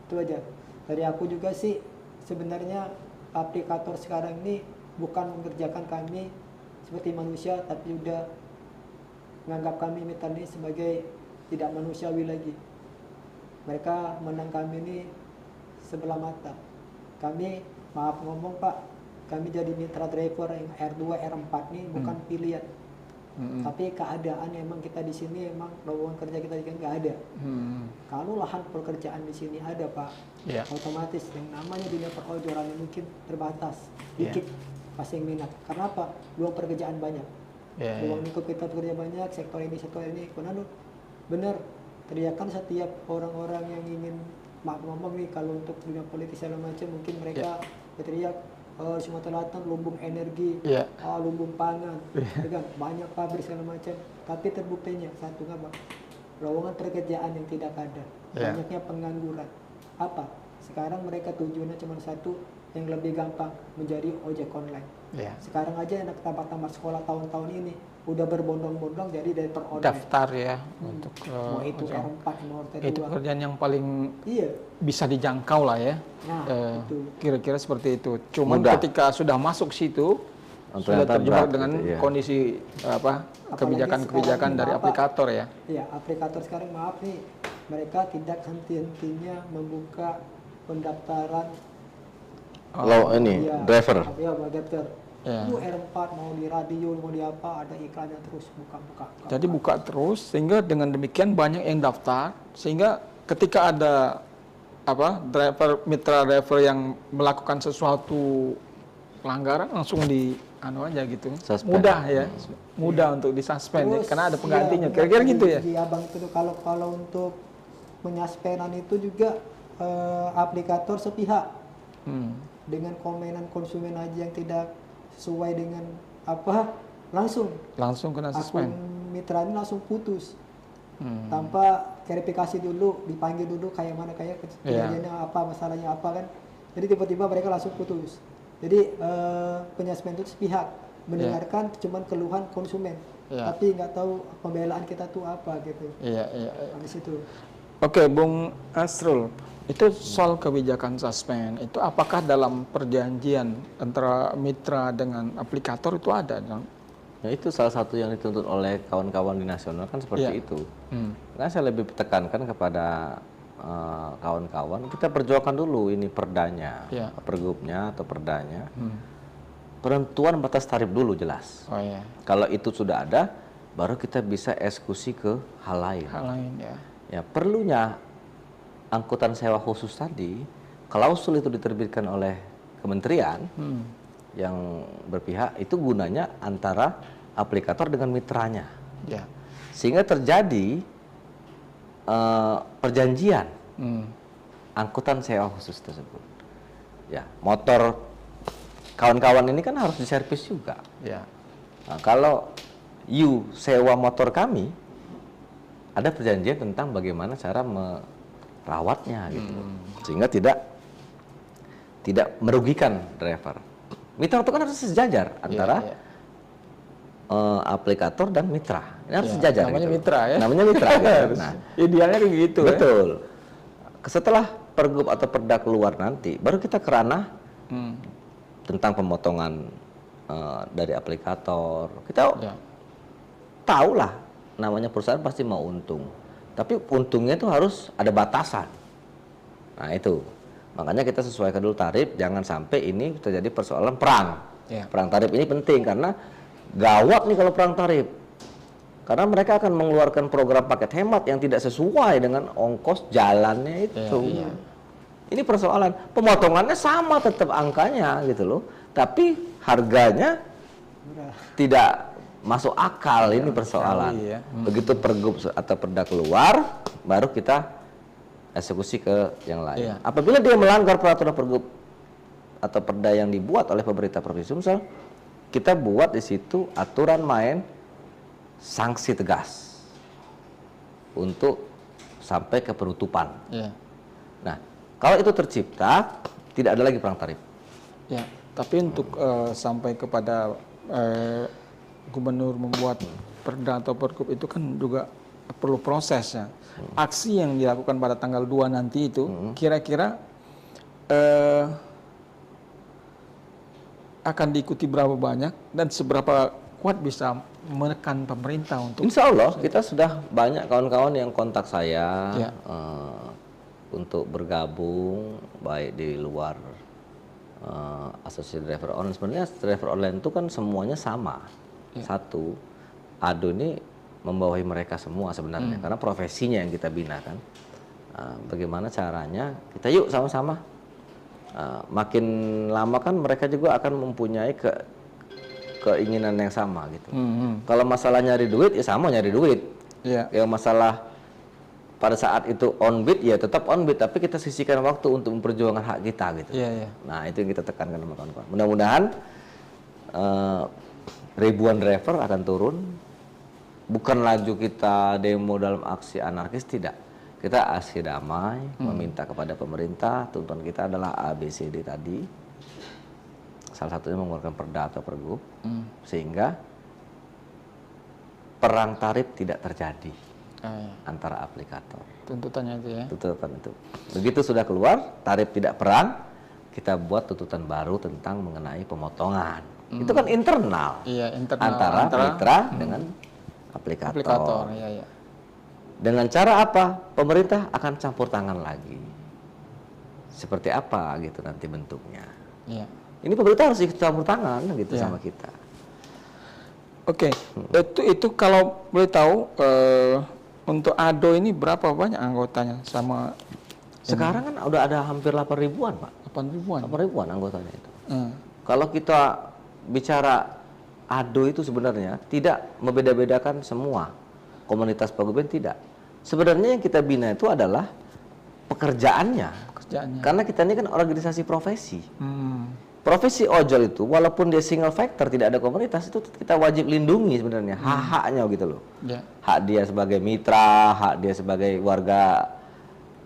Itu aja. Dari aku juga sih sebenarnya aplikator sekarang ini bukan mengerjakan kami seperti manusia, tapi udah menganggap kami mitra ini sebagai tidak manusiawi lagi. Mereka menang kami ini sebelah mata. Kami, maaf ngomong Pak, kami jadi mitra driver yang R2, R4 nih bukan pilihan. Tapi keadaan emang kita di sini emang lowongan kerja kita juga nggak ada. Kalau lahan pekerjaan di sini ada Pak, otomatis yang namanya dunia perhojoran mungkin terbatas, dikit pasti yang minat. Karena apa? Peluang pekerjaan banyak. Peluang lingkup kita bekerja banyak, sektor ini, konon benar. Teriakan setiap orang-orang yang ingin maaf ngomong nih kalau untuk dunia politik segala macam mungkin mereka berteriak Sumatera Selatan lumbung energi, lumbung pangan, kan banyak pabrik segala macam. Tapi terbuktinya satu nggak lowongan pekerjaan yang tidak ada, banyaknya pengangguran. Apa? Sekarang mereka tujuannya cuma satu, yang lebih gampang menjadi ojek online. Sekarang aja anak tamat sekolah tahun-tahun ini udah berbondong-bondong jadi driver online. Daftar ya untuk mau itu R4 mau R2. Itu pekerjaan yang paling bisa dijangkau lah ya. Kira-kira seperti itu. Cuman ketika sudah masuk situ sudah terjebak dengan kondisi kebijakan-kebijakan dari aplikator ya. Iya, aplikator sekarang maaf nih, mereka tidak henti-hentinya membuka pendaftaran driver. Iya, driver. Itu R4 mau di radio mau di apa ada iklannya terus buka. Jadi buka terus sehingga dengan demikian banyak yang daftar sehingga ketika ada mitra driver yang melakukan sesuatu pelanggaran langsung aja gitu. Mudah ya. Mudah untuk disuspend karena ada penggantinya. Kira-kira gitu ya. Iya Bang, itu kalau untuk penyaspenan itu juga aplikator sepihak. Dengan komenan konsumen aja yang tidak sesuai dengan langsung kena suspend. Akun mitra ini langsung putus tanpa verifikasi dulu, dipanggil dulu kayak mana kejadiannya masalahnya apa kan. Jadi tiba-tiba mereka langsung putus. Jadi penyasuspend itu sepihak mendengarkan cuman keluhan konsumen, tapi nggak tahu pembelaan kita tuh apa gitu. Habis itu. Oke, Bung Asrul. Itu soal kebijakan suspend, itu apakah dalam perjanjian antara mitra dengan aplikator itu ada? Ya itu salah satu yang dituntut oleh kawan-kawan di nasional kan seperti itu. Nah saya lebih tekankan kepada kawan-kawan, kita perjuangkan dulu ini perdanya, pergubnya atau perdanya. Penentuan batas tarif dulu jelas. Kalau itu sudah ada, baru kita bisa eksekusi ke hal lain. Ya perlunya angkutan sewa khusus tadi, klausul itu diterbitkan oleh kementerian yang berpihak, itu gunanya antara aplikator dengan mitranya, sehingga terjadi perjanjian angkutan sewa khusus tersebut. Ya, motor kawan-kawan ini kan harus diservis juga. Nah, kalau you sewa motor kami, ada perjanjian tentang bagaimana cara merawatnya, gitu, sehingga tidak merugikan driver. Mitra itu kan harus sejajar antara aplikator dan mitra. Ini harus sejajar. Namanya gitu. Mitra ya. Namanya mitra. Gitu. Nah, idealnya kayak gitu. Betul. Setelah pergub atau perda keluar nanti, baru kita ke ranah tentang pemotongan dari aplikator. Kita tahulah, namanya perusahaan pasti mau untung. Tapi untungnya itu harus ada batasan. Nah itu. Makanya kita sesuaikan dulu tarif, jangan sampai ini terjadi persoalan perang. Perang tarif ini penting karena gawat nih kalau perang tarif. Karena mereka akan mengeluarkan program paket hemat yang tidak sesuai dengan ongkos jalannya itu. Ini persoalan. Pemotongannya sama tetap angkanya gitu loh. Tapi harganya tidak masuk akal, ini persoalan. Begitu pergub atau perda keluar, baru kita eksekusi ke yang lain. Apabila dia melanggar peraturan pergub atau perda yang dibuat oleh pemerintah Provinsi Sumsel, kita buat di situ aturan main sanksi tegas untuk sampai ke penutupan. Nah, kalau itu tercipta, tidak ada lagi perang tarif. Tapi untuk sampai kepada gubernur membuat perda atau pergub itu kan juga perlu prosesnya. Aksi yang dilakukan pada tanggal 2 nanti itu kira-kira akan diikuti berapa banyak dan seberapa kuat bisa menekan pemerintah untuk... Insya Allah kita sudah banyak kawan-kawan yang kontak saya untuk bergabung baik di luar asosiasi driver online. Sebenarnya driver online itu kan semuanya sama. Satu, ADO ini membawahi mereka semua sebenarnya karena profesinya yang kita bina kan. Bagaimana caranya kita yuk sama-sama. Makin lama kan mereka juga akan mempunyai keinginan yang sama gitu. Kalau masalah nyari duit ya sama nyari duit. Yang masalah pada saat itu on bid ya tetap on bid, tapi kita sisihkan waktu untuk memperjuangkan hak kita gitu. Nah itu yang kita tekankan sama kawan-kawan. Mudah-mudahan ribuan driver akan turun. Bukan laju kita demo dalam aksi anarkis, tidak. Kita aksi damai, meminta kepada pemerintah, tuntutan kita adalah ABCD tadi. Salah satunya mengeluarkan perda atau pergub, sehingga perang tarif tidak terjadi antara aplikator. Tuntutannya itu ya? Tuntutan itu. Begitu sudah keluar, tarif tidak perang, kita buat tuntutan baru tentang mengenai pemotongan. Itu kan internal, antara mitra dengan aplikator. Dengan cara apa? Pemerintah akan campur tangan lagi. Seperti apa gitu nanti bentuknya. Ini pemerintah harus ikut campur tangan gitu sama kita. Itu kalau boleh tahu untuk ADO ini berapa banyak anggotanya sama? Sekarang kan udah ada hampir 8.000-an, Pak. 8.000-an anggotanya itu. Kalau kita bicara ADO itu sebenarnya tidak membeda-bedakan semua komunitas paguyuban, tidak. Sebenarnya yang kita bina itu adalah pekerjaannya. Karena kita ini kan organisasi profesi. Profesi ojol itu walaupun dia single factor, tidak ada komunitas, itu kita wajib lindungi sebenarnya hak-haknya gitu loh. Hak dia sebagai mitra, hak dia sebagai warga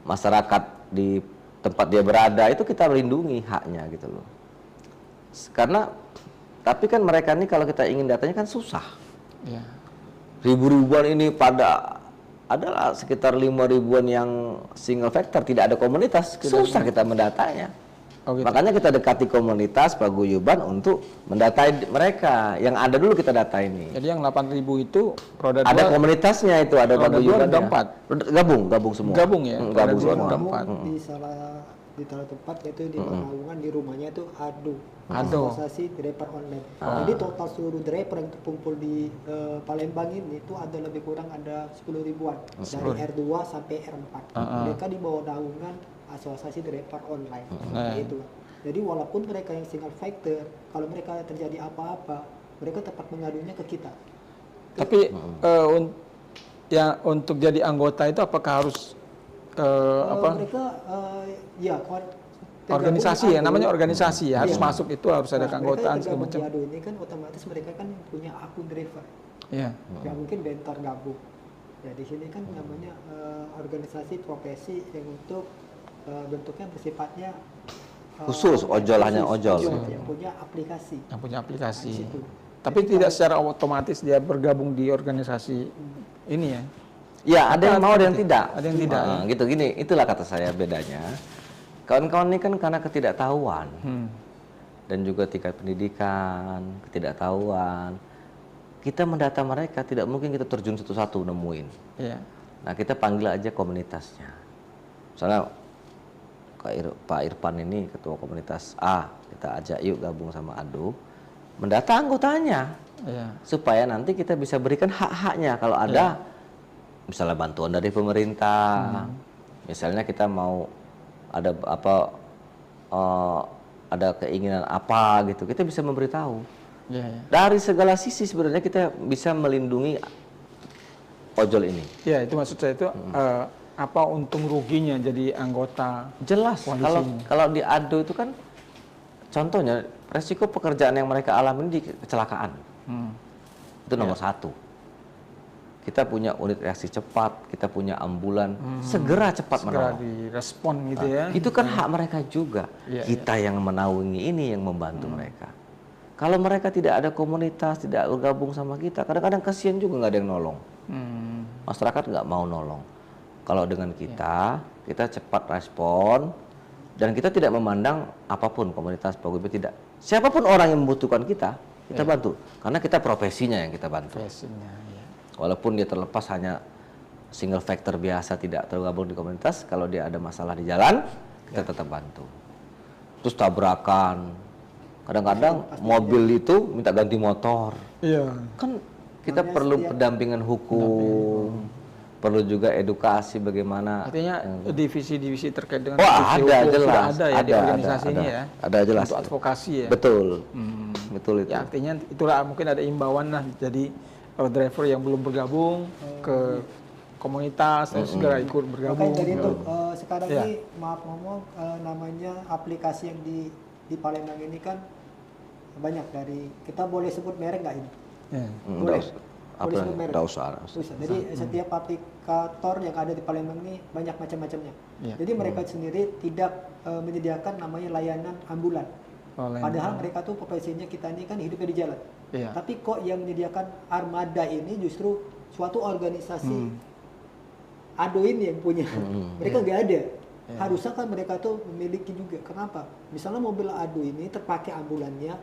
masyarakat di tempat dia berada, itu kita lindungi haknya gitu loh. Karena tapi kan mereka ini kalau kita ingin datanya kan susah. Ribu-ribuan ini pada adalah sekitar 5.000-an yang single factor, tidak ada komunitas, susah kita mendatanya. Oh, gitu. Makanya kita dekati komunitas paguyuban untuk mendatai mereka. Yang ada dulu kita data ini. Jadi yang 8.000 itu roda ada komunitasnya itu, ada paguyuban. Roda 4. Gabung semua. Gabung ya. Gabung semua. Di salah tempat yaitu di Pekalongan, di rumahnya itu ADO. Asosiasi Driver Online. Jadi total seluruh driver yang terkumpul di Palembang ini itu ada lebih kurang ada 10 ribuan dari R2 sampai R4. Mereka di bawah naungan Asosiasi Driver Online. Itu. Jadi walaupun mereka yang single factor, kalau mereka terjadi apa-apa, mereka tepat mengadunya ke kita. Tapi ya untuk jadi anggota itu apakah harus mereka ya organisasi ya, namanya organisasi ya, harus masuk itu harus ada keanggotaan segala macam. Mereka ini kan otomatis mereka kan punya akun driver. Iya. Nggak mungkin bentar gabung. Ya di sini kan namanya organisasi profesi yang untuk bentuknya bersifatnya khusus, ojol hanya ojol. Yang punya aplikasi. Yang punya aplikasi. Tapi tidak secara otomatis dia bergabung di organisasi ini ya. Ya, ada yang mau, ada yang tidak. Ada yang tidak. Gitu gini, itulah kata saya bedanya. Kawan-kawan ini kan karena ketidaktahuan dan juga tingkat pendidikan, ketidaktahuan. Kita mendata mereka, tidak mungkin kita terjun satu-satu nemuin. Iya. Nah, kita panggil aja komunitasnya. Misalnya Pak Irfan ini ketua komunitas A, kita ajak yuk gabung sama ADO, mendata anggotanya, supaya nanti kita bisa berikan hak-haknya kalau ada, misalnya bantuan dari pemerintah, misalnya kita mau ada ada keinginan apa gitu, kita bisa memberitahu. Dari segala sisi sebenarnya kita bisa melindungi ojol ini. Ya, itu maksud saya itu. Apa untung ruginya jadi anggota? Jelas. Kalau di ADO itu kan contohnya resiko pekerjaan yang mereka alami di kecelakaan. Itu nomor satu. Kita punya unit reaksi cepat, kita punya ambulan, segera cepat menolong. Segera direspon gitu ya. Itu kan hak mereka juga. Kita yang menaungi ini yang membantu mereka. Kalau mereka tidak ada komunitas, tidak bergabung sama kita, kadang-kadang kasihan juga nggak ada yang nolong. Masyarakat nggak mau nolong. Kalau dengan kita cepat respon dan kita tidak memandang apapun komunitas paguyuban, tidak. Siapapun orang yang membutuhkan kita bantu. Karena kita profesinya yang kita bantu. Walaupun dia terlepas hanya single factor biasa tidak tergabung di komunitas, kalau dia ada masalah di jalan, kita tetap bantu. Terus tabrakan, kadang-kadang mobil itu minta ganti motor. Kan kita perlu pendampingan hukum. Perlu juga edukasi bagaimana. Artinya divisi-divisi terkait dengan ada hukum, jelas. Sudah ada ya di organisasi ini ya. Ada jelas. Untuk advokasi ya. Betul. Betul itu. Ya, artinya itulah mungkin ada imbauan lah. Jadi driver yang belum bergabung ke komunitas segera ikut bergabung. Makanya dari itu sekarang ini maaf ngomong namanya aplikasi yang di Palembang ini kan banyak dari, kita boleh sebut merek nggak ini? Boleh. Tidak usah. Jadi setiap aplikator yang ada di Palembang ini banyak macam-macamnya. Jadi mereka sendiri tidak menyediakan namanya layanan ambulan. Padahal mereka tuh profesinya kita ini kan hidupnya di jalan. Tapi kok yang menyediakan armada ini justru suatu organisasi ADO ini yang punya. Mereka nggak ada. Harusnya kan mereka tuh memiliki juga. Kenapa? Misalnya mobil ADO ini terpakai ambulannya.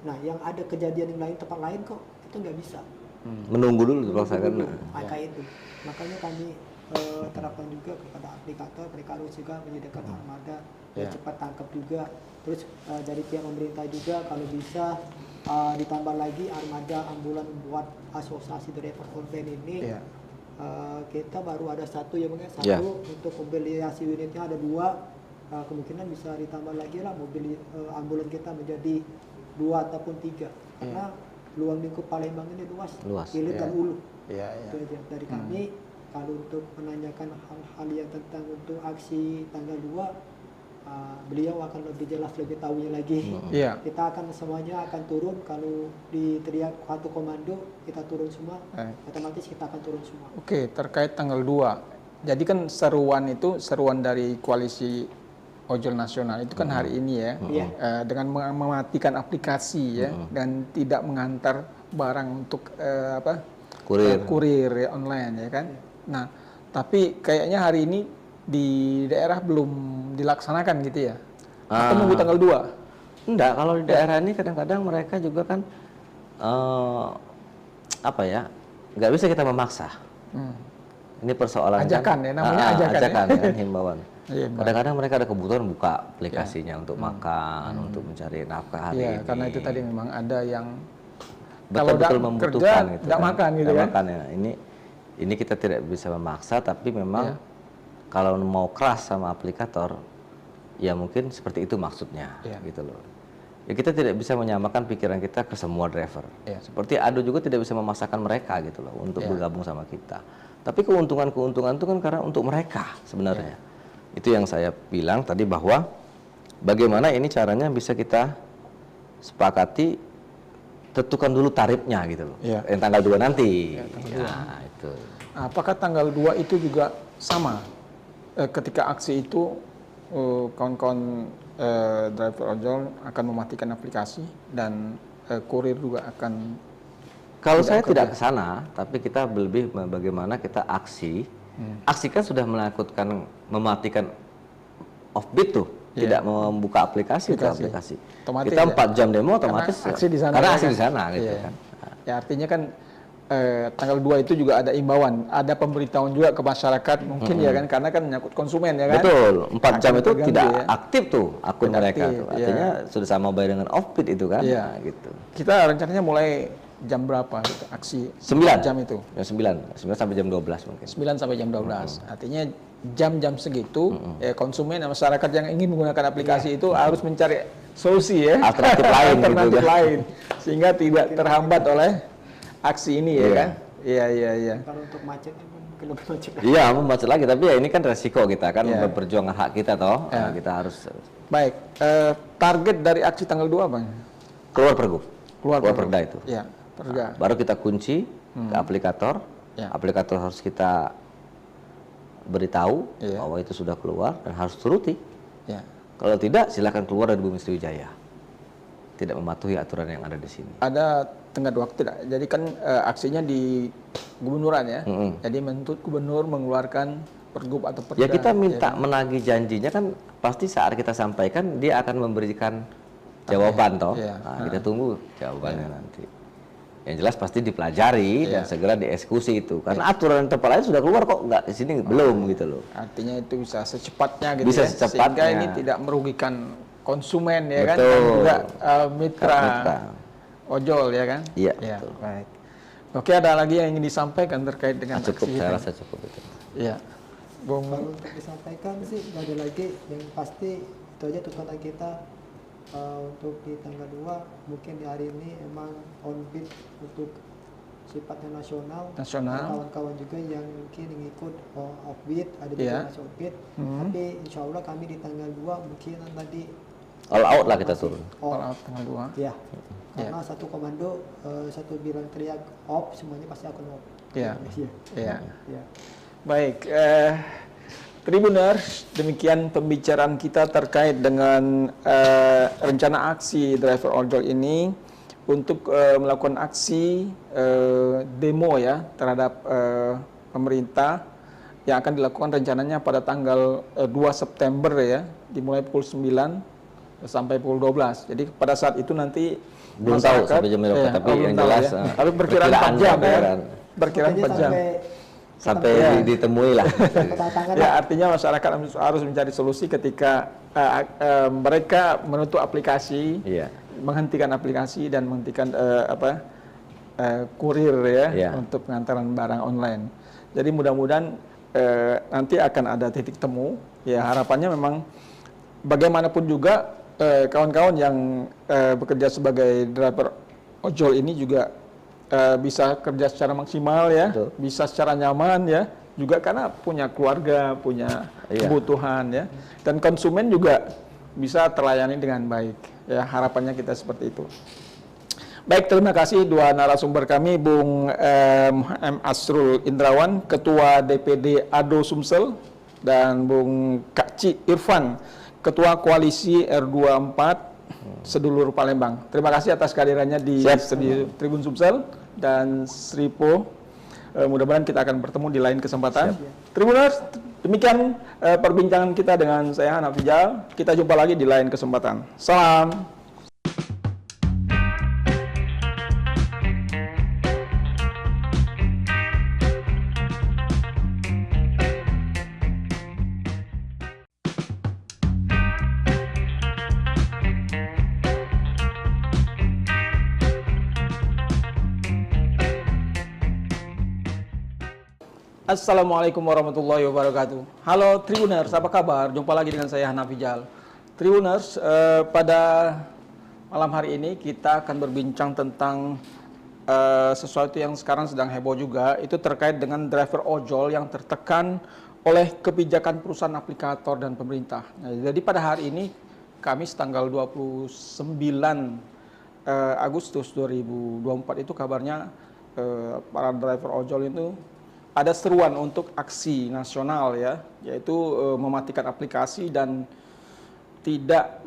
Nah, yang ada kejadian yang lain tempat lain kok kita nggak bisa. Menunggu dulu dipaksakan. Makanya kami terapkan juga kepada aplikator, mereka harus juga menyediakan armada yang cepat tangkap juga. Terus dari pihak pemerintah juga kalau bisa ditambah lagi armada ambulan buat asosiasi driver online ini. Kita baru ada satu ya bang, satu untuk mobilisasi unitnya ada 2, kemungkinan bisa ditambah lagi lah mobil ambulan kita menjadi 2 ataupun 3 karena luang lingkup Palembang ini luas. Hilir dan Ulu. Itu aja dari kami. Kalau untuk menanyakan hal-hal yang tentang untuk aksi tanggal 2, beliau akan lebih jelas, lebih tahunya lagi. Kita akan semuanya akan turun. Kalau diteriak satu komando, kita turun semua. Otomatis kita akan turun semua. Oke, terkait tanggal 2. Jadi kan seruan dari koalisi ojol nasional itu kan hari ini ya, dengan mematikan aplikasi ya, dan tidak mengantar barang untuk kurir online ya kan. Nah, Tapi kayaknya hari ini di daerah belum dilaksanakan gitu ya? Atau nunggu tanggal 2? Enggak, kalau di daerah ini kadang-kadang mereka juga kan nggak bisa kita memaksa. Ini persoalan ajakan ya, namanya ajakan ya, himbauan. Kadang-kadang mereka ada kebutuhan buka aplikasinya untuk makan, untuk mencari nafkah hari ini. Karena itu tadi memang ada yang betul-betul membutuhkan kerja, nggak makan gitu kan. Makan, ya. Ini kita tidak bisa memaksa, tapi memang kalau mau keras sama aplikator, ya mungkin seperti itu maksudnya, gitu loh. Ya kita tidak bisa menyamakan pikiran kita ke semua driver. Seperti Ado juga tidak bisa memaksakan mereka gitu loh untuk bergabung sama kita. Tapi keuntungan-keuntungan itu kan karena untuk mereka sebenarnya. Itu yang saya bilang tadi, bahwa bagaimana ini caranya bisa kita sepakati, tentukan dulu tarifnya gitu loh. Yang tanggal 2 nanti. Itu. Apakah tanggal 2 itu juga sama? Ketika aksi itu kawan-kawan driver ojol akan mematikan aplikasi dan kurir juga akan. Kalau saya tidak ke sana, tapi kita lebih bagaimana kita aksi. Aksi kan sudah mematikan offbeat tuh, tidak membuka aplikasi. Otomatis kita 4 jam demo otomatis aksi di sana. Karena aksi di sana gitu kan. Ya artinya kan tanggal 2 itu juga ada imbauan, ada pemberitahuan juga ke masyarakat mungkin ya kan, karena kan menyangkut konsumen ya kan. Betul, 4 jam itu tidak aktif tuh akun mereka tuh. Artinya sudah sama bayar dengan offbeat itu kan. Gitu. Kita rencananya mulai jam berapa gitu, aksi 9 jam itu? Ya 9 sampai jam 12 mungkin. 9 sampai jam 12. Artinya jam-jam segitu konsumen dan masyarakat yang ingin menggunakan aplikasi itu harus mencari solusi ya. Alternatif lain gitu kan. Sehingga tidak terhambat oleh aksi ini ya kan. Iya. Kalau untuk macetnya mungkin lebih macet. Iya, macet lagi, tapi ya ini kan resiko kita kan memperjuangkan hak kita toh. Kita harus. Baik, target dari aksi tanggal 2 Bang? Keluar pergub. Keluar perda itu. Iya, perda. Baru kita kunci ke aplikator. Aplikator harus kita beritahu bahwa itu sudah keluar dan harus turuti. Kalau tidak, silakan keluar dari Bumi Sriwijaya. Tidak mematuhi aturan yang ada di sini. Ada tenggat waktu tidak? Jadi kan aksinya di gubernuran ya. Jadi menuntut gubernur mengeluarkan pergub atau perda. Ya kita minta menagih janjinya kan, pasti saat kita sampaikan dia akan memberikan jawaban toh. Nah, kita tunggu jawabannya nanti. Yang jelas pasti dipelajari dan segera dieksekusi itu. Karena aturan tempat lain sudah keluar kok, nggak di sini belum gitu loh. Artinya itu bisa secepatnya gitu bisa ya. Secepatnya. Sehingga ini tidak merugikan konsumen ya kan, dan juga mitra ojol ya kan. Iya. Betul. Baik. Oke, ada lagi yang ingin disampaikan terkait dengan cukup, saya rasa cukup itu. Iya. Bung. Kalau untuk disampaikan sih nggak ada lagi, yang pasti itu aja tuntutan kita. Untuk di tanggal 2 mungkin di hari ini emang on beat untuk sifatnya nasional. Kawan-kawan juga yang mungkin ikut off beat, ada juga masih off beat. Tapi insya Allah kami di tanggal 2 mungkin tadi all out lah kita turun. All out tanggal 2. Ya. Karena satu komando, satu bilang teriak off, semuanya pasti akan off. Iya. Baik. Tribuners, demikian pembicaraan kita terkait dengan rencana aksi driver ojol ini untuk melakukan aksi demo ya terhadap pemerintah yang akan dilakukan rencananya pada tanggal 2 September ya, dimulai pukul 9 sampai pukul 12. Jadi pada saat itu nanti belum tahu sampai jam berapa, tapi yang jelas tapi berkiraan 4 jam ya. Berkiraan 4 jam. Sampai ditemui lah. Ya, artinya masyarakat harus mencari solusi ketika mereka menutup aplikasi, menghentikan aplikasi dan menghentikan kurir ya untuk pengantaran barang online. Jadi mudah-mudahan nanti akan ada titik temu. Ya harapannya memang bagaimanapun juga kawan-kawan yang bekerja sebagai driver ojol ini juga bisa kerja secara maksimal ya, bisa secara nyaman ya, juga karena punya keluarga, punya kebutuhan ya, dan konsumen juga bisa terlayani dengan baik ya, harapannya kita seperti itu. Baik, terima kasih dua narasumber kami, Bung M. Asrul Indrawan, Ketua DPD Ado Sumsel, dan Bung Kak Ci Irfan, Ketua Koalisi R24 Sedulur Palembang. Terima kasih atas kehadirannya di Tribun Sumsel, dan Sripo Mudah-mudahan kita akan bertemu di lain kesempatan. Tribuners, demikian perbincangan kita dengan saya Hanaf Rijal. Kita jumpa lagi di lain kesempatan. Salam. Assalamualaikum warahmatullahi wabarakatuh. Halo Tribuners, apa kabar? Jumpa lagi dengan saya Hanaf Rijal. Tribuners, pada malam hari ini kita akan berbincang tentang sesuatu yang sekarang sedang heboh juga, itu terkait dengan driver ojol yang tertekan oleh kebijakan perusahaan aplikator dan pemerintah. Nah, jadi pada hari ini, Kamis tanggal 29 Agustus 2024 itu kabarnya para driver ojol itu ada seruan untuk aksi nasional ya, yaitu mematikan aplikasi dan tidak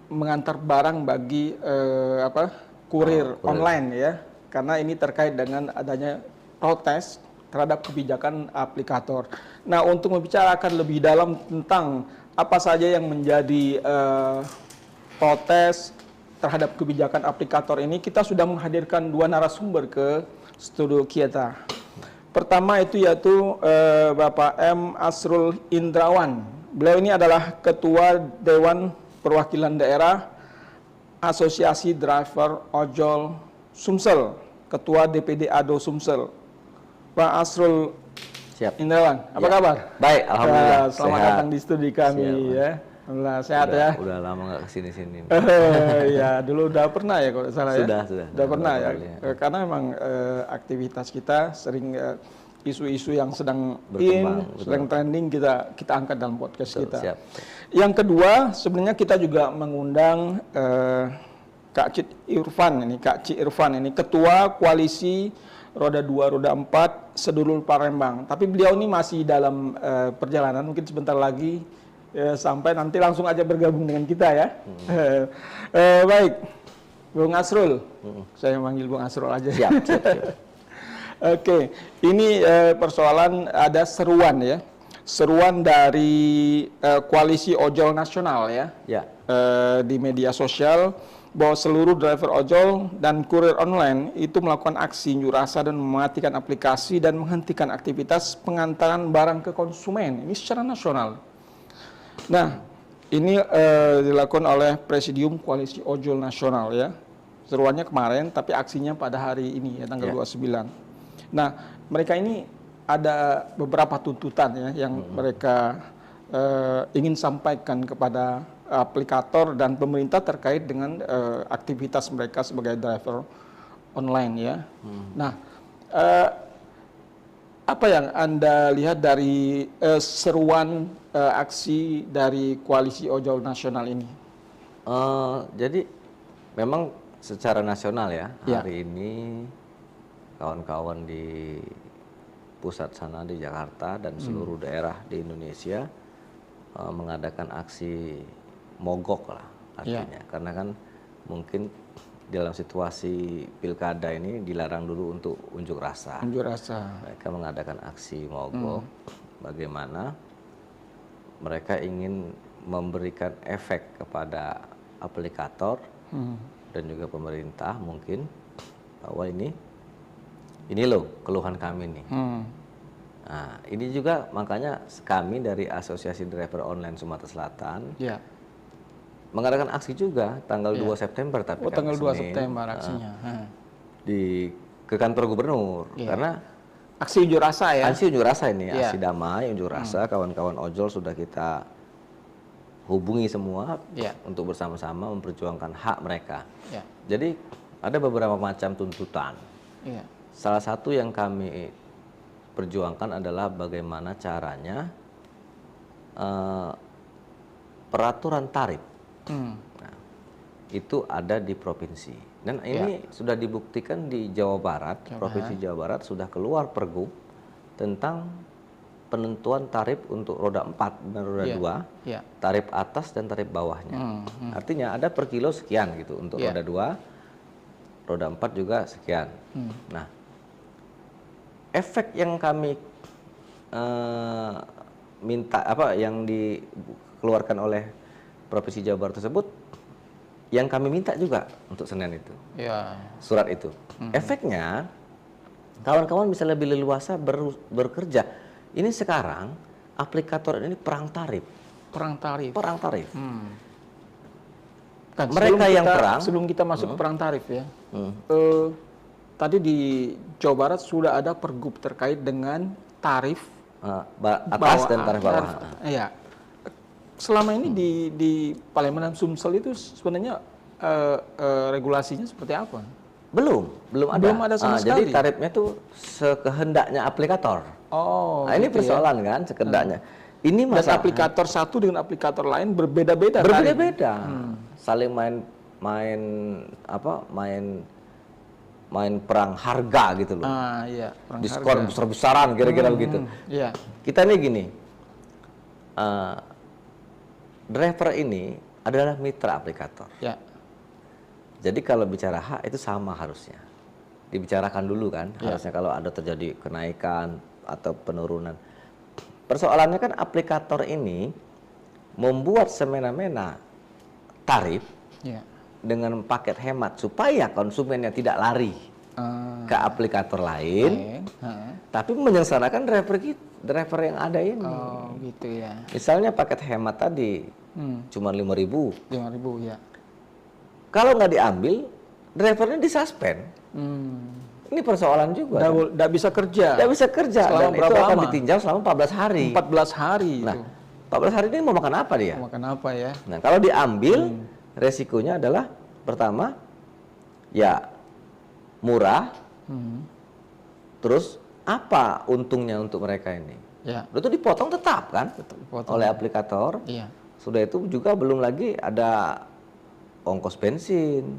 mengantar barang bagi kurir online ya, karena ini terkait dengan adanya protes terhadap kebijakan aplikator. Nah, untuk membicarakan lebih dalam tentang apa saja yang menjadi protes terhadap kebijakan aplikator ini, kita sudah menghadirkan dua narasumber ke studio kita. Pertama itu yaitu Bapak M. Asrul Indrawan. Beliau ini adalah Ketua Dewan Perwakilan Daerah Asosiasi Driver Ojol Sumsel, Ketua DPD ADO Sumsel. Pak Asrul Indrawan, apa kabar? Baik, alhamdulillah. Selamat datang di studi kami ya. Alhamdulillah sehat ya. Udah lama nggak kesini-sini. Ya, dulu udah pernah ya kalau salah ya. Sudah pernah ya. Karena memang aktivitas kita sering isu-isu yang sedang sedang trending kita angkat dalam podcast kita. Siap. Yang kedua, sebenarnya kita juga mengundang Kak Cik Irfan ini Ketua Koalisi Roda 2, Roda 4 Sedulur Palembang. Tapi beliau ini masih dalam perjalanan, mungkin sebentar lagi sampai nanti langsung aja bergabung dengan kita ya. Baik, Bung Asrul. Saya manggil Bung Asrul aja. Siap. Oke, ini persoalan ada seruan ya. Seruan dari Koalisi Ojol Nasional ya. Di media sosial bahwa seluruh driver ojol dan kurir online itu melakukan aksi unjuk rasa dan mematikan aplikasi dan menghentikan aktivitas pengantaran barang ke konsumen. Ini secara nasional. Nah, ini dilakukan oleh Presidium Koalisi Ojol Nasional ya. Seruannya kemarin, tapi aksinya pada hari ini ya, tanggal 29. Nah, mereka ini ada beberapa tuntutan ya yang mereka ingin sampaikan kepada aplikator dan pemerintah terkait dengan aktivitas mereka sebagai driver online ya. Nah, apa yang Anda lihat dari seruan aksi dari Koalisi Ojol Nasional ini? Jadi memang secara nasional ya, hari ini kawan-kawan di pusat sana di Jakarta dan seluruh daerah di Indonesia mengadakan aksi mogok lah artinya. Karena kan mungkin dalam situasi pilkada ini dilarang dulu untuk unjuk rasa. Mereka mengadakan aksi mogok. Bagaimana mereka ingin memberikan efek kepada aplikator dan juga pemerintah mungkin bahwa ini loh keluhan kami nih. Nah, ini juga makanya kami dari Asosiasi Driver Online Sumatera Selatan mengadakan aksi juga tanggal 2 September tapi tanggal 2 September aksinya. Ke kantor gubernur karena aksi unjuk rasa ya. Aksi unjuk rasa ini, aksi damai unjuk rasa kawan-kawan ojol sudah kita hubungi semua untuk bersama-sama memperjuangkan hak mereka. Jadi ada beberapa macam tuntutan. Salah satu yang kami perjuangkan adalah bagaimana caranya peraturan tarif. Nah, itu ada di provinsi. Dan ini sudah dibuktikan di Jawa Barat, Provinsi Jawa Barat sudah keluar pergub tentang penentuan tarif untuk roda 4 dan roda 2, tarif atas dan tarif bawahnya. Artinya ada per kilo sekian gitu untuk roda 2, roda 4 juga sekian. Nah, efek yang kami minta yang dikeluarkan oleh Provinsi Jawa Barat tersebut, yang kami minta juga untuk Senin itu, surat itu. Efeknya kawan-kawan bisa lebih leluasa bekerja. Ini sekarang aplikator ini perang tarif. Kan, mereka yang perang sebelum kita masuk ke perang tarif ya. Tadi di Jawa Barat sudah ada pergub terkait dengan tarif atas dan tarif bawah. Iya. Selama ini di Palembang dan Sumsel itu sebenarnya regulasinya seperti apa? Belum ada. Belum ada sama sekali. Jadi tarifnya tuh sekehendaknya aplikator. Oh. Ini persoalan kan sekehendaknya. Ini dan aplikator satu dengan aplikator lain berbeda-beda. Saling main perang harga gitu loh. Perang diskon harga. besar-besaran kira-kira begitu. Iya. Kita nih gini. Driver ini adalah mitra aplikator. Ya. Jadi kalau bicara hak itu sama harusnya. Dibicarakan dulu kan, harusnya kalau ada terjadi kenaikan atau penurunan. Persoalannya kan aplikator ini membuat semena-mena tarif dengan paket hemat supaya konsumennya tidak lari ke aplikator lain, tapi menyengsarakan driver yang ada ini. Oh, gitu ya. Misalnya paket hemat tadi cuma 5.000. 5.000 ya. Kalau nggak diambil, drivernya disuspend. Ini persoalan juga. Nggak bisa kerja. Nggak bisa kerja. Selama dan berapa itu akan lama? ditinjau selama 14 hari. 14 hari. Nah, 14 hari ini mau makan apa dia? Mau makan apa ya? Nah, kalau diambil, resikonya adalah pertama, ya murah. Terus apa untungnya untuk mereka ini? Itu dipotong tetap kan? Oleh aplikator. Sudah itu juga belum lagi ada ongkos bensin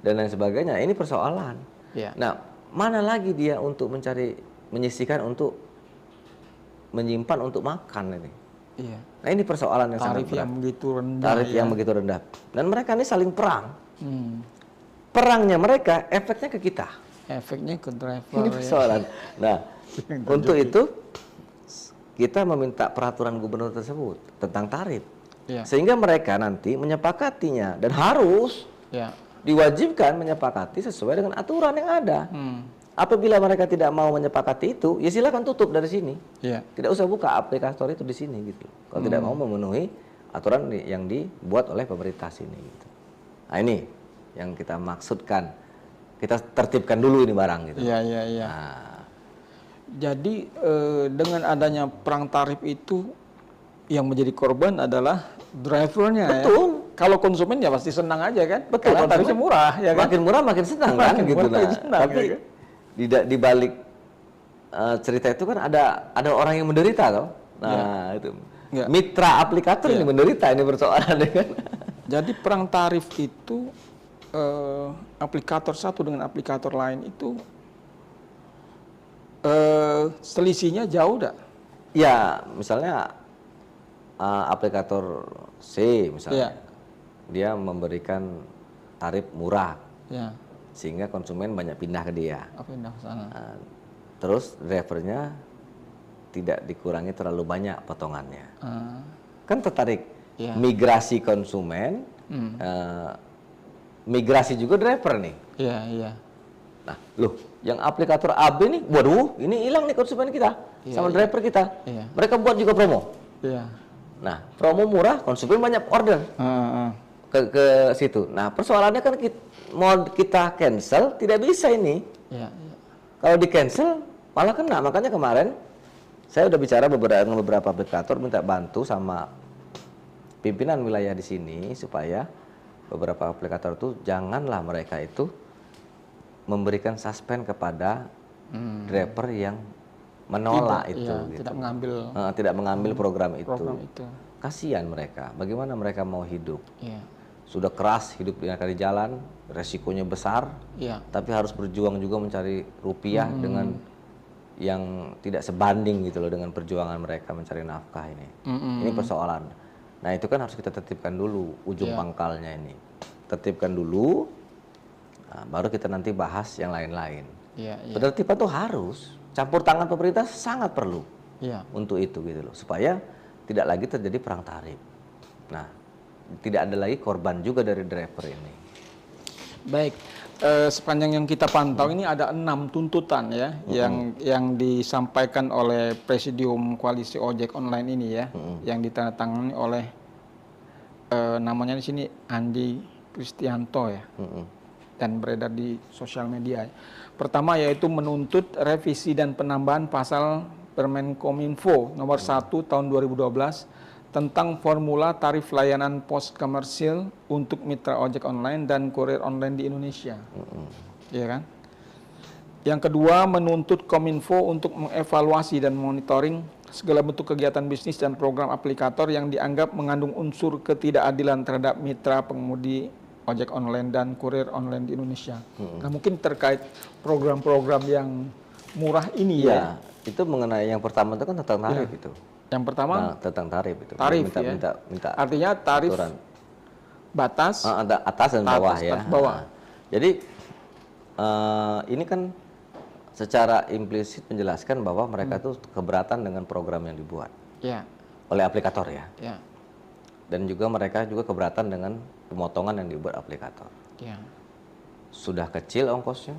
dan lain sebagainya. Ini persoalan. Nah, mana lagi dia untuk menyisihkan untuk menyimpan untuk makan ini? Nah, ini persoalan yang sangat berat. Tarif yang begitu rendah. Tarif yang begitu rendah. Dan mereka ini saling perang. Perangnya mereka, efeknya ke kita. Efeknya ke driver. Ini persoalan. Nah, untuk itu kita meminta peraturan gubernur tersebut tentang tarif. Sehingga mereka nanti menyepakatinya dan harus diwajibkan menyepakati sesuai dengan aturan yang ada. Apabila mereka tidak mau menyepakati itu, ya silakan tutup dari sini. Tidak usah buka aplikator itu di sini gitu. Kalau tidak mau memenuhi aturan yang dibuat oleh pemerintah sini gitu. Nah, ini yang kita maksudkan. Kita tertibkan dulu ini barang gitu. Nah. Jadi dengan adanya perang tarif itu yang menjadi korban adalah drivernya. Betul. Ya? Kalau konsumen ya pasti senang aja kan. Betul. Karena tarifnya murah ya kan. Makin murah makin senang kan gitu. Tapi di balik cerita itu kan ada orang yang menderita toh. Nah, itu. Mitra aplikator ini menderita, ini persoalannya kan. Jadi perang tarif itu aplikator satu dengan aplikator lain itu selisihnya jauh dah. Ya, misalnya aplikator C misalnya, dia memberikan tarif murah, sehingga konsumen banyak pindah ke dia. Pindah ke sana. Terus drivernya tidak dikurangi terlalu banyak potongannya. Kan tertarik migrasi konsumen, migrasi juga driver nih. Nah, loh, yang aplikator AB nih, waduh, ini hilang nih konsumen kita sama driver kita. Mereka buat juga promo. Nah, promo murah, konsumen banyak order ke situ. Nah, persoalannya kan mau kita cancel tidak bisa ini. Kalau di cancel malah kena. Makanya kemarin saya udah bicara dengan beberapa aplikator, minta bantu sama pimpinan wilayah di sini supaya beberapa aplikator itu janganlah mereka itu memberikan suspend kepada driver yang menolak gitu. Tidak mengambil program itu. Kasihan mereka. Bagaimana mereka mau hidup? Sudah keras hidup di jalan, resikonya besar, tapi harus berjuang juga mencari rupiah dengan yang tidak sebanding gitu loh dengan perjuangan mereka mencari nafkah ini. Ini persoalan. Nah, itu kan harus kita tertibkan dulu ujung pangkalnya ini. Tertibkan dulu. Nah, baru kita nanti bahas yang lain-lain. Penertiban tuh harus. campur tangan pemerintah sangat perlu untuk itu gitu loh, supaya tidak lagi terjadi perang tarif. Nah, tidak ada lagi korban juga dari driver ini. Baik, sepanjang yang kita pantau ini ada 6 tuntutan ya yang disampaikan oleh Presidium Koalisi Ojek Online ini ya, yang ditandatangani oleh namanya di sini Andi Kristianto ya, dan beredar di sosial media. Pertama yaitu menuntut revisi dan penambahan pasal Permen Kominfo nomor 1 tahun 2012 tentang formula tarif layanan pos komersil untuk mitra ojek online dan kurir online di Indonesia. Iya kan? Yang kedua, menuntut Kominfo untuk mengevaluasi dan monitoring segala bentuk kegiatan bisnis dan program aplikator yang dianggap mengandung unsur ketidakadilan terhadap mitra pengemudi ojek online dan kurir online di Indonesia. Nah, mungkin terkait program-program yang murah ini ya. Itu mengenai yang pertama itu kan tentang tarif itu. Yang pertama tentang tarif itu. Tarif minta artinya tarif aturan. Batas atas dan bawah ya. Bawah. Jadi ini kan secara implisit menjelaskan bahwa mereka tuh keberatan dengan program yang dibuat oleh aplikator ya. Dan juga mereka juga keberatan dengan pemotongan yang dibuat aplikator. Sudah kecil ongkosnya,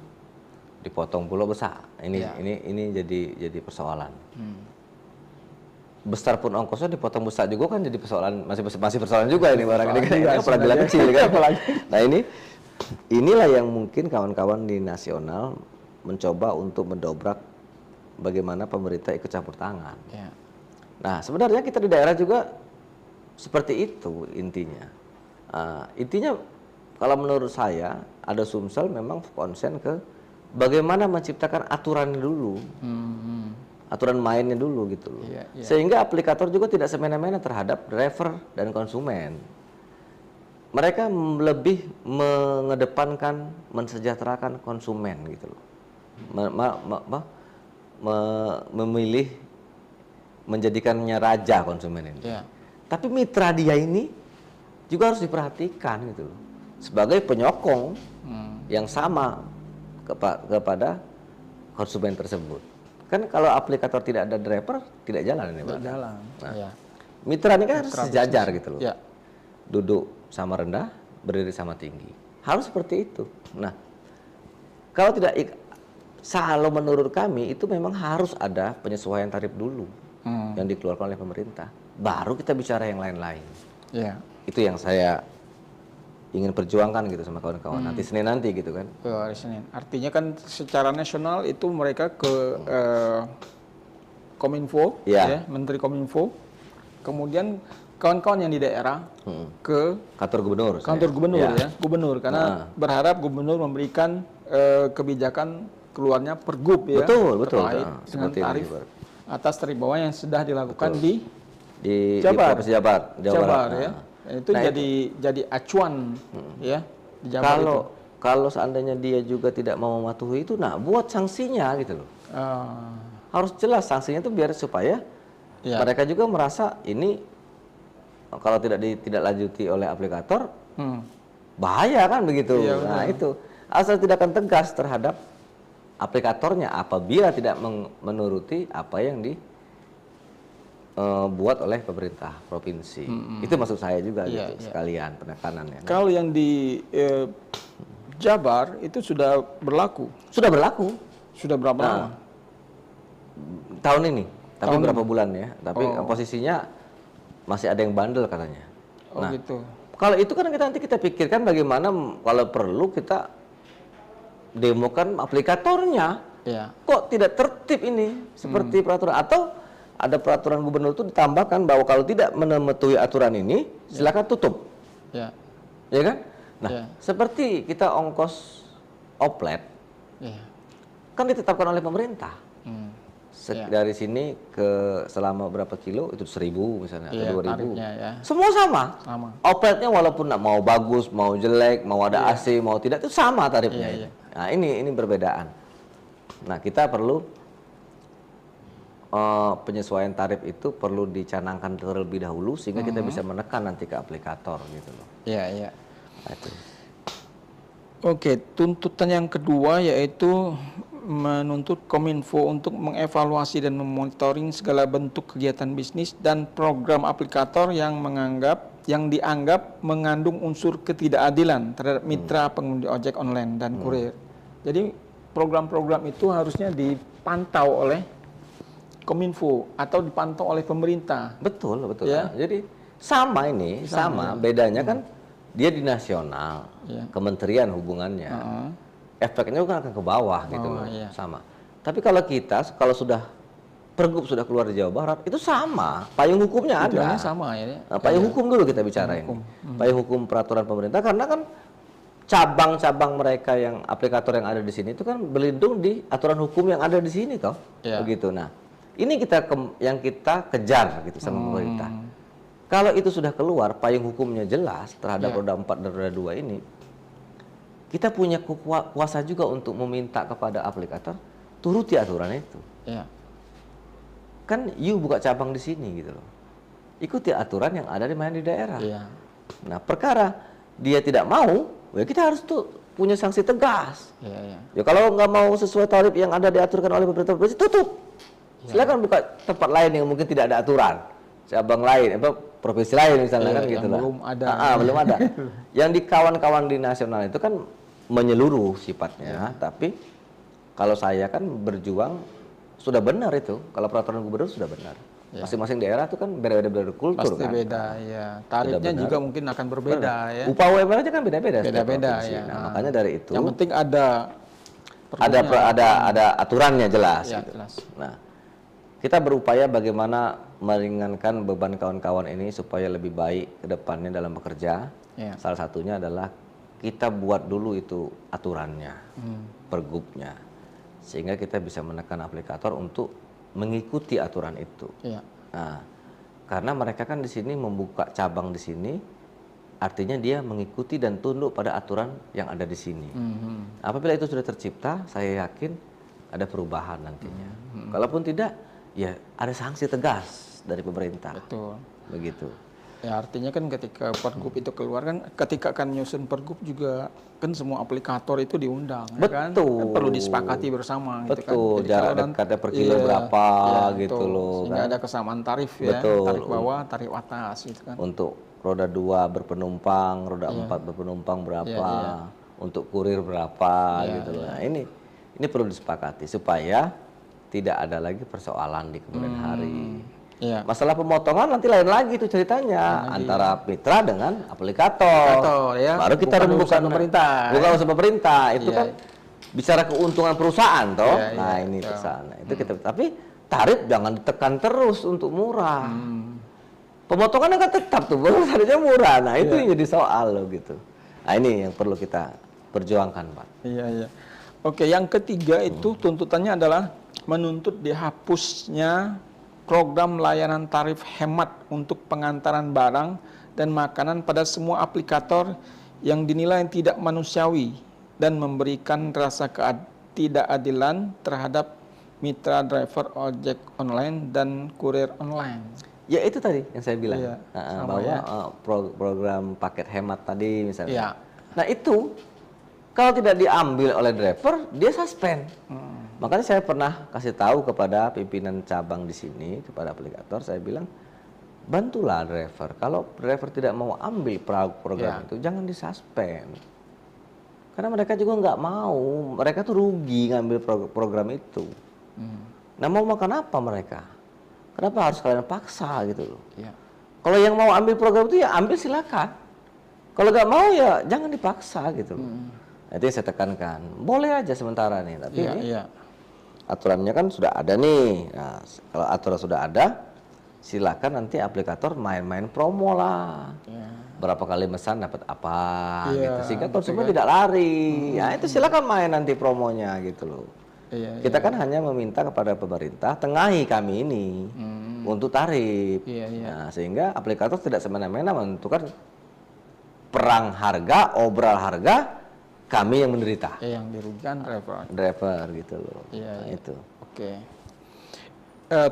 dipotong pula besar. Ini jadi persoalan. Besar pun ongkosnya dipotong besar juga kan jadi persoalan, masih persoalan juga ini barang ini kan, apalagi kecil kan. Nah inilah yang mungkin kawan-kawan di nasional mencoba untuk mendobrak bagaimana pemerintah ikut campur tangan. Nah sebenarnya kita di daerah juga seperti itu intinya. Intinya kalau menurut saya ada Sumsel memang konsen ke bagaimana menciptakan aturan dulu. Aturan mainnya dulu gitu loh. Sehingga aplikator juga tidak semena-mena terhadap driver dan konsumen. Mereka lebih mengedepankan, mensejahterakan konsumen gitu loh. Memilih menjadikannya raja konsumen ini. Tapi mitra dia ini juga harus diperhatikan gitu loh. Sebagai penyokong yang sama kepada konsumen tersebut. Kan kalau aplikator tidak ada driver, tidak jalan ini, Pak. Tidak jalan. Nah, mitra ini kan harus sejajar gitu loh. Duduk sama rendah, berdiri sama tinggi. Harus seperti itu. Nah, kalau tidak, kalau menurut kami itu memang harus ada penyesuaian tarif dulu yang dikeluarkan oleh pemerintah. Baru kita bicara yang lain-lain. Itu yang saya ingin perjuangkan gitu sama kawan-kawan nanti Senin nanti gitu kan. Hari Senin. Artinya kan secara nasional itu mereka ke Kominfo, Menteri Kominfo, kemudian kawan-kawan yang di daerah ke kantor gubernur. Kantor gubernur gubernur karena berharap gubernur memberikan kebijakan keluarnya pergub ya. Betul. Terkait dengan tarif atas tarif bawah yang sudah dilakukan di Jabar ya. Itu jadi acuan ya di Jabar kalau seandainya dia juga tidak mau mematuhi itu, nah buat sanksinya gitu loh. Harus jelas sanksinya itu biar supaya mereka juga merasa ini kalau tidak lanjuti oleh aplikator bahaya kan begitu. Nah itu asal tidak akan tegas terhadap aplikatornya apabila tidak menuruti apa yang buat oleh pemerintah provinsi. Itu maksud saya juga gitu, sekalian penekanannya. Kalau yang di Jabar itu sudah berlaku. Sudah berlaku. Sudah berapa lama? Tahun ini. Tapi berapa bulan ya. Tapi posisinya masih ada yang bandel katanya. Gitu. Kalau itu kan nanti kita pikirkan bagaimana kalau perlu kita demokan aplikatornya. Kok tidak tertib ini seperti peraturan atau ada peraturan gubernur itu ditambahkan bahwa kalau tidak mematuhi aturan ini silakan tutup. Ya kan? Nah, seperti kita ongkos oplet kan ditetapkan oleh pemerintah. Dari sini ke selama berapa kilo itu 1.000 misalnya atau 2.000. Semua sama. Opletnya walaupun mau bagus, mau jelek, mau ada AC, mau tidak itu sama tarifnya. Nah, ini perbedaan. Nah, kita perlu penyesuaian tarif itu perlu dicanangkan terlebih dahulu sehingga kita bisa menekan nanti ke aplikator gitu loh. Oke, tuntutan yang kedua yaitu menuntut Kominfo untuk mengevaluasi dan memonitoring segala bentuk kegiatan bisnis dan program aplikator yang dianggap mengandung unsur ketidakadilan terhadap mitra pengemudi ojek online dan kurir. Jadi program-program itu harusnya dipantau oleh Kominfo atau dipantau oleh pemerintah. Betul. Ya? Jadi sama ini, sama. Bedanya kan dia di nasional, kementerian hubungannya. Efeknya kan akan ke bawah gitu loh, sama. Tapi kalau kalau sudah Pergub sudah keluar di Jawa Barat, itu sama, payung hukumnya ada. Sama ya. Payung hukum dulu kita bicara ini. Payung hukum peraturan pemerintah, karena kan cabang-cabang mereka yang aplikator yang ada di sini itu kan berlindung di aturan hukum yang ada di sini toh, begitu. Nah, ini yang kita kejar gitu sama pemerintah. Kalau itu sudah keluar, payung hukumnya jelas terhadap roda 4 dan roda 2 ini, kita punya kuasa juga untuk meminta kepada aplikator turuti aturan itu. Kan you buka cabang di sini gitu loh. Ikuti aturan yang ada di daerah. Nah, perkara dia tidak mau, ya kita harus tuh punya sanksi tegas. Ya kalau nggak mau sesuai tarif yang ada diaturkan oleh pemerintah provinsi, tutup. Silakan buka tempat lain yang mungkin tidak ada aturan. Cabang lain, provinsi lain misalnya kan gitu lah. Belum ada. Yang di kawan-kawan di nasional itu kan menyeluruh sifatnya, tapi kalau saya kan berjuang sudah benar itu. Kalau peraturan gubernur sudah benar. Masing-masing daerah itu kan beda-beda kultur. Pasti kan. Beda, ya. Tarifnya juga mungkin akan berbeda, ya. Upah UMR aja kan beda-beda. Beda-beda, ya. Nah, makanya dari itu. Yang penting ada aturannya jelas. Ya, gitu. jelas. Nah, kita berupaya bagaimana meringankan beban kawan-kawan ini supaya lebih baik ke depannya dalam bekerja. Salah satunya adalah kita buat dulu itu aturannya, pergubnya, sehingga kita bisa menekan aplikator untuk mengikuti aturan itu. Nah, karena mereka kan di sini membuka cabang di sini, artinya dia mengikuti dan tunduk pada aturan yang ada di sini. Apabila itu sudah tercipta, saya yakin ada perubahan nantinya. Kalaupun tidak, ya ada sanksi tegas dari pemerintah. Betul. Begitu. Ya artinya kan ketika Pergub itu keluar kan, ketika akan nyusun Pergub juga kan semua aplikator itu diundang. Betul. Kan perlu disepakati bersama. Betul. Gitu kan. Jarak dekatnya per kilo berapa gitu loh. Sehingga ada kesamaan tarif ya. Tarif bawah, tarif atas gitu kan. Untuk roda 2 berpenumpang, roda 4 berpenumpang berapa, untuk kurir berapa gitu loh. Nah ini perlu disepakati supaya tidak ada lagi persoalan di kemudian hari. Masalah pemotongan nanti lain lagi itu ceritanya antara mitra dengan aplikator. Baru kita rembukan pemerintah. Bukan urusan pemerintah, itu kan bicara keuntungan perusahaan toh. Nah, ini kesana. Itu kita, tapi tarif jangan ditekan terus untuk murah. Pemotongannya kan tetap tuh, tarifnya murah. Nah, itu yang jadi soal loh gitu. Nah, ini yang perlu kita perjuangkan, Pak. Iya. Oke, yang ketiga itu tuntutannya adalah menuntut dihapusnya program layanan tarif hemat untuk pengantaran barang dan makanan pada semua aplikator yang dinilai tidak manusiawi dan memberikan rasa ketidakadilan terhadap mitra driver ojek online dan kurir online. Ya itu tadi yang saya bilang, bahwa program paket hemat tadi misalnya. Nah itu kalau tidak diambil oleh driver, dia suspend. Makanya saya pernah kasih tahu kepada pimpinan cabang di sini, kepada aplikator, saya bilang, bantulah driver. Kalau driver tidak mau ambil program itu, jangan disuspend. Karena mereka juga nggak mau, mereka tuh rugi ngambil program itu. Nah mau makan apa mereka? Kenapa harus kalian paksa gitu loh? Kalau yang mau ambil program itu ya ambil silakan. Kalau nggak mau ya jangan dipaksa gitu loh. Nah, itu yang saya tekankan. Boleh aja sementara nih, tapi aturannya kan sudah ada nih. Nah, kalau aturan sudah ada, silakan nanti aplikator main-main promo lah. Berapa kali mesan dapat apa gitu. Sehingga konsumen tidak lari. Ya itu silakan main nanti promonya gitu loh. Kita kan hanya meminta kepada pemerintah tengahi kami ini untuk tarif. Nah, sehingga aplikator tidak semena-mena menentukan perang harga, obral harga, kami yang menderita. Yang dirugikan driver gitu loh. Nah, itu. Oke.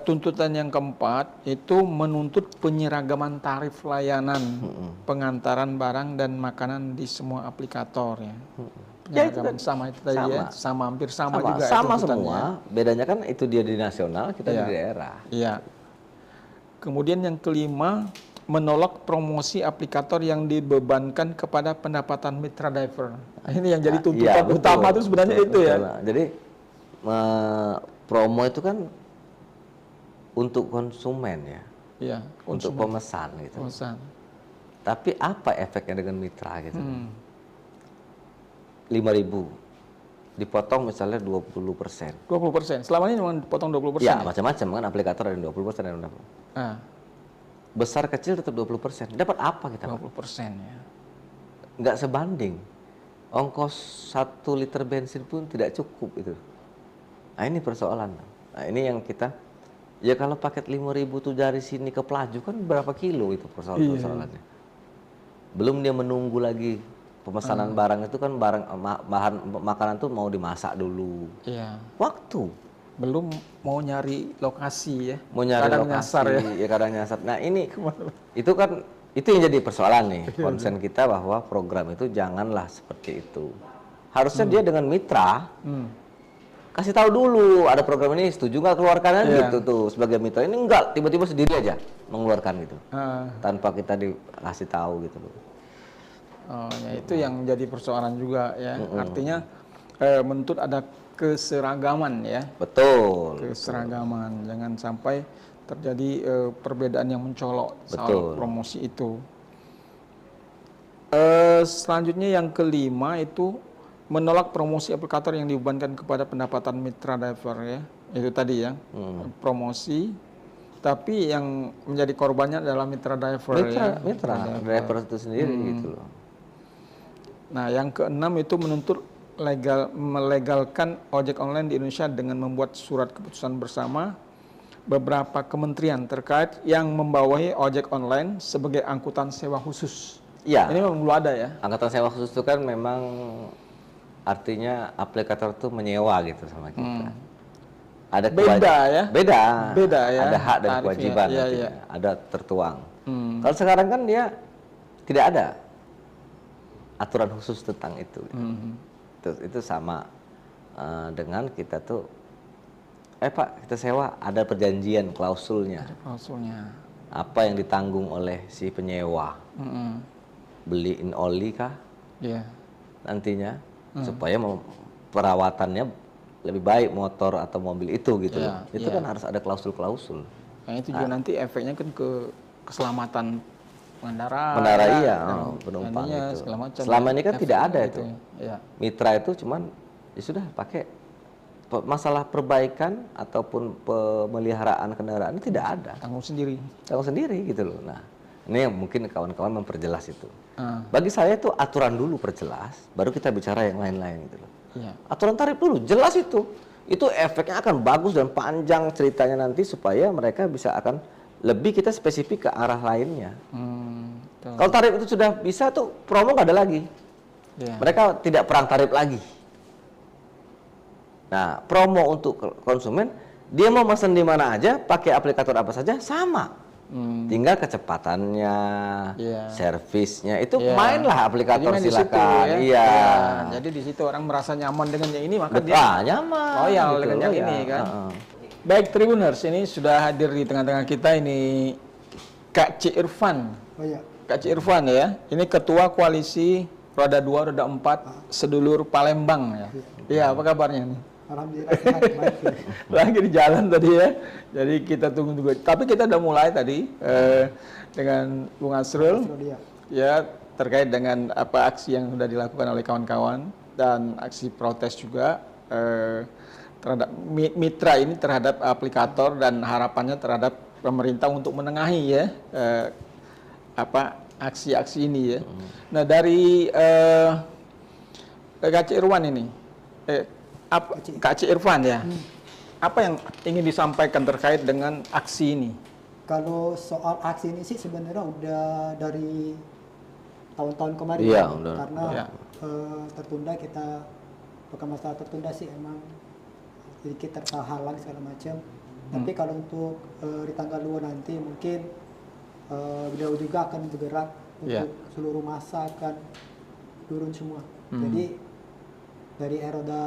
Tuntutan yang keempat itu menuntut penyeragaman tarif layanan pengantaran barang dan makanan di semua aplikator ya. Ya itu kan sama itu tadi ya, hampir sama juga. Sama semua, bedanya kan itu dia di nasional, kita di daerah. Iya. Kemudian yang kelima, menolak promosi aplikator yang dibebankan kepada pendapatan mitra diver. Ini yang jadi tuntutan utama itu sebenarnya itu ya. Jadi promo itu kan untuk konsumen ya. Iya, untuk pemesan gitu. Tapi apa efeknya dengan mitra gitu? 5.000 dipotong misalnya 20%. 20%. Selama ini cuma dipotong 20%. Ya, macam-macam kan aplikator ada 20% dan 20%. Besar kecil tetap 20%. Dapat apa kita? 20% ya. Nggak sebanding. Ongkos 1 liter bensin pun tidak cukup itu. Nah, ini persoalan. Nah, ini yang kita ya kalau paket 5.000 tuh dari sini ke Pelaju kan berapa kilo itu persoalannya. Belum dia menunggu lagi pemesanan barang itu kan bahan makanan tuh mau dimasak dulu. Iya. Waktu. Belum mau nyari lokasi ya. Mau nyari kadang lokasi nyasar ya. Ya kadang nyasar. Nah, ini itu kan itu yang jadi persoalan nih. Konsen kita bahwa program itu janganlah seperti itu. Harusnya dia dengan mitra kasih tahu dulu ada program ini, setuju nggak keluarkan gitu tuh sebagai mitra. Ini enggak, tiba-tiba sendiri aja mengeluarkan gitu tanpa kita dikasih tahu gitu loh. Oh ya, itu yang jadi persoalan juga ya. Artinya menuntut ada keseragaman ya. Betul. Keseragaman, jangan sampai terjadi perbedaan yang mencolok soal promosi itu. Selanjutnya yang kelima itu menolak promosi aplikator yang dibebankan kepada pendapatan mitra diver ya. Itu tadi ya, promosi. Tapi yang menjadi korbannya adalah mitra diver Mitra diver itu sendiri gitu loh. Nah, yang keenam itu menuntut melegalkan ojek online di Indonesia dengan membuat surat keputusan bersama beberapa kementerian terkait yang membawahi ojek online sebagai angkutan sewa khusus. Iya. Ini memang belum ada ya. Angkutan sewa khusus itu kan memang artinya aplikator itu menyewa gitu sama kita. Ada beda ya. Ada hak dan kewajiban, ada tertuang. Kalau sekarang kan dia tidak ada aturan khusus tentang itu. Itu sama dengan kita tuh, Pak kita sewa ada perjanjian klausulnya. Apa yang ditanggung oleh si penyewa? Beli in oli kah? Nantinya supaya perawatannya lebih baik motor atau mobil itu gitu loh. Itu kan harus ada klausul-klausul. Nah, itu juga nanti efeknya kan ke keselamatan pengendara penumpang itu. Selama ini kan tidak ada itu. Mitra itu cuman ya sudah pakai masalah perbaikan ataupun pemeliharaan kendaraan ini tidak ada. Tanggung sendiri gitu loh. Nah, ini yang mungkin kawan-kawan memperjelas itu. Bagi saya itu aturan dulu perjelas, baru kita bicara yang lain-lain gitu loh. Aturan tarif dulu jelas itu efeknya akan bagus dan panjang ceritanya nanti supaya mereka bisa akan lebih kita spesifik ke arah lainnya. Kalau tarif itu sudah bisa tuh promo nggak ada lagi. Mereka tidak perang tarif lagi. Nah, promo untuk konsumen dia mau pesan di mana aja, pakai aplikator apa saja sama. Tinggal kecepatannya, servisnya itu mainlah aplikator silakan. Jadi di situ orang merasa nyaman dengan yang ini maka dia nyaman. Loyal gitu dengan yang ini kan. Baik Tribuners, ini sudah hadir di tengah-tengah kita ini Kak C. Irfan. Kak C. Irfan ya. Ini Ketua Koalisi Roda 2, Roda 4 Sedulur Palembang ya. Iya, apa kabarnya nih? Alhamdulillah baik. Lagi di jalan tadi ya. Jadi kita tunggu juga. Tapi kita udah mulai tadi dengan Bung Asrul ya terkait dengan apa aksi yang sudah dilakukan oleh kawan-kawan dan aksi protes juga terhadap mitra ini terhadap aplikator dan harapannya terhadap pemerintah untuk menengahi ya aksi-aksi ini ya. Nah dari Kak C. Irfan ini Kak C. Irfan ya, apa yang ingin disampaikan terkait dengan aksi ini? Kalau soal aksi ini sih sebenarnya udah dari tahun-tahun kemarin karena tertunda kita masalah tertunda sih emang sedikit terhalang segala macam. Tapi kalau untuk di tanggal 2 nanti mungkin beliau juga akan bergerak untuk seluruh masa akan turun semua. Jadi dari roda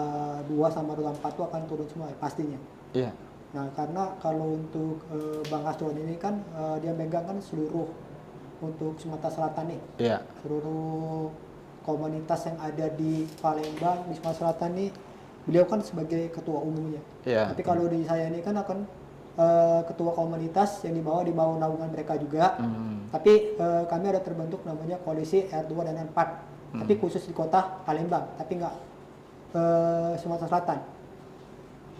2 sama roda 4 itu akan turun semua pastinya. Iya. Nah, karena kalau untuk Bang Aswan ini kan dia megang kan seluruh untuk Sumatera Selatan nih. Iya. Seluruh komunitas yang ada di Palembang, di Sumatera Selatan nih, beliau kan sebagai ketua umumnya. Iya. Tapi kalau di saya ini kan akan ketua komunitas yang di bawah naungan mereka juga. Tapi kami ada terbentuk namanya koalisi R2 dan R4. Tapi khusus di kota Palembang, tapi nggak Sumatera Selatan.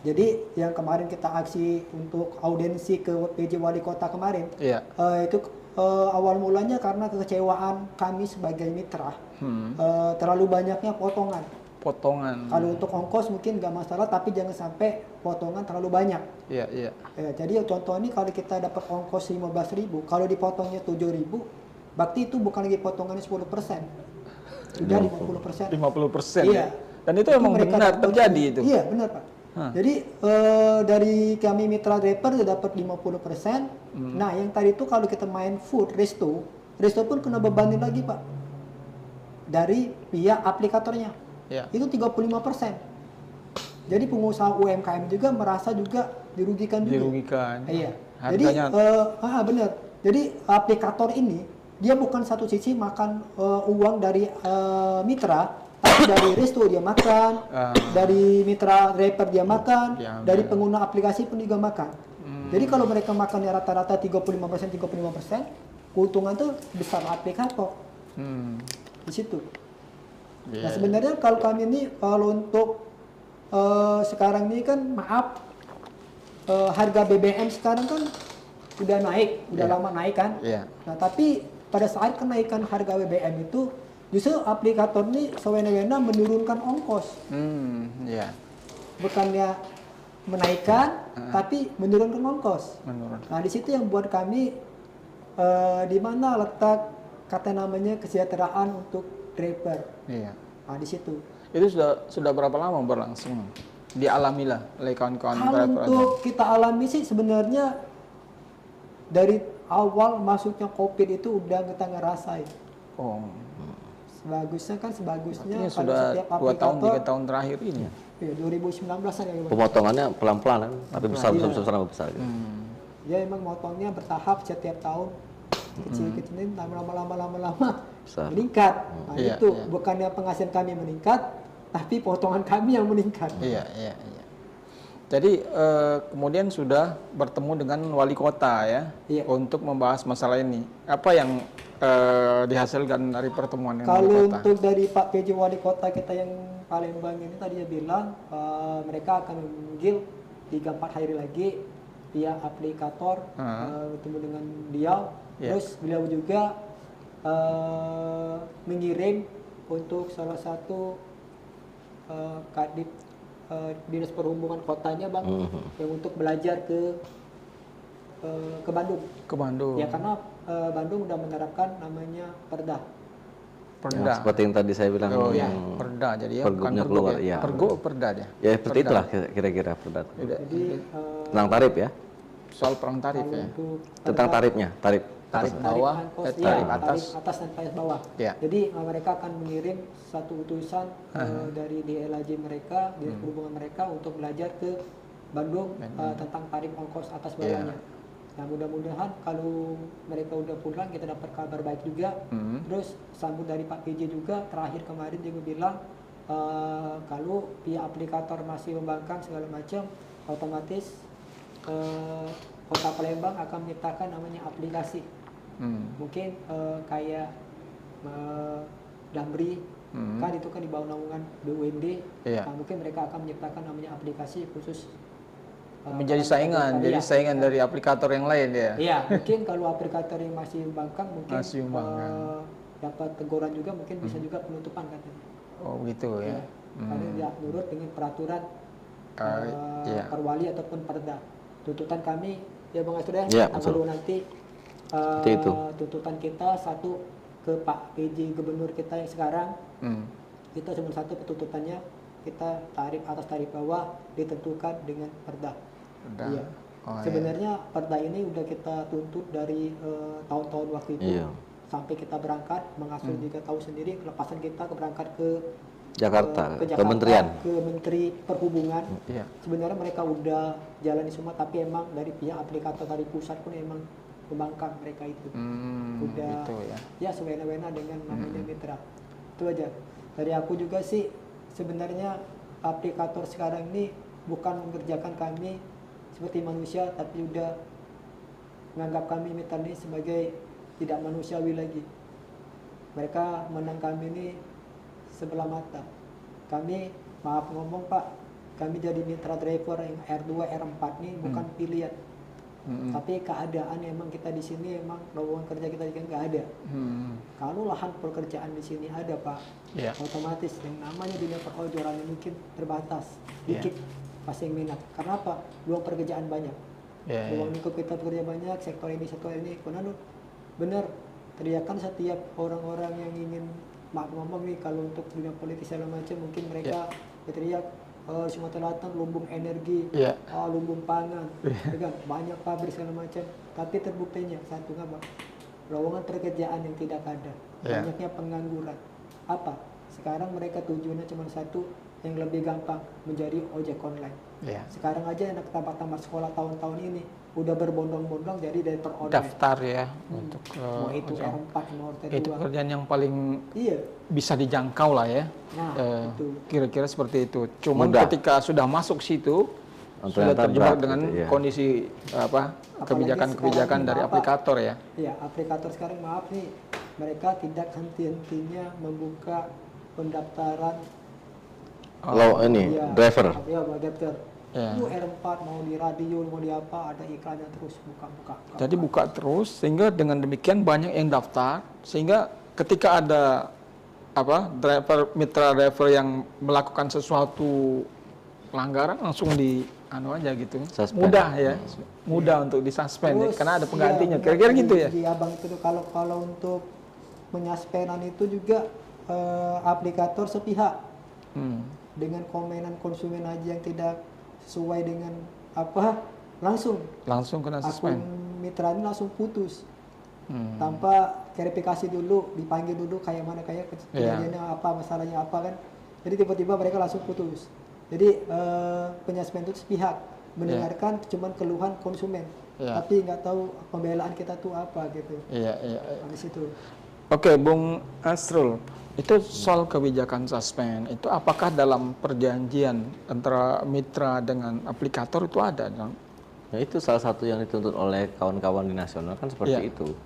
Jadi yang kemarin kita aksi untuk audiensi ke PJ Wali Kota kemarin, itu awal mulanya karena kekecewaan kami sebagai mitra. Terlalu banyaknya potongan. Kalau untuk ongkos mungkin nggak masalah, tapi jangan sampai potongan terlalu banyak. Iya. Jadi contoh ini kalau kita dapat ongkos 15.000, kalau dipotongnya 7.000, berarti itu bukan lagi potongannya 10%. Sudah 50%. 50%. Iya. Dan itu emang benar terjadi itu. Iya, benar, Pak. Jadi dari kami mitra driver sudah dapat 50%. Nah, yang tadi itu kalau kita main food resto pun kena bebanin lagi, Pak. Dari pihak aplikatornya. Iya. Itu 35%. Jadi pengusaha UMKM juga merasa juga dirugikan juga. Iya. Harganya. Jadi benar. Jadi aplikator ini dia bukan satu sisi makan uang dari mitra, tapi dari resto dia makan, dari mitra driver dia makan, dari pengguna aplikasi pun juga makan. Jadi kalau mereka makannya rata-rata 35%, keuntungan tuh besar aplikator. Di situ. Nah, sebenarnya kalau kami ini kalau untuk sekarang ini kan harga BBM sekarang kan udah naik, udah lama naik kan. Nah, tapi pada saat kenaikan harga BBM itu justru aplikator ini sewena-wena menurunkan ongkos. Bukannya menaikkan, tapi menurunkan ongkos. Nah, di situ yang buat kami di mana letak kata namanya kesejahteraan untuk driver. Nah, di situ. Itu sudah berapa lama berlangsung? Dialamilah oleh kawan-kawan driver. Kalau untuk kita alami sih sebenarnya dari awal masuknya COVID itu udah kita ngerasain. Sebagusnya artinya sudah 2 tahun 3 tahun terakhir ini. Iya, 2019-an ya. Pemotongannya pelan-pelan kan, tapi besar. Gitu. Ya emang motongnya bertahap setiap tahun. Kecil-kecilin lama-lama meningkat. Nah, itu bukannya penghasilan kami meningkat, tapi potongan kami yang meningkat. Iya. Jadi kemudian sudah bertemu dengan wali kota ya, untuk membahas masalah ini. Apa yang dihasilkan dari pertemuan dengan wali kota? Kalau untuk dari Pak PJ Wali Kota kita yang Palembang ini tadi dia bilang mereka akan memanggil 3-4 hari lagi via aplikator bertemu dengan beliau. Terus beliau juga mengirim untuk salah satu kadip dinas perhubungan kotanya Bang, yang untuk belajar ke Bandung. Ya karena Bandung udah menerapkan namanya perda. Ya, seperti yang tadi saya bilang. Perda. Jadi ya bukan keluar. Ya. Pergo perda ya. Ya seperti itulah kira-kira perda. Jadi tentang tarif ya. Soal perang tarif ya. Tentang tarifnya, tarif bawah, tarif atas dan tarif bawah. Jadi mereka akan mengirim satu utusan dari DLAJ mereka, dinas perhubungan mereka untuk belajar ke Bandung tentang tarif ongkos atas bawahnya. Nah, mudah-mudahan kalau mereka udah pulang kita dapat kabar baik juga. Terus sambut dari Pak PJ juga terakhir kemarin dia bilang kalau pihak aplikator masih membangkang segala macam, otomatis Kota Palembang akan menciptakan namanya aplikasi. Mungkin kayak Damri, kan itu kan di bawah naungan BUMD. Nah, mungkin mereka akan menciptakan namanya aplikasi khusus menjadi saingan, saingan dari aplikator yang lain ya. Iya, mungkin kalau aplikator yang masih membangkang mungkin dapat teguran juga, mungkin bisa juga penutupan katanya. Oh gitu ya. Karena tidak nurut dengan peraturan perwali ataupun perda. Tuntutan kami ya Bang Asrul ya, kalau nanti tuntutan kita satu ke Pak PJ Gubernur kita yang sekarang, kita cuma satu tuntutannya, kita tarif atas tarif bawah ditentukan dengan perda. Iya. Sebenarnya perda ini udah kita tuntut dari tahun-tahun waktu itu sampai kita berangkat. Bang Asrul juga tahu sendiri kelepasan kita berangkat ke Jakarta, ke Jakarta, Kementerian, ke Menteri Perhubungan. Sebenarnya mereka udah jalani semua, tapi emang dari pihak aplikator dari pusat pun emang membangkang mereka itu. Udah gitu ya sewena-wena dengan namanya mitra. Itu aja. Dari aku juga sih sebenarnya aplikator sekarang ini bukan mengerjakan kami seperti manusia, tapi udah menganggap kami mitra ini sebagai tidak manusiawi lagi. Mereka menang kami ini sebelah mata. Kami, maaf ngomong Pak, kami jadi mitra driver yang R2, R4 ini bukan pilihan. Tapi keadaan emang kita di sini emang lowongan kerja kita juga nggak ada. Kalau lahan pekerjaan di sini ada Pak, otomatis yang namanya dunia perojolan mungkin terbatas, dikit pasti yang minat. Karena apa? Luang pekerjaan banyak. Luang lingkup kita bekerja banyak, sektor ini, karena benar teriakan setiap orang-orang yang ingin maaf ngomong nih, kalau untuk dunia politik segala macam mungkin mereka berteriak Sumatera Selatan lumbung energi, lumbung pangan, kan banyak pabrik segala macam, tapi terbuktinya satu apa? Lowongan pekerjaan yang tidak ada, banyaknya pengangguran. Apa? Sekarang mereka tujuannya cuma satu, yang lebih gampang menjadi ojek online. Sekarang aja anak tamat sekolah tahun-tahun ini udah berbondong-bondong jadi driver online. Daftar untuk mau itu R4, mau T2. Itu pekerjaan yang paling bisa dijangkau lah ya. Nah, kira-kira seperti itu. Cuman ketika sudah masuk situ sudah terjebak dengan kondisi kebijakan dari aplikator ya. Iya, aplikator sekarang maaf nih, mereka tidak henti-hentinya membuka pendaftaran driver. Daftar. Itu R4 mau di radio, mau di apa, ada iklannya terus buka. Jadi buka terus sehingga dengan demikian banyak yang daftar, sehingga ketika ada mitra driver yang melakukan sesuatu pelanggaran langsung di aja gitu. Suspend. Mudah untuk disuspend karena ada penggantinya. Kira-kira gitu ya. Di abang itu kalau untuk penyuspendan itu juga aplikator sepihak. Dengan komenan konsumen aja yang tidak sesuai dengan langsung kena suspend. Akun mitra ini langsung putus tanpa verifikasi dulu, dipanggil dulu kayak mana kejadiannya masalahnya apa kan. Jadi tiba-tiba mereka langsung putus. Jadi penyuspend itu sepihak, mendengarkan cuman keluhan konsumen, tapi nggak tahu pembelaan kita tuh apa gitu. Habis itu. Oke, Bung Asrul. Itu soal kebijakan suspend, itu apakah dalam perjanjian antara mitra dengan aplikator itu ada? Ya, itu salah satu yang dituntut oleh kawan-kawan di nasional kan seperti itu.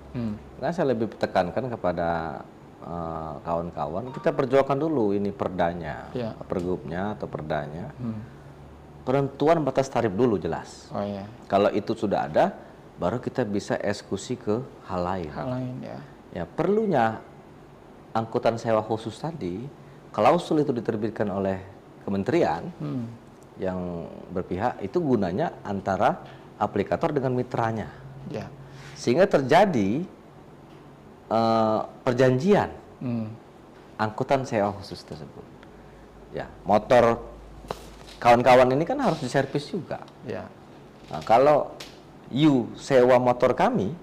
Nah, saya lebih tekankan kepada kawan-kawan, kita perjuangkan dulu ini perdanya, pergubnya atau perdanya. Penentuan batas tarif dulu jelas. Kalau itu sudah ada, baru kita bisa eksekusi ke hal lain. Ya, perlunya angkutan sewa khusus tadi, klausul itu diterbitkan oleh kementerian yang berpihak, itu gunanya antara aplikator dengan mitranya, sehingga terjadi perjanjian angkutan sewa khusus tersebut. Ya, motor kawan-kawan ini kan harus diservis juga. Nah, kalau you sewa motor kami,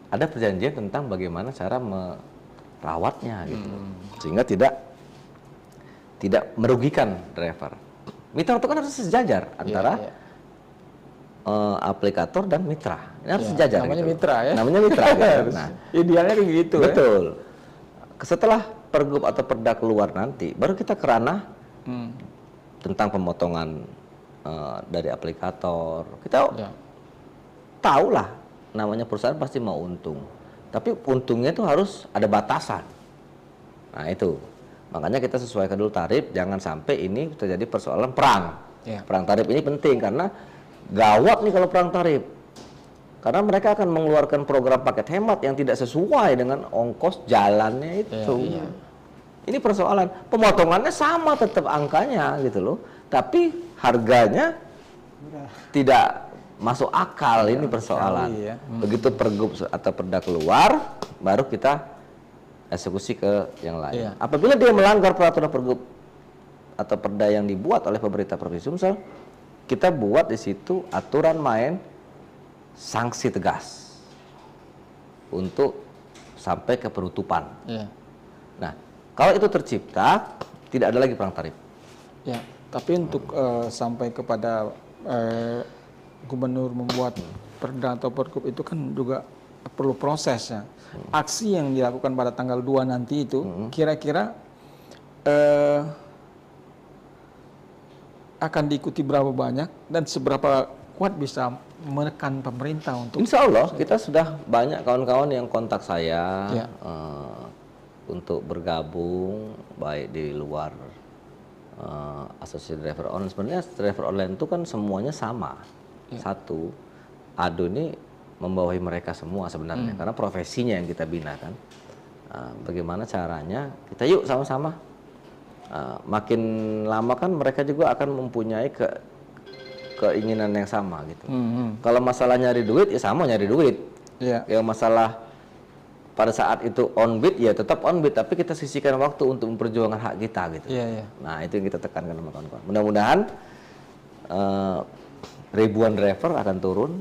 ada perjanjian tentang bagaimana cara merawatnya gitu, sehingga tidak merugikan driver. Mitra itu kan harus sejajar antara aplikator dan mitra. Ini harus sejajar. Namanya gitu. Mitra ya. Namanya mitra. Gitu. Nah, idealnya kayak gitu. Betul. Setelah pergub atau perda keluar nanti, baru kita ke ranah tentang pemotongan dari aplikator. Kita tahulah, namanya perusahaan pasti mau untung. Tapi untungnya itu harus ada batasan. Nah itu, makanya kita sesuaikan dulu tarif, jangan sampai ini terjadi persoalan perang. Perang tarif ini penting karena gawat nih kalau perang tarif. Karena mereka akan mengeluarkan program paket hemat yang tidak sesuai dengan ongkos jalannya itu. Ini persoalan, pemotongannya sama tetap angkanya gitu loh, tapi harganya tidak masuk akal. Ini persoalan. Begitu pergub atau perda keluar, baru kita eksekusi ke yang lain. Apabila dia melanggar peraturan pergub atau perda yang dibuat oleh pemerintah Provinsi Sumsel, kita buat di situ aturan main sanksi tegas untuk sampai ke penutupan. Nah, kalau itu tercipta, tidak ada lagi perang tarif. Ya, tapi untuk sampai kepada gubernur membuat perda atau pergub itu kan juga perlu prosesnya. Aksi yang dilakukan pada tanggal 2 nanti itu kira-kira akan diikuti berapa banyak dan seberapa kuat bisa menekan pemerintah untuk... Insya Allah kita sudah banyak kawan-kawan yang kontak saya untuk bergabung baik di luar asosiasi driver online. Sebenarnya driver online itu kan semuanya sama. Satu, ADO ini membawahi mereka semua sebenarnya karena profesinya yang kita bina kan. Bagaimana caranya kita yuk sama-sama. Makin lama kan mereka juga akan mempunyai keinginan yang sama gitu. Kalau masalah nyari duit ya sama nyari duit. Yang masalah pada saat itu on bid ya tetap on bid, tapi kita sisihkan waktu untuk memperjuangkan hak kita gitu. Nah itu yang kita tekankan sama kawan-kawan. Mudah-mudahan ribuan driver akan turun.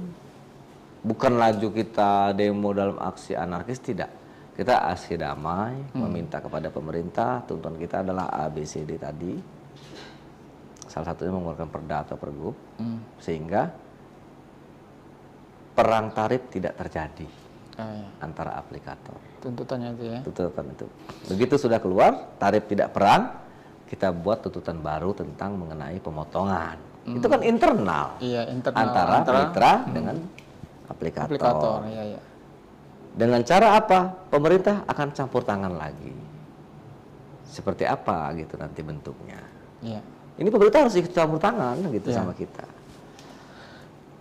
Bukan laju kita demo dalam aksi anarkis, tidak. Kita aksi damai, meminta kepada pemerintah, tuntutan kita adalah ABCD tadi. Salah satunya mengeluarkan perda atau pergub, sehingga perang tarif tidak terjadi antara aplikator. Tuntutannya itu ya? Tuntutan itu. Begitu sudah keluar, tarif tidak perang, kita buat tuntutan baru tentang mengenai pemotongan. Itu kan internal, internal antara mitra dengan aplikator. Dengan cara apa? Pemerintah akan campur tangan lagi. Seperti apa gitu nanti bentuknya. Ini pemerintah harus ikut campur tangan gitu sama kita.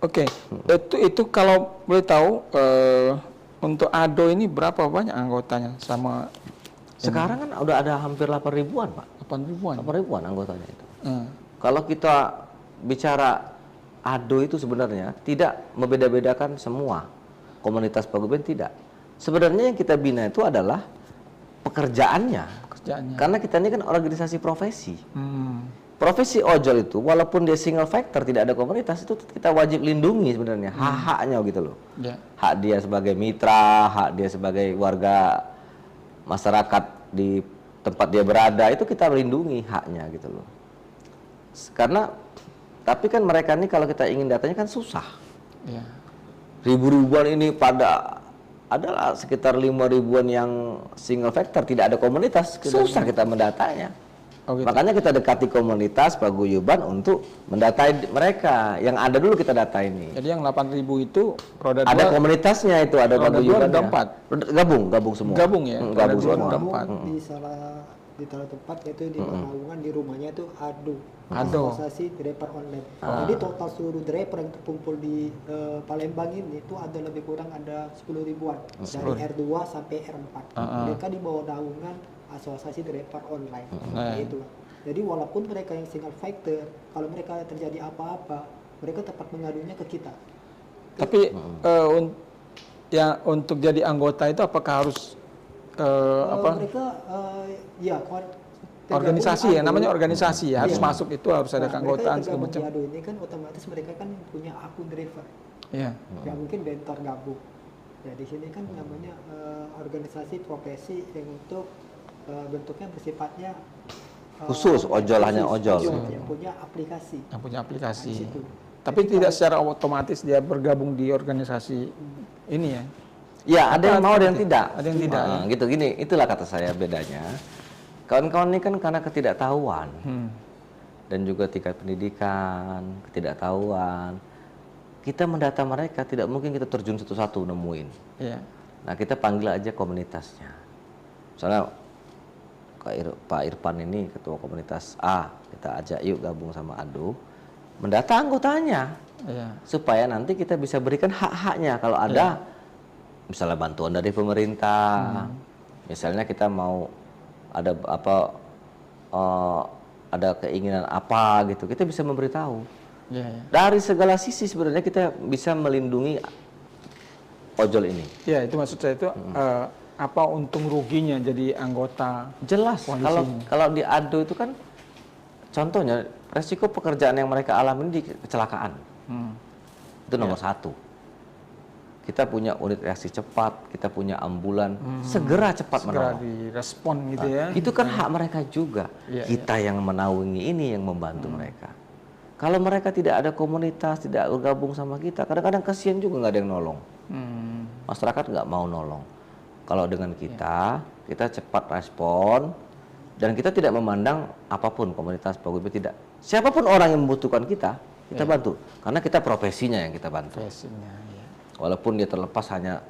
Oke, itu kalau boleh tahu untuk ADO ini berapa banyak anggotanya sama? Sekarang kan udah ada hampir 8.000-an, Pak. 8.000-an anggotanya itu. Kalau kita bicara ADO itu sebenarnya tidak membeda-bedakan semua komunitas paguyuban, tidak. Sebenarnya yang kita bina itu adalah pekerjaannya. Karena kita ini kan organisasi profesi. Profesi ojol itu walaupun dia single factor, tidak ada komunitas, itu kita wajib lindungi sebenarnya hak-haknya gitu loh. Hak dia sebagai mitra, hak dia sebagai warga masyarakat di tempat dia berada, itu kita lindungi haknya gitu loh. Karena tapi kan mereka ini kalau kita ingin datanya kan susah. Ribu-ribuan ini adalah sekitar 5.000-an yang single factor, tidak ada komunitas, susah kita mendatanya. Makanya kita dekati komunitas paguyuban untuk mendatai mereka. Yang ada dulu kita data ini. Jadi yang 8.000 itu roda ada 2, komunitasnya itu, ada paguyuban. Gabung semua. Gabung ya. Gabung semua. Di salah tempat yaitu di Pekalongan, di rumahnya itu ADO. Asosiasi Driver Online. Jadi total seluruh driver yang terkumpul di Palembang ini itu ada lebih kurang ada 10.000-an dari R2 sampai R4. Mereka di bawah naungan Asosiasi Driver Online. Gitu. Jadi walaupun mereka yang single factor, kalau mereka terjadi apa-apa, mereka tetap mengadunya ke kita. Tapi untuk jadi anggota itu apakah harus mereka organisasi ya, namanya organisasi ya, harus masuk itu harus ada keanggotaan segala macam. Ini kan otomatis mereka kan punya akun driver. Ya mungkin bentor gabung. Ya di sini kan namanya organisasi profesi yang untuk bentuknya bersifatnya khusus, ojol hanya ojol. Yang punya aplikasi. Tapi tidak secara otomatis dia bergabung di organisasi ini ya. Ya, ada yang mau, ada yang tidak. Ada yang tidak. Gitu gini, itulah kata saya bedanya. Kawan-kawan ini kan karena ketidaktahuan dan juga tingkat pendidikan, ketidaktahuan. Kita mendata mereka, tidak mungkin kita terjun satu-satu nemuin. Nah, kita panggil aja komunitasnya. Misalnya Pak Irfan ini ketua komunitas A, kita ajak yuk gabung sama ADO, mendata anggotanya, supaya nanti kita bisa berikan hak-haknya kalau ada. Misalnya bantuan dari pemerintah, misalnya kita mau ada apa, ada keinginan apa gitu, kita bisa memberitahu. Dari segala sisi sebenarnya kita bisa melindungi ojol ini. Ya itu maksud saya itu apa untung ruginya jadi anggota? Jelas. Kalau di ADO itu kan, contohnya resiko pekerjaan yang mereka alami di kecelakaan, itu nomor 1. kita punya unit reaksi cepat, kita punya ambulan, segera cepat segera menolong. direspon gitu ya. Itu kan hak mereka juga. Kita yang menaungi ini yang membantu mereka. Kalau mereka tidak ada komunitas, tidak bergabung sama kita, kadang-kadang kasihan juga nggak ada yang nolong. Masyarakat nggak mau nolong. Kalau dengan kita cepat respon, dan kita tidak memandang apapun komunitas, pegawai tidak. Siapapun orang yang membutuhkan kita bantu. Karena kita profesinya yang kita bantu. Walaupun dia terlepas hanya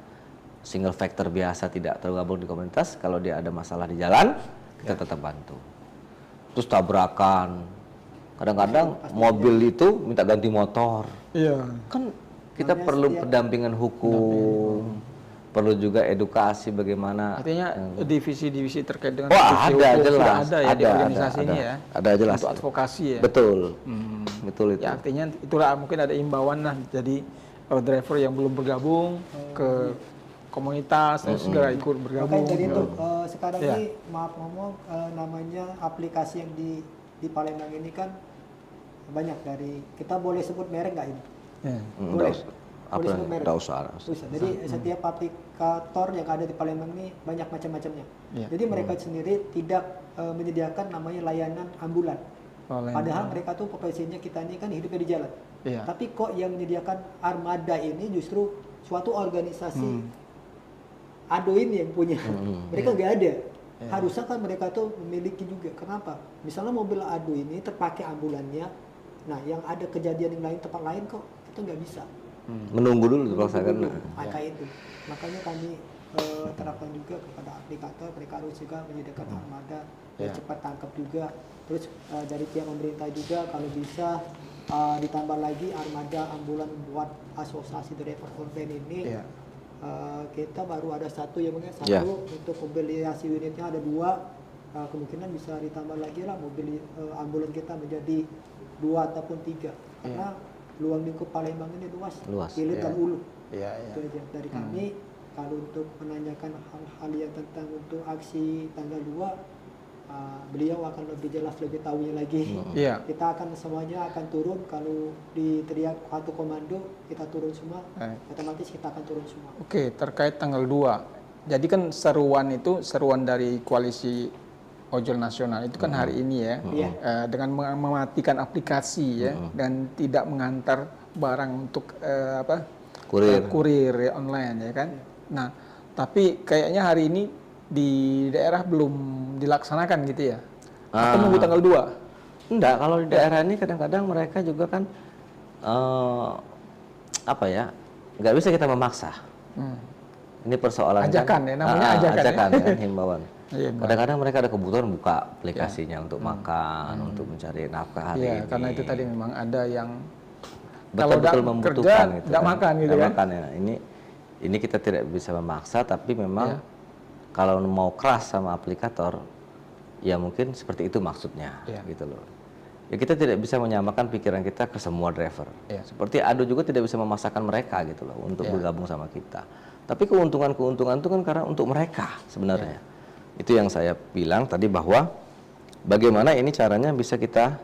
single factor biasa, tidak tergabung di komunitas, kalau dia ada masalah di jalan, kita tetap bantu. Terus tabrakan, kadang-kadang mobil itu minta ganti motor. Kan kita perlu pendampingan hukum, perlu juga edukasi bagaimana. Artinya divisi-divisi terkait dengan ada jelas, sudah ada ya di organisasi ini ya. Ada jelas. Untuk advokasi ya. Betul. Betul itu. Ya, artinya itulah mungkin ada imbauan lah. Jadi driver yang belum bergabung ke komunitas harus segera ikut bergabung. Makanya jadi untuk sekarang ini maaf ngomong namanya aplikasi yang di Palembang ini kan banyak dari, kita boleh sebut merek nggak ini? Boleh. Tidak usah. Jadi setiap aplikator yang ada di Palembang ini banyak macam-macamnya. Jadi mereka sendiri tidak menyediakan namanya layanan ambulan. Padahal mereka tuh profesinya kita ini kan hidupnya di jalan. Tapi kok yang menyediakan armada ini justru suatu organisasi ADO ini yang punya. Mereka nggak ada. Harusnya kan mereka tuh memiliki juga. Kenapa? Misalnya mobil ADO ini terpakai ambulannya. Nah, yang ada kejadian yang lain tempat lain kok kita nggak bisa. Menunggu dulu dipaksakan. Itu. Makanya kami terapkan juga kepada aplikator, mereka harus juga menyediakan armada yang cepat tangkap juga. Terus dari pihak pemerintah juga kalau bisa ditambah lagi armada ambulan buat asosiasi driver online ini. Kita baru ada satu ya mungkin satu untuk mobilisasi unitnya ada 2, kemungkinan bisa ditambah lagi lah mobil ambulan kita menjadi 2 ataupun 3 karena luang lingkup Palembang ini luas. Hilir dan Ulu. Itu aja dari kami. Kalau untuk menanyakan hal-hal yang tentang untuk aksi tanggal 2, beliau akan lebih jelas, lebih tahunya lagi. Kita akan semuanya akan turun. Kalau diteriak satu komando, kita turun semua. Otomatis kita akan turun semua. Oke, terkait tanggal 2. Jadi kan seruan dari koalisi ojol nasional itu kan hari ini ya, dengan mematikan aplikasi ya, dan tidak mengantar barang untuk kurir online ya kan. Nah, tapi kayaknya hari ini di daerah belum dilaksanakan gitu ya? Atau nunggu tanggal 2? Enggak, kalau di daerah ini kadang-kadang mereka juga kan nggak bisa kita memaksa. Ini persoalan ajakan ya, namanya ajakan ya kan, himbauan. Kadang-kadang mereka ada kebutuhan buka aplikasinya untuk makan, untuk mencari nafkah hari ini. Karena itu tadi memang ada yang betul-betul membutuhkan kerja, nggak makan gitu kan? Makan, ya. Ini kita tidak bisa memaksa, tapi memang kalau mau keras sama aplikator, ya mungkin seperti itu maksudnya, gitu loh. Ya kita tidak bisa menyamakan pikiran kita ke semua driver. Seperti ADO juga tidak bisa memaksakan mereka gitu loh untuk bergabung sama kita. Tapi keuntungan-keuntungan itu kan karena untuk mereka sebenarnya. Itu yang saya bilang tadi bahwa bagaimana ini caranya bisa kita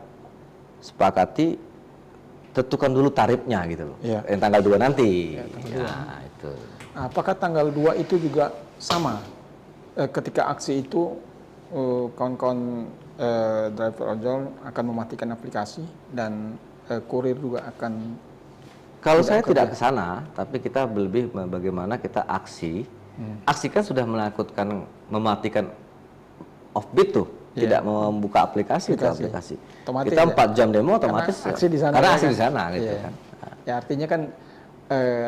sepakati, tentukan dulu tarifnya gitu loh. Yang tanggal 2 nanti. Nah, itu. Apakah tanggal 2 itu juga sama? Ketika aksi itu kawan-kawan driver ojol akan mematikan aplikasi dan kurir juga akan. Kalau saya tidak ke sana, tapi kita lebih bagaimana kita aksi. Aksi kan sudah mematikan offbeat tuh, tidak membuka aplikasi. Otomatis kita 4 jam demo otomatis karena aksi di sana. Karena aksi di sana gitu kan. Ya artinya kan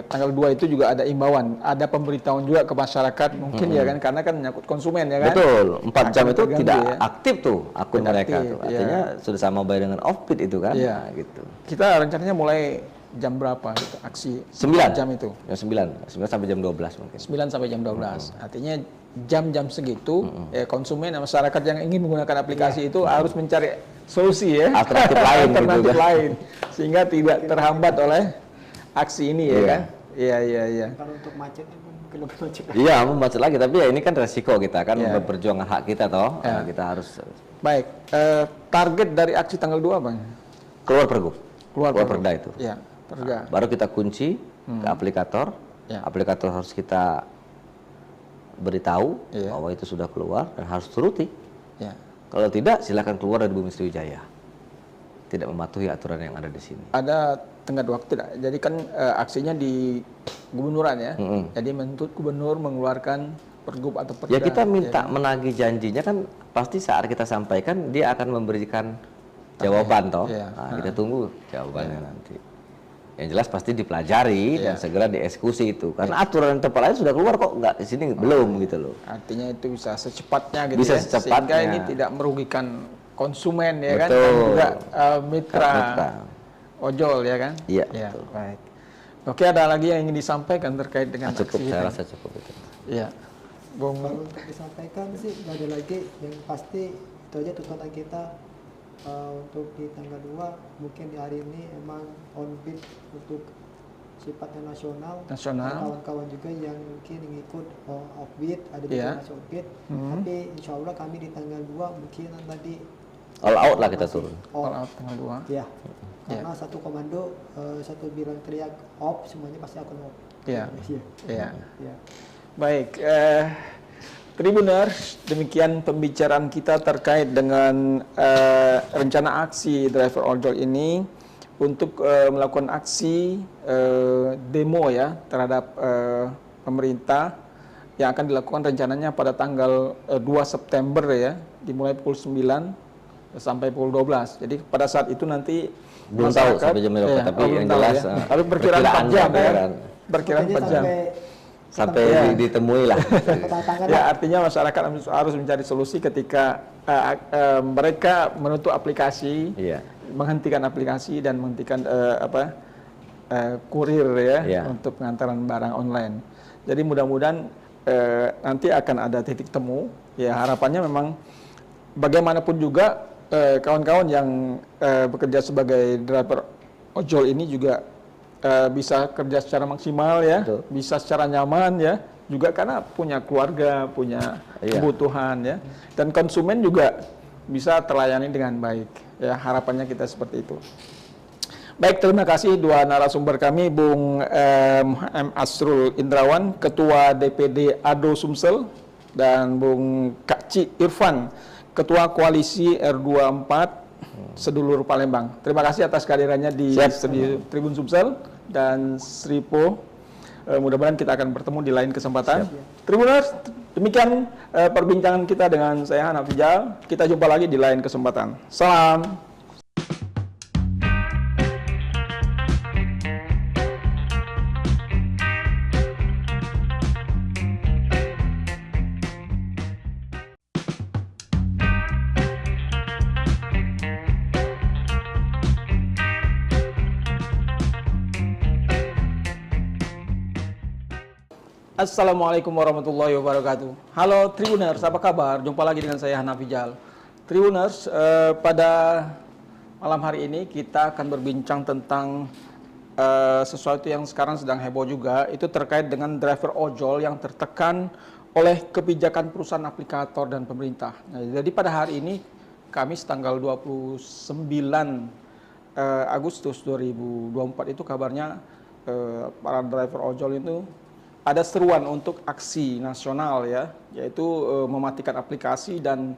tanggal 2 itu juga ada imbauan, ada pemberitahuan juga ke masyarakat mungkin ya kan, karena kan menyangkut konsumen ya kan. Betul, 4 jam itu tidak aktif tuh akun mereka tuh. Artinya sudah sama bayar dengan offbeat itu kan. Gitu. Kita rencananya mulai jam berapa gitu, aksi 9 jam itu? Ya 9 sampai jam 12 mungkin. 9 sampai jam 12. Artinya jam-jam segitu konsumen dan masyarakat yang ingin menggunakan aplikasi itu harus mencari solusi ya. Alternatif lain sehingga tidak terhambat oleh aksi ini ya kan. Iya. Kalau untuk macetnya mungkin lebih macet. Iya, macet lagi, tapi ya ini kan resiko kita kan berperjuangan hak kita toh. Kita harus. Baik, target dari aksi tanggal 2 Bang? Keluar perda itu. Iya, perda. Baru kita kunci ke aplikator. Aplikator harus kita beritahu bahwa itu sudah keluar dan harus turuti. Kalau tidak, silakan keluar dari Bumi Sriwijaya. Tidak mematuhi aturan yang ada di sini. Ada tenggat waktu tidak? Jadi kan aksinya di gubernuran ya. Jadi menuntut gubernur mengeluarkan pergub atau perda. Ya kita minta menagih janjinya kan pasti saat kita sampaikan dia akan memberikan jawaban toh. Nah, kita tunggu jawabannya nanti. Yang jelas pasti dipelajari dan segera dieksekusi itu. Karena aturan tempat lain sudah keluar kok nggak di sini belum gitu loh. Artinya itu bisa secepatnya gitu bisa ya. Secepatnya. Sehingga ini tidak merugikan konsumen ya kan, dan juga mitra ojol ya kan. Iya. Betul. Baik. Oke, ada lagi yang ingin disampaikan terkait dengan cukup, saya rasa cukup itu. Iya. Bung. Kalau untuk disampaikan sih nggak ada lagi, yang pasti itu aja tuntutan kita. Untuk di tanggal 2 mungkin di hari ini emang on beat untuk sifatnya nasional. Kawan-kawan juga yang mungkin ikut off beat, ada juga masih off beat. Tapi insya Allah kami di tanggal 2 mungkin tadi all out lah kita turun. All out tanggal 2. Ya. Karena satu komando satu bilang teriak off, semuanya pasti akan off. Iya. Baik, Tribuners, demikian pembicaraan kita terkait dengan rencana aksi driver ojol ini untuk melakukan aksi demo ya terhadap pemerintah yang akan dilakukan rencananya pada tanggal 2 September ya, dimulai pukul 9 sampai pukul 12. Jadi pada saat itu nanti belum tahu sampai jam berapa, tapi yang jelas tapi perkiraan 4 jam ya. Perkiraan 4 jam. Sampai ditemui lah. Ya, artinya masyarakat harus mencari solusi ketika mereka menutup aplikasi, menghentikan aplikasi dan menghentikan kurir ya untuk pengantaran barang online. Jadi mudah-mudahan nanti akan ada titik temu. Ya, harapannya memang bagaimanapun juga kawan-kawan yang bekerja sebagai driver ojol ini juga bisa kerja secara maksimal ya, bisa secara nyaman ya, juga karena punya keluarga, punya kebutuhan ya, dan konsumen juga bisa terlayani dengan baik ya, harapannya kita seperti itu. Baik, terima kasih dua narasumber kami, Bung M. Asrul Indrawan, Ketua DPD ADO Sumsel, dan Bung Kak Ci Irfan, Ketua Koalisi R24 Sedulur Palembang. Terima kasih atas kehadirannya di studio Tribun Sumsel dan Sripo. Mudah-mudahan kita akan bertemu di lain kesempatan. Tribuners, demikian perbincangan kita dengan saya Hanaf Rijal. Kita jumpa lagi di lain kesempatan. Salam. Assalamualaikum warahmatullahi wabarakatuh. Halo Tribuners, apa kabar? Jumpa lagi dengan saya Hanaf Rijal. Tribuners, pada malam hari ini kita akan berbincang tentang sesuatu yang sekarang sedang heboh juga, itu terkait dengan driver ojol yang tertekan oleh kebijakan perusahaan aplikator dan pemerintah. Nah, jadi pada hari ini, Kamis tanggal 29 Agustus 2024 itu kabarnya para driver ojol itu ada seruan untuk aksi nasional ya, yaitu mematikan aplikasi dan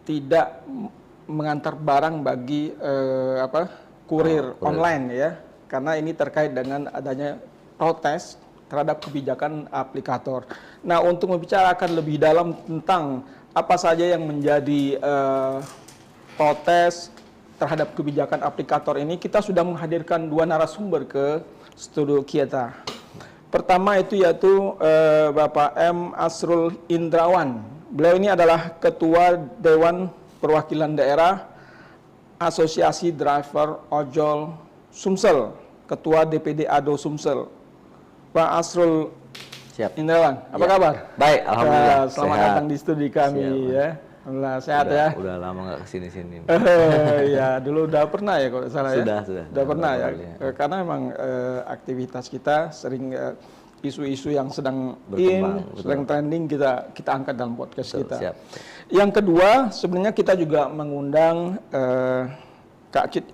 tidak mengantar barang bagi kurir online ya, karena ini terkait dengan adanya protes terhadap kebijakan aplikator. Nah, untuk membicarakan lebih dalam tentang apa saja yang menjadi protes terhadap kebijakan aplikator ini, kita sudah menghadirkan dua narasumber ke studio kita. Pertama itu yaitu Bapak M. Asrul Indrawan. Beliau ini adalah Ketua Dewan Perwakilan Daerah Asosiasi Driver Ojol Sumsel, Ketua DPD ADO Sumsel. Pak Asrul Indrawan, apa kabar? Baik, alhamdulillah. Selamat datang di studi kami ya. Alhamdulillah sehat ya. Udah lama nggak kesini-sini. Ya, dulu udah pernah ya kalau salah ya. Sudah pernah ya. Karena memang aktivitas kita sering isu-isu yang sedang sedang trending kita angkat dalam podcast kita. Siap. Yang kedua, sebenarnya kita juga mengundang Kak Ci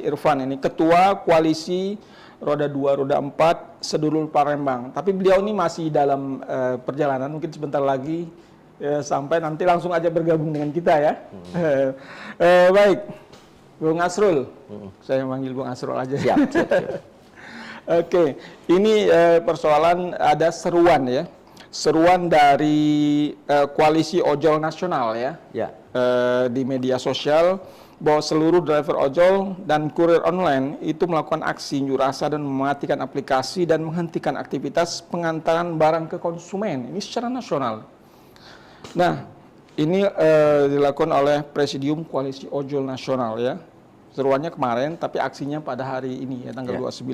Irfan ini, Ketua Koalisi roda 2, roda 4, sedulur Palembang. Tapi beliau ini masih dalam perjalanan, mungkin sebentar lagi sampai, nanti langsung aja bergabung dengan kita ya. Baik, Bung Asrul. Saya manggil Bung Asrul aja. Siap. Oke, ini persoalan ada seruan ya. Seruan dari koalisi ojol nasional ya. Di media sosial bahwa seluruh driver ojol dan kurir online itu melakukan aksi unjuk rasa dan mematikan aplikasi dan menghentikan aktivitas pengantaran barang ke konsumen. Ini secara nasional. Nah, ini dilakukan oleh Presidium Koalisi Ojol Nasional ya. Seruannya kemarin, tapi aksinya pada hari ini ya, tanggal 29.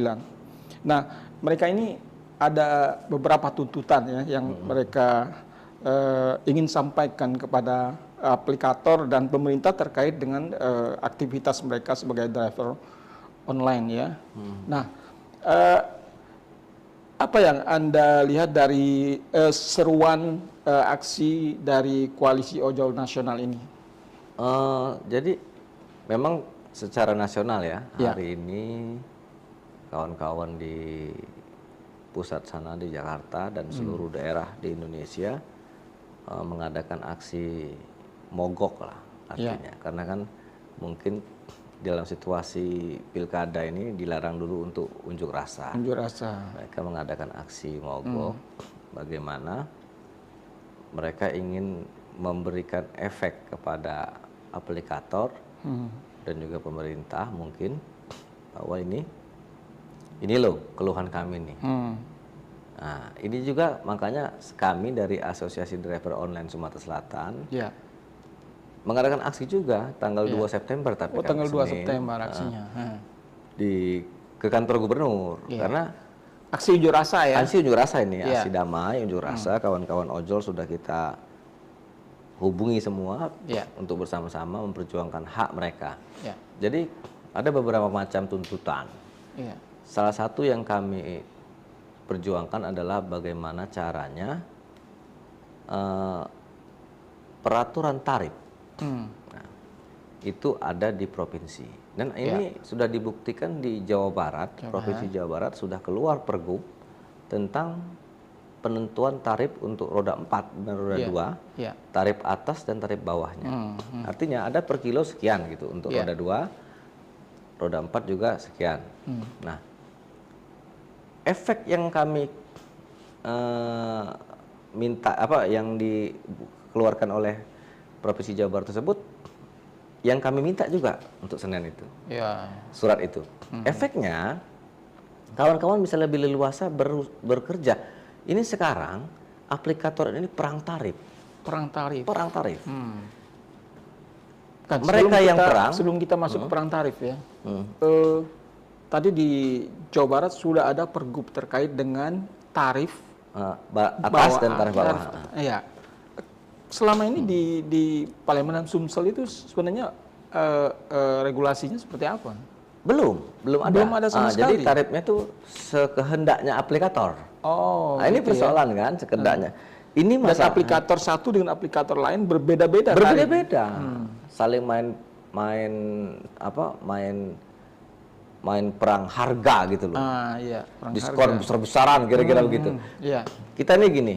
Nah, mereka ini ada beberapa tuntutan ya yang mereka ingin sampaikan kepada aplikator dan pemerintah terkait dengan aktivitas mereka sebagai driver online ya. Nah, apa yang Anda lihat dari seruan aksi dari Koalisi Ojol Nasional ini? Jadi memang secara nasional ya, hari ini kawan-kawan di pusat sana di Jakarta dan seluruh daerah di Indonesia mengadakan aksi mogok lah artinya, karena kan mungkin dalam situasi pilkada ini dilarang dulu untuk unjuk rasa. Mereka mengadakan aksi mogok, bagaimana mereka ingin memberikan efek kepada aplikator dan juga pemerintah mungkin bahwa ini loh keluhan kami nih. Nah, ini juga makanya kami dari Asosiasi Driver Online Sumatera Selatan mengadakan aksi juga tanggal 2 September, tapi tanggal 2 September aksinya ke kantor gubernur karena aksi unjuk rasa ya. Aksi unjuk rasa ini, aksi damai unjuk rasa, kawan-kawan ojol sudah kita hubungi semua untuk bersama-sama memperjuangkan hak mereka. Jadi ada beberapa macam tuntutan. Salah satu yang kami perjuangkan adalah bagaimana caranya peraturan tarif. Nah, itu ada di provinsi. Dan ini sudah dibuktikan di Jawa Barat, Provinsi Jawa Barat sudah keluar pergub tentang penentuan tarif untuk roda 4 dan roda 2, tarif atas dan tarif bawahnya. Artinya ada per kilo sekian gitu untuk roda 2, roda 4 juga sekian. Nah, efek yang kami minta yang dikeluarkan oleh Provinsi Jawa Barat tersebut, yang kami minta juga untuk Senin itu, surat itu. Efeknya, kawan-kawan bisa lebih leluasa bekerja. Ini sekarang aplikator ini perang tarif. Kan, mereka yang perang. Sebelum kita masuk ke perang tarif ya, tadi di Jawa Barat sudah ada pergub terkait dengan tarif atas dan tarif bawah. Selama ini di Palembang dan Sumsel itu sebenarnya regulasinya seperti apa? Belum ada sama sekali. Jadi tarifnya itu sekehendaknya aplikator. Nah, ini persoalan kan, sekehendaknya. Ini masalah. Dan aplikator satu dengan aplikator lain berbeda-beda. Saling main perang harga gitu loh. Diskon besar-besaran kira-kira begitu. Kita ini gini.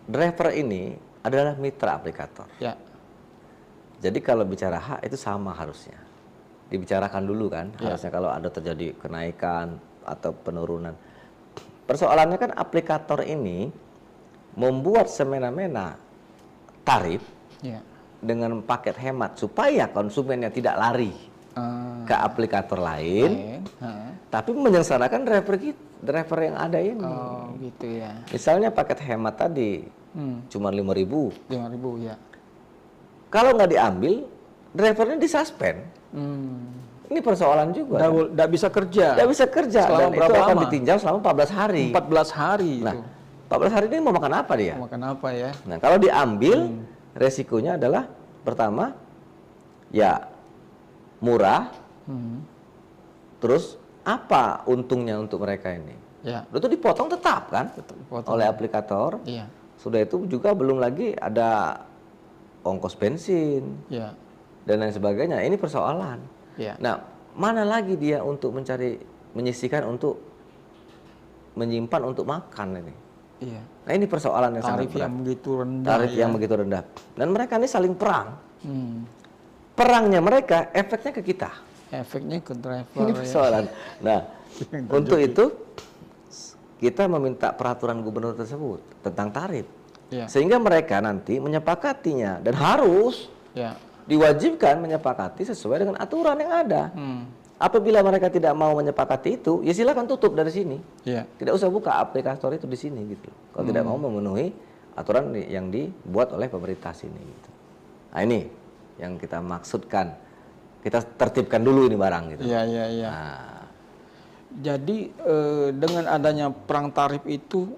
Driver ini adalah mitra aplikator. Jadi kalau bicara hak itu sama harusnya. Dibicarakan dulu kan, harusnya kalau ada terjadi kenaikan atau penurunan. Persoalannya kan aplikator ini membuat semena-mena tarif dengan paket hemat supaya konsumennya tidak lari ke aplikator lain, tapi menyengsarakan driver yang ada ini. Gitu ya. Misalnya paket hemat tadi cuma 5.000. 5.000 ya. Kalau nggak diambil, drivernya disuspend. Ini persoalan juga. Nggak bisa kerja. Nggak bisa kerja. Selama dan itu akan ditinjau selama 14 hari. 14 hari. Nah, 14 hari ini mau makan apa dia? Mau makan apa ya? Nah, kalau diambil, resikonya adalah pertama, ya murah. Terus apa untungnya untuk mereka ini? Itu dipotong tetap kan? Oleh aplikator. Sudah itu juga belum lagi ada ongkos bensin dan lain sebagainya. Ini persoalan. Nah, mana lagi dia untuk menyisihkan untuk menyimpan untuk makan ini. Iya. Nah ini persoalan yang sangat berat. Tarif yang begitu rendah. Tarif yang begitu rendah. Dan mereka ini saling perang. Perangnya mereka, efeknya ke kita. Efeknya ke driver. Ini persoalan. Nah, untuk itu kita meminta peraturan gubernur tersebut tentang tarif. Ya. Sehingga mereka nanti menyepakatinya dan harus diwajibkan menyepakati sesuai dengan aturan yang ada. Apabila mereka tidak mau menyepakati itu, ya silakan tutup dari sini. Ya. Tidak usah buka aplikator itu di sini gitu. Kalau tidak mau memenuhi aturan yang dibuat oleh pemerintah sini. Gitu. Nah ini yang kita maksudkan. Kita tertibkan dulu ini barang gitu. Iya. Nah. Jadi dengan adanya perang tarif itu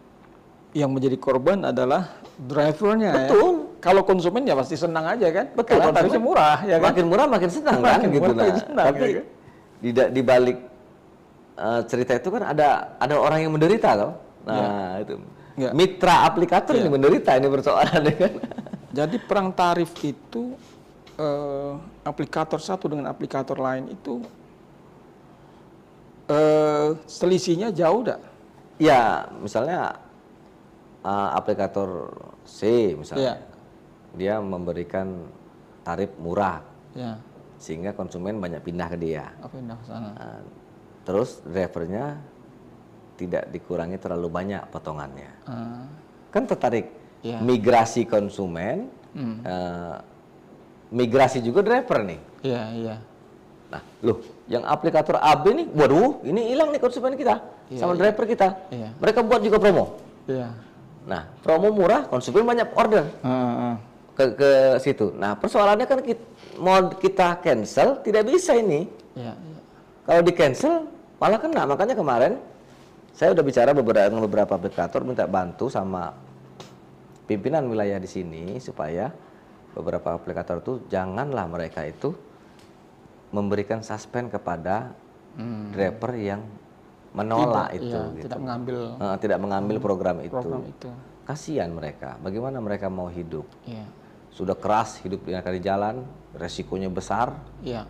yang menjadi korban adalah drivernya. Betul. Ya? Kalau konsumen ya pasti senang aja kan. Betul. Karena tarifnya murah ya kan. Makin murah makin senang kan gitu. Tapi ya kan? Di balik cerita itu kan ada orang yang menderita loh. Nah itu mitra aplikator yang menderita ini persoalannya kan. Jadi perang tarif itu aplikator satu dengan aplikator lain itu selisihnya jauh dah. Ya misalnya aplikator C misalnya dia memberikan tarif murah. Ya. Sehingga konsumen banyak pindah ke dia. Pindah ke sana. Terus drivernya tidak dikurangi terlalu banyak potongannya. Kan tertarik migrasi konsumen, migrasi juga driver nih. Iya. Nah, loh, yang aplikator AB nih, waduh, ini hilang nih konsumen kita sama driver kita. Mereka buat juga promo. Nah, promo murah, konsumen banyak order. Ke situ. Nah, persoalannya kan mau kita cancel tidak bisa ini. Kalau di cancel malah kena. Makanya kemarin saya udah bicara dengan beberapa aplikator minta bantu sama pimpinan wilayah di sini supaya beberapa aplikator itu janganlah mereka itu memberikan suspend kepada driver yang menolak itu. Gitu. Tidak mengambil program itu. Kasihan mereka. Bagaimana mereka mau hidup? Sudah keras hidup di jalan, resikonya besar,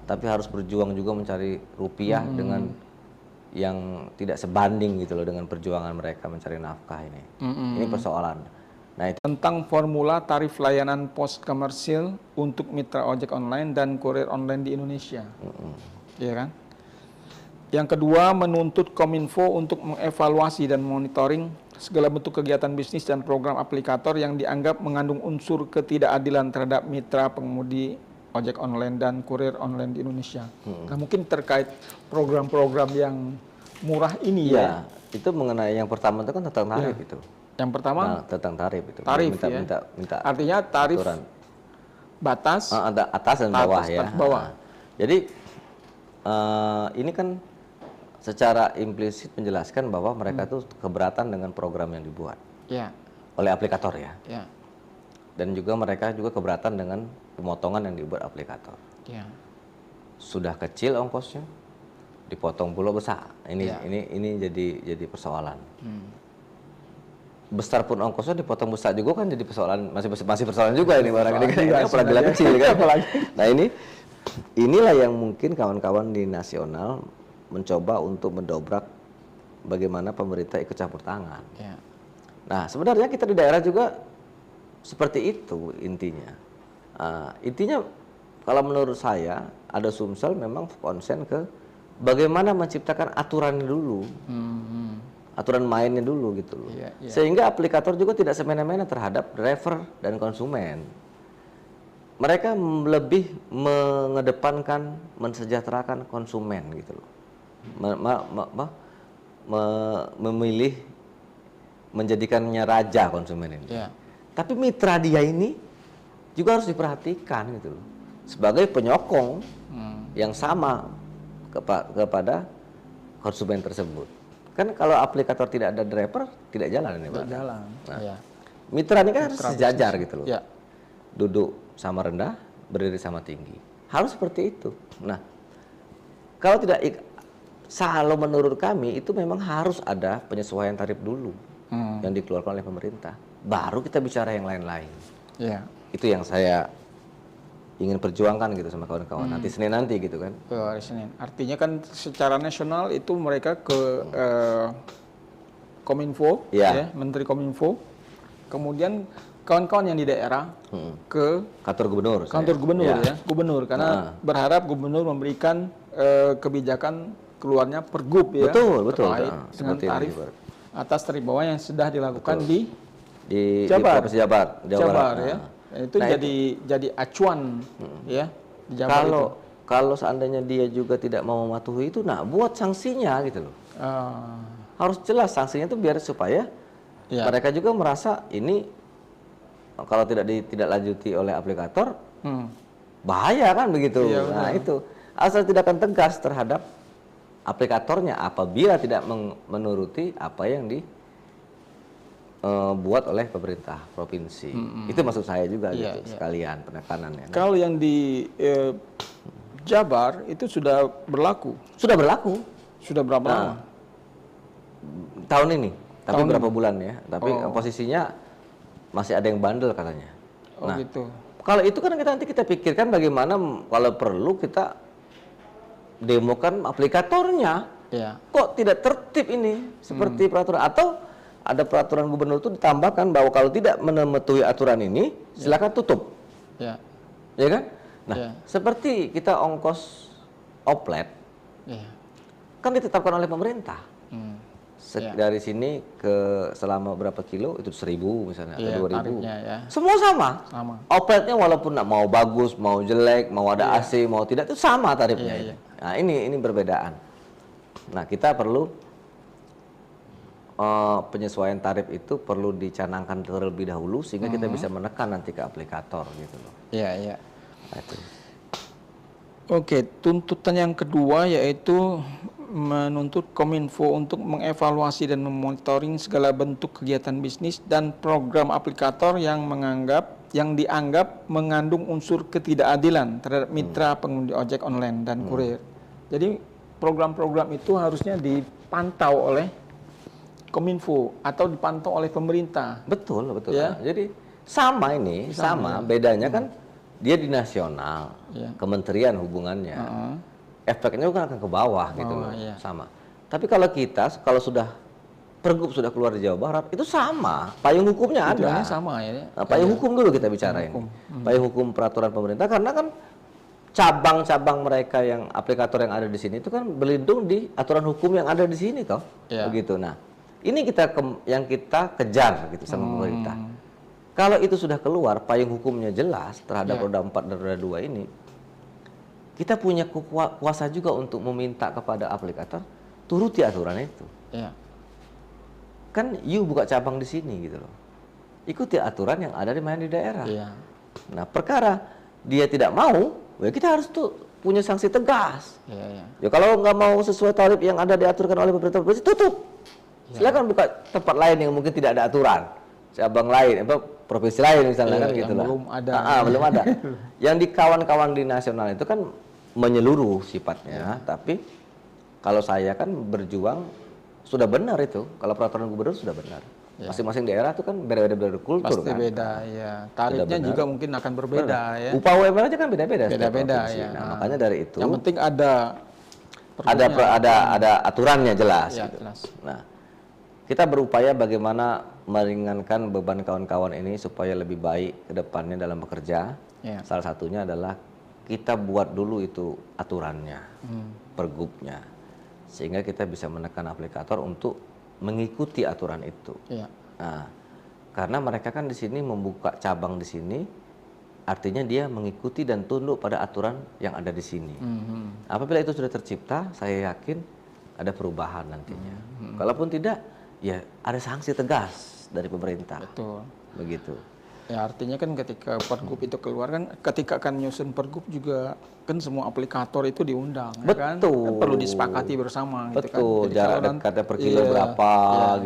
tapi harus berjuang juga mencari rupiah dengan yang tidak sebanding gitu loh dengan perjuangan mereka mencari nafkah ini. Ini persoalan. Nah, itu. Tentang formula tarif layanan pos komersil untuk mitra ojek online dan kurir online di Indonesia, ya kan? Yang kedua, menuntut Kominfo untuk mengevaluasi dan monitoring segala bentuk kegiatan bisnis dan program aplikator yang dianggap mengandung unsur ketidakadilan terhadap mitra pengemudi ojek online dan kurir online di Indonesia. Nah, mungkin terkait program-program yang murah ini ya. Itu mengenai yang pertama itu kan tentang tarif itu. Yang pertama tentang tarif itu. Tarif minta artinya tarif aturan. Batas atas dan bawah ya. Bawah. Jadi ini kan secara implisit menjelaskan bahwa mereka tuh keberatan dengan program yang dibuat oleh aplikator ya. Dan juga mereka juga keberatan dengan pemotongan yang dibuat aplikator. Sudah kecil ongkosnya, dipotong pula besar. Ini jadi persoalan. Besar pun ongkosnya dipotong besar juga kan jadi persoalan, masih persoalan juga ini barang ini kan apalagi kecil kan. Nah inilah yang mungkin kawan-kawan di nasional mencoba untuk mendobrak bagaimana pemerintah ikut campur tangan. Nah sebenarnya kita di daerah juga seperti itu intinya. Intinya kalau menurut saya ada Sumsel memang konsen ke bagaimana menciptakan aturan dulu, aturan mainnya dulu gitu loh. Sehingga aplikator juga tidak semena-mena terhadap driver dan konsumen. Mereka lebih mengedepankan mensejahterakan konsumen gitu loh. Memilih menjadikannya raja konsumen ini. Tapi mitra dia ini juga harus diperhatikan gitu loh. Sebagai penyokong yang sama kepada konsumen tersebut. Kan kalau aplikator tidak ada driver tidak jalan ini, Pak. Jalan. Nah, mitra ini kan harus sejajar gitu loh. Duduk sama rendah, berdiri sama tinggi. Harus seperti itu. Nah, kalau tidak kalau menurut kami itu memang harus ada penyesuaian tarif dulu yang dikeluarkan oleh pemerintah. Baru kita bicara yang lain-lain. Itu yang saya ingin perjuangkan gitu sama kawan-kawan nanti Senin nanti gitu kan. Hari Senin. Artinya kan secara nasional itu mereka ke Kominfo, ya, Menteri Kominfo. Kemudian kawan-kawan yang di daerah ke kantor gubernur. Gubernur, karena berharap gubernur memberikan kebijakan keluarnya pergub ya. Betul. Terkait dengan tarif atas tarif bawah yang sudah dilakukan di Jabar, Jabar ya. Itu jadi acuan ya di Jabar. Kalau seandainya dia juga tidak mau mematuhi itu, buat sanksinya gitu loh. Harus jelas sanksinya itu biar supaya mereka juga merasa ini kalau tidak lanjuti oleh aplikator bahaya kan begitu. Itu asal tindakan tegas terhadap aplikatornya apabila tidak menuruti apa yang dibuat oleh pemerintah provinsi. Itu maksud saya juga gitu sekalian penekanannya. Kalau yang di Jabar itu sudah berlaku. Sudah berlaku. Sudah berapa lama? Tahun ini. Tapi berapa bulan ya? Tapi posisinya masih ada yang bandel katanya. Gitu. Kalau itu kan nanti kita pikirkan bagaimana kalau perlu kita demokan aplikatornya. Kok tidak tertib ini seperti peraturan, atau ada peraturan gubernur itu ditambahkan bahwa kalau tidak mematuhi aturan ini silakan tutup. Ya kan? Seperti kita ongkos oplet kan ditetapkan oleh pemerintah. Dari sini ke selama berapa kilo itu 1.000 misalnya atau 2.000. Semua sama. Opletnya walaupun mau bagus, mau jelek, mau ada AC, mau tidak, itu sama tarifnya. Nah, ini perbedaan. Nah, kita perlu penyesuaian tarif itu perlu dicanangkan terlebih dahulu sehingga kita bisa menekan nanti ke aplikator gitu loh. Iya. Oke, tuntutan yang kedua yaitu menuntut Kominfo untuk mengevaluasi dan memonitoring segala bentuk kegiatan bisnis dan program aplikator yang dianggap mengandung unsur ketidakadilan terhadap mitra pengemudi ojek online dan kurir. Jadi program-program itu harusnya dipantau oleh Kominfo atau dipantau oleh pemerintah. Betul. Ya? Jadi sama, bedanya kan dia di nasional, kementerian hubungannya. Efeknya kan akan ke bawah gitu loh, sama. Tapi kalau sudah pergub sudah keluar di Jawa Barat, itu sama, payung hukumnya ada. Sama ya. Payung hukum dulu kita bicara ini. Payung hukum peraturan pemerintah, karena kan cabang-cabang mereka yang aplikator yang ada di sini itu kan berlindung di aturan hukum yang ada di sini toh, begitu. Nah, ini yang kita kejar gitu sama pemerintah. Kalau itu sudah keluar, payung hukumnya jelas terhadap roda 4 dan roda 2 ini, kita punya kuasa juga untuk meminta kepada aplikator turuti aturan itu. Kan you buka cabang di sini gitu loh. Ikuti aturan yang ada di daerah. Nah, perkara dia tidak mau, kita harus punya sanksi tegas. Ya kalau nggak mau sesuai tarif yang ada diaturkan oleh pemerintah provinsi, tutup. Silakan buka tempat lain yang mungkin tidak ada aturan. Cabang lain, provinsi lain misalnya kan gitu lah. Belum ada. Yang di kawan-kawan di nasional itu kan menyeluruh sifatnya, tapi kalau saya kan berjuang sudah benar itu. Kalau peraturan gubernur sudah benar. Masing-masing daerah itu kan beda-beda kultur. Pasti beda, tarifnya juga mungkin akan berbeda ya. Upah UMR aja kan beda-beda. Ya. Nah, makanya dari itu. Yang penting ada aturannya jelas. Gitu. Nah, kita berupaya bagaimana meringankan beban kawan-kawan ini supaya lebih baik ke depannya dalam bekerja. Salah satunya adalah kita buat dulu itu aturannya, pergubnya, sehingga kita bisa menekan aplikator untuk mengikuti aturan itu. Nah, karena mereka kan di sini membuka cabang di sini, artinya dia mengikuti dan tunduk pada aturan yang ada di sini. Apabila itu sudah tercipta, saya yakin ada perubahan nantinya. Kalaupun tidak, ya ada sanksi tegas dari pemerintah. Betul. Begitu. Ya artinya kan ketika pergub itu keluar kan, ketika akan nyusun pergub juga kan semua aplikator itu diundang. Kan perlu disepakati bersama. Betul. Gitu kan. Jarak dekatnya per kilo berapa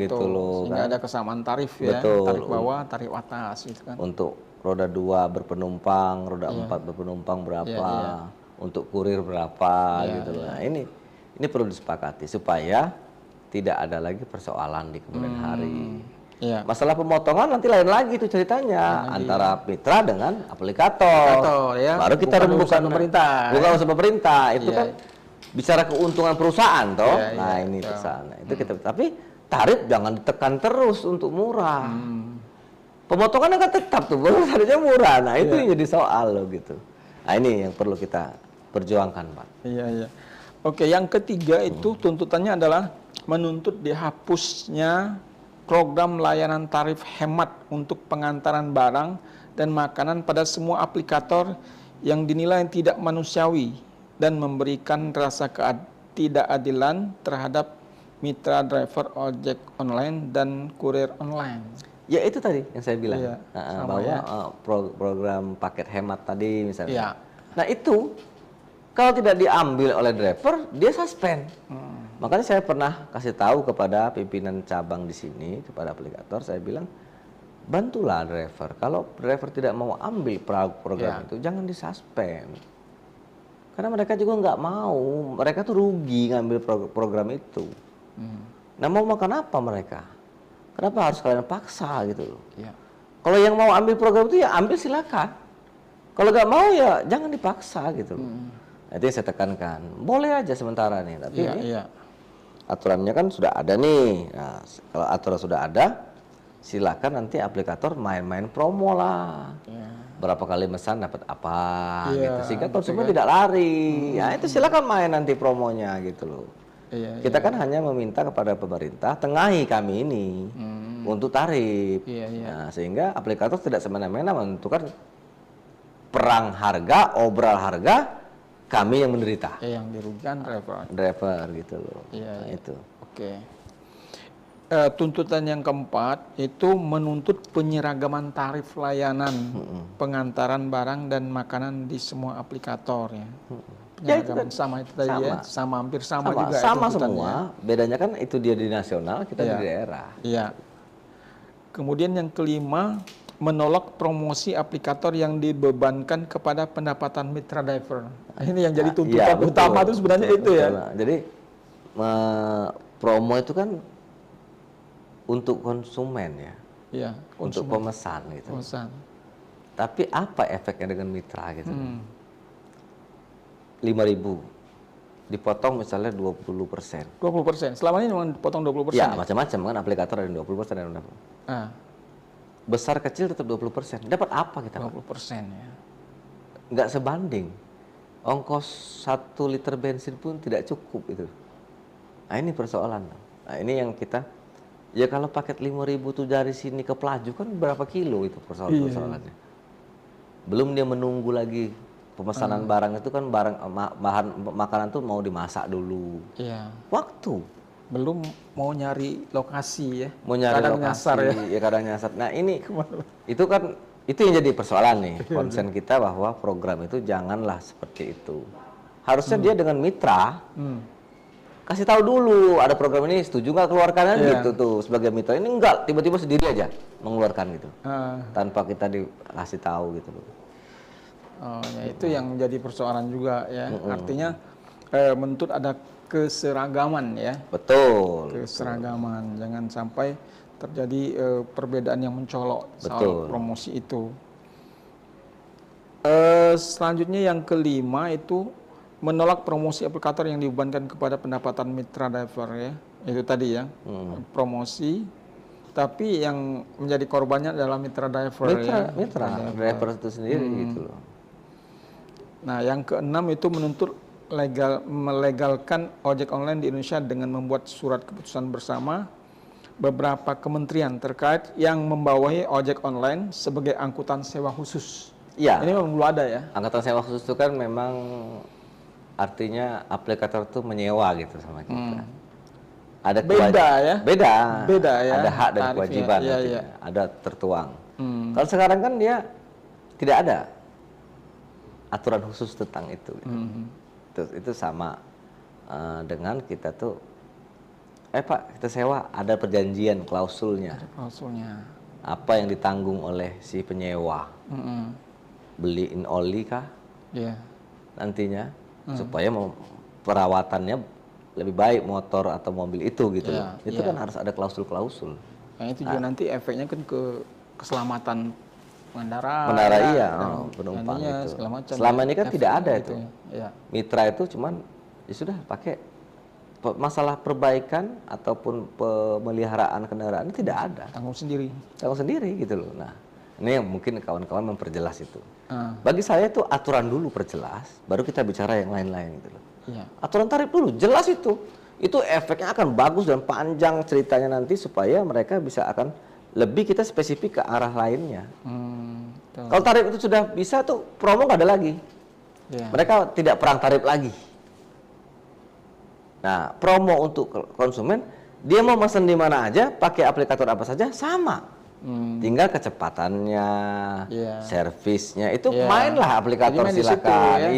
gitu loh. Sehingga ada kesamaan tarif ya. Tarif bawah, tarif atas gitu kan. Untuk roda 2 berpenumpang, roda 4 berpenumpang berapa, untuk kurir berapa gitu loh. Nah, ini perlu disepakati supaya tidak ada lagi persoalan di kemudian hari. Iya. Masalah pemotongan nanti lain lagi itu ceritanya antara mitra dengan aplikator. Ya. Baru kita rembukan pemerintah. Bukan urusan pemerintah. Itu kan bicara keuntungan perusahaan toh. Nah, ini pesan. Itu kita tapi tarif jangan ditekan terus untuk murah. Pemotongan kan tetap tuh, harusnya murah. Nah, itu yang jadi soal loh gitu. Nah, ini yang perlu kita perjuangkan, Pak. Iya. Oke, yang ketiga itu tuntutannya adalah menuntut dihapusnya program layanan tarif hemat untuk pengantaran barang dan makanan pada semua aplikator yang dinilai tidak manusiawi dan memberikan rasa ketidakadilan terhadap mitra driver ojek online dan kurir online. Ya itu tadi yang saya bilang, bahwa program paket hemat tadi misalnya. Nah itu kalau tidak diambil oleh driver, dia suspend. Makanya saya pernah kasih tahu kepada pimpinan cabang di sini, kepada aplikator, saya bilang, bantulah driver. Kalau driver tidak mau ambil program itu, jangan disuspend. Karena mereka juga nggak mau, mereka tuh rugi ngambil program itu. Nah mau makan apa mereka? Kenapa harus kalian paksa gitu loh? Kalau yang mau ambil program itu ya ambil silakan. Kalau nggak mau ya jangan dipaksa gitu loh. Itu yang saya tekankan. Boleh aja sementara nih, tapi aturannya kan sudah ada nih. Nah, kalau aturan sudah ada, silakan nanti aplikator main-main promo lah. Berapa kali mesan dapat apa gitu. Sehingga konsumen tidak lari. Ya itu silakan main nanti promonya gitu loh. Kita kan hanya meminta kepada pemerintah tengahi kami ini untuk tarif. Nah, sehingga aplikator tidak semena-mena menentukan perang harga, obral harga, kami yang menderita. Yang dirugikan driver gitu loh. Nah, itu. Oke. Tuntutan yang keempat itu menuntut penyeragaman tarif layanan pengantaran barang dan makanan di semua aplikator ya. Ya itu kan sama itu tadi ya, hampir sama juga. Sama semua. Bedanya kan itu dia di nasional, kita di daerah. Iya. Kemudian yang kelima, menolak promosi aplikator yang dibebankan kepada pendapatan mitra driver. Ini yang jadi tuntutan utama itu sebenarnya itu ya. Jadi promo itu kan untuk konsumen ya. Iya, untuk pemesan gitu. Tapi apa efeknya dengan mitra gitu? 5.000 dipotong misalnya 20%. 20%. Selama ini memang dipotong 20%. Ya, macam-macam kan aplikator ada 20% yang dapat. Besar kecil tetap 20%. Dapat apa kita? 20% ya. Nggak sebanding. Ongkos 1 liter bensin pun tidak cukup itu. Nah ini persoalan. Nah ini yang kita, ya kalau paket 5.000 tuh dari sini ke Pelaju kan berapa kilo itu persoalannya. Belum dia menunggu lagi pemesanan barang itu kan bahan makanan tuh mau dimasak dulu. Waktu. Belum mau nyari lokasi ya. Mau nyari kadang lokasi, nyasar ya. Kadang nyasar. Nah ini itu kan itu yang jadi persoalan nih. Konsen kita bahwa program itu janganlah seperti itu. Harusnya dia dengan mitra kasih tahu dulu ada program ini, setuju nggak keluarkan gitu tuh sebagai mitra. Ini enggak, tiba-tiba sendiri aja mengeluarkan gitu tanpa kita dikasih tahu gitu loh. Oh ya itu yang menjadi persoalan juga ya. Artinya menuntut ada keseragaman ya. Betul. Keseragaman, jangan sampai terjadi perbedaan yang mencolok soal promosi itu. Selanjutnya yang kelima itu menolak promosi aplikator yang dibebankan kepada pendapatan mitra driver ya. Itu tadi ya. Promosi tapi yang menjadi korbannya adalah mitra driver mitra driver itu sendiri gitu loh. Nah, yang keenam itu menuntut melegalkan ojek online di Indonesia dengan membuat surat keputusan bersama beberapa kementerian terkait yang membawahi ojek online sebagai angkutan sewa khusus. Iya. Ini memang belum ada ya. Angkutan sewa khusus itu kan memang artinya aplikator itu menyewa gitu sama kita. Ada beda ya. Beda ya. Ada hak dan kewajiban. Ada tertuang. Kalau sekarang kan dia tidak ada aturan khusus tentang itu. Itu sama dengan kita tuh Pak kita sewa ada perjanjian klausulnya. Apa yang ditanggung oleh si penyewa? Beliin oli kah? Nantinya supaya perawatannya lebih baik motor atau mobil itu gitu loh. Itu kan harus ada klausul-klausul. Nah, itu juga nanti efeknya kan ke keselamatan pengendara. Iya, penumpang itu. Selama ini kan tidak ada itu. Ya. Mitra itu cuman ya sudah pakai masalah perbaikan ataupun pemeliharaan kendaraan tidak ada. Tanggung sendiri gitu loh. Nah, ini yang mungkin kawan-kawan memperjelas itu. Bagi saya itu aturan dulu perjelas, baru kita bicara yang lain-lain gitu loh. Ya. Aturan tarif dulu jelas itu efeknya akan bagus dan panjang ceritanya nanti supaya mereka bisa akan lebih kita spesifik ke arah lainnya. Kalau tarif itu sudah bisa tuh promo nggak ada lagi. Ya. Mereka tidak perang tarif lagi. Nah, promo untuk konsumen, dia mau pesan di mana aja, pakai aplikator apa saja, sama. Tinggal kecepatannya, servisnya, itu mainlah aplikator silakan.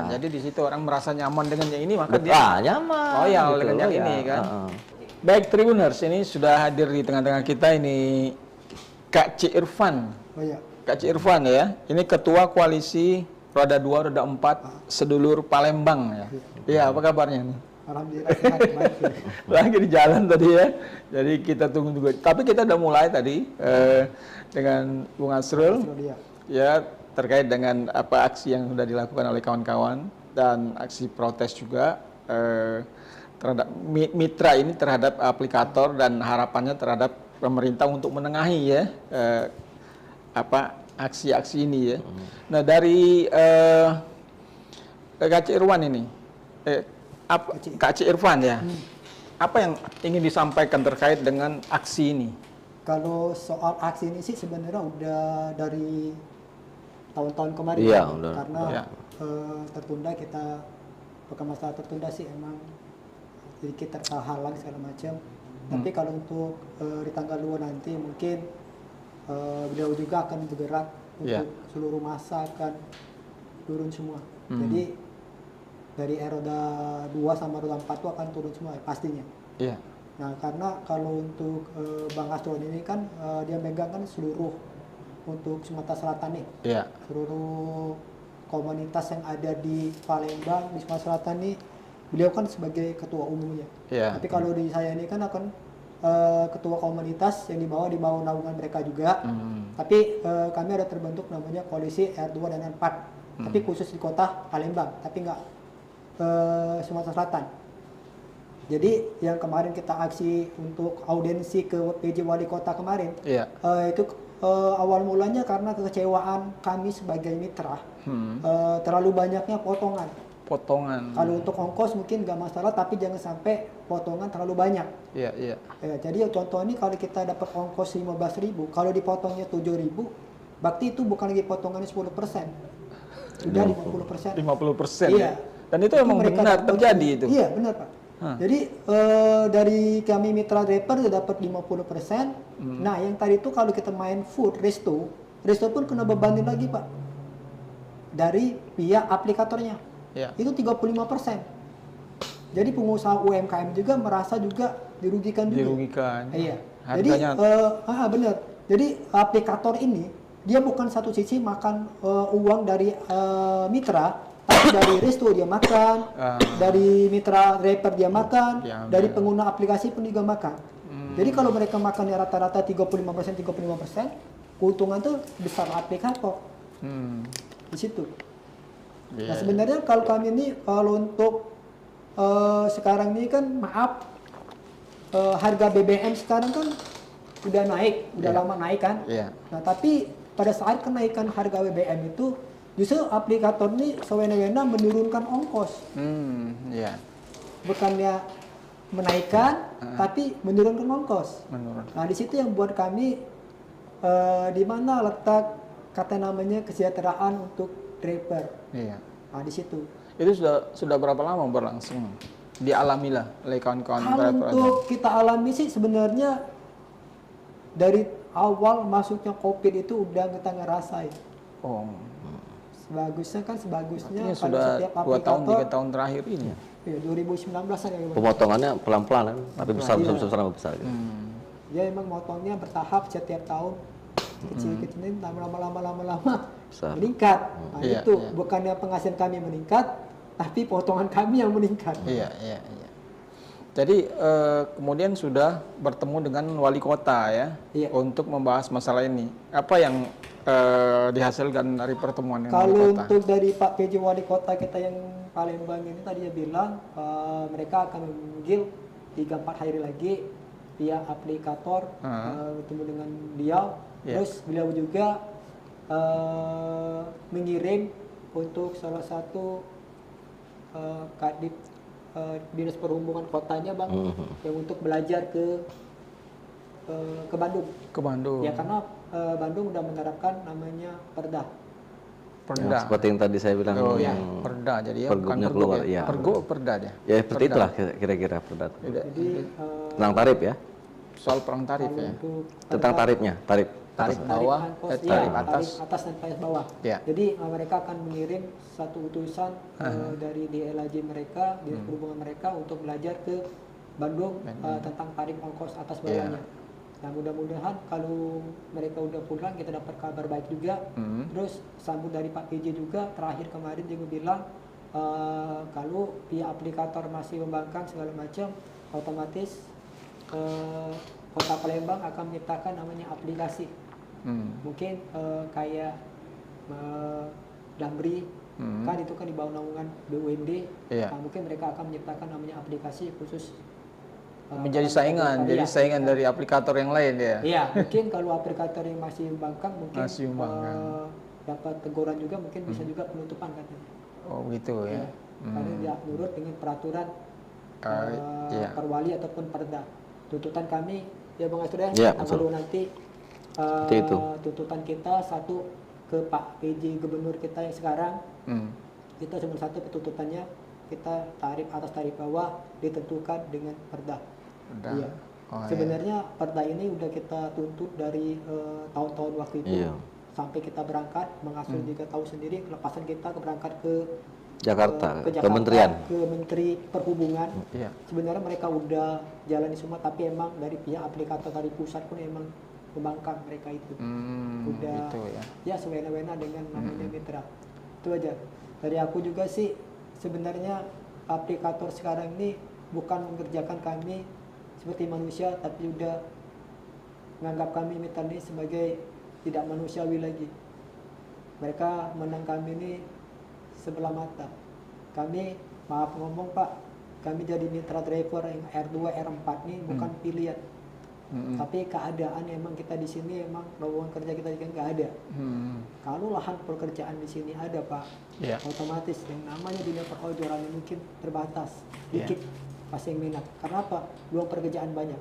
Jadi di situ orang merasa nyaman dengan yang ini, maka dia nyaman. Loyal gitu dengan yang ini kan. Baik Tribuners, ini sudah hadir di tengah-tengah kita ini Kak Ci Irfan. Kak Ci Irfan ya, ini Ketua Koalisi Roda 2, Roda 4 Sedulur Palembang ya. Iya, apa kabarnya nih? Alhamdulillah sehat, baik. Lagi di jalan tadi ya. Jadi kita tunggu juga. Tapi kita udah mulai tadi dengan Bung Asrul ya terkait dengan apa aksi yang sudah dilakukan oleh kawan-kawan dan aksi protes juga terhadap mitra ini terhadap aplikator dan harapannya terhadap pemerintah untuk menengahi ya aksi-aksi ini ya. Nah dari Kak Ci Irfan ini. Kak Ci Irfan ya, apa yang ingin disampaikan terkait dengan aksi ini? Kalau soal aksi ini sih sebenarnya udah dari tahun-tahun kemarin, karena tertunda pekan masalah tertunda sih emang sedikit terhalang segala macam. Tapi kalau untuk di tanggal 2 nanti mungkin beliau juga akan bergerak untuk seluruh masa akan turun semua. Jadi dari roda 2 sama roda 4 itu akan turun semua pastinya. Iya. Nah, karena kalau untuk Bang Asrul ini kan dia megang kan seluruh untuk Sumatera Selatan nih. Iya. Seluruh komunitas yang ada di Palembang, di Sumatera Selatan nih, beliau kan sebagai ketua umumnya. Iya. Tapi kalau di saya ini kan akan ketua komunitas yang di bawah naungan mereka juga. Tapi kami ada terbentuk namanya koalisi R2 dan R4. Tapi khusus di kota Palembang, tapi nggak Sumatera Selatan. Jadi yang kemarin kita aksi untuk audiensi ke PJ Wali Kota kemarin, itu awal mulanya karena kekecewaan kami sebagai mitra, terlalu banyaknya potongan. Kalau untuk ongkos mungkin nggak masalah, tapi jangan sampai potongan terlalu banyak. Jadi contoh ini kalau kita dapat ongkos 15.000, kalau dipotongnya 7.000, berarti itu bukan lagi potongannya 10%, sudah 50%. 50%. Iya. Dan itu emang benar terjadi itu. Iya benar Pak. Jadi dari kami mitra driver sudah dapat 50%. Nah yang tadi itu kalau kita main food resto pun kena bebanin lagi Pak dari pihak aplikatornya. Itu 35%. Jadi pengusaha UMKM juga merasa juga dirugikan juga. Iya. Jadi benar. Jadi aplikator ini dia bukan satu sisi makan uang dari mitra, tapi dari resto dia makan, dari mitra driver dia makan, dari pengguna aplikasi pun juga makan. Jadi kalau mereka makannya rata-rata 35%, keuntungan tuh besar aplikator. Di situ. Nah sebenarnya kalau kami ini, kalau untuk sekarang ini kan harga BBM sekarang kan udah naik, udah lama naik kan. Nah tapi pada saat kenaikan harga BBM itu justru aplikator ini sewena-wena menurunkan ongkos. Bukannya menaikkan, tapi menurunkan ongkos. Nah di situ yang buat kami di mana letak kata namanya kesejahteraan untuk driver. Nah di situ. Itu sudah berapa lama berlangsung? Dialamilah oleh kawan-kawan driver. Untuk kita alami sih sebenarnya dari awal masuknya COVID itu udah kita ngerasain. Sebagusnya artinya sudah 2 tahun 3 tahun terakhir ini. Iya 2019 ya. Pemotongannya pelan-pelan kan, tapi besar gitu. Ya emang motongnya bertahap setiap tahun. Kecil-kecilnya lama-lama meningkat. Nah itu bukannya penghasilan kami meningkat, tapi potongan kami yang meningkat. Jadi kemudian sudah bertemu dengan wali kota ya, untuk membahas masalah ini. Apa yang dihasilkan dari pertemuan dengan wali kota? Kalau untuk dari Pak PJ wali kota kita yang Palembang ini tadi dia bilang mereka akan memanggil 3-4 hari lagi via aplikator bertemu dengan beliau. Terus beliau juga mengirim untuk salah satu kadip dinas perhubungan kotanya bang, yang untuk belajar ke Bandung. Ke Bandung. Ya karena Bandung udah menerapkan namanya perda. Ya, seperti yang tadi saya bilang. Oh ya, perda. Jadi ya bukan pergub keluar, ya. Pergub perda dia. Ya seperti itulah kira-kira perda. Jadi tentang tarif ya. Soal perang tarif ya. Tentang tarifnya, tarif bawah, tarif atas dan tarif bawah. Ya. Jadi mereka akan mengirim satu utusan dari DLAJ mereka, dinas perhubungan mereka untuk belajar ke Bandung tentang tarif ongkos atas bawahnya. Nah mudah-mudahan kalau mereka udah pulang kita dapat kabar baik juga. Terus sambut dari Pak PJ juga terakhir kemarin dia bilang kalau pihak aplikator masih membangkang segala macam, otomatis Kota Palembang akan menciptakan namanya aplikasi. Mungkin kayak Damri, kan itu kan di bawah naungan BUMD. Nah, mungkin mereka akan menciptakan namanya aplikasi khusus menjadi saingan, jadi saingan dari aplikator yang lain ya. Iya, mungkin kalau aplikator yang masih membangkang mungkin dapat teguran juga, mungkin bisa juga penutupan katanya. Oh gitu ya. Karena tidak nurut dengan peraturan perwali ataupun perda. Tuntutan kami ya Bang Asrian, tanggal 2 nanti tuntutan kita satu ke Pak PJ Gubernur kita yang sekarang. Kita cuma satu tuntutannya, kita tarif atas tarif bawah ditentukan dengan perda. Iya. Sebenarnya perda ini udah kita tuntut dari tahun-tahun waktu itu sampai kita berangkat mengasuh juga tahu sendiri kelepasan kita berangkat ke Jakarta, Kementerian, ke Menteri Perhubungan. Sebenarnya mereka udah jalani semua, tapi emang dari pihak aplikator dari pusat pun emang membangkang mereka itu. Udah gitu ya sewena-wena dengan namanya mitra. Itu aja. Dari aku juga sih sebenarnya aplikator sekarang ini bukan mengerjakan kami seperti manusia, tapi udah menganggap kami mitra ini sebagai tidak manusiawi lagi. Mereka menang kami ini sebelah mata. Kami, maaf ngomong Pak, kami jadi mitra driver yang R2, R4 ini bukan pilihan. Tapi keadaan emang kita di sini emang lowongan kerja kita juga nggak ada. Kalau lahan pekerjaan di sini ada Pak, otomatis yang namanya dunia perhojoran mungkin terbatas, dikit pasti yang minat. Karena apa? Luang pekerjaan banyak.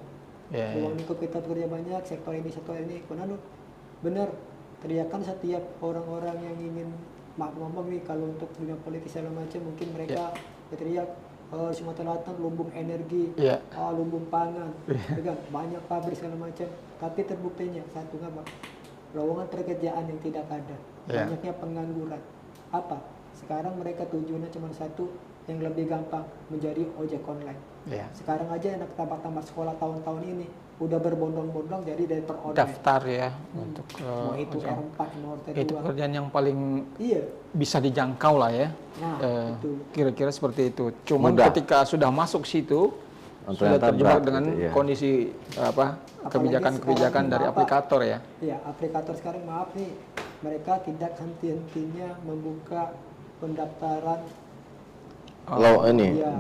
Luang lingkup kita bekerja banyak, sektor ini, benar. Teriakan setiap orang-orang yang ingin maaf ngomong nih kalau untuk dunia politik segala macam mungkin mereka berteriak Sumatera Selatan lumbung energi, lumbung pangan, kan banyak pabrik segala macam. Tapi terbuktinya satu apa? Lowongan pekerjaan yang tidak ada, banyaknya pengangguran. Apa? Sekarang mereka tujuannya cuma satu, yang lebih gampang menjadi ojek online. Sekarang aja anak tamat sekolah tahun-tahun ini udah berbondong-bondong jadi dari online. Daftar ya untuk mau itu R4, mau R2. Itu pekerjaan yang paling bisa dijangkau lah ya. Kira-kira seperti itu. Cuman ketika sudah masuk situ sudah terjebak dengan kondisi kebijakan-kebijakan dari aplikator ya. Iya, aplikator sekarang maaf nih, mereka tidak henti-hentinya membuka pendaftaran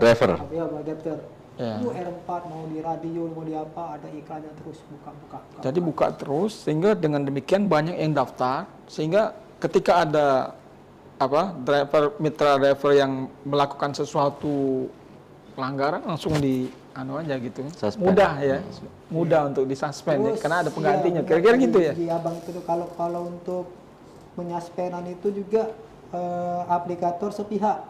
driver. Driver. Lu R4 mau di radio, mau di apa, ada iklannya terus buka. Jadi buka terus sehingga dengan demikian banyak yang daftar sehingga ketika ada mitra driver yang melakukan sesuatu pelanggaran langsung aja gitu. Mudah ya. Mudah untuk disuspend ya, karena ada penggantinya. Kira-kira gitu ya. Iya Bang, itu kalau untuk menyaspenan itu juga aplikator sepihak.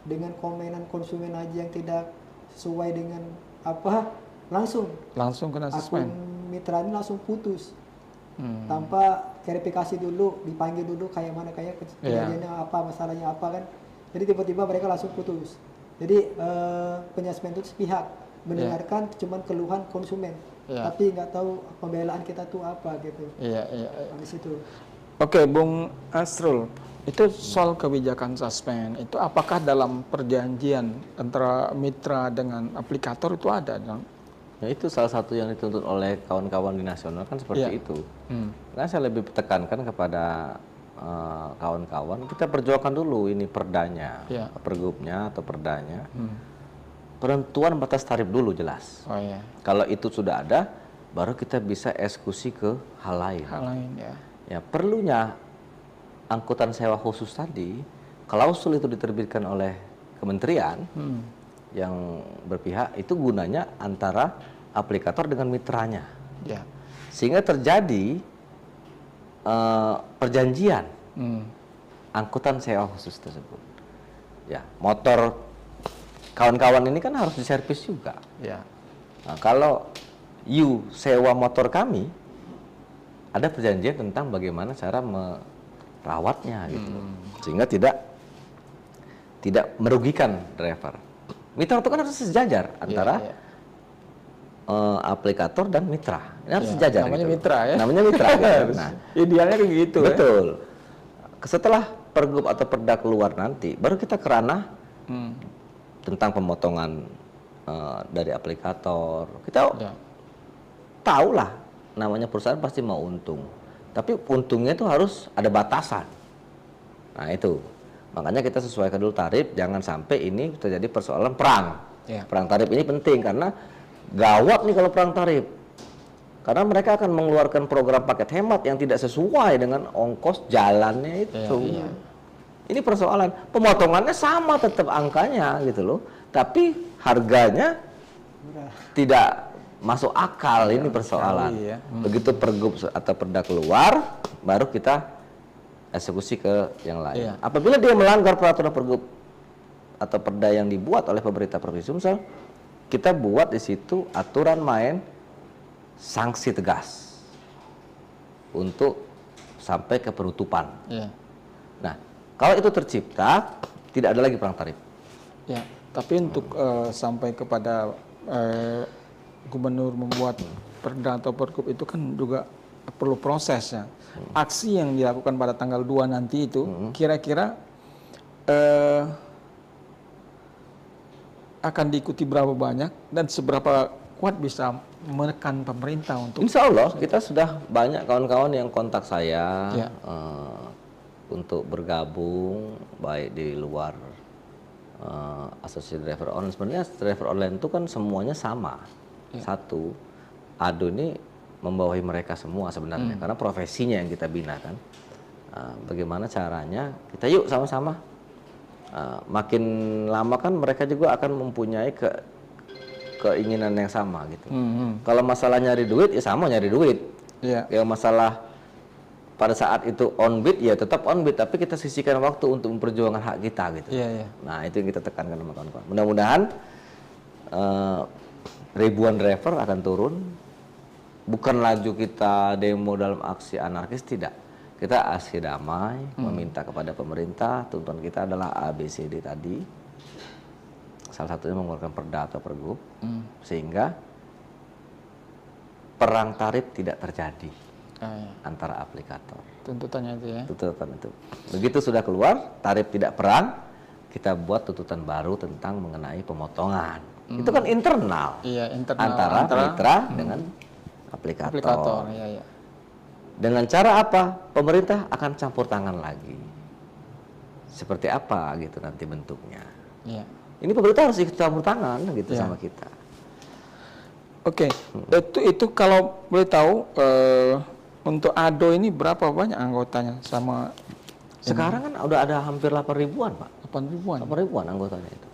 Dengan komenan konsumen aja yang tidak sesuai dengan langsung kena suspend. Akun mitra ini langsung putus tanpa verifikasi dulu, dipanggil dulu kayak mana kejadiannya masalahnya apa kan. Jadi tiba-tiba mereka langsung putus. Jadi penyuspend itu sepihak, mendengarkan cuman keluhan konsumen, tapi nggak tahu pembelaan kita tuh apa gitu. Di situ. Oke, Bung Asrul, itu soal kebijakan suspend itu apakah dalam perjanjian antara mitra dengan aplikator itu ada? Ya, itu salah satu yang dituntut oleh kawan-kawan di nasional kan seperti itu. Nah, saya lebih tekankan kepada kawan-kawan, kita perjuangkan dulu ini perdanya, pergubnya atau perdanya. Penentuan batas tarif dulu jelas. Kalau itu sudah ada, baru kita bisa eksekusi ke hal lain. Ya, perlunya angkutan sewa khusus tadi, klausul itu diterbitkan oleh kementerian yang berpihak, itu gunanya antara aplikator dengan mitranya. Sehingga terjadi perjanjian angkutan sewa khusus tersebut. Ya, motor kawan-kawan ini kan harus diservis juga. Nah, kalau you sewa motor kami, ada perjanjian tentang bagaimana cara merawatnya gitu. Sehingga tidak merugikan driver. Mitra itu kan harus sejajar antara aplikator dan mitra. Ini harus sejajar. Namanya gitu. Mitra ya. Namanya mitra. Gitu. Nah, idealnya kayak gitu. Betul. Setelah pergub atau perda keluar nanti, baru kita ke ranah tentang pemotongan dari aplikator. Kita tahulah, namanya perusahaan pasti mau untung, tapi untungnya itu harus ada batasan. Nah itu, makanya kita sesuaikan dulu tarif, jangan sampai ini terjadi persoalan perang. Perang tarif ini penting karena gawat nih kalau perang tarif, karena mereka akan mengeluarkan program paket hemat yang tidak sesuai dengan ongkos jalannya itu. Ini persoalan, pemotongannya sama tetap angkanya gitu loh, tapi harganya tidak masuk akal. Ini persoalan. Begitu pergub atau perda keluar, baru kita eksekusi ke yang lain. Apabila dia melanggar peraturan pergub atau perda yang dibuat oleh pemerintah Provinsi Sumsel, kita buat di situ aturan main sanksi tegas untuk sampai ke penutupan. Nah, kalau itu tercipta, tidak ada lagi perang tarif. Tapi untuk sampai kepada gubernur membuat perda atau pergub itu kan juga perlu prosesnya. Aksi yang dilakukan pada tanggal 2 nanti itu kira-kira akan diikuti berapa banyak dan seberapa kuat bisa menekan pemerintah untuk... Insya Allah kita sudah banyak kawan-kawan yang kontak saya untuk bergabung baik di luar asosiasi driver online. Sebenarnya driver online itu kan semuanya sama. Satu, ADO ini membawahi mereka semua sebenarnya, karena profesinya yang kita bina kan. Bagaimana caranya, kita yuk sama-sama. Makin lama kan mereka juga akan mempunyai keinginan yang sama gitu. Kalau masalah nyari duit, ya sama nyari duit. Yang masalah pada saat itu on bid, ya tetap on bid, tapi kita sisihkan waktu untuk memperjuangkan hak kita gitu. Nah itu yang kita tekankan sama kawan-kawan. Mudah-mudahan ribuan driver akan turun, bukan laju kita demo dalam aksi anarkis, tidak. Kita aksi damai, meminta kepada pemerintah, tuntutan kita adalah ABCD tadi. Salah satunya mengeluarkan perda atau pergub, sehingga perang tarif tidak terjadi antara aplikator. Tuntutannya itu ya? Tuntutan itu. Begitu sudah keluar, tarif tidak perang, kita buat tuntutan baru tentang mengenai pemotongan. Itu kan internal, antara mitra dengan aplikator. Dengan cara apa? Pemerintah akan campur tangan lagi. Seperti apa gitu nanti bentuknya. Ini pemerintah harus ikut campur tangan gitu sama kita. Itu kalau boleh tahu untuk ADO ini berapa banyak anggotanya sama? Sekarang kan udah ada hampir 8 ribuan, Pak. 8 ribuan? 8 ribuan anggotanya itu.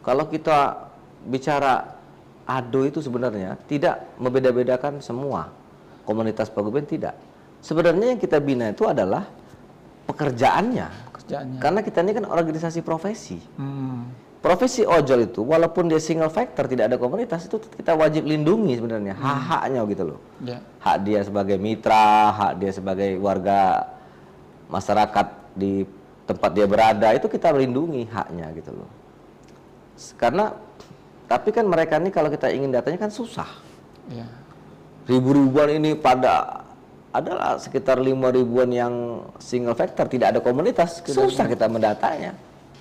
Kalau kita bicara ADO itu sebenarnya tidak membeda-bedakan semua komunitas paguyuban, tidak. Sebenarnya yang kita bina itu adalah pekerjaannya. Karena kita ini kan organisasi profesi. Profesi ojol itu walaupun dia single factor, tidak ada komunitas, itu kita wajib lindungi sebenarnya hak-haknya gitu loh. Hak dia sebagai mitra, hak dia sebagai warga masyarakat di tempat dia berada, itu kita lindungi haknya gitu loh. Karena tapi kan mereka ini kalau kita ingin datanya kan susah. Ribu-ribuan ini pada adalah sekitar 5.000-an yang single factor, tidak ada komunitas, susah kita mendatanya.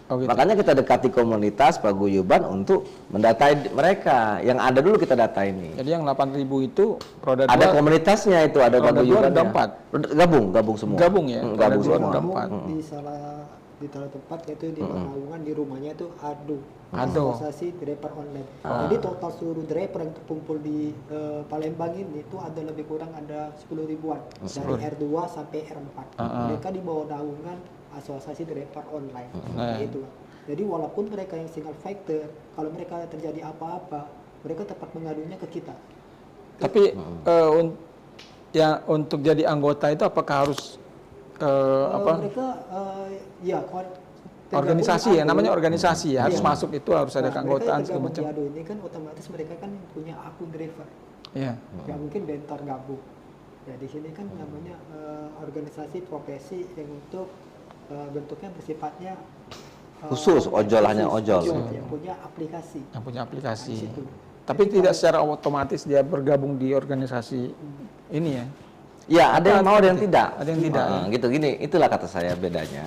Oh, gitu. Makanya kita dekati komunitas paguyuban untuk mendatai mereka. Yang ada dulu kita data ini. Jadi yang 8.000 itu roda ada 2, komunitasnya itu, ada paguyuban. Gabung semua. Gabung ya. Gabung semua. Di salah tempat yaitu di Pekalongan, di rumahnya itu ADO. Asosiasi Driver Online. Jadi total seluruh driver yang terkumpul di Palembang ini itu ada lebih kurang ada 10 ribuan dari R2 sampai R4. Mereka di bawah naungan Asosiasi Driver Online. Itu. Jadi walaupun mereka yang single factor, kalau mereka terjadi apa-apa, mereka tetap mengadunya ke kita. Tapi ya untuk jadi anggota itu apakah harus mereka ya organisasi ya, namanya organisasi ya, harus masuk itu harus ada keanggotaan segala macam. Mereka ini kan otomatis mereka kan punya akun driver. Iya. Ya mungkin bentar gabung. Ya di sini kan namanya organisasi profesi yang untuk bentuknya bersifatnya khusus, ojol hanya ojol. Yang punya aplikasi. Yang punya aplikasi. Tapi tidak secara otomatis dia bergabung di organisasi ini ya. Ya, ada yang mau, ada yang tidak. Ada yang tidak. Gitu gini, itulah kata saya bedanya.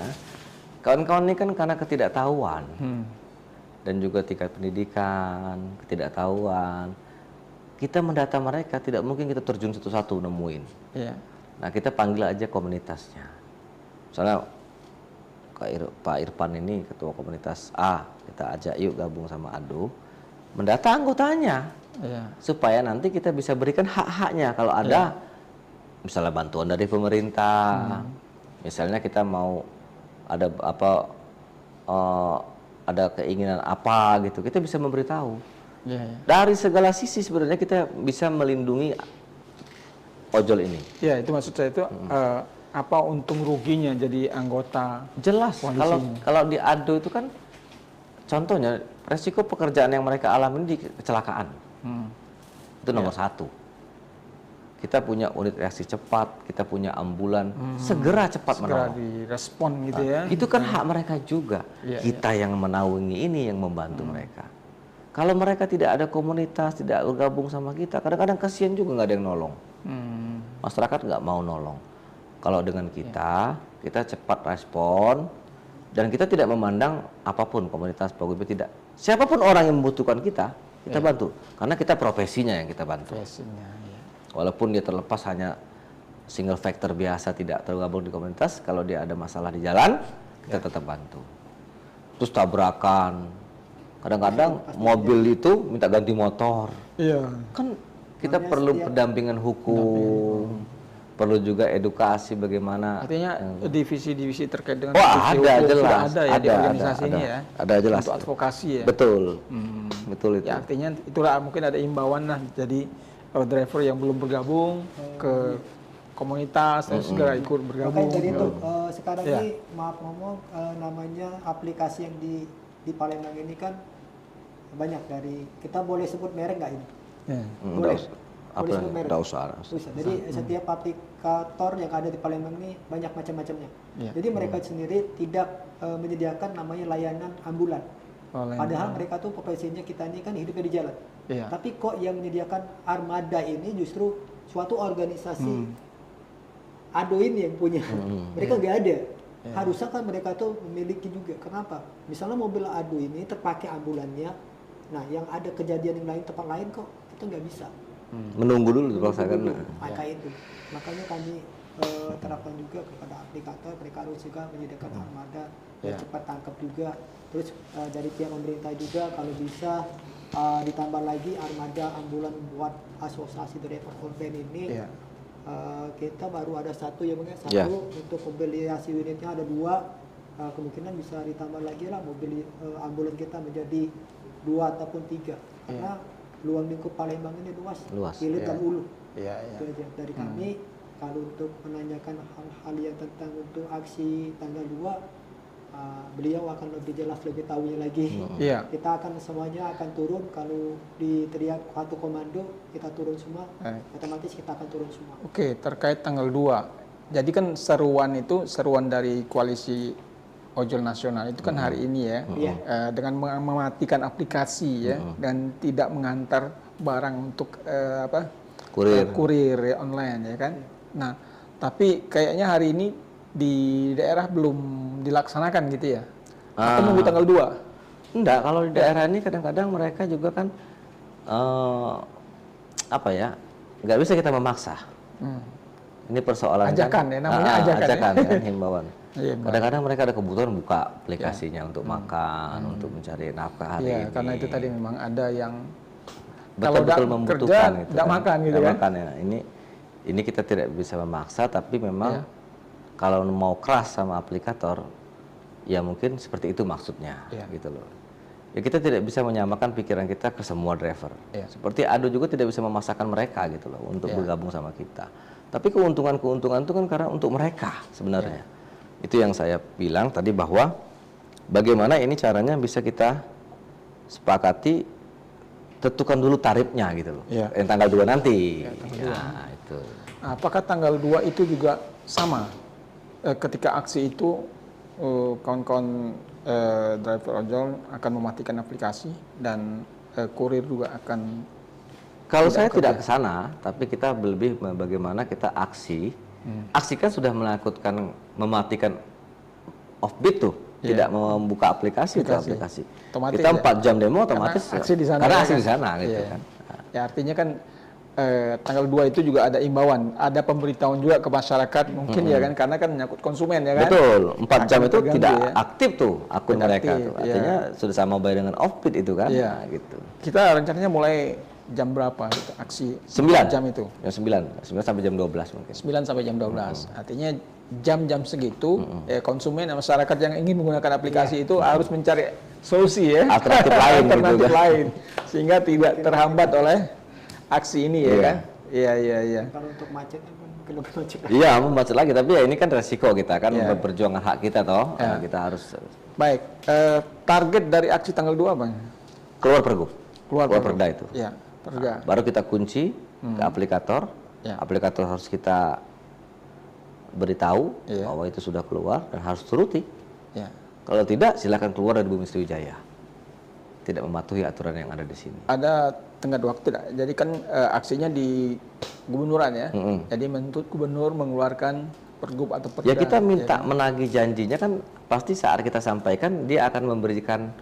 Kawan-kawan ini kan karena ketidaktahuan dan juga tingkat pendidikan, ketidaktahuan. Kita mendata mereka, tidak mungkin kita terjun satu-satu nemuin. Iya. Nah, kita panggil aja komunitasnya. Misalnya Pak Irfan ini ketua komunitas A, kita ajak yuk gabung sama ADO, mendata anggotanya, supaya nanti kita bisa berikan hak-haknya kalau ada, misalnya bantuan dari pemerintah, misalnya kita mau ada apa, ada keinginan apa gitu, kita bisa memberitahu. Dari segala sisi sebenarnya kita bisa melindungi ojol ini. Ya, itu maksud saya itu apa untung ruginya jadi anggota? Jelas. Kalau di ADO itu kan contohnya resiko pekerjaan yang mereka alami di kecelakaan. Itu nomor 1. Kita punya unit reaksi cepat, kita punya ambulan, segera cepat menolong. Direspon gitu ya. Itu kan hak mereka juga. Kita yang menaungi ini, yang membantu mereka. Kalau mereka tidak ada komunitas, tidak bergabung sama kita, kadang-kadang kasihan juga nggak ada yang nolong. Masyarakat nggak mau nolong. Kalau dengan kita, kita cepat respon, dan kita tidak memandang apapun komunitas paguyuban, tidak. Siapapun orang yang membutuhkan kita bantu. Karena kita profesinya yang kita bantu. Walaupun dia terlepas hanya single factor biasa, tidak tergabung di komunitas, kalau dia ada masalah di jalan, kita tetap bantu. Terus tabrakan, kadang-kadang mobil itu minta ganti motor. Kan kita perlu pendampingan hukum, perlu juga edukasi bagaimana. Artinya divisi-divisi terkait dengan ada jelas, sudah ada ya di organisasi ini ya. Ada jelas. Untuk advokasi ya. Betul. Betul itu. Ya, artinya itulah mungkin ada imbauan lah. Jadi driver yang belum bergabung ke komunitas terus segera ikut bergabung. Makanya dari itu sekarang ini maaf ngomong namanya aplikasi yang di Palembang ini kan banyak dari, kita boleh sebut merek nggak ini? Boleh. Boleh sebut merek. Jadi setiap aplikator yang ada di Palembang ini banyak macam-macamnya. Jadi mereka sendiri tidak menyediakan namanya layanan ambulan. Padahal mereka tuh profesinya kita ini kan hidupnya di jalan. Tapi kok yang menyediakan armada ini justru suatu organisasi ADO ini yang punya. Mereka nggak ada. Harusnya kan mereka tuh memiliki juga. Kenapa? Misalnya mobil ADO ini terpakai ambulannya, nah yang ada kejadian yang lain tempat lain kok kita nggak bisa. Menunggu dulu dipaksakan. Makanya kami terapkan juga kepada aplikator, mereka harus juga menyediakan armada yang cepat tangkap juga. Terus dari pihak pemerintah juga kalau bisa ditambah lagi armada ambulan buat asosiasi driver online ini. Kita baru ada satu ya bang, satu untuk mobilisasi unitnya ada 2, kemungkinan bisa ditambah lagi lah mobil ambulan kita menjadi 2 ataupun 3 karena luang lingkup Palembang ini luas. Hilir dan Ulu. Itu aja dari kami. Kalau untuk menanyakan hal-hal yang tentang untuk aksi tanggal 2, beliau akan lebih jelas, lebih tahunya lagi. Kita akan semuanya akan turun. Kalau diteriak satu komando, kita turun semua. Otomatis kita akan turun semua. Oke, terkait tanggal 2. Jadi kan seruan dari koalisi ojol nasional itu kan hari ini ya, dengan mematikan aplikasi ya, dan tidak mengantar barang untuk kurir online ya kan. Nah, Tapi kayaknya hari ini di daerah belum dilaksanakan gitu ya? Atau nunggu tanggal 2? Enggak, kalau di daerah ini kadang-kadang mereka juga kan nggak bisa kita memaksa. Ini persoalan ajakan kan, ya, namanya ajakan ya, himbauan. Kadang-kadang mereka ada kebutuhan buka aplikasinya untuk makan, untuk mencari nafkah hari ini. Karena itu tadi memang ada yang betul-betul membutuhkan kerja, tidak makan gitu kan. Makan, ya. Ini kita tidak bisa memaksa, tapi memang kalau mau keras sama aplikator, ya mungkin seperti itu maksudnya, gitu loh. Ya kita tidak bisa menyamakan pikiran kita ke semua driver. Seperti Ado juga tidak bisa memaksakan mereka gitu loh untuk bergabung sama kita. Tapi keuntungan-keuntungan itu kan karena untuk mereka sebenarnya. Itu yang saya bilang tadi, bahwa bagaimana ini caranya bisa kita sepakati, tentukan dulu tarifnya gitu loh. Yang tanggal 2 nanti. Itu. Apakah tanggal 2 itu juga sama? Ketika aksi itu kawan-kawan driver ojol akan mematikan aplikasi dan kurir juga akan. Kalau saya tidak ke sana, tapi kita lebih bagaimana kita aksi. Aksi kan sudah mematikan offbeat tuh, tidak membuka aplikasi. Otomatis kita 4 jam demo otomatis aksi di sana. Karena aksi di sana gitu kan. Ya artinya kan tanggal 2 itu juga ada imbauan, ada pemberitahuan juga ke masyarakat mungkin ya kan, karena kan menyangkut konsumen ya kan. Betul, 4 jam itu tidak aktif tuh akun mereka tuh. Artinya sudah sama bayar dengan offbeat itu kan. Gitu. Kita rencananya mulai jam berapa gitu, aksi 9 jam itu? Ya 9 sampai jam 12 mungkin. 9 sampai jam 12. Artinya jam-jam segitu konsumen dan masyarakat yang ingin menggunakan aplikasi itu harus mencari solusi ya. Alternatif lain gitu lain sehingga tidak terhambat oleh aksi ini ya kan. Iya. Kalau untuk macet mungkin lebih macet. Iya, macet lagi, tapi ya ini kan resiko kita kan memperjuangkan hak kita toh. Kita harus. Baik, target dari aksi tanggal 2 Bang? Keluar pergub. Keluar perda itu. Iya. Baru kita kunci ke aplikator. Aplikator harus kita beritahu bahwa itu sudah keluar dan harus turuti. Kalau tidak, silakan keluar dari Bumi Sriwijaya. Tidak mematuhi aturan yang ada di sini. Ada tenggat waktu tidak? Jadi kan aksinya di gubernuran ya. Jadi menuntut gubernur mengeluarkan pergub atau perda. Ya kita minta menagih janjinya kan, pasti saat kita sampaikan dia akan memberikan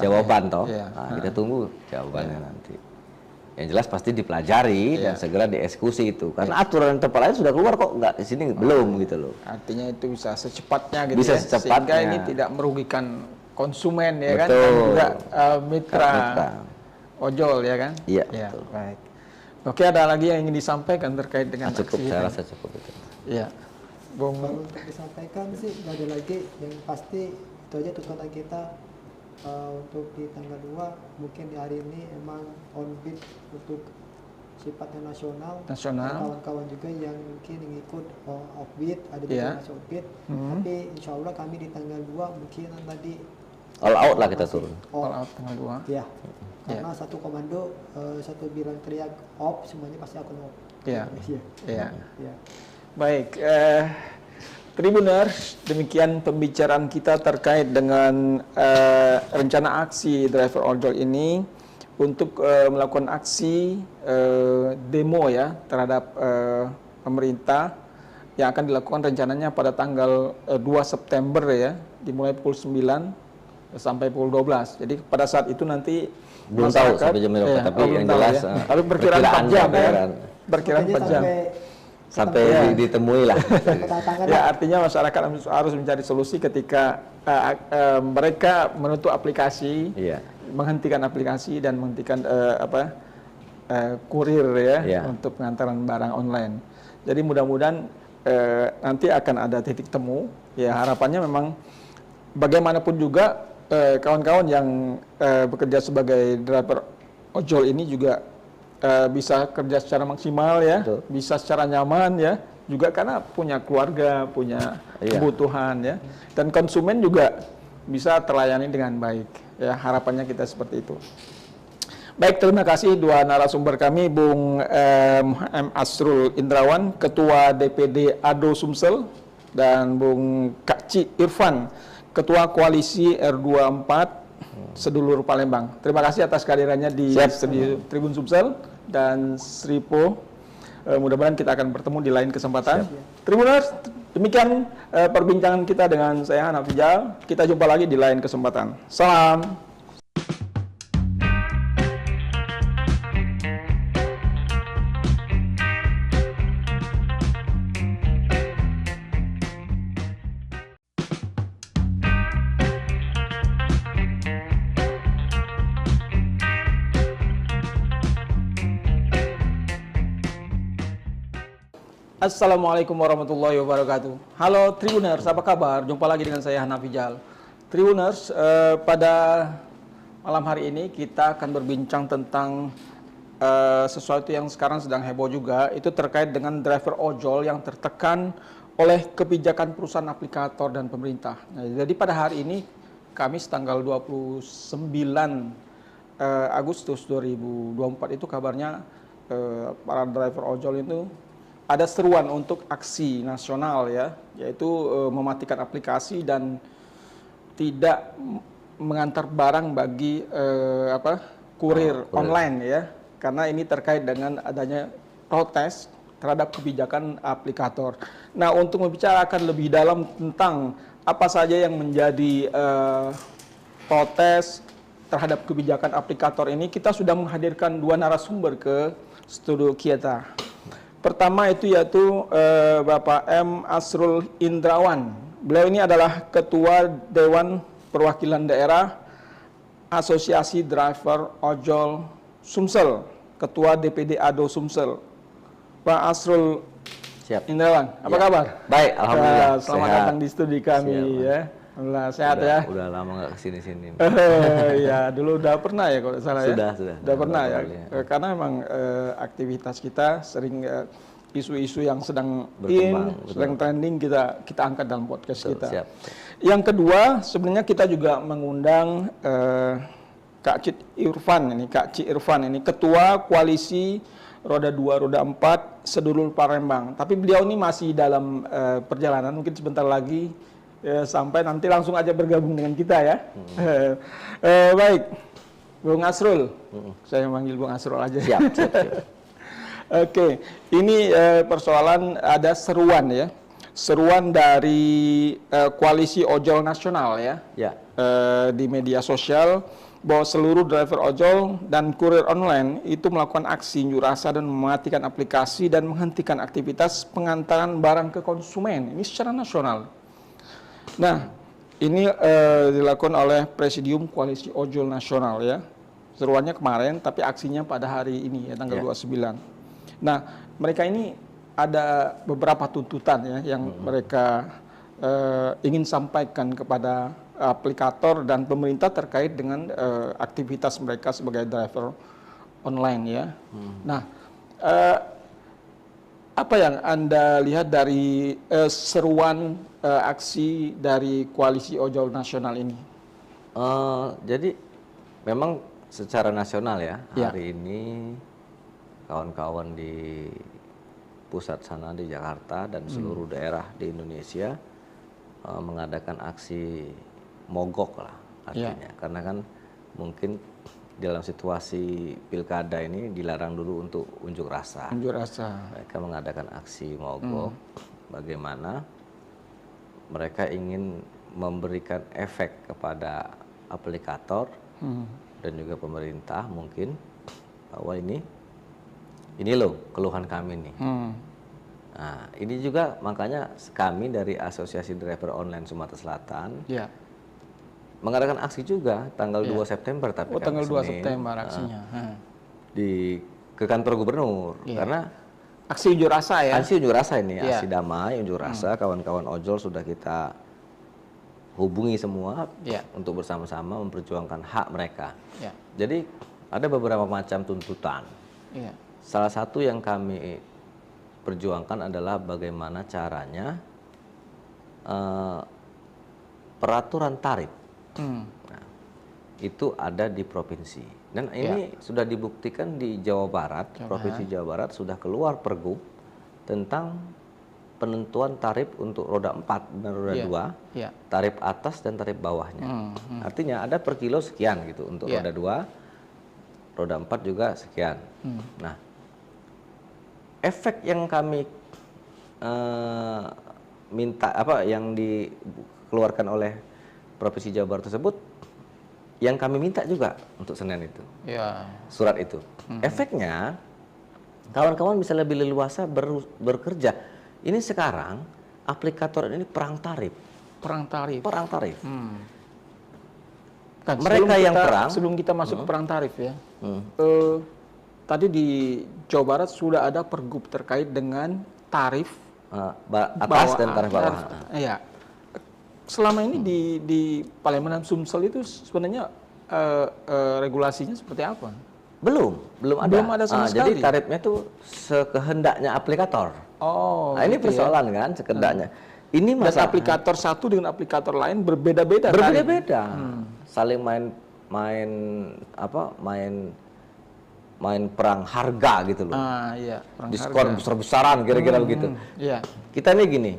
jawaban toh. Nah, kita tunggu jawabannya nanti. Yang jelas pasti dipelajari dan segera dieksekusi itu. Karena aturan tempat lain sudah keluar kok, nggak di sini belum gitu loh. Artinya itu bisa secepatnya gitu bisa ya. Secepatnya. Sehingga ini tidak merugikan konsumen ya kan, dan juga mitra ojol ya kan. Iya. Betul. Baik. Oke, ada lagi yang ingin disampaikan terkait dengan cukup, saya rasa cukup itu. Iya. Bung. Kalau untuk disampaikan sih nggak ada lagi, yang pasti itu aja tuntutan kita. Untuk di tanggal 2 mungkin di hari ini emang on beat untuk sifatnya nasional. Kawan-kawan juga yang mungkin ikut off beat, ada juga masih off beat. Tapi insya Allah kami di tanggal 2 mungkin tadi all out lah kita turun. All out tanggal 2. Ya. Karena satu komando, satu bilang teriak off, semuanya pasti akan off. Iya. Baik. Tribuners, demikian pembicaraan kita terkait dengan rencana aksi driver ojol ini untuk melakukan aksi demo ya terhadap pemerintah yang akan dilakukan rencananya pada tanggal 2 September ya, dimulai pukul 9 sampai pukul 12. Jadi pada saat itu nanti belum tahu sampai jam berapa, tapi yang jelas tapi perkiraan 4 jam ya. Perkiraan 4 jam. Sampai ditemui lah. Ya, artinya masyarakat harus mencari solusi ketika mereka menutup aplikasi, menghentikan aplikasi dan menghentikan kurir ya untuk pengantaran barang online. Jadi mudah-mudahan nanti akan ada titik temu. Ya harapannya memang bagaimanapun juga kawan-kawan yang bekerja sebagai driver ojol ini juga bisa kerja secara maksimal ya, bisa secara nyaman ya, juga karena punya keluarga, punya kebutuhan ya, dan konsumen juga bisa terlayani dengan baik ya, harapannya kita seperti itu. Baik, terima kasih dua narasumber kami, Bung M. Asrul Indrawan, Ketua DPD ADO Sumsel, dan Bung Kacci Irfan, Ketua Koalisi R24 Sedulur Palembang. Terima kasih atas kehadirannya di studio Tribun Sumsel, dan Sripo Mudah-mudahan kita akan bertemu di lain kesempatan. Tribuners, demikian perbincangan kita dengan saya Hanaf Rijal. Kita jumpa lagi di lain kesempatan. Salam. Assalamualaikum warahmatullahi wabarakatuh. Halo Tribuners, apa kabar? Jumpa lagi dengan saya Hanaf Rijal. Tribuners, pada malam hari ini kita akan berbincang tentang sesuatu yang sekarang sedang heboh juga, itu terkait dengan driver ojol yang tertekan oleh kebijakan perusahaan aplikator dan pemerintah. Nah, jadi pada hari ini, Kamis tanggal 29 Agustus 2024 itu kabarnya para driver ojol itu ada seruan untuk aksi nasional ya, yaitu mematikan aplikasi dan tidak mengantar barang bagi kurir online ya, karena ini terkait dengan adanya protes terhadap kebijakan aplikator. Nah, untuk membicarakan lebih dalam tentang apa saja yang menjadi protes terhadap kebijakan aplikator ini, kita sudah menghadirkan dua narasumber ke studio kita. Pertama itu yaitu Bapak M. Asrul Indrawan. Beliau ini adalah Ketua Dewan Perwakilan Daerah Asosiasi Driver Ojol Sumsel, Ketua DPD ADO Sumsel. Pak Asrul Indrawan, apa kabar? Baik, alhamdulillah. Selamat datang di studi kami ya. Alhamdulillah sehat ya. Udah lama nggak kesini-sini. Ya, dulu udah pernah ya kalau salah ya. Sudah. Udah pernah ya. Karena memang aktivitas kita sering isu-isu yang sedang sedang trending kita angkat dalam podcast kita. Siap. Yang kedua, sebenarnya kita juga mengundang Kak Cik Irfan ini Ketua Koalisi Roda 2, Roda 4 Sedulur Palembang. Tapi beliau ini masih dalam perjalanan, mungkin sebentar lagi sampai nanti langsung aja bergabung dengan kita ya. Baik, Bung Asrul. Saya manggil Bung Asrul aja. Siap. Oke, ini persoalan ada seruan ya. Seruan dari Koalisi Ojol Nasional ya. Di media sosial bahwa seluruh driver ojol dan kurir online itu melakukan aksi unjuk rasa dan mematikan aplikasi dan menghentikan aktivitas pengantaran barang ke konsumen. Ini secara nasional. Nah, ini dilakukan oleh Presidium Koalisi Ojol Nasional ya. Seruannya kemarin, tapi aksinya pada hari ini ya, tanggal 29. Nah, mereka ini ada beberapa tuntutan ya yang mereka ingin sampaikan kepada aplikator dan pemerintah terkait dengan aktivitas mereka sebagai driver online ya. Nah, apa yang Anda lihat dari seruan aksi dari Koalisi Ojol Nasional ini? Jadi memang secara nasional ya, hari ini kawan-kawan di pusat sana di Jakarta dan seluruh daerah di Indonesia mengadakan aksi mogok lah artinya, karena kan mungkin dalam situasi pilkada ini dilarang dulu untuk unjuk rasa. Mereka mengadakan aksi mogok. Bagaimana mereka ingin memberikan efek kepada aplikator dan juga pemerintah mungkin bahwa ini loh keluhan kami nih. Nah, ini juga makanya kami dari Asosiasi Driver Online Sumatera Selatan mengadakan aksi juga tanggal 2 September, tapi tanggal 2 September aksinya ke kantor gubernur karena aksi unjuk rasa ya. Aksi unjuk rasa ini, aksi damai unjuk rasa, kawan-kawan ojol sudah kita hubungi semua untuk bersama-sama memperjuangkan hak mereka. Jadi ada beberapa macam tuntutan. Salah satu yang kami perjuangkan adalah bagaimana caranya peraturan tarif. Nah, itu ada di provinsi. Dan ini sudah dibuktikan di Jawa Barat, Provinsi Jawa Barat sudah keluar pergub tentang penentuan tarif untuk roda 4 dan roda 2, tarif atas dan tarif bawahnya. Artinya ada per kilo sekian gitu untuk roda 2, roda 4 juga sekian. Nah, efek yang kami minta yang dikeluarkan oleh Provinsi Jawa Barat tersebut, yang kami minta juga untuk Senin itu, surat itu. Efeknya kawan-kawan bisa lebih leluasa bekerja. Ini sekarang aplikator ini perang tarif. Kan, mereka yang perang sebelum kita masuk ke perang tarif ya. Tadi di Jawa Barat sudah ada pergub terkait dengan tarif atas dan tarif bawah. Iya. Selama ini di Palembang dan Sumsel itu sebenarnya regulasinya seperti apa? Belum ada. Belum ada sama sekali. Jadi tarifnya tuh sekehendaknya aplikator. Oh. Nah, ini persoalan kan sekehendaknya. Ini dan aplikator satu dengan aplikator lain berbeda-beda. Saling main perang harga gitu loh. Perang diskon harga. besar-besaran kira-kira begitu. Iya. Kita nih gini.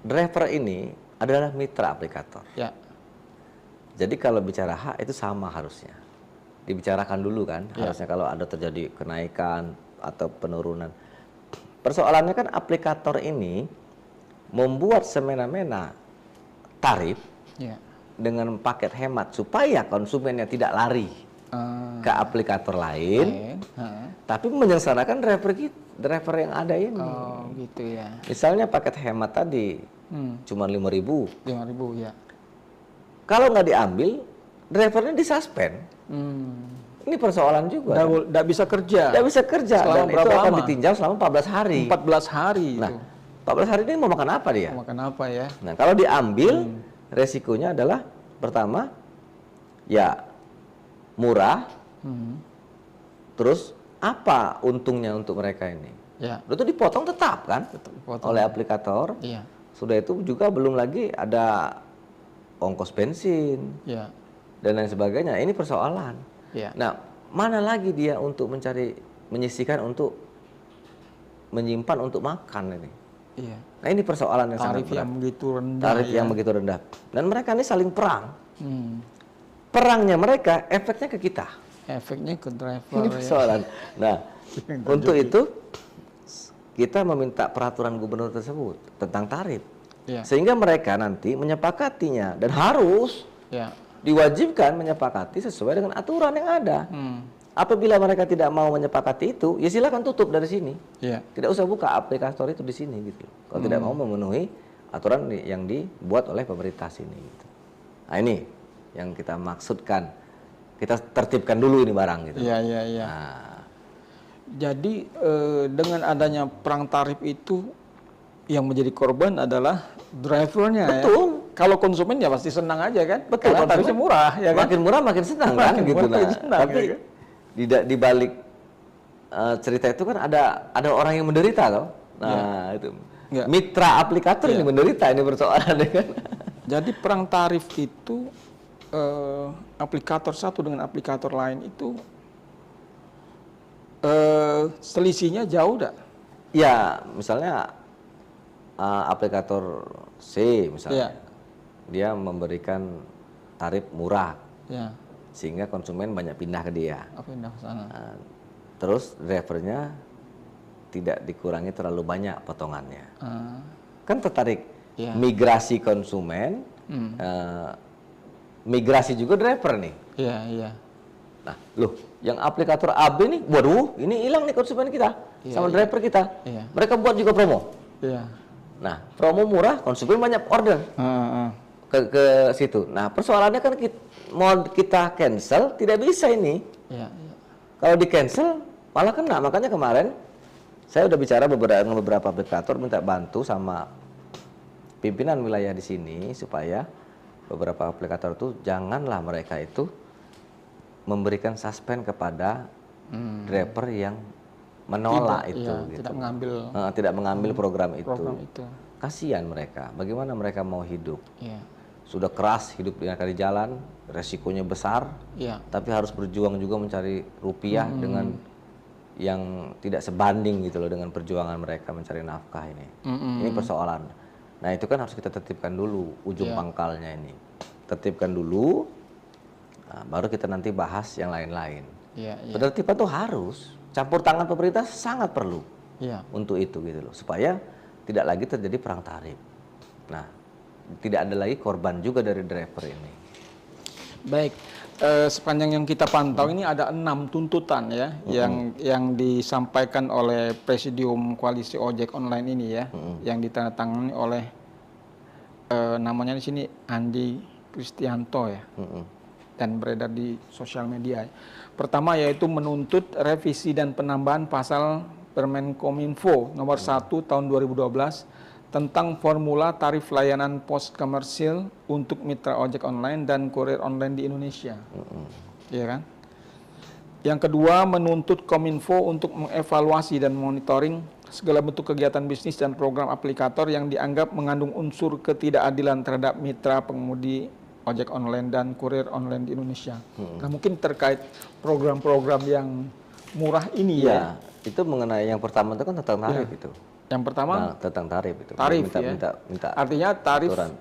Driver ini adalah mitra aplikator. Ya. Jadi kalau bicara hak itu sama harusnya. Dibicarakan dulu kan, harusnya kalau ada terjadi kenaikan atau penurunan. Persoalannya kan aplikator ini membuat semena-mena tarif dengan paket hemat supaya konsumennya tidak lari ke aplikator lain, tapi menyengsarakan driver yang ada ini. Oh, gitu ya. Misalnya paket hemat tadi cuma 5.000. 5.000 ya. Kalau nggak diambil, drivernya disuspend. Ini persoalan juga. Nggak bisa kerja. Nggak bisa kerja. Selama Dan berapa itu akan lama? ditinjau selama 14 hari. 14 hari. Nah, 14 hari ini mau makan apa dia? Mau makan apa ya? Nah, kalau diambil, resikonya adalah pertama, ya murah. Terus apa untungnya untuk mereka ini? Itu dipotong tetap kan? Oleh aplikator. Sudah itu juga belum lagi ada ongkos bensin dan lain sebagainya. Ini persoalan. Nah, mana lagi dia untuk menyisihkan untuk menyimpan untuk makan ini? Nah, ini persoalan yang sangat berat. Tarif yang begitu rendah. Tarif yang begitu rendah. Dan mereka ini saling perang. Perangnya mereka, efeknya ke kita. Efeknya ke driver. Ini persoalan. Nah, untuk itu kita meminta peraturan gubernur tersebut tentang tarif. Sehingga mereka nanti menyepakatinya dan harus diwajibkan menyepakati sesuai dengan aturan yang ada. Apabila mereka tidak mau menyepakati itu, ya silakan tutup dari sini. Tidak usah buka aplikator itu di sini gitu. Kalau tidak mau memenuhi aturan yang dibuat oleh pemerintah sini. Gitu. Nah, ini yang kita maksudkan. Kita tertibkan dulu ini barang gitu. Nah. Jadi dengan adanya perang tarif itu yang menjadi korban adalah drivernya. Betul. Ya? Kalau konsumen ya pasti senang aja kan. Betul. Karena tarifnya murah ya kan. Makin murah makin senang kan gitu. Tapi ya kan? di balik cerita itu kan ada orang yang menderita loh. Nah, itu. Mitra aplikator ini menderita, ini persoalannya kan. Jadi perang tarif itu aplikator satu dengan aplikator lain itu selisihnya jauh dah. Ya, misalnya aplikator C misalnya, dia memberikan tarif murah, sehingga konsumen banyak pindah ke dia. Pindah ke sana. Terus drivernya tidak dikurangi terlalu banyak potongannya. Kan tertarik migrasi konsumen, migrasi juga driver nih. Nah, loh, yang aplikator AB nih, waduh, ini hilang nih konsumen kita sama driver kita. Mereka buat juga promo. Nah, promo murah, konsumen banyak order ke situ. Nah, persoalannya kan mau kita cancel tidak bisa ini. Kalau di cancel malah kena. Makanya kemarin saya udah bicara dengan beberapa aplikator, minta bantu sama pimpinan wilayah di sini supaya beberapa aplikator itu janganlah mereka itu memberikan suspend kepada driver yang menolak gitu. Tidak mengambil program itu. Kasihan mereka. Bagaimana mereka mau hidup? Sudah keras hidup di jalan, resikonya besar, tapi harus berjuang juga mencari rupiah dengan yang tidak sebanding gitu loh dengan perjuangan mereka mencari nafkah ini. Ini persoalan. Nah, itu kan harus kita tertibkan dulu ujung pangkalnya ini. Tertibkan dulu, baru kita nanti bahas yang lain-lain. Penertiban tuh harus. campur tangan pemerintah sangat perlu untuk itu gitu loh, supaya tidak lagi terjadi perang tarif. Nah, tidak ada lagi korban juga dari driver ini. Baik, sepanjang yang kita pantau ini ada 6 tuntutan ya yang disampaikan oleh Presidium Koalisi Ojek Online ini ya, yang ditandatangani oleh namanya di sini Andi Kristianto ya, dan beredar di sosial media. Pertama yaitu menuntut revisi dan penambahan pasal Permen Kominfo nomor 1 tahun 2012 tentang formula tarif layanan pos komersil untuk mitra ojek online dan kurir online di Indonesia. Iya kan? Yang kedua, menuntut Kominfo untuk mengevaluasi dan monitoring segala bentuk kegiatan bisnis dan program aplikator yang dianggap mengandung unsur ketidakadilan terhadap mitra pengemudi ojek online dan kurir online di Indonesia. Nah, mungkin terkait program-program yang murah ini ya. Itu mengenai yang pertama itu kan tentang tarif itu. Yang pertama tentang tarif itu. Tarif minta artinya tarif aturan.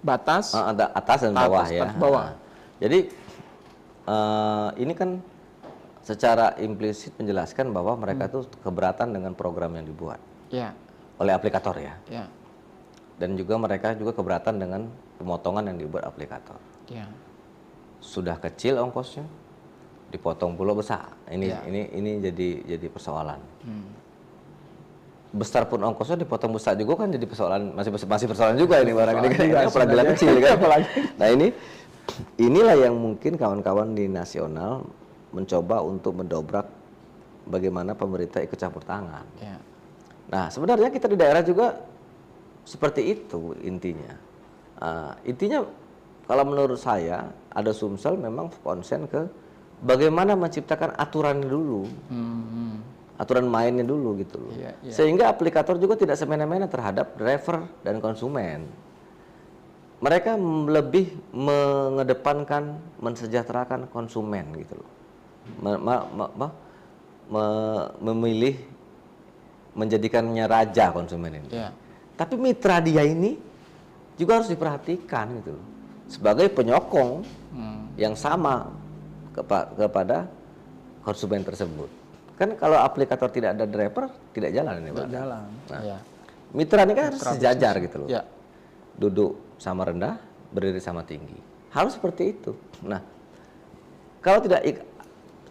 Batas atas dan bawah ya. Atas bawah. Jadi ini kan secara implisit menjelaskan bahwa mereka tuh keberatan dengan program yang dibuat oleh aplikator ya. Dan juga mereka juga keberatan dengan pemotongan yang dibuat aplikator. Sudah kecil ongkosnya, dipotong pula besar. Ini jadi persoalan. Besar pun ongkosnya dipotong besar juga kan jadi persoalan, masih persoalan juga ini barang ini apalagi kecil kan. Nah, inilah yang mungkin kawan-kawan di nasional mencoba untuk mendobrak bagaimana pemerintah ikut campur tangan. Nah, sebenarnya kita di daerah juga seperti itu intinya. Intinya kalau menurut saya ada Sumsel memang konsen ke bagaimana menciptakan aturan dulu, aturan mainnya dulu gitu loh. Sehingga aplikator juga tidak semena-mena terhadap driver dan konsumen. Mereka lebih mengedepankan, mensejahterakan konsumen gitu loh. Memilih menjadikannya raja konsumen ini. Tapi mitra dia ini juga harus diperhatikan gitu loh. Sebagai penyokong yang sama kepada konsumen tersebut. Kan kalau aplikator tidak ada driver, tidak jalan ini, Pak. Tidak jalan. Nah, mitra ini kan harus sejajar gitu loh. Duduk sama rendah, berdiri sama tinggi. Harus seperti itu. Nah, kalau tidak,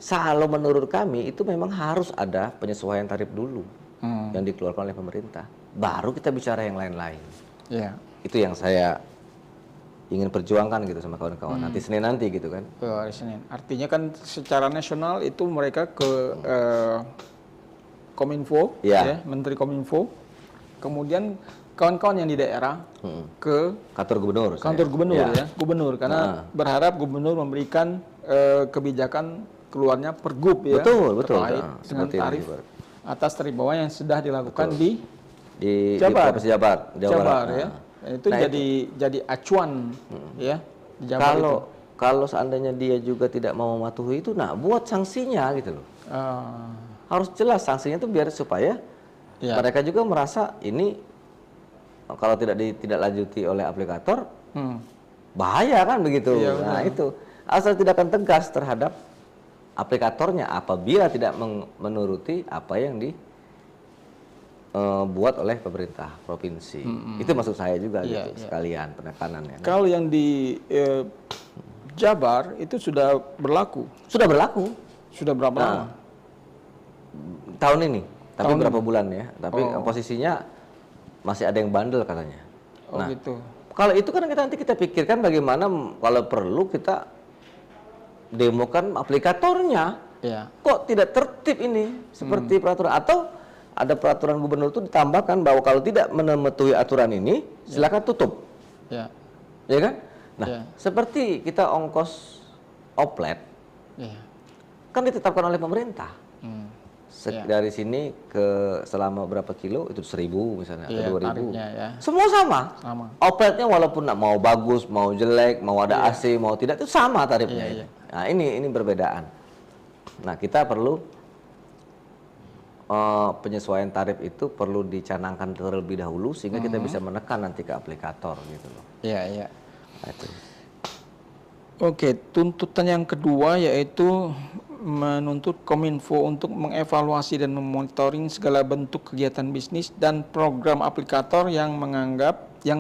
kalau menurut kami itu memang harus ada penyesuaian tarif dulu yang dikeluarkan oleh pemerintah. Baru kita bicara yang lain-lain. Itu yang saya ingin perjuangkan gitu sama kawan-kawan. Nanti Senin nanti gitu kan. Hari Senin. Artinya kan secara nasional itu mereka ke Kominfo, Menteri Kominfo. Kemudian kawan-kawan yang di daerah ke kantor gubernur. Kantor gubernur gubernur karena berharap gubernur memberikan kebijakan keluarnya pergub ya. Betul. Terkait dengan tarif atas tarif bawah yang sudah dilakukan di Jabar ya. Itu jadi acuan ya. Kalau seandainya dia juga tidak mau mematuhi itu, nah buat sanksinya gitu loh. Harus jelas sanksinya itu biar supaya mereka juga merasa ini kalau tidak lanjuti oleh aplikator bahaya kan begitu. Nah itu asal tidak akan tegas terhadap aplikatornya apabila tidak menuruti apa yang buat oleh pemerintah provinsi. Itu maksud saya juga gitu, sekalian penekanannya. Kalau yang di Jabar itu sudah berlaku. Sudah berlaku. Sudah berapa lama? Tahun ini. Tapi berapa bulan ya. Tapi posisinya masih ada yang bandel katanya. Gitu. Kalau itu kan nanti kita pikirkan bagaimana kalau perlu kita demokan aplikatornya. Kok tidak tertib ini seperti peraturan, atau ada peraturan gubernur itu ditambahkan bahwa kalau tidak mematuhi aturan ini silakan tutup. Ya kan? Nah, seperti kita ongkos oplet kan ditetapkan oleh pemerintah. Dari sini ke selama berapa kilo itu 1.000 misalnya atau 2.000. Semua sama. Opletnya walaupun mau bagus, mau jelek, mau ada AC, mau tidak, itu sama tarifnya. Nah, ini perbedaan. Nah, kita perlu penyesuaian tarif itu perlu dicanangkan terlebih dahulu sehingga kita bisa menekan nanti ke aplikator gitu loh. Oke, tuntutan yang kedua yaitu menuntut Kominfo untuk mengevaluasi dan memonitoring segala bentuk kegiatan bisnis dan program aplikator yang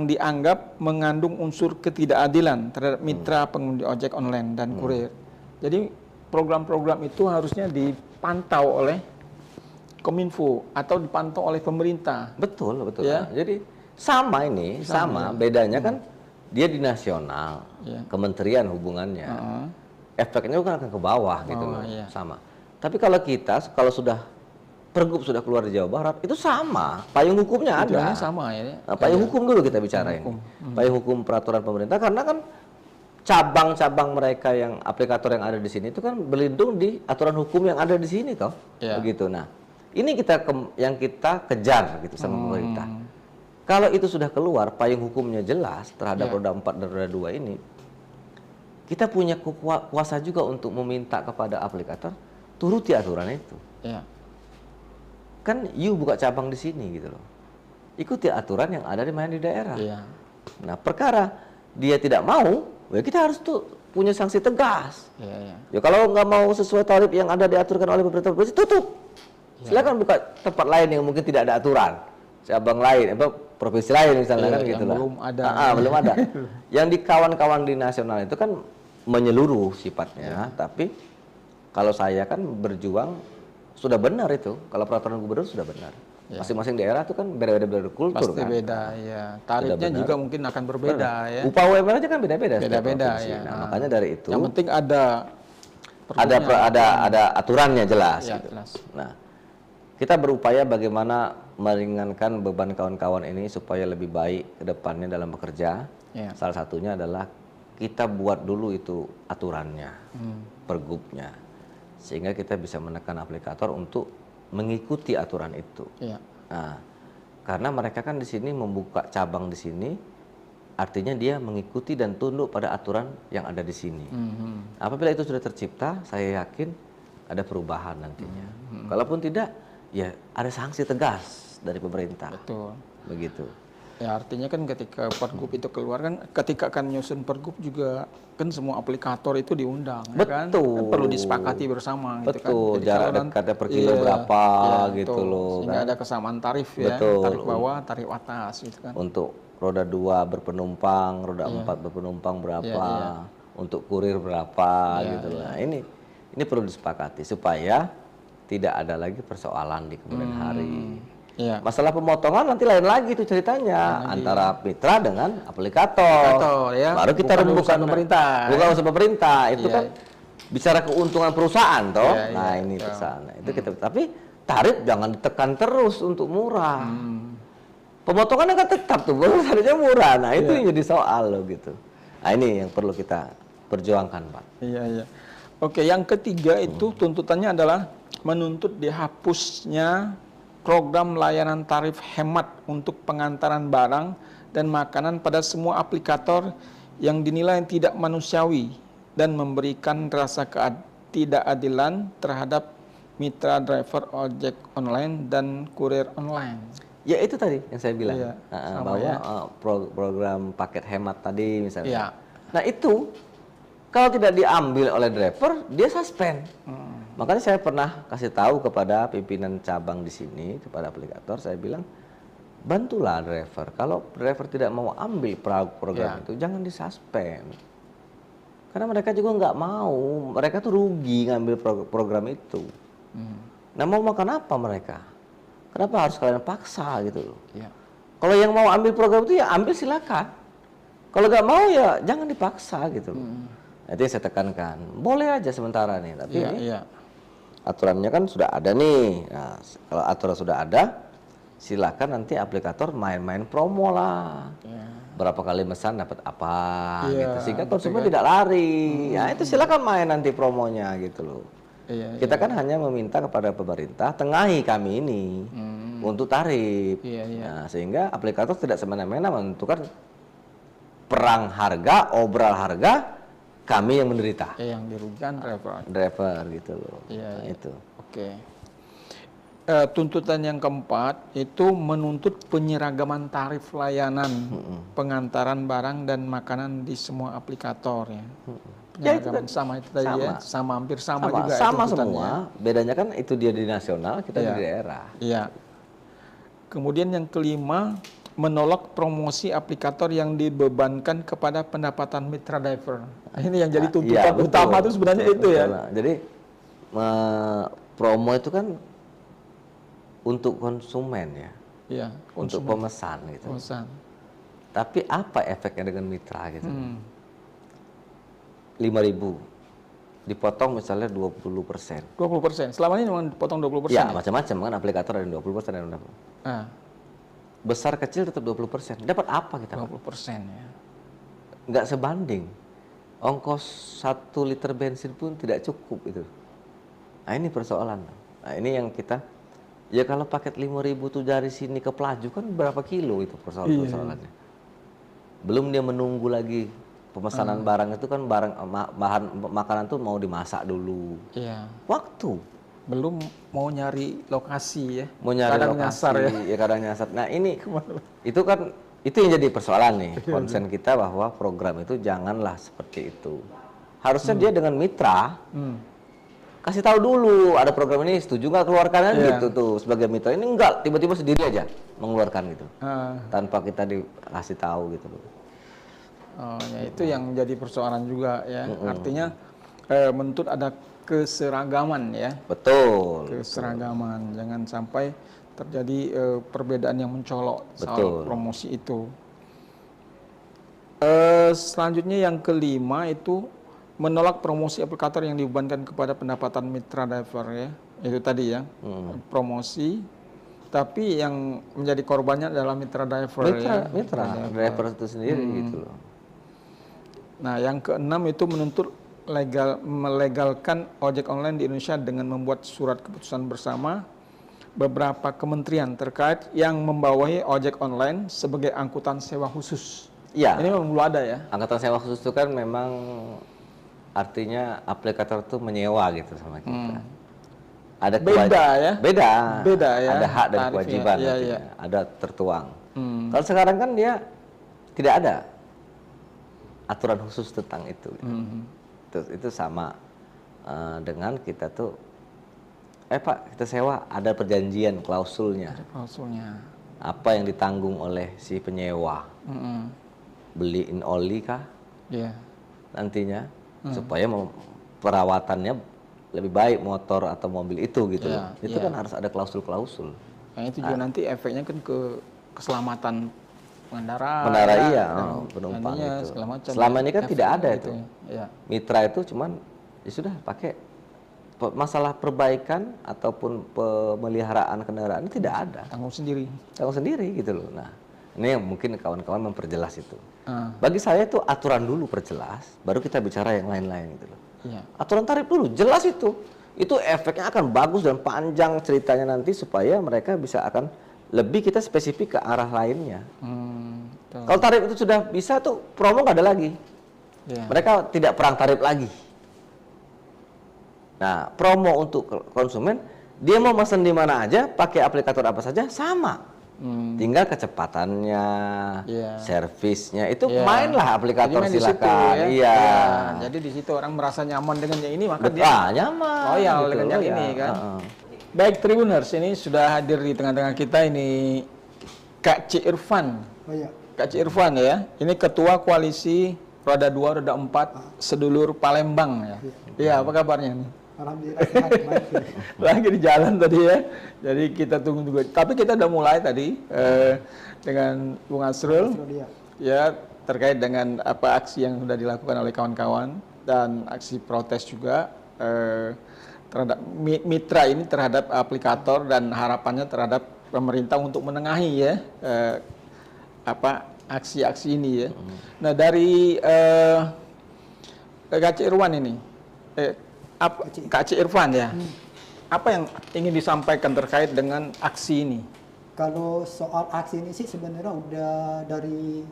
dianggap mengandung unsur ketidakadilan terhadap mitra pengemudi ojek online dan kurir. Jadi program-program itu harusnya dipantau oleh Kominfo atau dipantau oleh pemerintah. Betul. Ya. Jadi sama ini, sama. Bedanya kan dia di nasional, kementerian hubungannya. Efeknya kan akan ke bawah gitu loh, sama. Tapi kalau sudah Pergub sudah keluar di Jawa Barat, itu sama, payung hukumnya ada. Sama ya. Payung hukum dulu kita bicara ini. Payung hukum peraturan pemerintah, karena kan cabang-cabang mereka yang aplikator yang ada di sini itu kan berlindung di aturan hukum yang ada di sini toh, begitu. Nah, ini yang kita kejar gitu sama pemerintah. Kalau itu sudah keluar, payung hukumnya jelas terhadap roda 4 dan roda 2 ini, kita punya kuasa juga untuk meminta kepada aplikator turuti aturan itu. Kan you buka cabang di sini gitu loh. Ikuti aturan yang ada di daerah. Nah, perkara dia tidak mau, ya kita harus tuh punya sanksi tegas. Ya kalau nggak mau sesuai tarif yang ada diaturkan oleh pemerintah provinsi, tutup. Silakan buka tempat lain yang mungkin tidak ada aturan. Cabang lain, provinsi lain misalnya kan gitu lah. Belum ada. Yang di kawan-kawan di nasional itu kan menyeluruh sifatnya, tapi kalau saya kan berjuang sudah benar itu. Kalau peraturan gubernur sudah benar. Masing-masing daerah itu kan beda-beda kultur. Pasti kan. Beda, ya. Tarifnya juga mungkin akan berbeda, ya. Upah UMR aja kan beda-beda. Beda-beda, ya. Nah, makanya dari itu. Yang penting ada aturannya jelas. Ya, gitu. Jelas. Nah, kita berupaya bagaimana meringankan beban kawan-kawan ini supaya lebih baik ke depannya dalam bekerja. Salah satunya adalah kita buat dulu itu aturannya, pergubnya, sehingga kita bisa menekan aplikator untuk mengikuti aturan itu. Nah, karena mereka kan di sini membuka cabang di sini, artinya dia mengikuti dan tunduk pada aturan yang ada di sini. Apabila itu sudah tercipta, saya yakin ada perubahan nantinya. Kalaupun tidak, ya ada sanksi tegas dari pemerintah. Betul. Begitu. Ya artinya kan ketika Pergub itu keluar kan, ketika akan nyusun Pergub juga kan semua aplikator itu diundang. Betul. Kan perlu disepakati bersama. Betul. Gitu kan. Jarak dekatnya per kilo berapa gitu loh. Sehingga ada kesamaan tarif ya. Betul. Tarif bawah, tarif atas gitu kan. Untuk roda 2 berpenumpang, roda 4 berpenumpang berapa, untuk kurir berapa gitu loh. Nah, ini perlu disepakati supaya tidak ada lagi persoalan di kemudian hari. Masalah pemotongan nanti lain lagi itu ceritanya antara mitra dengan aplikator. Baru kita rembukan pemerintah. Bukan urusan pemerintah, itu kan bicara keuntungan perusahaan toh. Nah, ini perusahaan. Itu kita, tapi tarif jangan ditekan terus untuk murah. Pemotongannya kan tetap tuh, harusnya murah. Nah, itu yang jadi soal loh gitu. Nah, ini yang perlu kita perjuangkan, Pak. Iya. Oke, yang ketiga itu tuntutannya adalah menuntut dihapusnya program layanan tarif hemat untuk pengantaran barang dan makanan pada semua aplikator yang dinilai tidak manusiawi dan memberikan rasa ketidakadilan terhadap mitra driver ojek online dan kurir online. Ya itu tadi yang saya bilang, bahwa program paket hemat tadi misalnya. Nah itu kalau tidak diambil oleh driver, dia suspend. Makanya saya pernah kasih tahu kepada pimpinan cabang di sini, kepada aplikator, saya bilang, bantulah driver. Kalau driver tidak mau ambil program itu, jangan disuspend. Karena mereka juga nggak mau, mereka tuh rugi ngambil program itu. Nah mau makan apa mereka? Kenapa harus kalian paksa gitu loh? Kalau yang mau ambil program itu ya ambil silakan. Kalau nggak mau ya jangan dipaksa gitu loh. Itu yang saya tekankan. Boleh aja sementara nih, tapi aturannya kan sudah ada nih. Nah, kalau aturan sudah ada, silakan nanti aplikator main-main promo lah. Berapa kali mesan dapat apa gitu. Sehingga konsumen tidak lari. Ya itu silakan main nanti promonya gitu loh. Kita kan hanya meminta kepada pemerintah tengahi kami ini untuk tarif. Nah, sehingga aplikator tidak semena-mena menentukan perang harga, obral harga, kami yang menderita. Yang dirugikan driver gitu loh. Nah, itu. Oke. Tuntutan yang keempat itu menuntut penyeragaman tarif layanan pengantaran barang dan makanan di semua aplikator ya. Ya itu kan sama itu tadi ya, hampir sama juga. Sama semua, bedanya kan itu dia di nasional, kita di daerah. Iya. Kemudian yang kelima, menolak promosi aplikator yang dibebankan kepada pendapatan mitra diver. Ini yang jadi tuntutan utama itu sebenarnya itu ya. Jadi promo itu kan untuk konsumen ya. Iya, untuk pemesan gitu. Tapi apa efeknya dengan mitra gitu? 5.000 dipotong misalnya 20%. 20%. Selama ini memang dipotong 20%. Ya, macam-macam kan aplikator ada 20% yang dapat. Besar kecil tetap 20%. Dapat apa kita? 20% ya. Nggak sebanding. Ongkos 1 liter bensin pun tidak cukup itu. Nah, ini persoalan. Nah, ini yang kita, ya kalau paket 5.000 tuh dari sini ke Pelaju kan berapa kilo itu persoalannya. Belum dia menunggu lagi pemesanan barang itu kan bahan makanan tuh mau dimasak dulu. Iya. Waktu. Belum mau nyari lokasi ya. Mau nyari kadang lokasi, nyasar ya. Ya kadang nyasar. Nah ini, itu kan, itu yang jadi persoalan nih. Konsen kita bahwa program itu janganlah seperti itu. Harusnya dia dengan mitra, kasih tahu dulu ada program ini, setuju nggak keluarkan gitu tuh sebagai mitra. Ini enggak, tiba-tiba sendiri aja mengeluarkan gitu. Tanpa kita dikasih tahu gitu loh. Oh ya, itu yang jadi persoalan juga ya. Artinya menuntut ada keseragaman ya. Betul. Keseragaman, jangan sampai terjadi perbedaan yang mencolok soal promosi itu. Selanjutnya yang kelima itu menolak promosi aplikator yang dibebankan kepada pendapatan mitra diver ya. Itu tadi ya, promosi. Tapi yang menjadi korbannya adalah mitra diver Mitra diver itu sendiri gitu loh. Nah, yang keenam itu menuntut melegalkan ojek online di Indonesia dengan membuat surat keputusan bersama beberapa kementerian terkait yang membawahi ojek online sebagai angkutan sewa khusus. Iya. Ini memang belum ada ya. Angkutan sewa khusus itu kan memang artinya aplikator itu menyewa gitu sama kita. Ada beda ya. Beda ya. Ada hak dan kewajiban. Iya. Ada tertuang. Kalau sekarang kan dia tidak ada aturan khusus tentang itu. Itu sama dengan kita tuh, Pak kita sewa, ada perjanjian klausulnya. Ada klausulnya. Apa yang ditanggung oleh si penyewa? Beliin oli kah? Iya. Nantinya supaya perawatannya lebih baik motor atau mobil itu gitu loh. Itu kan harus ada klausul-klausul. Yang itu juga nanti efeknya kan ke keselamatan pengendara, penumpang itu. Selama ini kan tidak ada itu. Ya. Mitra itu cuman ya sudah pakai masalah perbaikan ataupun pemeliharaan kendaraan ini tidak ada. Tanggung sendiri gitu loh. Nah, ini yang mungkin kawan-kawan memperjelas itu. Bagi saya itu aturan dulu perjelas, baru kita bicara yang lain-lain gitu loh. Ya. Aturan tarif dulu jelas itu. Itu efeknya akan bagus dan panjang ceritanya nanti supaya mereka bisa akan lebih kita spesifik ke arah lainnya. Kalau tarif itu sudah bisa tuh promo nggak ada lagi. Mereka tidak perang tarif lagi. Nah, promo untuk konsumen, dia mau pesan di mana aja, pakai aplikator apa saja sama. Tinggal kecepatannya, servisnya itu mainlah aplikator silakan. Jadi di situ orang merasa nyaman dengan yang ini, maka dia nyaman. Loyal dengan yang ini kan. Baik Tribuners, ini sudah hadir di tengah-tengah kita ini Kak C. Irfan. Kak C. Irfan ya. Ini Ketua Koalisi Roda 2, Roda 4 Sedulur Palembang ya. Iya, apa kabarnya nih? Alhamdulillah sehat, baik. Lagi di jalan tadi ya. Jadi kita tunggu juga. Tapi kita udah mulai tadi dengan Bung Asrul. Ya, terkait dengan apa aksi yang sudah dilakukan oleh kawan-kawan dan aksi protes juga terhadap mitra ini terhadap aplikator dan harapannya terhadap pemerintah untuk menengahi ya aksi-aksi ini ya. Nah dari Kak C. Irfan ini, Kak C. Irfan ya, apa yang ingin disampaikan terkait dengan aksi ini? Kalau soal aksi ini sih sebenarnya udah dari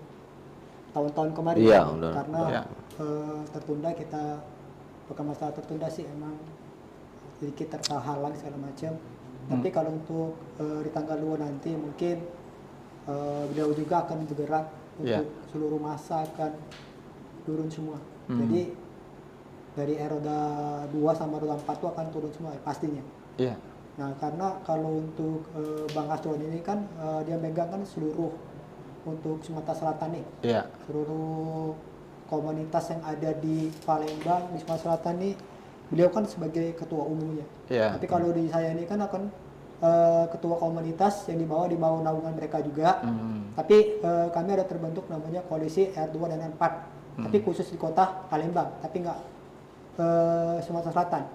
tahun-tahun kemarin karena tertunda kita masalah tertunda sih emang sedikit terhalang segala macam. Tapi kalau untuk di tanggal 2 nanti mungkin beliau juga akan bergerak untuk seluruh masa akan turun semua. Jadi dari roda 2 sama roda 4 itu akan turun semua pastinya. Iya. Nah, karena kalau untuk Bang Asron ini kan dia megang kan seluruh untuk Sumatera Selatan nih. Iya. Seluruh komunitas yang ada di Palembang, di Sumatera Selatan nih, beliau kan sebagai ketua umumnya. Iya. Tapi kalau di saya ini kan akan ketua komunitas yang di bawah naungan mereka juga. Tapi kami ada terbentuk namanya koalisi R2 dan R4. Tapi khusus di kota Palembang, tapi nggak Sumatera Selatan.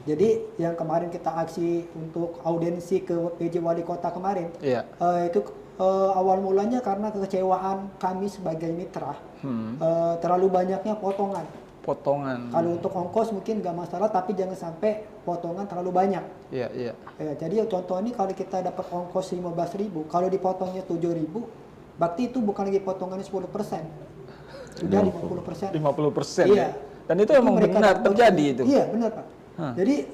Jadi yang kemarin kita aksi untuk audiensi ke PJ Wali Kota kemarin, itu awal mulanya karena kekecewaan kami sebagai mitra, terlalu banyaknya potongan. Kalau untuk ongkos mungkin nggak masalah, tapi jangan sampai potongan terlalu banyak. Iya. Jadi contoh ini kalau kita dapat ongkos 15.000, kalau dipotongnya 7.000, berarti itu bukan lagi potongannya 10%, sudah 50%. 50%. Iya. Dan itu emang benar terjadi itu. Iya benar Pak. Jadi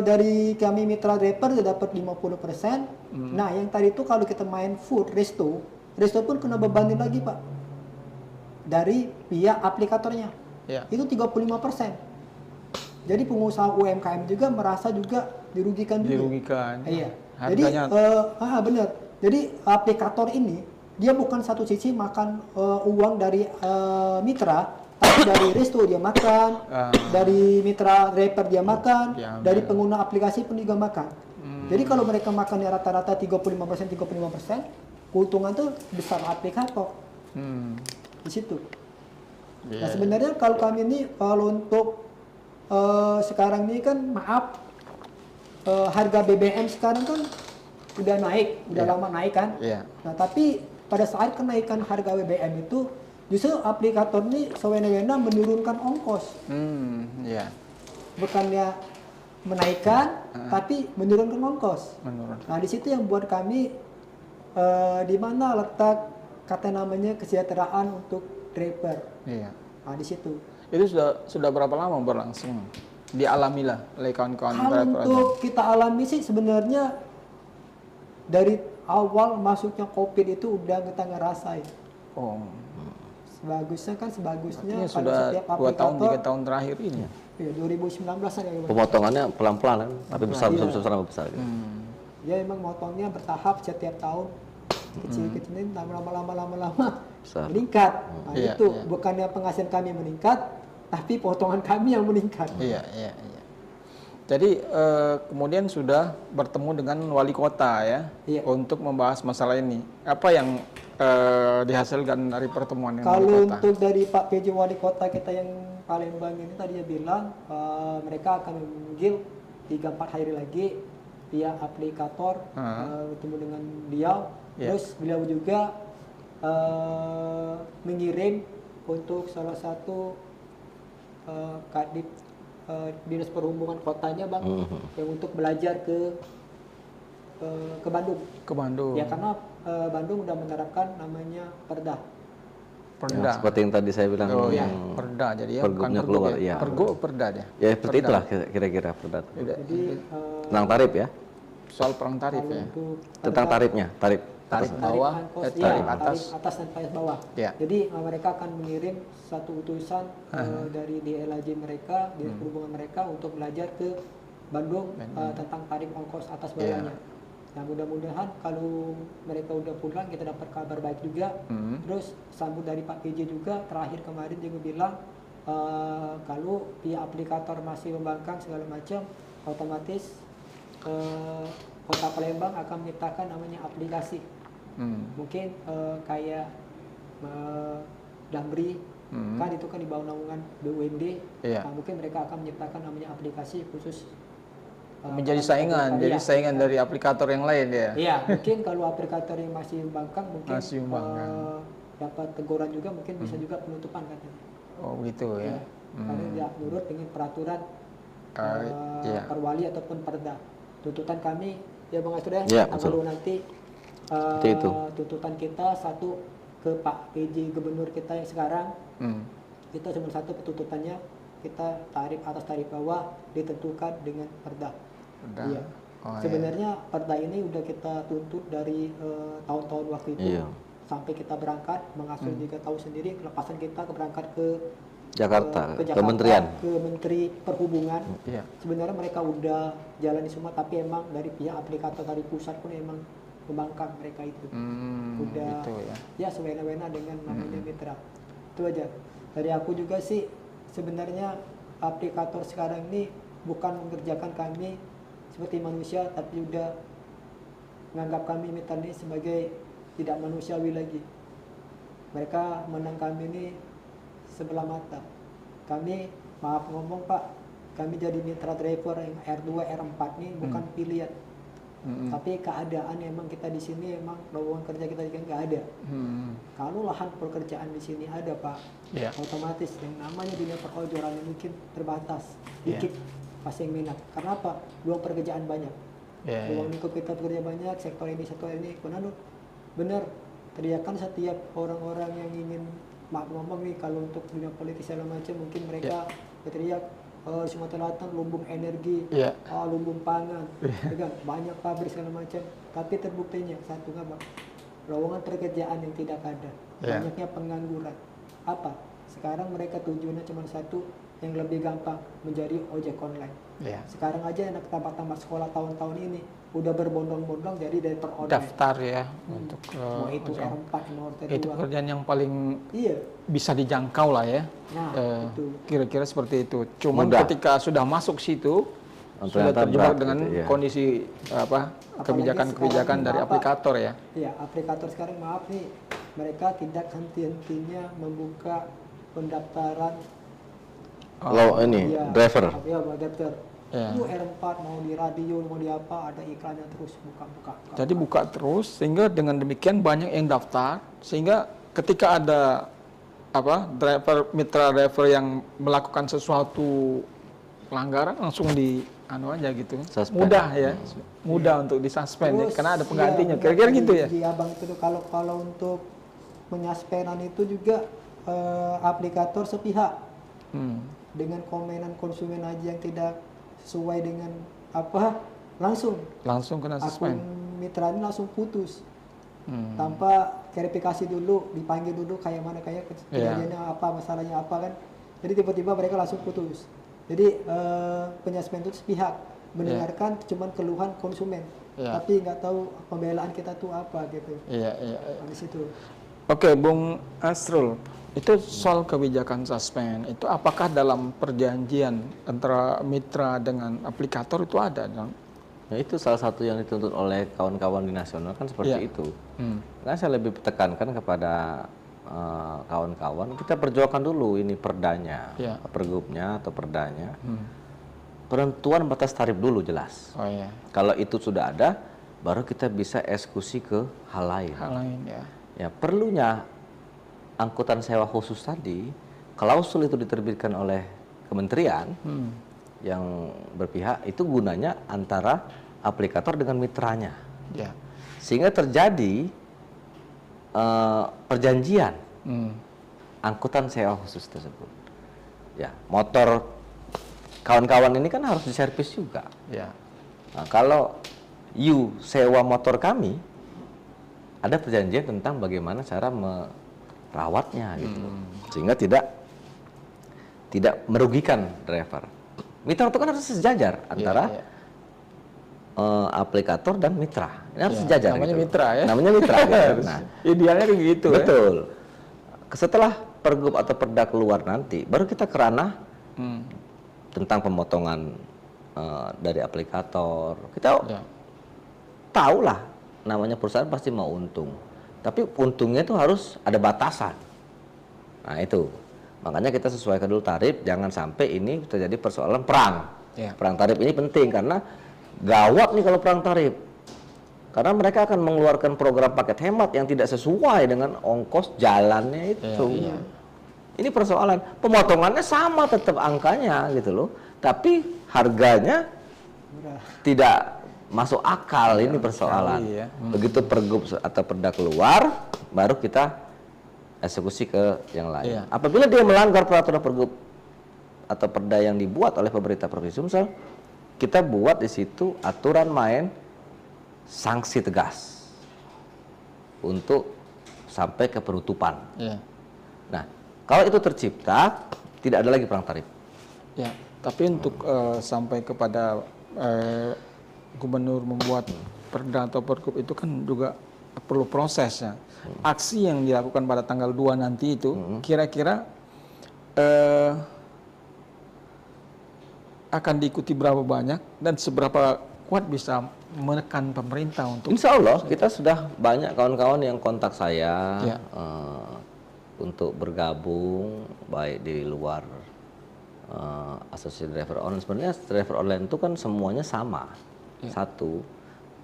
dari kami mitra driver sudah dapat 50%. Nah yang tadi itu kalau kita main food resto pun kena bebanin lagi Pak dari pihak aplikatornya. Itu 35%. Jadi pengusaha UMKM juga merasa juga dirugikan juga. Iya. Jadi benar. Jadi aplikator ini dia bukan satu sisi makan uang dari mitra, tapi dari resto dia makan, dari mitra driver dia makan, dari pengguna aplikasi pun juga makan. Jadi kalau mereka makannya rata-rata 35%, keuntungan tuh besar aplikator. Di situ. Nah sebenarnya kalau kami ini kalau untuk sekarang ini kan harga BBM sekarang kan udah naik, udah lama naik kan. Nah tapi pada saat kenaikan harga BBM itu justru aplikator ini sewena-wena menurunkan ongkos. Bukannya menaikkan, tapi menurunkan ongkos. Nah di situ yang buat kami di mana letak kata namanya kesejahteraan untuk driver. Nah di situ. Itu sudah berapa lama berlangsung? Dialamilah oleh kawan-kawan driver. Kalau untuk kita alami sih sebenarnya dari awal masuknya COVID itu udah kita ngerasain. Sebagusnya artinya sudah setiap 2 tahun 3 tahun terakhir ini. Iya, 2019 kan ya. Pemotongannya pelan-pelan kan, tapi besar. Gitu. Ya emang motongnya bertahap setiap tahun. Kecil-kecilin lama-lama meningkat. Nah, itu bukannya penghasilan kami meningkat, tapi potongan kami yang meningkat. Iya. Jadi kemudian sudah bertemu dengan wali kota ya, untuk membahas masalah ini. Apa yang dihasilkan dari pertemuan dengan wali kota? Kalau untuk dari Pak PJ Wali Kota kita yang Palembang ini tadi dia bilang mereka akan memanggil 3-4 hari lagi via aplikator bertemu dengan beliau. Terus beliau juga mengirim untuk salah satu kadip dinas perhubungan kotanya Bang, yang untuk belajar ke Bandung. Ya karena Bandung udah menerapkan namanya perda. Ya, seperti yang tadi saya bilang. Perda jadi ya bukan keluar. Pergo perda dia. Ya seperti itulah kira-kira perda. Jadi tentang tarif ya. Soal perang tarif ya. Tentang tarifnya, tarif bawah, tarif atas dan tarif bawah. Jadi mereka akan mengirim satu utusan dari DLAJ mereka, dinas perhubungan mereka untuk belajar ke Bandung tentang tarif ongkos atas bawahnya. Nah mudah-mudahan kalau mereka udah pulang kita dapat kabar baik juga. Terus sambut dari Pak PJ juga terakhir kemarin dia bilang kalau pihak aplikator masih membangkang segala macam, otomatis Kota Palembang akan menciptakan namanya aplikasi. Mungkin kayak Damri kan itu kan di bawah naungan BUMD. Nah, mungkin mereka akan menciptakan namanya aplikasi khusus menjadi saingan, dari aplikator yang lain ya. Iya, mungkin kalau aplikator yang masih membangkang mungkin dapat teguran juga, mungkin bisa juga penutupan katanya. Oh gitu ya. Karena tidak nurut dengan peraturan perwali ataupun perda. Tuntutan kami ya Bang Asron kalau nanti tuntutan kita satu ke Pak PJ Gubernur kita yang sekarang, kita cuma satu tuntutannya, kita tarif atas tarif bawah ditentukan dengan perda. Iya. Sebenarnya perda ini udah kita tuntut dari tahun-tahun waktu itu sampai kita berangkat. Bang Asron juga tahu sendiri kelepasan kita berangkat ke Jakarta, ke Jakarta, Kementerian, ke Menteri Perhubungan. Sebenarnya mereka udah jalani semua, tapi emang dari pihak aplikator dari pusat pun emang membangkang mereka itu. Udah gitu ya sewena-wena dengan namanya mitra. Itu aja. Dari aku juga sih sebenarnya aplikator sekarang ini bukan mengerjakan kami seperti manusia, tapi udah menganggap kami mitra ini sebagai tidak manusiawi lagi. Mereka menang kami ini sebelah mata. Kami, maaf ngomong Pak, kami jadi mitra driver yang R2, R4 ini bukan pilihan. Tapi keadaan emang kita di sini emang lowongan kerja kita juga nggak ada. Kalau lahan pekerjaan di sini ada Pak, otomatis yang namanya dunia perojolan mungkin terbatas, dikit pasti yang minat. Karena apa? Peluang pekerjaan banyak. Peluang lingkup kita bekerja banyak, sektor ini, benar. Teriakan setiap orang-orang yang ingin maaf ngomong nih, kalau untuk dunia politik segala macam mungkin mereka berteriak Sumatera Selatan lumbung energi, lumbung pangan, banyak pabrik segala macam. Tapi terbuktinya satu apa? Lowongan pekerjaan yang tidak ada, banyaknya pengangguran. Apa? Sekarang mereka tujuannya cuma satu, yang lebih gampang menjadi ojek online. Sekarang aja anak tamat sekolah tahun-tahun ini udah berbondong-bondong jadi driver online. Daftar untuk mau itu R4, itu pekerjaan yang paling bisa dijangkau lah ya. Kira-kira seperti itu. Cuman ketika sudah masuk situ sudah terjebak dengan kondisi kebijakan-kebijakan dari aplikator ya. Iya, aplikator sekarang maaf nih, mereka tidak henti-hentinya membuka pendaftaran driver. Daftar. R4 mau di radio, mau di apa, ada iklannya terus buka. Jadi buka terus sehingga dengan demikian banyak yang daftar, sehingga ketika ada mitra driver yang melakukan sesuatu pelanggaran langsung di aja gitu. Mudah mudah untuk disuspend karena ada penggantinya. Kira-kira gitu ya. Di abang itu kalau untuk penyaspenan itu juga aplikator sepihak. Dengan komenan konsumen aja yang tidak sesuai dengan langsung kena suspend. Akun mitra ini langsung putus tanpa verifikasi dulu, dipanggil dulu kayak mana kejadiannya masalahnya kan. Jadi tiba-tiba mereka langsung putus. Jadi penyaspen itu sepihak mendengarkan cuman keluhan konsumen, tapi nggak tahu pembelaan kita tuh apa gitu. Di situ. Oke, Bung Asrul. Itu soal kebijakan suspend, itu apakah dalam perjanjian antara mitra dengan aplikator itu ada? Ya, itu salah satu yang dituntut oleh kawan-kawan di nasional kan seperti itu. Karena saya lebih tekankan kepada kawan-kawan, kita perjuangkan dulu ini perdanya, pergubnya atau perdanya. Penentuan batas tarif dulu jelas. Kalau itu sudah ada, baru kita bisa eksekusi ke hal lain. Ya, perlunya angkutan sewa khusus tadi, klausul itu diterbitkan oleh kementerian yang berpihak, itu gunanya antara aplikator dengan mitranya, sehingga terjadi perjanjian angkutan sewa khusus tersebut. Ya, motor kawan-kawan ini kan harus diservis juga. Nah, kalau you sewa motor kami, ada perjanjian tentang bagaimana cara merawatnya gitu, sehingga tidak merugikan driver. Mitra itu kan harus sejajar antara aplikator dan mitra. Ini harus sejajar. Namanya gitu. Mitra ya. Namanya mitra. Gitu. Nah, idealnya kayak gitu. Betul. Setelah pergub atau perda keluar nanti, baru kita ke ranah tentang pemotongan dari aplikator. Kita tahulah namanya perusahaan pasti mau untung. Tapi untungnya itu harus ada batasan. Nah itu, makanya kita sesuaikan dulu tarif, jangan sampai ini terjadi persoalan perang. Perang tarif ini penting karena gawat nih kalau perang tarif. Karena mereka akan mengeluarkan program paket hemat yang tidak sesuai dengan ongkos jalannya itu. Ini persoalan, pemotongannya sama tetap angkanya gitu loh, tapi harganya tidak masuk akal. Ini persoalan. Begitu pergub atau perda keluar, baru kita eksekusi ke yang lain. Apabila dia melanggar peraturan pergub atau perda yang dibuat oleh pemerintah Provinsi Sumsel, kita buat di situ aturan main sanksi tegas untuk sampai ke penutupan. Nah, kalau itu tercipta, tidak ada lagi perang tarif. Ya, tapi untuk sampai kepada gubernur membuat perda atau pergub itu kan juga perlu prosesnya. Aksi yang dilakukan pada tanggal 2 nanti itu kira-kira akan diikuti berapa banyak dan seberapa kuat bisa menekan pemerintah untuk... Insya Allah kita sudah banyak kawan-kawan yang kontak saya untuk bergabung baik di luar asosiasi driver online. Sebenarnya driver online itu kan semuanya sama. Satu,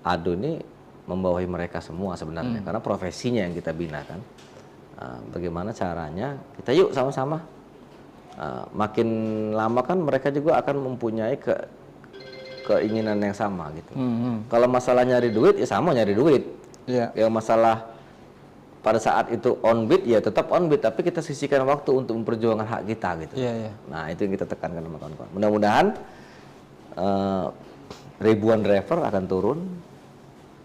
ADO ini membawahi mereka semua sebenarnya karena profesinya yang kita bina kan. Bagaimana caranya kita yuk sama-sama. Makin lama kan mereka juga akan mempunyai keinginan yang sama gitu. Kalau masalah nyari duit ya sama nyari duit. Yang masalah pada saat itu on bid ya tetap on bid, tapi kita sisihkan waktu untuk memperjuangkan hak kita gitu. Nah itu yang kita tekankan sama kawan-kawan. Mudah-mudahan ribuan driver akan turun.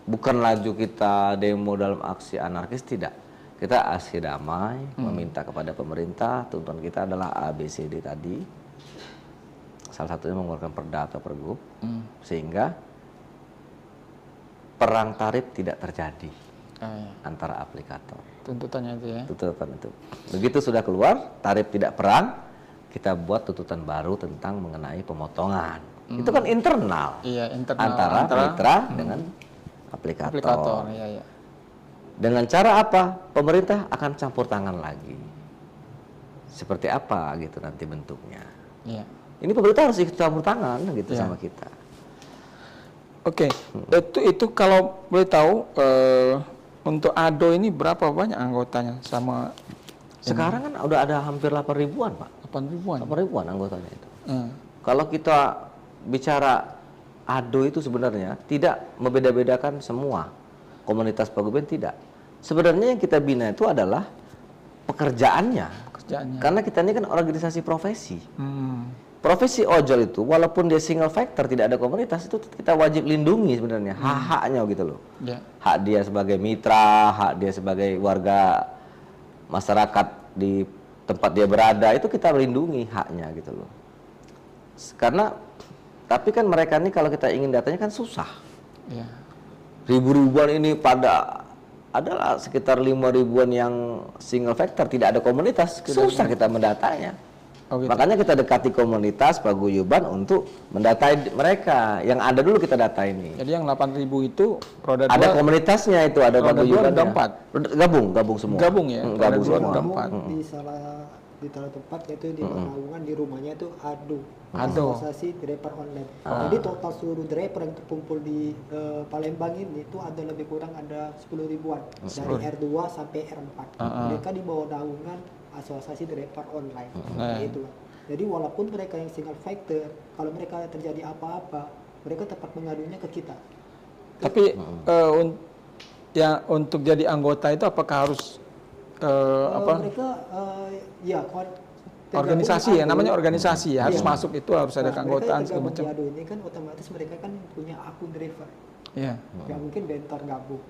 Bukan laju kita demo dalam aksi anarkis, tidak. Kita aksi damai, meminta kepada pemerintah, tuntutan kita adalah ABCD tadi. Salah satunya mengeluarkan perda atau pergub, sehingga perang tarif tidak terjadi antara aplikator. Tuntutannya itu ya? Tuntutan itu. Begitu sudah keluar, tarif tidak perang, kita buat tuntutan baru tentang mengenai pemotongan. Itu kan internal, internal antara mitra dengan aplikator. Dengan cara apa? Pemerintah akan campur tangan lagi. Seperti apa gitu nanti bentuknya. Ini pemerintah harus ikut campur tangan gitu sama kita. Oke, itu kalau boleh tahu untuk ADO ini berapa banyak anggotanya sama? Sekarang kan udah ada hampir 8.000-an, Pak. 8.000-an anggotanya itu. Kalau kita bicara ADO itu sebenarnya tidak membeda-bedakan semua komunitas paguyuban, tidak. Sebenarnya yang kita bina itu adalah pekerjaannya. Karena kita ini kan organisasi profesi. Profesi ojol itu walaupun dia single factor, tidak ada komunitas, itu kita wajib lindungi sebenarnya hak-haknya gitu loh. Hak dia sebagai mitra, hak dia sebagai warga masyarakat di tempat dia berada, itu kita lindungi haknya gitu loh. Karena tapi kan mereka ini kalau kita ingin datanya kan susah. Ribu-ribuan ini adalah sekitar 5.000-an yang single factor, tidak ada komunitas, susah kita mendatanya. Makanya kita dekati komunitas paguyuban untuk mendatai mereka. Yang ada dulu kita data ini. Jadi yang 8.000 itu roda ada 2, komunitasnya itu, ada paguyubannya. Ada 4. Gabung semua. Gabung ya. Gabung semua. Di salah tempat yaitu di Pekalongan, di rumahnya itu ADO. Asosiasi Driver Online. Jadi total seluruh driver yang terkumpul di Palembang ini itu ada lebih kurang ada 10.000-an dari R2 sampai R4. Mereka di bawah naungan Asosiasi Driver Online. Gitu. Jadi walaupun mereka yang single factor, kalau mereka terjadi apa-apa, mereka tetap mengadunya ke kita. Tapi untuk jadi anggota itu apakah harus mereka organisasi ya, namanya organisasi ya, harus masuk itu harus ada keanggotaan segala macam. Ini kan otomatis mereka kan punya akun driver. Yang mungkin bentor gabung.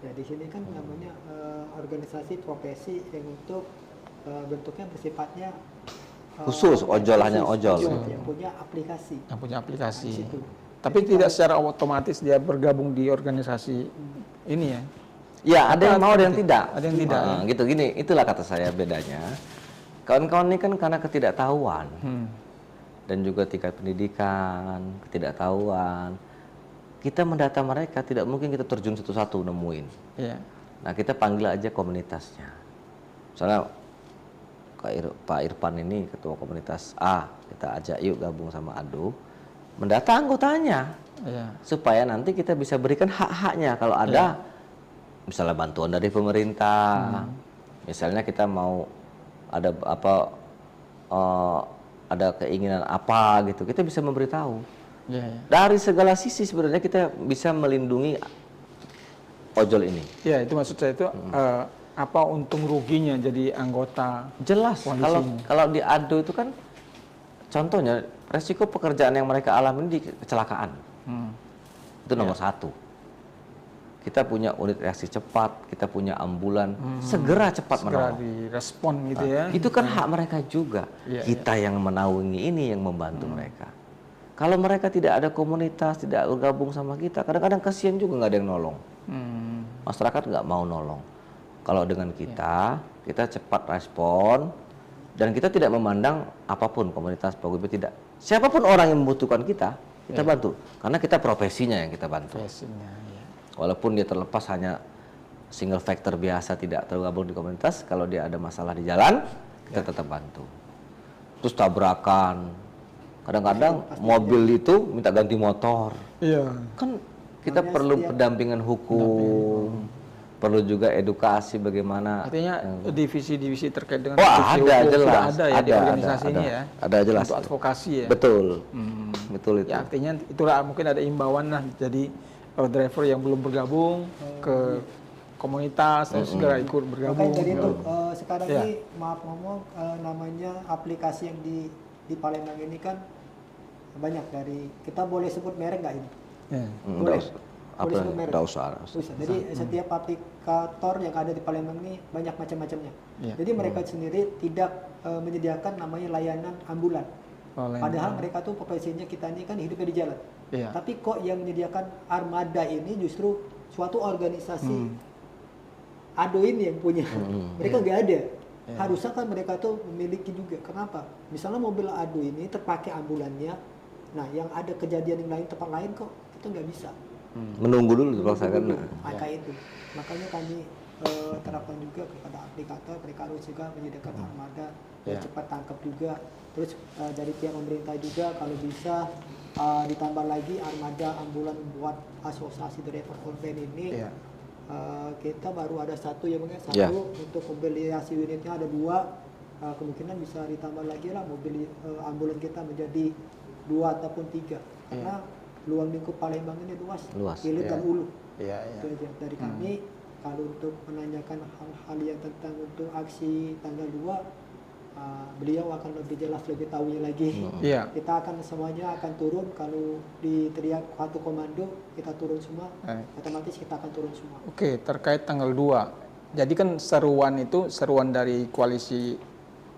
Ya di sini kan namanya organisasi profesi yang untuk bentuknya bersifatnya khusus, ojol hanya ojol. Yang punya aplikasi. Tapi tidak secara otomatis dia bergabung di organisasi ini ya. Ya, ada yang mau, ada yang tidak. Ada yang tidak. Gitu gini, itulah kata saya bedanya. Kawan-kawan ini kan karena ketidaktahuan dan juga tingkat pendidikan, ketidaktahuan. Kita mendata mereka, tidak mungkin kita terjun satu-satu nemuin. Nah, kita panggil aja komunitasnya. Misalnya Pak Irfan ini ketua komunitas A, kita ajak yuk gabung sama ADO, mendata anggotanya, supaya nanti kita bisa berikan hak-haknya kalau ada. Misalnya bantuan dari pemerintah, misalnya kita mau ada apa, ada keinginan apa gitu, kita bisa memberitahu. Dari segala sisi sebenarnya kita bisa melindungi ojol ini. Itu maksud saya itu apa untung ruginya jadi anggota? Jelas. Kalau di ADO itu kan, contohnya resiko pekerjaan yang mereka alami di kecelakaan, itu nomor 1. kita punya unit reaksi cepat, kita punya ambulan, segera cepat menolong. Segera direspon gitu ya. Itu kan hak mereka juga. Kita yang menaungi ini yang membantu mereka. Kalau mereka tidak ada komunitas, tidak bergabung sama kita, kadang-kadang kasihan juga nggak ada yang nolong. Masyarakat nggak mau nolong. Kalau dengan kita cepat respon, dan kita tidak memandang apapun komunitas, pegawai tidak. Siapapun orang yang membutuhkan kita bantu. Karena kita profesinya yang kita bantu. Walaupun dia terlepas hanya single factor biasa, tidak tergabung di komunitas, kalau dia ada masalah di jalan, kita tetap bantu. Terus tabrakan, kadang-kadang mobil itu minta ganti motor. Kan kita perlu pendampingan hukum, perlu juga edukasi bagaimana. Artinya divisi-divisi terkait dengan ada jelas, sudah ada ya di organisasi ini ya. Ada jelas. Untuk advokasi ya. Betul. Betul itu. Ya, artinya itulah mungkin ada imbauan lah. Jadi driver yang belum bergabung ke komunitas harus segera ikut bergabung. Makanya jadi itu sekarang ini maaf ngomong namanya aplikasi yang di Palembang ini kan banyak dari, kita boleh sebut merek nggak ini? Boleh. Tidak usah. Jadi setiap aplikator yang ada di Palembang ini banyak macam-macamnya. Jadi mereka sendiri tidak menyediakan namanya layanan ambulan. Padahal mereka tuh profesinya kita ini kan hidupnya di jalan. Tapi kok yang menyediakan armada ini justru suatu organisasi ADO ini yang punya. Mereka nggak ada. Harusnya kan mereka tuh memiliki juga. Kenapa? Misalnya mobil ADO ini terpakai ambulannya. Nah, yang ada kejadian yang lain tempat lain kok kita nggak bisa. Menunggu dulu pelaksanaan. Itu. Makanya kami terapkan juga kepada aplikator, mereka harus juga menyediakan armada yang cepat tangkap juga. Terus dari pihak pemerintah juga kalau bisa ditambah lagi armada ambulan buat asosiasi driver online ini. Kita baru ada satu ya bang, satu untuk mobilisasi unitnya ada 2, kemungkinan bisa ditambah lagi lah mobil ambulan kita menjadi 2 ataupun 3 karena luang lingkup Palembang ini luas. Hilir dan Ulu. Itu aja dari kami. Kalau untuk menanyakan hal-hal yang tentang untuk aksi tanggal 2, beliau akan lebih jelas, lebih tahunya lagi. Kita akan semuanya akan turun. Kalau diteriak satu komando, kita turun semua. Otomatis kita akan turun semua. Oke, terkait tanggal 2. Jadi kan seruan dari koalisi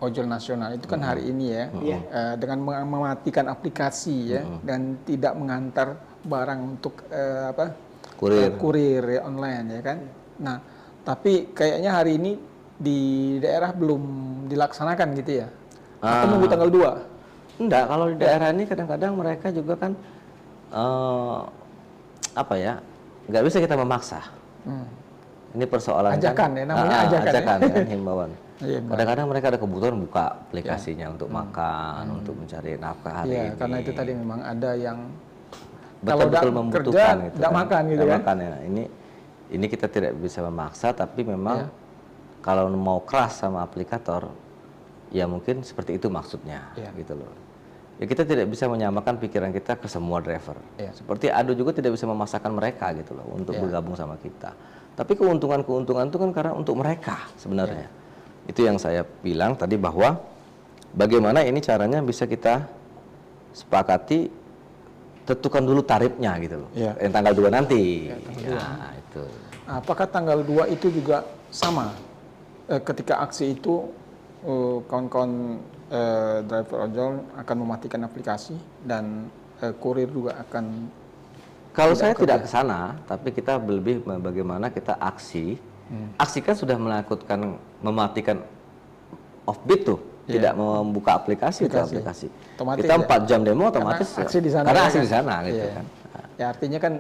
ojol nasional itu kan hari ini ya, dengan mematikan aplikasi ya, dan tidak mengantar barang untuk kurir online ya kan. Nah, tapi kayaknya hari ini di daerah belum dilaksanakan gitu ya? Atau nunggu tanggal 2? Enggak, kalau di daerah ini kadang-kadang mereka juga kan nggak bisa kita memaksa. Ini persoalan ajakan ya, namanya ajakan ya kan, himbauan. Kadang-kadang mereka ada kebutuhan buka aplikasinya untuk makan, untuk mencari nafkah hari ini. Karena itu tadi memang ada yang betul-betul membutuhkan kerja, tidak makan gitu kan. Makan, ya. Ini kita tidak bisa memaksa, tapi memang kalau mau keras sama aplikator, ya mungkin seperti itu maksudnya, gitu loh. Ya kita tidak bisa menyamakan pikiran kita ke semua driver. Seperti ADO juga tidak bisa memaksakan mereka gitu loh untuk bergabung sama kita. Tapi keuntungan-keuntungan itu kan karena untuk mereka sebenarnya. Itu yang saya bilang tadi bahwa bagaimana ini caranya bisa kita sepakati, tentukan dulu tarifnya gitu loh. Yang tanggal 2 nanti. Itu. Apakah tanggal 2 itu juga sama? Ketika aksi itu kawan-kawan driver ojol akan mematikan aplikasi dan kurir juga akan. Kalau saya tidak ke sana, tapi kita lebih bagaimana kita aksi. Aksi kan sudah mematikan offbeat tuh, tidak membuka aplikasi. Otomatis kita 4 jam demo otomatis aksi di sana. Karena aksi di sana gitu kan. Ya artinya kan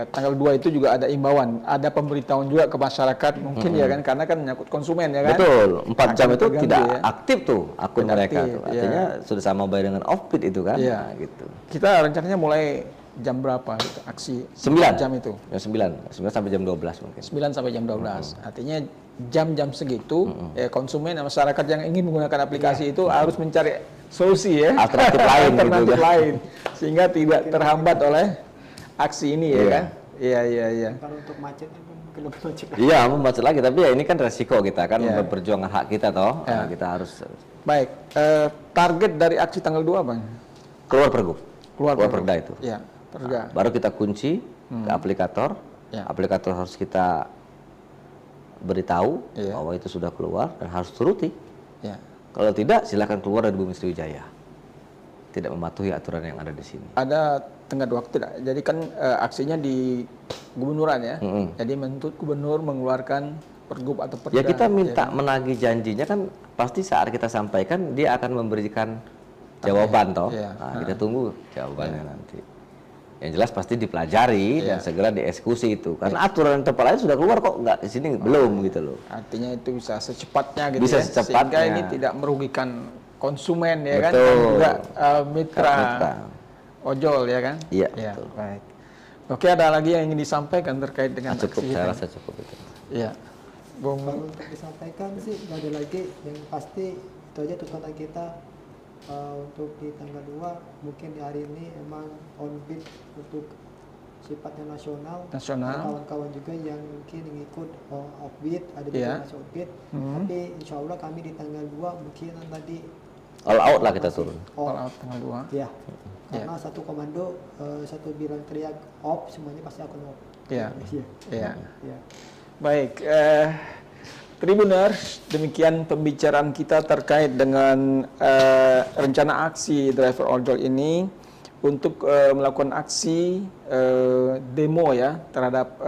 tanggal 2 itu juga ada imbauan, ada pemberitahuan juga ke masyarakat mungkin ya kan, karena kan menyangkut konsumen ya kan. Betul, 4 jam itu tidak aktif tuh akun mereka tuh. Artinya sudah sama bayar dengan offbeat itu kan. Gitu. Kita rencananya mulai jam berapa gitu, aksi 9 jam itu? Ya 9 sampai jam 12 mungkin. 9 sampai jam 12. Artinya jam-jam segitu konsumen dan masyarakat yang ingin menggunakan aplikasi itu harus mencari solusi ya. Alternatif lain. Sehingga tidak terhambat oleh aksi ini ya kan? Iya. Kalau untuk macetnya mungkin lebih macet. Iya, macet lagi, tapi ya ini kan resiko kita kan perjuangan hak kita toh. Kita harus. Baik, target dari aksi tanggal 2 Bang? Keluar pergub. Keluar perda itu. Iya, perda. Baru kita kunci ke aplikator. Aplikator harus kita beritahu bahwa itu sudah keluar dan harus turuti. Kalau tidak, silakan keluar dari Bumi Sriwijaya. Tidak mematuhi aturan yang ada di sini. Ada tenggat waktu tidak? Jadi kan aksinya di gubernuran ya. Jadi menuntut gubernur mengeluarkan pergub atau perda. Ya kita minta menagih janjinya kan pasti saat kita sampaikan dia akan memberikan jawaban toh. Nah, kita tunggu jawabannya nanti. Yang jelas pasti dipelajari dan segera dieksekusi itu. Karena aturan tempat lain sudah keluar kok, nggak di sini belum gitu loh. Artinya itu bisa secepatnya gitu bisa ya. Secepatnya. Sehingga ini tidak merugikan konsumen ya kan, dan juga mitra ojol ya kan. Iya. Betul. Baik. Oke, ada lagi yang ingin disampaikan terkait dengan cukup, saya rasa cukup itu. Iya. Bung. Kalau untuk disampaikan sih nggak ada lagi, yang pasti itu aja tuntutan kita. Untuk di tanggal 2 mungkin di hari ini emang on beat untuk sifatnya nasional. Kawan-kawan juga yang mungkin ikut offbeat, ada juga masih offbeat. Tapi insya Allah kami di tanggal 2 mungkin tadi all out lah kita turun. All out tanggal 2. Ya. Karena satu komando, satu bilang teriak off, semuanya pasti akan off. Iya. Baik. Tribuners, demikian pembicaraan kita terkait dengan rencana aksi driver ojol ini untuk melakukan aksi demo ya terhadap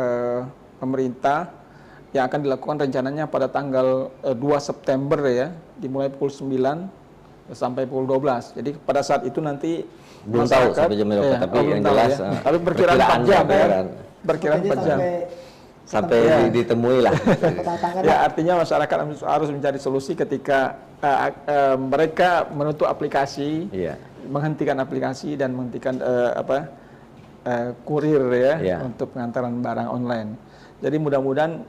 pemerintah yang akan dilakukan rencananya pada tanggal 2 September ya, dimulai pukul 9 sampai pukul 12. Jadi pada saat itu nanti belum tahu sampai jam berapa, tapi yang jelas tapi perkiraan 4 jam ya. Perkiraan 4 jam. Sampai ditemui lah. Ya, artinya masyarakat harus mencari solusi ketika mereka menutup aplikasi, menghentikan aplikasi dan menghentikan kurir ya untuk pengantaran barang online. Jadi mudah-mudahan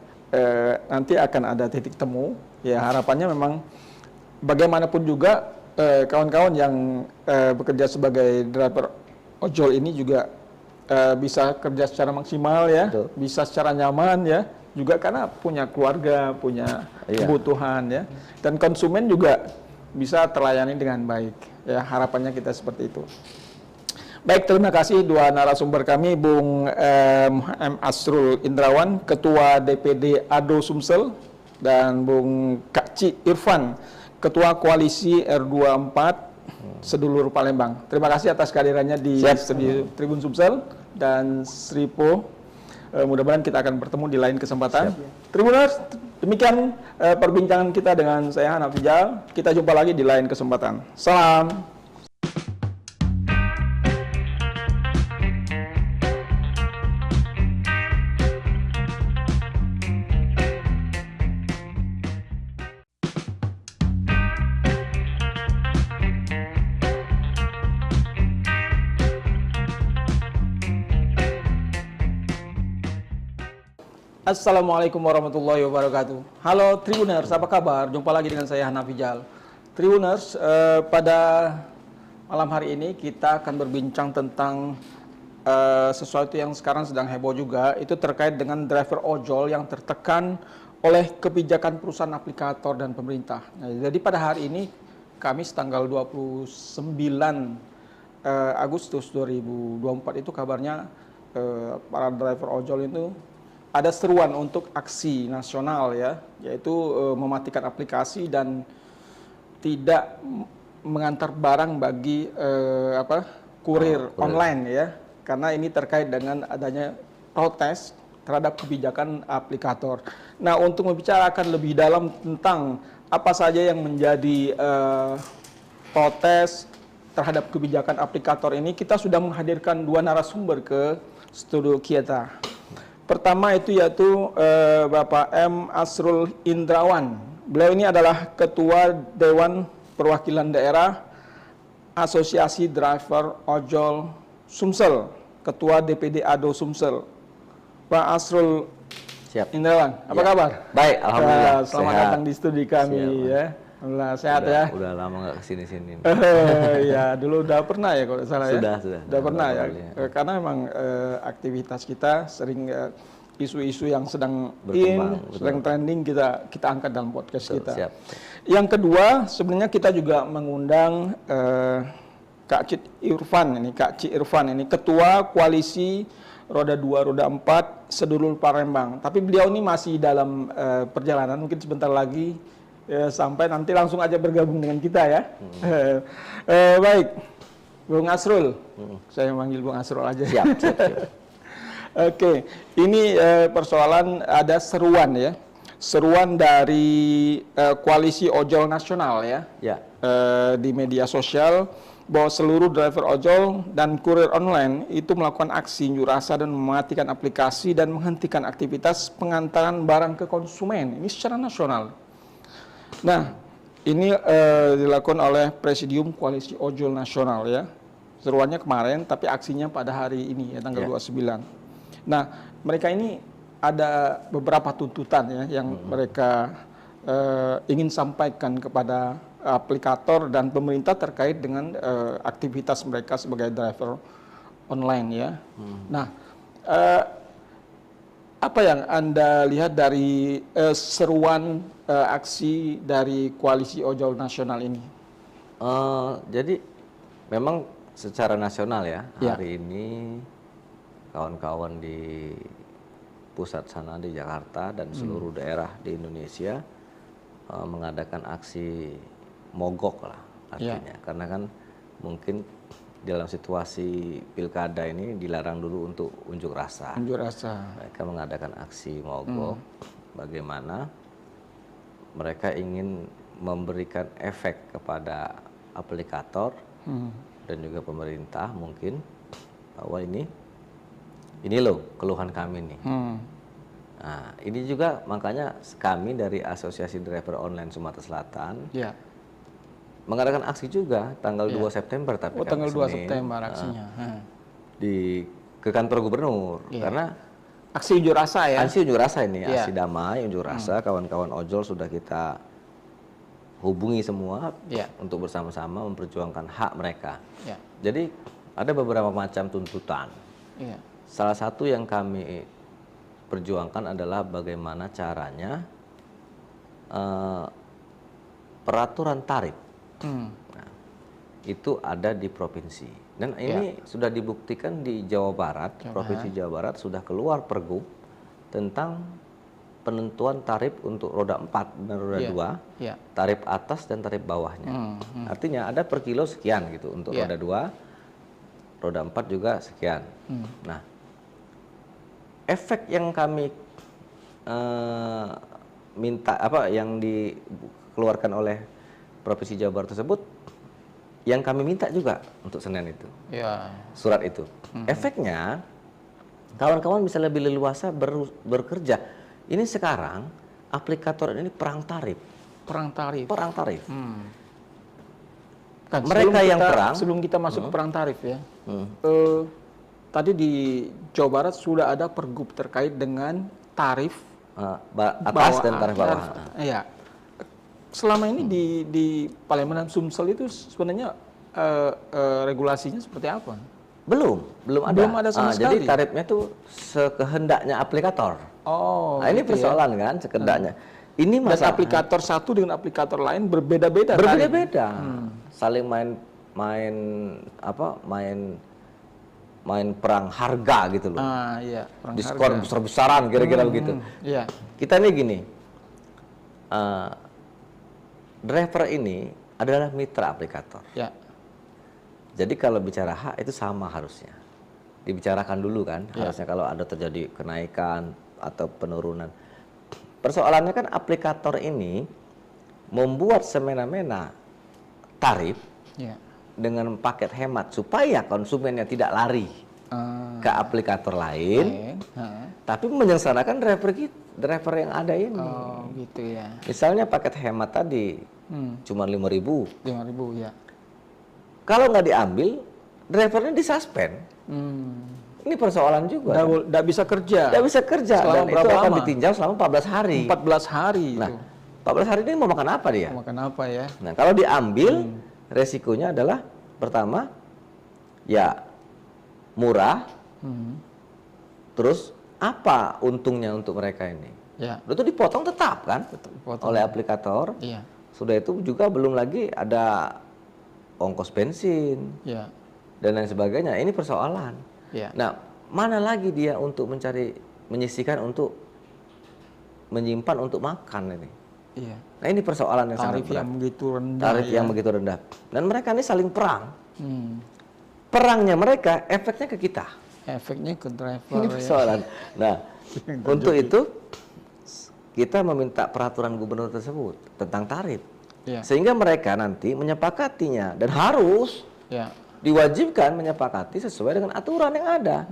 nanti akan ada titik temu. Ya, harapannya memang bagaimanapun juga kawan-kawan yang bekerja sebagai driver ojol ini juga bisa kerja secara maksimal ya, bisa secara nyaman ya, juga karena punya keluarga, punya kebutuhan ya, dan konsumen juga bisa terlayani dengan baik ya, harapannya kita seperti itu. Baik, terima kasih dua narasumber kami, Bung M. Asrul Indrawan, Ketua DPD ADO Sumsel, dan Bung Kak Ci Irfan, Ketua Koalisi R24 Sedulur Palembang. Terima kasih atas kehadirannya di studio Tribun Sumsel dan Sripo. Mudah-mudahan kita akan bertemu di lain kesempatan. Tribuners, demikian perbincangan kita dengan saya Hanaf Rijal. Kita jumpa lagi di lain kesempatan. Salam. Assalamualaikum warahmatullahi wabarakatuh. Halo Tribuners, apa kabar? Jumpa lagi dengan saya Hanaf Rijal. Tribuners, pada malam hari ini kita akan berbincang tentang sesuatu yang sekarang sedang heboh juga, itu terkait dengan driver ojol yang tertekan oleh kebijakan perusahaan aplikator dan pemerintah. Nah, jadi pada hari ini, Kamis tanggal 29 Agustus 2024 itu kabarnya para driver ojol itu ada seruan untuk aksi nasional ya, yaitu mematikan aplikasi dan tidak mengantar barang bagi kurir online ya, karena ini terkait dengan adanya protes terhadap kebijakan aplikator. Nah, untuk membicarakan lebih dalam tentang apa saja yang menjadi protes terhadap kebijakan aplikator ini, kita sudah menghadirkan dua narasumber ke studio kita. Pertama itu yaitu Bapak M. Asrul Indrawan. Beliau ini adalah Ketua Dewan Perwakilan Daerah Asosiasi Driver Ojol Sumsel, Ketua DPD ADO Sumsel. Pak Asrul Indrawan, apa kabar? Baik, alhamdulillah. Selamat datang di studi kami ya. Alhamdulillah sehat ya. Udah lama nggak kesini-sini. Ya, dulu udah pernah ya kalau salah ya. Sudah pernah ya. Karena memang aktivitas kita sering isu-isu yang sedang sedang trending kita angkat dalam podcast kita. Siap. Yang kedua, sebenarnya kita juga mengundang Kak Ci Irfan ini, Ketua Koalisi roda 2, roda 4, sedulur Palembang. Tapi beliau ini masih dalam perjalanan, mungkin sebentar lagi sampai, nanti langsung aja bergabung dengan kita ya. Baik, Bung Asrul, saya manggil Bung Asrul aja. Siap. Oke, ini persoalan ada seruan ya. Seruan dari koalisi ojol nasional ya. Di media sosial bahwa seluruh driver ojol dan kurir online itu melakukan aksi unjuk rasa dan mematikan aplikasi dan menghentikan aktivitas pengantaran barang ke konsumen. Ini secara nasional. Nah, ini dilakukan oleh Presidium Koalisi Ojol Nasional ya. Seruannya kemarin, tapi aksinya pada hari ini ya, tanggal 29. Nah, mereka ini ada beberapa tuntutan ya yang mereka ingin sampaikan kepada aplikator dan pemerintah terkait dengan aktivitas mereka sebagai driver online ya. Nah, apa yang Anda lihat dari seruan aksi dari koalisi ojol nasional ini? Jadi memang secara nasional ya, hari ini kawan-kawan di pusat sana di Jakarta dan seluruh daerah di Indonesia mengadakan aksi mogok lah artinya, karena kan mungkin dalam situasi pilkada ini dilarang dulu untuk unjuk rasa. Mereka mengadakan aksi mogok, bagaimana mereka ingin memberikan efek kepada aplikator dan juga pemerintah mungkin bahwa ini loh keluhan kami nih. Nah, ini juga makanya kami dari Asosiasi Driver Online Sumatera Selatan mengadakan aksi juga tanggal 2 September, tapi tanggal 2 September aksinya ke kantor gubernur, karena aksi unjuk rasa ya. Aksi unjuk rasa ini, aksi damai unjuk rasa, kawan-kawan ojol sudah kita hubungi semua untuk bersama-sama memperjuangkan hak mereka. Jadi ada beberapa macam tuntutan. Salah satu yang kami perjuangkan adalah bagaimana caranya peraturan tarif. Nah, itu ada di provinsi, dan ini sudah dibuktikan di Jawa Barat. Provinsi Jawa Barat sudah keluar pergub tentang penentuan tarif untuk roda 4 dan roda 2, tarif atas dan tarif bawahnya. Artinya ada per kilo sekian gitu untuk roda 2, roda 4 juga sekian. Nah, efek yang kami minta, yang dikeluarkan oleh Provinsi Jawa Barat tersebut, yang kami minta juga untuk Senin itu, surat itu. Efeknya, kawan-kawan bisa lebih leluasa bekerja. Ini sekarang aplikator ini perang tarif. Kan, mereka yang perang. Sebelum kita masuk ke perang tarif ya, tadi di Jawa Barat sudah ada pergub terkait dengan tarif atas dan tarif bawah. Selama ini di Palembang dan Sumsel itu sebenarnya regulasinya seperti apa? Belum ada sama sekali. Jadi tarifnya itu sekehendaknya aplikator. Nah, ini persoalan kan, sekehendaknya. Ini masalah. Dan aplikator satu dengan aplikator lain berbeda-beda. Saling main perang harga gitu loh. Diskon besar-besaran kira-kira begitu. Kita nih gini. Driver ini adalah mitra aplikator. Jadi kalau bicara hak itu sama harusnya. Dibicarakan dulu kan, harusnya kalau ada terjadi kenaikan atau penurunan. Persoalannya kan aplikator ini membuat semena-mena tarif dengan paket hemat supaya konsumennya tidak lari ke aplikator lain, tapi menyengsarakan driver yang ada ini. Misalnya paket hemat tadi cuma 5.000. Kalau nggak diambil, drivernya disuspend. Ini persoalan juga. Nggak bisa kerja. Dan itu akan ditinjau selama 14 hari. 14 hari. Nah, 14 hari ini mau makan apa dia? Ya? Nah, kalau diambil, resikonya adalah pertama, ya murah. Terus apa untungnya untuk mereka ini? Itu dipotong tetap kan oleh aplikator. Sudah itu juga belum lagi ada ongkos bensin dan lain sebagainya. Ini persoalan. Nah, mana lagi dia untuk menyisihkan untuk menyimpan untuk makan ini. Iya. Nah ini persoalan yang sangat berat. Tarif yang begitu rendah. Tarif yang begitu rendah. Dan mereka ini saling perang. Perangnya mereka, efeknya ke kita. Efeknya ke driver. Ini persoalan. Nah, untuk itu kita meminta peraturan gubernur tersebut tentang tarif. Ya. Sehingga mereka nanti menyepakatinya dan harus diwajibkan menyepakati sesuai dengan aturan yang ada.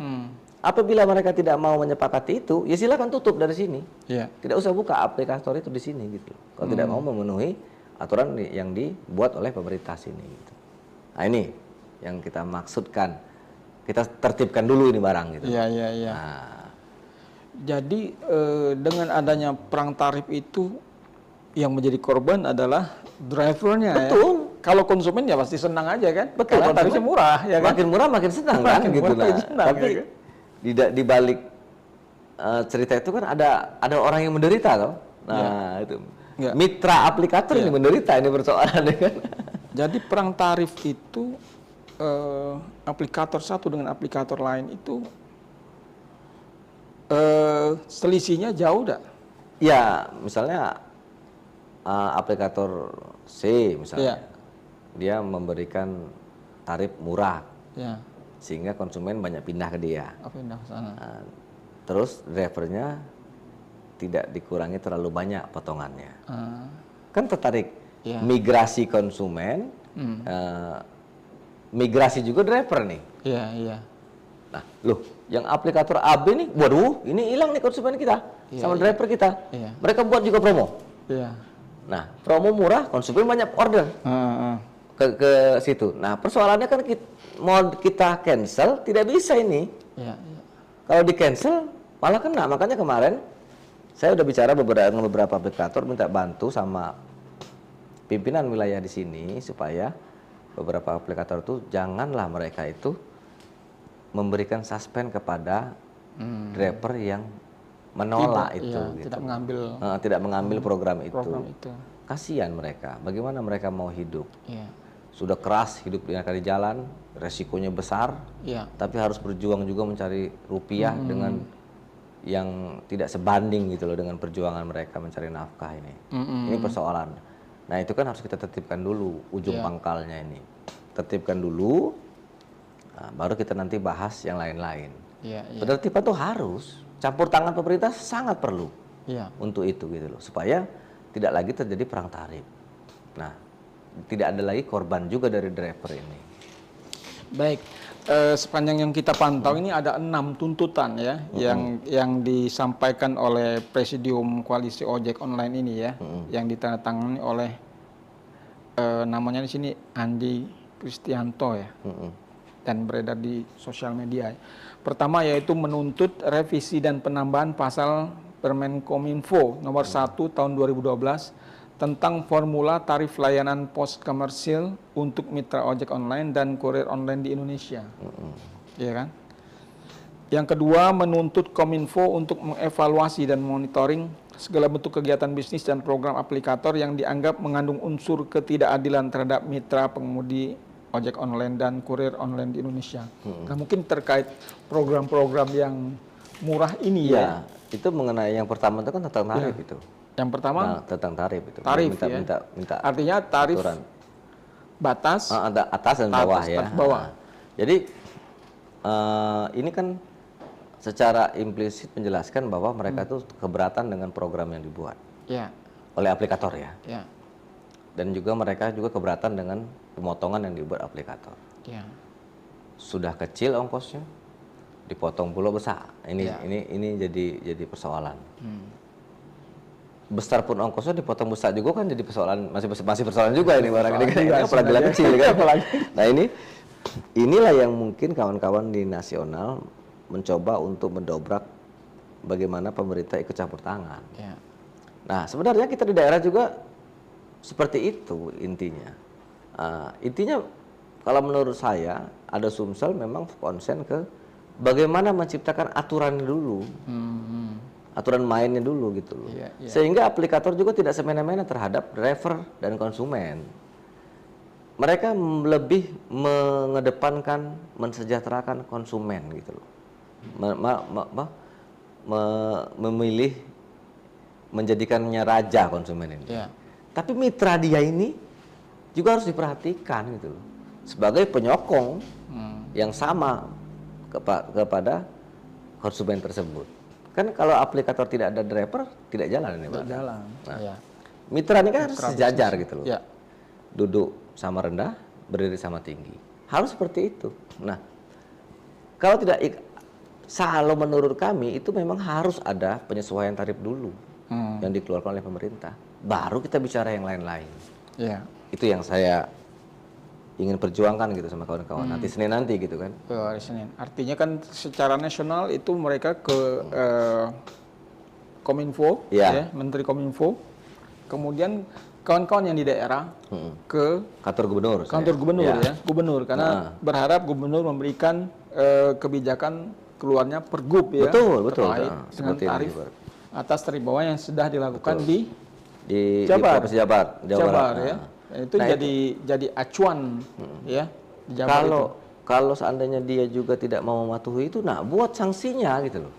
Apabila mereka tidak mau menyepakati itu, ya silakan tutup dari sini. Tidak usah buka aplikator itu di sini gitu. Kalau tidak mau memenuhi aturan yang dibuat oleh pemerintah sini gitu. Nah, ini yang kita maksudkan. Kita tertibkan dulu ini barang gitu. Iya. Nah. Jadi dengan adanya perang tarif itu yang menjadi korban adalah drivernya. Betul. Ya? Kalau konsumen ya pasti senang aja kan. Betul. Karena tarifnya murah ya kan. Makin murah makin senang kan gitu. Tapi ya, kan? di balik cerita itu kan ada orang yang menderita toh. Nah, itu. Mitra aplikator ini menderita, ini persoalannya kan. Jadi perang tarif itu aplikator satu dengan aplikator lain itu selisihnya jauh dah? Ya, misalnya aplikator C misalnya, dia memberikan tarif murah, sehingga konsumen banyak pindah ke dia. Pindah ke sana. Terus drivernya tidak dikurangi terlalu banyak potongannya. Kan tertarik migrasi konsumen. Migrasi juga driver nih. Iya. Nah, loh, yang aplikator AB nih, waduh, ini hilang nih konsumen kita sama driver kita. Mereka buat juga promo. Nah, promo murah, konsumen banyak order ke situ. Nah, persoalannya kan mau kita cancel tidak bisa ini. Kalau di cancel malah kena. Makanya kemarin saya udah bicara dengan beberapa aplikator, minta bantu sama pimpinan wilayah di sini supaya beberapa aplikator itu janganlah mereka itu memberikan suspend kepada driver yang menolak gitu. Tidak mengambil program itu. Kasihan mereka. Bagaimana mereka mau hidup? Sudah keras hidup di jalan, resikonya besar, tapi harus berjuang juga mencari rupiah dengan yang tidak sebanding gitu loh dengan perjuangan mereka mencari nafkah ini. Ini persoalan. Nah itu kan harus kita tertibkan dulu ujung pangkalnya ini. Tertibkan dulu, baru kita nanti bahas yang lain-lain. Penertiban itu harus, campur tangan pemerintah sangat perlu untuk itu gitu loh, supaya tidak lagi terjadi perang tarif. Nah, tidak ada lagi korban juga dari driver ini. Baik, sepanjang yang kita pantau ini ada 6 tuntutan ya yang disampaikan oleh Presidium Koalisi Ojek Online ini ya, yang ditandatangani oleh namanya di sini Andi Kristianto ya, dan beredar di sosial media. Pertama yaitu menuntut revisi dan penambahan pasal Permen Kominfo nomor 1 tahun 2012 tentang formula tarif layanan pos komersil untuk mitra ojek online dan kurir online di Indonesia. Ya kan? Yang kedua, menuntut Kominfo untuk mengevaluasi dan monitoring segala bentuk kegiatan bisnis dan program aplikator yang dianggap mengandung unsur ketidakadilan terhadap mitra pengemudi ojek online dan kurir online di Indonesia. Nah, mungkin terkait program-program yang murah ini ya. Itu mengenai yang pertama itu kan tentang tarif itu. Yang pertama tentang tarif itu. Tarif minta artinya tarif aturan. Batas atas dan bawah ya. Bawah. Jadi ini kan secara implisit menjelaskan bahwa mereka itu keberatan dengan program yang dibuat oleh aplikator ya. Dan juga mereka juga keberatan dengan pemotongan yang dibuat aplikator. Sudah kecil ongkosnya, dipotong pula besar. Ini jadi persoalan. Besar pun ongkosnya dipotong besar juga kan jadi persoalan, masih persoalan juga ini barang ini kan, apalagi kecil kan. Nah inilah yang mungkin kawan-kawan di nasional mencoba untuk mendobrak bagaimana pemerintah ikut campur tangan. Nah sebenarnya kita di daerah juga seperti itu intinya. Intinya kalau menurut saya ada Sumsel memang konsen ke bagaimana menciptakan aturan dulu. Aturan mainnya dulu gitu loh. Sehingga aplikator juga tidak semena-mena terhadap driver dan konsumen. Mereka lebih mengedepankan mensejahterakan konsumen gitu loh. memilih menjadikannya raja konsumen ini. Yeah. Tapi mitra dia ini juga harus diperhatikan gitu loh. Sebagai penyokong yang sama kepada konsumen tersebut. Kan kalau aplikator tidak ada driver, tidak jalan ini, Pak. Tidak jalan. Nah, ya. Mitra ini kan harus sejajar gitu loh. Ya. Duduk sama rendah, berdiri sama tinggi. Harus seperti itu. Nah, kalau tidak, kalau menurut kami itu memang harus ada penyesuaian tarif dulu yang dikeluarkan oleh pemerintah. Baru kita bicara yang lain-lain. Ya. Itu yang saya ingin perjuangkan gitu sama kawan-kawan. Nanti Senin nanti gitu kan. Hari Senin. Artinya kan secara nasional itu mereka ke Kominfo, ya, Menteri Kominfo. Kemudian kawan-kawan yang di daerah ke kantor gubernur. Kantor gubernur ya, gubernur, karena berharap gubernur memberikan kebijakan keluarnya pergub ya. Betul. Dengan tarif atas tarif bawah yang sudah dilakukan di Jabar, Jabar ya. Itu jadi acuan ya. Kalau seandainya dia juga tidak mau mematuhi itu, nah buat sanksinya gitu loh.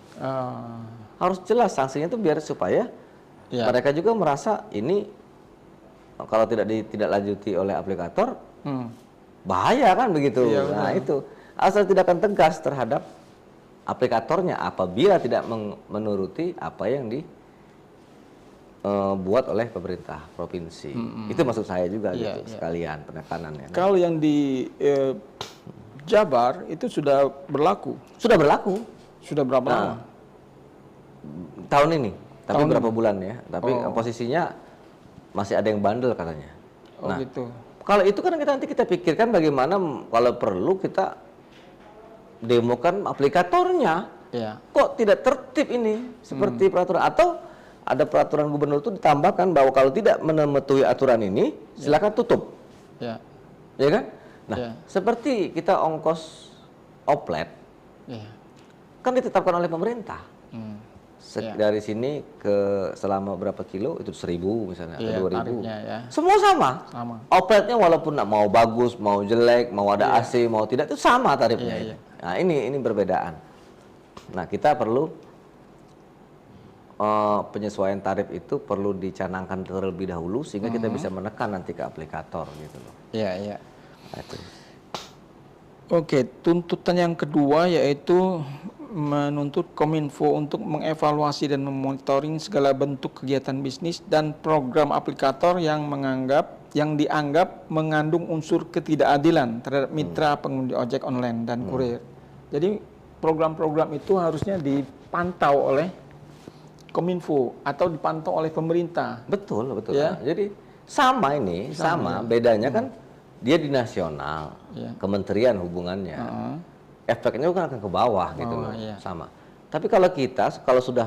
Harus jelas sanksinya itu biar supaya mereka juga merasa ini kalau tidak lanjuti oleh aplikator bahaya kan begitu. Nah itu asal tindakan tegas terhadap aplikatornya apabila tidak menuruti apa yang dibuat oleh pemerintah provinsi. Itu maksud saya juga gitu sekalian penekanannya. Kalau yang di Jabar itu sudah berlaku. Sudah berlaku. Sudah berapa lama? Tahun ini. Tapi berapa bulan ya? Tapi posisinya masih ada yang bandel katanya. Nah, gitu. Kalau itu kan nanti kita pikirkan bagaimana kalau perlu kita demokan aplikatornya. Ya. Kok tidak tertib ini seperti peraturan, atau ada peraturan gubernur itu ditambahkan bahwa kalau tidak mematuhi aturan ini silakan tutup. Ya kan? Nah, seperti kita ongkos oplet kan ditetapkan oleh pemerintah. Dari sini ke selama berapa kilo itu 1.000 misalnya atau 2.000. Semua sama. Opletnya walaupun mau bagus, mau jelek, mau ada AC, mau tidak, itu sama tarifnya. Nah, ini perbedaan. Nah, kita perlu penyesuaian tarif itu perlu dicanangkan terlebih dahulu sehingga kita bisa menekan nanti ke aplikator gitu loh. Iya. Oke, tuntutan yang kedua yaitu menuntut Kominfo untuk mengevaluasi dan memonitoring segala bentuk kegiatan bisnis dan program aplikator yang dianggap mengandung unsur ketidakadilan terhadap mitra pengemudi ojek online dan kurir. Jadi program-program itu harusnya dipantau oleh Kominfo atau dipantau oleh pemerintah. Betul. Ya? Jadi sama bedanya kan dia di nasional, kementerian hubungannya. Efeknya kan akan ke bawah gitu loh, sama. Tapi kalau sudah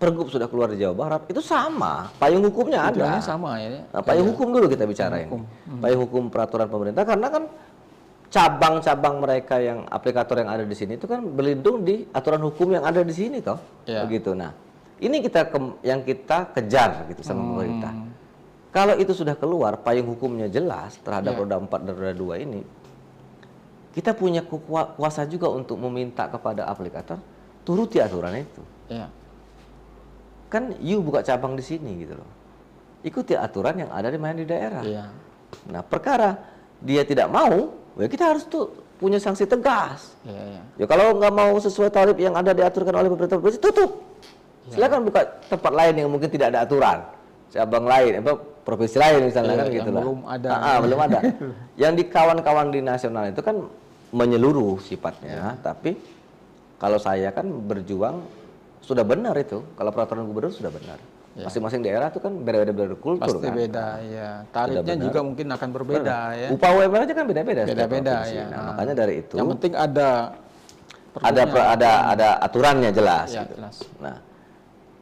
pergub sudah keluar di Jawa Barat, itu sama, payung hukumnya ada. Sama ya. Nah, payung hukum dulu kita bicara ini. Payung hukum peraturan pemerintah, karena kan cabang-cabang mereka yang aplikator yang ada di sini itu kan berlindung di aturan hukum yang ada di sini toh, begitu. Nah, ini yang kita kejar gitu sama pemerintah. Kalau itu sudah keluar, payung hukumnya jelas terhadap roda 4 dan roda 2 ini, kita punya kuasa juga untuk meminta kepada aplikator turuti aturan itu. Kan you buka cabang di sini gitu loh. Ikuti aturan yang ada di daerah. Nah, perkara dia tidak mau, ya kita harus tuh punya sanksi tegas. Ya kalau nggak mau sesuai tarif yang ada diaturkan oleh pemerintah provinsi, tutup. Silakan buka tempat lain yang mungkin tidak ada aturan. Cabang lain, provinsi lain misalnya kan gitu lah. Belum ada. Yang di kawan-kawan di nasional itu kan menyeluruh sifatnya, tapi kalau saya kan berjuang sudah benar itu. Kalau peraturan gubernur sudah benar. Masing-masing daerah itu kan beda-beda kultur. Pasti kan. Beda, ya. Tarifnya juga mungkin akan berbeda ya. Upah UMR aja kan beda-beda. Beda-beda ya. Nah, makanya dari itu. Yang penting ada aturannya jelas. Ya, gitu. jelas. Nah,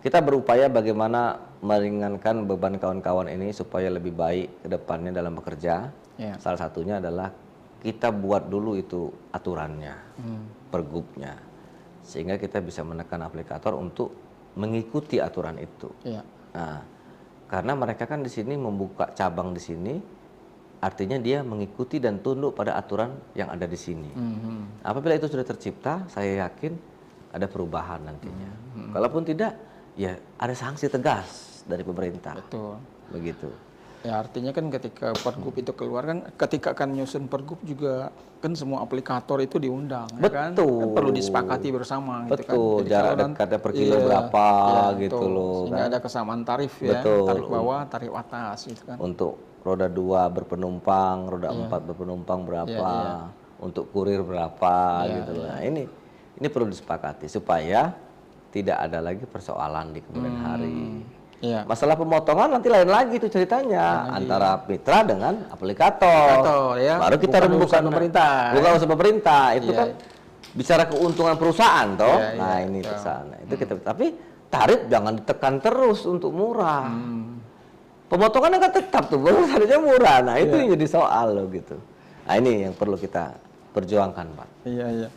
kita berupaya bagaimana meringankan beban kawan-kawan ini supaya lebih baik ke depannya dalam bekerja. Salah satunya adalah kita buat dulu itu aturannya, pergubnya, sehingga kita bisa menekan aplikator untuk mengikuti aturan itu. Nah, karena mereka kan di sini membuka cabang di sini, artinya dia mengikuti dan tunduk pada aturan yang ada di sini. Apabila itu sudah tercipta, saya yakin ada perubahan nantinya. Kalaupun tidak, ya ada sanksi tegas dari pemerintah. Betul. Begitu. Ya artinya kan ketika Pergub itu keluar kan, ketika akan nyusun Pergub juga kan semua aplikator itu diundang. Betul. Ya kan? Kan perlu disepakati bersama. Betul. Gitu kan. Jarak dekatnya per kilo berapa gitu loh. Sehingga kan? ada kesamaan tarif ya. Betul. Tarif bawah, tarif atas gitu kan. Untuk roda 2 berpenumpang, roda 4 berpenumpang berapa, untuk kurir berapa gitu loh. Nah, ini perlu disepakati supaya tidak ada lagi persoalan di kemudian hari. Iya. Masalah pemotongan nanti lain lagi itu ceritanya antara mitra dengan aplikator. Ya. Baru kita bukan pemerintah. Bukan urusan pemerintah. Itu kan bicara keuntungan perusahaan toh. Nah, ini ke sana. Itu kita tapi tarif jangan ditekan terus untuk murah. Pemotongan kan tetap tuh, harusnya murah. Nah, itu yang jadi soal loh gitu. Nah, ini yang perlu kita perjuangkan, Pak. Iya.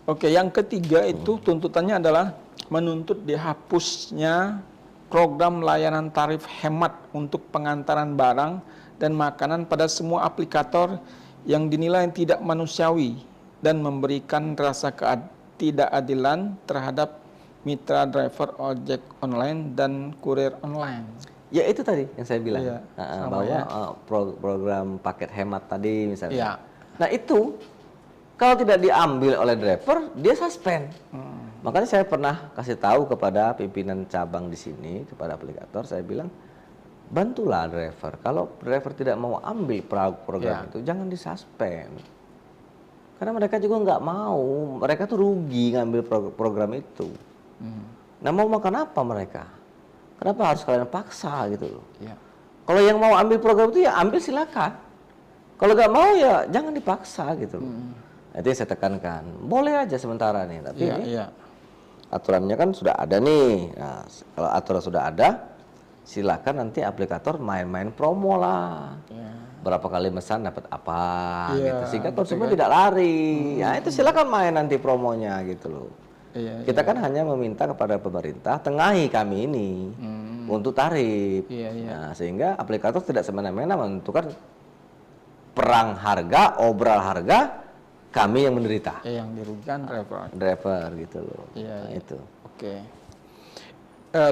Oke, yang ketiga itu tuntutannya adalah menuntut dihapusnya program layanan tarif hemat untuk pengantaran barang dan makanan pada semua aplikator yang dinilai tidak manusiawi dan memberikan rasa ketidakadilan terhadap mitra driver ojek online dan kurir online. Ya itu tadi yang saya bilang, bahwa program paket hemat tadi misalnya. Nah itu kalau tidak diambil oleh driver, dia suspend. Makanya saya pernah kasih tahu kepada pimpinan cabang di sini, kepada aplikator, saya bilang, bantulah driver. Kalau driver tidak mau ambil program itu, jangan disuspend. Karena mereka juga nggak mau, mereka tuh rugi ngambil program itu. Nah mau makan apa mereka? Kenapa harus kalian paksa gitu loh? Kalau yang mau ambil program itu ya ambil silakan. Kalau nggak mau ya jangan dipaksa gitu loh. Itu yang saya tekankan. Boleh aja sementara nih, tapi aturannya kan sudah ada nih. Nah, kalau aturan sudah ada, silakan nanti aplikator main-main promo lah. Berapa kali mesan dapat apa gitu. Sehingga konsumen tidak lari. Ya itu silakan main nanti promonya gitu loh. Kita kan hanya meminta kepada pemerintah tengahi kami ini untuk tarif. Nah, sehingga aplikator tidak semena-mena menentukan perang harga, obral harga, kami yang menderita. Yang dirugikan driver gitu loh. Nah, itu. Oke.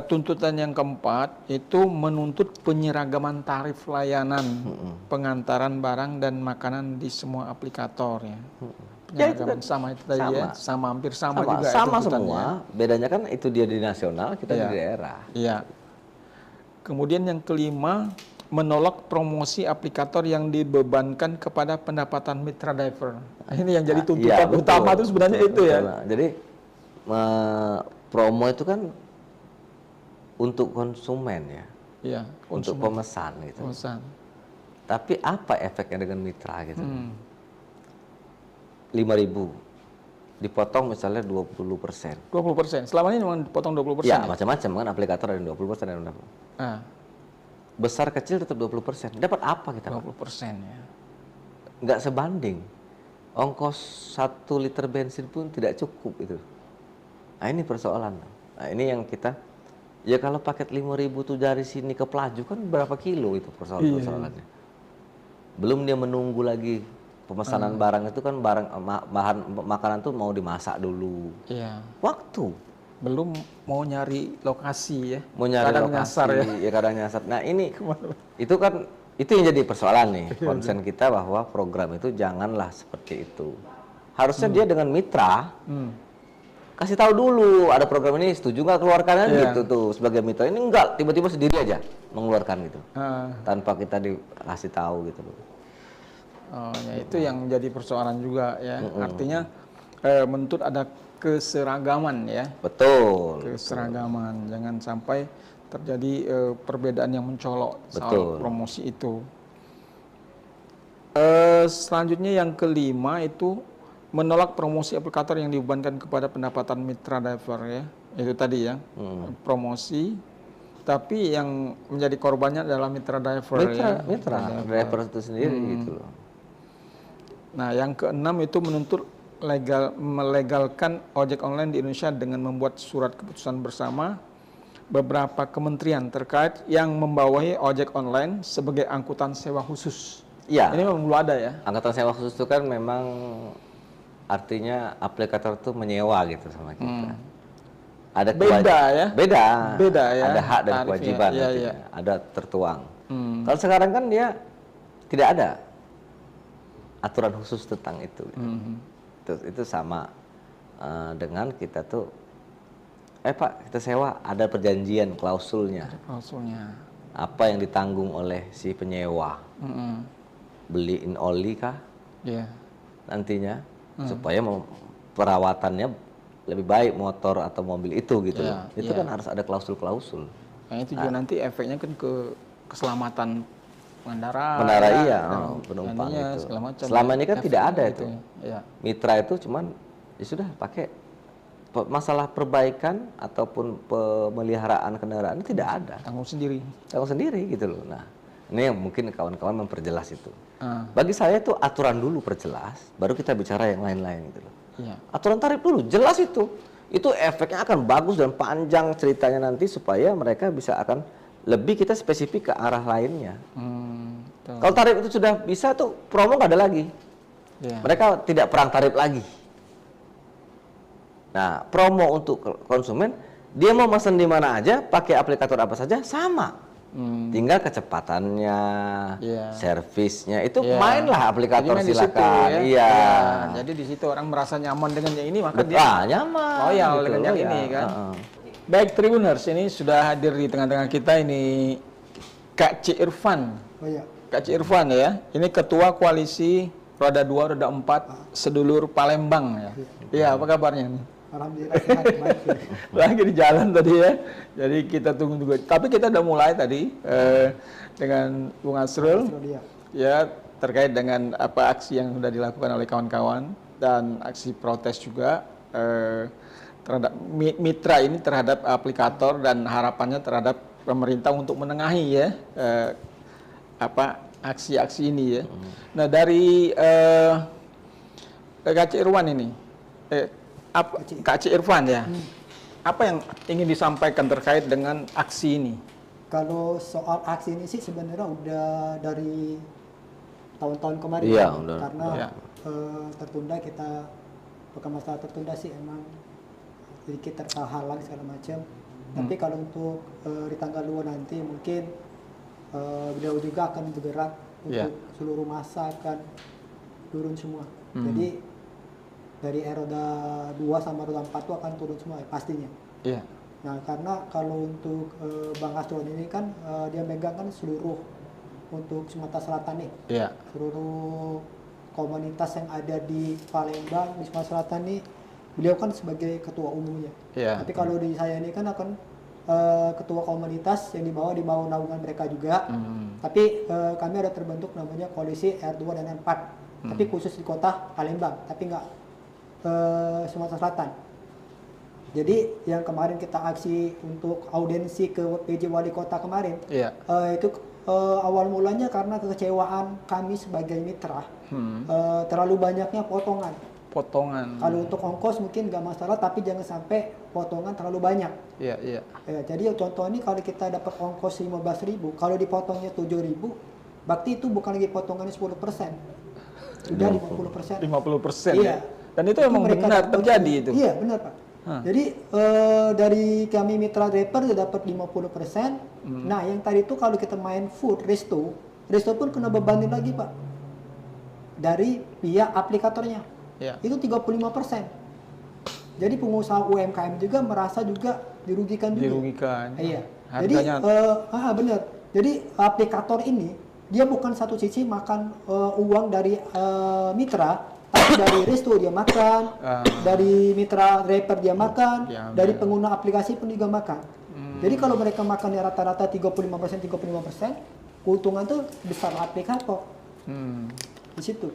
Tuntutan yang keempat itu menuntut penyeragaman tarif layanan pengantaran barang dan makanan di semua aplikator ya. Itu kan sama itu tadi ya, hampir sama juga. Sama semua. Bedanya kan itu dia di nasional, kita di daerah. Iya. Kemudian yang kelima, menolak promosi aplikator yang dibebankan kepada pendapatan mitra driver. Ini yang jadi tuntutan utama itu sebenarnya itu ya. Jadi promo itu kan untuk konsumen ya. Iya, untuk pemesan gitu. Tapi apa efeknya dengan mitra gitu? 5.000 dipotong misalnya 20%. 20%. Selama ini memang dipotong 20%. Ya, macam-macam kan aplikator ada 20% ada. Besar kecil tetap 20%. Dapat apa kita? 20% ya. Nggak sebanding. Ongkos 1 liter bensin pun tidak cukup itu. Nah ini persoalan. Nah ini yang kita, ya kalau paket 5.000 tuh dari sini ke Pelaju kan berapa kilo itu persoalannya. Belum dia menunggu lagi pemesanan barang itu kan bahan makanan tuh mau dimasak dulu. Waktu. Belum mau nyari lokasi ya. Mau nyari kadang lokasi, nyasar ya. Kadang nyasar. Nah ini, itu kan, itu yang jadi persoalan nih. Konsen kita bahwa program itu janganlah seperti itu. Harusnya dia dengan mitra, kasih tahu dulu, ada program ini, setuju nggak keluarkan gitu tuh. Sebagai mitra ini enggak, tiba-tiba sendiri aja mengeluarkan gitu. Tanpa kita dikasih tahu gitu loh. Oh ya itu yang jadi persoalan juga ya. Artinya menuntut ada keseragaman ya. Betul. Keseragaman, jangan sampai terjadi perbedaan yang mencolok soal promosi itu. Selanjutnya yang kelima itu menolak promosi aplikator yang dibebankan kepada pendapatan mitra driver ya. Itu tadi ya, promosi. Tapi yang menjadi korbannya adalah mitra driver ya. Mitra driver itu sendiri gitu loh. Nah yang keenam itu menuntut melegalkan ojek online di Indonesia dengan membuat surat keputusan bersama beberapa kementerian terkait yang membawahi ojek online sebagai angkutan sewa khusus. Iya. Ini memang belum ada ya. Angkutan sewa khusus itu kan memang artinya aplikator tuh menyewa gitu sama kita. Ada beda ya? Beda ya. Ada hak dan tarifnya. kewajiban, Iya. ada tertuang. Kalau sekarang kan dia tidak ada aturan khusus tentang itu. Itu sama dengan kita tuh, Pak kita sewa, ada perjanjian klausulnya. Apa yang ditanggung oleh si penyewa? Beliin oli kah? Nantinya supaya perawatannya lebih baik motor atau mobil itu gitu loh. Itu kan harus ada klausul-klausul. Nah, itu juga nanti efeknya kan ke keselamatan pengendara. Penumpang itu. Selama ini kan tidak ada itu. Mitra itu cuman ya sudah pakai, masalah perbaikan ataupun pemeliharaan kendaraan tidak ada. Tanggung sendiri gitu loh. Nah, ini yang mungkin kawan-kawan memperjelas itu. Bagi saya itu aturan dulu perjelas, baru kita bicara yang lain-lain gitu loh. Aturan tarif dulu jelas itu efeknya akan bagus dan panjang ceritanya nanti supaya mereka bisa akan lebih kita spesifik ke arah lainnya. Kalau tarif itu sudah bisa tuh promo nggak ada lagi. Mereka tidak perang tarif lagi. Nah, promo untuk konsumen, dia mau pesan di mana aja, pakai aplikator apa saja sama. Tinggal kecepatannya, servisnya itu mainlah aplikator silakan. Jadi di situ orang merasa nyaman dengan yang ini, maka dia nyaman. Loyal gitu dengan yang ini kan. Baik Tribuners, ini sudah hadir di tengah-tengah kita ini Kak C. Irfan. Kak C. Irfan ya. Ini Ketua Koalisi Roda 2, Roda 4 Sedulur Palembang ya. Iya, apa kabarnya nih? Alhamdulillah sehat, baik. Lagi di jalan tadi ya. Jadi kita tunggu juga. Tapi kita udah mulai tadi dengan Bung Asrul ya, terkait dengan apa aksi yang sudah dilakukan oleh kawan-kawan dan aksi protes juga terhadap mitra ini terhadap aplikator dan harapannya terhadap pemerintah untuk menengahi ya aksi-aksi ini ya. Nah dari Kak Irwan ini, Kak Irfan ya, apa yang ingin disampaikan terkait dengan aksi ini? Kalau soal aksi ini sih sebenarnya udah dari tahun-tahun kemarin, karena tertunda, kita bukan masalah tertunda sih, emang sedikit terhalang segala macam. Tapi kalau untuk di tanggal 2 nanti mungkin beliau juga akan bergerak untuk seluruh masa akan turun semua. Jadi dari roda 2 sama roda 4 itu akan turun semua pastinya. Nah, karena kalau untuk Bang Asrul ini kan dia megang kan seluruh untuk Sumatera Selatan nih. Seluruh komunitas yang ada di Palembang, di Sumatera Selatan nih, beliau kan sebagai ketua umumnya. Tapi kalau di saya ini kan akan ketua komunitas yang di bawah naungan mereka juga. Tapi kami ada terbentuk namanya koalisi R2 dan R4. Tapi khusus di kota Palembang, tapi nggak Sumatera Selatan. Jadi yang kemarin kita aksi untuk audiensi ke PJ Wali Kota kemarin, itu awal mulanya karena kekecewaan kami sebagai mitra, terlalu banyaknya potongan. Kalau untuk ongkos mungkin nggak masalah, tapi jangan sampai potongan terlalu banyak. Jadi contoh ini kalau kita dapat ongkos 15.000, kalau dipotongnya 7.000, berarti itu bukan lagi potongannya 10%, sudah 50%. 50%. Iya. Dan itu emang benar terjadi itu. Iya benar Pak. Jadi dari kami mitra driver dia dapat 50%. Nah yang tadi itu kalau kita main food resto pun kena bebanin lagi Pak dari pihak aplikatornya. Itu 35%. Jadi pengusaha UMKM juga merasa juga dirugikan juga. Iya. Jadi benar. Jadi aplikator ini dia bukan satu sisi makan uang dari mitra, tapi dari resto dia makan, dari mitra driver dia makan, dari pengguna aplikasi pun juga makan. Jadi kalau mereka makannya rata-rata 35%, keuntungan tuh besar aplikator. Di situ.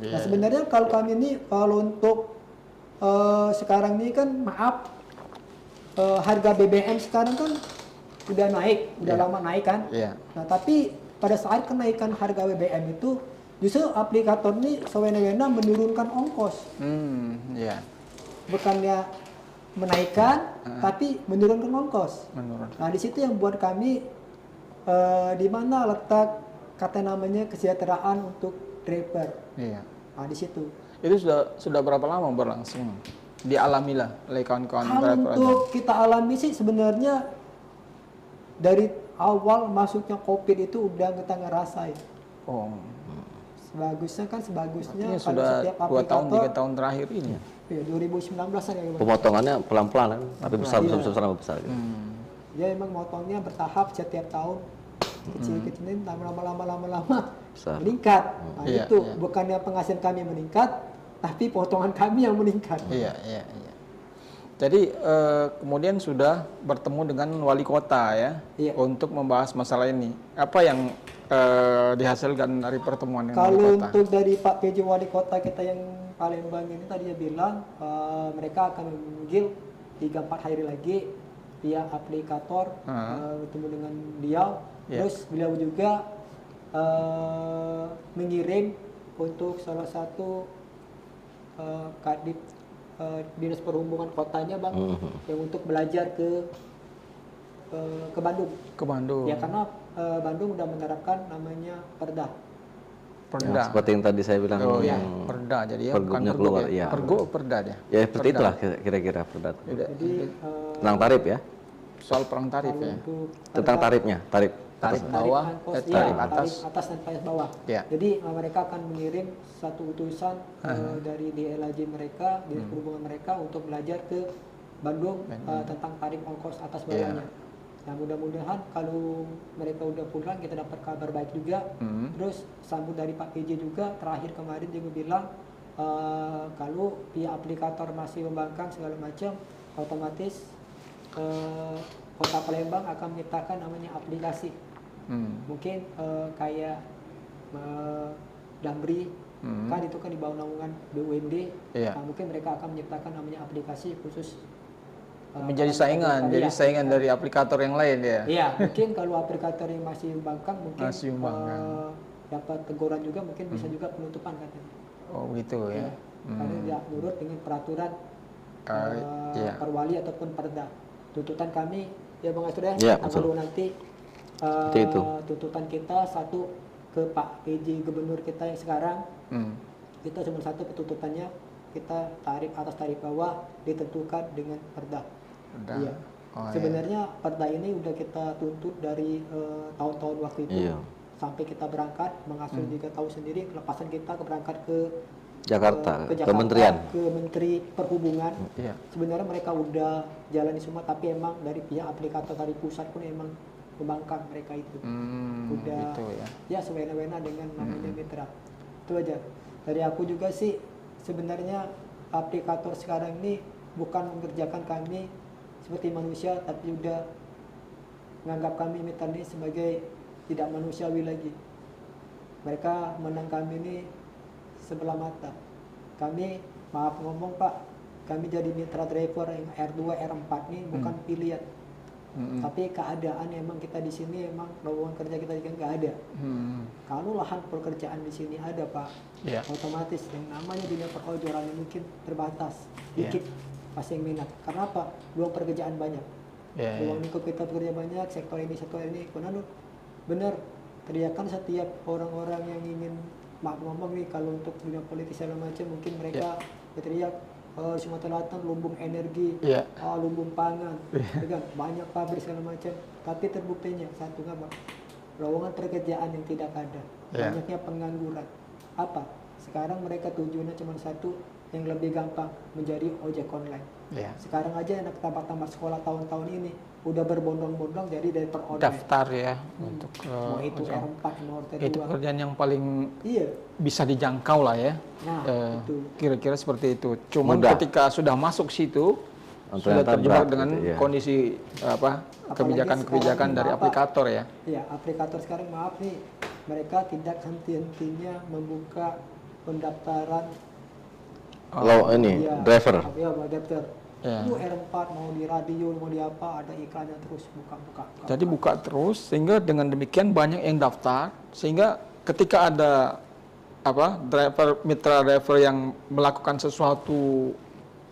Nah sebenarnya kalau kami ini, kalau untuk sekarang ini kan harga BBM sekarang kan udah naik, udah lama naik kan. Nah tapi pada saat kenaikan harga BBM itu justru aplikator ini sewena-wena menurunkan ongkos. Bukannya menaikkan, tapi menurunkan ongkos. Nah di situ yang buat kami di mana letak kata namanya kesejahteraan untuk driver. Nah di situ. Itu sudah berapa lama berlangsung? Dialamilah oleh kawan-kawan driver. Untuk kita alami sih sebenarnya dari awal masuknya COVID itu udah kita ngerasain. Oh. Sebagusnya sudah 2 tahun 3 tahun terakhir ini. Iya, 2019 ya. Pemotongannya pelan-pelan kan, tapi besar gitu. Ya emang motongnya bertahap setiap tahun. Kecil-kecilin lama-lama meningkat. Nah, itu bukannya penghasilan kami meningkat, tapi potongan kami yang meningkat. Iya. Jadi kemudian sudah bertemu dengan wali kota ya, untuk membahas masalah ini. Apa yang dihasilkan dari pertemuan dengan wali kota? Kalau untuk dari Pak PJ wali kota kita yang Palembang ini tadi dia bilang mereka akan memanggil 3-4 hari lagi via aplikator bertemu dengan beliau. Terus beliau juga mengirim untuk salah satu kadip dinas perhubungan kotanya bang, yang untuk belajar ke Bandung. Ke Bandung. Ya karena Bandung udah menerapkan namanya perda. Ya, seperti yang tadi saya bilang. Oh ya, perda. Jadi ya bukan keluar. Ya. Pergub perda dia. Ya seperti itulah kira-kira perda. Jadi tentang tarif ya. Soal perang tarif ya. Tentang tarifnya, tarif bawah, tarif atas dan tarif bawah. Ya. Jadi mereka akan mengirim satu utusan dari DLAJ mereka, dinas perhubungan mereka untuk belajar ke Bandung tentang tarif ongkos atas bawahnya. Nah mudah-mudahan kalau mereka udah pulang kita dapat kabar baik juga. Terus sambut dari Pak PJ juga terakhir kemarin dia bilang kalau pihak aplikator masih membangkang segala macam, otomatis Kota Palembang akan menciptakan namanya aplikasi. Mungkin kayak Damri kan itu kan di bawah naungan BUMD. Nah, mungkin mereka akan menciptakan namanya aplikasi khusus menjadi saingan, saingan dari aplikator yang lain ya. Iya, mungkin kalau aplikator yang masih membangkang mungkin dapat teguran juga, mungkin bisa juga penutupan katanya. Oh gitu ya. Karena tidak nurut dengan peraturan perwali ataupun perda. Tuntutan kami ya Bang Astur ya, tanggal 2 nanti tuntutan kita satu ke Pak PJ Gubernur kita yang sekarang. Kita cuma satu tuntutannya, kita tarif atas tarif bawah ditentukan dengan perda. Iya. Sebenarnya perda ini udah kita tuntut dari tahun-tahun waktu itu sampai kita berangkat mengasuh juga tahu sendiri kelepasan kita berangkat ke Jakarta, Kementerian, ke Menteri Perhubungan. Sebenarnya mereka udah jalani semua, tapi emang dari pihak aplikator dari pusat pun emang membangkang mereka itu. Udah gitu ya sewena-wena dengan namanya mitra. Itu aja. Dari aku juga sih sebenarnya aplikator sekarang ini bukan mengerjakan kami seperti manusia, tapi udah menganggap kami mitra ini sebagai tidak manusiawi lagi. Mereka menang kami ini sebelah mata. Kami, maaf ngomong Pak, kami jadi mitra driver yang R2, R4 ini bukan pilihan. Tapi keadaan emang kita di sini emang lowongan kerja kita juga nggak ada. Kalau lahan pekerjaan di sini ada Pak, otomatis yang namanya dunia perojolan mungkin terbatas, dikit pasti yang minat. Karena apa? Peluang pekerjaan banyak. Peluang lingkup kita bekerja banyak, sektor ini, konon benar. Teriakan setiap orang-orang yang ingin ngomong nih kalau untuk dunia politik segala macam mungkin mereka berteriak Sumatera Selatan lumbung energi, lumbung pangan, kan banyak pabrik segala macam. Tapi terbuktinya satu apa? Lowongan pekerjaan yang tidak ada, banyaknya pengangguran. Apa? Sekarang mereka tujuannya cuma satu, yang lebih gampang menjadi ojek online. Sekarang aja anak tamat sekolah tahun-tahun ini udah berbondong-bondong jadi dari per online. Daftar ya untuk mau itu R4, mau R2. Itu pekerjaan yang paling bisa dijangkau lah ya. Nah, kira-kira seperti itu. Cuman ketika sudah masuk situ sudah terjebak dengan kondisi kebijakan-kebijakan dari aplikator ya. Iya, aplikator sekarang maaf nih, mereka tidak henti-hentinya membuka pendaftaran driver. Iya, daftar. Itu R4 mau di radio mau di apa ada iklannya terus buka. Jadi buka terus sehingga dengan demikian banyak yang daftar sehingga ketika ada mitra driver yang melakukan sesuatu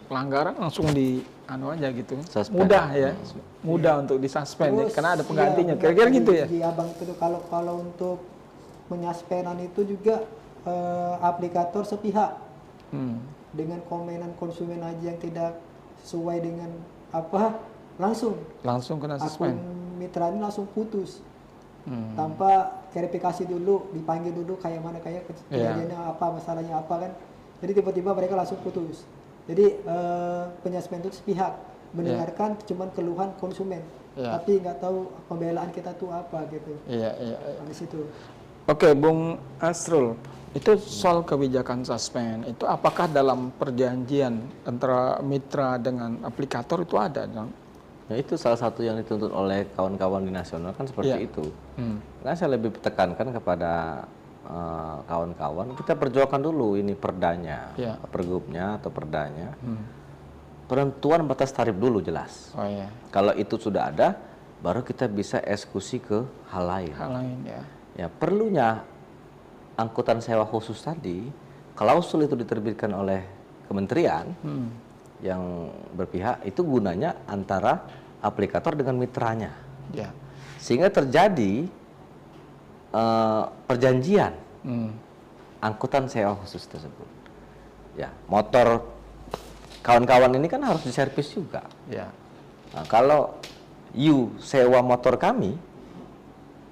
pelanggaran langsung aja gitu. Suspend. Mudah untuk disuspend karena ada penggantinya. Kira-kira gitu ya. Iya Bang, itu kalau untuk menyaspenan itu juga aplikator sepihak. Dengan komenan konsumen aja yang tidak sesuai dengan apa, langsung kena suspend. Akun mitra ini langsung putus. Tanpa verifikasi dulu, dipanggil dulu kayak mana, kayak kejadiannya apa, masalahnya apa kan. Jadi tiba-tiba mereka langsung putus. Jadi pensuspend itu sepihak, mendengarkan cuman keluhan konsumen, tapi nggak tahu pembelaan kita tuh apa gitu. Di situ. Oke, Bung Asrul, itu soal kebijakan suspend itu apakah dalam perjanjian antara mitra dengan aplikator itu ada, Bang? Ya, itu salah satu yang dituntut oleh kawan-kawan di nasional kan seperti itu. Nah, saya lebih tekankan kepada kawan-kawan, kita perjuangkan dulu ini perdanya, pergubnya atau perdanya. Penentuan batas tarif dulu jelas. Kalau itu sudah ada, baru kita bisa eksekusi ke hal lain. Ya, perlunya angkutan sewa khusus tadi, klausul itu diterbitkan oleh kementerian yang berpihak, itu gunanya antara aplikator dengan mitranya, sehingga terjadi perjanjian angkutan sewa khusus tersebut. Ya, motor kawan-kawan ini kan harus diservis juga. Nah, kalau you sewa motor kami,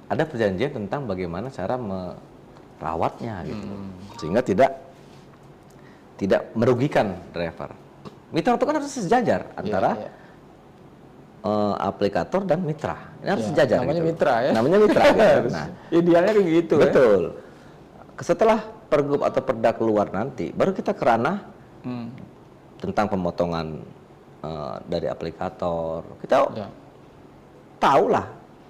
ada perjanjian tentang bagaimana cara merawatnya gitu, sehingga tidak merugikan driver. Mitra itu kan harus sejajar antara aplikator dan mitra. Ini harus sejajar. Namanya gitu. mitra ya. Namanya mitra. Gitu. Nah, idealnya kayak gitu. Betul. Setelah pergub atau perda keluar nanti, baru kita ke ranah tentang pemotongan dari aplikator. Kita tahulah,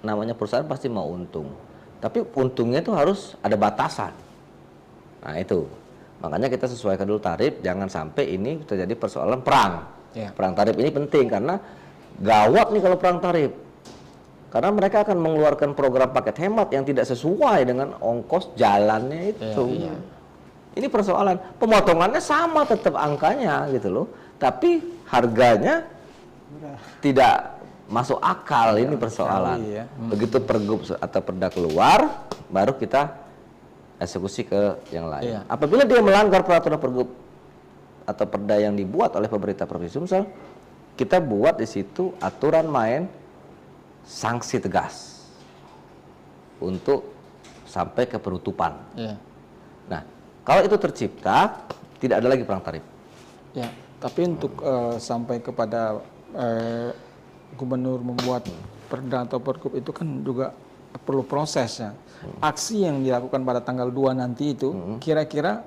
namanya perusahaan pasti mau untung. Tapi untungnya itu harus ada batasan. Nah itu. Makanya kita sesuaikan dulu tarif, jangan sampai ini terjadi persoalan perang. Perang tarif ini penting karena gawat nih kalau perang tarif. Karena mereka akan mengeluarkan program paket hemat yang tidak sesuai dengan ongkos jalannya itu. Ini persoalan. Pemotongannya sama tetap angkanya gitu loh. Tapi harganya tidak masuk akal, ini persoalan. Begitu pergub atau perda keluar, baru kita eksekusi ke yang lain. Apabila dia melanggar peraturan pergub atau perda yang dibuat oleh pemerintah Provinsi Sumsel, kita buat di situ aturan main sanksi tegas untuk sampai ke penutupan. Nah, kalau itu tercipta, tidak ada lagi perang tarif. Tapi untuk sampai kepada gubernur membuat perda atau pergub itu kan juga perlu prosesnya. Aksi yang dilakukan pada tanggal 2 nanti itu kira-kira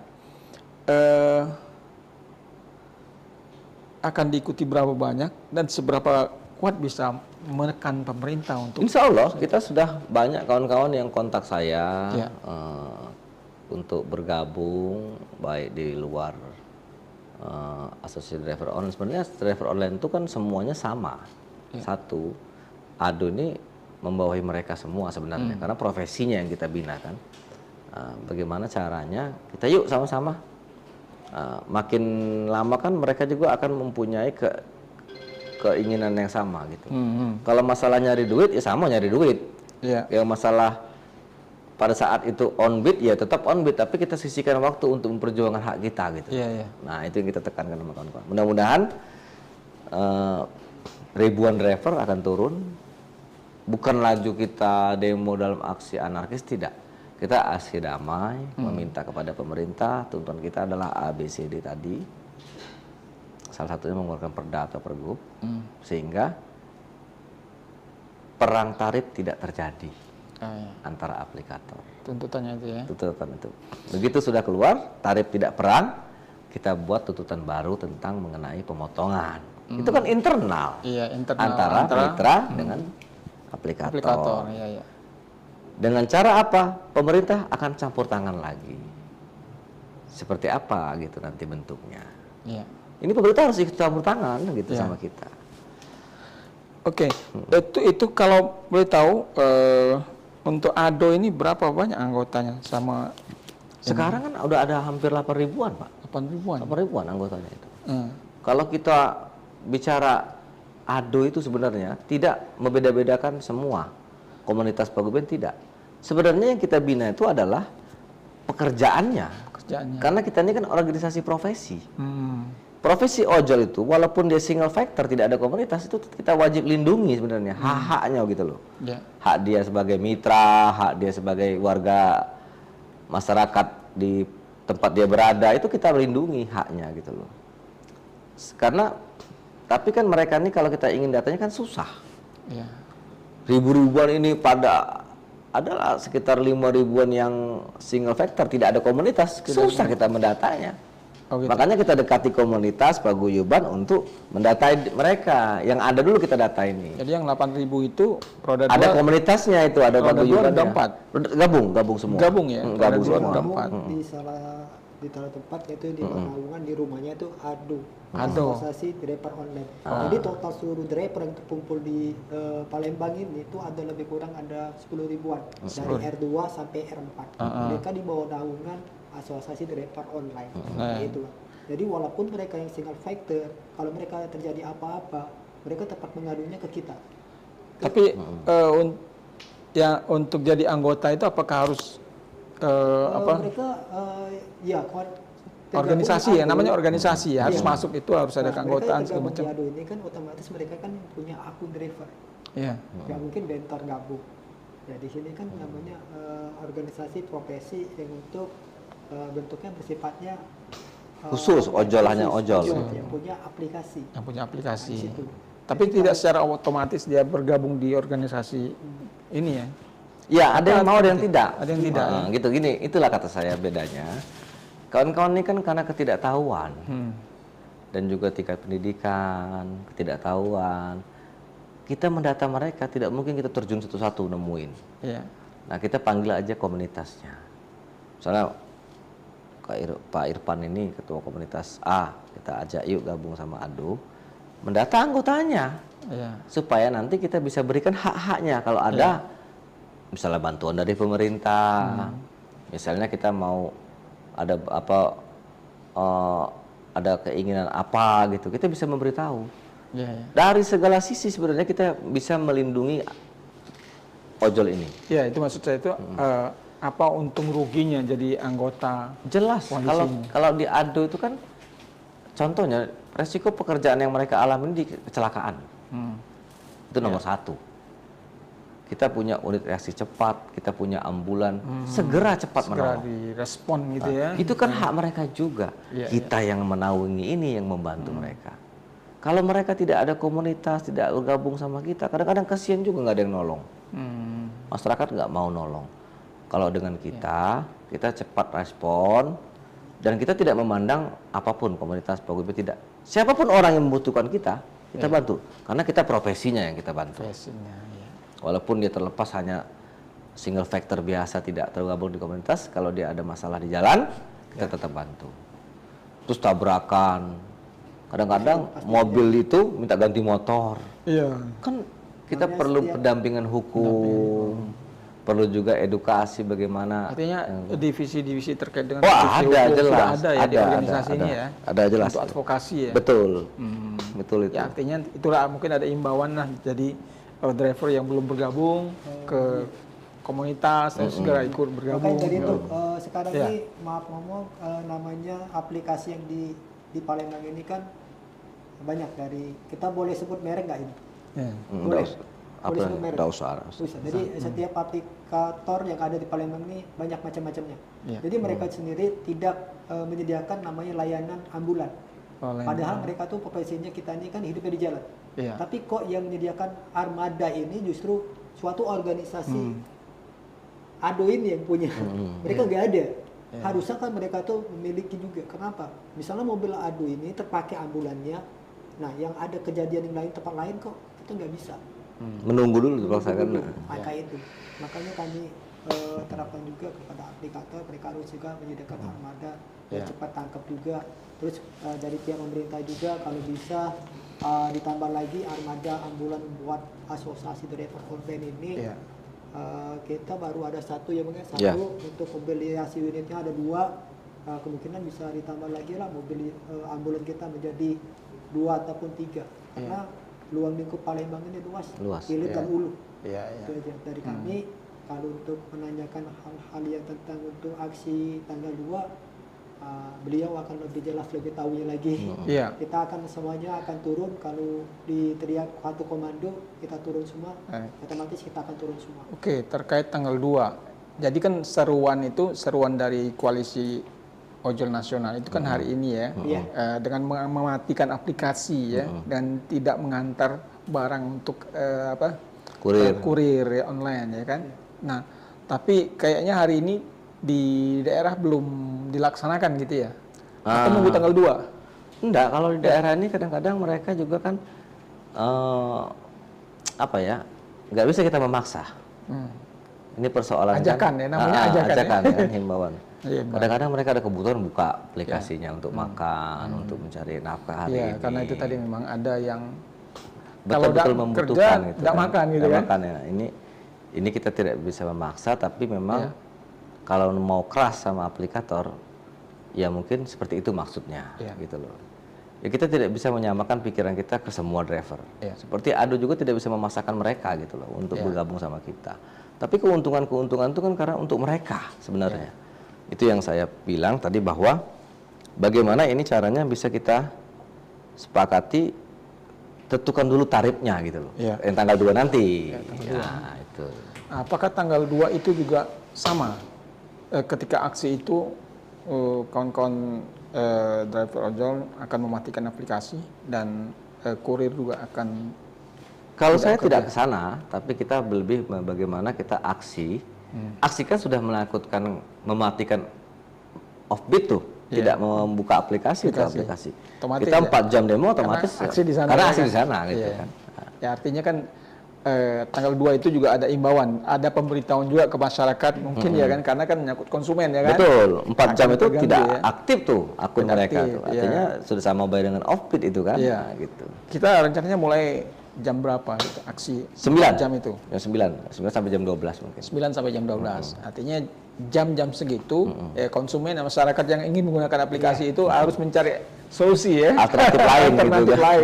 akan diikuti berapa banyak dan seberapa kuat bisa menekan pemerintah untuk... Insya Allah kita sudah banyak kawan-kawan yang kontak saya untuk bergabung baik di luar asosiasi driver online. Sebenarnya driver online itu kan semuanya sama. Satu, ADO ini membawahi mereka semua sebenarnya karena profesinya yang kita bina kan. Bagaimana caranya kita yuk sama-sama. Makin lama kan mereka juga akan mempunyai keinginan yang sama gitu. Kalau masalah nyari duit ya sama nyari duit. Yang masalah pada saat itu on bid ya tetap on bid, tapi kita sisihkan waktu untuk memperjuangkan hak kita gitu. Nah itu yang kita tekankan sama kawan-kawan. Mudah-mudahan ribuan driver akan turun. Bukan laju kita demo dalam aksi anarkis, tidak. Kita aksi damai, meminta kepada pemerintah, tuntutan kita adalah ABCD tadi. Salah satunya mengeluarkan perda atau pergub, sehingga perang tarif tidak terjadi antara aplikator. Tuntutannya itu ya? Tuntutan itu. Begitu sudah keluar, tarif tidak perang, kita buat tuntutan baru tentang mengenai pemotongan. Itu kan internal. Antara mitra dengan aplikator. Dengan cara apa? Pemerintah akan campur tangan lagi. Seperti apa gitu nanti bentuknya. Ini pemerintah harus ikut campur tangan gitu sama kita. Oke. Itu kalau boleh tahu untuk ADO ini berapa banyak anggotanya sama? Sekarang kan udah ada hampir 8 ribuan, Pak. 8 ribuan? 8 ribuan anggotanya itu. Kalau kita bicara ADO itu sebenarnya tidak membeda-bedakan semua komunitas paguyuban, tidak. Sebenarnya yang kita bina itu adalah pekerjaannya. Karena kita ini kan organisasi profesi. Profesi ojol itu walaupun dia single factor, tidak ada komunitas, itu kita wajib lindungi sebenarnya hak-haknya gitu loh. Hak dia sebagai mitra, hak dia sebagai warga masyarakat di tempat dia berada, itu kita lindungi haknya gitu loh. Karena tapi kan mereka ini kalau kita ingin datanya kan susah. Ribu-ribuan ini adalah sekitar 5.000-an yang single factor, tidak ada komunitas, susah kita mendatanya. Makanya kita dekati komunitas paguyuban untuk mendatai mereka. Yang ada dulu kita data ini. Jadi yang 8.000 itu roda ada 2, komunitasnya itu, ada paguyuban. Roda 4. Gabung semua. Gabung ya. Gabung semua. Di salah tempat yaitu di Pekalongan, di rumahnya itu ADO. Asosiasi Driver Online. Jadi total seluruh driver yang terkumpul di Palembang ini itu ada lebih kurang ada 10.000-an dari R2 sampai R4. Mereka di bawah naungan Asosiasi Driver Online. Itu. Jadi walaupun mereka yang single factor, kalau mereka terjadi apa-apa, mereka tetap mengadunya ke kita. Tapi ya untuk jadi anggota itu apakah harus mereka ya organisasi ya, namanya organisasi ya, harus masuk itu harus ada keanggotaan segala macam. Mereka ini kan otomatis mereka kan punya akun driver. Ya mungkin bentor gabung. Ya di sini kan namanya organisasi profesi yang untuk bentuknya bersifatnya khusus, ojol hanya ojol. Yang punya aplikasi. Yang punya aplikasi. Tapi tidak secara otomatis dia bergabung di organisasi ini ya. Ya, ada yang mau, ada yang tidak. Ada yang tidak. Gitu gini, itulah kata saya bedanya. Kawan-kawan ini kan karena ketidaktahuan dan juga tingkat pendidikan, ketidaktahuan. Kita mendata mereka, tidak mungkin kita terjun satu-satu nemuin. Nah, kita panggil aja komunitasnya. Misalnya Pak Irfan ini ketua komunitas A, kita ajak yuk gabung sama ADO, mendata anggotanya, supaya nanti kita bisa berikan hak-haknya kalau ada, misalnya bantuan dari pemerintah, misalnya kita mau ada ada keinginan apa gitu, kita bisa memberitahu. Dari segala sisi sebenarnya kita bisa melindungi ojol ini. Ya, itu maksud saya itu apa untung ruginya jadi anggota? Jelas. Kalau di ADO itu kan contohnya resiko pekerjaan yang mereka alami di kecelakaan. Itu nomor 1. Kita punya unit reaksi cepat, kita punya ambulan, segera cepat menolong. Direspon gitu ya. Itu kan hak mereka juga. Kita yang menaungi ini yang membantu mereka. Kalau mereka tidak ada komunitas, tidak bergabung sama kita, kadang-kadang kasihan juga nggak ada yang nolong. Masyarakat nggak mau nolong. Kalau dengan kita, kita cepat respon dan kita tidak memandang apapun komunitas paguyuban, tidak. Siapapun orang yang membutuhkan kita bantu. Karena kita profesinya yang kita bantu. Walaupun dia terlepas hanya single factor biasa, tidak tergabung di komunitas, kalau dia ada masalah di jalan, kita tetap bantu. Terus tabrakan, kadang-kadang mobil itu minta ganti motor. Kan kita perlu pendampingan hukum, perlu juga edukasi bagaimana. Artinya divisi-divisi terkait dengan ada jelas, sudah ada ya ada, di organisasi ini ya. Ada jelas. Untuk advokasi ya. Betul. Betul itu. Ya, artinya itulah mungkin ada imbauan lah, jadi driver yang belum bergabung ke komunitas segera ikut bergabung. Makanya dari itu sekarang ini maaf ngomong namanya aplikasi yang di Palembang ini kan banyak, dari kita boleh sebut merek nggak ini? Boleh. Boleh sebut merek. Jadi setiap aplikator yang ada di Palembang ini banyak macam-macamnya. Jadi mereka sendiri tidak menyediakan namanya layanan ambulan. Padahal mereka tuh profesinya kita ini kan hidupnya di jalan. Tapi kok yang menyediakan armada ini justru suatu organisasi ADO ini yang punya. Mereka nggak ada. Harusnya kan mereka tuh memiliki juga. Kenapa? Misalnya mobil ADO ini terpakai ambulannya, nah yang ada kejadian yang lain tempat lain kok kita nggak bisa. Menunggu dulu dipaksakan. Makanya kami terapkan juga kepada aplikator, mereka harus juga menyediakan armada yang cepat tangkap juga. Terus dari pihak pemerintah juga kalau bisa ditambah lagi armada ambulan buat asosiasi driver online ini. Kita baru ada satu ya, untuk mobilisasi unitnya ada 2, kemungkinan bisa ditambah lagi lah mobil ambulan kita menjadi 2 ataupun 3 karena luang lingkup Palembang ini luas. Hilir dan Ulu. Itu aja dari kami. Kalau untuk menanyakan hal-hal yang tentang untuk aksi tanggal 2, beliau akan lebih jelas, lebih tahunya lagi. Kita akan semuanya akan turun, kalau diteriak satu komando kita turun semua, otomatis kita akan turun semua. Oke, terkait tanggal 2. Jadi kan seruan dari koalisi ojol nasional itu kan hari ini ya, dengan mematikan aplikasi ya, dan tidak mengantar barang untuk kurir ya, online ya kan. Nah, tapi kayaknya hari ini di daerah belum dilaksanakan gitu ya? Atau nunggu tanggal 2? Enggak, kalau di daerah ini kadang-kadang mereka juga kan nggak bisa kita memaksa. Ini persoalan ajakan ya, namanya ajakan ya, himbauan. Kadang-kadang mereka ada kebutuhan buka aplikasinya untuk makan, untuk mencari nafkah hari ini. Karena itu tadi memang ada yang betul-betul membutuhkan kerja, gitu, makan gitu kan. Makan, ya. Ini kita tidak bisa memaksa, tapi memang kalau mau keras sama aplikator, ya mungkin seperti itu maksudnya, gitu loh. Ya kita tidak bisa menyamakan pikiran kita ke semua driver. Seperti Ado juga tidak bisa memaksakan mereka gitu loh untuk bergabung sama kita. Tapi keuntungan-keuntungan itu kan karena untuk mereka sebenarnya. Itu yang saya bilang tadi, bahwa bagaimana ini caranya bisa kita sepakati, tentukan dulu tarifnya gitu loh. Yang tanggal 2 nanti. Itu. Apakah tanggal 2 itu juga sama? Ketika aksi itu kawan-kawan driver ojol akan mematikan aplikasi dan kurir juga akan. Kalau saya tidak ke sana, tapi kita lebih bagaimana kita aksi. Aksi kan sudah mematikan offbeat tuh, tidak membuka aplikasi. Otomatis kita 4 jam demo otomatis aksi di sana. Karena aksi di sana gitu kan. Ya artinya kan tanggal 2 itu juga ada imbauan, ada pemberitahuan juga ke masyarakat mungkin ya kan, karena kan menyangkut konsumen ya kan. Betul, 4 jam itu tidak aktif tuh akun mereka tuh. Artinya sudah sama bayar dengan offbeat itu kan. Gitu. Kita rencananya mulai jam berapa gitu, aksi 9 jam itu? Ya 9 sampai jam 12 mungkin. 9 sampai jam 12. Artinya jam-jam segitu konsumen dan masyarakat yang ingin menggunakan aplikasi itu harus mencari solusi ya, alternatif lain gitu kan.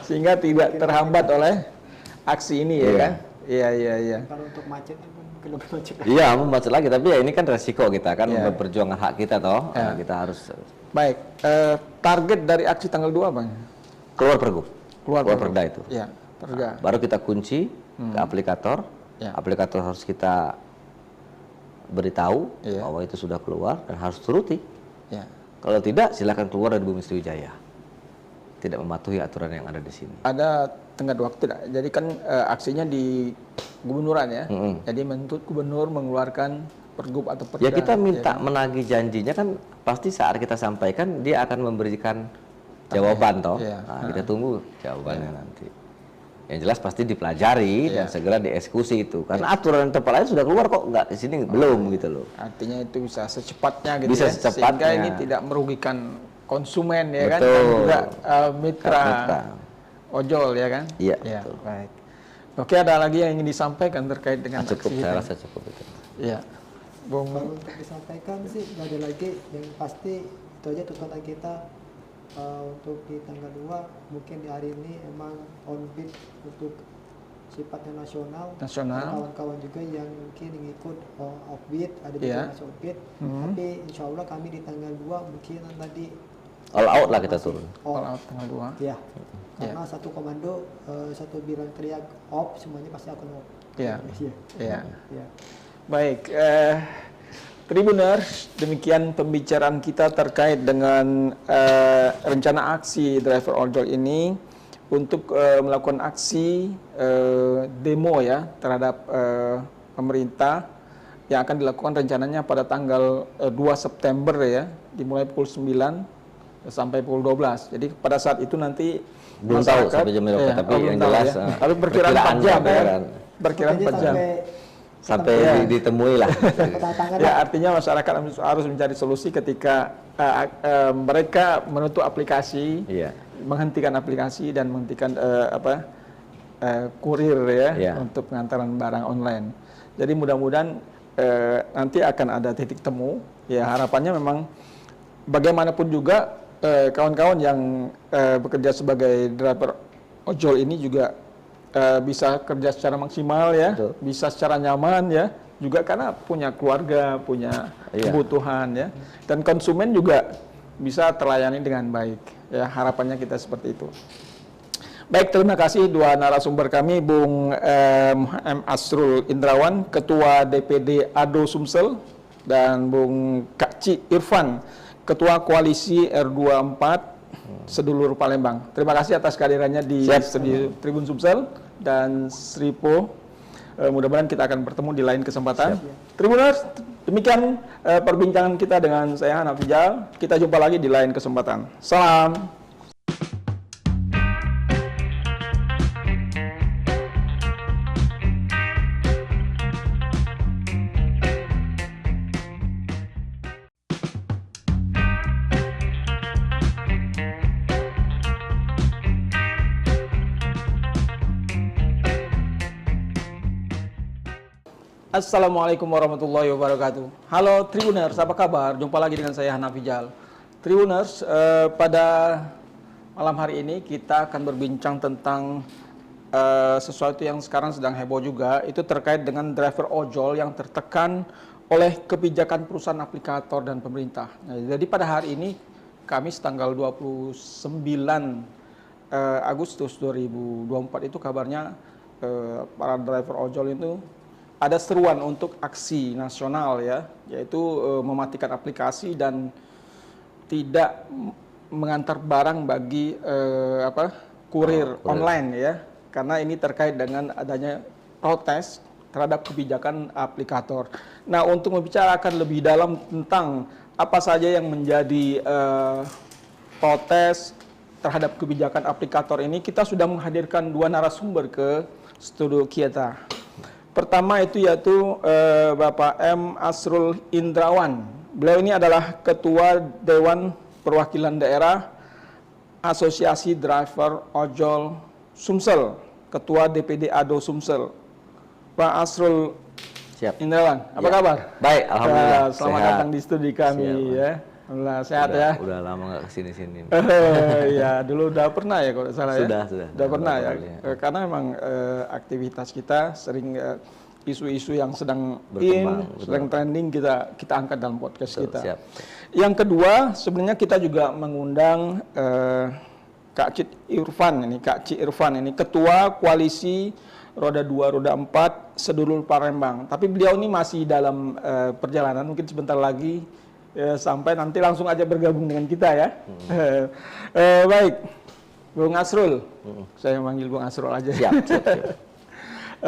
Sehingga tidak terhambat oleh aksi ini ya kan. Iya. Kalau untuk macet mungkin lebih macet. Iya, macet lagi, tapi ya ini kan resiko kita kan, memperjuangkan hak kita toh. Kita harus. Baik, target dari aksi tanggal 2 Bang? Keluar pergub. Keluar perda itu. Iya, perda. Baru kita kunci ke aplikator. Aplikator harus kita beritahu bahwa itu sudah keluar dan harus turuti. Kalau tidak, silakan keluar dari Bumi Sriwijaya. Tidak mematuhi aturan yang ada di sini. Ada tenggat waktu tidak? Jadi kan aksinya di gubernuran ya. Jadi menuntut gubernur mengeluarkan pergub atau perda. Ya kita minta menagih janjinya kan, pasti saat kita sampaikan dia akan memberikan jawaban toh. Nah, kita tunggu jawabannya nanti. Yang jelas pasti dipelajari dan segera dieksekusi itu. Karena aturan tempat lain sudah keluar kok, nggak di sini belum gitu loh. Artinya itu bisa secepatnya gitu bisa ya. Secepatnya. Sehingga ini tidak merugikan konsumen ya kan, dan juga mitra ojol ya kan. Iya. Betul. Baik. Oke, ada lagi yang ingin disampaikan terkait dengan cukup, saya rasa cukup itu. Iya. Bung, untuk disampaikan sih nggak ada lagi, yang pasti itu aja tuntutan kita. Untuk di tanggal 2 mungkin di hari ini emang on beat untuk sifatnya nasional. Kawan-kawan juga yang mungkin ikut off beat, ada juga masih off beat. Tapi insya Allah kami di tanggal 2 mungkin tadi all out lah kita turun. All out tanggal 2. Ya. Karena satu komando, satu bilang teriak off, semuanya pasti akan off. Iya. Baik, Tribuners, demikian pembicaraan kita terkait dengan rencana aksi driver ojol ini untuk melakukan aksi demo ya terhadap pemerintah yang akan dilakukan rencananya pada tanggal 2 September ya, dimulai pukul 9 sampai pukul 12. Jadi pada saat itu nanti belum tahu sampai jam berapa, tapi yang jelas tapi perkiraan 4 jam ya. Perkiraan 4 jam. Sampai ditemui lah. Ya, artinya masyarakat harus mencari solusi ketika mereka menutup aplikasi, menghentikan aplikasi dan menghentikan kurir ya untuk pengantaran barang online. Jadi mudah-mudahan nanti akan ada titik temu. Ya harapannya memang bagaimanapun juga kawan-kawan yang bekerja sebagai driver ojol ini juga bisa kerja secara maksimal ya, bisa secara nyaman ya, juga karena punya keluarga, punya kebutuhan ya. Dan konsumen juga bisa terlayani dengan baik. Ya, harapannya kita seperti itu. Baik, terima kasih dua narasumber kami, Bung M. Asrul Indrawan, Ketua DPD ADO Sumsel, dan Bung Kak Ci Irfan, Ketua Koalisi R24 Sedulur Palembang. Terima kasih atas kehadirannya di studio Tribun Sumsel dan Sripo. Mudah-mudahan kita akan bertemu di lain kesempatan. Tribuners, demikian perbincangan kita dengan saya Hanafijal. Kita jumpa lagi di lain kesempatan. Salam. Assalamualaikum warahmatullahi wabarakatuh. Halo Tribuners, apa kabar? Jumpa lagi dengan saya Hanafijal. Tribuners, pada malam hari ini kita akan berbincang tentang sesuatu yang sekarang sedang heboh juga, itu terkait dengan driver ojol yang tertekan oleh kebijakan perusahaan aplikator dan pemerintah. Nah, jadi pada hari ini, Kamis tanggal 29 Agustus 2024 itu kabarnya para driver ojol itu ada seruan untuk aksi nasional ya, yaitu mematikan aplikasi dan tidak mengantar barang bagi kurir online ya, karena ini terkait dengan adanya protes terhadap kebijakan aplikator. Nah, untuk membicarakan lebih dalam tentang apa saja yang menjadi protes terhadap kebijakan aplikator ini, kita sudah menghadirkan dua narasumber ke studio kita. Pertama itu yaitu Bapak M. Asrul Indrawan. Beliau ini adalah Ketua Dewan Perwakilan Daerah Asosiasi Driver Ojol Sumsel, Ketua DPD ADO Sumsel. Pak Asrul Indrawan, apa kabar? Baik, alhamdulillah. Selamat datang di studi kami ya. Alhamdulillah sehat ya. Udah lama nggak kesini-sini. Ya, dulu udah pernah ya kalau salah ya. Sudah pernah ya. Karena memang aktivitas kita sering isu-isu yang sedang sedang trending kita angkat dalam podcast kita. Siap. Yang kedua, sebenarnya kita juga mengundang Kak Ci Irfan ini Ketua Koalisi Roda 2, Roda 4 Sedulur Palembang. Tapi beliau ini masih dalam perjalanan, mungkin sebentar lagi sampai nanti langsung aja bergabung dengan kita ya. Baik, Bung Asrul. Saya manggil Bung Asrul aja. Siap.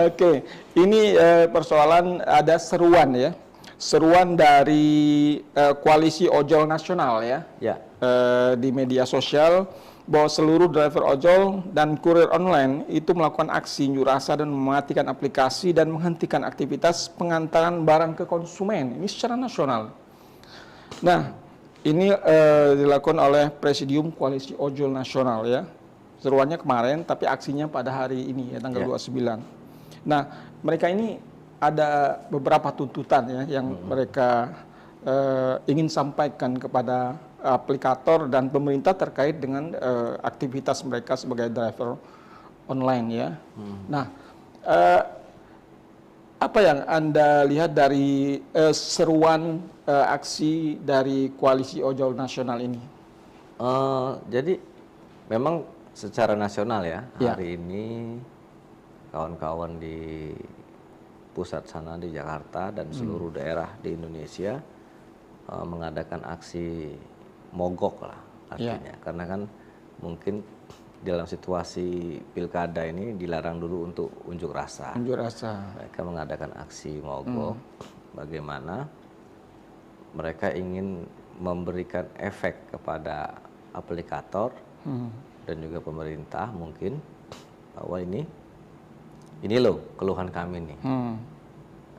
Oke, ini persoalan ada seruan ya. Seruan dari Koalisi Ojol Nasional ya. Di media sosial bahwa seluruh driver ojol dan kurir online itu melakukan aksi unjuk rasa dan mematikan aplikasi dan menghentikan aktivitas pengantaran barang ke konsumen. Ini secara nasional. Nah, ini dilakukan oleh Presidium Koalisi Ojol Nasional ya. Seruannya kemarin, tapi aksinya pada hari ini ya, tanggal 29. Nah, mereka ini ada beberapa tuntutan ya yang mereka ingin sampaikan kepada aplikator dan pemerintah terkait dengan aktivitas mereka sebagai driver online ya. Nah, apa yang Anda lihat dari seruan aksi dari Koalisi Ojol Nasional ini? Jadi memang secara nasional ya, hari ini kawan-kawan di pusat sana di Jakarta dan seluruh daerah di Indonesia mengadakan aksi mogok lah artinya. Karena kan mungkin dalam situasi pilkada ini dilarang dulu untuk unjuk rasa. Mereka mengadakan aksi mogok. Bagaimana mereka ingin memberikan efek kepada aplikator dan juga pemerintah mungkin bahwa ini loh keluhan kami nih.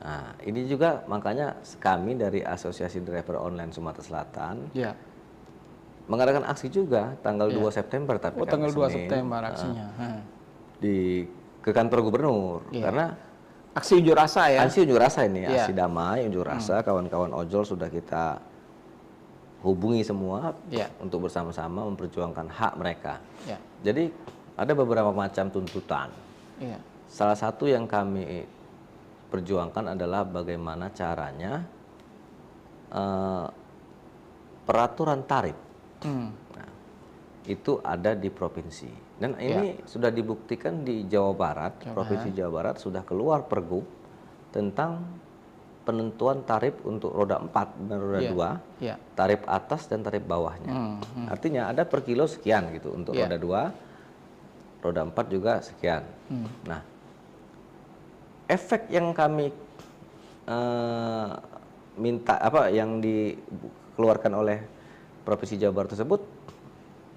Nah, ini juga makanya kami dari Asosiasi Driver Online Sumatera Selatan mengadakan aksi juga tanggal 2 September tapi tanggal 2 September aksinya. Ke kantor gubernur karena aksi unjuk rasa ya. Aksi unjuk rasa ini, aksi damai unjuk rasa kawan-kawan ojol sudah kita hubungi semua untuk bersama-sama memperjuangkan hak mereka. Jadi ada beberapa macam tuntutan. Salah satu yang kami perjuangkan adalah bagaimana caranya peraturan tarif. Nah, itu ada di provinsi. Dan ini sudah dibuktikan di Jawa Barat, Provinsi Jawa Barat sudah keluar pergub tentang penentuan tarif untuk roda 4 dan roda 2, tarif atas dan tarif bawahnya. Artinya ada per kilo sekian gitu untuk roda 2, roda 4 juga sekian. Nah, efek yang kami minta yang dikeluarkan oleh Provinsi Jawa Barat tersebut,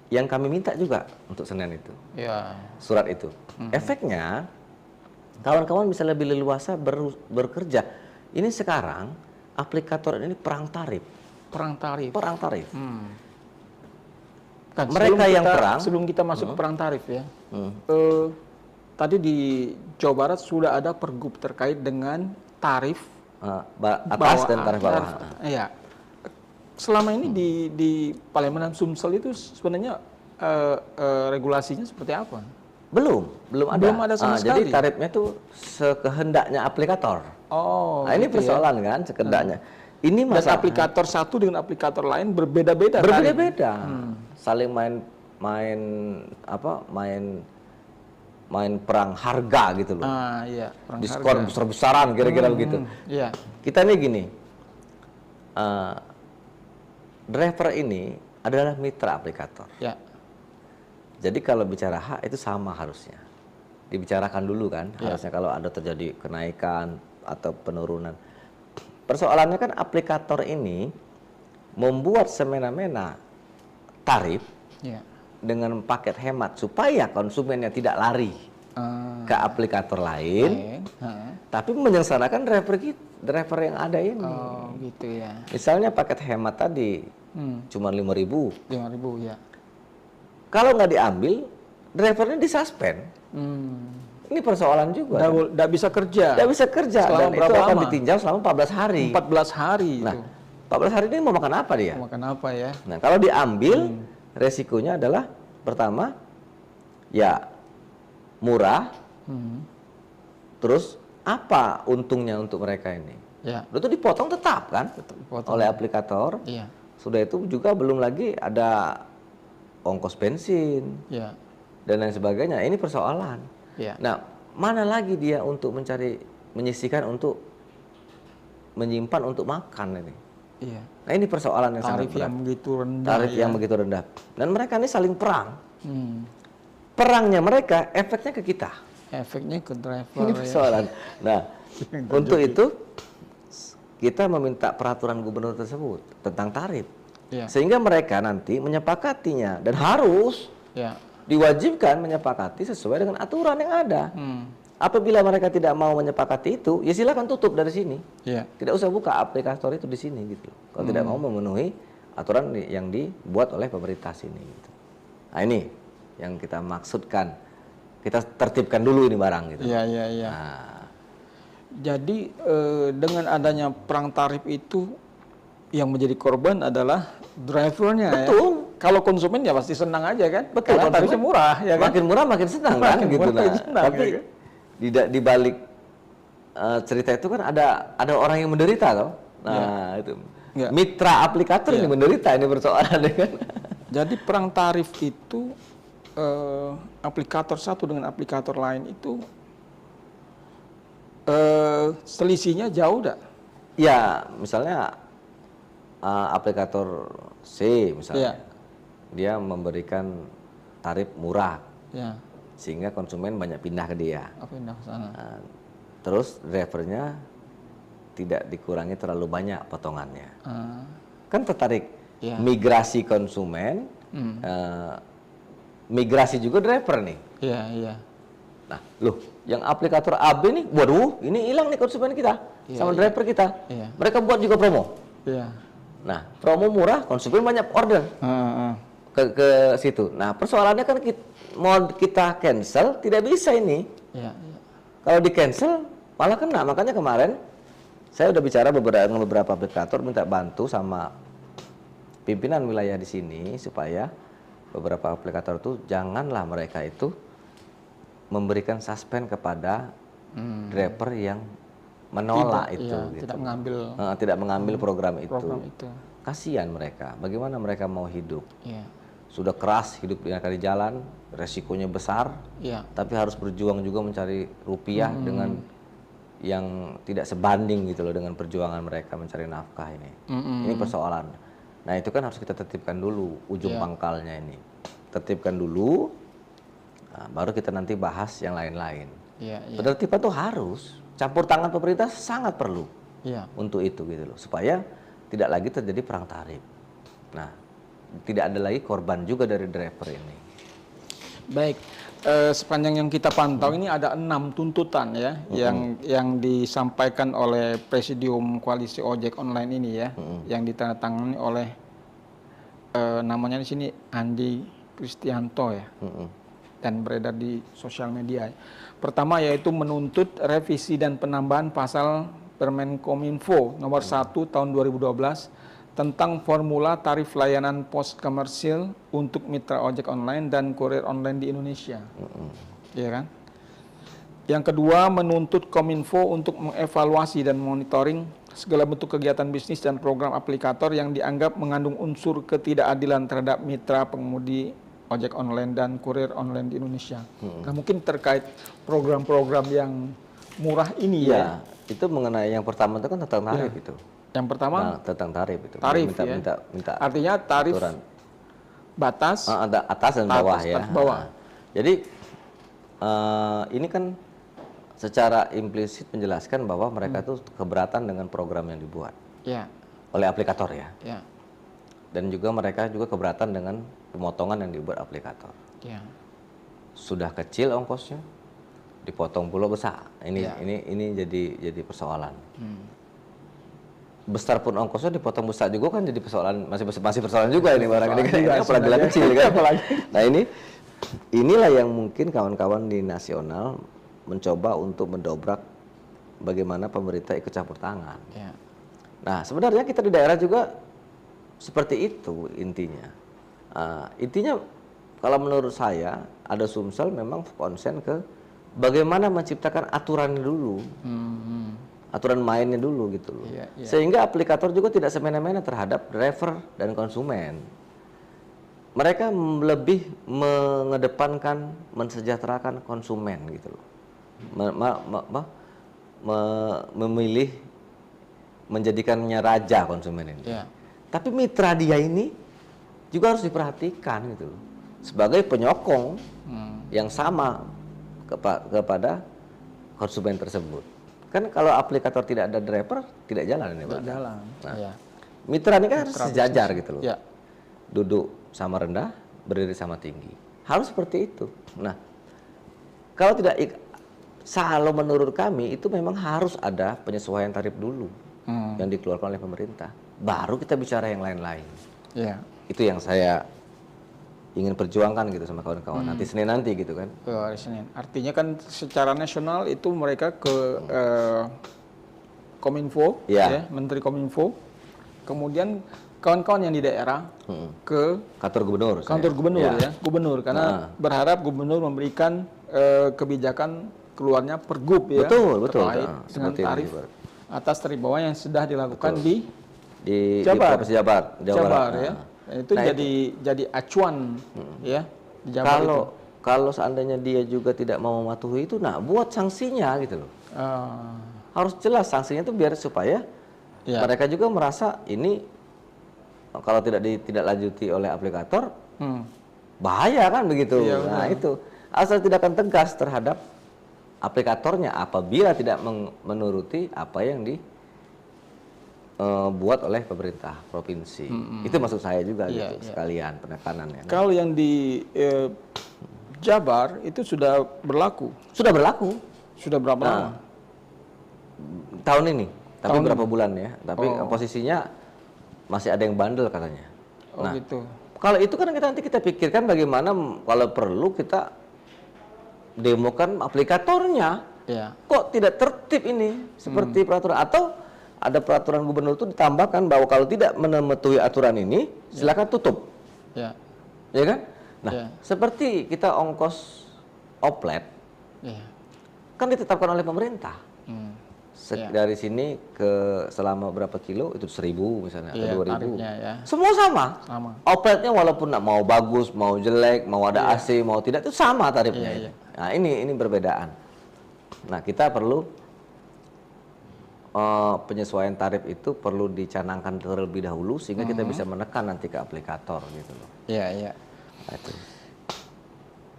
yang kami minta juga untuk Senin itu, surat itu. Efeknya kawan-kawan bisa lebih leluasa bekerja. Ini sekarang aplikator ini perang tarif. Kan, mereka yang perang sebelum kita masuk ke perang tarif ya. Tadi di Jawa Barat sudah ada pergub terkait dengan tarif atas dan tarif bawah. Iya. Selama ini di Palembang Sumsel itu sebenarnya regulasinya seperti apa? Belum ada. Belum ada sama sekali. Jadi tarifnya itu sekehendaknya aplikator. Oh. Nah, ini persoalan kan sekehendaknya. Ini dan aplikator satu dengan aplikator lain berbeda-beda. Saling main perang harga gitu loh. Perang diskon harga. besar-besaran kira-kira begitu. Kita nih gini. Driver ini adalah mitra aplikator. Jadi kalau bicara hak itu sama harusnya. Dibicarakan dulu kan, harusnya kalau ada terjadi kenaikan atau penurunan. Persoalannya kan aplikator ini membuat semena-mena tarif dengan paket hemat supaya konsumennya tidak lari ke aplikator lain, tapi menyengsarakan driver yang ada ini. Oh, gitu ya. Misalnya paket hemat tadi cuma 5.000. 5.000 ya. Kalau nggak diambil, drivernya disuspend. Ini persoalan juga. Nggak bisa kerja. Nggak bisa kerja. Selama dan berapa itu akan lama? ditinjau selama 14 hari. 14 hari. Nah, 14 hari ini mau makan apa dia? Mau makan apa ya? Nah, kalau diambil, resikonya adalah pertama, ya murah. Terus apa untungnya untuk mereka ini? Itu dipotong tetap kan? Oleh aplikator. Sudah itu juga belum lagi ada ongkos bensin dan lain sebagainya. Ini persoalan. Nah, mana lagi dia untuk menyisihkan untuk menyimpan untuk makan ini? Nah, ini persoalan yang sangat berat. Tarif yang begitu rendah. Tarif yang begitu rendah. Dan mereka ini saling perang. Perangnya mereka, efeknya ke kita. Efeknya ke driver. Ini persoalan. Nah, untuk itu kita meminta peraturan gubernur tersebut tentang tarif. Sehingga mereka nanti menyepakatinya dan harus diwajibkan menyepakati sesuai dengan aturan yang ada. Apabila mereka tidak mau menyepakati itu, ya silakan tutup dari sini. Tidak usah buka aplikator itu di sini gitu. Kalau tidak mau memenuhi aturan yang dibuat oleh pemerintah sini. Gitu. Nah, ini yang kita maksudkan. Kita tertibkan dulu ini barang gitu. Nah. Jadi dengan adanya perang tarif itu yang menjadi korban adalah drivernya. Betul. Ya? Kalau konsumen ya pasti senang aja kan. Betul. Karena tarifnya murah ya kan. Makin murah makin senang kan gitu. Tapi ya kan? di balik cerita itu kan ada orang yang menderita loh. Nah, itu. Mitra aplikator ini menderita, ini persoalannya kan. Jadi perang tarif itu aplikator satu dengan aplikator lain itu selisihnya jauh dah? Ya, misalnya aplikator C misalnya, dia memberikan tarif murah, sehingga konsumen banyak pindah ke dia. Pindah ke sana. Nah, terus drivernya tidak dikurangi terlalu banyak potongannya. Kan tertarik migrasi konsumen, migrasi juga driver nih. Nah, loh, yang aplikator AB nih, waduh, ini hilang nih konsumen kita sama driver kita. Mereka buat juga promo. Nah, promo murah, konsumen banyak order ke situ. Nah, persoalannya kan mau kita cancel tidak bisa ini. Kalau di cancel malah kena. Makanya kemarin saya udah bicara dengan beberapa aplikator, minta bantu sama pimpinan wilayah di sini supaya beberapa aplikator itu janganlah mereka itu memberikan suspend kepada driver yang menolak tidak, itu, ya, gitu. tidak mengambil program itu. itu. Kasihan mereka, bagaimana mereka mau hidup? Ya. Sudah keras hidup di jalan, resikonya besar, ya. tapi harus berjuang juga mencari rupiah dengan yang tidak sebanding gitu loh dengan perjuangan mereka mencari nafkah ini. Ini persoalan. Nah itu kan harus kita tertibkan dulu ujung pangkalnya ini. Tertibkan dulu, nah, baru kita nanti bahas yang lain-lain. Penertiban tuh harus, campur tangan pemerintah sangat perlu untuk itu gitu loh, supaya tidak lagi terjadi perang tarif. Nah, tidak ada lagi korban juga dari driver ini. Baik, sepanjang yang kita pantau ini ada 6 tuntutan ya yang disampaikan oleh Presidium Koalisi Ojek Online ini ya, yang ditandatangani oleh namanya di sini Andi Kristianto ya, dan beredar di sosial media. Pertama yaitu menuntut revisi dan penambahan pasal Permenkominfo nomor 1 tahun 2012 tentang formula tarif layanan pos komersil untuk mitra ojek online dan kurir online di Indonesia. Ya kan? Yang kedua, menuntut Kominfo untuk mengevaluasi dan monitoring segala bentuk kegiatan bisnis dan program aplikator yang dianggap mengandung unsur ketidakadilan terhadap mitra pengemudi ojek online dan kurir online di Indonesia. Nah, mungkin terkait program-program yang murah ini ya. Itu mengenai yang pertama itu kan tentang tarif itu. Yang pertama tentang tarif itu. Tarif minta artinya tarif aturan. Batas atas dan bawah ya. Bawah. Jadi ini kan secara implisit menjelaskan bahwa mereka tuh keberatan dengan program yang dibuat oleh aplikator ya. Dan juga mereka juga keberatan dengan pemotongan yang dibuat aplikator. Sudah kecil ongkosnya, dipotong pula besar. Ini jadi persoalan. Besar pun ongkosnya dipotong besar juga kan jadi persoalan, masih persoalan juga ini barang ini apalagi kecil kan. Nah inilah yang mungkin kawan-kawan di nasional mencoba untuk mendobrak bagaimana pemerintah ikut campur tangan. Nah sebenarnya kita di daerah juga seperti itu intinya. Intinya kalau menurut saya ada Sumsel memang konsen ke bagaimana menciptakan aturan dulu, aturan mainnya dulu gitu loh. Sehingga aplikator juga tidak semena-mena terhadap driver dan konsumen. Mereka lebih mengedepankan, mensejahterakan konsumen gitu loh. Memilih menjadikannya raja konsumen ini. Tapi mitra dia ini juga harus diperhatikan gitu loh. Sebagai penyokong yang sama kepada konsumen tersebut. Kan kalau aplikator tidak ada driver, tidak jalan ini, Pak. Tidak jalan. Nah, mitra ini kan harus sejajar gitu loh. Duduk sama rendah, berdiri sama tinggi. Harus seperti itu. Nah, kalau tidak, kalau menurut kami itu memang harus ada penyesuaian tarif dulu yang dikeluarkan oleh pemerintah. Baru kita bicara yang lain-lain. Itu yang saya ingin perjuangkan gitu sama kawan-kawan nanti Senin nanti gitu kan. Hari Senin. Artinya kan secara nasional itu mereka ke Kominfo, Menteri Kominfo, kemudian kawan-kawan yang di daerah ke kantor gubernur. Gubernur karena berharap gubernur memberikan kebijakan keluarnya pergub betul. Terkait dengan tarif atas tarif bawah yang sudah dilakukan di Jabar ya. Itu jadi acuan ya di Jabar kalau seandainya dia juga tidak mau mematuhi itu, nah buat sanksinya gitu loh. Harus jelas sanksinya itu biar supaya mereka juga merasa ini kalau tidak lanjuti oleh aplikator bahaya kan begitu. Nah itu asal tidak akan tegas terhadap aplikatornya apabila tidak menuruti apa yang buat oleh pemerintah provinsi. Itu maksud saya juga gitu, sekalian penekanannya. Kalau yang di Jabar itu sudah berlaku. Sudah berlaku. Sudah berapa lama? Tahun ini. Tapi berapa bulan ya. Tapi posisinya masih ada yang bandel katanya. Gitu. Kalau itu kan nanti kita pikirkan bagaimana kalau perlu kita demokan aplikatornya. Kok tidak tertib ini seperti peraturan atau ada peraturan gubernur itu ditambahkan bahwa kalau tidak mematuhi aturan ini silakan tutup. Ya kan? Nah, seperti kita ongkos oplet kan ditetapkan oleh pemerintah. Dari sini ke selama berapa kilo itu 1.000 misalnya, atau 2.000. Ya. Semua sama. Outletnya walaupun mau bagus, mau jelek, mau ada AC, mau tidak, itu sama tarifnya. Nah, ini perbedaan. Nah, kita perlu penyesuaian tarif itu perlu dicanangkan terlebih dahulu sehingga kita bisa menekan nanti ke aplikator gitu loh. Iya. Nah, itu.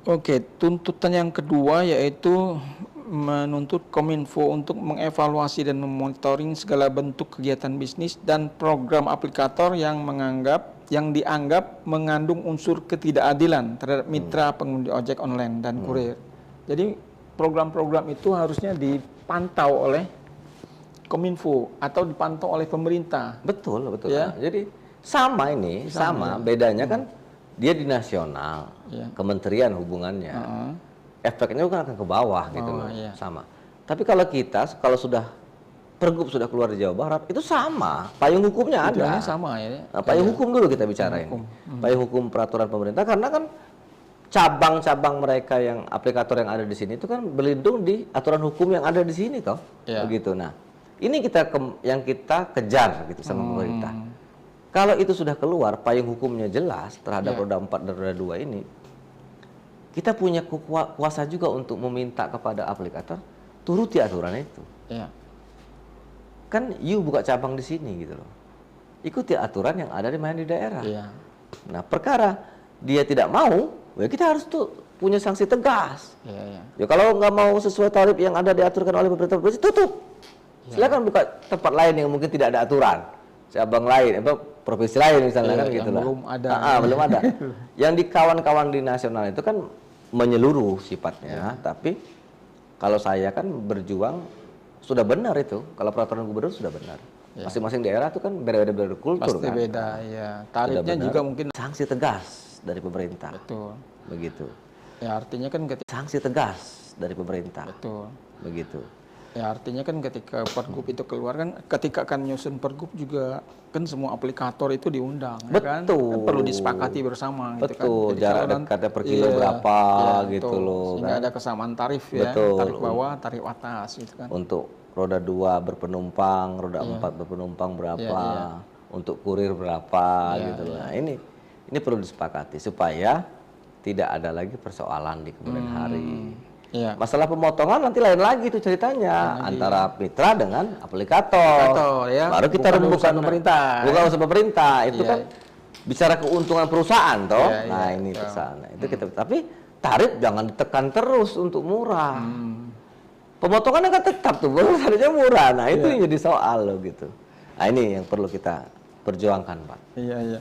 Oke, tuntutan yang kedua yaitu menuntut Kominfo untuk mengevaluasi dan memonitoring segala bentuk kegiatan bisnis dan program aplikator yang dianggap mengandung unsur ketidakadilan terhadap mitra pengemudi ojek online dan kurir. Jadi program-program itu harusnya dipantau oleh Kominfo atau dipantau oleh pemerintah. Betul. Ya? Jadi sama ini, bedanya kan dia di nasional, kementerian hubungannya. Efeknya kan akan ke bawah gitu loh, sama. Tapi kalau sudah Pergub sudah keluar di Jawa Barat, itu sama, payung hukumnya ada. Sama ya. Nah, payung hukum dulu kita bicara ini. Payung hukum peraturan pemerintah, karena kan cabang-cabang mereka yang aplikator yang ada di sini itu kan berlindung di aturan hukum yang ada di sini toh, begitu. Nah, ini yang kita kejar gitu sama pemerintah. Kalau itu sudah keluar, payung hukumnya jelas terhadap roda 4 dan roda 2 ini, kita punya kuasa juga untuk meminta kepada aplikator turuti aturan itu. Kan you buka cabang di sini gitu loh. Ikuti aturan yang ada di daerah. Nah, perkara dia tidak mau, ya kita harus tuh punya sanksi tegas. Ya kalau nggak mau sesuai tarif yang ada diaturkan oleh pemerintah provinsi, tutup. Silakan buka tempat lain yang mungkin tidak ada aturan. Cabang lain, provinsi lain misalnya kan gitu lah. Belum ada. Yang di kawan-kawan di nasional itu kan menyeluruh sifatnya, tapi kalau saya kan berjuang sudah benar itu. Kalau peraturan gubernur sudah benar. Masing-masing daerah itu kan beda-beda kultur. Pasti kan. Beda, ya. Tarifnya juga mungkin sanksi tegas dari pemerintah. Betul. Begitu. Ya artinya kan sanksi tegas dari pemerintah. Betul. Begitu. Ya artinya kan ketika Pergub itu keluar kan, ketika akan nyusun Pergub juga kan semua aplikator itu diundang. Betul. Kan perlu disepakati bersama. Betul. Gitu kan. Jarak dekatnya per kilo berapa gitu loh. Sehingga ada kesamaan tarif ya. Tarif bawah, tarif atas gitu kan. Untuk roda 2 berpenumpang, roda 4 berpenumpang berapa, untuk kurir berapa gitu loh. Nah, ini perlu disepakati supaya tidak ada lagi persoalan di kemudian hari. Masalah pemotongan nanti lain lagi itu ceritanya antara mitra dengan aplikator. Baru kita rembukan pemerintah. Bukan urusan pemerintah, itu kan bicara keuntungan perusahaan toh. Nah, ini perusahaan. Itu kita, tapi tarif jangan ditekan terus untuk murah. Pemotongannya kan tetap tuh, harusnya murah. Nah, itu yang jadi soal loh gitu. Nah, ini yang perlu kita perjuangkan, Pak. Iya.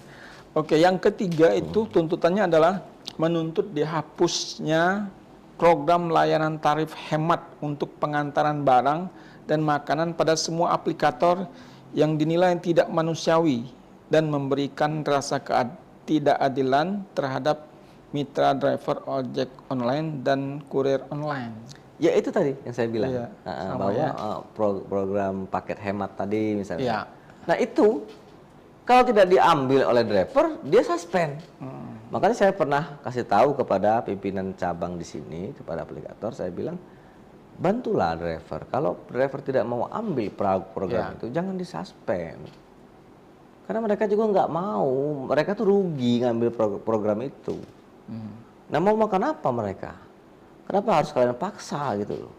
Oke, yang ketiga itu tuntutannya adalah menuntut dihapusnya program layanan tarif hemat untuk pengantaran barang dan makanan pada semua aplikator yang dinilai tidak manusiawi dan memberikan rasa ketidakadilan terhadap mitra driver ojek online dan kurir online. Ya itu tadi yang saya bilang, bahwa program paket hemat tadi misalnya. Nah itu kalau tidak diambil oleh driver, dia suspend. Makanya saya pernah kasih tahu kepada pimpinan cabang di sini, kepada aplikator, saya bilang, bantulah driver. Kalau driver tidak mau ambil program itu, jangan disuspend. Karena mereka juga nggak mau, mereka tuh rugi ngambil program itu. Nah mau makan apa mereka? Kenapa harus kalian paksa gitu loh?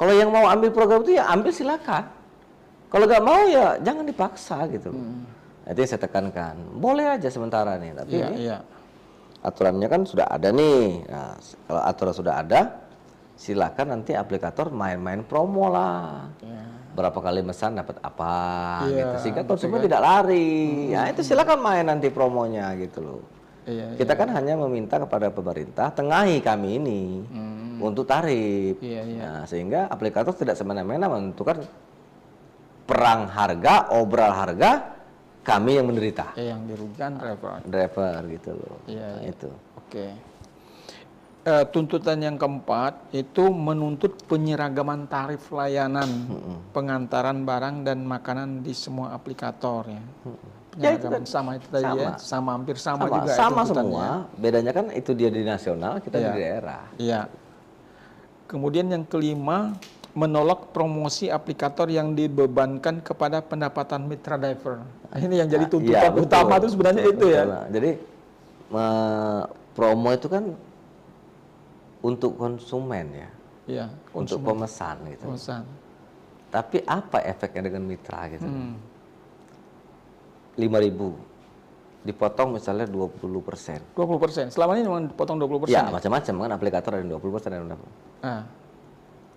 Kalau yang mau ambil program itu ya ambil silakan. Kalau nggak mau ya jangan dipaksa gitu loh. Itu yang saya tekankan. Boleh aja sementara nih, tapi aturannya kan sudah ada nih. Nah, kalau aturan sudah ada, silakan nanti aplikator main-main promo lah. Berapa kali mesan dapat apa gitu. Sehingga konsumen tidak lari. Ya itu silakan main nanti promonya gitu loh. Kita kan hanya meminta kepada pemerintah tengahi kami ini untuk tarif. Nah, sehingga aplikator tidak semena-mena menentukan perang harga, obral harga, kami yang menderita. Yang dirugikan driver gitu loh. Nah, itu. Oke. Tuntutan yang keempat itu menuntut penyeragaman tarif layanan pengantaran barang dan makanan di semua aplikator ya. Penyeragaman sama itu tadi ya, hampir sama juga. Sama semua. Bedanya kan itu dia di nasional, kita di daerah. Iya. Kemudian yang kelima menolak promosi aplikator yang dibebankan kepada pendapatan mitra driver. Ini yang jadi tuntutan utama itu sebenarnya itu ya. Jadi promo itu kan untuk konsumen ya. Iya, untuk pemesan gitu. Pemesan. Tapi apa efeknya dengan mitra gitu? 5.000 dipotong misalnya 20%. 20%. Selama ini memang dipotong 20%. Ya, macam-macam kan aplikator ada 20% dan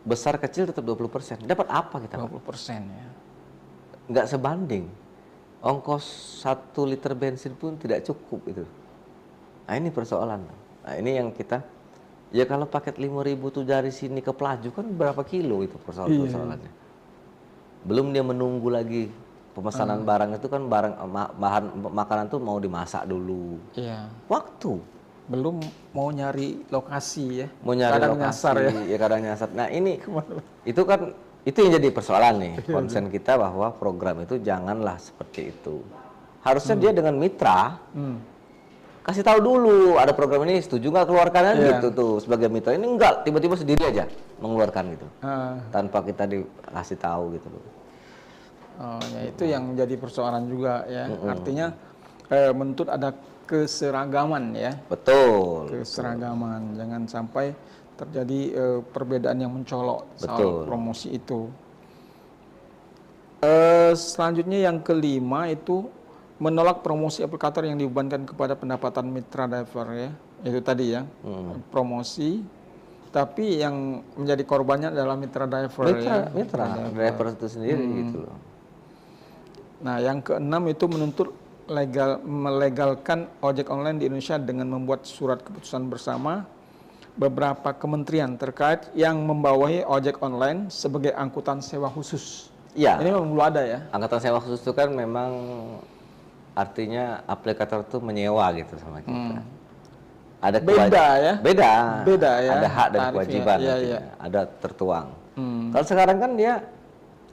besar kecil tetap 20%. Dapat apa kita? 20% ya. Nggak sebanding. Ongkos 1 liter bensin pun tidak cukup itu. Nah, ini persoalan. Nah, ini yang kita ya kalau paket 5.000 tuh dari sini ke Pelaju kan berapa kilo itu persoalannya. Belum dia menunggu lagi pemesanan barang itu kan bahan makanan tuh mau dimasak dulu. Iya. Waktu. Belum mau nyari lokasi ya. Mau nyari kadang lokasi nyasar ya. Kadang nyasar. Nah, ini itu kan itu yang jadi persoalan nih. Konsen kita bahwa program itu janganlah seperti itu. Harusnya dia dengan mitra kasih tahu dulu ada program ini, setuju nggak keluarkan gitu tuh sebagai mitra. Ini enggak, tiba-tiba sendiri aja mengeluarkan gitu. Tanpa kita dikasih tahu gitu loh. Oh, ya itu yang jadi persoalan juga ya. Artinya menuntut ada keseragaman ya. Betul. Keseragaman, jangan sampai terjadi perbedaan yang mencolok soal promosi itu. Selanjutnya yang kelima itu menolak promosi aplikator yang dibebankan kepada pendapatan mitra driver ya. Itu tadi ya. Promosi tapi yang menjadi korbannya adalah mitra driver mitra driver itu sendiri gitu loh. Nah, yang keenam itu menuntut melegalkan ojek online di Indonesia dengan membuat surat keputusan bersama beberapa kementerian terkait yang membawahi ojek online sebagai angkutan sewa khusus. Iya. Ini memang belum ada ya. Angkutan sewa khusus itu kan memang artinya aplikator itu menyewa gitu sama kita. Ada beda ya. Ada hak dan kewajiban, ada tertuang. Kalau sekarang kan dia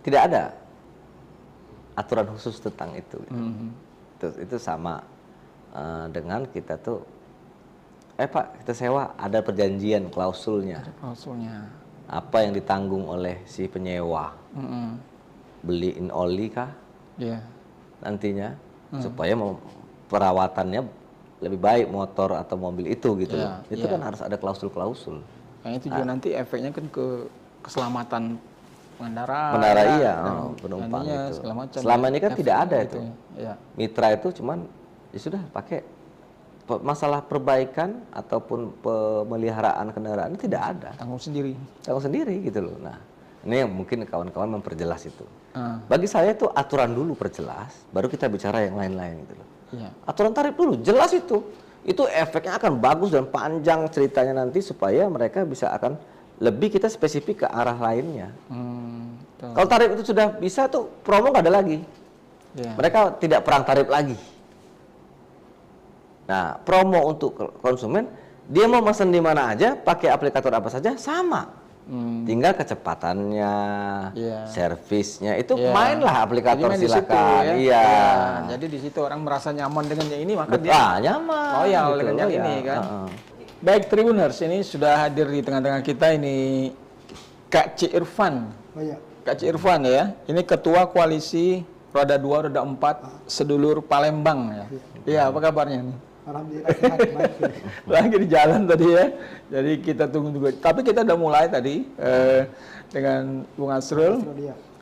tidak ada aturan khusus tentang itu. Itu sama dengan kita tuh, Pak kita sewa ada perjanjian klausulnya. Ada klausulnya. Apa yang ditanggung oleh si penyewa? Beliin oli kah? Nantinya supaya perawatannya lebih baik motor atau mobil itu gitu loh. Itu kan harus ada klausul-klausul. Nah, itu juga nanti efeknya kan ke keselamatan pengendara penumpang itu. Selama ini kan tidak ada itu. Mitra itu cuman ya sudah pakai masalah perbaikan ataupun pemeliharaan kendaraan itu tidak ada. Tanggung sendiri gitu loh. Nah, ini yang mungkin kawan-kawan memperjelas itu. Bagi saya itu aturan dulu perjelas, baru kita bicara yang lain-lain gitu loh. Aturan tarif dulu jelas itu efeknya akan bagus dan panjang ceritanya nanti supaya mereka bisa akan lebih kita spesifik ke arah lainnya. Kalau tarif itu sudah bisa tuh promo nggak ada lagi. Mereka tidak perang tarif lagi. Nah, promo untuk konsumen dia mau pesan di mana aja, pakai aplikator apa saja sama. Tinggal kecepatannya, servisnya itu mainlah aplikator silakan. Jadi di situ orang merasa nyaman dengan yang ini maka dia nyaman. Loyal gitu dengan yang ini kan. Baik Tribuners, ini sudah hadir di tengah-tengah kita ini Kak C. Irfan. Kak C. Irfan ya. Ini Ketua Koalisi Roda 2, Roda 4 Sedulur Palembang ya. Iya, apa kabarnya nih? Alhamdulillah sehat, baik. Lagi di jalan tadi ya. Jadi kita tunggu juga. Tapi kita udah mulai tadi dengan Bung Asrul.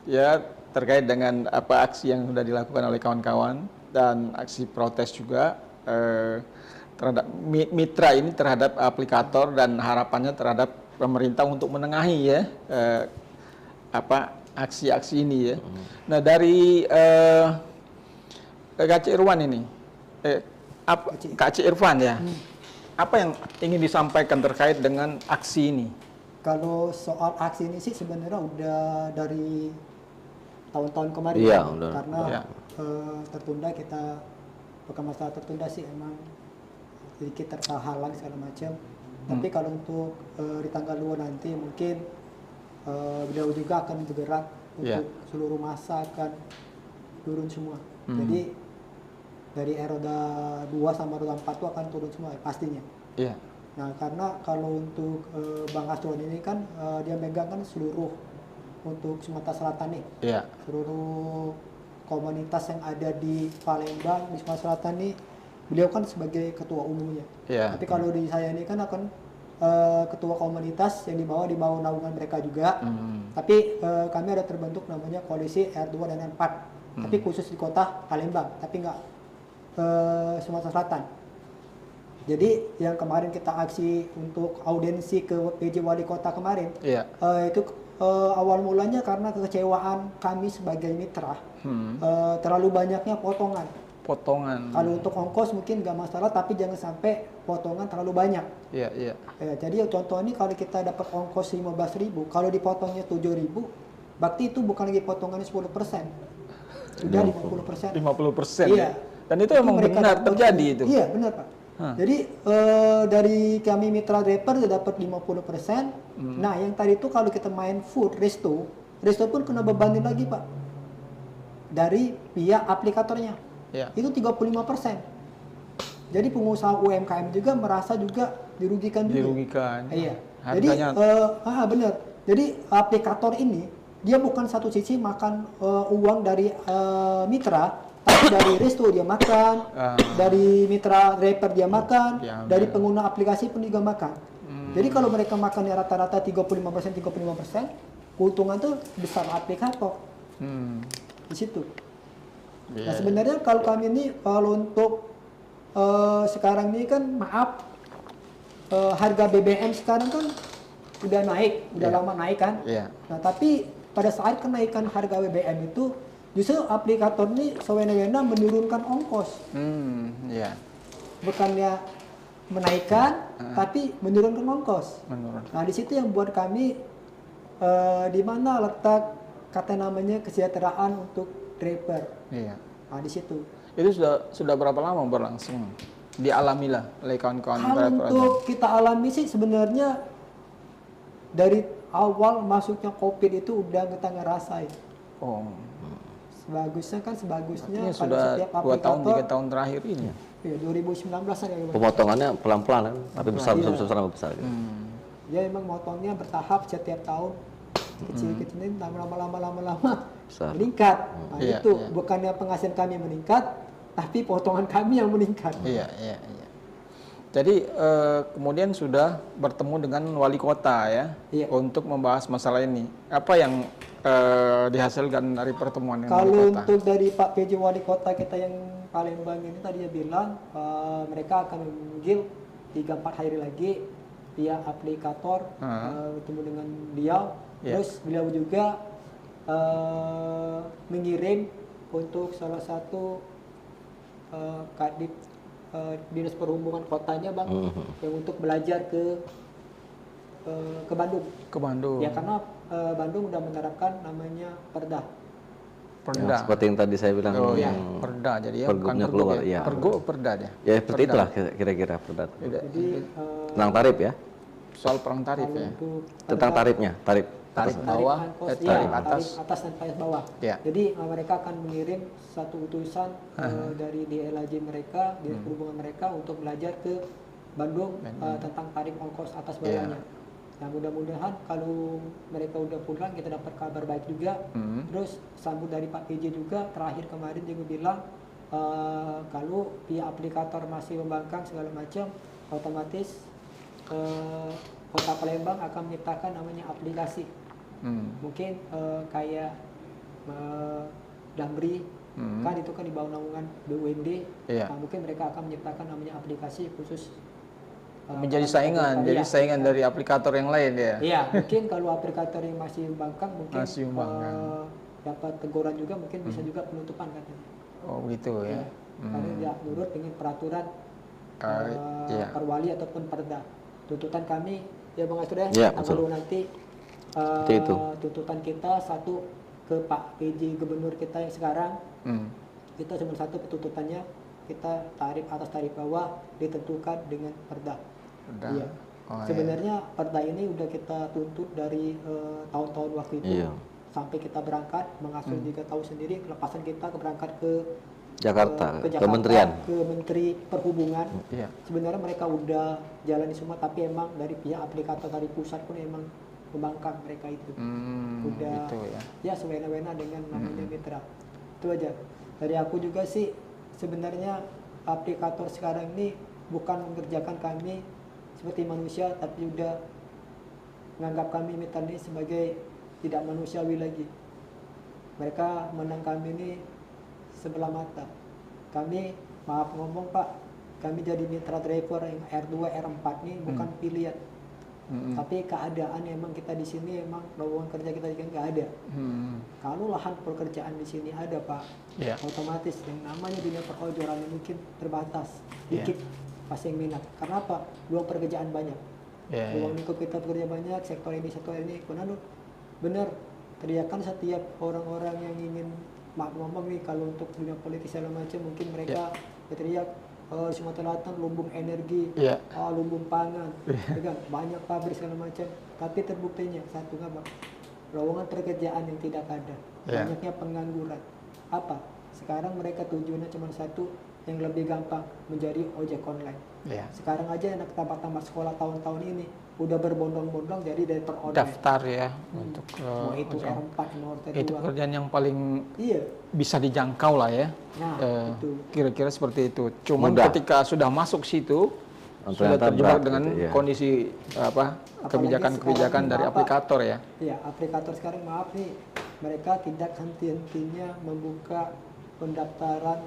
Ya, terkait dengan apa aksi yang sudah dilakukan oleh kawan-kawan dan aksi protes juga terhadap mitra ini terhadap aplikator dan harapannya terhadap pemerintah untuk menengahi ya aksi-aksi ini ya. Nah, dari Kak C. Irfan ini Kak C. Irfan ya. Apa yang ingin disampaikan terkait dengan aksi ini? Kalau soal aksi ini sih sebenarnya udah dari tahun-tahun kemarin karena tertunda kita masalah tertunda sih emang sedikit terhalang segala macam. Tapi kalau untuk di tanggal 2 nanti mungkin beliau juga akan bergerak untuk seluruh masa akan turun semua. Jadi dari roda 2 sama roda 4 itu akan turun semua pastinya. Nah, karena kalau untuk Bang Asron ini kan dia megang kan seluruh untuk Sumatera Selatan nih. Iya. Seluruh komunitas yang ada di Palembang, di Sumatera Selatan nih, beliau kan sebagai ketua umumnya. Iya. Tapi kalau di saya ini kan akan ketua komunitas yang di bawah naungan mereka juga. Tapi kami ada terbentuk namanya koalisi R2 dan R4. Tapi khusus di kota Palembang, tapi nggak Sumatera Selatan. Jadi yang kemarin kita aksi untuk audiensi ke PJ Wali Kota kemarin, itu awal mulanya karena kekecewaan kami sebagai mitra, terlalu banyaknya potongan. Kalau untuk ongkos mungkin nggak masalah, tapi jangan sampai potongan terlalu banyak. Iya. Jadi contoh ini kalau kita dapat ongkos 15.000, kalau dipotongnya 7.000, berarti itu bukan lagi potongannya 10%, sudah 50%. 50%. Iya. Dan itu emang benar terjadi itu. Iya benar Pak. Jadi dari kami mitra driver sudah dapat 50%. Nah yang tadi itu kalau kita main food resto pun kena bebanin lagi Pak dari pihak aplikatornya. Itu 35%. Jadi pengusaha UMKM juga merasa juga dirugikan juga. Iya. Harganya. Jadi benar. Jadi aplikator ini dia bukan satu sisi makan uang dari mitra, tapi dari resto dia makan, dari mitra driver dia makan, dari pengguna aplikasi pun juga makan. Jadi kalau mereka makannya rata-rata 35%, keuntungan tuh besar aplikator. Di situ. Nah sebenarnya kalau kami ini kalau untuk sekarang ini kan harga BBM sekarang kan udah naik, udah lama naik kan. Nah tapi pada saat kenaikan harga BBM itu justru aplikator ini sewena-wena menurunkan ongkos. Bukannya menaikkan, tapi menurunkan ongkos. Nah di situ yang buat kami di mana letak kata namanya kesejahteraan untuk driver. Nah di situ. Itu sudah berapa lama berlangsung? Dialamilah oleh kawan-kawan driver. Untuk kita alami sih sebenarnya dari awal masuknya COVID itu udah kita ngerasain. Sebagusnya artinya sudah setiap 2 tahun 3 tahun terakhir ini. Iya 2019 kan ya. Pemotongannya pelan-pelan kan, tapi besar. Gitu. Ya emang motongnya bertahap setiap tahun. Kecil-kecilin lama-lama meningkat. Nah itu bukannya penghasilan kami meningkat, tapi potongan kami yang meningkat. Iya. Jadi kemudian sudah bertemu dengan wali kota ya, untuk membahas masalah ini. Apa yang dihasilkan dari pertemuan dengan wali kota? Kalau untuk dari Pak PJ Wali Kota kita yang Palembang ini tadi dia bilang mereka akan memanggil 3-4 hari lagi via aplikator bertemu dengan beliau. Terus beliau juga mengirim untuk salah satu kadip dinas perhubungan kotanya Bang, yang untuk belajar ke Bandung. Ya karena Bandung udah menerapkan namanya Perda. Ya, seperti yang tadi saya bilang. Perda jadi ya bukan pergub ya. Pergub Perda ya. Ya seperti itulah kira-kira Perda. Jadi tentang tarif ya. Soal perang tarif ya. Tentang tarifnya, tarif bawah, tarif atas dan tarif bawah. Jadi mereka akan mengirim satu utusan dari DLAJ mereka, dinas perhubungan mereka untuk belajar ke Bandung tentang tarif ongkos atas bawahnya. Nah mudah-mudahan kalau mereka udah pulang kita dapat kabar baik juga. Terus sambut dari Pak PJ juga terakhir kemarin dia bilang kalau pihak aplikator masih membangkang segala macam, otomatis Kota Palembang akan menciptakan namanya aplikasi. Mungkin kayak Damri kan itu kan di bawah naungan BUMD. Nah, mungkin mereka akan menciptakan namanya aplikasi khusus menjadi saingan, dari aplikator yang lain ya. Iya, mungkin kalau aplikator yang masih membangkang mungkin dapat teguran juga, mungkin bisa juga penutupan katanya. Oh gitu ya. Karena tidak nurut dengan peraturan perwali ataupun perda. Tuntutan kami ya Bang Astur ya, kalau nanti tuntutan kita satu ke Pak PJ Gubernur kita yang sekarang, kita cuma satu tuntutannya, kita tarif atas tarif bawah ditentukan dengan perda. Iya. Sebenarnya perda ini udah kita tuntut dari tahun-tahun waktu itu sampai kita berangkat. Bang Astur juga tahu sendiri kelepasan kita berangkat ke Jakarta, ke Menteri Perhubungan. Sebenarnya mereka udah jalan di semua, tapi emang dari pihak aplikator dari pusat pun emang membangkang mereka itu. Udah gitu ya sewena-wena dengan namanya mitra. Itu aja. Dari aku juga sih sebenarnya aplikator sekarang ini bukan mengerjakan kami seperti manusia, tapi udah menganggap kami mitra ini sebagai tidak manusiawi lagi. Mereka menang kami ini sebelah mata. Kami, maaf ngomong Pak, kami jadi mitra driver yang R2, R4 ini bukan pilihan. Tapi keadaan emang kita di sini emang lowongan kerja kita kan nggak ada. Kalau lahan pekerjaan di sini ada Pak, otomatis yang namanya dunia perojolan mungkin terbatas, dikit pas yang minat. Karena apa? Luang pekerjaan banyak. Luang lingkup kita bekerja banyak, sektor ini, karena benar teriakan setiap orang-orang yang ingin maaf ngomong nih kalau untuk dunia politik segala macam mungkin mereka berteriak Sumatera Selatan lumbung energi, lumbung pangan, banyak pabrik segala macam. Tapi terbuktinya satu apa? Lowongan pekerjaan yang tidak ada, banyaknya pengangguran. Apa? Sekarang mereka tujuannya cuma satu, yang lebih gampang menjadi ojek online. Sekarang aja anak tamat sekolah tahun-tahun ini udah berbondong-bondong jadi driver online. Daftar untuk mau itu R4, mau T2. Itu pekerjaan yang paling bisa dijangkau lah ya. Nah, kira-kira seperti itu. Cuman ketika sudah masuk situ sudah terjebak dengan kondisi kebijakan-kebijakan dari aplikator ya. Iya, aplikator sekarang maaf nih, mereka tidak henti-hentinya membuka pendaftaran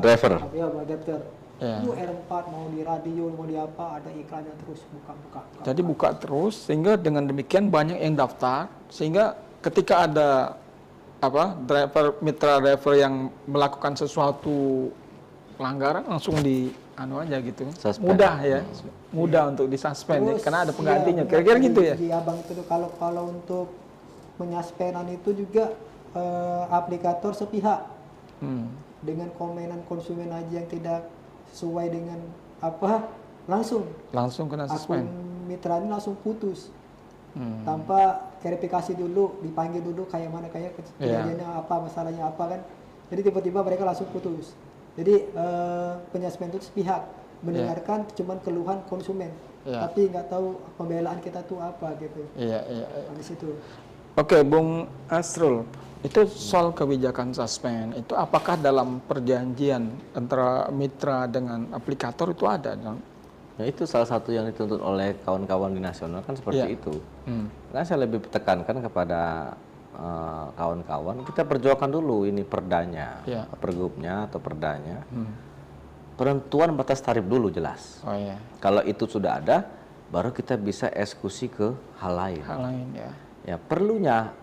driver. Driver. Itu R4 mau di radio mau di apa ada iklannya terus buka. Jadi buka terus sehingga dengan demikian banyak yang daftar sehingga ketika ada mitra driver yang melakukan sesuatu pelanggaran langsung aja gitu. Suspend. Mudah untuk disuspend karena ada penggantinya. Kira-kira gitu ya. Di abang itu kalau untuk penyaspenan itu juga aplikator sepihak. Dengan komenan konsumen aja yang tidak sesuai dengan langsung kena suspend. Akun mitra ini langsung putus tanpa verifikasi dulu, dipanggil dulu kayak kejadiannya masalahnya kan. Jadi tiba-tiba mereka langsung putus. Jadi penyaspen itu sepihak mendengarkan cuman keluhan konsumen, tapi nggak tahu pembelaan kita tuh apa gitu. Di situ. Oke, Bung Asrul. Itu soal kebijakan suspend, itu apakah dalam perjanjian antara mitra dengan aplikator itu ada? Ya itu salah satu yang dituntut oleh kawan-kawan di nasional kan seperti itu. Nah saya lebih tekankan kepada kawan-kawan, kita perjuangkan dulu ini perdanya, pergubnya atau perdanya. Penentuan batas tarif dulu jelas. Kalau itu sudah ada, baru kita bisa eksekusi ke hal lain. Ya perlunya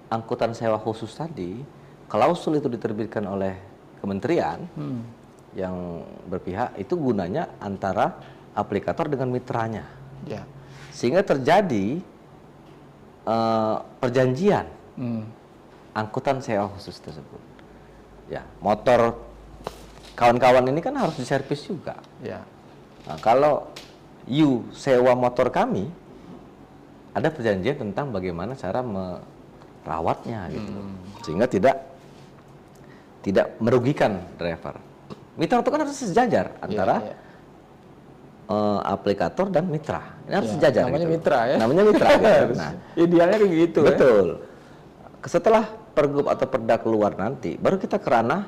angkutan sewa khusus tadi, klausul itu diterbitkan oleh kementerian yang berpihak, itu gunanya antara aplikator dengan mitranya. Sehingga terjadi perjanjian angkutan sewa khusus tersebut. Motor kawan-kawan ini kan harus diservis juga. Nah, kalau you sewa motor kami, ada perjanjian tentang bagaimana cara merawatnya gitu, sehingga tidak merugikan driver. Mitra itu kan harus sejajar antara aplikator dan mitra. Ini harus sejajar. Namanya gitu. Mitra ya. Namanya mitra. Gitu. Nah, idealnya kayak gitu. Betul. Setelah pergub atau perda keluar nanti, baru kita ke ranah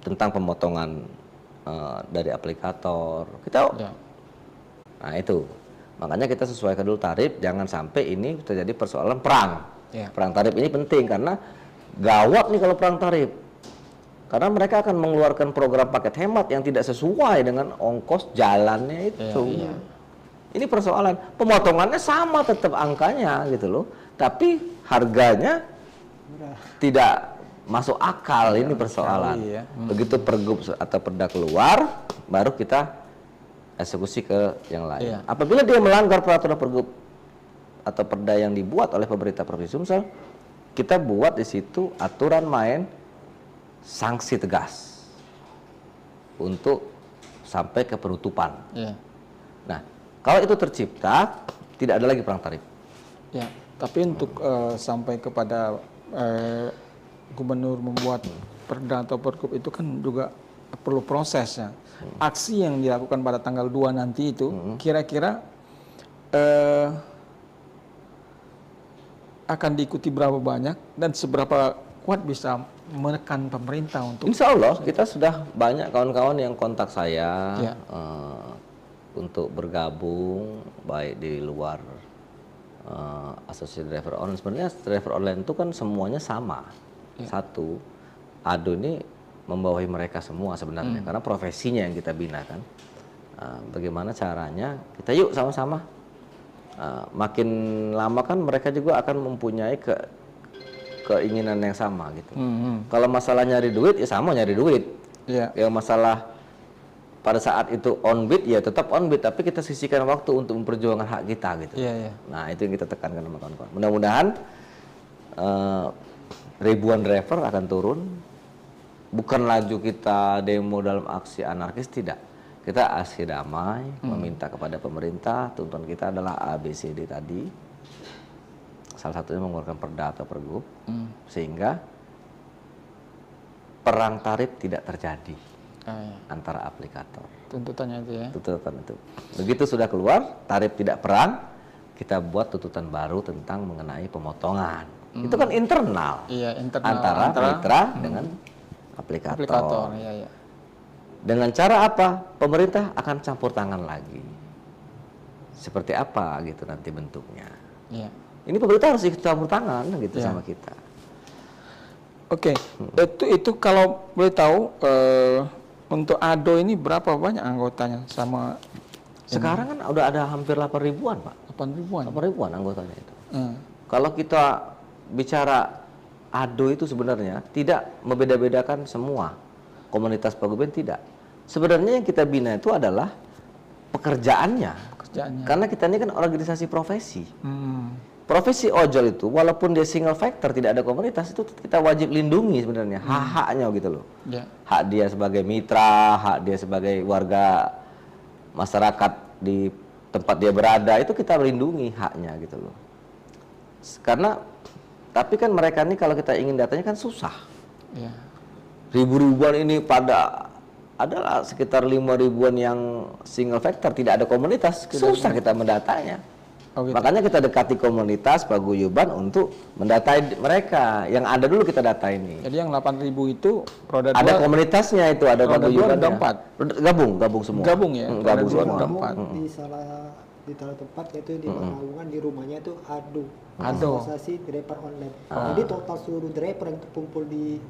tentang pemotongan dari aplikator. Nah itu. Makanya kita sesuaikan dulu tarif, jangan sampai ini terjadi persoalan perang. Perang tarif ini penting karena gawat nih kalau perang tarif. Karena mereka akan mengeluarkan program paket hemat yang tidak sesuai dengan ongkos jalannya itu. Ini persoalan. Pemotongannya sama tetap angkanya gitu loh. Tapi harganya tidak masuk akal, ini persoalan. Begitu pergub atau perda keluar, baru kita eksekusi ke yang lain. Apabila dia melanggar peraturan pergub atau perda yang dibuat oleh pemerintah Provinsi Sumsel, kita buat di situ aturan main sanksi tegas untuk sampai ke penutupan. Nah, kalau itu tercipta, tidak ada lagi perang tarif. Tapi untuk sampai kepada gubernur membuat perda atau pergub itu kan juga perlu prosesnya. Aksi yang dilakukan pada tanggal 2 nanti itu kira-kira akan diikuti berapa banyak dan seberapa kuat bisa menekan pemerintah untuk? Insya Allah kita sudah banyak kawan-kawan yang kontak saya untuk bergabung baik di luar asosiasi driver online. Sebenarnya driver online itu kan semuanya sama, satu. ADO ini membawahi mereka semua sebenarnya karena profesinya yang kita bina kan. Bagaimana caranya kita yuk sama-sama. Makin lama kan mereka juga akan mempunyai keinginan yang sama gitu. Kalau masalah nyari duit ya sama nyari duit. Yang masalah pada saat itu on bid ya tetap on bid, tapi kita sisihkan waktu untuk memperjuangkan hak kita gitu. Nah itu yang kita tekankan sama kawan-kawan. Mudah-mudahan ribuan driver akan turun. Bukan laju kita demo dalam aksi anarkis, tidak. Kita aksi damai, meminta kepada pemerintah, tuntutan kita adalah A, B, C, D tadi. Salah satunya mengeluarkan perda atau pergub, sehingga perang tarif tidak terjadi antara aplikator. Tuntutannya itu ya? Tuntutan itu. Begitu sudah keluar, tarif tidak perang, kita buat tuntutan baru tentang mengenai pemotongan. Itu kan internal, antara mitra dengan aplikator. Dengan cara apa? Pemerintah akan campur tangan lagi. Seperti apa gitu nanti bentuknya. Ini pemerintah harus ikut campur tangan gitu sama kita. Oke, itu kalau boleh tahu untuk ADO ini berapa banyak anggotanya sama? Sekarang kan udah ada hampir 8 ribuan, Pak. 8 ribuan? 8 ribuan anggotanya itu. Kalau kita bicara ADO itu sebenarnya tidak membeda-bedakan semua komunitas paguyuban, tidak. Sebenarnya yang kita bina itu adalah pekerjaannya. Karena kita ini kan organisasi profesi. Profesi ojol itu walaupun dia single factor tidak ada komunitas, itu kita wajib lindungi sebenarnya hak-haknya gitu loh. Hak dia sebagai mitra, hak dia sebagai warga masyarakat di tempat dia berada, itu kita lindungi haknya gitu loh. Karena tapi kan mereka ini kalau kita ingin datanya kan susah. Ribu-ribuan ini adalah sekitar 5 ribuan yang single factor, tidak ada komunitas, susah kita mendatanya. Makanya kita dekati komunitas paguyuban untuk mendatai mereka. Yang ada dulu kita data ini. Jadi yang 8.000 itu roda ada komunitasnya itu, ada paguyubannya. Gabung semua. Gabung ya. Gabung semua. Di salah tempat yaitu di Pekalongan, di rumahnya itu ADO. Asosiasi Driver Online. Jadi total seluruh driver yang terkumpul di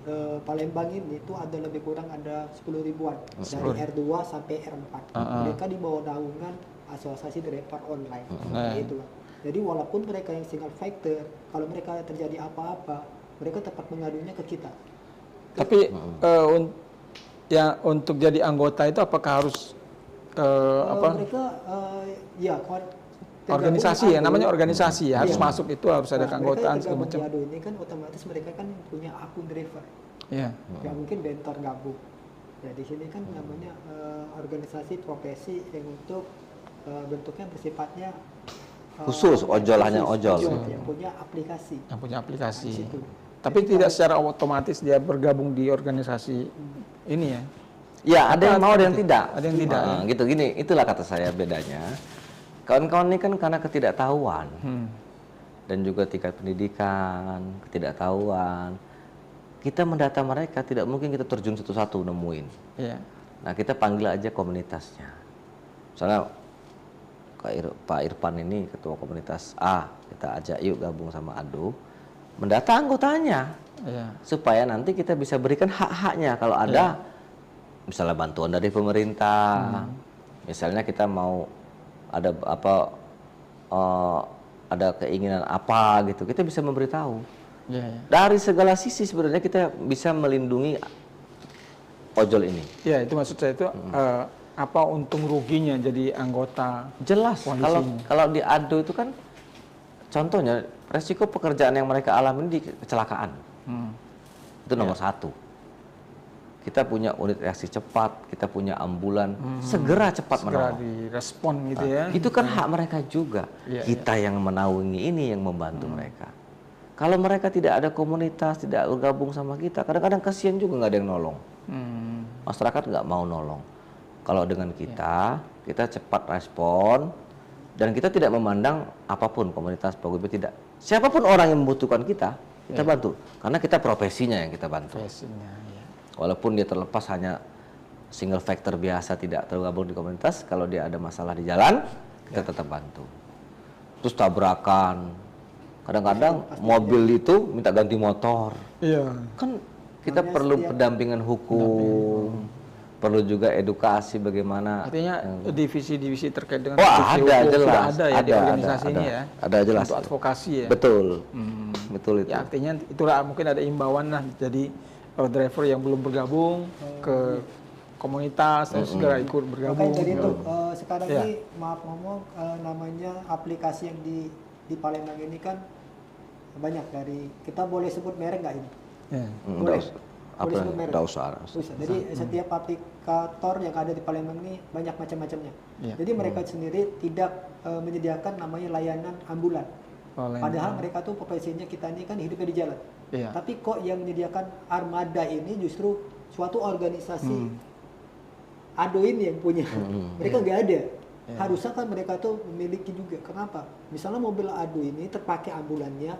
Palembang ini itu ada lebih kurang ada 10 ribuan dari R2 sampai R4. Mereka di bawah naungan Asosiasi Driver Online. Itu. Jadi walaupun mereka yang single factor, kalau mereka terjadi apa-apa, mereka tetap mengadunya ke kita. Tapi untuk jadi anggota itu apakah harus mereka organisasi ya, namanya organisasi ya, harus masuk itu harus ada keanggotaan segala macam. ADO ini kan otomatis mereka kan punya akun driver. Ya mungkin bentor gabung. Ya di sini kan namanya organisasi profesi yang untuk bentuknya bersifatnya khusus ojol, hanya ojol. Yang punya aplikasi. Yang punya aplikasi. Tapi tidak secara otomatis dia bergabung di organisasi ini ya. Ya, ada yang mau, ada yang tidak. Ada yang tidak. Gitu gini, itulah kata saya bedanya. Kawan-kawan ini kan karena ketidaktahuan dan juga tingkat pendidikan, ketidaktahuan. Kita mendata mereka tidak mungkin kita terjun satu-satu nemuin. Nah, kita panggil aja komunitasnya. Misalnya Pak Irfan ini ketua komunitas A, kita ajak yuk gabung sama ADO, mendata anggotanya, supaya nanti kita bisa berikan hak-haknya kalau ada. Misalnya bantuan dari pemerintah, misalnya kita mau ada ada keinginan apa gitu, kita bisa memberitahu. Dari segala sisi sebenarnya kita bisa melindungi ojol ini. Ya, itu maksud saya itu apa untung ruginya jadi anggota? Jelas. Kalau di ADO itu kan contohnya resiko pekerjaan yang mereka alami di kecelakaan. Itu nomor satu. Kita punya unit reaksi cepat, kita punya ambulan, segera cepat menolong. Segera direspon gitu ya. Itu kan hak mereka juga. Kita yang menaungi ini yang membantu mereka. Kalau mereka tidak ada komunitas, tidak bergabung sama kita, kadang-kadang kasihan juga nggak ada yang nolong. Masyarakat nggak mau nolong. Kalau dengan kita cepat respon, Dan kita tidak memandang apapun komunitas paguyuban, tidak. Siapapun orang yang membutuhkan kita bantu. Karena kita profesinya yang kita bantu. Walaupun dia terlepas hanya single factor biasa, tidak tergabung di komunitas, kalau dia ada masalah di jalan, kita tetap bantu. Terus tabrakan, kadang-kadang mobil itu minta ganti motor. Kan kita perlu pendampingan hukum, perlu juga edukasi bagaimana. Artinya divisi-divisi terkait dengan ada hukum, jelas, sudah ada ya di organisasi ini ya. Ada jelas. Untuk advokasi ya. Betul. Betul itu. Ya artinya itulah mungkin ada imbauan lah. Jadi driver yang belum bergabung ke komunitas harus segera ikut bergabung. Makanya jadi itu sekarang ini maaf ngomong namanya aplikasi yang di Palembang ini kan banyak dari, kita boleh sebut merek nggak ini? Boleh. Boleh sebut merek. Jadi setiap aplikator yang ada di Palembang ini banyak macam-macamnya. Jadi mereka sendiri tidak menyediakan namanya layanan ambulan. Padahal mereka tuh profesinya kita ini kan hidupnya di jalan. Tapi kok yang menyediakan armada ini justru suatu organisasi ADO ini yang punya. Mereka nggak ada. Harusnya kan mereka tuh memiliki juga. Kenapa? Misalnya mobil ADO ini terpakai ambulannya,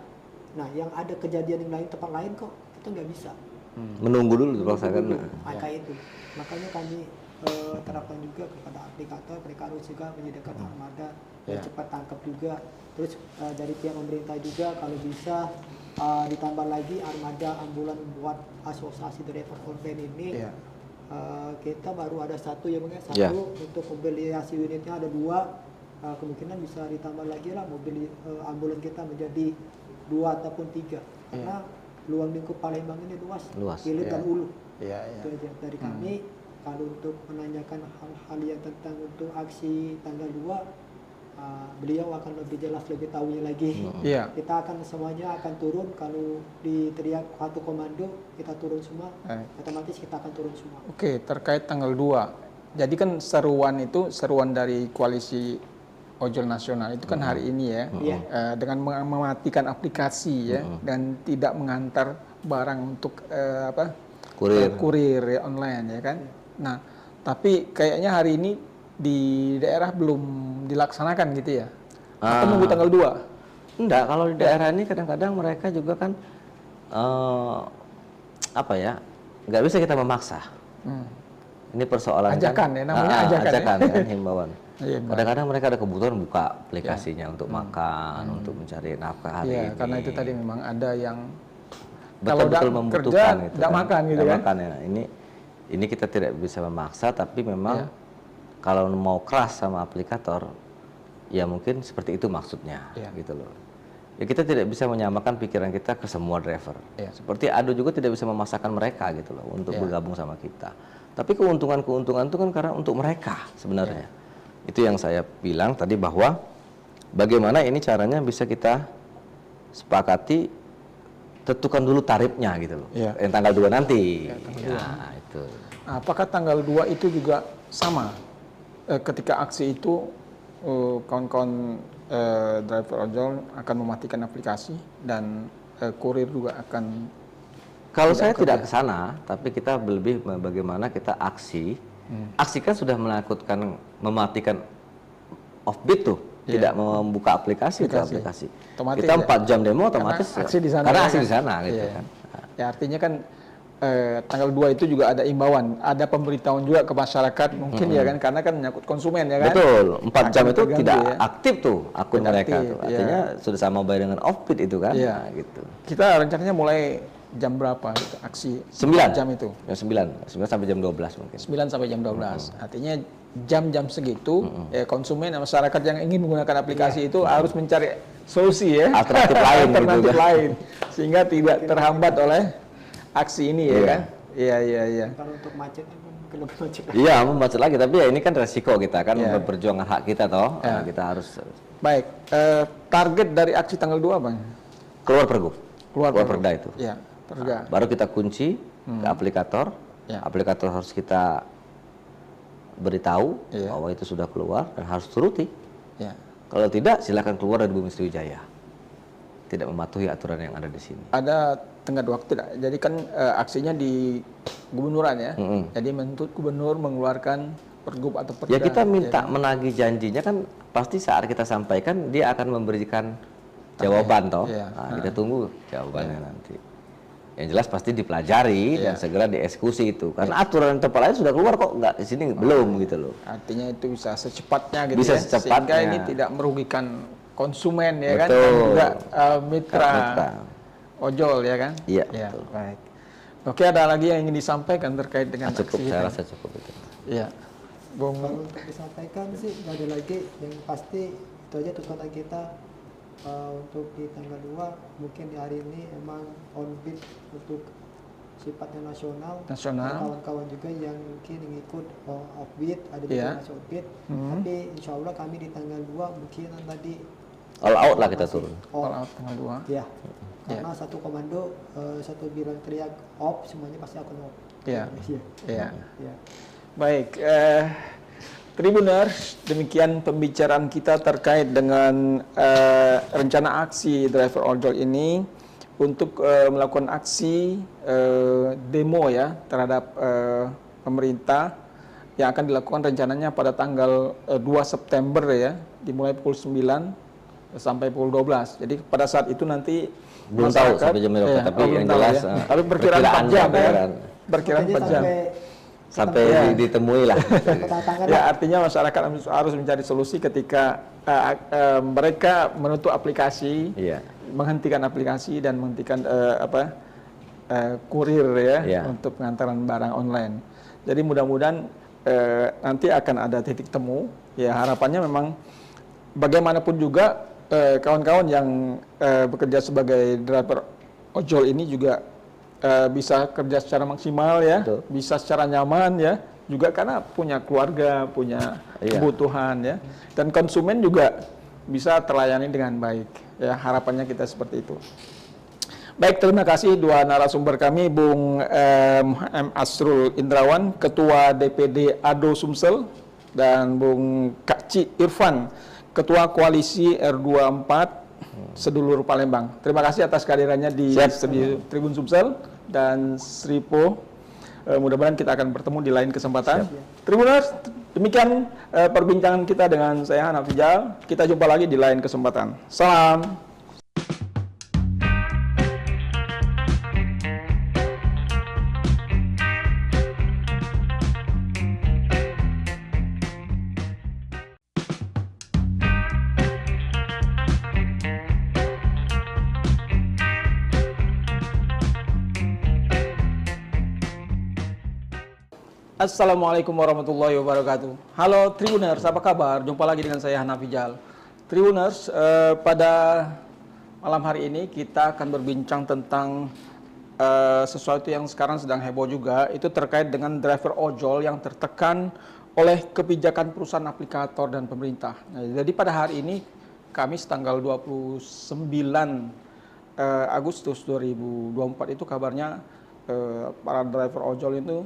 nah yang ada kejadian yang lain tempat lain kok kita nggak bisa. Menunggu dulu dipaksakan. Makanya kami terapkan juga kepada aplikator, mereka harus juga menyediakan armada yang cepat tangkap juga. Terus dari pihak pemerintah juga kalau bisa ditambah lagi armada ambulan buat asosiasi driver online ini. Kita baru ada satu ya Bang, satu untuk mobilisasi unitnya ada 2, kemungkinan bisa ditambah lagi lah mobil ambulan kita menjadi 2 ataupun 3 karena luang lingkup Palembang ini luas. Hilir dan Ulu. Itu aja dari kami. Kalau untuk menanyakan hal-hal yang tentang untuk aksi tanggal 2, beliau akan lebih jelas, lebih tahunya lagi. Kita akan semuanya akan turun. Kalau diteriak satu komando kita turun semua, otomatis kita akan turun semua. Oke, terkait tanggal 2. Jadi kan seruan dari koalisi ojol nasional itu kan hari ini ya, dengan mematikan aplikasi ya, dan tidak mengantar barang untuk kurir online ya kan. Nah, tapi kayaknya hari ini di daerah belum dilaksanakan gitu ya? Atau nunggu tanggal 2? Enggak, kalau di daerah ini kadang-kadang mereka juga kan nggak bisa kita memaksa. Ini persoalan ajakan ya, namanya ajakan ya, himbauan. Kadang-kadang mereka ada kebutuhan buka aplikasinya untuk makan, untuk mencari nafkah hari ini. Karena itu tadi memang ada yang betul-betul membutuhkan kerja, tidak makan gitu kan? Makan, ya. Ini kita tidak bisa memaksa, tapi memang kalau mau keras sama aplikator, ya mungkin seperti itu maksudnya, gitu loh. Ya kita tidak bisa menyamakan pikiran kita ke semua driver. Seperti ADO juga tidak bisa memaksakan mereka gitu loh untuk bergabung sama kita. Tapi keuntungan-keuntungan itu kan karena untuk mereka sebenarnya. Itu yang saya bilang tadi bahwa bagaimana ini caranya bisa kita sepakati, tentukan dulu tarifnya gitu loh. Yang tanggal 2 nanti. Nah, itu. Apakah tanggal 2 itu juga sama? Ketika aksi itu kawan-kawan driver ojol akan mematikan aplikasi dan kurir juga akan. Kalau saya tidak ke sana, tapi kita lebih bagaimana kita aksi. Aksi kan sudah mematikan offbeat tuh, tidak membuka aplikasi. Otomatis kita 4 jam demo otomatis karena aksi di sana. Karena aksi di sana gitu kan. Ya artinya kan tanggal 2 itu juga ada imbauan, ada pemberitahuan juga ke masyarakat mungkin ya kan, karena kan menyangkut konsumen ya kan. Betul, 4 jam itu tidak aktif tuh akun mereka tuh. Artinya sudah sama bayar dengan offbeat itu kan. Gitu. Kita rencananya mulai jam berapa gitu, aksi 9 jam itu? Ya 9 sampai jam 12 mungkin. 9 sampai jam 12. Artinya jam-jam segitu konsumen dan masyarakat yang ingin menggunakan aplikasi itu harus mencari solusi ya. Alternatif lain gitu lain sehingga tidak terhambat oleh aksi ini ya kan? Iya. Kalau untuk macet mungkin lebih macet. Iya, macet lagi, tapi ya ini kan resiko kita kan memperjuangkan hak kita toh. Kita harus. Baik, target dari aksi tanggal 2 Bang? Keluar pergub. Keluar perda itu. Iya, perda. Baru kita kunci ke aplikator. Aplikator harus kita beritahu bahwa itu sudah keluar dan harus turuti. Kalau tidak, silakan keluar dari Bumi Sriwijaya. Tidak mematuhi aturan yang ada di sini. Ada tenggat waktu tidak? Jadi kan aksinya di gubernuran ya. Jadi menuntut gubernur mengeluarkan pergub atau perda. Ya kita minta menagih janjinya kan pasti saat kita sampaikan dia akan memberikan jawaban toh. Nah, kita tunggu jawabannya nanti. Yang jelas pasti dipelajari dan segera dieksekusi itu. Karena aturan tempat lain sudah keluar kok, nggak di sini belum gitu loh. Artinya itu bisa secepatnya gitu bisa ya. Secepatnya. Sehingga ini tidak merugikan konsumen ya. Betul. Kan, dan juga mitra ojol ya kan. Iya. Ya, baik. Oke, ada lagi yang ingin disampaikan terkait dengan cukup, saya rasa cukup itu. Iya. Kalau untuk disampaikan sih nggak ada lagi, yang pasti itu aja tuntutan kita. Untuk di tanggal 2 mungkin di hari ini emang on beat untuk sifatnya nasional. Kawan-kawan juga yang mungkin ikut off beat, ada juga masih off beat. Tapi insya Allah kami di tanggal 2 mungkin tadi all out lah kita turun. All out tanggal 2. Ya. Karena satu komando, satu bilang teriak off, semuanya pasti akan off. Iya. Baik. Tribuners, demikian pembicaraan kita terkait dengan rencana aksi driver ojol ini untuk melakukan aksi demo ya terhadap pemerintah yang akan dilakukan rencananya pada tanggal 2 September ya, dimulai pukul 9 sampai pukul 12. Jadi pada saat itu nanti belum tahu sampai jam berapa, tapi yang jelas tapi perkiraan 4 jam ya. Perkiraan 4 jam. Sampai ditemui lah. Ya, artinya masyarakat harus mencari solusi ketika mereka menutup aplikasi, menghentikan aplikasi dan menghentikan kurir ya untuk pengantaran barang online. Jadi mudah-mudahan nanti akan ada titik temu. Ya, harapannya memang bagaimanapun juga kawan-kawan yang bekerja sebagai driver ojol ini juga bisa kerja secara maksimal ya, bisa secara nyaman ya, juga karena punya keluarga, punya kebutuhan ya, dan konsumen juga bisa terlayani dengan baik ya, harapannya kita seperti itu. Baik, terima kasih dua narasumber kami, Bung M. Asrul Indrawan, Ketua DPD ADO Sumsel, dan Bung Kak Ci Irfan, Ketua Koalisi R24 Sedulur Palembang. Terima kasih atas kehadirannya di Tribun Sumsel dan Sripo. Mudah-mudahan kita akan bertemu di lain kesempatan. Tribuners, demikian perbincangan kita dengan saya Hanafijal. Kita jumpa lagi di lain kesempatan. Salam. Assalamualaikum warahmatullahi wabarakatuh. Halo Tribuners, apa kabar? Jumpa lagi dengan saya Hanafijal. Tribuners, pada malam hari ini kita akan berbincang tentang sesuatu yang sekarang sedang heboh juga, itu terkait dengan driver ojol yang tertekan oleh kebijakan perusahaan aplikator dan pemerintah. Nah, jadi pada hari ini, Kamis tanggal 29 Agustus 2024 itu kabarnya para driver ojol itu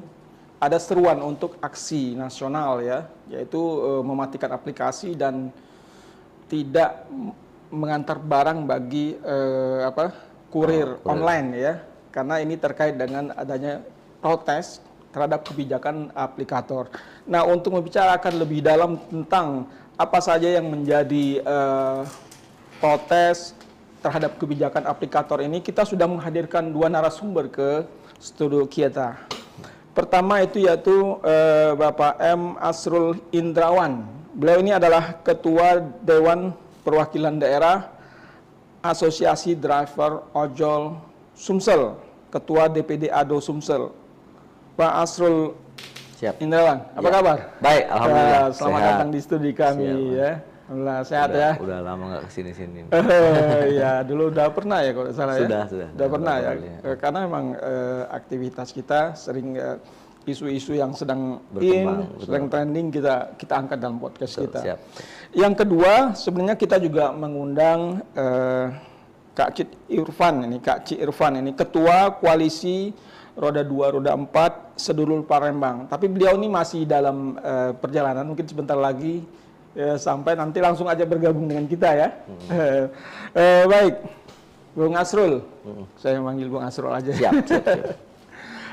ada seruan untuk aksi nasional ya, yaitu mematikan aplikasi dan tidak mengantar barang bagi kurir online ya, karena ini terkait dengan adanya protes terhadap kebijakan aplikator. Nah, untuk membicarakan lebih dalam tentang apa saja yang menjadi protes terhadap kebijakan aplikator ini, kita sudah menghadirkan dua narasumber ke studio kita. Pertama itu yaitu Bapak M. Asrul Indrawan. Beliau ini adalah Ketua Dewan Perwakilan Daerah Asosiasi Driver Ojol Sumsel, Ketua DPD ADO Sumsel. Pak Asrul Indrawan, apa kabar? Baik, alhamdulillah. Selamat datang di studi kami ya. Alhamdulillah sehat ya. Udah lama nggak kesini-sini. Ya, dulu udah pernah ya kalau salah ya. Sudah pernah ya. Karena memang aktivitas kita sering isu-isu yang sedang sedang trending kita angkat dalam podcast kita. Siap. Yang kedua, sebenarnya kita juga mengundang Kak Ci Irfan ini Ketua Koalisi Roda 2, Roda 4 Sedulur Palembang. Tapi beliau ini masih dalam perjalanan, mungkin sebentar lagi sampai nanti langsung aja bergabung dengan kita ya. Baik, Bung Asrul, saya manggil Bung Asrul aja. Siap.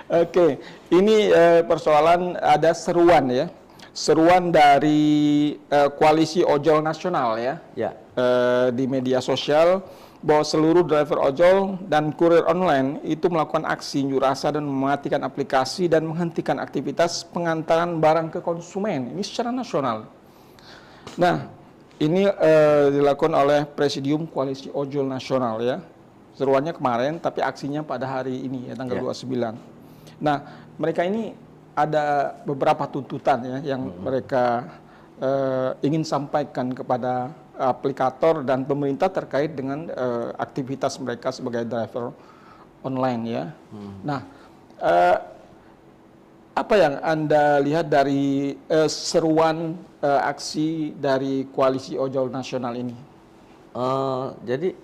Oke, ini persoalan ada seruan ya, seruan dari koalisi ojol nasional ya, di media sosial bahwa seluruh driver ojol dan kurir online itu melakukan aksi unjuk rasa dan mematikan aplikasi dan menghentikan aktivitas pengantaran barang ke konsumen. Ini secara nasional. Nah, ini dilakukan oleh Presidium Koalisi Ojol Nasional ya. Seruannya kemarin, tapi aksinya pada hari ini ya, tanggal 29. Nah, mereka ini ada beberapa tuntutan ya yang mereka ingin sampaikan kepada aplikator dan pemerintah terkait dengan aktivitas mereka sebagai driver online ya. Nah, apa yang Anda lihat dari seruan aksi dari Koalisi Ojol Nasional ini? Jadi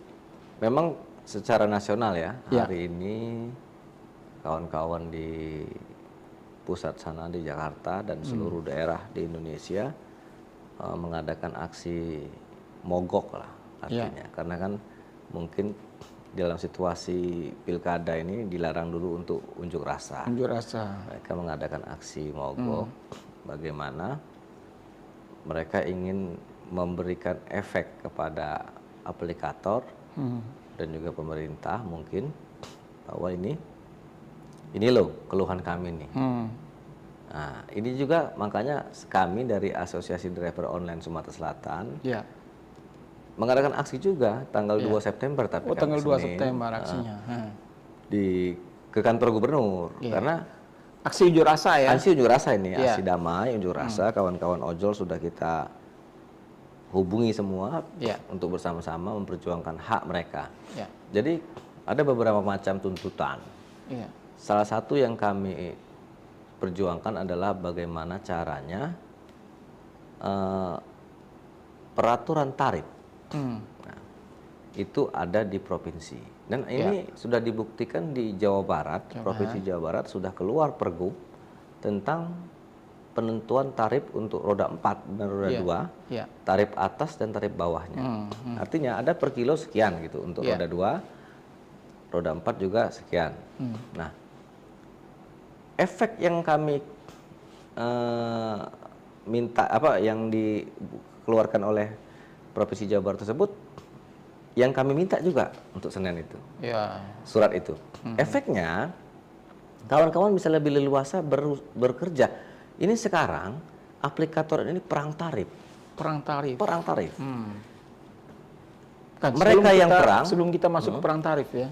memang secara nasional ya, hari ini kawan-kawan di pusat sana di Jakarta dan seluruh daerah di Indonesia mengadakan aksi mogok lah artinya, karena kan mungkin dalam situasi pilkada ini dilarang dulu untuk unjuk rasa. Unjuk rasa. Mereka mengadakan aksi mogok, bagaimana mereka ingin memberikan efek kepada aplikator dan juga pemerintah mungkin bahwa ini loh keluhan kami nih. Nah, ini juga makanya kami dari Asosiasi Driver Online Sumatera Selatan mengadakan aksi juga tanggal 2 September, tapi tanggal 2 September aksinya. Ke kantor gubernur, karena aksi unjuk rasa ya. Aksi unjuk rasa ini, aksi damai unjuk rasa, kawan-kawan ojol sudah kita hubungi semua untuk bersama-sama memperjuangkan hak mereka. Jadi ada beberapa macam tuntutan. Salah satu yang kami perjuangkan adalah bagaimana caranya peraturan tarif. Nah, itu ada di provinsi. Dan ini sudah dibuktikan di Jawa Barat, Provinsi Jawa Barat sudah keluar pergub tentang penentuan tarif untuk roda 4 dan roda 2, tarif atas dan tarif bawahnya. Artinya ada per kilo sekian gitu untuk roda 2, roda 4 juga sekian. Nah, efek yang kami minta yang dikeluarkan oleh Provinsi Jawa Barat tersebut, yang kami minta juga untuk Senin itu, surat itu. Efeknya, kawan-kawan bisa lebih leluasa bekerja. Ini sekarang aplikator ini perang tarif. Perang tarif. Kan, mereka yang perang. Sebelum kita masuk ke perang tarif ya.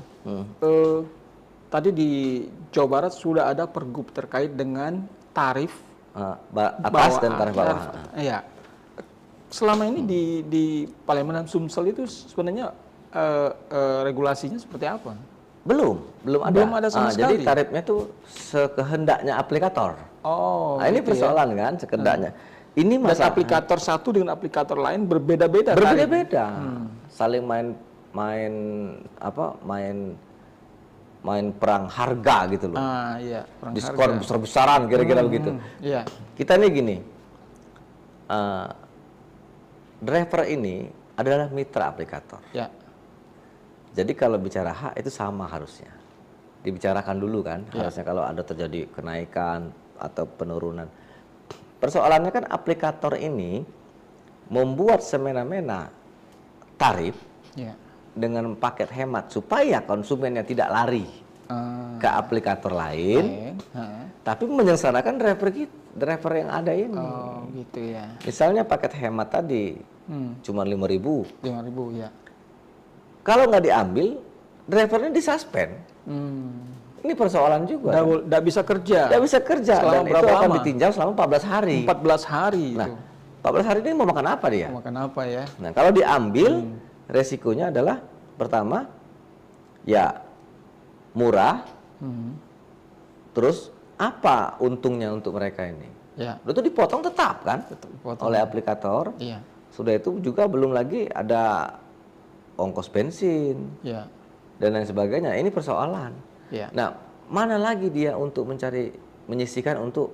Tadi di Jawa Barat sudah ada pergub terkait dengan tarif atas dan tarif bawah. Iya. Selama ini di Palembang Sumsel itu sebenarnya regulasinya seperti apa? Belum ada. Belum ada sama sekali. Jadi tarifnya itu sekehendaknya aplikator. Nah, ini persoalan kan sekehendaknya. Ini masalah. Dan aplikator satu dengan aplikator lain berbeda-beda. Saling main perang harga gitu loh. Perang diskon harga. besar-besaran kira-kira begitu. Kita ini gini. Driver ini adalah mitra aplikator. Jadi kalau bicara hak itu sama harusnya. Dibicarakan dulu kan, harusnya kalau ada terjadi kenaikan atau penurunan. Persoalannya kan aplikator ini membuat semena-mena tarif dengan paket hemat supaya konsumennya tidak lari ke aplikator lain, tapi menyengsarakan driver yang ada ini. Gitu ya. Misalnya paket hemat tadi cuma 5.000. 5.000 ya. Kalau nggak diambil, drivernya disuspend. Ini persoalan juga. Nggak bisa kerja. Nggak bisa kerja. Selama dan berapa itu akan lama? ditinjau selama 14 hari. 14 hari. Nah, 14 hari ini mau makan apa dia? Mau makan apa ya? Nah, kalau diambil, resikonya adalah pertama, ya murah. Terus apa untungnya untuk mereka ini? Itu dipotong tetap kan? Oleh aplikator. Sudah itu juga belum lagi ada ongkos bensin dan lain sebagainya. Ini persoalan. Nah, mana lagi dia untuk menyisihkan untuk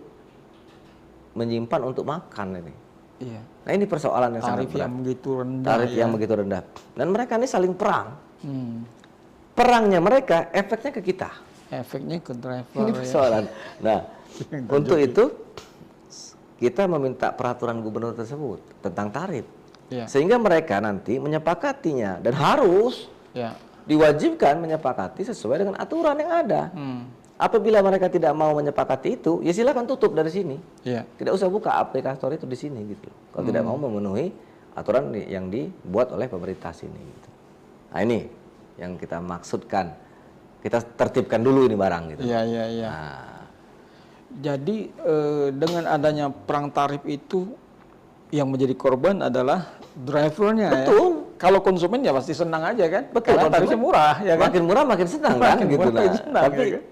menyimpan untuk makan ini? Nah, ini persoalan yang sangat berat. Tarif yang begitu rendah. Tarif yang begitu rendah. Dan mereka ini saling perang. Perangnya mereka, efeknya ke kita. Efeknya ke driver. Ini persoalan. Nah, untuk itu kita meminta peraturan gubernur tersebut tentang tarif. Sehingga mereka nanti menyepakatinya dan harus diwajibkan menyepakati sesuai dengan aturan yang ada. Apabila mereka tidak mau menyepakati itu, ya silakan tutup dari sini. Tidak usah buka aplikator itu di sini gitu. Kalau tidak mau memenuhi aturan yang dibuat oleh pemerintah sini. Gitu. Nah ini yang kita maksudkan. Kita tertibkan dulu ini barang gitu. Nah. Jadi dengan adanya perang tarif itu yang menjadi korban adalah drivernya. Betul. Ya? Kalau konsumen ya pasti senang aja kan. Betul. Karena tarifnya murah ya kan. Makin murah makin senang kan gitu. Tapi ya, kan?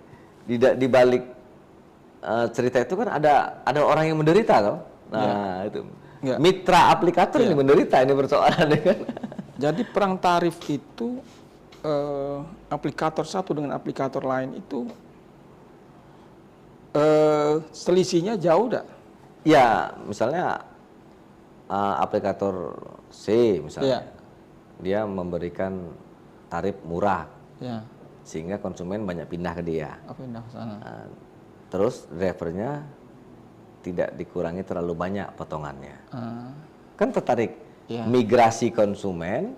di balik cerita itu kan ada orang yang menderita loh. Nah itu mitra aplikator ini menderita, ini persoalannya kan. Jadi perang tarif itu aplikator satu dengan aplikator lain itu selisihnya jauh dah. Ya, misalnya aplikator C misalnya, dia memberikan tarif murah, sehingga konsumen banyak pindah ke dia. Pindah ke sana. Terus drivernya tidak dikurangi terlalu banyak potongannya. Kan tertarik migrasi konsumen,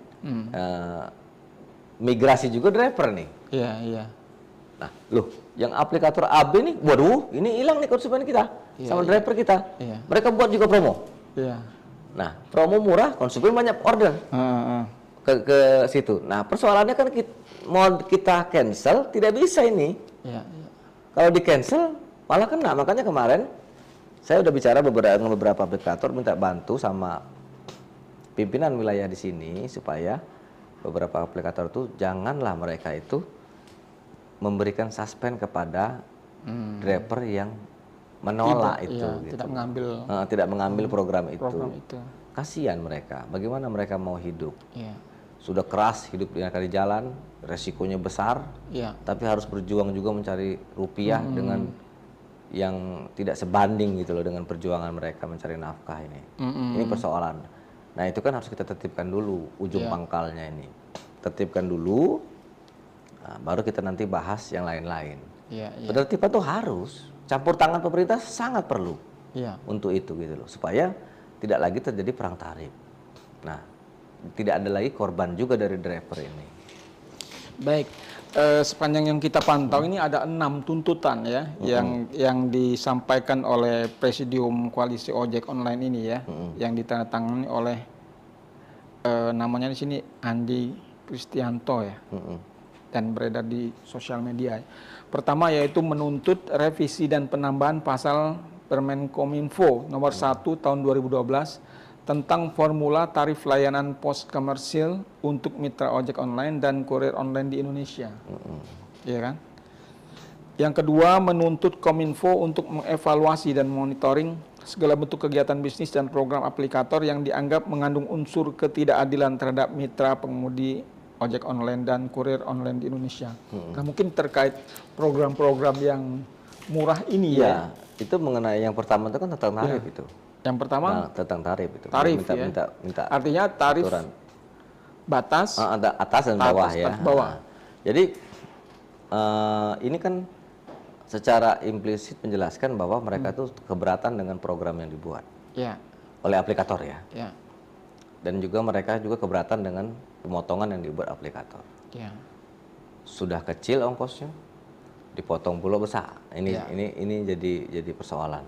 migrasi juga driver nih. Nah, loh, yang aplikator AB nih, waduh, ini hilang nih konsumen kita sama driver kita. Mereka buat juga promo. Nah, promo murah, konsumen banyak order ke situ. Nah, persoalannya kan mau kita cancel tidak bisa ini. Kalau di cancel malah kena. Makanya kemarin saya udah bicara dengan beberapa aplikator, minta bantu sama pimpinan wilayah di sini supaya beberapa aplikator itu janganlah mereka itu memberikan suspend kepada driver yang menolak gitu. Tidak mengambil program itu. Kasihan mereka. Bagaimana mereka mau hidup? Sudah keras hidup di jalan, resikonya besar, tapi harus berjuang juga mencari rupiah dengan yang tidak sebanding gitu loh dengan perjuangan mereka mencari nafkah ini. Ini persoalan. Nah itu kan harus kita tertibkan dulu ujung pangkalnya ini. Tertibkan dulu, nah, baru kita nanti bahas yang lain-lain. Penertiban itu harus, campur tangan pemerintah sangat perlu untuk itu gitu loh, supaya tidak lagi terjadi perang tarif. Nah, tidak ada lagi korban juga dari driver ini. Baik, sepanjang yang kita pantau ini ada 6 tuntutan ya yang disampaikan oleh Presidium Koalisi Ojek Online ini ya, yang ditandatangani oleh namanya di sini Andi Kristianto ya, dan beredar di sosial media. Pertama yaitu menuntut revisi dan penambahan pasal Permenkominfo nomor 1 tahun 2012 tentang formula tarif layanan pos komersil untuk mitra ojek online dan kurir online di Indonesia. Iya kan? Yang kedua, menuntut Kominfo untuk mengevaluasi dan monitoring segala bentuk kegiatan bisnis dan program aplikator yang dianggap mengandung unsur ketidakadilan terhadap mitra pengemudi ojek online dan kurir online di Indonesia. Nah, mungkin terkait program-program yang murah ini ya. Itu mengenai yang pertama itu kan tentang tarif itu. Yang pertama tentang tarif itu. Tarif minta artinya tarif aturan. Batas atas dan bawah ya. Bawah. Nah, jadi ini kan secara implisit menjelaskan bahwa mereka itu keberatan dengan program yang dibuat oleh aplikator ya. Dan juga mereka juga keberatan dengan pemotongan yang dibuat aplikator. Sudah kecil ongkosnya, dipotong pula besar. Ini jadi persoalan.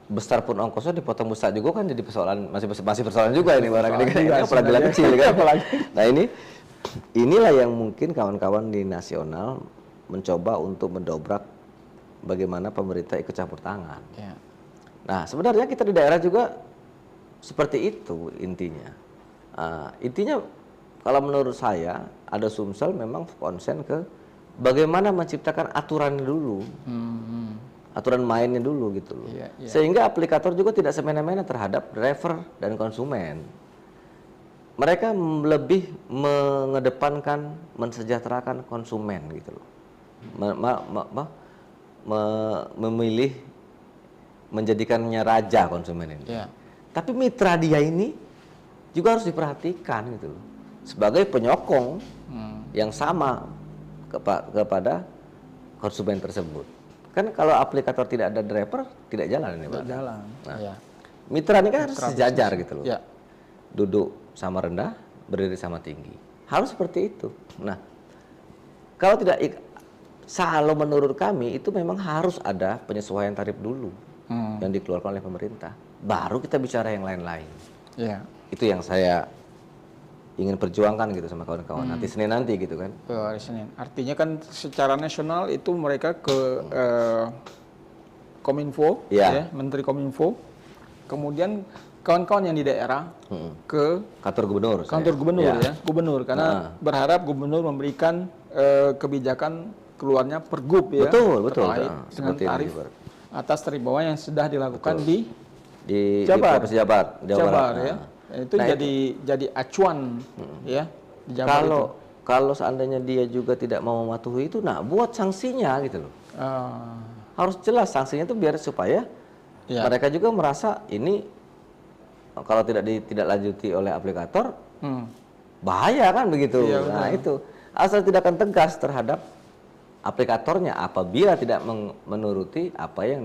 Besar pun ongkosnya dipotong besar juga kan jadi persoalan, masih persoalan juga ini barang ini kan, apalagi kecil kan. Nah inilah yang mungkin kawan-kawan di nasional mencoba untuk mendobrak bagaimana pemerintah ikut campur tangan. Nah sebenarnya kita di daerah juga seperti itu intinya. Intinya kalau menurut saya ada Sumsel memang konsen ke bagaimana menciptakan aturan dulu, aturan mainnya dulu gitu loh. Sehingga aplikator juga tidak semena-mena terhadap driver dan konsumen. Mereka lebih mengedepankan, mensejahterakan konsumen gitu loh. Memilih menjadikannya raja konsumen ini. Tapi mitra dia ini juga harus diperhatikan gitu loh. Sebagai penyokong yang sama kepada konsumen tersebut. Kan kalau aplikator tidak ada driver, tidak jalan ini, Pak. Tidak jalan. Nah, Ya. mitra ini kan harus sejajar gitu loh. Ya. Duduk sama rendah, berdiri sama tinggi. Harus seperti itu. Nah, kalau tidak, kalau menurut kami itu memang harus ada penyesuaian tarif dulu yang dikeluarkan oleh pemerintah. Baru kita bicara yang lain-lain. Ya. Itu yang saya ingin perjuangkan gitu sama kawan-kawan. Nanti Senin nanti gitu kan. Hari Senin. Artinya kan secara nasional itu mereka ke Kominfo, ya, Menteri Kominfo. Kemudian kawan-kawan yang di daerah ke kantor gubernur. Gubernur, karena berharap gubernur memberikan kebijakan keluarnya pergub ya. Betul. Dengan tarif atas tarif bawah yang sudah dilakukan di Jabar, Jabar ya. Itu jadi acuan ya di Jabar. Kalau seandainya dia juga tidak mau mematuhi itu, nah buat sanksinya gitu loh. Harus jelas sanksinya itu biar supaya mereka juga merasa ini kalau tidak lanjuti oleh aplikator bahaya kan begitu. Nah itu asal tidak akan tegas terhadap aplikatornya apabila tidak menuruti apa yang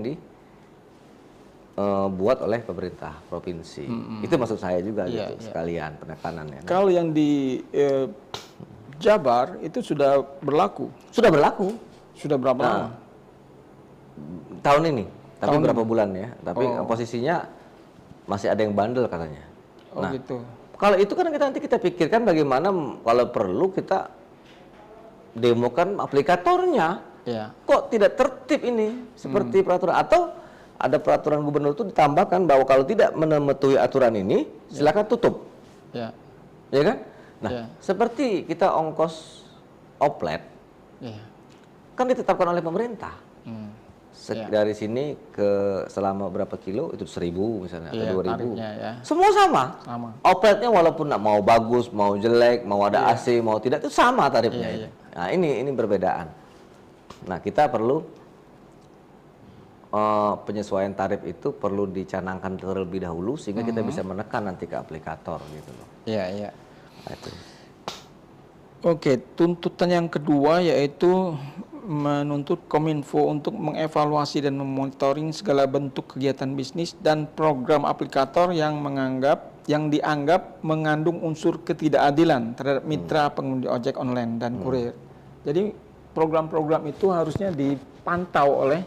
buat oleh pemerintah provinsi. Itu maksud saya juga gitu, sekalian penekanannya. Kalau yang di Jabar itu sudah berlaku. Sudah berlaku. Sudah berapa lama? Tahun ini. Tapi berapa bulan ya. Tapi posisinya masih ada yang bandel katanya. Gitu. Kalau itu kan nanti kita pikirkan bagaimana kalau perlu kita demokan aplikatornya. Kok tidak tertib ini seperti peraturan, atau ada peraturan gubernur itu ditambahkan bahwa kalau tidak mematuhi aturan ini silakan tutup. Ya kan? Nah, seperti kita ongkos oplet kan ditetapkan oleh pemerintah. Dari sini ke selama berapa kilo itu 1.000 misalnya, atau 2.000. Semua sama. Opletnya walaupun mau bagus, mau jelek, mau ada AC, mau tidak, itu sama tarifnya. Nah, ini perbedaan. Nah, kita perlu penyesuaian tarif itu perlu dicanangkan terlebih dahulu sehingga kita bisa menekan nanti ke aplikator gitu loh. Iya. Nah, itu. Oke, tuntutan yang kedua yaitu menuntut Kominfo untuk mengevaluasi dan memonitoring segala bentuk kegiatan bisnis dan program aplikator yang dianggap mengandung unsur ketidakadilan terhadap mitra pengemudi ojek online dan kurir. Jadi program-program itu harusnya dipantau oleh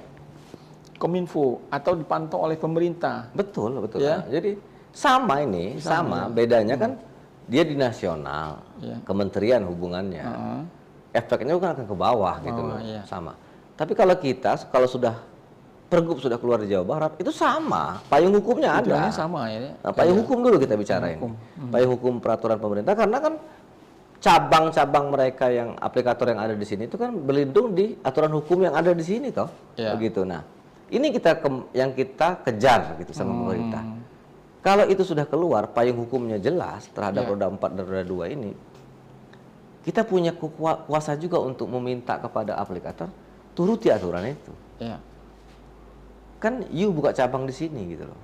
Kominfo atau dipantau oleh pemerintah. Betul. Ya. Jadi sama ini, bedanya kan dia di nasional, kementerian hubungannya. Efeknya kan akan ke bawah gitu loh, sama. Tapi kalau sudah pergub sudah keluar di Jawa Barat, itu sama, payung hukumnya ada. Sama ya. Nah, payung hukum dulu kita bicara ini. Payung hukum peraturan pemerintah, karena kan cabang-cabang mereka yang aplikator yang ada di sini itu kan berlindung di aturan hukum yang ada di sini toh. Begitu. Nah, ini yang kita kejar gitu sama pemerintah. Kalau itu sudah keluar, payung hukumnya jelas terhadap roda 4 dan roda 2 ini, kita punya kuasa juga untuk meminta kepada aplikator turuti aturan itu. Kan you buka cabang di sini gitu loh.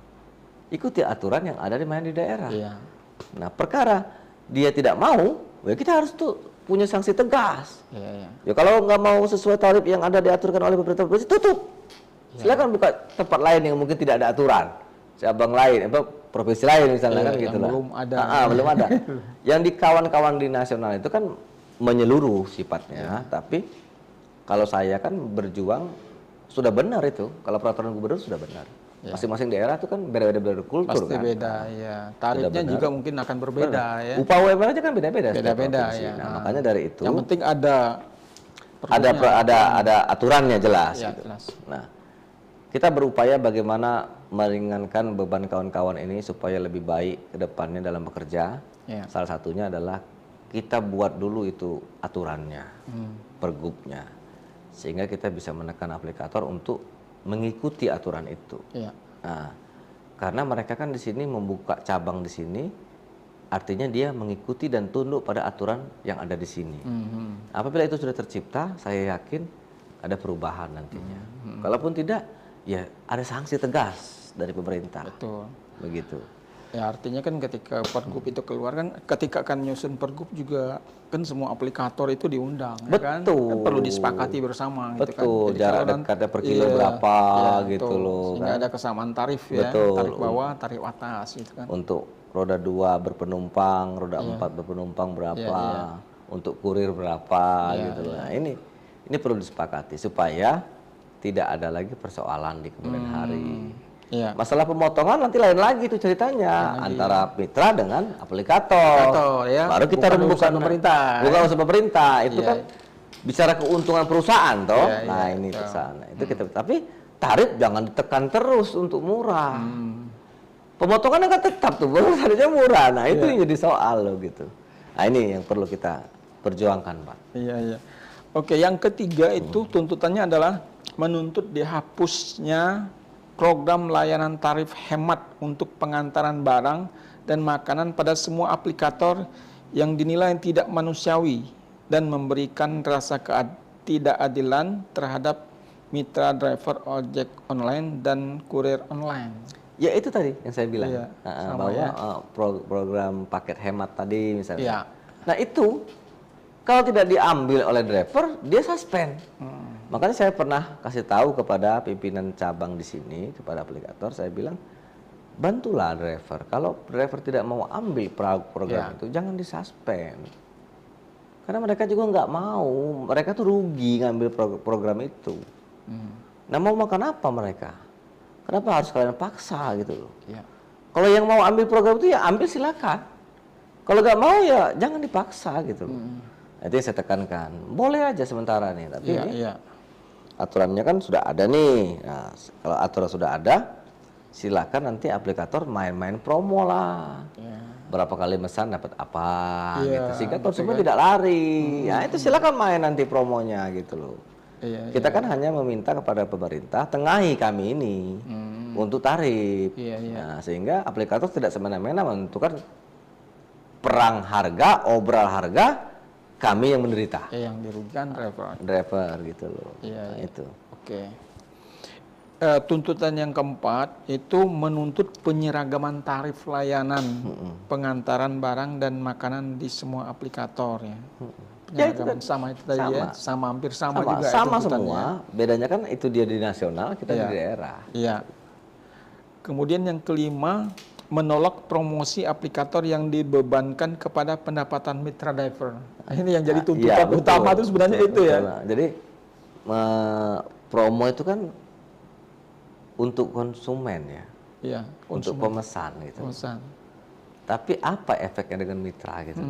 Ikuti aturan yang ada di daerah. Nah, perkara dia tidak mau, ya kita harus punya sanksi tegas. Ya kalau nggak mau sesuai tarif yang ada diaturkan oleh pemerintah provinsi, tutup. Silakan buka tempat lain yang mungkin tidak ada aturan, cabang lain, provinsi lain misalnya kan gitu lah. Belum ada. Yang di kawan-kawan di nasional itu kan menyeluruh sifatnya, tapi kalau saya kan berjuang sudah benar itu. Kalau peraturan gubernur sudah benar. Masing-masing daerah itu kan beda-beda kultur. Pasti kan. beda, ya. Tarifnya juga mungkin akan berbeda, ya. Upah UMR aja kan beda-beda. Beda-beda, ya. Nah, makanya dari itu. Yang penting ada aturannya jelas. Ya, gitu. jelas. Nah, kita berupaya bagaimana meringankan beban kawan-kawan ini supaya lebih baik ke depannya dalam bekerja. Salah satunya adalah kita buat dulu itu aturannya, pergubnya, sehingga kita bisa menekan aplikator untuk mengikuti aturan itu. Nah, karena mereka kan di sini membuka cabang di sini, artinya dia mengikuti dan tunduk pada aturan yang ada di sini. Apabila itu sudah tercipta, saya yakin ada perubahan nantinya. Kalaupun tidak, ya ada sanksi tegas dari pemerintah. Betul. Begitu. Ya artinya kan ketika Pergub itu keluar kan, ketika kan nyusun Pergub juga kan semua aplikator itu diundang. Betul. Kan perlu disepakati bersama. Betul. Gitu kan. Jarak dekatnya per kilo berapa gitu loh. Sehingga ada kesamaan tarif ya. Betul. Tarif bawah, tarif atas gitu kan. Untuk roda 2 berpenumpang, roda 4 berpenumpang berapa, untuk kurir berapa gitu loh. Nah ini perlu disepakati supaya tidak ada lagi persoalan di kemudian hari. Masalah pemotongan nanti lain lagi itu ceritanya antara mitra dengan aplikator. Baru kita rembukan pemerintah. Bukan urusan pemerintah. Itu kan bicara keuntungan perusahaan toh. Nah, ini perusahaan. Itu kita tapi tarif jangan ditekan terus untuk murah. Pemotongannya kan tetap tuh, harusnya murah. Nah, itu yang jadi soal loh gitu. Nah, ini yang perlu kita perjuangkan, Pak. Iya. Oke, yang ketiga itu tuntutannya adalah menuntut dihapusnya program layanan tarif hemat untuk pengantaran barang dan makanan pada semua aplikator yang dinilai tidak manusiawi dan memberikan rasa ketidakadilan terhadap mitra driver ojek online dan kurir online. Ya itu tadi yang saya bilang, bahwa program paket hemat tadi misalnya. Nah itu kalau tidak diambil oleh driver, dia suspend. Makanya saya pernah kasih tahu kepada pimpinan cabang di sini, kepada aplikator, saya bilang, bantulah driver. Kalau driver tidak mau ambil program itu, jangan disuspend. Karena mereka juga nggak mau, mereka tuh rugi ngambil program itu. Nah mau makan apa mereka? Kenapa harus kalian paksa gitu loh? Kalau yang mau ambil program itu ya ambil silakan. Kalau nggak mau ya jangan dipaksa gitu loh. Itu yang saya tekankan. Boleh aja sementara nih, tapi ini aturannya kan sudah ada nih. Nah, kalau aturan sudah ada, silakan nanti aplikator main-main promo lah. Berapa kali mesan dapat apa gitu. Sehingga konsumen tidak lari. Ya itu silakan main nanti promonya gitu loh. Kita kan hanya meminta kepada pemerintah tengahi kami ini untuk tarif. Nah, sehingga aplikator tidak semena-mena menentukan perang harga, obral harga, kami yang menderita. Yang dirugikan driver gitu loh. Nah, itu. Oke. Tuntutan yang keempat itu menuntut penyeragaman tarif layanan pengantaran barang dan makanan di semua aplikator ya. Penyeragaman sama itu tadi ya, hampir sama juga. Sama semua. Bedanya kan itu dia di nasional, kita di daerah. Iya. Kemudian yang kelima, menolak promosi aplikator yang dibebankan kepada pendapatan mitra driver. Ini yang jadi tuntutan utama itu sebenarnya itu ya. Jadi promo itu kan untuk konsumen ya, untuk pemesan gitu. Tapi apa efeknya dengan mitra gitu?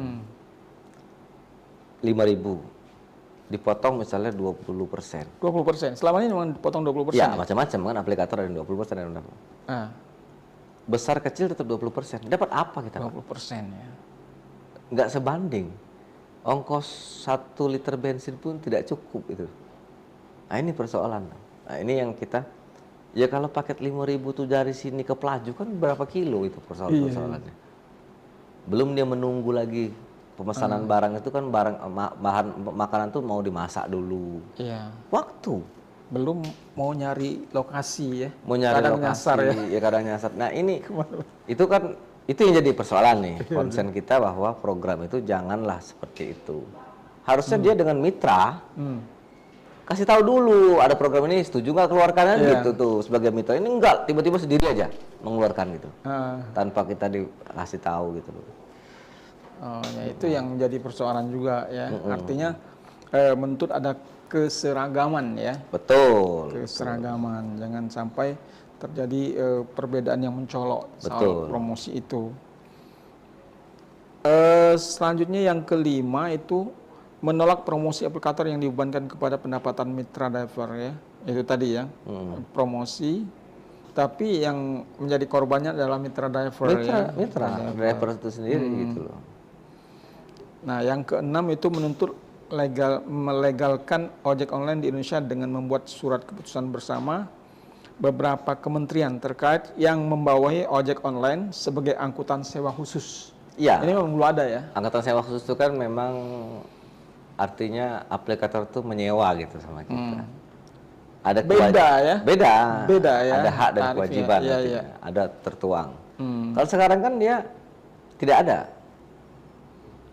5.000 dipotong misalnya 20%. 20%. Selama ini memang dipotong 20%. Ya, macam-macam kan aplikator ada 20% ada yang besar kecil tetap 20%. Dapat apa kita? 20% ya. Nggak sebanding. Ongkos 1 liter bensin pun tidak cukup itu. Nah ini persoalan. Nah ini yang kita, ya kalau paket 5.000 tuh dari sini ke Pelaju kan berapa kilo itu persoalannya. Belum dia menunggu lagi pemesanan barang itu kan bahan makanan tuh mau dimasak dulu. Waktu. Belum mau nyari lokasi ya. Mau nyari kadang lokasi, nyasar ya. Kadang nyasar. Nah ini, itu kan, itu yang jadi persoalan nih. Konsen kita bahwa program itu janganlah seperti itu. Harusnya dia dengan mitra, kasih tahu dulu ada program ini, setuju nggak keluarkan gitu tuh sebagai mitra. Ini enggak, tiba-tiba sendiri aja mengeluarkan gitu. Tanpa kita dikasih tahu gitu loh. Ya itu yang jadi persoalan juga ya. Artinya menuntut ada keseragaman ya. Betul. Keseragaman, jangan sampai terjadi perbedaan yang mencolok soal promosi itu. Selanjutnya yang kelima itu menolak promosi aplikator yang dibebankan kepada pendapatan mitra driver ya. Itu tadi ya, promosi. Tapi yang menjadi korbannya adalah mitra driver. Mitra driver itu sendiri gitu loh. Nah, yang keenam itu menuntut melegalkan ojek online di Indonesia dengan membuat surat keputusan bersama beberapa kementerian terkait yang membawahi ojek online sebagai angkutan sewa khusus. Iya. Ini memang belum ada ya. Angkutan sewa khusus itu kan memang artinya aplikator itu menyewa gitu sama kita. Ada beda ya. Beda ya. Ada hak dan kewajiban. Ada tertuang. Kalau sekarang kan dia tidak ada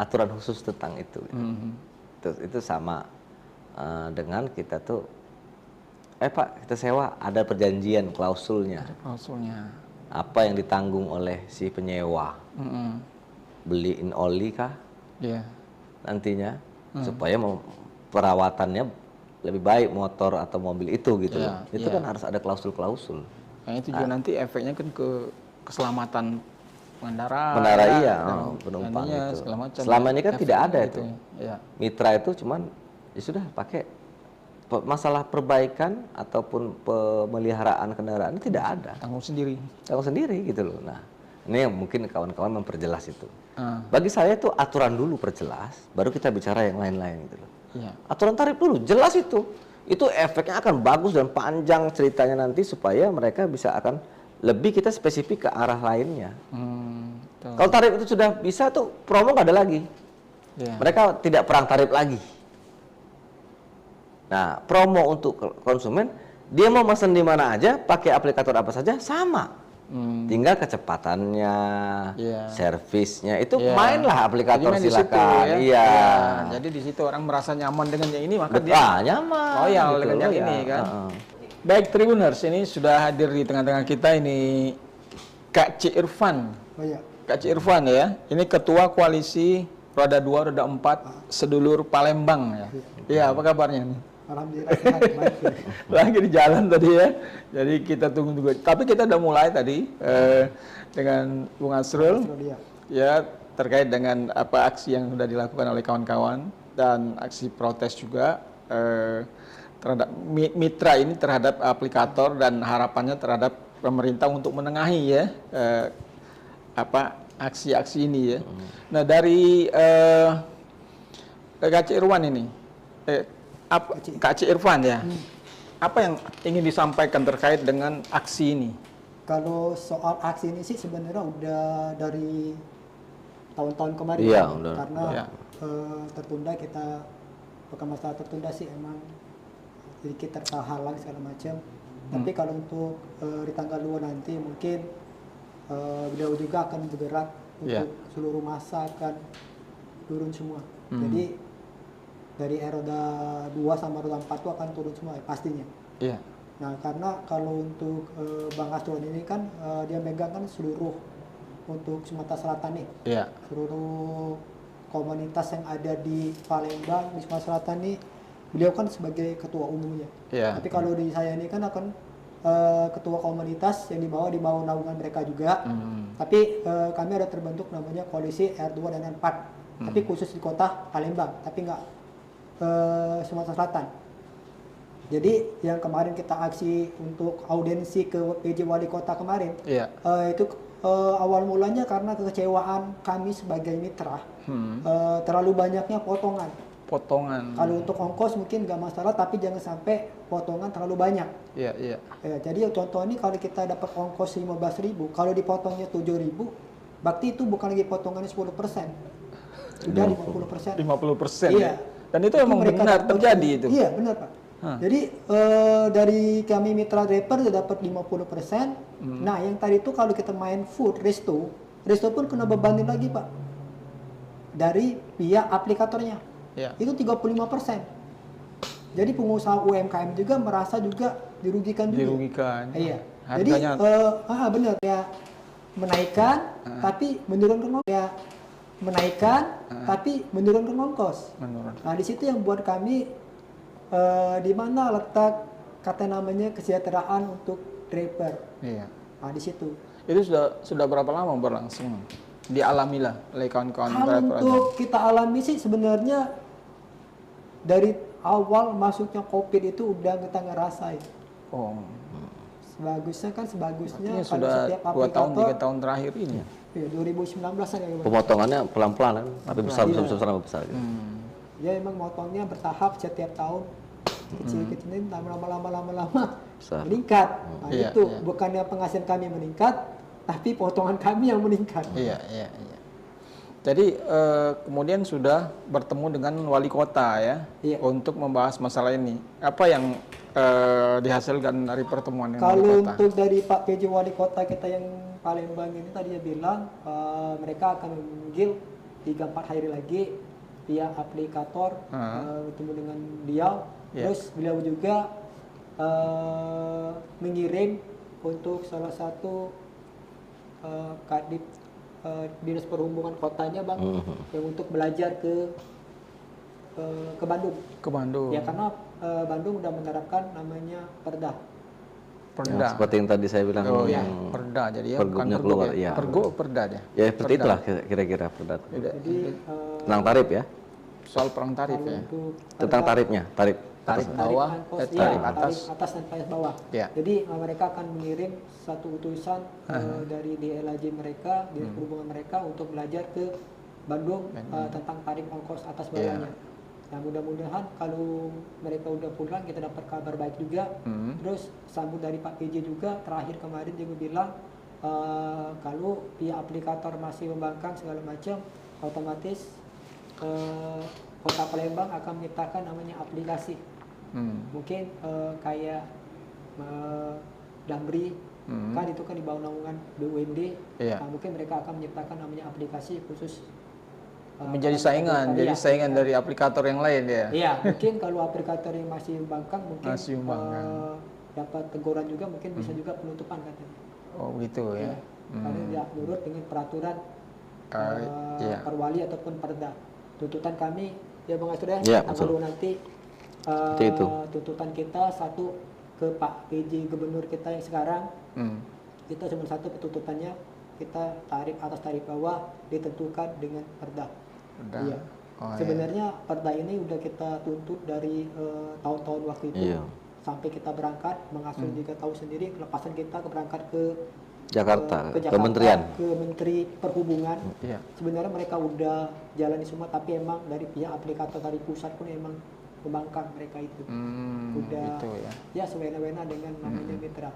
aturan khusus tentang itu. Itu sama dengan kita tuh, Pak kita sewa, ada perjanjian klausulnya. Ada klausulnya. Apa yang ditanggung oleh si penyewa? Beliin oli kah? Nantinya supaya perawatannya lebih baik motor atau mobil itu gitu loh. Itu kan harus ada klausul-klausul. Nah, itu juga nanti efeknya kan ke keselamatan pengendara. Penumpang itu. Selama ini kan tidak ada itu. Mitra itu cuman ya sudah pakai, masalah perbaikan ataupun pemeliharaan kendaraan tidak ada. Tanggung sendiri gitu loh. Nah, ini yang mungkin kawan-kawan memperjelas itu. Bagi saya itu aturan dulu perjelas, baru kita bicara yang lain-lain gitu loh. Aturan tarif dulu jelas itu efeknya akan bagus dan panjang ceritanya nanti supaya mereka bisa akan lebih kita spesifik ke arah lainnya. Kalau tarif itu sudah bisa tuh promo nggak ada lagi. Mereka tidak perang tarif lagi. Nah, promo untuk konsumen, dia mau pesan di mana aja, pakai aplikator apa saja sama. Tinggal kecepatannya, servisnya itu mainlah aplikator silakan. Jadi di situ orang merasa nyaman dengan yang ini, maka dia nyaman. Loyal dengan yang ini kan. Baik Tribuners, ini sudah hadir di tengah-tengah kita ini Kak C. Irfan. Kak C. Irfan ya. Ini Ketua Koalisi Roda 2, Roda 4 Sedulur Palembang ya. Iya, apa kabarnya nih? Alhamdulillah baik. Lagi di jalan tadi ya. Jadi kita tunggu juga. Tapi kita udah mulai tadi dengan Bung Asrul ya, terkait dengan apa aksi yang sudah dilakukan oleh kawan-kawan dan aksi protes juga terhadap mitra ini terhadap aplikator dan harapannya terhadap pemerintah untuk menengahi ya aksi-aksi ini ya. Nah dari Kak C. Irfan ini, Kak C. Irfan ya, apa yang ingin disampaikan terkait dengan aksi ini? Kalau soal aksi ini sih sebenarnya udah dari tahun-tahun kemarin karena tertunda, kita bukan masalah tertunda sih, emang sedikit terhalang segala macam. Tapi kalau untuk di tanggal 2 nanti mungkin beliau juga akan bergerak untuk seluruh masa akan turun semua. Jadi dari roda 2 sama roda 4 itu akan turun semua pastinya. Nah, karena kalau untuk Bang Asrul ini kan dia megang kan seluruh untuk Sumatera Selatan nih. Seluruh komunitas yang ada di Palembang, di Sumatera Selatan nih, beliau kan sebagai ketua umumnya. Tapi kalau di saya ini kan akan ketua komunitas yang dibawa naungan mereka juga. Tapi kami ada terbentuk namanya koalisi R2 dan R4. Tapi khusus di kota Palembang, tapi nggak Sumatera Selatan. Jadi yang kemarin kita aksi untuk audiensi ke PJ Wali Kota kemarin, itu awal mulanya karena kekecewaan kami sebagai mitra, terlalu banyaknya potongan. Kalau untuk ongkos mungkin nggak masalah, tapi jangan sampai potongan terlalu banyak. Jadi contoh ini kalau kita dapat ongkos 15.000, kalau dipotongnya 7.000, berarti itu bukan lagi potongannya 10%, sudah 50%. 50%. Iya. Dan itu emang benar terjadi itu. Iya benar Pak. Jadi dari kami mitra driver sudah dapat 50%. Nah yang tadi itu kalau kita main food resto pun kena bebanin lagi Pak dari pihak aplikatornya. Itu 35%. Jadi pengusaha UMKM juga merasa juga dirugikan juga. Iya. Jadi benar ya, menaikkan tapi menurunkan tapi menurunkan ongkos. Nah di situ yang buat kami di mana letak kata namanya kesejahteraan untuk driver. Nah di situ. Itu sudah berapa lama berlangsung? Dialamilah oleh kawan-kawan driver. Untuk kita alami sih sebenarnya dari awal masuknya COVID itu udah kita ngerasain. Sebagusnya kalau sudah 2 tahun 3 tahun terakhir ini. 2019 kan ya. Pemotongannya pelan-pelan kan, tapi besar. Gitu. Ya emang motongnya bertahap setiap tahun, kecil-kecil lama-lama meningkat. Nah itu bukannya penghasilan kami meningkat, tapi potongan kami yang meningkat. Jadi kemudian sudah bertemu dengan wali kota ya, untuk membahas masalah ini. Apa yang dihasilkan dari pertemuan dengan kalau wali kota? Untuk dari Pak PJ wali kota kita yang Palembang ini tadi dia bilang mereka akan memanggil 3-4 hari lagi pihak aplikator bertemu dengan beliau. Terus beliau juga mengirim untuk salah satu kadip dinas perhubungan kotanya bang, yang untuk belajar ke Bandung. Ke Bandung. Ya karena Bandung udah menerapkan namanya perda. Ya, seperti yang tadi saya bilang. Oh ya, perda. Jadi ya bukan pergub keluar, ya. Pergub perda ya. Ya seperti itulah kira-kira perda. Jadi tentang tarif ya. Soal perang tarif ya. Tentang tarifnya, tarif bawah, tarif atas dan tarif bawah. Ya. Jadi mereka akan mengirim satu utusan dari DLAJ mereka, dinas perhubungan mereka untuk belajar ke Bandung tentang tarif ongkos atas bawahnya. Nah mudah-mudahan kalau mereka udah pulang kita dapat kabar baik juga. Terus sambut dari Pak PJ juga terakhir kemarin dia bilang kalau pihak aplikator masih membangkang segala macam, otomatis Kota Palembang akan menciptakan namanya aplikasi. Mungkin kayak Damri kan itu kan di bawah naungan BUMD. Nah, mungkin mereka akan menciptakan namanya aplikasi khusus menjadi saingan, jadi saingan dari aplikator yang lain ya. Iya, mungkin kalau aplikator yang masih membangkang mungkin dapat teguran juga, mungkin bisa juga penutupan katanya. Oh gitu ya. Karena tidak nurut dengan peraturan perwali ataupun perda. Tuntutan kami ya Bang Astur ya, kalau nanti tuntutan kita satu ke Pak PJ Gubernur kita yang sekarang, kita cuma satu tuntutannya, kita tarif atas tarif bawah ditentukan dengan perda. Iya. Sebenarnya perda ini udah kita tuntut dari tahun-tahun waktu itu sampai kita berangkat. Bang Astur juga tahu sendiri kelepasan kita berangkat ke Jakarta, ke Menteri Perhubungan. Sebenarnya mereka udah jalani semua, tapi emang dari pihak aplikator dari pusat pun emang membangkang mereka itu. Udah gitu ya sewena-wena dengan namanya mitra.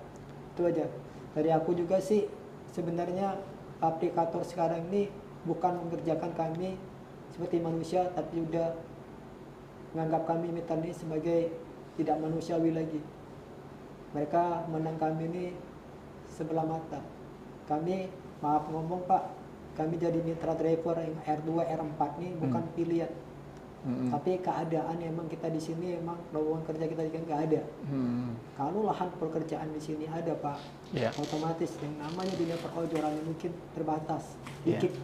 Itu aja. Dari aku juga sih sebenarnya aplikator sekarang ini bukan mengerjakan kami seperti manusia, tapi udah menganggap kami mitra ini sebagai tidak manusiawi lagi. Mereka menang kami ini sebelah mata. Kami, maaf ngomong Pak, kami jadi mitra driver yang R2, R4 ini bukan pilihan. Tapi keadaan emang kita di sini emang lowongan kerja kita juga nggak ada. Kalau lahan pekerjaan di sini ada Pak, otomatis yang namanya dunia perojolan mungkin terbatas, dikit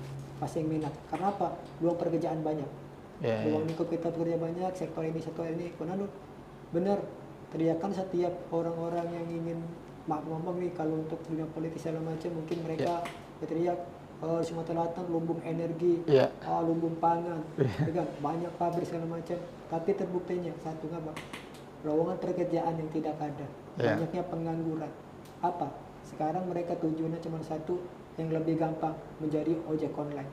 pasti yang minat. Karena apa? Luang pekerjaan banyak. Luang lingkup kita bekerja banyak, sektor ini, benar. Teriakan setiap orang-orang yang ingin maaf ngomong nih, kalau untuk dunia politik segala macam mungkin mereka berteriak Sumatera Selatan lumbung energi, lumbung pangan, banyak pabrik segala macam. Tapi terbuktinya satu apa? Lowongan pekerjaan yang tidak ada, banyaknya pengangguran. Apa? Sekarang mereka tujuannya cuma satu, yang lebih gampang menjadi ojek online.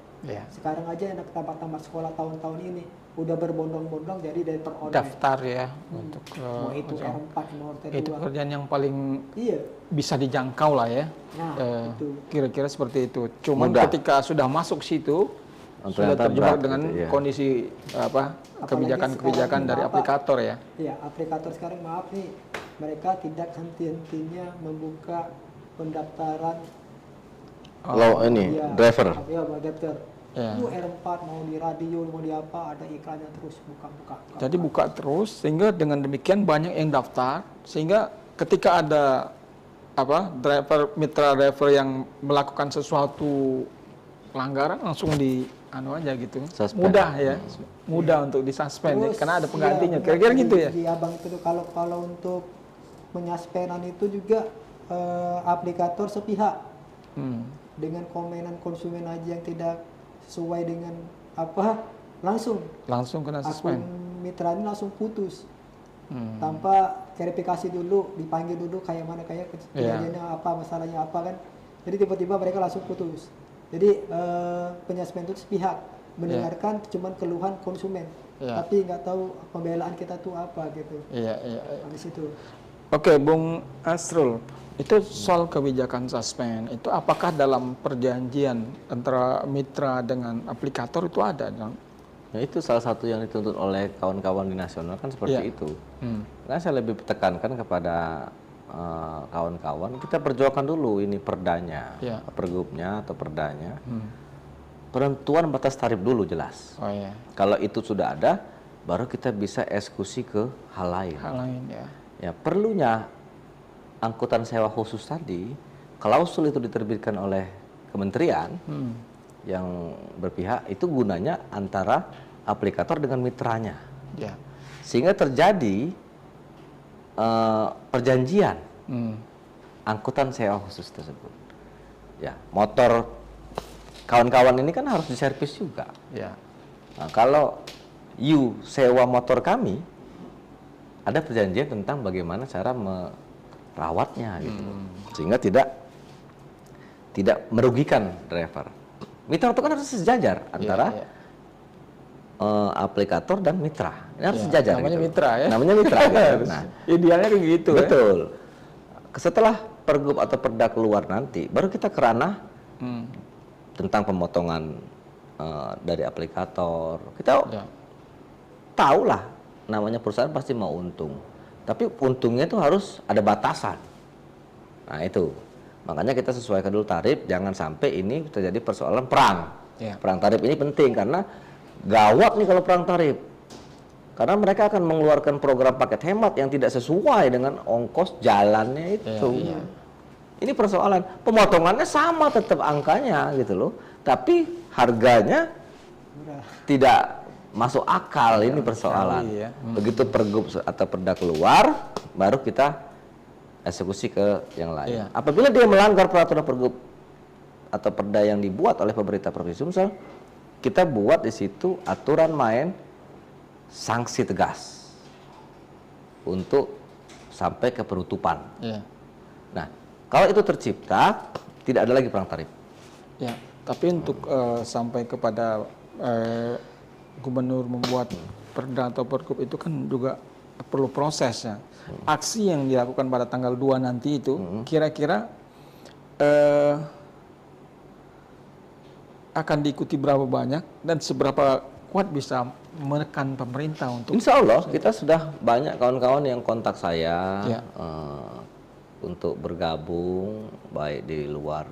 Sekarang aja anak tamat sekolah tahun-tahun ini udah berbondong-bondong jadi driver online. Daftar ya untuk mau itu R4 mau T2. Itu pekerjaan yang paling bisa dijangkau lah ya. Kira-kira seperti itu. Cuman ketika sudah masuk situ sudah terjebak dengan kondisi kebijakan-kebijakan dari aplikator ya. Iya, aplikator sekarang maaf nih, mereka tidak henti-hentinya membuka pendaftaran driver. Iya, driver. Lu R4 mau di radio, mau di apa, ada iklannya terus buka. Jadi buka terus sehingga dengan demikian banyak yang daftar, sehingga ketika ada mitra driver yang melakukan sesuatu pelanggaran langsung aja gitu. Suspend. Mudah untuk disuspend karena ada penggantinya. Kira-kira gitu ya. Iya Bang, itu kalau untuk penyaspenan itu juga aplikator sepihak. Dengan komenan konsumen aja yang tidak sesuai dengan langsung kena suspend. Akun mitra ini langsung putus tanpa verifikasi dulu, dipanggil dulu kayak mana kejadiannya masalahnya apa kan. Jadi tiba-tiba mereka langsung putus. Jadi penyaspen itu sepihak mendengarkan cuman keluhan konsumen, tapi nggak tahu pembelaan kita tuh apa gitu. Di situ. Oke, Bung Asrul. Itu soal kebijakan suspend, itu apakah dalam perjanjian antara mitra dengan aplikator itu ada? Ya itu salah satu yang dituntut oleh kawan-kawan di nasional kan seperti itu. Karena saya lebih tekankan kepada kawan-kawan, kita perjuangkan dulu ini perdanya, pergubnya atau perdanya. Penentuan batas tarif dulu jelas. Kalau itu sudah ada, baru kita bisa eksekusi ke hal lain. Ya, perlunya angkutan sewa khusus tadi, klausul itu diterbitkan oleh kementerian yang berpihak, itu gunanya antara aplikator dengan mitranya. Sehingga terjadi perjanjian angkutan sewa khusus tersebut. Ya, motor kawan-kawan ini kan harus diservis juga. Nah, kalau you sewa motor kami, ada perjanjian tentang bagaimana cara merawatnya gitu. Sehingga tidak merugikan driver. Mitra itu kan harus sejajar antara aplikator dan mitra. Ini harus sejajar. Namanya gitu. mitra ya. Namanya mitra. Gitu. Nah, idealnya kayak gitu. Betul. Setelah pergub atau perda keluar nanti, baru kita ke ranah tentang pemotongan dari aplikator. Kita tahu lah, namanya perusahaan pasti mau untung. Tapi untungnya itu harus ada batasan. Nah itu, makanya kita sesuaikan dulu tarif, jangan sampai ini terjadi persoalan perang. Perang tarif ini penting karena gawat nih kalau perang tarif. Karena mereka akan mengeluarkan program paket hemat yang tidak sesuai dengan ongkos jalannya itu. Ini persoalan, pemotongannya sama tetap angkanya gitu loh. Tapi harganya tidak masuk akal, ini persoalan. Begitu pergub atau perda keluar, baru kita eksekusi ke yang lain. Apabila dia melanggar peraturan pergub atau perda yang dibuat oleh pemerintah Provinsi Sumsel, kita buat di situ aturan main sanksi tegas untuk sampai ke penutupan. Nah, kalau itu tercipta, tidak ada lagi perang tarif. Tapi untuk sampai kepada gubernur membuat perda atau pergub itu kan juga perlu prosesnya. Aksi yang dilakukan pada tanggal 2 nanti itu kira-kira akan diikuti berapa banyak dan seberapa kuat bisa menekan pemerintah untuk... Insya Allah kita sudah banyak kawan-kawan yang kontak saya untuk bergabung baik di luar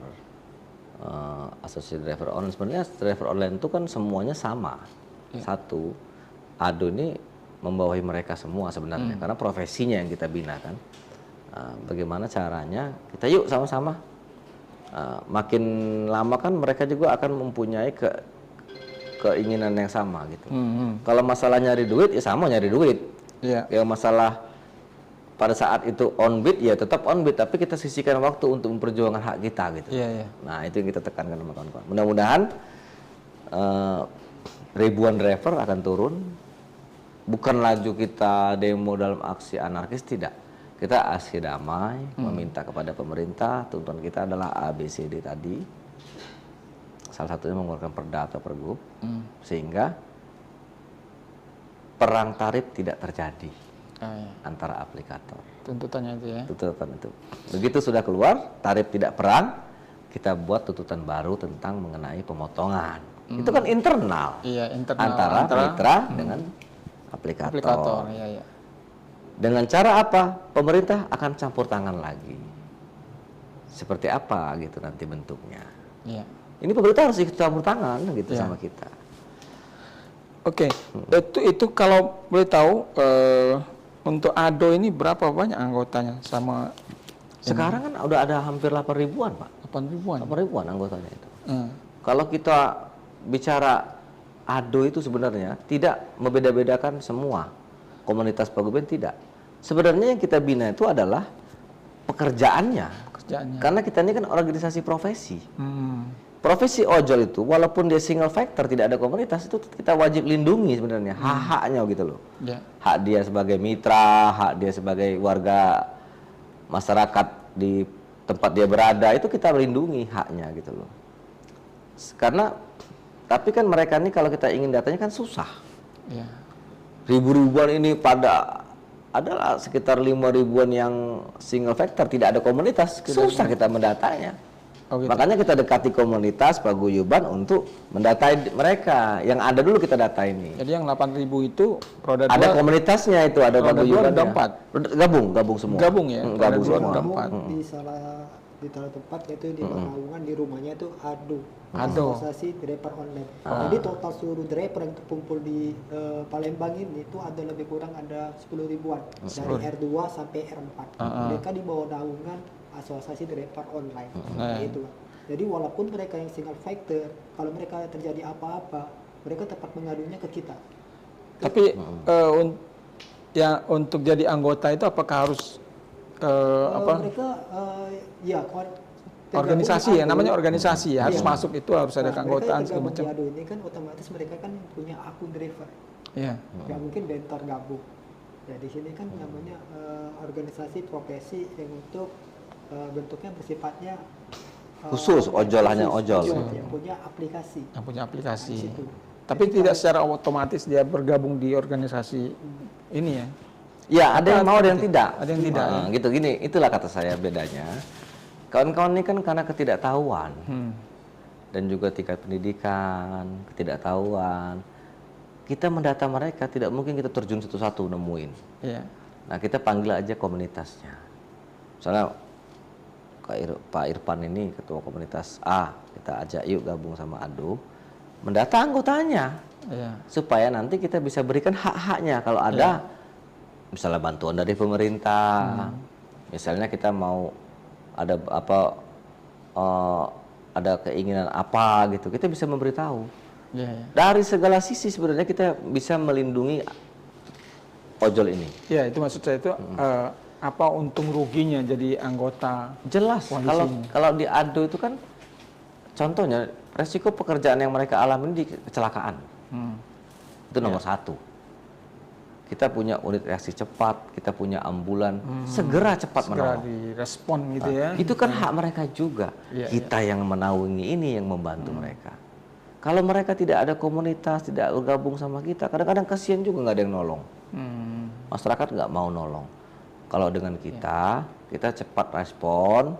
asosiasi driver online. Sebenarnya driver online itu kan semuanya sama. Satu, ADO ini membawahi mereka semua sebenarnya karena profesinya yang kita bina kan. Bagaimana caranya kita yuk sama-sama. Makin lama kan mereka juga akan mempunyai keinginan yang sama gitu. Kalau masalah nyari duit ya sama nyari duit. Ya masalah pada saat itu on bid ya tetap on bid, tapi kita sisihkan waktu untuk memperjuangkan hak kita gitu. Nah itu yang kita tekankan sama kawan-kawan. Mudah-mudahan ribuan driver akan turun. Bukan laju kita demo dalam aksi anarkis, tidak. Kita aksi damai, meminta kepada pemerintah, tuntutan kita adalah ABCD tadi. Salah satunya mengeluarkan perda atau pergub, sehingga perang tarif tidak terjadi antara aplikator. Tuntutannya itu ya? Tuntutan itu. Begitu sudah keluar, tarif tidak perang, kita buat tuntutan baru tentang mengenai pemotongan. Itu kan internal, internal antara mitra dengan aplikator. Dengan cara apa? Pemerintah akan campur tangan lagi. Seperti apa gitu nanti bentuknya. Ini pemerintah harus ikut campur tangan gitu sama kita. Itu kalau boleh tahu untuk ADO ini berapa banyak anggotanya sama? Sekarang kan udah ada hampir 8.000-an, Pak. 8.000-an anggotanya itu. Kalau kita bicara ADO itu sebenarnya tidak membeda-bedakan semua komunitas paguyuban, tidak. Sebenarnya yang kita bina itu adalah pekerjaannya. Karena kita ini kan organisasi profesi. Profesi ojol itu walaupun dia single factor, tidak ada komunitas, itu kita wajib lindungi sebenarnya hak-haknya gitu loh. Hak dia sebagai mitra, hak dia sebagai warga masyarakat di tempat dia berada, itu kita lindungi haknya gitu loh. Karena tapi kan mereka ini kalau kita ingin datanya kan susah. Ribu-ribuan ini adalah sekitar 5.000-an yang single factor, tidak ada komunitas, susah kita mendatanya. Oh, gitu. Makanya kita dekati komunitas paguyuban untuk mendatai mereka. Yang ada dulu kita data ini. Jadi yang 8.000 itu roda ada komunitasnya itu, ada paguyuban. Roda 4. Gabung semua. Gabung ya. Gabung semua. Di salah tempat yaitu di Pekalongan, di rumahnya itu ADO. Asosiasi Driver Online. Jadi total seluruh driver yang terkumpul di Palembang ini itu ada lebih kurang ada 10 ribuan dari R2 sampai R4. Mereka di bawah naungan Asosiasi Driver Online. Itu. Jadi walaupun mereka yang single factor, kalau mereka terjadi apa-apa, mereka tepat mengadunya ke kita. Tapi ya untuk jadi anggota itu apakah harus mereka ya organisasi ya, namanya organisasi ya, harus masuk itu harus ada keanggotaan segala macam. Mereka ini kan otomatis mereka kan punya akun driver. Iya. Nggak mungkin bentar gabung. Ya di sini kan namanya organisasi profesi yang untuk bentuknya bersifatnya khusus, ojol hanya ojol. Yang punya aplikasi. Yang punya aplikasi. Tapi tidak secara otomatis dia bergabung di organisasi ini ya. Ya, ada yang mau, ada yang tidak. Ada yang tidak. Gitu gini, itulah kata saya bedanya. Kawan-kawan ini kan karena ketidaktahuan dan juga tingkat pendidikan, ketidaktahuan. Kita mendata mereka, tidak mungkin kita terjun satu-satu nemuin. Iya. Nah, kita panggil aja komunitasnya. Misalnya Pak Irfan ini ketua komunitas A, kita ajak yuk gabung sama ADO, mendata anggotanya, supaya nanti kita bisa berikan hak-haknya kalau ada, misalnya bantuan dari pemerintah, misalnya kita mau ada ada keinginan apa gitu, kita bisa memberitahu. Dari segala sisi sebenarnya kita bisa melindungi ojol ini. Ya, itu maksud saya itu apa untung ruginya jadi anggota? Jelas. Kalau di ADO itu kan contohnya resiko pekerjaan yang mereka alami di kecelakaan. Itu nomor satu. Kita punya unit reaksi cepat, kita punya ambulan, segera cepat menolong. Direspon gitu ya. Itu kan hak mereka juga. Kita yang menaungi ini yang membantu mereka. Kalau mereka tidak ada komunitas, tidak bergabung sama kita, kadang-kadang kasihan juga nggak ada yang nolong. Masyarakat nggak mau nolong. Kalau dengan kita cepat respon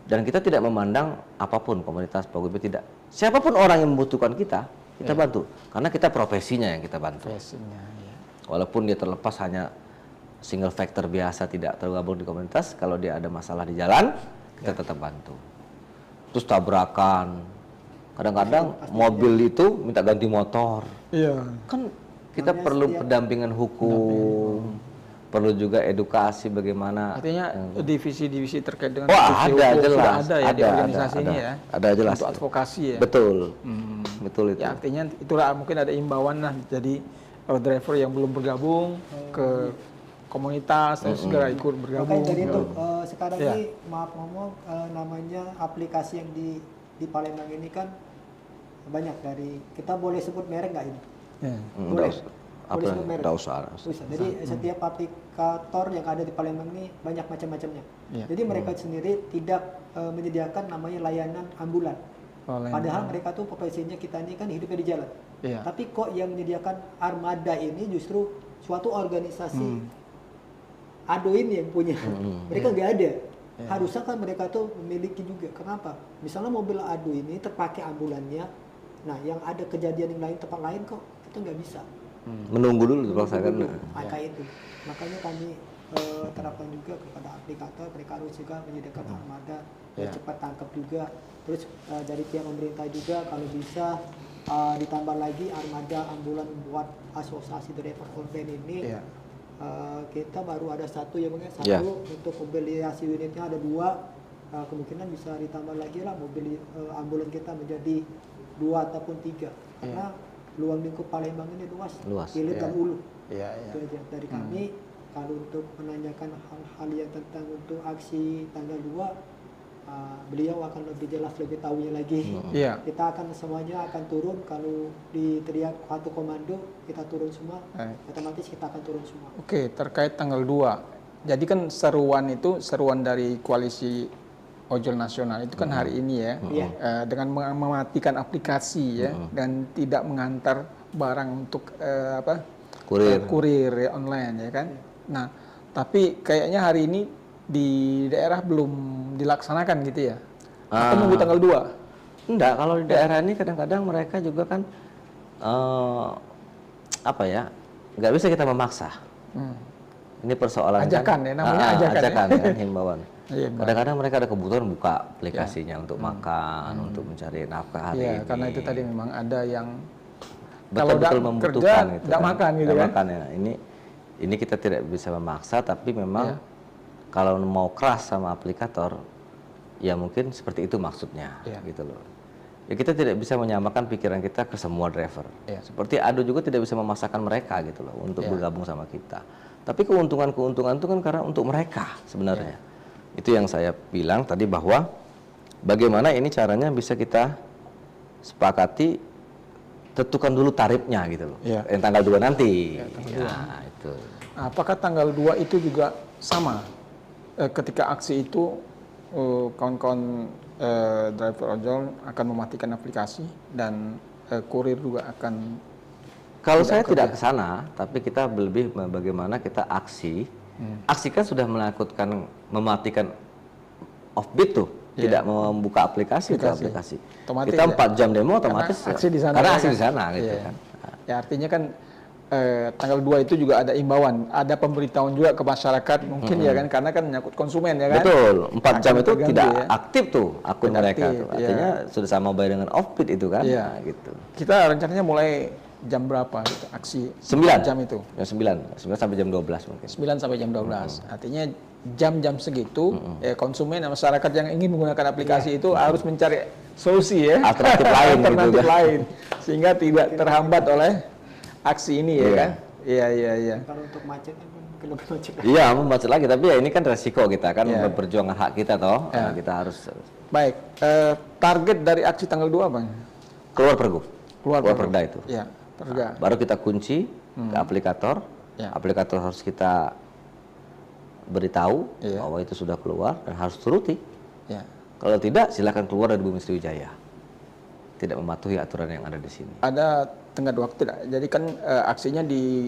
dan kita tidak memandang apapun komunitas paguyuban tidak. Siapapun orang yang membutuhkan kita bantu. Karena kita profesinya yang kita bantu. Walaupun dia terlepas hanya single factor biasa tidak tergabung di komunitas, kalau dia ada masalah di jalan, kita tetap bantu. Terus tabrakan, kadang-kadang mobil itu minta ganti motor. Kan kita perlu pendampingan hukum, perlu juga edukasi bagaimana. Artinya divisi-divisi terkait dengan ada jelas, sudah ada ya di organisasi ini ya. Ada jelas. Untuk advokasi ya. Betul. Betul itu. Ya artinya itulah mungkin ada imbauan lah. Jadi driver yang belum bergabung ke komunitas segera ikut bergabung. Makanya jadi itu sekarang ini maaf ngomong namanya aplikasi yang di Palembang ini kan banyak dari, kita boleh sebut merek nggak ini? Boleh. Boleh sebut merek. Jadi setiap aplikator yang ada di Palembang ini banyak macam-macamnya. Jadi mereka sendiri tidak menyediakan namanya layanan ambulan. Padahal mereka tuh profesinya kita ini kan hidupnya di jalan. Tapi kok yang menyediakan armada ini justru suatu organisasi ADO ini yang punya. Mereka nggak ada. Harusnya kan mereka tuh memiliki juga. Kenapa? Misalnya mobil ADO ini terpakai ambulannya, nah yang ada kejadian yang lain tempat lain kok itu nggak bisa. Menunggu dulu dipaksakan. Makanya kami terapkan juga kepada aplikator, mereka harus juga menyediakan armada yang cepat tangkap juga. Terus dari pihak pemerintah juga kalau bisa ditambah lagi armada ambulan buat asosiasi driver online ini. Kita baru ada satu ya bang, satu untuk mobilisasi unitnya ada 2, kemungkinan bisa ditambah lagi lah mobil ambulan kita menjadi 2 ataupun 3 karena luang lingkup Palembang ini luas. Hilir dan Ulu. Itu aja dari kami. Kalau untuk menanyakan hal-hal yang tentang untuk aksi tanggal 2, beliau akan lebih jelas, lebih tahunya lagi. Kita akan semuanya akan turun, kalau diteriak satu komando kita turun semua, otomatis kita akan turun semua. Oke, terkait tanggal 2. Jadi kan seruan dari koalisi ojol nasional itu kan hari ini ya, dengan mematikan aplikasi ya dan tidak mengantar barang untuk kurir online ya kan. Nah, tapi kayaknya hari ini di daerah belum dilaksanakan gitu ya. Atau nunggu tanggal 2? Enggak, kalau di daerah ini kadang-kadang mereka juga kan nggak bisa kita memaksa. Ini persoalan ajakan ya, namanya ajakan ya, himbauan. Kadang-kadang mereka ada kebutuhan buka aplikasinya untuk makan, untuk mencari nafkah hari ini. Karena itu tadi memang ada yang betul-betul membutuhkan kerja, tidak makan gitu kan. Makan, ya. Ini kita tidak bisa memaksa, tapi memang kalau mau keras sama aplikator, ya mungkin seperti itu maksudnya, gitu loh. Ya kita tidak bisa menyamakan pikiran kita ke semua driver. Seperti Ado juga tidak bisa memaksakan mereka gitu loh untuk bergabung sama kita. Tapi keuntungan-keuntungan itu kan karena untuk mereka sebenarnya. Itu yang saya bilang tadi, bahwa bagaimana ini caranya bisa kita sepakati, tentukan dulu tarifnya gitu loh. Yang tanggal 2 nanti. Itu. Apakah tanggal 2 itu juga sama? Ketika aksi itu kawan-kawan driver ojol akan mematikan aplikasi dan kurir juga akan. Kalau saya tidak ke sana, tapi kita lebih bagaimana kita aksi. Aksi kan sudah mematikan offbeat tuh, tidak membuka aplikasi. Otomatis kita 4 jam demo otomatis karena aksi di sana. Karena aksi di sana gitu kan. Ya artinya kan tanggal 2 itu juga ada imbauan, ada pemberitahuan juga ke masyarakat mungkin ya kan, karena kan menyangkut konsumen ya kan. Betul, 4 jam itu tidak aktif tuh akun mereka tuh. Artinya sudah sama bayar dengan offbeat itu kan. Gitu. Kita rencananya mulai jam berapa gitu, aksi 9 jam itu? Ya 9 sampai jam 12 mungkin. 9 sampai jam 12. Artinya jam-jam segitu konsumen dan masyarakat yang ingin menggunakan aplikasi itu harus mencari solusi ya. Alternatif lain sehingga tidak terhambat oleh aksi ini ya kan? Iya. Kalau untuk macet mungkin lebih macet. Iya, macet lagi, tapi ya ini kan resiko kita kan memperjuangkan hak kita toh. Kita harus. Baik, target dari aksi tanggal 2 Bang? Keluar pergub. Keluar perda itu. Iya, perda. Baru kita kunci ke aplikator. Aplikator harus kita beritahu bahwa itu sudah keluar dan harus turuti. Kalau tidak, silakan keluar dari Bumi Sriwijaya. Tidak mematuhi aturan yang ada di sini. Ada tenggat waktu tidak? Jadi kan aksinya di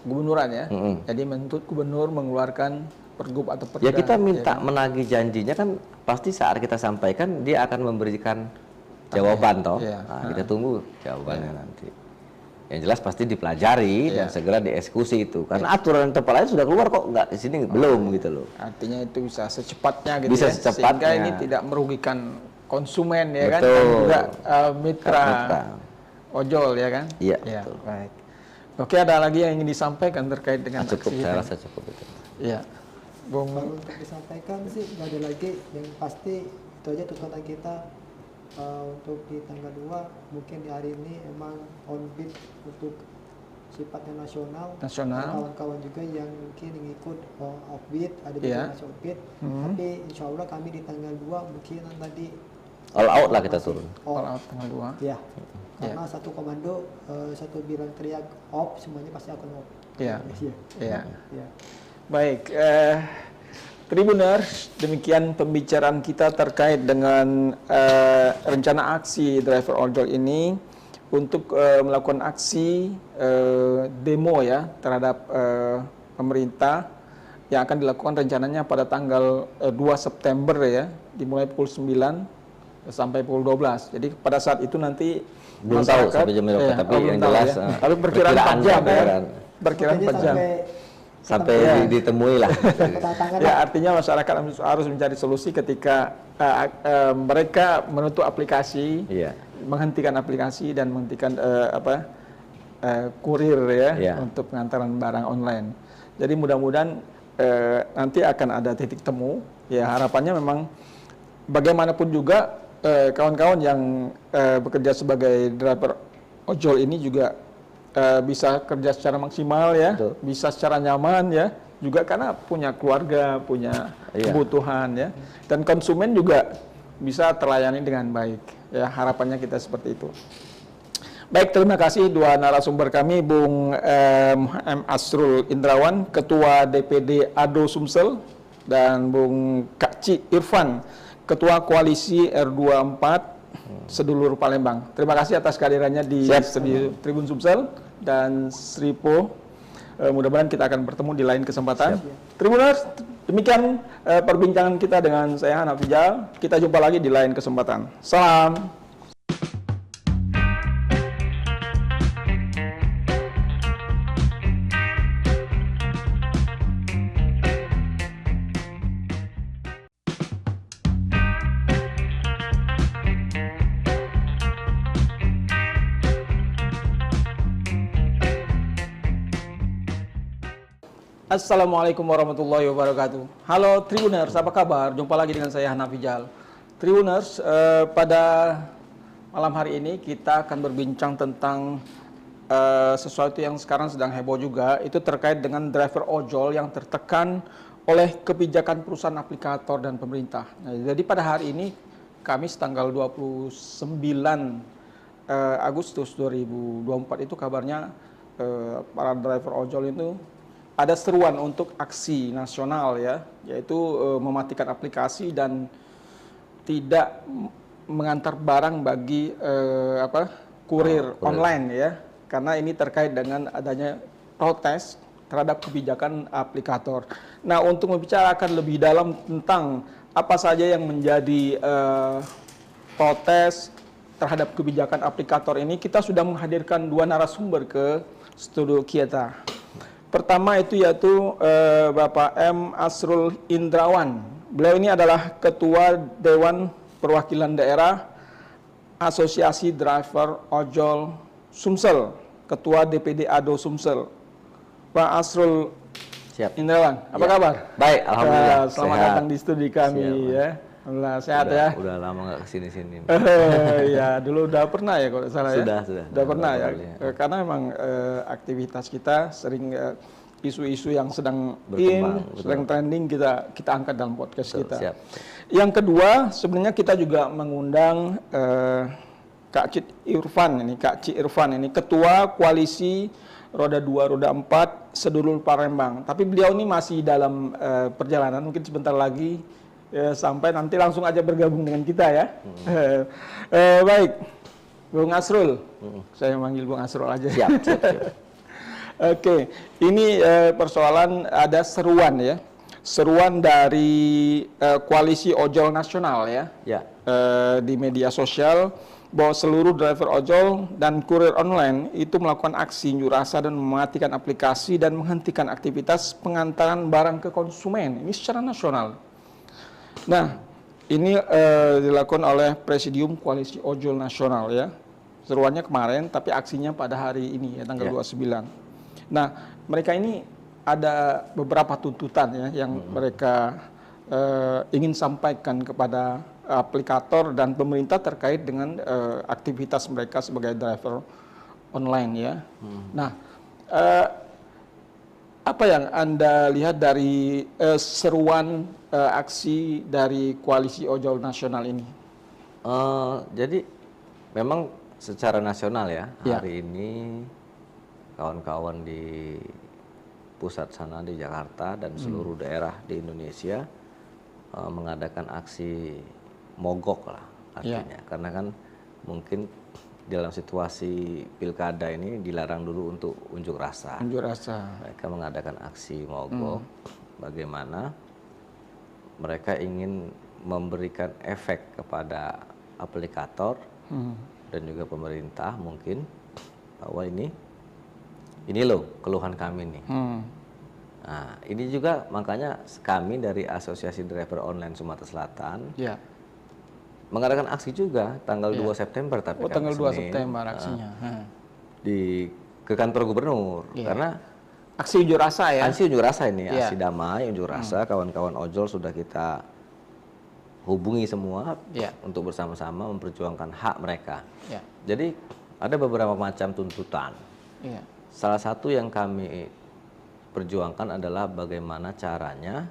gubernuran ya. Jadi menuntut gubernur mengeluarkan pergub atau perda. Ya kita minta menagih janjinya kan, pasti saat kita sampaikan dia akan memberikan jawaban toh. Nah, kita tunggu jawabannya nanti. Yang jelas pasti dipelajari dan segera dieksekusi itu. Karena aturan tempat lain sudah keluar kok, nggak di sini belum gitu loh. Artinya itu bisa secepatnya gitu bisa ya. Secepatnya. Sehingga ini tidak merugikan konsumen ya kan, dan juga mitra ojol ya kan. Iya. Betul. Baik. Oke, ada lagi yang ingin disampaikan terkait dengan cukup, aksi saya rasa cukup itu. Iya. Bung. Kalau untuk disampaikan sih nggak ada lagi, yang pasti itu aja tuntutan kita untuk di tanggal 2. Mungkin di hari ini emang on beat untuk sifatnya nasional. Kawan-kawan juga yang mungkin ikut offbeat, ada juga masih offbeat. Tapi insya Allah kami di tanggal 2 mungkin tadi all out lah kita turun. All out tanggal 2. Ya. Karena satu komando, satu bilang teriak off, semuanya pasti akan off. Iya. Baik, Tribuners, demikian pembicaraan kita terkait dengan rencana aksi driver ojol ini untuk melakukan aksi demo ya terhadap pemerintah yang akan dilakukan rencananya pada tanggal 2 September ya, dimulai pukul 9 sampai pukul 12. Jadi pada saat itu nanti belum tahu sampai jam berapa, tapi yang jelas tapi perkiraan 4 jam ya. Perkiraan 4 jam. Sampai ditemui lah. Ya, artinya masyarakat harus mencari solusi ketika mereka menutup aplikasi, menghentikan aplikasi dan menghentikan kurir ya untuk pengantaran barang online. Jadi mudah-mudahan nanti akan ada titik temu. Ya, harapannya memang bagaimanapun juga kawan-kawan yang bekerja sebagai driver ojol ini juga bisa kerja secara maksimal ya, bisa secara nyaman ya, juga karena punya keluarga, punya kebutuhan ya, dan konsumen juga bisa terlayani dengan baik ya, harapannya kita seperti itu. Baik, terima kasih dua narasumber kami, Bung M. Asrul Indrawan, Ketua DPD ADO Sumsel, dan Bung Kak Ci Irfan, Ketua Koalisi R24 Sedulur Palembang. Terima kasih atas kehadirannya di studio Tribun Sumsel, dan Sripo Mudah-mudahan kita akan bertemu di lain kesempatan. Tribuners, demikian perbincangan kita dengan saya Hanaf Rijal. Kita jumpa lagi di lain kesempatan. Salam. Assalamualaikum warahmatullahi wabarakatuh. Halo Tribuners, apa kabar? Jumpa lagi dengan saya Hanaf Rijal. Tribuners, pada malam hari ini kita akan berbincang tentang sesuatu yang sekarang sedang heboh juga, itu terkait dengan driver ojol yang tertekan oleh kebijakan perusahaan aplikator dan pemerintah. Nah, jadi pada hari ini, Kamis tanggal 29 Agustus 2024 itu kabarnya para driver ojol itu ada seruan untuk aksi nasional ya, yaitu mematikan aplikasi dan tidak mengantar barang bagi kurir online ya, karena ini terkait dengan adanya protes terhadap kebijakan aplikator. Nah, untuk membicarakan lebih dalam tentang apa saja yang menjadi protes terhadap kebijakan aplikator ini, kita sudah menghadirkan dua narasumber ke studio kita. Pertama itu yaitu Bapak M. Asrul Indrawan. Beliau ini adalah Ketua Dewan Perwakilan Daerah Asosiasi Driver Ojol Sumsel, Ketua DPD ADO Sumsel. Pak Asrul Indrawan, apa kabar? Baik, alhamdulillah. Selamat datang di studi kami ya. Alhamdulillah sehat ya. Udah lama nggak kesini-sini. Ya, dulu udah pernah ya kalau salah ya. Sudah pernah ya. Karena memang aktivitas kita sering isu-isu yang sedang sedang trending kita angkat dalam podcast kita. Siap. Yang kedua, sebenarnya kita juga mengundang Kak Cik Irfan ini Ketua Koalisi Roda 2, Roda 4 Sedulur Palembang. Tapi beliau ini masih dalam perjalanan, mungkin sebentar lagi sampai nanti langsung aja bergabung dengan kita ya. Baik, Bung Asrul. Saya manggil Bung Asrul aja. Siap. Oke, ini persoalan ada seruan ya. Seruan dari Koalisi Ojol Nasional ya. Di media sosial bahwa seluruh driver ojol dan kurir online itu melakukan aksi unjuk rasa dan mematikan aplikasi dan menghentikan aktivitas pengantaran barang ke konsumen. Ini secara nasional. Nah, ini dilakukan oleh Presidium Koalisi Ojol Nasional ya. Seruannya kemarin, tapi aksinya pada hari ini ya, tanggal 29. Nah, mereka ini ada beberapa tuntutan ya yang mereka ingin sampaikan kepada aplikator dan pemerintah terkait dengan aktivitas mereka sebagai driver online ya. Nah, apa yang Anda lihat dari seruan aksi dari Koalisi Ojol Nasional ini? Jadi memang secara nasional ya, hari ini kawan-kawan di pusat sana di Jakarta dan seluruh daerah di Indonesia mengadakan aksi mogok lah artinya. Karena kan mungkin dalam situasi pilkada ini dilarang dulu untuk unjuk rasa. Mereka mengadakan aksi mogok. Bagaimana mereka ingin memberikan efek kepada aplikator dan juga pemerintah mungkin bahwa ini loh keluhan kami nih. Nah, ini juga makanya kami dari Asosiasi Driver Online Sumatera Selatan mengadakan aksi juga tanggal 2 September tapi tanggal 2 September aksinya ke kantor gubernur karena aksi unjuk rasa ya. Aksi unjuk rasa ini, aksi damai unjuk rasa kawan-kawan ojol sudah kita hubungi semua untuk bersama-sama memperjuangkan hak mereka. Jadi ada beberapa macam tuntutan. Salah satu yang kami perjuangkan adalah bagaimana caranya